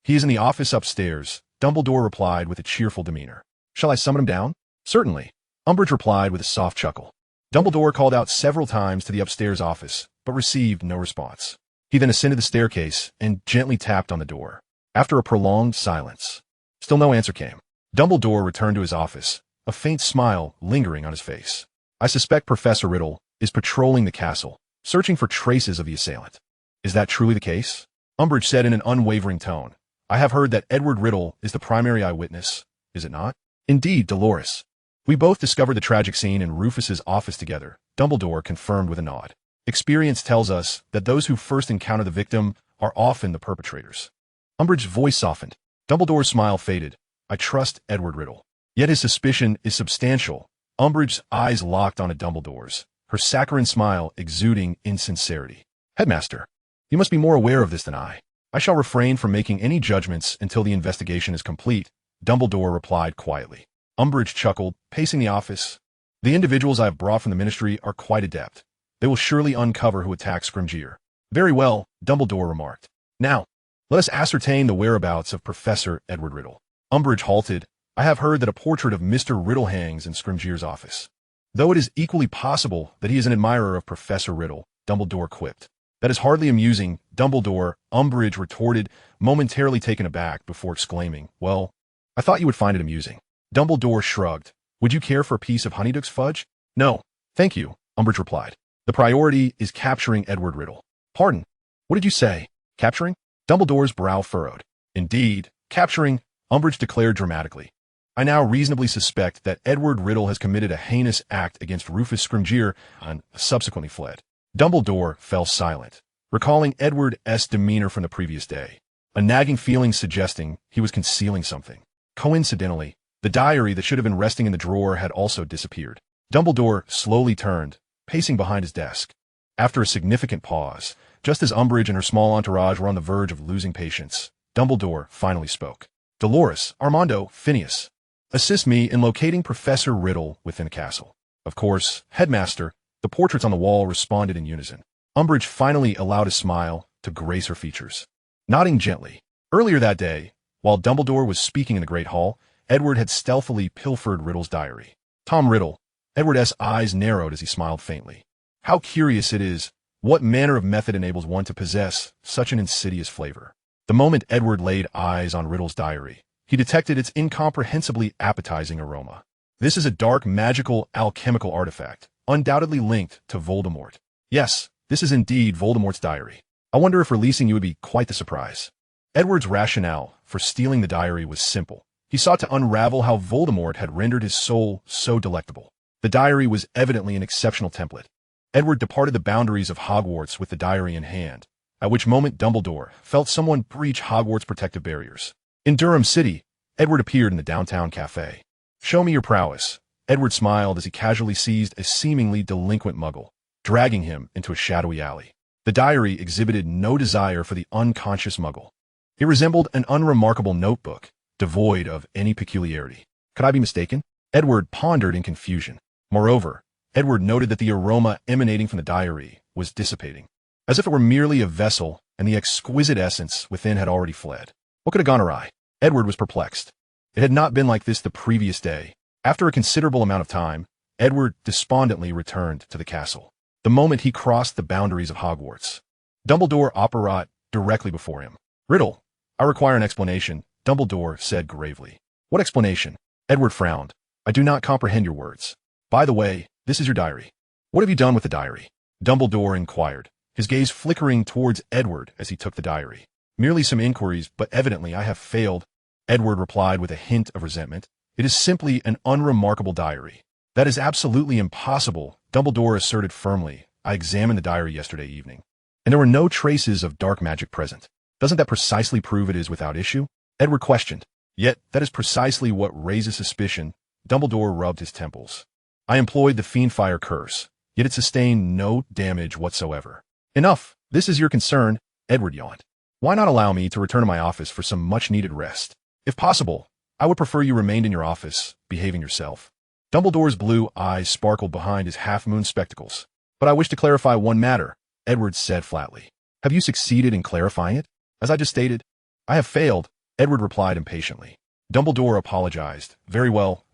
S1: "He is in the office upstairs," Dumbledore replied with a cheerful demeanor. "Shall I summon him down?" "Certainly," Umbridge replied with a soft chuckle. Dumbledore called out several times to the upstairs office, but received no response. He then ascended the staircase and gently tapped on the door. After a prolonged silence, still no answer came. Dumbledore returned to his office, a faint smile lingering on his face. "I suspect Professor Riddle is patrolling the castle, searching for traces of the assailant." "Is that truly the case?" Umbridge said in an unwavering tone. "I have heard that Edward Riddle is the primary eyewitness, is it not?" "Indeed, Dolores. We both discovered the tragic scene in Rufus's office together," Dumbledore confirmed with a nod. "Experience tells us that those who first encounter the victim are often the perpetrators." Umbridge's voice softened. Dumbledore's smile faded. "I trust Edward Riddle. Yet his suspicion is substantial." Umbridge's eyes locked onto Dumbledore's, her saccharine smile exuding insincerity. "Headmaster, you must be more aware of this than I. I shall refrain from making any judgments until the investigation is complete," Dumbledore replied quietly. Umbridge chuckled, pacing the office. "The individuals I have brought from the Ministry are quite adept. They will surely uncover who attacked Scrimgeour." "Very well," Dumbledore remarked. "Now, let us ascertain the whereabouts of Professor Edward Riddle." Umbridge halted. "I have heard that a portrait of Mr. Riddle hangs in Scrimgeour's office. Though it is equally possible that he is an admirer of Professor Riddle," Dumbledore quipped. "That is hardly amusing, Dumbledore," Umbridge retorted, momentarily taken aback before exclaiming, "Well, I thought you would find it amusing." Dumbledore shrugged. "Would you care for a piece of Honeyduk's fudge?" "No, thank you," Umbridge replied. "The priority is capturing Edward Riddle." "Pardon, what did you say? Capturing?" Dumbledore's brow furrowed. "Indeed, capturing," Umbridge declared dramatically. "I now reasonably suspect that Edward Riddle has committed a heinous act against Rufus Scrimgeour and subsequently fled." Dumbledore fell silent, recalling Edward's demeanor from the previous day, a nagging feeling suggesting he was concealing something. Coincidentally, the diary that should have been resting in the drawer had also disappeared. Dumbledore slowly turned, pacing behind his desk. After a significant pause, just as Umbridge and her small entourage were on the verge of losing patience, Dumbledore finally spoke. "Dolores, Armando, Phineas, Assist me in locating Professor Riddle within the castle. Of course, Headmaster, the portraits on the wall responded in unison. Umbridge finally allowed a smile to grace her features. Nodding gently. Earlier that day, while Dumbledore was speaking in the Great Hall, Edward had stealthily pilfered Riddle's diary. Tom Riddle. Edward's eyes narrowed as he smiled faintly. How curious it is, what manner of method enables one to possess such an insidious flavor. The moment Edward laid eyes on Riddle's diary, he detected its incomprehensibly appetizing aroma. This is a dark, magical, alchemical artifact, undoubtedly linked to Voldemort. Yes, this is indeed Voldemort's diary. I wonder if releasing you would be quite the surprise. Edward's rationale for stealing the diary was simple. He sought to unravel how Voldemort had rendered his soul so delectable. The diary was evidently an exceptional template. Edward departed the boundaries of Hogwarts with the diary in hand, at which moment Dumbledore felt someone breach Hogwarts' protective barriers. In Durham City, Edward appeared in the downtown cafe. Show me your prowess. Edward smiled as he casually seized a seemingly delinquent muggle, dragging him into a shadowy alley. The diary exhibited no desire for the unconscious muggle. It resembled an unremarkable notebook, devoid of any peculiarity. Could I be mistaken? Edward pondered in confusion. Moreover, Edward noted that the aroma emanating from the diary was dissipating, as if it were merely a vessel and the exquisite essence within had already fled. What could have gone awry? Edward was perplexed. It had not been like this the previous day. After a considerable amount of time, Edward despondently returned to the castle. The moment he crossed the boundaries of Hogwarts, Dumbledore apparat directly before him. Riddle, I require an explanation, Dumbledore said gravely. What explanation? Edward frowned. I do not comprehend your words. By the way, this is your diary. What have you done with the diary? Dumbledore inquired, his gaze flickering towards Edward as he took the diary. Merely some inquiries, but evidently I have failed, Edward replied with a hint of resentment. It is simply an unremarkable diary. That is absolutely impossible, Dumbledore asserted firmly. I examined the diary yesterday evening, and there were no traces of dark magic present. Doesn't that precisely prove it is without issue? Edward questioned. Yet, that is precisely what raises suspicion. Dumbledore rubbed his temples. I employed the Fiendfire curse, yet it sustained no damage whatsoever. Enough, this is your concern, Edward yawned. Why not allow me to return to my office for some much-needed rest? If possible, I would prefer you remained in your office, behaving yourself. Dumbledore's blue eyes sparkled behind his half-moon spectacles. But I wish to clarify one matter, Edward said flatly. Have you succeeded in clarifying it? As I just stated, I have failed, Edward replied impatiently. Dumbledore apologized. Very well,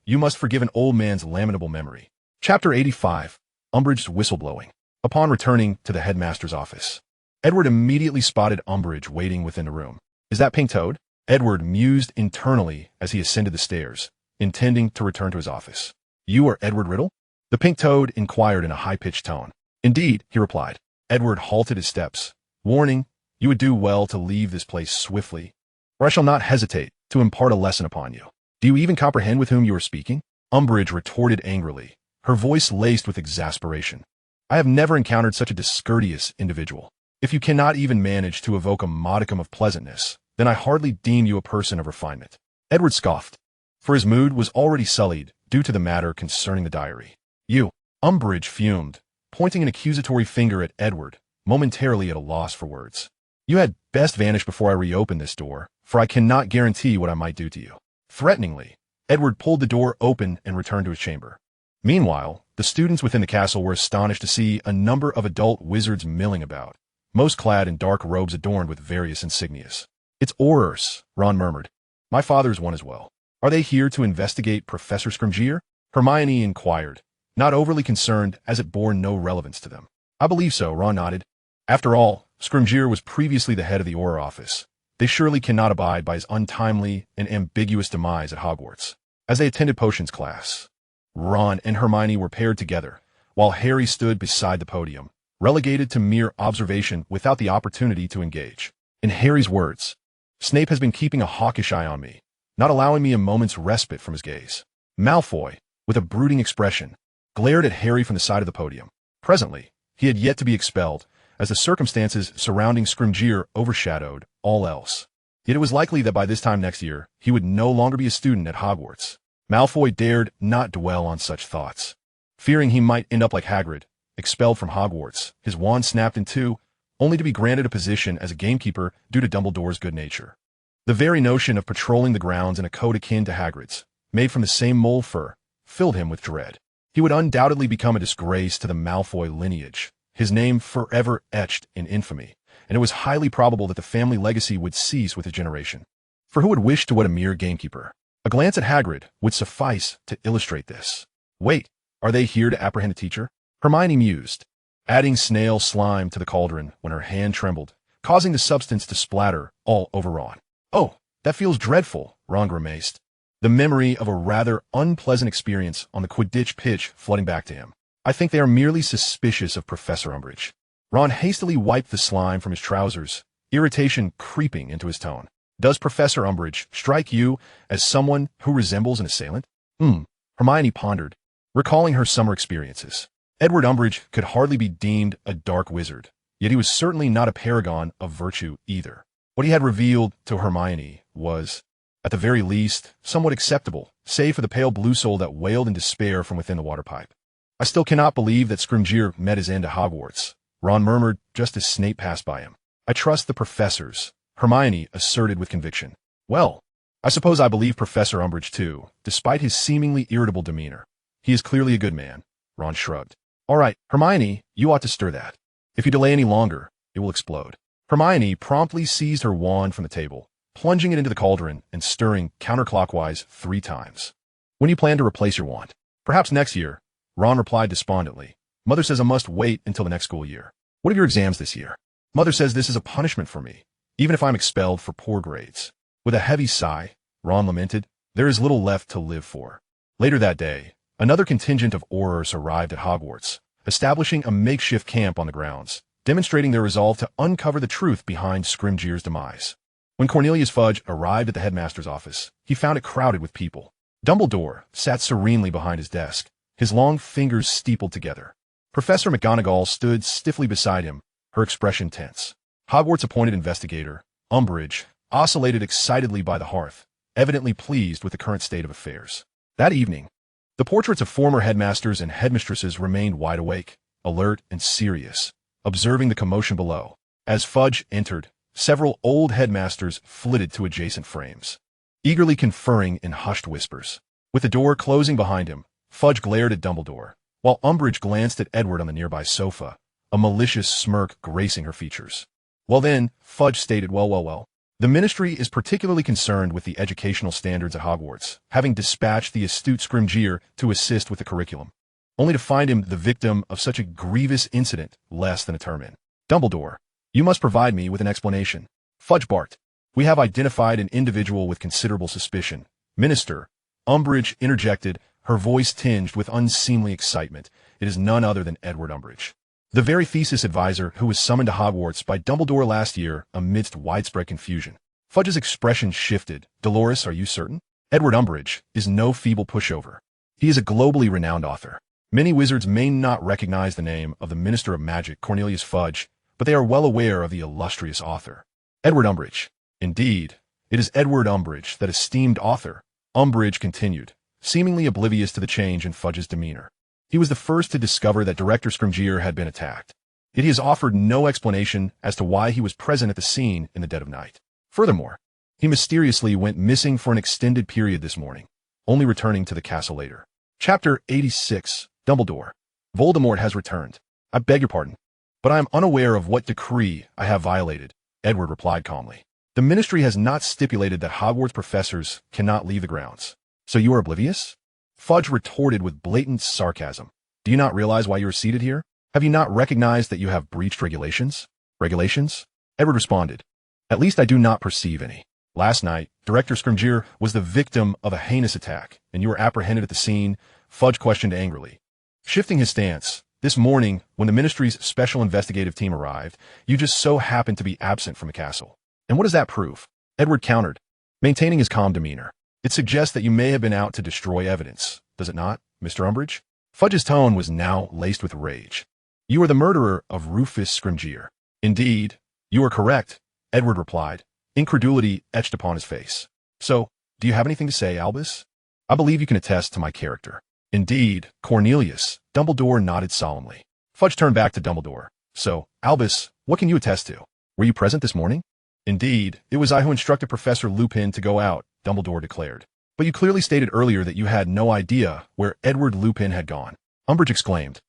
S1: you must forgive an old man's lamentable memory. Chapter 85. Umbridge's Whistleblowing. Upon returning to the headmaster's office, Edward immediately spotted Umbridge waiting within the room. Is that Pink Toad? Edward mused internally as he ascended the stairs, intending to return to his office. You are Edward Riddle? The Pink Toad inquired in a high-pitched tone. Indeed, he replied. Edward halted his steps, warning, you would do well to leave this place swiftly, or I shall not hesitate to impart a lesson upon you. Do you even comprehend with whom you are speaking? Umbridge retorted angrily, her voice laced with exasperation. I have never encountered such a discourteous individual. If you cannot even manage to evoke a modicum of pleasantness, then I hardly deem you a person of refinement. Edward scoffed, for his mood was already sullied due to the matter concerning the diary. You, Umbridge fumed, pointing an accusatory finger at Edward, momentarily at a loss for words. You had best vanish before I reopen this door, for I cannot guarantee what I might do to you. Threateningly, Edward pulled the door open and returned to his chamber. Meanwhile, the students within the castle were astonished to see a number of adult wizards milling about, most clad in dark robes adorned with various insignias. It's Aurors, Ron murmured. My father's one as well. Are they here to investigate Professor Scrimgeour? Hermione inquired, not overly concerned as it bore no relevance to them. I believe so, Ron nodded. After all, Scrimgeour was previously the head of the Auror office. They surely cannot abide by his untimely and ambiguous demise at Hogwarts. As they attended potions class, Ron and Hermione were paired together, while Harry stood beside the podium, relegated to mere observation without the opportunity to engage. In Harry's words, Snape has been keeping a hawkish eye on me, not allowing me a moment's respite from his gaze. Malfoy, with a brooding expression, glared at Harry from the side of the podium. Presently, he had yet to be expelled, as the circumstances surrounding Scrimgeour overshadowed all else. Yet it was likely that by this time next year, he would no longer be a student at Hogwarts. Malfoy dared not dwell on such thoughts. Fearing he might end up like Hagrid, expelled from Hogwarts, his wand snapped in two, only to be granted a position as a gamekeeper due to Dumbledore's good nature. The very notion of patrolling the grounds in a coat akin to Hagrid's, made from the same mole fur, filled him with dread. He would undoubtedly become a disgrace to the Malfoy lineage, his name forever etched in infamy, and it was highly probable that the family legacy would cease with his generation. For who would wish to wed a mere gamekeeper? A glance at Hagrid would suffice to illustrate this. Wait, are they here to apprehend a teacher? Hermione mused, adding snail slime to the cauldron when her hand trembled, causing the substance to splatter all over Ron. Oh, that feels dreadful, Ron grimaced, the memory of a rather unpleasant experience on the Quidditch pitch flooding back to him. I think they are merely suspicious of Professor Umbridge. Ron hastily wiped the slime from his trousers, irritation creeping into his tone. Does Professor Umbridge strike you as someone who resembles an assailant? Hermione pondered, recalling her summer experiences. Edward Umbridge could hardly be deemed a dark wizard, yet he was certainly not a paragon of virtue either. What he had revealed to Hermione was, at the very least, somewhat acceptable, save for the pale blue soul that wailed in despair from within the water pipe. I still cannot believe that Scrimgeour met his end at Hogwarts, Ron murmured just as Snape passed by him. I trust the professors, Hermione asserted with conviction. Well, I suppose I believe Professor Umbridge too, despite his seemingly irritable demeanor. He is clearly a good man, Ron shrugged. All right, Hermione, you ought to stir that. If you delay any longer, it will explode. Hermione promptly seized her wand from the table, plunging it into the cauldron and stirring counterclockwise 3 times. When do you plan to replace your wand? Perhaps next year, Ron replied despondently. Mother says I must wait until the next school year. What of your exams this year? Mother says this is a punishment for me, even if I'm expelled for poor grades. With a heavy sigh, Ron lamented, there is little left to live for. Later that day, another contingent of Aurors arrived at Hogwarts, establishing a makeshift camp on the grounds, demonstrating their resolve to uncover the truth behind Scrimgeour's demise. When Cornelius Fudge arrived at the headmaster's office, he found it crowded with people. Dumbledore sat serenely behind his desk, his long fingers steepled together. Professor McGonagall stood stiffly beside him, her expression tense. Hogwarts-appointed investigator, Umbridge, oscillated excitedly by the hearth, evidently pleased with the current state of affairs. That evening, the portraits of former headmasters and headmistresses remained wide awake, alert and serious, observing the commotion below. As Fudge entered, several old headmasters flitted to adjacent frames, eagerly conferring in hushed whispers. With the door closing behind him, Fudge glared at Dumbledore, while Umbridge glanced at Edward on the nearby sofa, a malicious smirk gracing her features. Well then, Fudge stated, well. The Ministry is particularly concerned with the educational standards at Hogwarts, having dispatched the astute Scrimgeour to assist with the curriculum, only to find him the victim of such a grievous incident less than a term in. Dumbledore, you must provide me with an explanation. Fudge barked. We have identified an individual with considerable suspicion. Minister, Umbridge interjected, her voice tinged with unseemly excitement. It is none other than Edward Umbridge, the very thesis advisor who was summoned to Hogwarts by Dumbledore last year amidst widespread confusion. Fudge's expression shifted. Dolores, are you certain? Edward Umbridge is no feeble pushover. He is a globally renowned author. Many wizards may not recognize the name of the Minister of Magic, Cornelius Fudge, but they are well aware of the illustrious author. Edward Umbridge. Indeed, it is Edward Umbridge, that esteemed author. Umbridge continued, seemingly oblivious to the change in Fudge's demeanor. He was the first to discover that Director Scrimgeour had been attacked. Yet he has offered no explanation as to why he was present at the scene in the dead of night. Furthermore, he mysteriously went missing for an extended period this morning, only returning to the castle later. Chapter 86, Dumbledore. Voldemort has returned. I beg your pardon, but I am unaware of what decree I have violated, Edward replied calmly. The Ministry has not stipulated that Hogwarts professors cannot leave the grounds. So you are oblivious? Fudge retorted with blatant sarcasm. Do you not realize why you are seated here? Have you not recognized that you have breached regulations? Regulations? Edward responded. At least I do not perceive any. Last night, Director Scrimgeour was the victim of a heinous attack, and you were apprehended at the scene, Fudge questioned angrily. Shifting his stance, this morning, when the Ministry's special investigative team arrived, you just so happened to be absent from the castle. And what does that prove? Edward countered, maintaining his calm demeanor. It suggests that you may have been out to destroy evidence, does it not, Mr. Umbridge? Fudge's tone was now laced with rage. You are the murderer of Rufus Scrimgeour. Indeed, you are correct, Edward replied, incredulity etched upon his face. So, do you have anything to say, Albus? I believe you can attest to my character. Indeed, Cornelius, Dumbledore nodded solemnly. Fudge turned back to Dumbledore. So, Albus, what can you attest to? Were you present this morning? Indeed, it was I who instructed Professor Lupin to go out, Dumbledore declared. But you clearly stated earlier that you had no idea where Edward Lupin had gone, Umbridge exclaimed,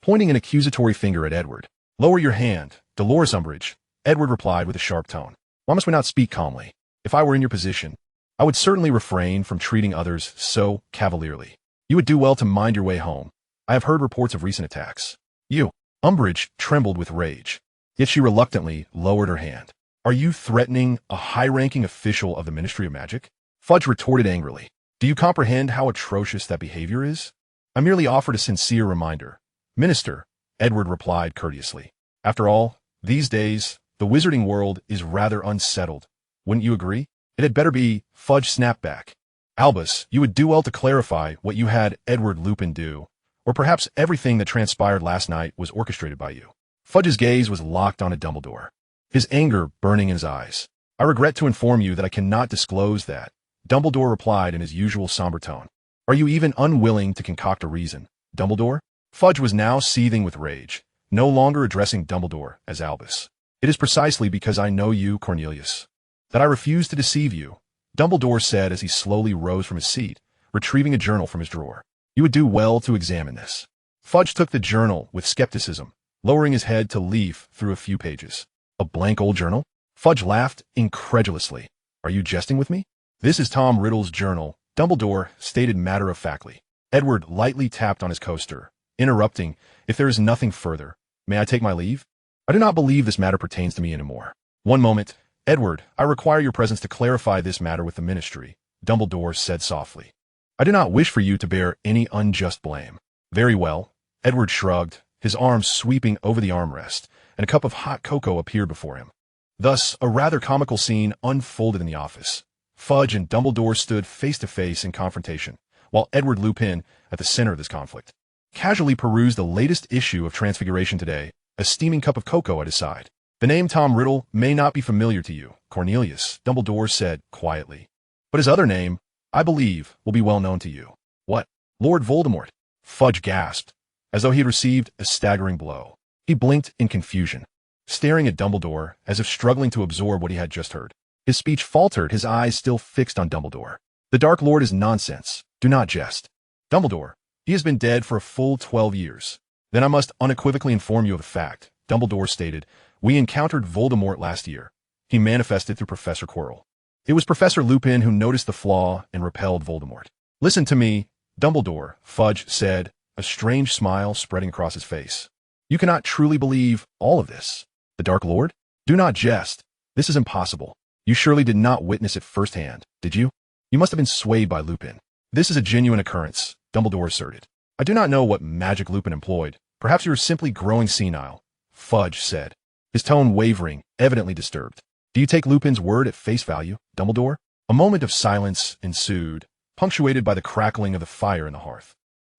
S1: pointing an accusatory finger at Edward. Lower your hand, Dolores Umbridge, Edward replied with a sharp tone. Why must we not speak calmly? If I were in your position, I would certainly refrain from treating others so cavalierly. You would do well to mind your way home. I have heard reports of recent attacks. You. Umbridge trembled with rage, yet she reluctantly lowered her hand. Are you threatening a high-ranking official of the Ministry of Magic? Fudge retorted angrily. Do you comprehend how atrocious that behavior is? I merely offered a sincere reminder. Minister, Edward replied courteously. After all, these days, the wizarding world is rather unsettled. Wouldn't you agree? It had better be. Fudge snapped back. Albus, you would do well to clarify what you had Edward Lupin do, or perhaps everything that transpired last night was orchestrated by you. Fudge's gaze was locked onto Dumbledore, his anger burning in his eyes. I regret to inform you that I cannot disclose that, Dumbledore replied in his usual somber tone. Are you even unwilling to concoct a reason, Dumbledore? Fudge was now seething with rage, no longer addressing Dumbledore as Albus. It is precisely because I know you, Cornelius, that I refuse to deceive you, Dumbledore said as he slowly rose from his seat, retrieving a journal from his drawer. You would do well to examine this. Fudge took the journal with skepticism, lowering his head to leaf through a few pages. A blank old journal? Fudge laughed incredulously. Are you jesting with me? This is Tom Riddle's journal, Dumbledore stated matter-of-factly. Edward lightly tapped on his coaster, interrupting, if there is nothing further, may I take my leave? I do not believe this matter pertains to me anymore. One moment, Edward, I require your presence to clarify this matter with the Ministry, Dumbledore said softly. I do not wish for you to bear any unjust blame. Very well, Edward shrugged, his arms sweeping over the armrest, and a cup of hot cocoa appeared before him. Thus, a rather comical scene unfolded in the office. Fudge and Dumbledore stood face-to-face in confrontation, while Edward Lupin, at the center of this conflict, casually perused the latest issue of Transfiguration today, a steaming cup of cocoa at his side. The name Tom Riddle may not be familiar to you, Cornelius, Dumbledore said quietly. But his other name, I believe, will be well known to you. What? Lord Voldemort? Fudge gasped, as though he had received a staggering blow. He blinked in confusion, staring at Dumbledore as if struggling to absorb what he had just heard. His speech faltered, his eyes still fixed on Dumbledore. The Dark Lord is nonsense. Do not jest. Dumbledore, he has been dead for a full 12 years. Then I must unequivocally inform you of a fact, Dumbledore stated. We encountered Voldemort last year. He manifested through Professor Quirrell. It was Professor Lupin who noticed the flaw and repelled Voldemort. Listen to me, Dumbledore, Fudge said, a strange smile spreading across his face. You cannot truly believe all of this. The Dark Lord? Do not jest. This is impossible. You surely did not witness it firsthand, did you? You must have been swayed by Lupin. This is a genuine occurrence, Dumbledore asserted. I do not know what magic Lupin employed. Perhaps you are simply growing senile, Fudge said, his tone wavering, evidently disturbed. Do you take Lupin's word at face value, Dumbledore? A moment of silence ensued, punctuated by the crackling of the fire in the hearth.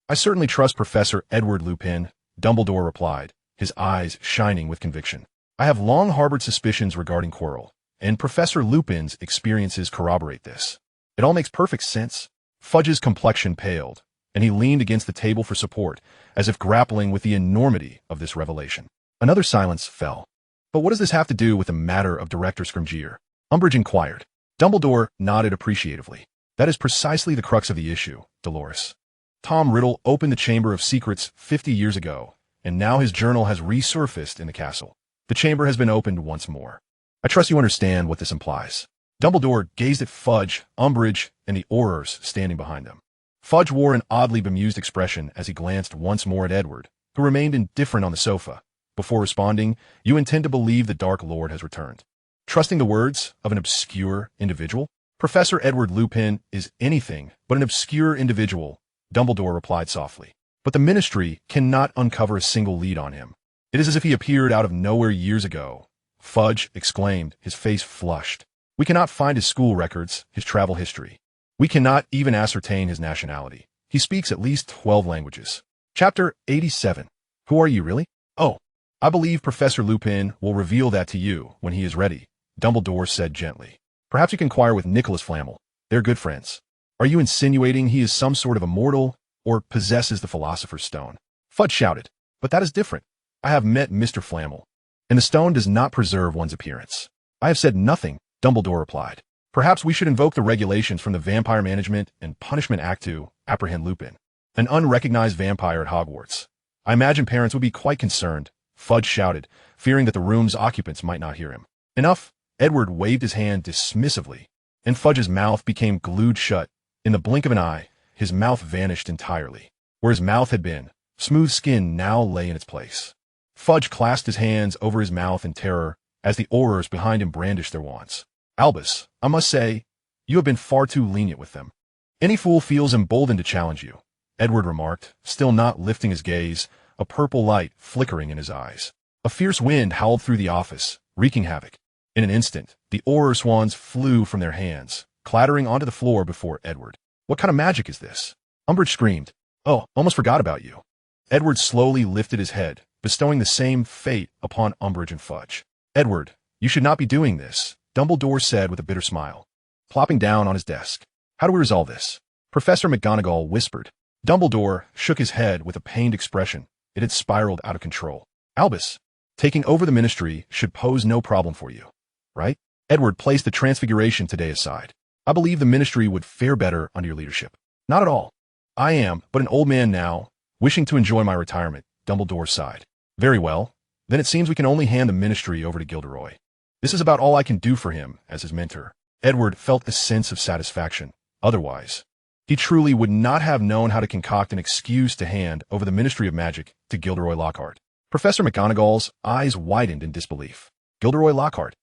S1: I certainly trust Professor Edward Lupin, Dumbledore replied, his eyes shining with conviction. I have long harbored suspicions regarding Quirrell, and Professor Lupin's experiences corroborate this. It all makes perfect sense. Fudge's complexion paled, and he leaned against the table for support, as if grappling with the enormity of this revelation. Another silence fell. But what does this have to do with the matter of Director Scrimgeour? Umbridge inquired. Dumbledore nodded appreciatively. That is precisely the crux of the issue, Dolores. Tom Riddle opened the Chamber of Secrets 50 years ago, and now his journal has resurfaced in the castle. The chamber has been opened once more. I trust you understand what this implies. Dumbledore gazed at Fudge, Umbridge, and the Aurors standing behind them. Fudge wore an oddly bemused expression as he glanced once more at Edward, who remained indifferent on the sofa. Before responding, you intend to believe the Dark Lord has returned. Trusting the words of an obscure individual? Professor Edward Lupin is anything but an obscure individual, Dumbledore replied softly. But the Ministry cannot uncover a single lead on him. It is as if he appeared out of nowhere years ago. Fudge exclaimed, his face flushed. We cannot find his school records, his travel history. We cannot even ascertain his nationality. He speaks at least 12 languages. Chapter 87. Who are you really? Oh, I believe Professor Lupin will reveal that to you when he is ready, Dumbledore said gently. Perhaps you can inquire with Nicholas Flamel. They're good friends. Are you insinuating he is some sort of immortal or possesses the Philosopher's Stone? Fudge shouted. But that is different. I have met Mr. Flamel, and the stone does not preserve one's appearance. I have said nothing, Dumbledore replied. Perhaps we should invoke the regulations from the Vampire Management and Punishment Act to apprehend Lupin, an unrecognized vampire at Hogwarts. I imagine parents would be quite concerned, Fudge shouted, fearing that the room's occupants might not hear him. Enough, Edward waved his hand dismissively, and Fudge's mouth became glued shut. In the blink of an eye, his mouth vanished entirely. Where his mouth had been, smooth skin now lay in its place. Fudge clasped his hands over his mouth in terror as the Aurors behind him brandished their wands. Albus, I must say, you have been far too lenient with them. Any fool feels emboldened to challenge you, Edward remarked, still not lifting his gaze, a purple light flickering in his eyes. A fierce wind howled through the office, wreaking havoc. In an instant, the Auror swans flew from their hands, clattering onto the floor before Edward. What kind of magic is this? Umbridge screamed. Oh, almost forgot about you. Edward slowly lifted his head, bestowing the same fate upon Umbridge and Fudge. Edward, you should not be doing this, Dumbledore said with a bitter smile, plopping down on his desk. How do we resolve this? Professor McGonagall whispered. Dumbledore shook his head with a pained expression. It had spiraled out of control. Albus, taking over the ministry should pose no problem for you, right? Edward placed the transfiguration today aside. I believe the ministry would fare better under your leadership. Not at all. I am but an old man now, wishing to enjoy my retirement, Dumbledore sighed. Very well. Then it seems we can only hand the ministry over to Gilderoy. This is about all I can do for him as his mentor. Edward felt a sense of satisfaction. Otherwise, he truly would not have known how to concoct an excuse to hand over the Ministry of Magic to Gilderoy Lockhart. Professor McGonagall's eyes widened in disbelief. Gilderoy Lockhart?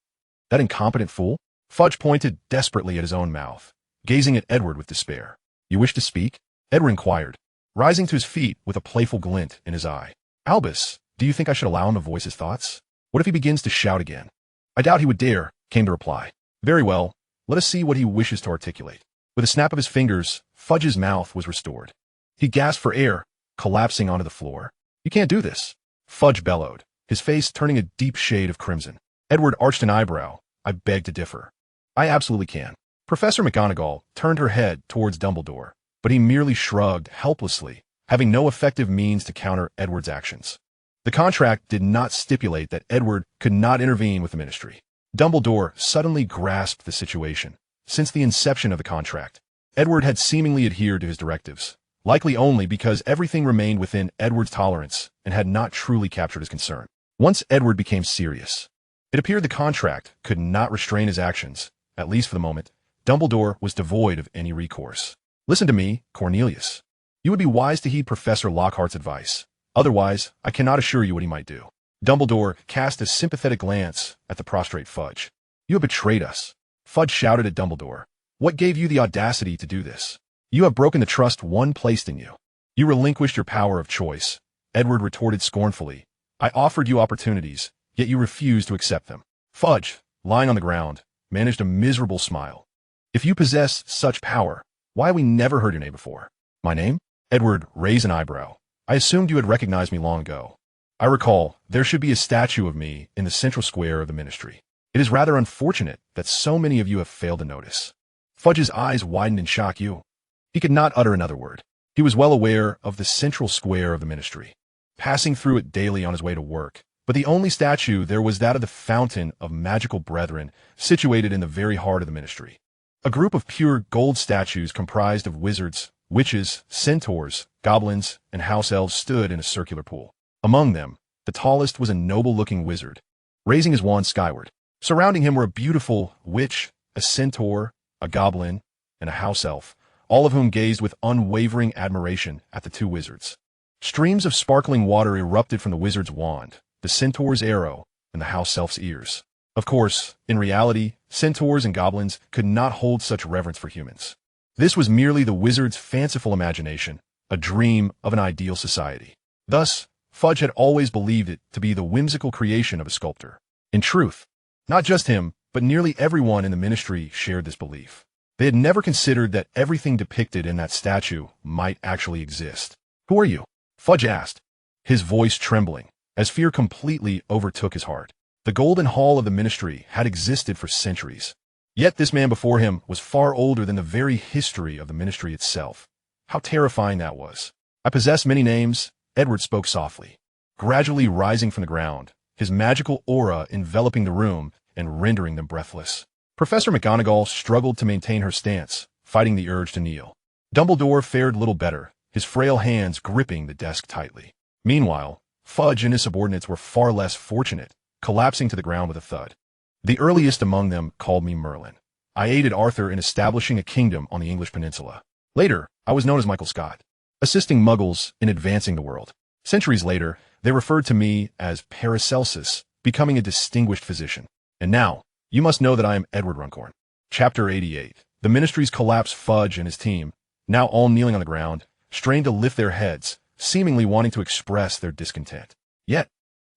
S1: That incompetent fool? Fudge pointed desperately at his own mouth, gazing at Edward with despair. You wish to speak? Edward inquired, rising to his feet with a playful glint in his eye. Albus, do you think I should allow him to voice his thoughts? What if he begins to shout again? I doubt he would dare, came the reply. Very well, let us see what he wishes to articulate. With a snap of his fingers, Fudge's mouth was restored. He gasped for air, collapsing onto the floor. You can't do this, Fudge bellowed, his face turning a deep shade of crimson. Edward arched an eyebrow. I beg to differ. I absolutely can. Professor McGonagall turned her head towards Dumbledore, but he merely shrugged helplessly, having no effective means to counter Edward's actions. The contract did not stipulate that Edward could not intervene with the ministry. Dumbledore suddenly grasped the situation. Since the inception of the contract, Edward had seemingly adhered to his directives, likely only because everything remained within Edward's tolerance and had not truly captured his concern. Once Edward became serious, it appeared the contract could not restrain his actions, at least for the moment. Dumbledore was devoid of any recourse. Listen to me, Cornelius. You would be wise to heed Professor Lockhart's advice. Otherwise, I cannot assure you what he might do. Dumbledore cast a sympathetic glance at the prostrate Fudge. You have betrayed us. Fudge shouted at Dumbledore. What gave you the audacity to do this? You have broken the trust one placed in you. You relinquished your power of choice. Edward retorted scornfully. I offered you opportunities, yet you refused to accept them. Fudge, lying on the ground, managed a miserable smile. If you possess such power, why have we never heard your name before? My name? Edward raised an eyebrow. I assumed you had recognized me long ago. I recall, there should be a statue of me in the central square of the ministry. It is rather unfortunate that so many of you have failed to notice. Fudge's eyes widened in shock. He could not utter another word. He was well aware of the central square of the ministry, passing through it daily on his way to work. But the only statue there was that of the Fountain of Magical Brethren, situated in the very heart of the ministry. A group of pure gold statues comprised of wizards, witches, centaurs, goblins, and house elves stood in a circular pool. Among them, the tallest was a noble-looking wizard, raising his wand skyward. Surrounding him were a beautiful witch, a centaur, a goblin, and a house elf, all of whom gazed with unwavering admiration at the two wizards. Streams of sparkling water erupted from the wizard's wand, the centaur's arrow, and the house elf's ears. Of course, in reality, centaurs and goblins could not hold such reverence for humans. This was merely the wizard's fanciful imagination, a dream of an ideal society. Thus, Fudge had always believed it to be the whimsical creation of a sculptor. In truth, not just him, but nearly everyone in the ministry shared this belief. They had never considered that everything depicted in that statue might actually exist. Who are you? Fudge asked, his voice trembling, as fear completely overtook his heart. The Golden Hall of the ministry had existed for centuries. Yet this man before him was far older than the very history of the ministry itself. How terrifying that was. I possess many names, Edward spoke softly, gradually rising from the ground, his magical aura enveloping the room and rendering them breathless. Professor McGonagall struggled to maintain her stance, fighting the urge to kneel. Dumbledore fared little better, his frail hands gripping the desk tightly. Meanwhile, Fudge and his subordinates were far less fortunate, collapsing to the ground with a thud. The earliest among them called me Merlin. I aided Arthur in establishing a kingdom on the English peninsula. Later, I was known as Michael Scott, assisting Muggles in advancing the world. Centuries later, they referred to me as Paracelsus, becoming a distinguished physician. And now, you must know that I am Edward Runcorn. Chapter 88. The Ministry's collapse. Fudge and his team, now all kneeling on the ground, strained to lift their heads, seemingly wanting to express their discontent. Yet,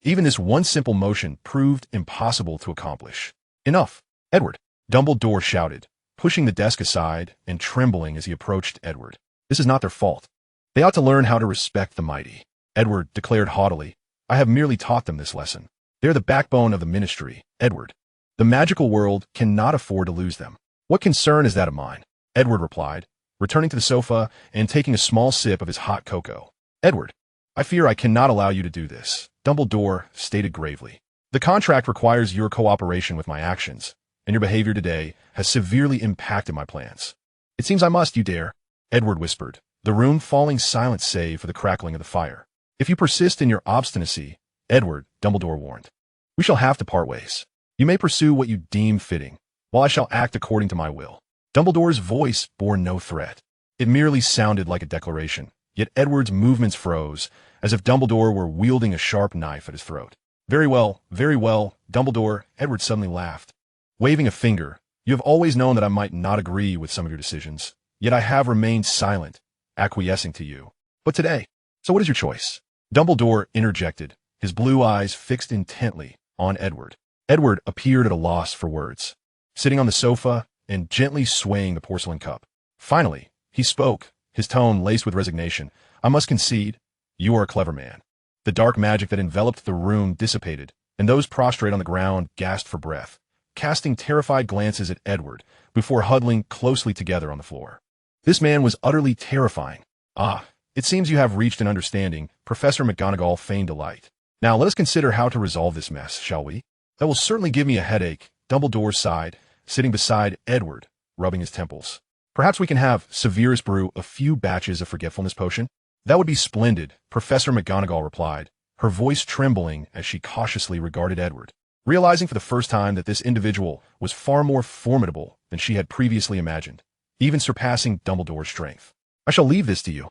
S1: even this one simple motion proved impossible to accomplish. Enough, Edward, Dumbledore shouted, pushing the desk aside and trembling as he approached Edward. This is not their fault. They ought to learn how to respect the mighty. Edward declared haughtily, I have merely taught them this lesson. They're the backbone of the Ministry, Edward. The magical world cannot afford to lose them. What concern is that of mine? Edward replied, returning to the sofa and taking a small sip of his hot cocoa. Edward, I fear I cannot allow you to do this, Dumbledore stated gravely. The contract requires your cooperation with my actions, and your behavior today has severely impacted my plans. It seems I must, you dare, Edward whispered, the room falling silent save for the crackling of the fire. If you persist in your obstinacy, Edward, Dumbledore warned, we shall have to part ways. You may pursue what you deem fitting, while I shall act according to my will. Dumbledore's voice bore no threat. It merely sounded like a declaration, yet Edward's movements froze, as if Dumbledore were wielding a sharp knife at his throat. Very well, Dumbledore, Edward suddenly laughed. Waving a finger, you have always known that I might not agree with some of your decisions, yet I have remained silent, acquiescing to you. But today, so what is your choice? Dumbledore interjected, his blue eyes fixed intently on Edward. Edward appeared at a loss for words, sitting on the sofa and gently swaying the porcelain cup. Finally, he spoke, his tone laced with resignation. I must concede, you are a clever man. The dark magic that enveloped the room dissipated, and those prostrate on the ground gasped for breath, casting terrified glances at Edward before huddling closely together on the floor. This man was utterly terrifying. Ah, it seems you have reached an understanding, Professor McGonagall feigned delight. Now let us consider how to resolve this mess, shall we? That will certainly give me a headache, Dumbledore sighed, sitting beside Edward, rubbing his temples. Perhaps we can have Severus brew a few batches of forgetfulness potion? That would be splendid, Professor McGonagall replied, her voice trembling as she cautiously regarded Edward, realizing for the first time that this individual was far more formidable than she had previously imagined, even surpassing Dumbledore's strength. I shall leave this to you.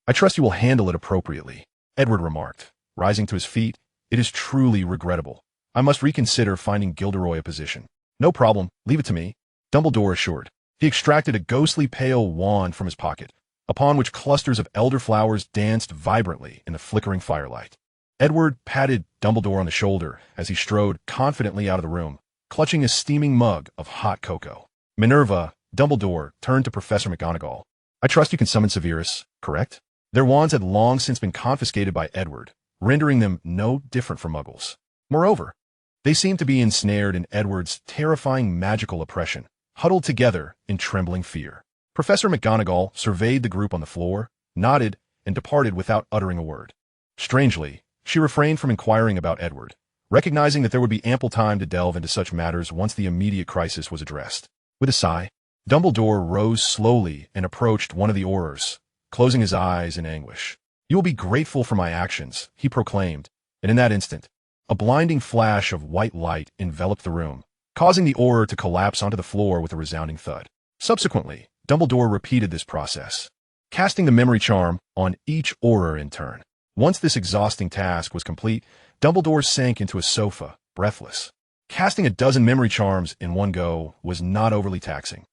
S1: I trust you will handle it appropriately, Edward remarked, rising to his feet. It is truly regrettable. I must reconsider finding Gilderoy a position. No problem, leave it to me, Dumbledore assured. He extracted a ghostly pale wand from his pocket, upon which clusters of elderflowers danced vibrantly in the flickering firelight. Edward patted Dumbledore on the shoulder as he strode confidently out of the room, clutching a steaming mug of hot cocoa. Minerva, Dumbledore turned to Professor McGonagall. I trust you can summon Severus, correct? Their wands had long since been confiscated by Edward, rendering them no different from Muggles. Moreover, they seemed to be ensnared in Edward's terrifying magical oppression, huddled together in trembling fear. Professor McGonagall surveyed the group on the floor, nodded, and departed without uttering a word. Strangely, she refrained from inquiring about Edward, recognizing that there would be ample time to delve into such matters once the immediate crisis was addressed. With a sigh, Dumbledore rose slowly and approached one of the Aurors, closing his eyes in anguish. You will be grateful for my actions, he proclaimed, and in that instant, a blinding flash of white light enveloped the room, causing the Auror to collapse onto the floor with a resounding thud. Subsequently, Dumbledore repeated this process, casting the memory charm on each Auror in turn. Once this exhausting task was complete, Dumbledore sank into a sofa, breathless. Casting a dozen memory charms in one go was not overly taxing,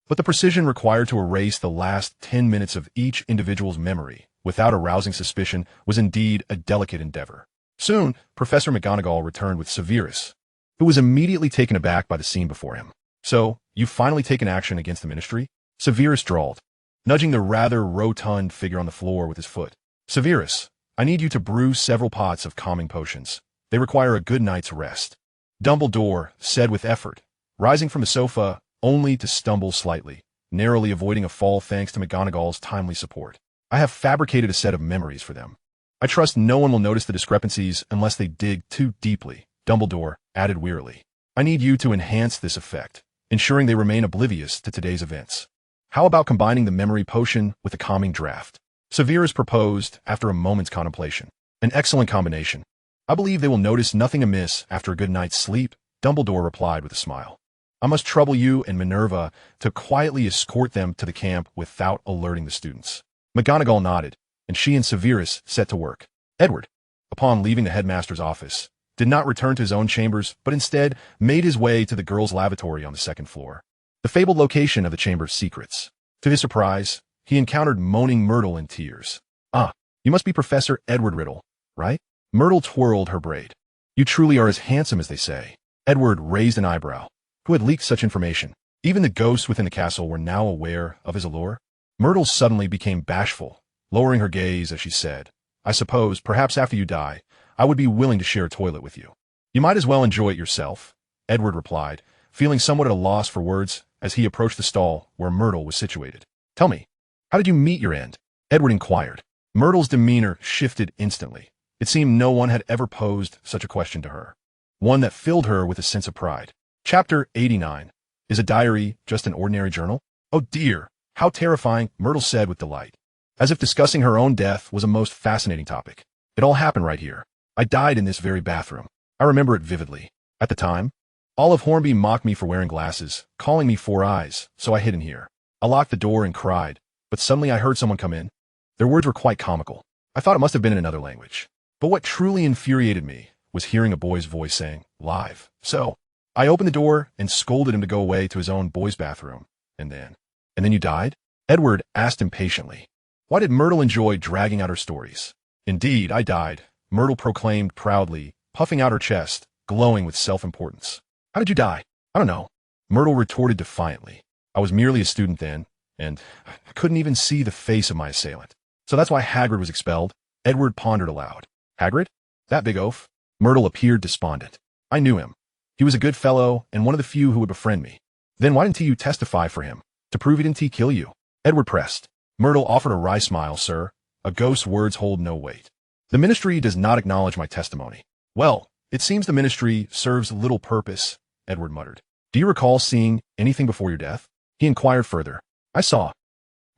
S1: but the precision required to erase the last 10 minutes of each individual's memory without arousing suspicion was indeed a delicate endeavor. Soon, Professor McGonagall returned with Severus, who was immediately taken aback by the scene before him. So, you've finally taken action against the Ministry? Severus drawled, nudging the rather rotund figure on the floor with his foot. Severus, I need you to brew several pots of calming potions. They require a good night's rest. Dumbledore said with effort, rising from the sofa only to stumble slightly, narrowly avoiding a fall thanks to McGonagall's timely support. I have fabricated a set of memories for them. I trust no one will notice the discrepancies unless they dig too deeply, Dumbledore added wearily. I need you to enhance this effect, ensuring they remain oblivious to today's events. How about combining the memory potion with a calming draft? Severus proposed after a moment's contemplation. An excellent combination. I believe they will notice nothing amiss after a good night's sleep, Dumbledore replied with a smile. I must trouble you and Minerva to quietly escort them to the camp without alerting the students. McGonagall nodded, and she and Severus set to work. Edward, upon leaving the headmaster's office, did not return to his own chambers, but instead made his way to the girls' lavatory on the second floor, the fabled location of the Chamber of Secrets. To his surprise, he encountered moaning Myrtle in tears. Ah, you must be Professor Edward Riddle, right? Myrtle twirled her braid. You truly are as handsome as they say. Edward raised an eyebrow. Who had leaked such information? Even the ghosts within the castle were now aware of his allure. Myrtle suddenly became bashful, lowering her gaze as she said, I suppose, perhaps after you die, I would be willing to share a toilet with you. You might as well enjoy it yourself, Edward replied, feeling somewhat at a loss for words as he approached the stall where Myrtle was situated. Tell me, how did you meet your end? Edward inquired. Myrtle's demeanor shifted instantly. It seemed no one had ever posed such a question to her, one that filled her with a sense of pride. Chapter 89. Is a diary just an ordinary journal? Oh dear, how terrifying, Myrtle said with delight, as if discussing her own death was a most fascinating topic. It all happened right here. I died in this very bathroom. I remember it vividly. At the time, Olive Hornby mocked me for wearing glasses, calling me Four Eyes, so I hid in here. I locked the door and cried, but suddenly I heard someone come in. Their words were quite comical. I thought it must have been in another language. But what truly infuriated me was hearing a boy's voice saying, live. So, I opened the door and scolded him to go away to his own boys' bathroom. And then you died? Edward asked impatiently. Why did Myrtle enjoy dragging out her stories? Indeed, I died, Myrtle proclaimed proudly, puffing out her chest, glowing with self-importance. How did you die? I don't know, Myrtle retorted defiantly. I was merely a student then, and I couldn't even see the face of my assailant. So that's why Hagrid was expelled, Edward pondered aloud. Hagrid? That big oaf? Myrtle appeared despondent. I knew him. He was a good fellow and one of the few who would befriend me. Then why didn't you testify for him? To prove he didn't kill you? Edward pressed. Myrtle offered a wry smile, sir. A ghost's words hold no weight. The ministry does not acknowledge my testimony. Well, it seems the ministry serves little purpose, Edward muttered. Do you recall seeing anything before your death? He inquired further. I saw.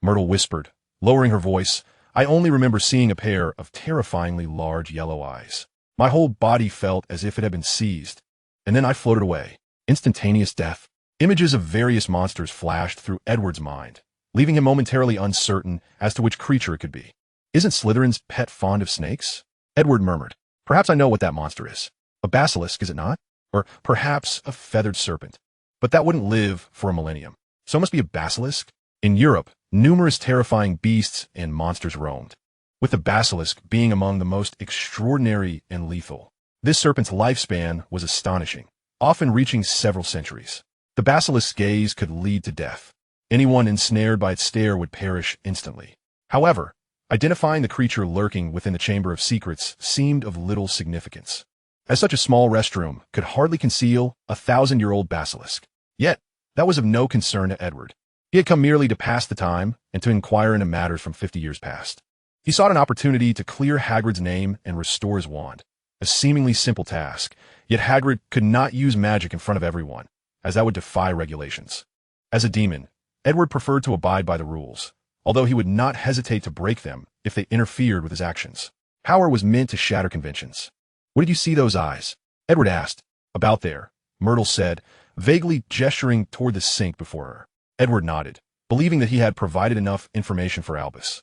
S1: Myrtle whispered, lowering her voice. I only remember seeing a pair of terrifyingly large yellow eyes. My whole body felt as if it had been seized. And then I floated away. Instantaneous death. Images of various monsters flashed through Edward's mind, leaving him momentarily uncertain as to which creature it could be. Isn't Slytherin's pet fond of snakes? Edward murmured. Perhaps I know what that monster is. A basilisk, is it not? Or perhaps a feathered serpent. But that wouldn't live for a millennium. So it must be a basilisk? In Europe, numerous terrifying beasts and monsters roamed, with the basilisk being among the most extraordinary and lethal. This serpent's lifespan was astonishing, often reaching several centuries. The basilisk's gaze could lead to death. Anyone ensnared by its stare would perish instantly. However, identifying the creature lurking within the Chamber of Secrets seemed of little significance, as such a small restroom could hardly conceal a 1,000-year-old basilisk. Yet, that was of no concern to Edward. He had come merely to pass the time and to inquire into matters from 50 years past. He sought an opportunity to clear Hagrid's name and restore his wand. A seemingly simple task, yet Hagrid could not use magic in front of everyone, as that would defy regulations. As a demon, Edward preferred to abide by the rules, although he would not hesitate to break them if they interfered with his actions. Power was meant to shatter conventions. What did you see those eyes? Edward asked. About there, Myrtle said, vaguely gesturing toward the sink before her. Edward nodded, believing that he had provided enough information for Albus.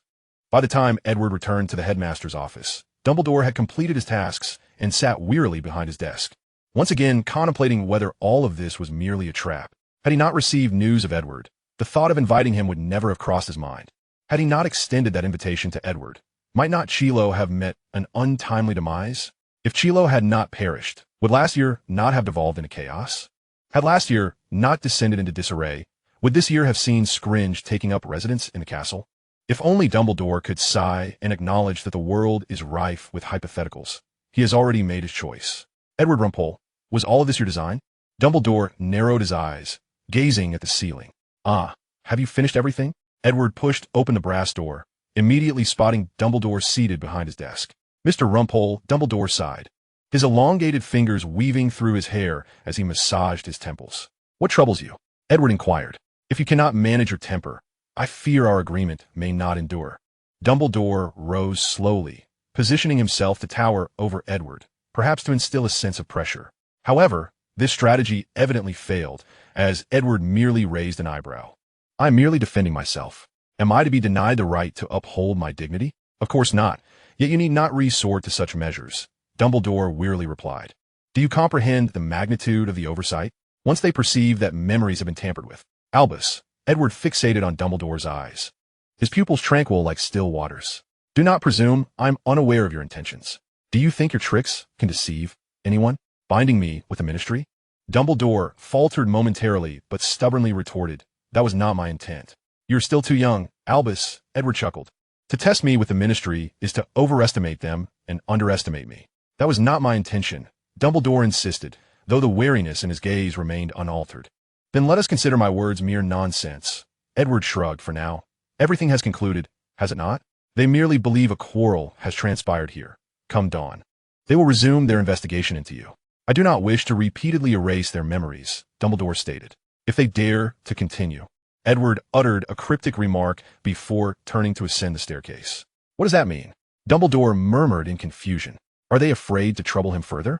S1: By the time Edward returned to the headmaster's office, Dumbledore had completed his tasks and sat wearily behind his desk, once again contemplating whether all of this was merely a trap. Had he not received news of Edward, the thought of inviting him would never have crossed his mind. Had he not extended that invitation to Edward, might not Chilo have met an untimely demise? If Chilo had not perished, would last year not have devolved into chaos? Had last year not descended into disarray, would this year have seen Scringe taking up residence in the castle? If only Dumbledore could sigh and acknowledge that the world is rife with hypotheticals. He has already made his choice. Edward Renpo, was all of this your design? Dumbledore narrowed his eyes, gazing at the ceiling. Ah, have you finished everything? Edward pushed open the brass door, immediately spotting Dumbledore seated behind his desk. Mr. Rumpole, Dumbledore sighed. his elongated fingers weaving through his hair as he massaged his temples. "What troubles you?" Edward inquired. "If you cannot manage your temper, I fear our agreement may not endure." Dumbledore rose slowly, positioning himself to tower over Edward, perhaps to instill a sense of pressure. However, this strategy evidently failed, as Edward merely raised an eyebrow. "I am merely defending myself. Am I to be denied the right to uphold my dignity?" "Of course not, yet you need not resort to such measures," Dumbledore wearily replied. "Do you comprehend the magnitude of the oversight? Once they perceive that memories have been tampered with." "Albus," Edward fixated on Dumbledore's eyes, his pupils tranquil like still waters. "Do not presume I am unaware of your intentions. Do you think your tricks can deceive anyone? Binding me with the ministry?" Dumbledore faltered momentarily, but stubbornly retorted, "That was not my intent." "You're still too young, Albus," Edward chuckled. "To test me with the ministry is to overestimate them and underestimate me." "That was not my intention," Dumbledore insisted, though the wariness in his gaze remained unaltered. "Then let us consider my words mere nonsense." Edward shrugged. "For now, everything has concluded, has it not? They merely believe a quarrel has transpired here. Come dawn, they will resume their investigation into you. I do not wish to repeatedly erase their memories," Dumbledore stated. "If they dare to continue." Edward uttered a cryptic remark before turning to ascend the staircase. "What does that mean?" Dumbledore murmured in confusion. "Are they afraid to trouble him further?"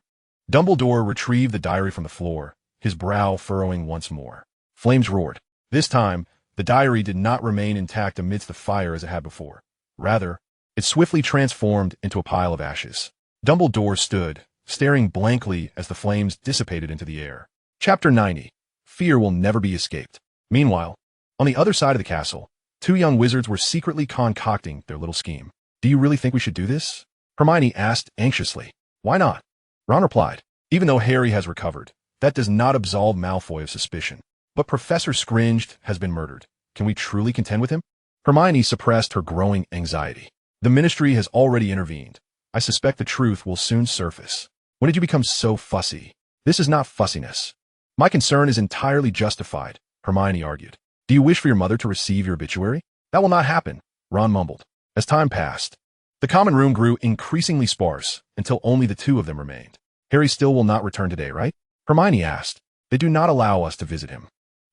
S1: Dumbledore retrieved the diary from the floor, his brow furrowing once more. Flames roared. This time, the diary did not remain intact amidst the fire as it had before. Rather, it swiftly transformed into a pile of ashes. Dumbledore stood, staring blankly as the flames dissipated into the air. Chapter 90. Fear will never be escaped. Meanwhile, on the other side of the castle, two young wizards were secretly concocting their little scheme. "Do you really think we should do this?" Hermione asked anxiously. "Why not?" Ron replied. "Even though Harry has recovered, that does not absolve Malfoy of suspicion. But Professor Scringed has been murdered. Can we truly contend with him?" Hermione suppressed her growing anxiety. "The Ministry has already intervened. I suspect the truth will soon surface." "When did you become so fussy?" "This is not fussiness. My concern is entirely justified," Hermione argued. "Do you wish for your mother to receive your obituary?" "That will not happen," Ron mumbled. As time passed, the common room grew increasingly sparse until only the two of them remained. "Harry still will not return today, right?" Hermione asked. "They do not allow us to visit him.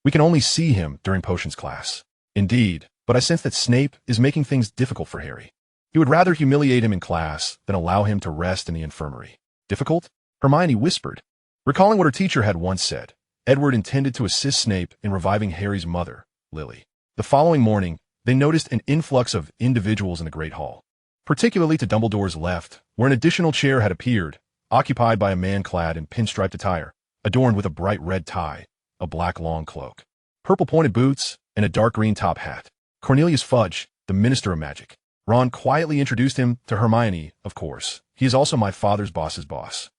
S1: We can only see him during potions class." "Indeed, but I sense that Snape is making things difficult for Harry. He would rather humiliate him in class than allow him to rest in the infirmary." "Difficult?" Hermione whispered. Recalling what her teacher had once said, Edward intended to assist Snape in reviving Harry's mother, Lily. The following morning, they noticed an influx of individuals in the Great Hall, particularly to Dumbledore's left, where an additional chair had appeared, occupied by a man clad in pinstriped attire, adorned with a bright red tie, a black long cloak, purple pointed boots, and a dark green top hat. Cornelius Fudge, the Minister of Magic. Ron quietly introduced him to Hermione, of course. "He is also my father's boss's boss."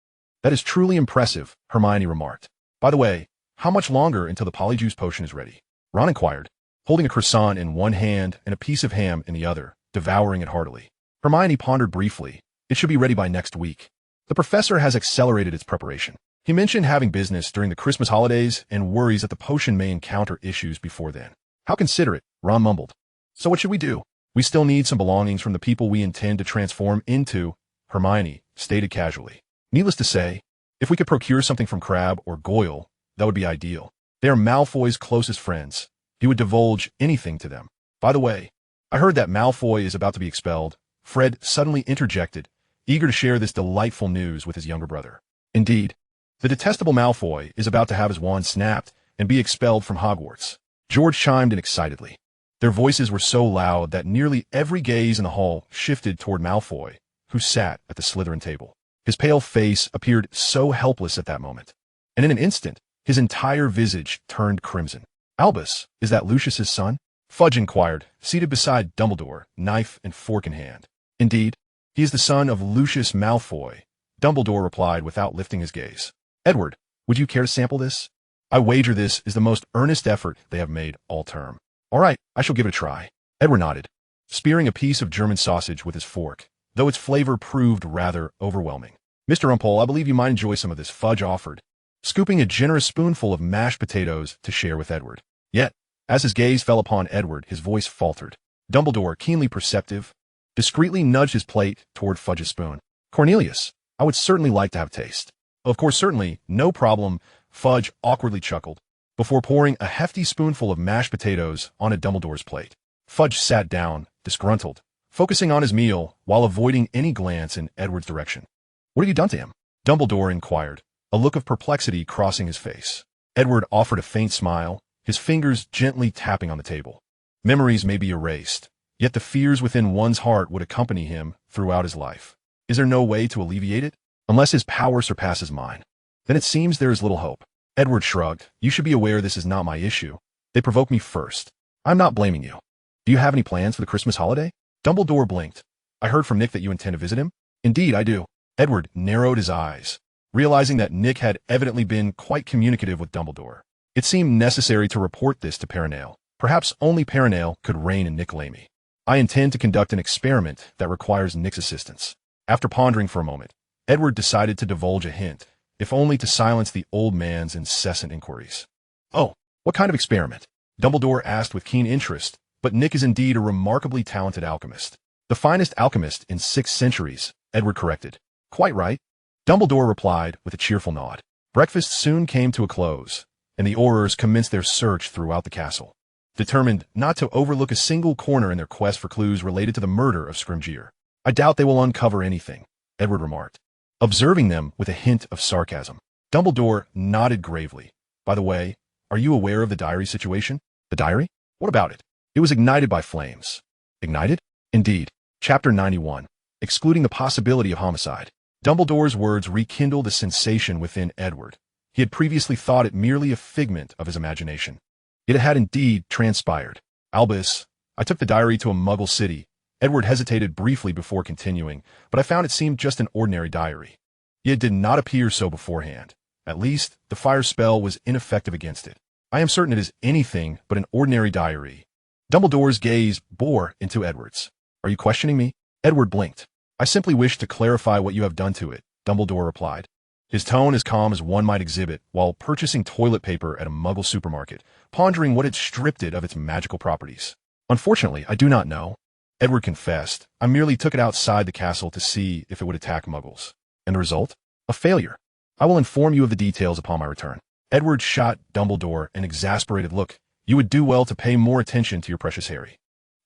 S1: "That is truly impressive," Hermione remarked. "By the way, how much longer until the polyjuice potion is ready?" Ron inquired, holding a croissant in one hand and a piece of ham in the other, devouring it heartily. Hermione pondered briefly. "It should be ready by next week. The professor has accelerated its preparation. He mentioned having business during the Christmas holidays and worries that the potion may encounter issues before then." "How considerate," Ron mumbled. "So what should we do?" "We still need some belongings from the people we intend to transform into," Hermione stated casually. "Needless to say, if we could procure something from Crabbe or Goyle, that would be ideal. They are Malfoy's closest friends. He would divulge anything to them. By the way, I heard that Malfoy is about to be expelled." Fred suddenly interjected, eager to share this delightful news with his younger brother. "Indeed, the detestable Malfoy is about to have his wand snapped and be expelled from Hogwarts." George chimed in excitedly. Their voices were so loud that nearly every gaze in the hall shifted toward Malfoy, who sat at the Slytherin table. His pale face appeared so helpless at that moment, and in an instant, his entire visage turned crimson. "Albus, is that Lucius's son?" Fudge inquired, seated beside Dumbledore, knife and fork in hand. "Indeed, he is the son of Lucius Malfoy," Dumbledore replied without lifting his gaze. "Edward, would you care to sample this? I wager this is the most earnest effort they have made all term." "All right, I shall give it a try." Edward nodded, spearing a piece of German sausage with his fork, though its flavor proved rather overwhelming. "Mr. Rumpole, I believe you might enjoy some of this," Fudge offered, scooping a generous spoonful of mashed potatoes to share with Edward. Yet, as his gaze fell upon Edward, his voice faltered. Dumbledore, keenly perceptive, discreetly nudged his plate toward Fudge's spoon. "Cornelius, I would certainly like to have a taste. Of course, certainly, no problem, Fudge awkwardly chuckled, before pouring a hefty spoonful of mashed potatoes on a Dumbledore's plate. Fudge sat down, disgruntled, focusing on his meal while avoiding any glance in Edward's direction. What have you done to him? Dumbledore inquired, a look of perplexity crossing his face. Edward offered a faint smile, his fingers gently tapping on the table. Memories may be erased, yet the fears within one's heart would accompany him throughout his life. Is there no way to alleviate it? Unless his power surpasses mine. Then it seems there is little hope. Edward shrugged. You should be aware this is not my issue. They provoked me first. I'm not blaming you. Do you have any plans for the Christmas holiday? Dumbledore blinked. I heard from Nick that you intend to visit him. Indeed, I do. Edward narrowed his eyes, realizing that Nick had evidently been quite communicative with Dumbledore. It seemed necessary to report this to Perenelle. Perhaps only Perenelle could rein in Nick Lamy. I intend to conduct an experiment that requires Nick's assistance. After pondering for a moment, Edward decided to divulge a hint, if only to silence the old man's incessant inquiries. Oh, what kind of experiment? Dumbledore asked with keen interest, but Nick is indeed a remarkably talented alchemist. The finest alchemist in 6 centuries, Edward corrected. Quite right. Dumbledore replied with a cheerful nod. Breakfast soon came to a close, and the Aurors commenced their search throughout the castle, determined not to overlook a single corner in their quest for clues related to the murder of Scrimgeour. I doubt they will uncover anything, Edward remarked, observing them with a hint of sarcasm. Dumbledore nodded gravely. By the way, are you aware of the diary situation? The diary? What about it? It was ignited by flames. Ignited? Indeed. Chapter 91. Excluding the possibility of homicide. Dumbledore's words rekindled a sensation within Edward. He had previously thought it merely a figment of his imagination. Yet it had indeed transpired. Albus, I took the diary to a Muggle city. Edward hesitated briefly before continuing, but I found it seemed just an ordinary diary. Yet it did not appear so beforehand. At least, the fire spell was ineffective against it. I am certain it is anything but an ordinary diary. Dumbledore's gaze bore into Edward's. Are you questioning me? Edward blinked. I simply wish to clarify what you have done to it, Dumbledore replied. His tone as calm as one might exhibit while purchasing toilet paper at a Muggle supermarket, pondering what had stripped it of its magical properties. Unfortunately, I do not know. Edward confessed. I merely took it outside the castle to see if it would attack Muggles. And the result? A failure. I will inform you of the details upon my return. Edward shot Dumbledore an exasperated look. You would do well to pay more attention to your precious Harry.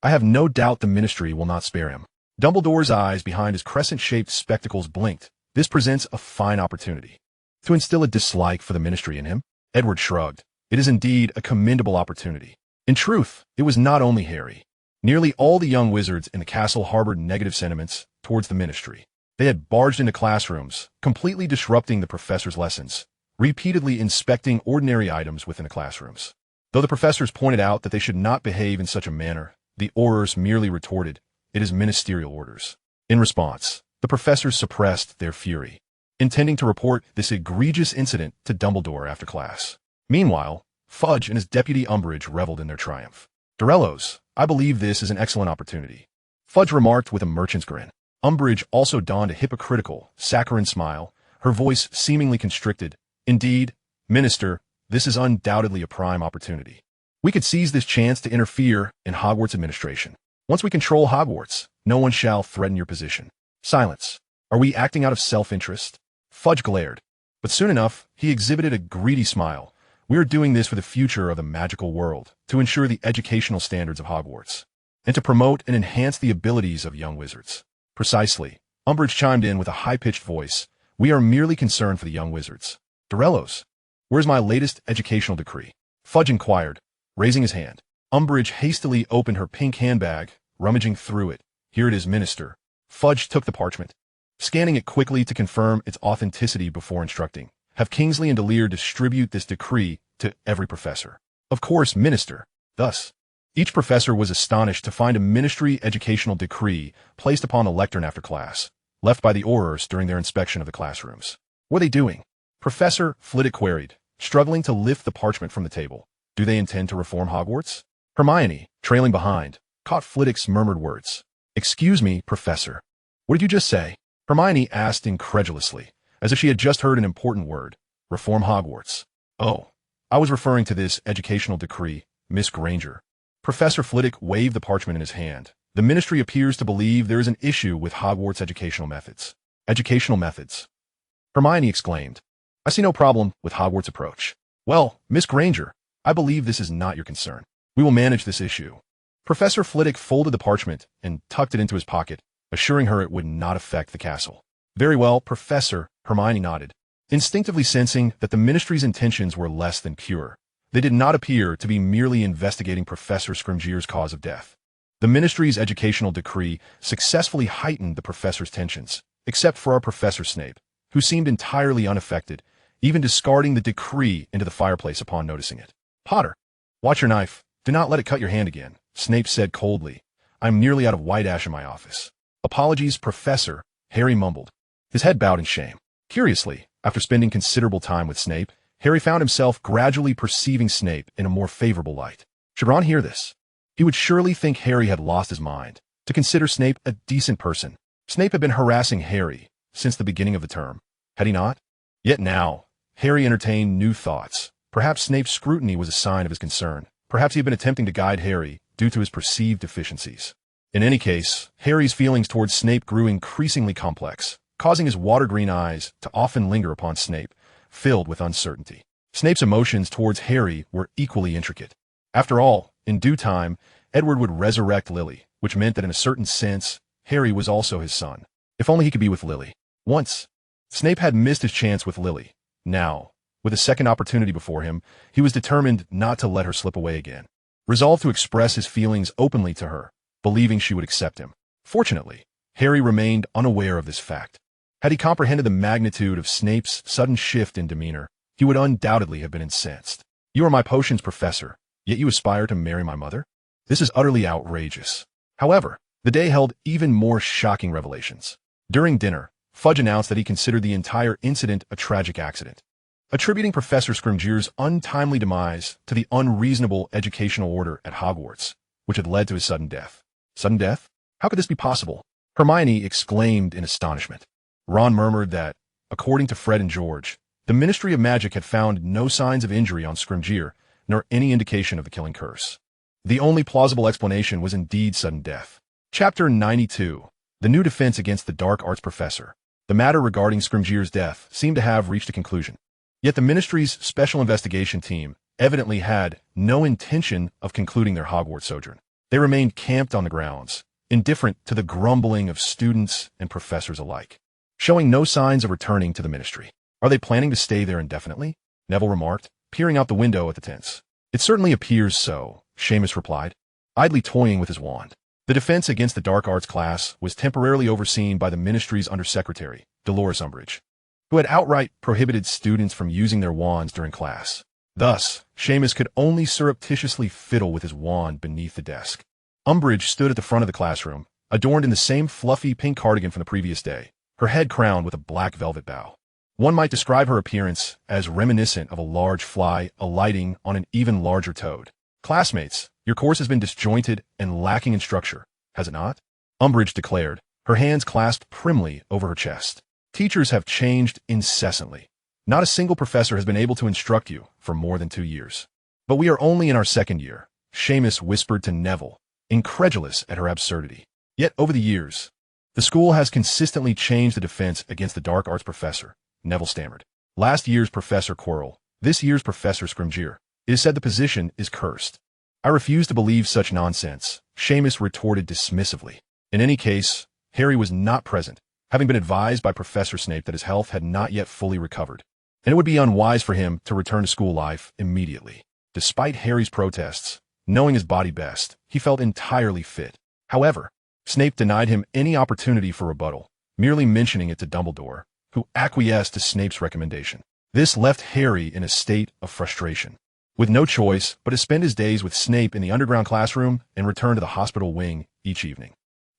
S1: I have no doubt the Ministry will not spare him. Dumbledore's eyes behind his crescent-shaped spectacles blinked. This presents a fine opportunity. To instill a dislike for the Ministry in him? Edward shrugged. It is indeed a commendable opportunity. In truth, it was not only Harry. Nearly all the young wizards in the castle harbored negative sentiments towards the Ministry. They had barged into classrooms, completely disrupting the professor's lessons, repeatedly inspecting ordinary items within the classrooms. Though the professors pointed out that they should not behave in such a manner, the Aurors merely retorted, "It is ministerial orders." In response, the professors suppressed their fury, intending to report this egregious incident to Dumbledore after class. Meanwhile, Fudge and his deputy Umbridge reveled in their triumph. Dorellos, I believe this is an excellent opportunity, Fudge remarked with a merchant's grin. Umbridge also donned a hypocritical, saccharine smile, her voice seemingly constricted. Indeed, Minister, this is undoubtedly a prime opportunity. We could seize this chance to interfere in Hogwarts administration. Once we control Hogwarts, no one shall threaten your position. Silence. Are we acting out of self-interest? Fudge glared. But soon enough, he exhibited a greedy smile. We are doing this for the future of the magical world, to ensure the educational standards of Hogwarts, and to promote and enhance the abilities of young wizards. Precisely. Umbridge chimed in with a high-pitched voice. We are merely concerned for the young wizards. Dorellos, where's my latest educational decree? Fudge inquired, raising his hand. Umbridge hastily opened her pink handbag, rummaging through it. Here it is, Minister. Fudge took the parchment, scanning it quickly to confirm its authenticity before instructing. Have Kingsley and Delir distribute this decree to every professor. Of course, Minister. Thus, each professor was astonished to find a ministry educational decree placed upon the lectern after class, left by the Aurors during their inspection of the classrooms. What are they doing? Professor Flitwick queried, struggling to lift the parchment from the table. Do they intend to reform Hogwarts? Hermione, trailing behind, caught Flitwick's murmured words. Excuse me, Professor. What did you just say? Hermione asked incredulously, as if she had just heard an important word. Reform Hogwarts. Oh, I was referring to this educational decree, Miss Granger. Professor Flitwick waved the parchment in his hand. The Ministry appears to believe there is an issue with Hogwarts educational methods. Educational methods. Hermione exclaimed. I see no problem with Hogwarts' approach. Well, Miss Granger, I believe this is not your concern. We will manage this issue. Professor Flitwick folded the parchment and tucked it into his pocket, assuring her it would not affect the castle. Very well, Professor, Hermione nodded. Instinctively sensing that the Ministry's intentions were less than pure, they did not appear to be merely investigating Professor Scrimgeour's cause of death. The Ministry's educational decree successfully heightened the professor's tensions, except for our Professor Snape, who seemed entirely unaffected, even discarding the decree into the fireplace upon noticing it. Potter, watch your knife. Do not let it cut your hand again, Snape said coldly. I'm nearly out of white ash in my office. Apologies, Professor, Harry mumbled. His head bowed in shame. Curiously, after spending considerable time with Snape, Harry found himself gradually perceiving Snape in a more favorable light. Should Ron hear this? He would surely think Harry had lost his mind, to consider Snape a decent person. Snape had been harassing Harry since the beginning of the term, had he not? Yet now, Harry entertained new thoughts. Perhaps Snape's scrutiny was a sign of his concern. Perhaps he had been attempting to guide Harry due to his perceived deficiencies. In any case, Harry's feelings towards Snape grew increasingly complex, causing his water-green eyes to often linger upon Snape, filled with uncertainty. Snape's emotions towards Harry were equally intricate. After all, in due time, Edward would resurrect Lily, which meant that in a certain sense, Harry was also his son. If only he could be with Lily. Once, Snape had missed his chance with Lily. Now, with a second opportunity before him, he was determined not to let her slip away again. Resolved to express his feelings openly to her, believing she would accept him. Fortunately, Harry remained unaware of this fact. Had he comprehended the magnitude of Snape's sudden shift in demeanor, he would undoubtedly have been incensed. You are my potions professor, yet you aspire to marry my mother? This is utterly outrageous. However, the day held even more shocking revelations. During dinner, Fudge announced that he considered the entire incident a tragic accident, attributing Professor Scrimgeour's untimely demise to the unreasonable educational order at Hogwarts, which had led to his sudden death. Sudden death? How could this be possible? Hermione exclaimed in astonishment. Ron murmured that, according to Fred and George, the Ministry of Magic had found no signs of injury on Scrimgeour, nor any indication of the killing curse. The only plausible explanation was indeed sudden death. Chapter 92. The New Defense Against the Dark Arts Professor. The matter regarding Scrimgeour's death seemed to have reached a conclusion. Yet the Ministry's special investigation team evidently had no intention of concluding their Hogwarts sojourn. They remained camped on the grounds, indifferent to the grumbling of students and professors alike, showing no signs of returning to the Ministry. Are they planning to stay there indefinitely? Neville remarked, peering out the window at the tents. It certainly appears so, Seamus replied, idly toying with his wand. The defense against the dark arts class was temporarily overseen by the Ministry's Undersecretary, Dolores Umbridge, who had outright prohibited students from using their wands during class. Thus, Seamus could only surreptitiously fiddle with his wand beneath the desk. Umbridge stood at the front of the classroom, adorned in the same fluffy pink cardigan from the previous day, her head crowned with a black velvet bow. One might describe her appearance as reminiscent of a large fly alighting on an even larger toad. Classmates, your course has been disjointed and lacking in structure, has it not? Umbridge declared, her hands clasped primly over her chest. Teachers have changed incessantly. Not a single professor has been able to instruct you for more than 2 years. But we are only in our second year, Seamus whispered to Neville, incredulous at her absurdity. Yet over the years, the school has consistently changed the defense against the dark arts professor, Neville stammered. Last year's Professor Quirrell, this year's Professor Scrimgeour. It is said the position is cursed. I refuse to believe such nonsense, Seamus retorted dismissively. In any case, Harry was not present, having been advised by Professor Snape that his health had not yet fully recovered, and it would be unwise for him to return to school life immediately. Despite Harry's protests, knowing his body best, he felt entirely fit. However, Snape denied him any opportunity for rebuttal, merely mentioning it to Dumbledore, who acquiesced to Snape's recommendation. This left Harry in a state of frustration, with no choice but to spend his days with Snape in the underground classroom and return to the hospital wing each evening.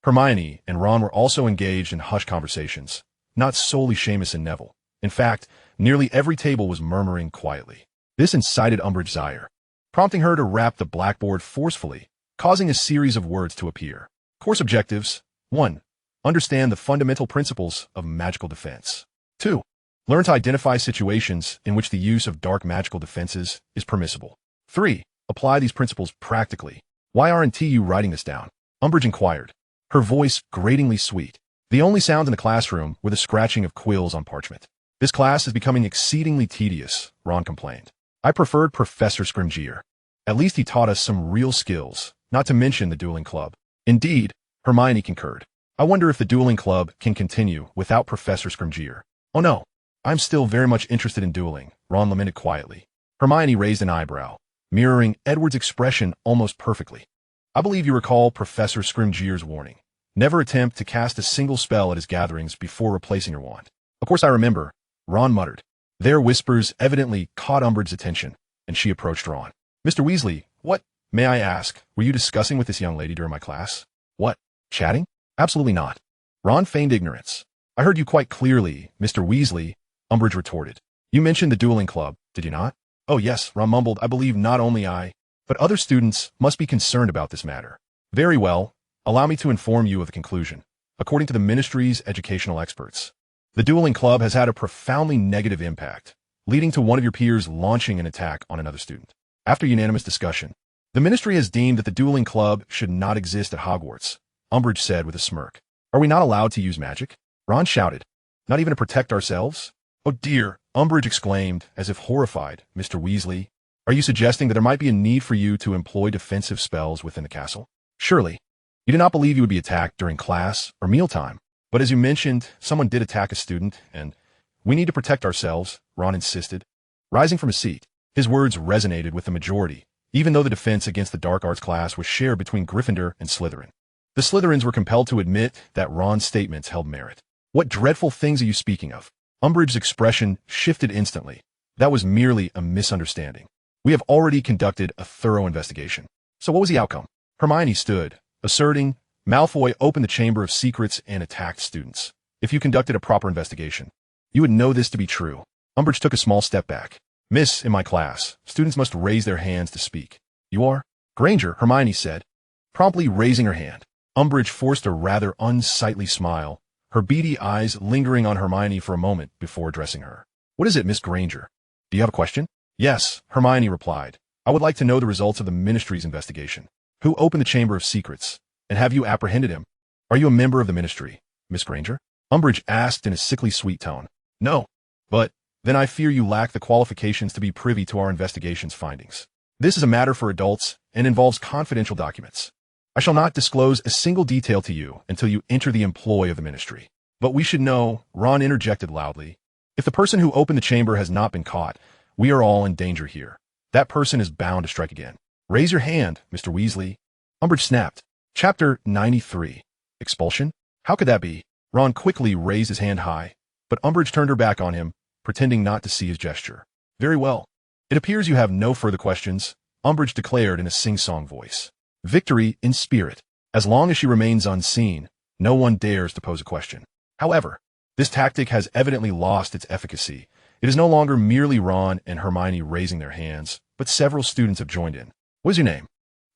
S1: Hermione and Ron were also engaged in hushed conversations, not solely Seamus and Neville. In fact, nearly every table was murmuring quietly. This incited Umbridge's ire, prompting her to rap the blackboard forcefully, causing a series of words to appear. Course objectives: 1. Understand the fundamental principles of magical defense. 2. Learn to identify situations in which the use of dark magical defenses is permissible. 3. Apply these principles practically. Why aren't you writing this down? Umbridge inquired, her voice gratingly sweet. The only sounds in the classroom were the scratching of quills on parchment. This class is becoming exceedingly tedious, Ron complained. I preferred Professor Scrimgeour. At least he taught us some real skills, not to mention the dueling club. Indeed, Hermione concurred. I wonder if the dueling club can continue without Professor Scrimgeour. Oh no, I'm still very much interested in dueling, Ron lamented quietly. Hermione raised an eyebrow, mirroring Edward's expression almost perfectly. I believe you recall Professor Scrimgeour's warning. Never attempt to cast a single spell at his gatherings before replacing your wand. Of course I remember, Ron muttered. Their whispers evidently caught Umbridge's attention, and she approached Ron. Mr. Weasley, what, may I ask, were you discussing with this young lady during my class? What, chatting? Absolutely not. Ron feigned ignorance. I heard you quite clearly, Mr. Weasley, Umbridge retorted. You mentioned the dueling club, did you not? Oh yes, Ron mumbled. I believe not only I, but other students must be concerned about this matter. Very well, allow me to inform you of the conclusion. According to the Ministry's educational experts, the dueling club has had a profoundly negative impact, leading to one of your peers launching an attack on another student. After unanimous discussion, the Ministry has deemed that the dueling club should not exist at Hogwarts, Umbridge said with a smirk. Are we not allowed to use magic? Ron shouted. Not even to protect ourselves? Oh dear, Umbridge exclaimed, as if horrified. Mr. Weasley, are you suggesting that there might be a need for you to employ defensive spells within the castle? Surely. You did not believe you would be attacked during class or mealtime. But as you mentioned, someone did attack a student, and we need to protect ourselves, Ron insisted. Rising from his seat, his words resonated with the majority, even though the defense against the dark arts class was shared between Gryffindor and Slytherin. The Slytherins were compelled to admit that Ron's statements held merit. What dreadful things are you speaking of? Umbridge's expression shifted instantly. That was merely a misunderstanding. We have already conducted a thorough investigation. So what was the outcome? Hermione stood, asserting, Malfoy opened the Chamber of Secrets and attacked students. If you conducted a proper investigation, you would know this to be true. Umbridge took a small step back. Miss, in my class, students must raise their hands to speak. You are? Granger, Hermione said, promptly raising her hand. Umbridge forced a rather unsightly smile, her beady eyes lingering on Hermione for a moment before addressing her. What is it, Miss Granger? Do you have a question? Yes, Hermione replied. I would like to know the results of the Ministry's investigation. Who opened the Chamber of Secrets? And have you apprehended him? Are you a member of the Ministry, Miss Granger? Umbridge asked in a sickly sweet tone. No. But, then I fear you lack the qualifications to be privy to our investigation's findings. This is a matter for adults and involves confidential documents. I shall not disclose a single detail to you until you enter the employ of the Ministry. But we should know, Ron interjected loudly. If the person who opened the chamber has not been caught, we are all in danger here. That person is bound to strike again. Raise your hand, Mr. Weasley. Umbridge snapped. Chapter 93. Expulsion? How could that be? Ron quickly raised his hand high, but Umbridge turned her back on him, pretending not to see his gesture. Very well. It appears you have no further questions, Umbridge declared in a sing-song voice. Victory in spirit. As long as she remains unseen, no one dares to pose a question. However, this tactic has evidently lost its efficacy. It is no longer merely Ron and Hermione raising their hands, but several students have joined in. What is your name?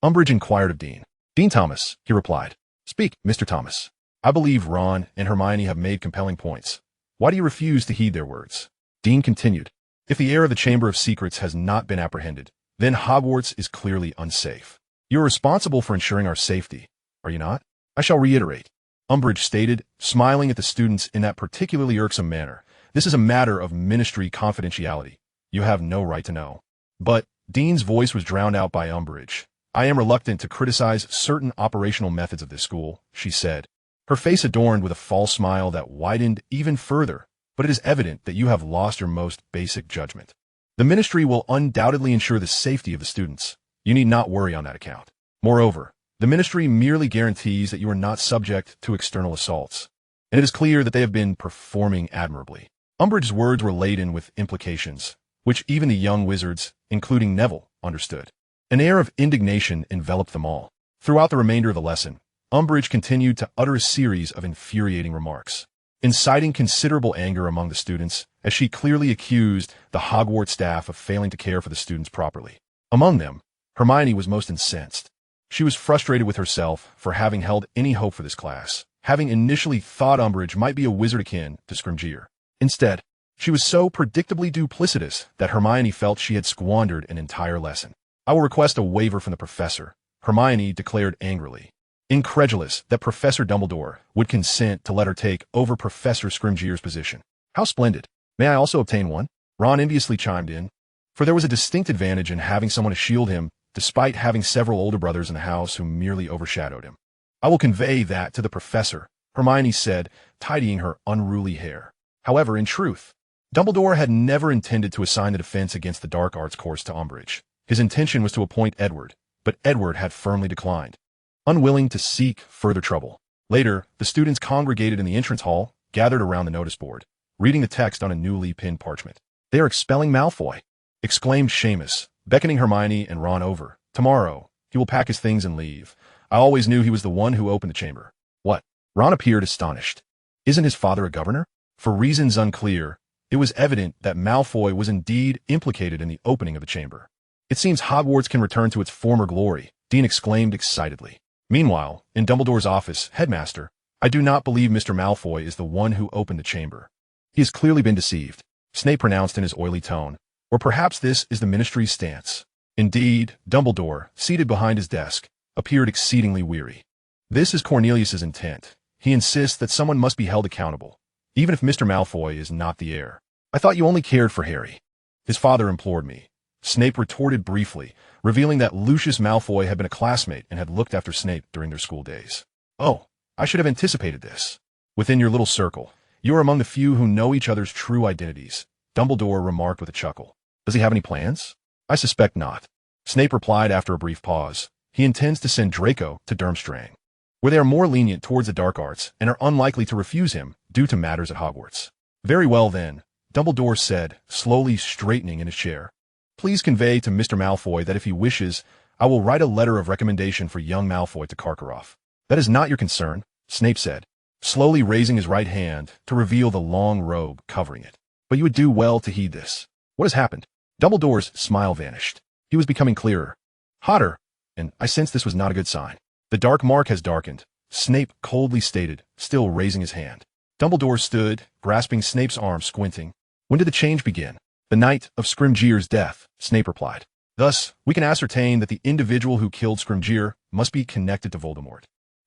S1: Umbridge inquired of Dean. Dean Thomas, he replied. Speak, Mr. Thomas. I believe Ron and Hermione have made compelling points. Why do you refuse to heed their words? Dean continued. If the heir of the Chamber of Secrets has not been apprehended, then Hogwarts is clearly unsafe. You are responsible for ensuring our safety, are you not? I shall reiterate. Umbridge stated, smiling at the students in that particularly irksome manner. This is a matter of Ministry confidentiality. You have no right to know. But Dean's voice was drowned out by Umbridge. I am reluctant to criticize certain operational methods of this school, she said, her face adorned with a false smile that widened even further, but it is evident that you have lost your most basic judgment. The Ministry will undoubtedly ensure the safety of the students. You need not worry on that account. Moreover, the Ministry merely guarantees that you are not subject to external assaults, and it is clear that they have been performing admirably. Umbridge's words were laden with implications, which even the young wizards, including Neville, understood. An air of indignation enveloped them all. Throughout the remainder of the lesson, Umbridge continued to utter a series of infuriating remarks, inciting considerable anger among the students as she clearly accused the Hogwarts staff of failing to care for the students properly. Among them, Hermione was most incensed. She was frustrated with herself for having held any hope for this class, having initially thought Umbridge might be a wizard akin to Scrimgeour. Instead, she was so predictably duplicitous that Hermione felt she had squandered an entire lesson. I will request a waiver from the professor, Hermione declared angrily. incredulous that Professor Dumbledore would consent to let her take over Professor Scrimgeour's position. How splendid. May I also obtain one? Ron enviously chimed in, for there was a distinct advantage in having someone to shield him, despite having several older brothers in the house who merely overshadowed him. I will convey that to the professor, Hermione said, tidying her unruly hair. However, in truth, Dumbledore had never intended to assign the defense against the dark arts course to Umbridge. His intention was to appoint Edward, but Edward had firmly declined, unwilling to seek further trouble. Later, the students congregated in the entrance hall, gathered around the notice board, reading the text on a newly pinned parchment. "They are expelling Malfoy," exclaimed Seamus, beckoning Hermione and Ron over. "Tomorrow, he will pack his things and leave. I always knew he was the one who opened the chamber." "What?" Ron appeared astonished. "Isn't his father a governor?" For reasons unclear, it was evident that Malfoy was indeed implicated in the opening of the chamber. "It seems Hogwarts can return to its former glory," Dean exclaimed excitedly. Meanwhile, in Dumbledore's office, Headmaster, "I do not believe Mr. Malfoy is the one who opened the chamber. He has clearly been deceived," Snape pronounced in his oily tone. "Or perhaps this is the Ministry's stance." Indeed, Dumbledore, seated behind his desk, appeared exceedingly weary. "This is Cornelius's intent. He insists that someone must be held accountable, even if Mr. Malfoy is not the heir. I thought you only cared for Harry." "His father implored me," Snape retorted briefly, revealing that Lucius Malfoy had been a classmate and had looked after Snape during their school days. "Oh, I should have anticipated this. Within your little circle, you are among the few who know each other's true identities," Dumbledore remarked with a chuckle. "Does he have any plans?" "I suspect not," Snape replied after a brief pause. "He intends to send Draco to Durmstrang, where they are more lenient towards the dark arts and are unlikely to refuse him due to matters at Hogwarts." "Very well then," Dumbledore said, slowly straightening in his chair. "Please convey to Mr. Malfoy that if he wishes, I will write a letter of recommendation for young Malfoy to Karkaroff." "That is not your concern," Snape said, slowly raising his right hand to reveal the long robe covering it. "But you would do well to heed this." "What has happened?" Dumbledore's smile vanished. He was becoming clearer. "Hotter," and I sensed this was not a good sign. "The dark mark has darkened," Snape coldly stated, still raising his hand. Dumbledore stood, grasping Snape's arm, squinting. "When did the change begin?" "The night of Scrimgeour's death," Snape replied. "Thus, we can ascertain that the individual who killed Scrimgeour must be connected to Voldemort."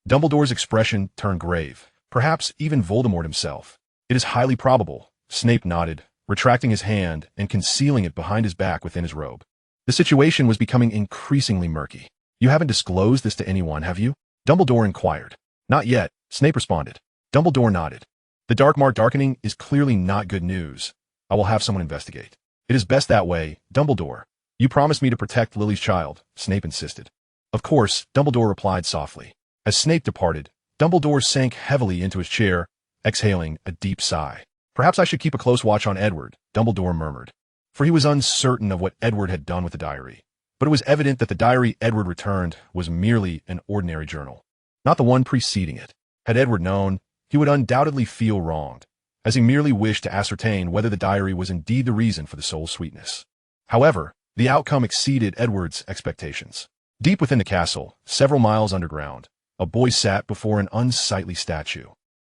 S1: Dumbledore's expression turned grave, perhaps even Voldemort himself. "It is highly probable," Snape nodded, retracting his hand and concealing it behind his back within his robe. The situation was becoming increasingly murky. "You haven't disclosed this to anyone, have you?" Dumbledore inquired. "Not yet," Snape responded. Dumbledore nodded. "The dark mark darkening is clearly not good news. I will have someone investigate." "It is best that way, Dumbledore. You promised me to protect Lily's child," Snape insisted. "Of course," Dumbledore replied softly. As Snape departed, Dumbledore sank heavily into his chair, exhaling a deep sigh. "Perhaps I should keep a close watch on Edward," Dumbledore murmured, for he was uncertain of what Edward had done with the diary. But it was evident that the diary Edward returned was merely an ordinary journal, not the one preceding it. Had Edward known, he would undoubtedly feel wronged, as he merely wished to ascertain whether the diary was indeed the reason for the soul's sweetness. However, the outcome exceeded Edward's expectations. Deep within the castle, several miles underground, a boy sat before an unsightly statue,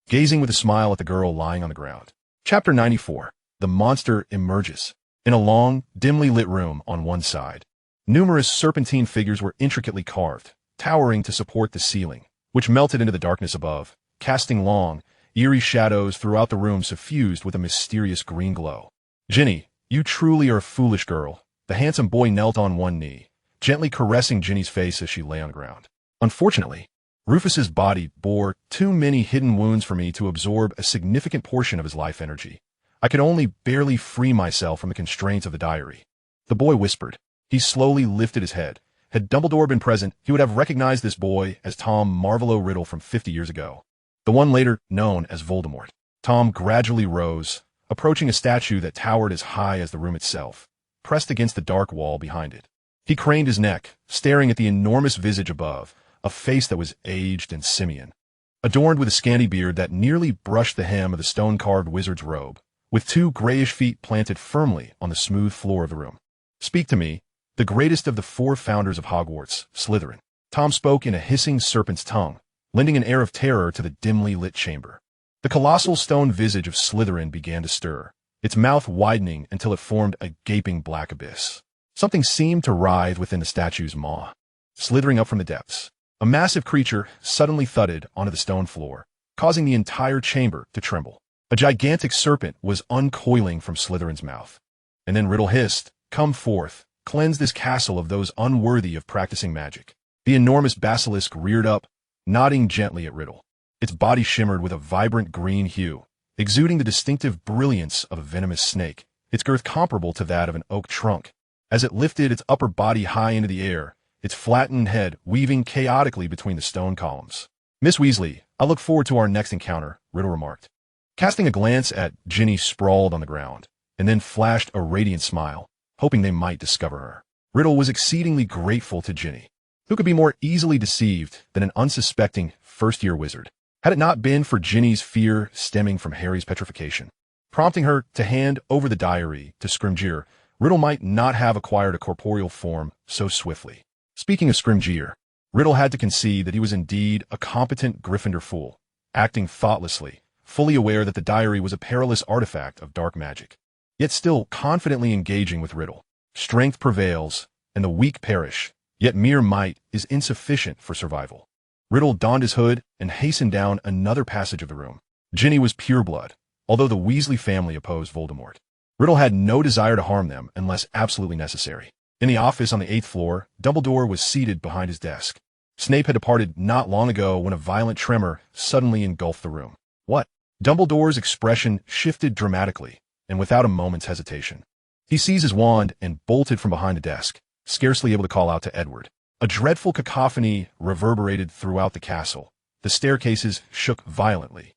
S1: gazing with a smile at the girl lying on the ground. Chapter 94. The monster emerges. In a long, dimly lit room on one side, numerous serpentine figures were intricately carved, towering to support the ceiling, which melted into the darkness above, casting long, eerie shadows throughout the room suffused with a mysterious green glow. "Ginny, you truly are a foolish girl." The handsome boy knelt on one knee, gently caressing Ginny's face as she lay on the ground. "Unfortunately, Rufus's body bore too many hidden wounds for me to absorb a significant portion of his life energy. I could only barely free myself from the constraints of the diary." The boy whispered. He slowly lifted his head. Had Dumbledore been present, he would have recognized this boy as Tom Riddle from 50 years ago, the one later known as Voldemort. Tom gradually rose, approaching a statue that towered as high as the room itself, pressed against the dark wall behind it. He craned his neck, staring at the enormous visage above, a face that was aged and simian, adorned with a scanty beard that nearly brushed the hem of the stone-carved wizard's robe, with two grayish feet planted firmly on the smooth floor of the room. "Speak to me, the greatest of the four founders of Hogwarts, Slytherin." Tom spoke in a hissing serpent's tongue, lending an air of terror to the dimly lit chamber. The colossal stone visage of Slytherin began to stir, its mouth widening until it formed a gaping black abyss. Something seemed to writhe within the statue's maw, slithering up from the depths. A massive creature suddenly thudded onto the stone floor, causing the entire chamber to tremble. A gigantic serpent was uncoiling from Slytherin's mouth. And then Riddle hissed, "Come forth, cleanse this castle of those unworthy of practicing magic." The enormous basilisk reared up, nodding gently at Riddle. Its body shimmered with a vibrant green hue, exuding the distinctive brilliance of a venomous snake, its girth comparable to that of an oak trunk. As it lifted its upper body high into the air, its flattened head weaving chaotically between the stone columns. "Miss Weasley, I look forward to our next encounter," Riddle remarked, casting a glance at Ginny sprawled on the ground, and then flashed a radiant smile, hoping they might discover her. Riddle was exceedingly grateful to Ginny. Who could be more easily deceived than an unsuspecting first-year wizard? Had it not been for Ginny's fear stemming from Harry's petrification, prompting her to hand over the diary to Scrimgeour, Riddle might not have acquired a corporeal form so swiftly. Speaking of Scrimgeour, Riddle had to concede that he was indeed a competent Gryffindor fool, acting thoughtlessly, fully aware that the diary was a perilous artifact of dark magic, yet still confidently engaging with Riddle. Strength prevails, and the weak perish, yet mere might is insufficient for survival. Riddle donned his hood and hastened down another passage of the room. Ginny was pureblood, although the Weasley family opposed Voldemort. Riddle had no desire to harm them unless absolutely necessary. In the office on the 8th floor, Dumbledore was seated behind his desk. Snape had departed not long ago when a violent tremor suddenly engulfed the room. "What?" Dumbledore's expression shifted dramatically, and without a moment's hesitation. He seized his wand and bolted from behind the desk, scarcely able to call out to Edward. A dreadful cacophony reverberated throughout the castle. The staircases shook violently,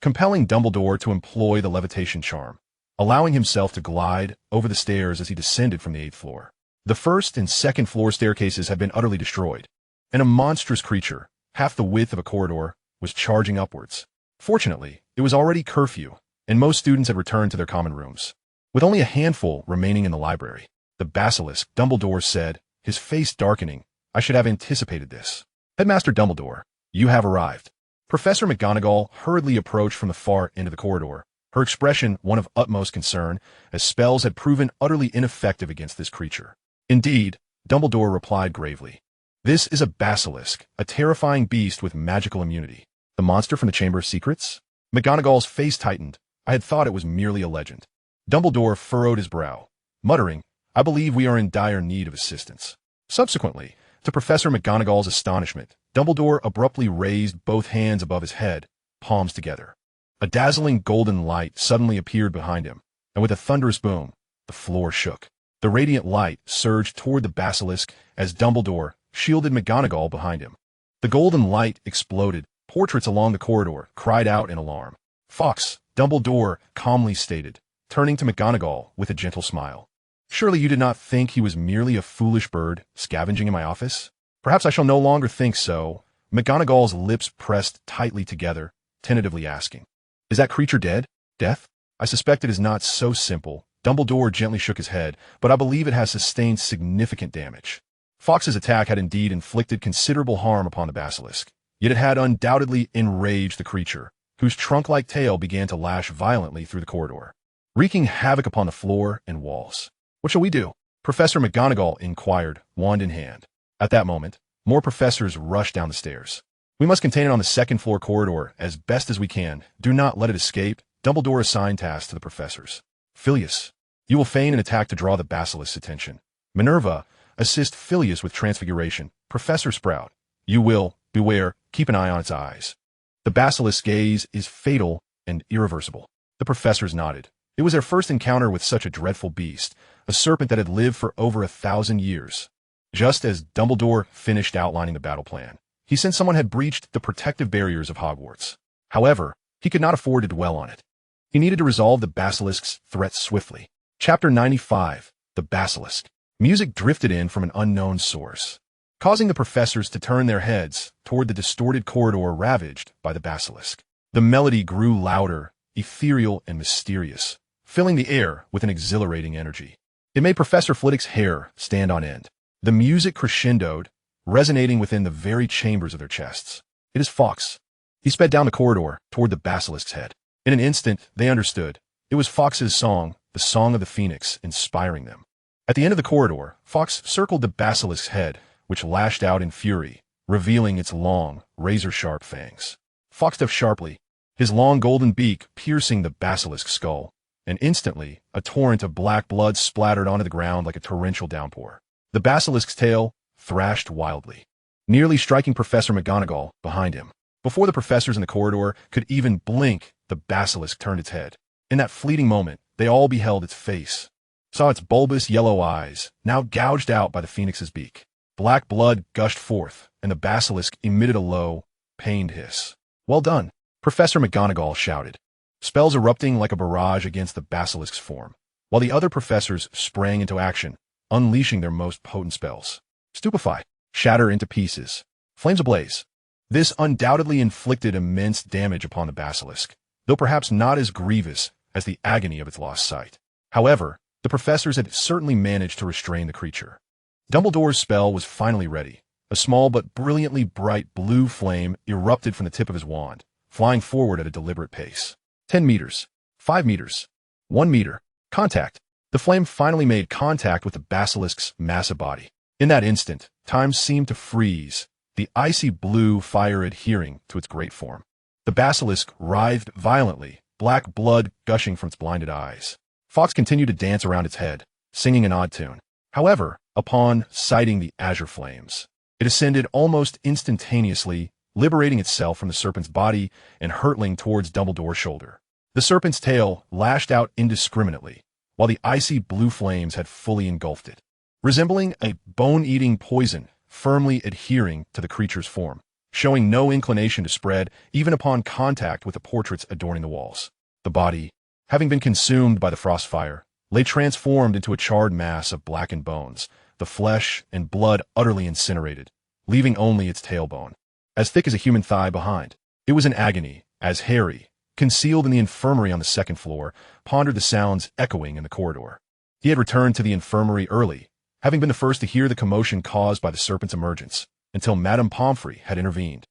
S1: compelling Dumbledore to employ the levitation charm, allowing himself to glide over the stairs as he descended from the 8th floor. The 1st and 2nd floor staircases had been utterly destroyed, and a monstrous creature, half the width of a corridor, was charging upwards. Fortunately, it was already curfew, and most students had returned to their common rooms, with only a handful remaining in the library. "The basilisk," Dumbledore said, his face darkening. "I should have anticipated this." "Headmaster Dumbledore, you have arrived." Professor McGonagall hurriedly approached from the far end of the corridor, her expression one of utmost concern, as spells had proven utterly ineffective against this creature. "Indeed," Dumbledore replied gravely. "This is a basilisk, a terrifying beast with magical immunity." "The monster from the Chamber of Secrets?" McGonagall's face tightened. "I had thought it was merely a legend." Dumbledore furrowed his brow, muttering, "I believe we are in dire need of assistance." Subsequently, to Professor McGonagall's astonishment, Dumbledore abruptly raised both hands above his head, palms together. A dazzling golden light suddenly appeared behind him, and with a thunderous boom, the floor shook. The radiant light surged toward the basilisk as Dumbledore shielded McGonagall behind him. The golden light exploded. Portraits along the corridor cried out in alarm. "Fox," Dumbledore calmly stated, turning to McGonagall with a gentle smile. "Surely you did not think he was merely a foolish bird scavenging in my office?" "Perhaps I shall no longer think so." McGonagall's lips pressed tightly together, tentatively asking, "Is that creature dead? Death?" "I suspect it is not so simple." Dumbledore gently shook his head, "but I believe it has sustained significant damage." Fox's attack had indeed inflicted considerable harm upon the basilisk, yet it had undoubtedly enraged the creature, whose trunk-like tail began to lash violently through the corridor, wreaking havoc upon the floor and walls. "What shall we do?" Professor McGonagall inquired, wand in hand. At that moment, more professors rushed down the stairs. "We must contain it on the 2nd floor corridor as best as we can. Do not let it escape." Dumbledore assigned tasks to the professors. "Filius, you will feign an attack to draw the basilisk's attention. Minerva, assist Filius with transfiguration. Professor Sprout, you will, beware, keep an eye on its eyes. The basilisk's gaze is fatal and irreversible." The professors nodded. It was their first encounter with such a dreadful beast, a serpent that had lived for over 1,000 years. Just as Dumbledore finished outlining the battle plan, he sensed someone had breached the protective barriers of Hogwarts. However, he could not afford to dwell on it. He needed to resolve the basilisk's threat swiftly. Chapter 95, The Basilisk. Music drifted in from an unknown source, causing the professors to turn their heads toward the distorted corridor ravaged by the basilisk. The melody grew louder, ethereal, and mysterious, filling the air with an exhilarating energy. It made Professor Flitwick's hair stand on end. The music crescendoed, resonating within the very chambers of their chests. "It is Fawkes." He sped down the corridor toward the basilisk's head. In an instant, they understood. It was Fawkes's song, the Song of the Phoenix, inspiring them. At the end of the corridor, Fawkes circled the basilisk's head, which lashed out in fury, revealing its long, razor-sharp fangs. Fawkes stepped sharply, his long golden beak piercing the basilisk's skull, and instantly a torrent of black blood splattered onto the ground like a torrential downpour. The basilisk's tail thrashed wildly, nearly striking Professor McGonagall behind him. Before the professors in the corridor could even blink, the basilisk turned its head. In that fleeting moment, they all beheld its face, saw its bulbous yellow eyes, now gouged out by the phoenix's beak. Black blood gushed forth, and the basilisk emitted a low, pained hiss. "Well done," Professor McGonagall shouted, spells erupting like a barrage against the basilisk's form, while the other professors sprang into action, unleashing their most potent spells. Stupefy, shatter into pieces, flames ablaze. This undoubtedly inflicted immense damage upon the basilisk, though perhaps not as grievous as the agony of its lost sight. However, the professors had certainly managed to restrain the creature. Dumbledore's spell was finally ready. A small but brilliantly bright blue flame erupted from the tip of his wand, flying forward at a deliberate pace. 10 meters, 5 meters, 1 meter. Contact. The flame finally made contact with the basilisk's massive body. In that instant, time seemed to freeze, the icy blue fire adhering to its great form. The basilisk writhed violently, black blood gushing from its blinded eyes. Fawkes continued to dance around its head, singing an odd tune. However, upon sighting the azure flames, it ascended almost instantaneously, liberating itself from the serpent's body and hurtling towards Dumbledore's shoulder. The serpent's tail lashed out indiscriminately, while the icy blue flames had fully engulfed it, resembling a bone-eating poison firmly adhering to the creature's form, showing no inclination to spread even upon contact with the portraits adorning the walls. The body, having been consumed by the frost fire, lay transformed into a charred mass of blackened bones, the flesh and blood utterly incinerated, leaving only its tailbone, as thick as a human thigh, behind. It was in agony, as Harry, concealed in the infirmary on the second floor, pondered the sounds echoing in the corridor. He had returned to the infirmary early, having been the first to hear the commotion caused by the serpent's emergence, until Madame Pomfrey had intervened,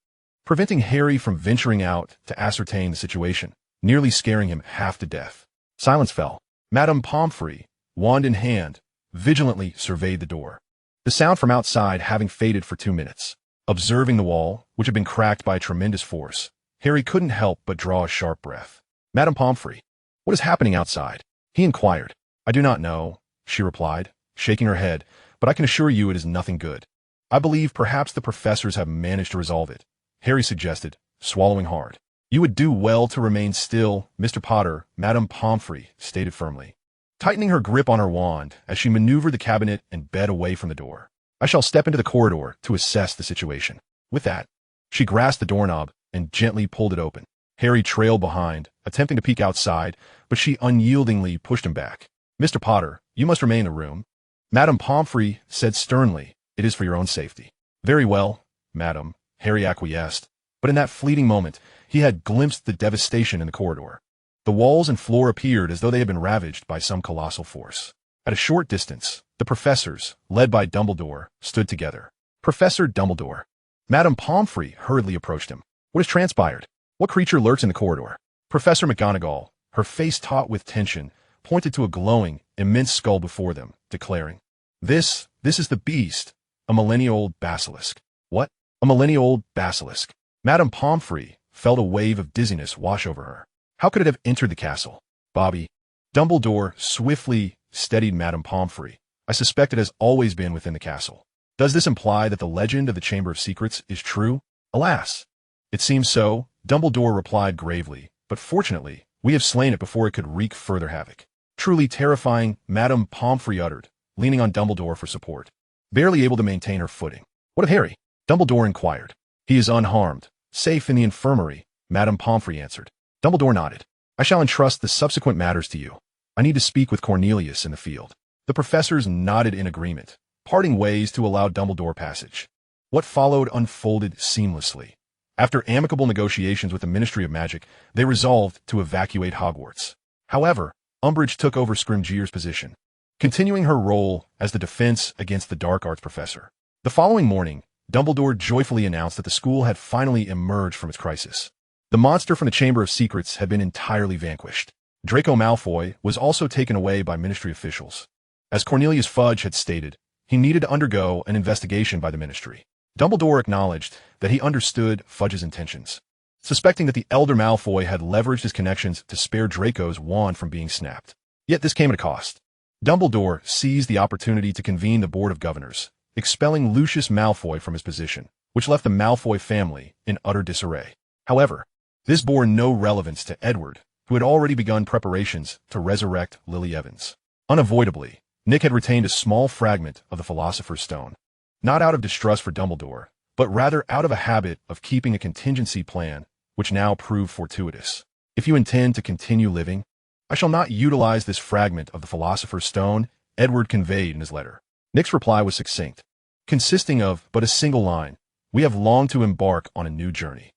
S1: preventing Harry from venturing out to ascertain the situation, nearly scaring him half to death. Silence fell. Madame Pomfrey, wand in hand, vigilantly surveyed the door, the sound from outside having faded for 2 minutes. Observing the wall, which had been cracked by a tremendous force, Harry couldn't help but draw a sharp breath. "Madame Pomfrey, what is happening outside?" he inquired. "I do not know," she replied, shaking her head, "but I can assure you it is nothing good." "I believe perhaps the professors have managed to resolve it," Harry suggested, swallowing hard. "You would do well to remain still, Mr. Potter," Madame Pomfrey stated firmly, tightening her grip on her wand as she maneuvered the cabinet and bed away from the door. "I shall step into the corridor to assess the situation." With that, she grasped the doorknob and gently pulled it open. Harry trailed behind, attempting to peek outside, but she unyieldingly pushed him back. "Mr. Potter, you must remain in the room," Madame Pomfrey said sternly. "It is for your own safety." "Very well, madam," Harry acquiesced, but in that fleeting moment, he had glimpsed the devastation in the corridor. The walls and floor appeared as though they had been ravaged by some colossal force. At a short distance, the professors, led by Dumbledore, stood together. "Professor Dumbledore." Madame Pomfrey hurriedly approached him. "What has transpired? What creature lurks in the corridor?" Professor McGonagall, her face taut with tension, pointed to a glowing, immense skull before them, declaring, This is the beast, a millennia-old basilisk." "What? A millennia-old basilisk?" Madame Pomfrey felt a wave of dizziness wash over her. "How could it have entered the castle?" "Bobby." Dumbledore swiftly steadied Madame Pomfrey. "I suspect it has always been within the castle." "Does this imply that the legend of the Chamber of Secrets is true?" "Alas! It seems so," Dumbledore replied gravely, "but fortunately, we have slain it before it could wreak further havoc." "Truly terrifying," Madame Pomfrey uttered, leaning on Dumbledore for support, barely able to maintain her footing. "What of Harry?" Dumbledore inquired. "He is unharmed, safe in the infirmary," Madame Pomfrey answered. Dumbledore nodded. "I shall entrust the subsequent matters to you. I need to speak with Cornelius in the field." The professors nodded in agreement, parting ways to allow Dumbledore passage. What followed unfolded seamlessly. After amicable negotiations with the Ministry of Magic, they resolved to evacuate Hogwarts. However, Umbridge took over Scrimgeour's position, continuing her role as the defense against the dark arts professor. The following morning, Dumbledore joyfully announced that the school had finally emerged from its crisis. The monster from the Chamber of Secrets had been entirely vanquished. Draco Malfoy was also taken away by Ministry officials. As Cornelius Fudge had stated, he needed to undergo an investigation by the Ministry. Dumbledore acknowledged that he understood Fudge's intentions, suspecting that the elder Malfoy had leveraged his connections to spare Draco's wand from being snapped. Yet this came at a cost. Dumbledore seized the opportunity to convene the Board of Governors, expelling Lucius Malfoy from his position, which left the Malfoy family in utter disarray. However, this bore no relevance to Edward, who had already begun preparations to resurrect Lily Evans. Unavoidably, Nick had retained a small fragment of the Philosopher's Stone, not out of distrust for Dumbledore, but rather out of a habit of keeping a contingency plan, which now proved fortuitous. If you intend to continue living, I shall not utilize this fragment of the Philosopher's Stone, Edward conveyed in his letter. Nick's reply was succinct, consisting of but a single line: "We have longed to embark on a new journey.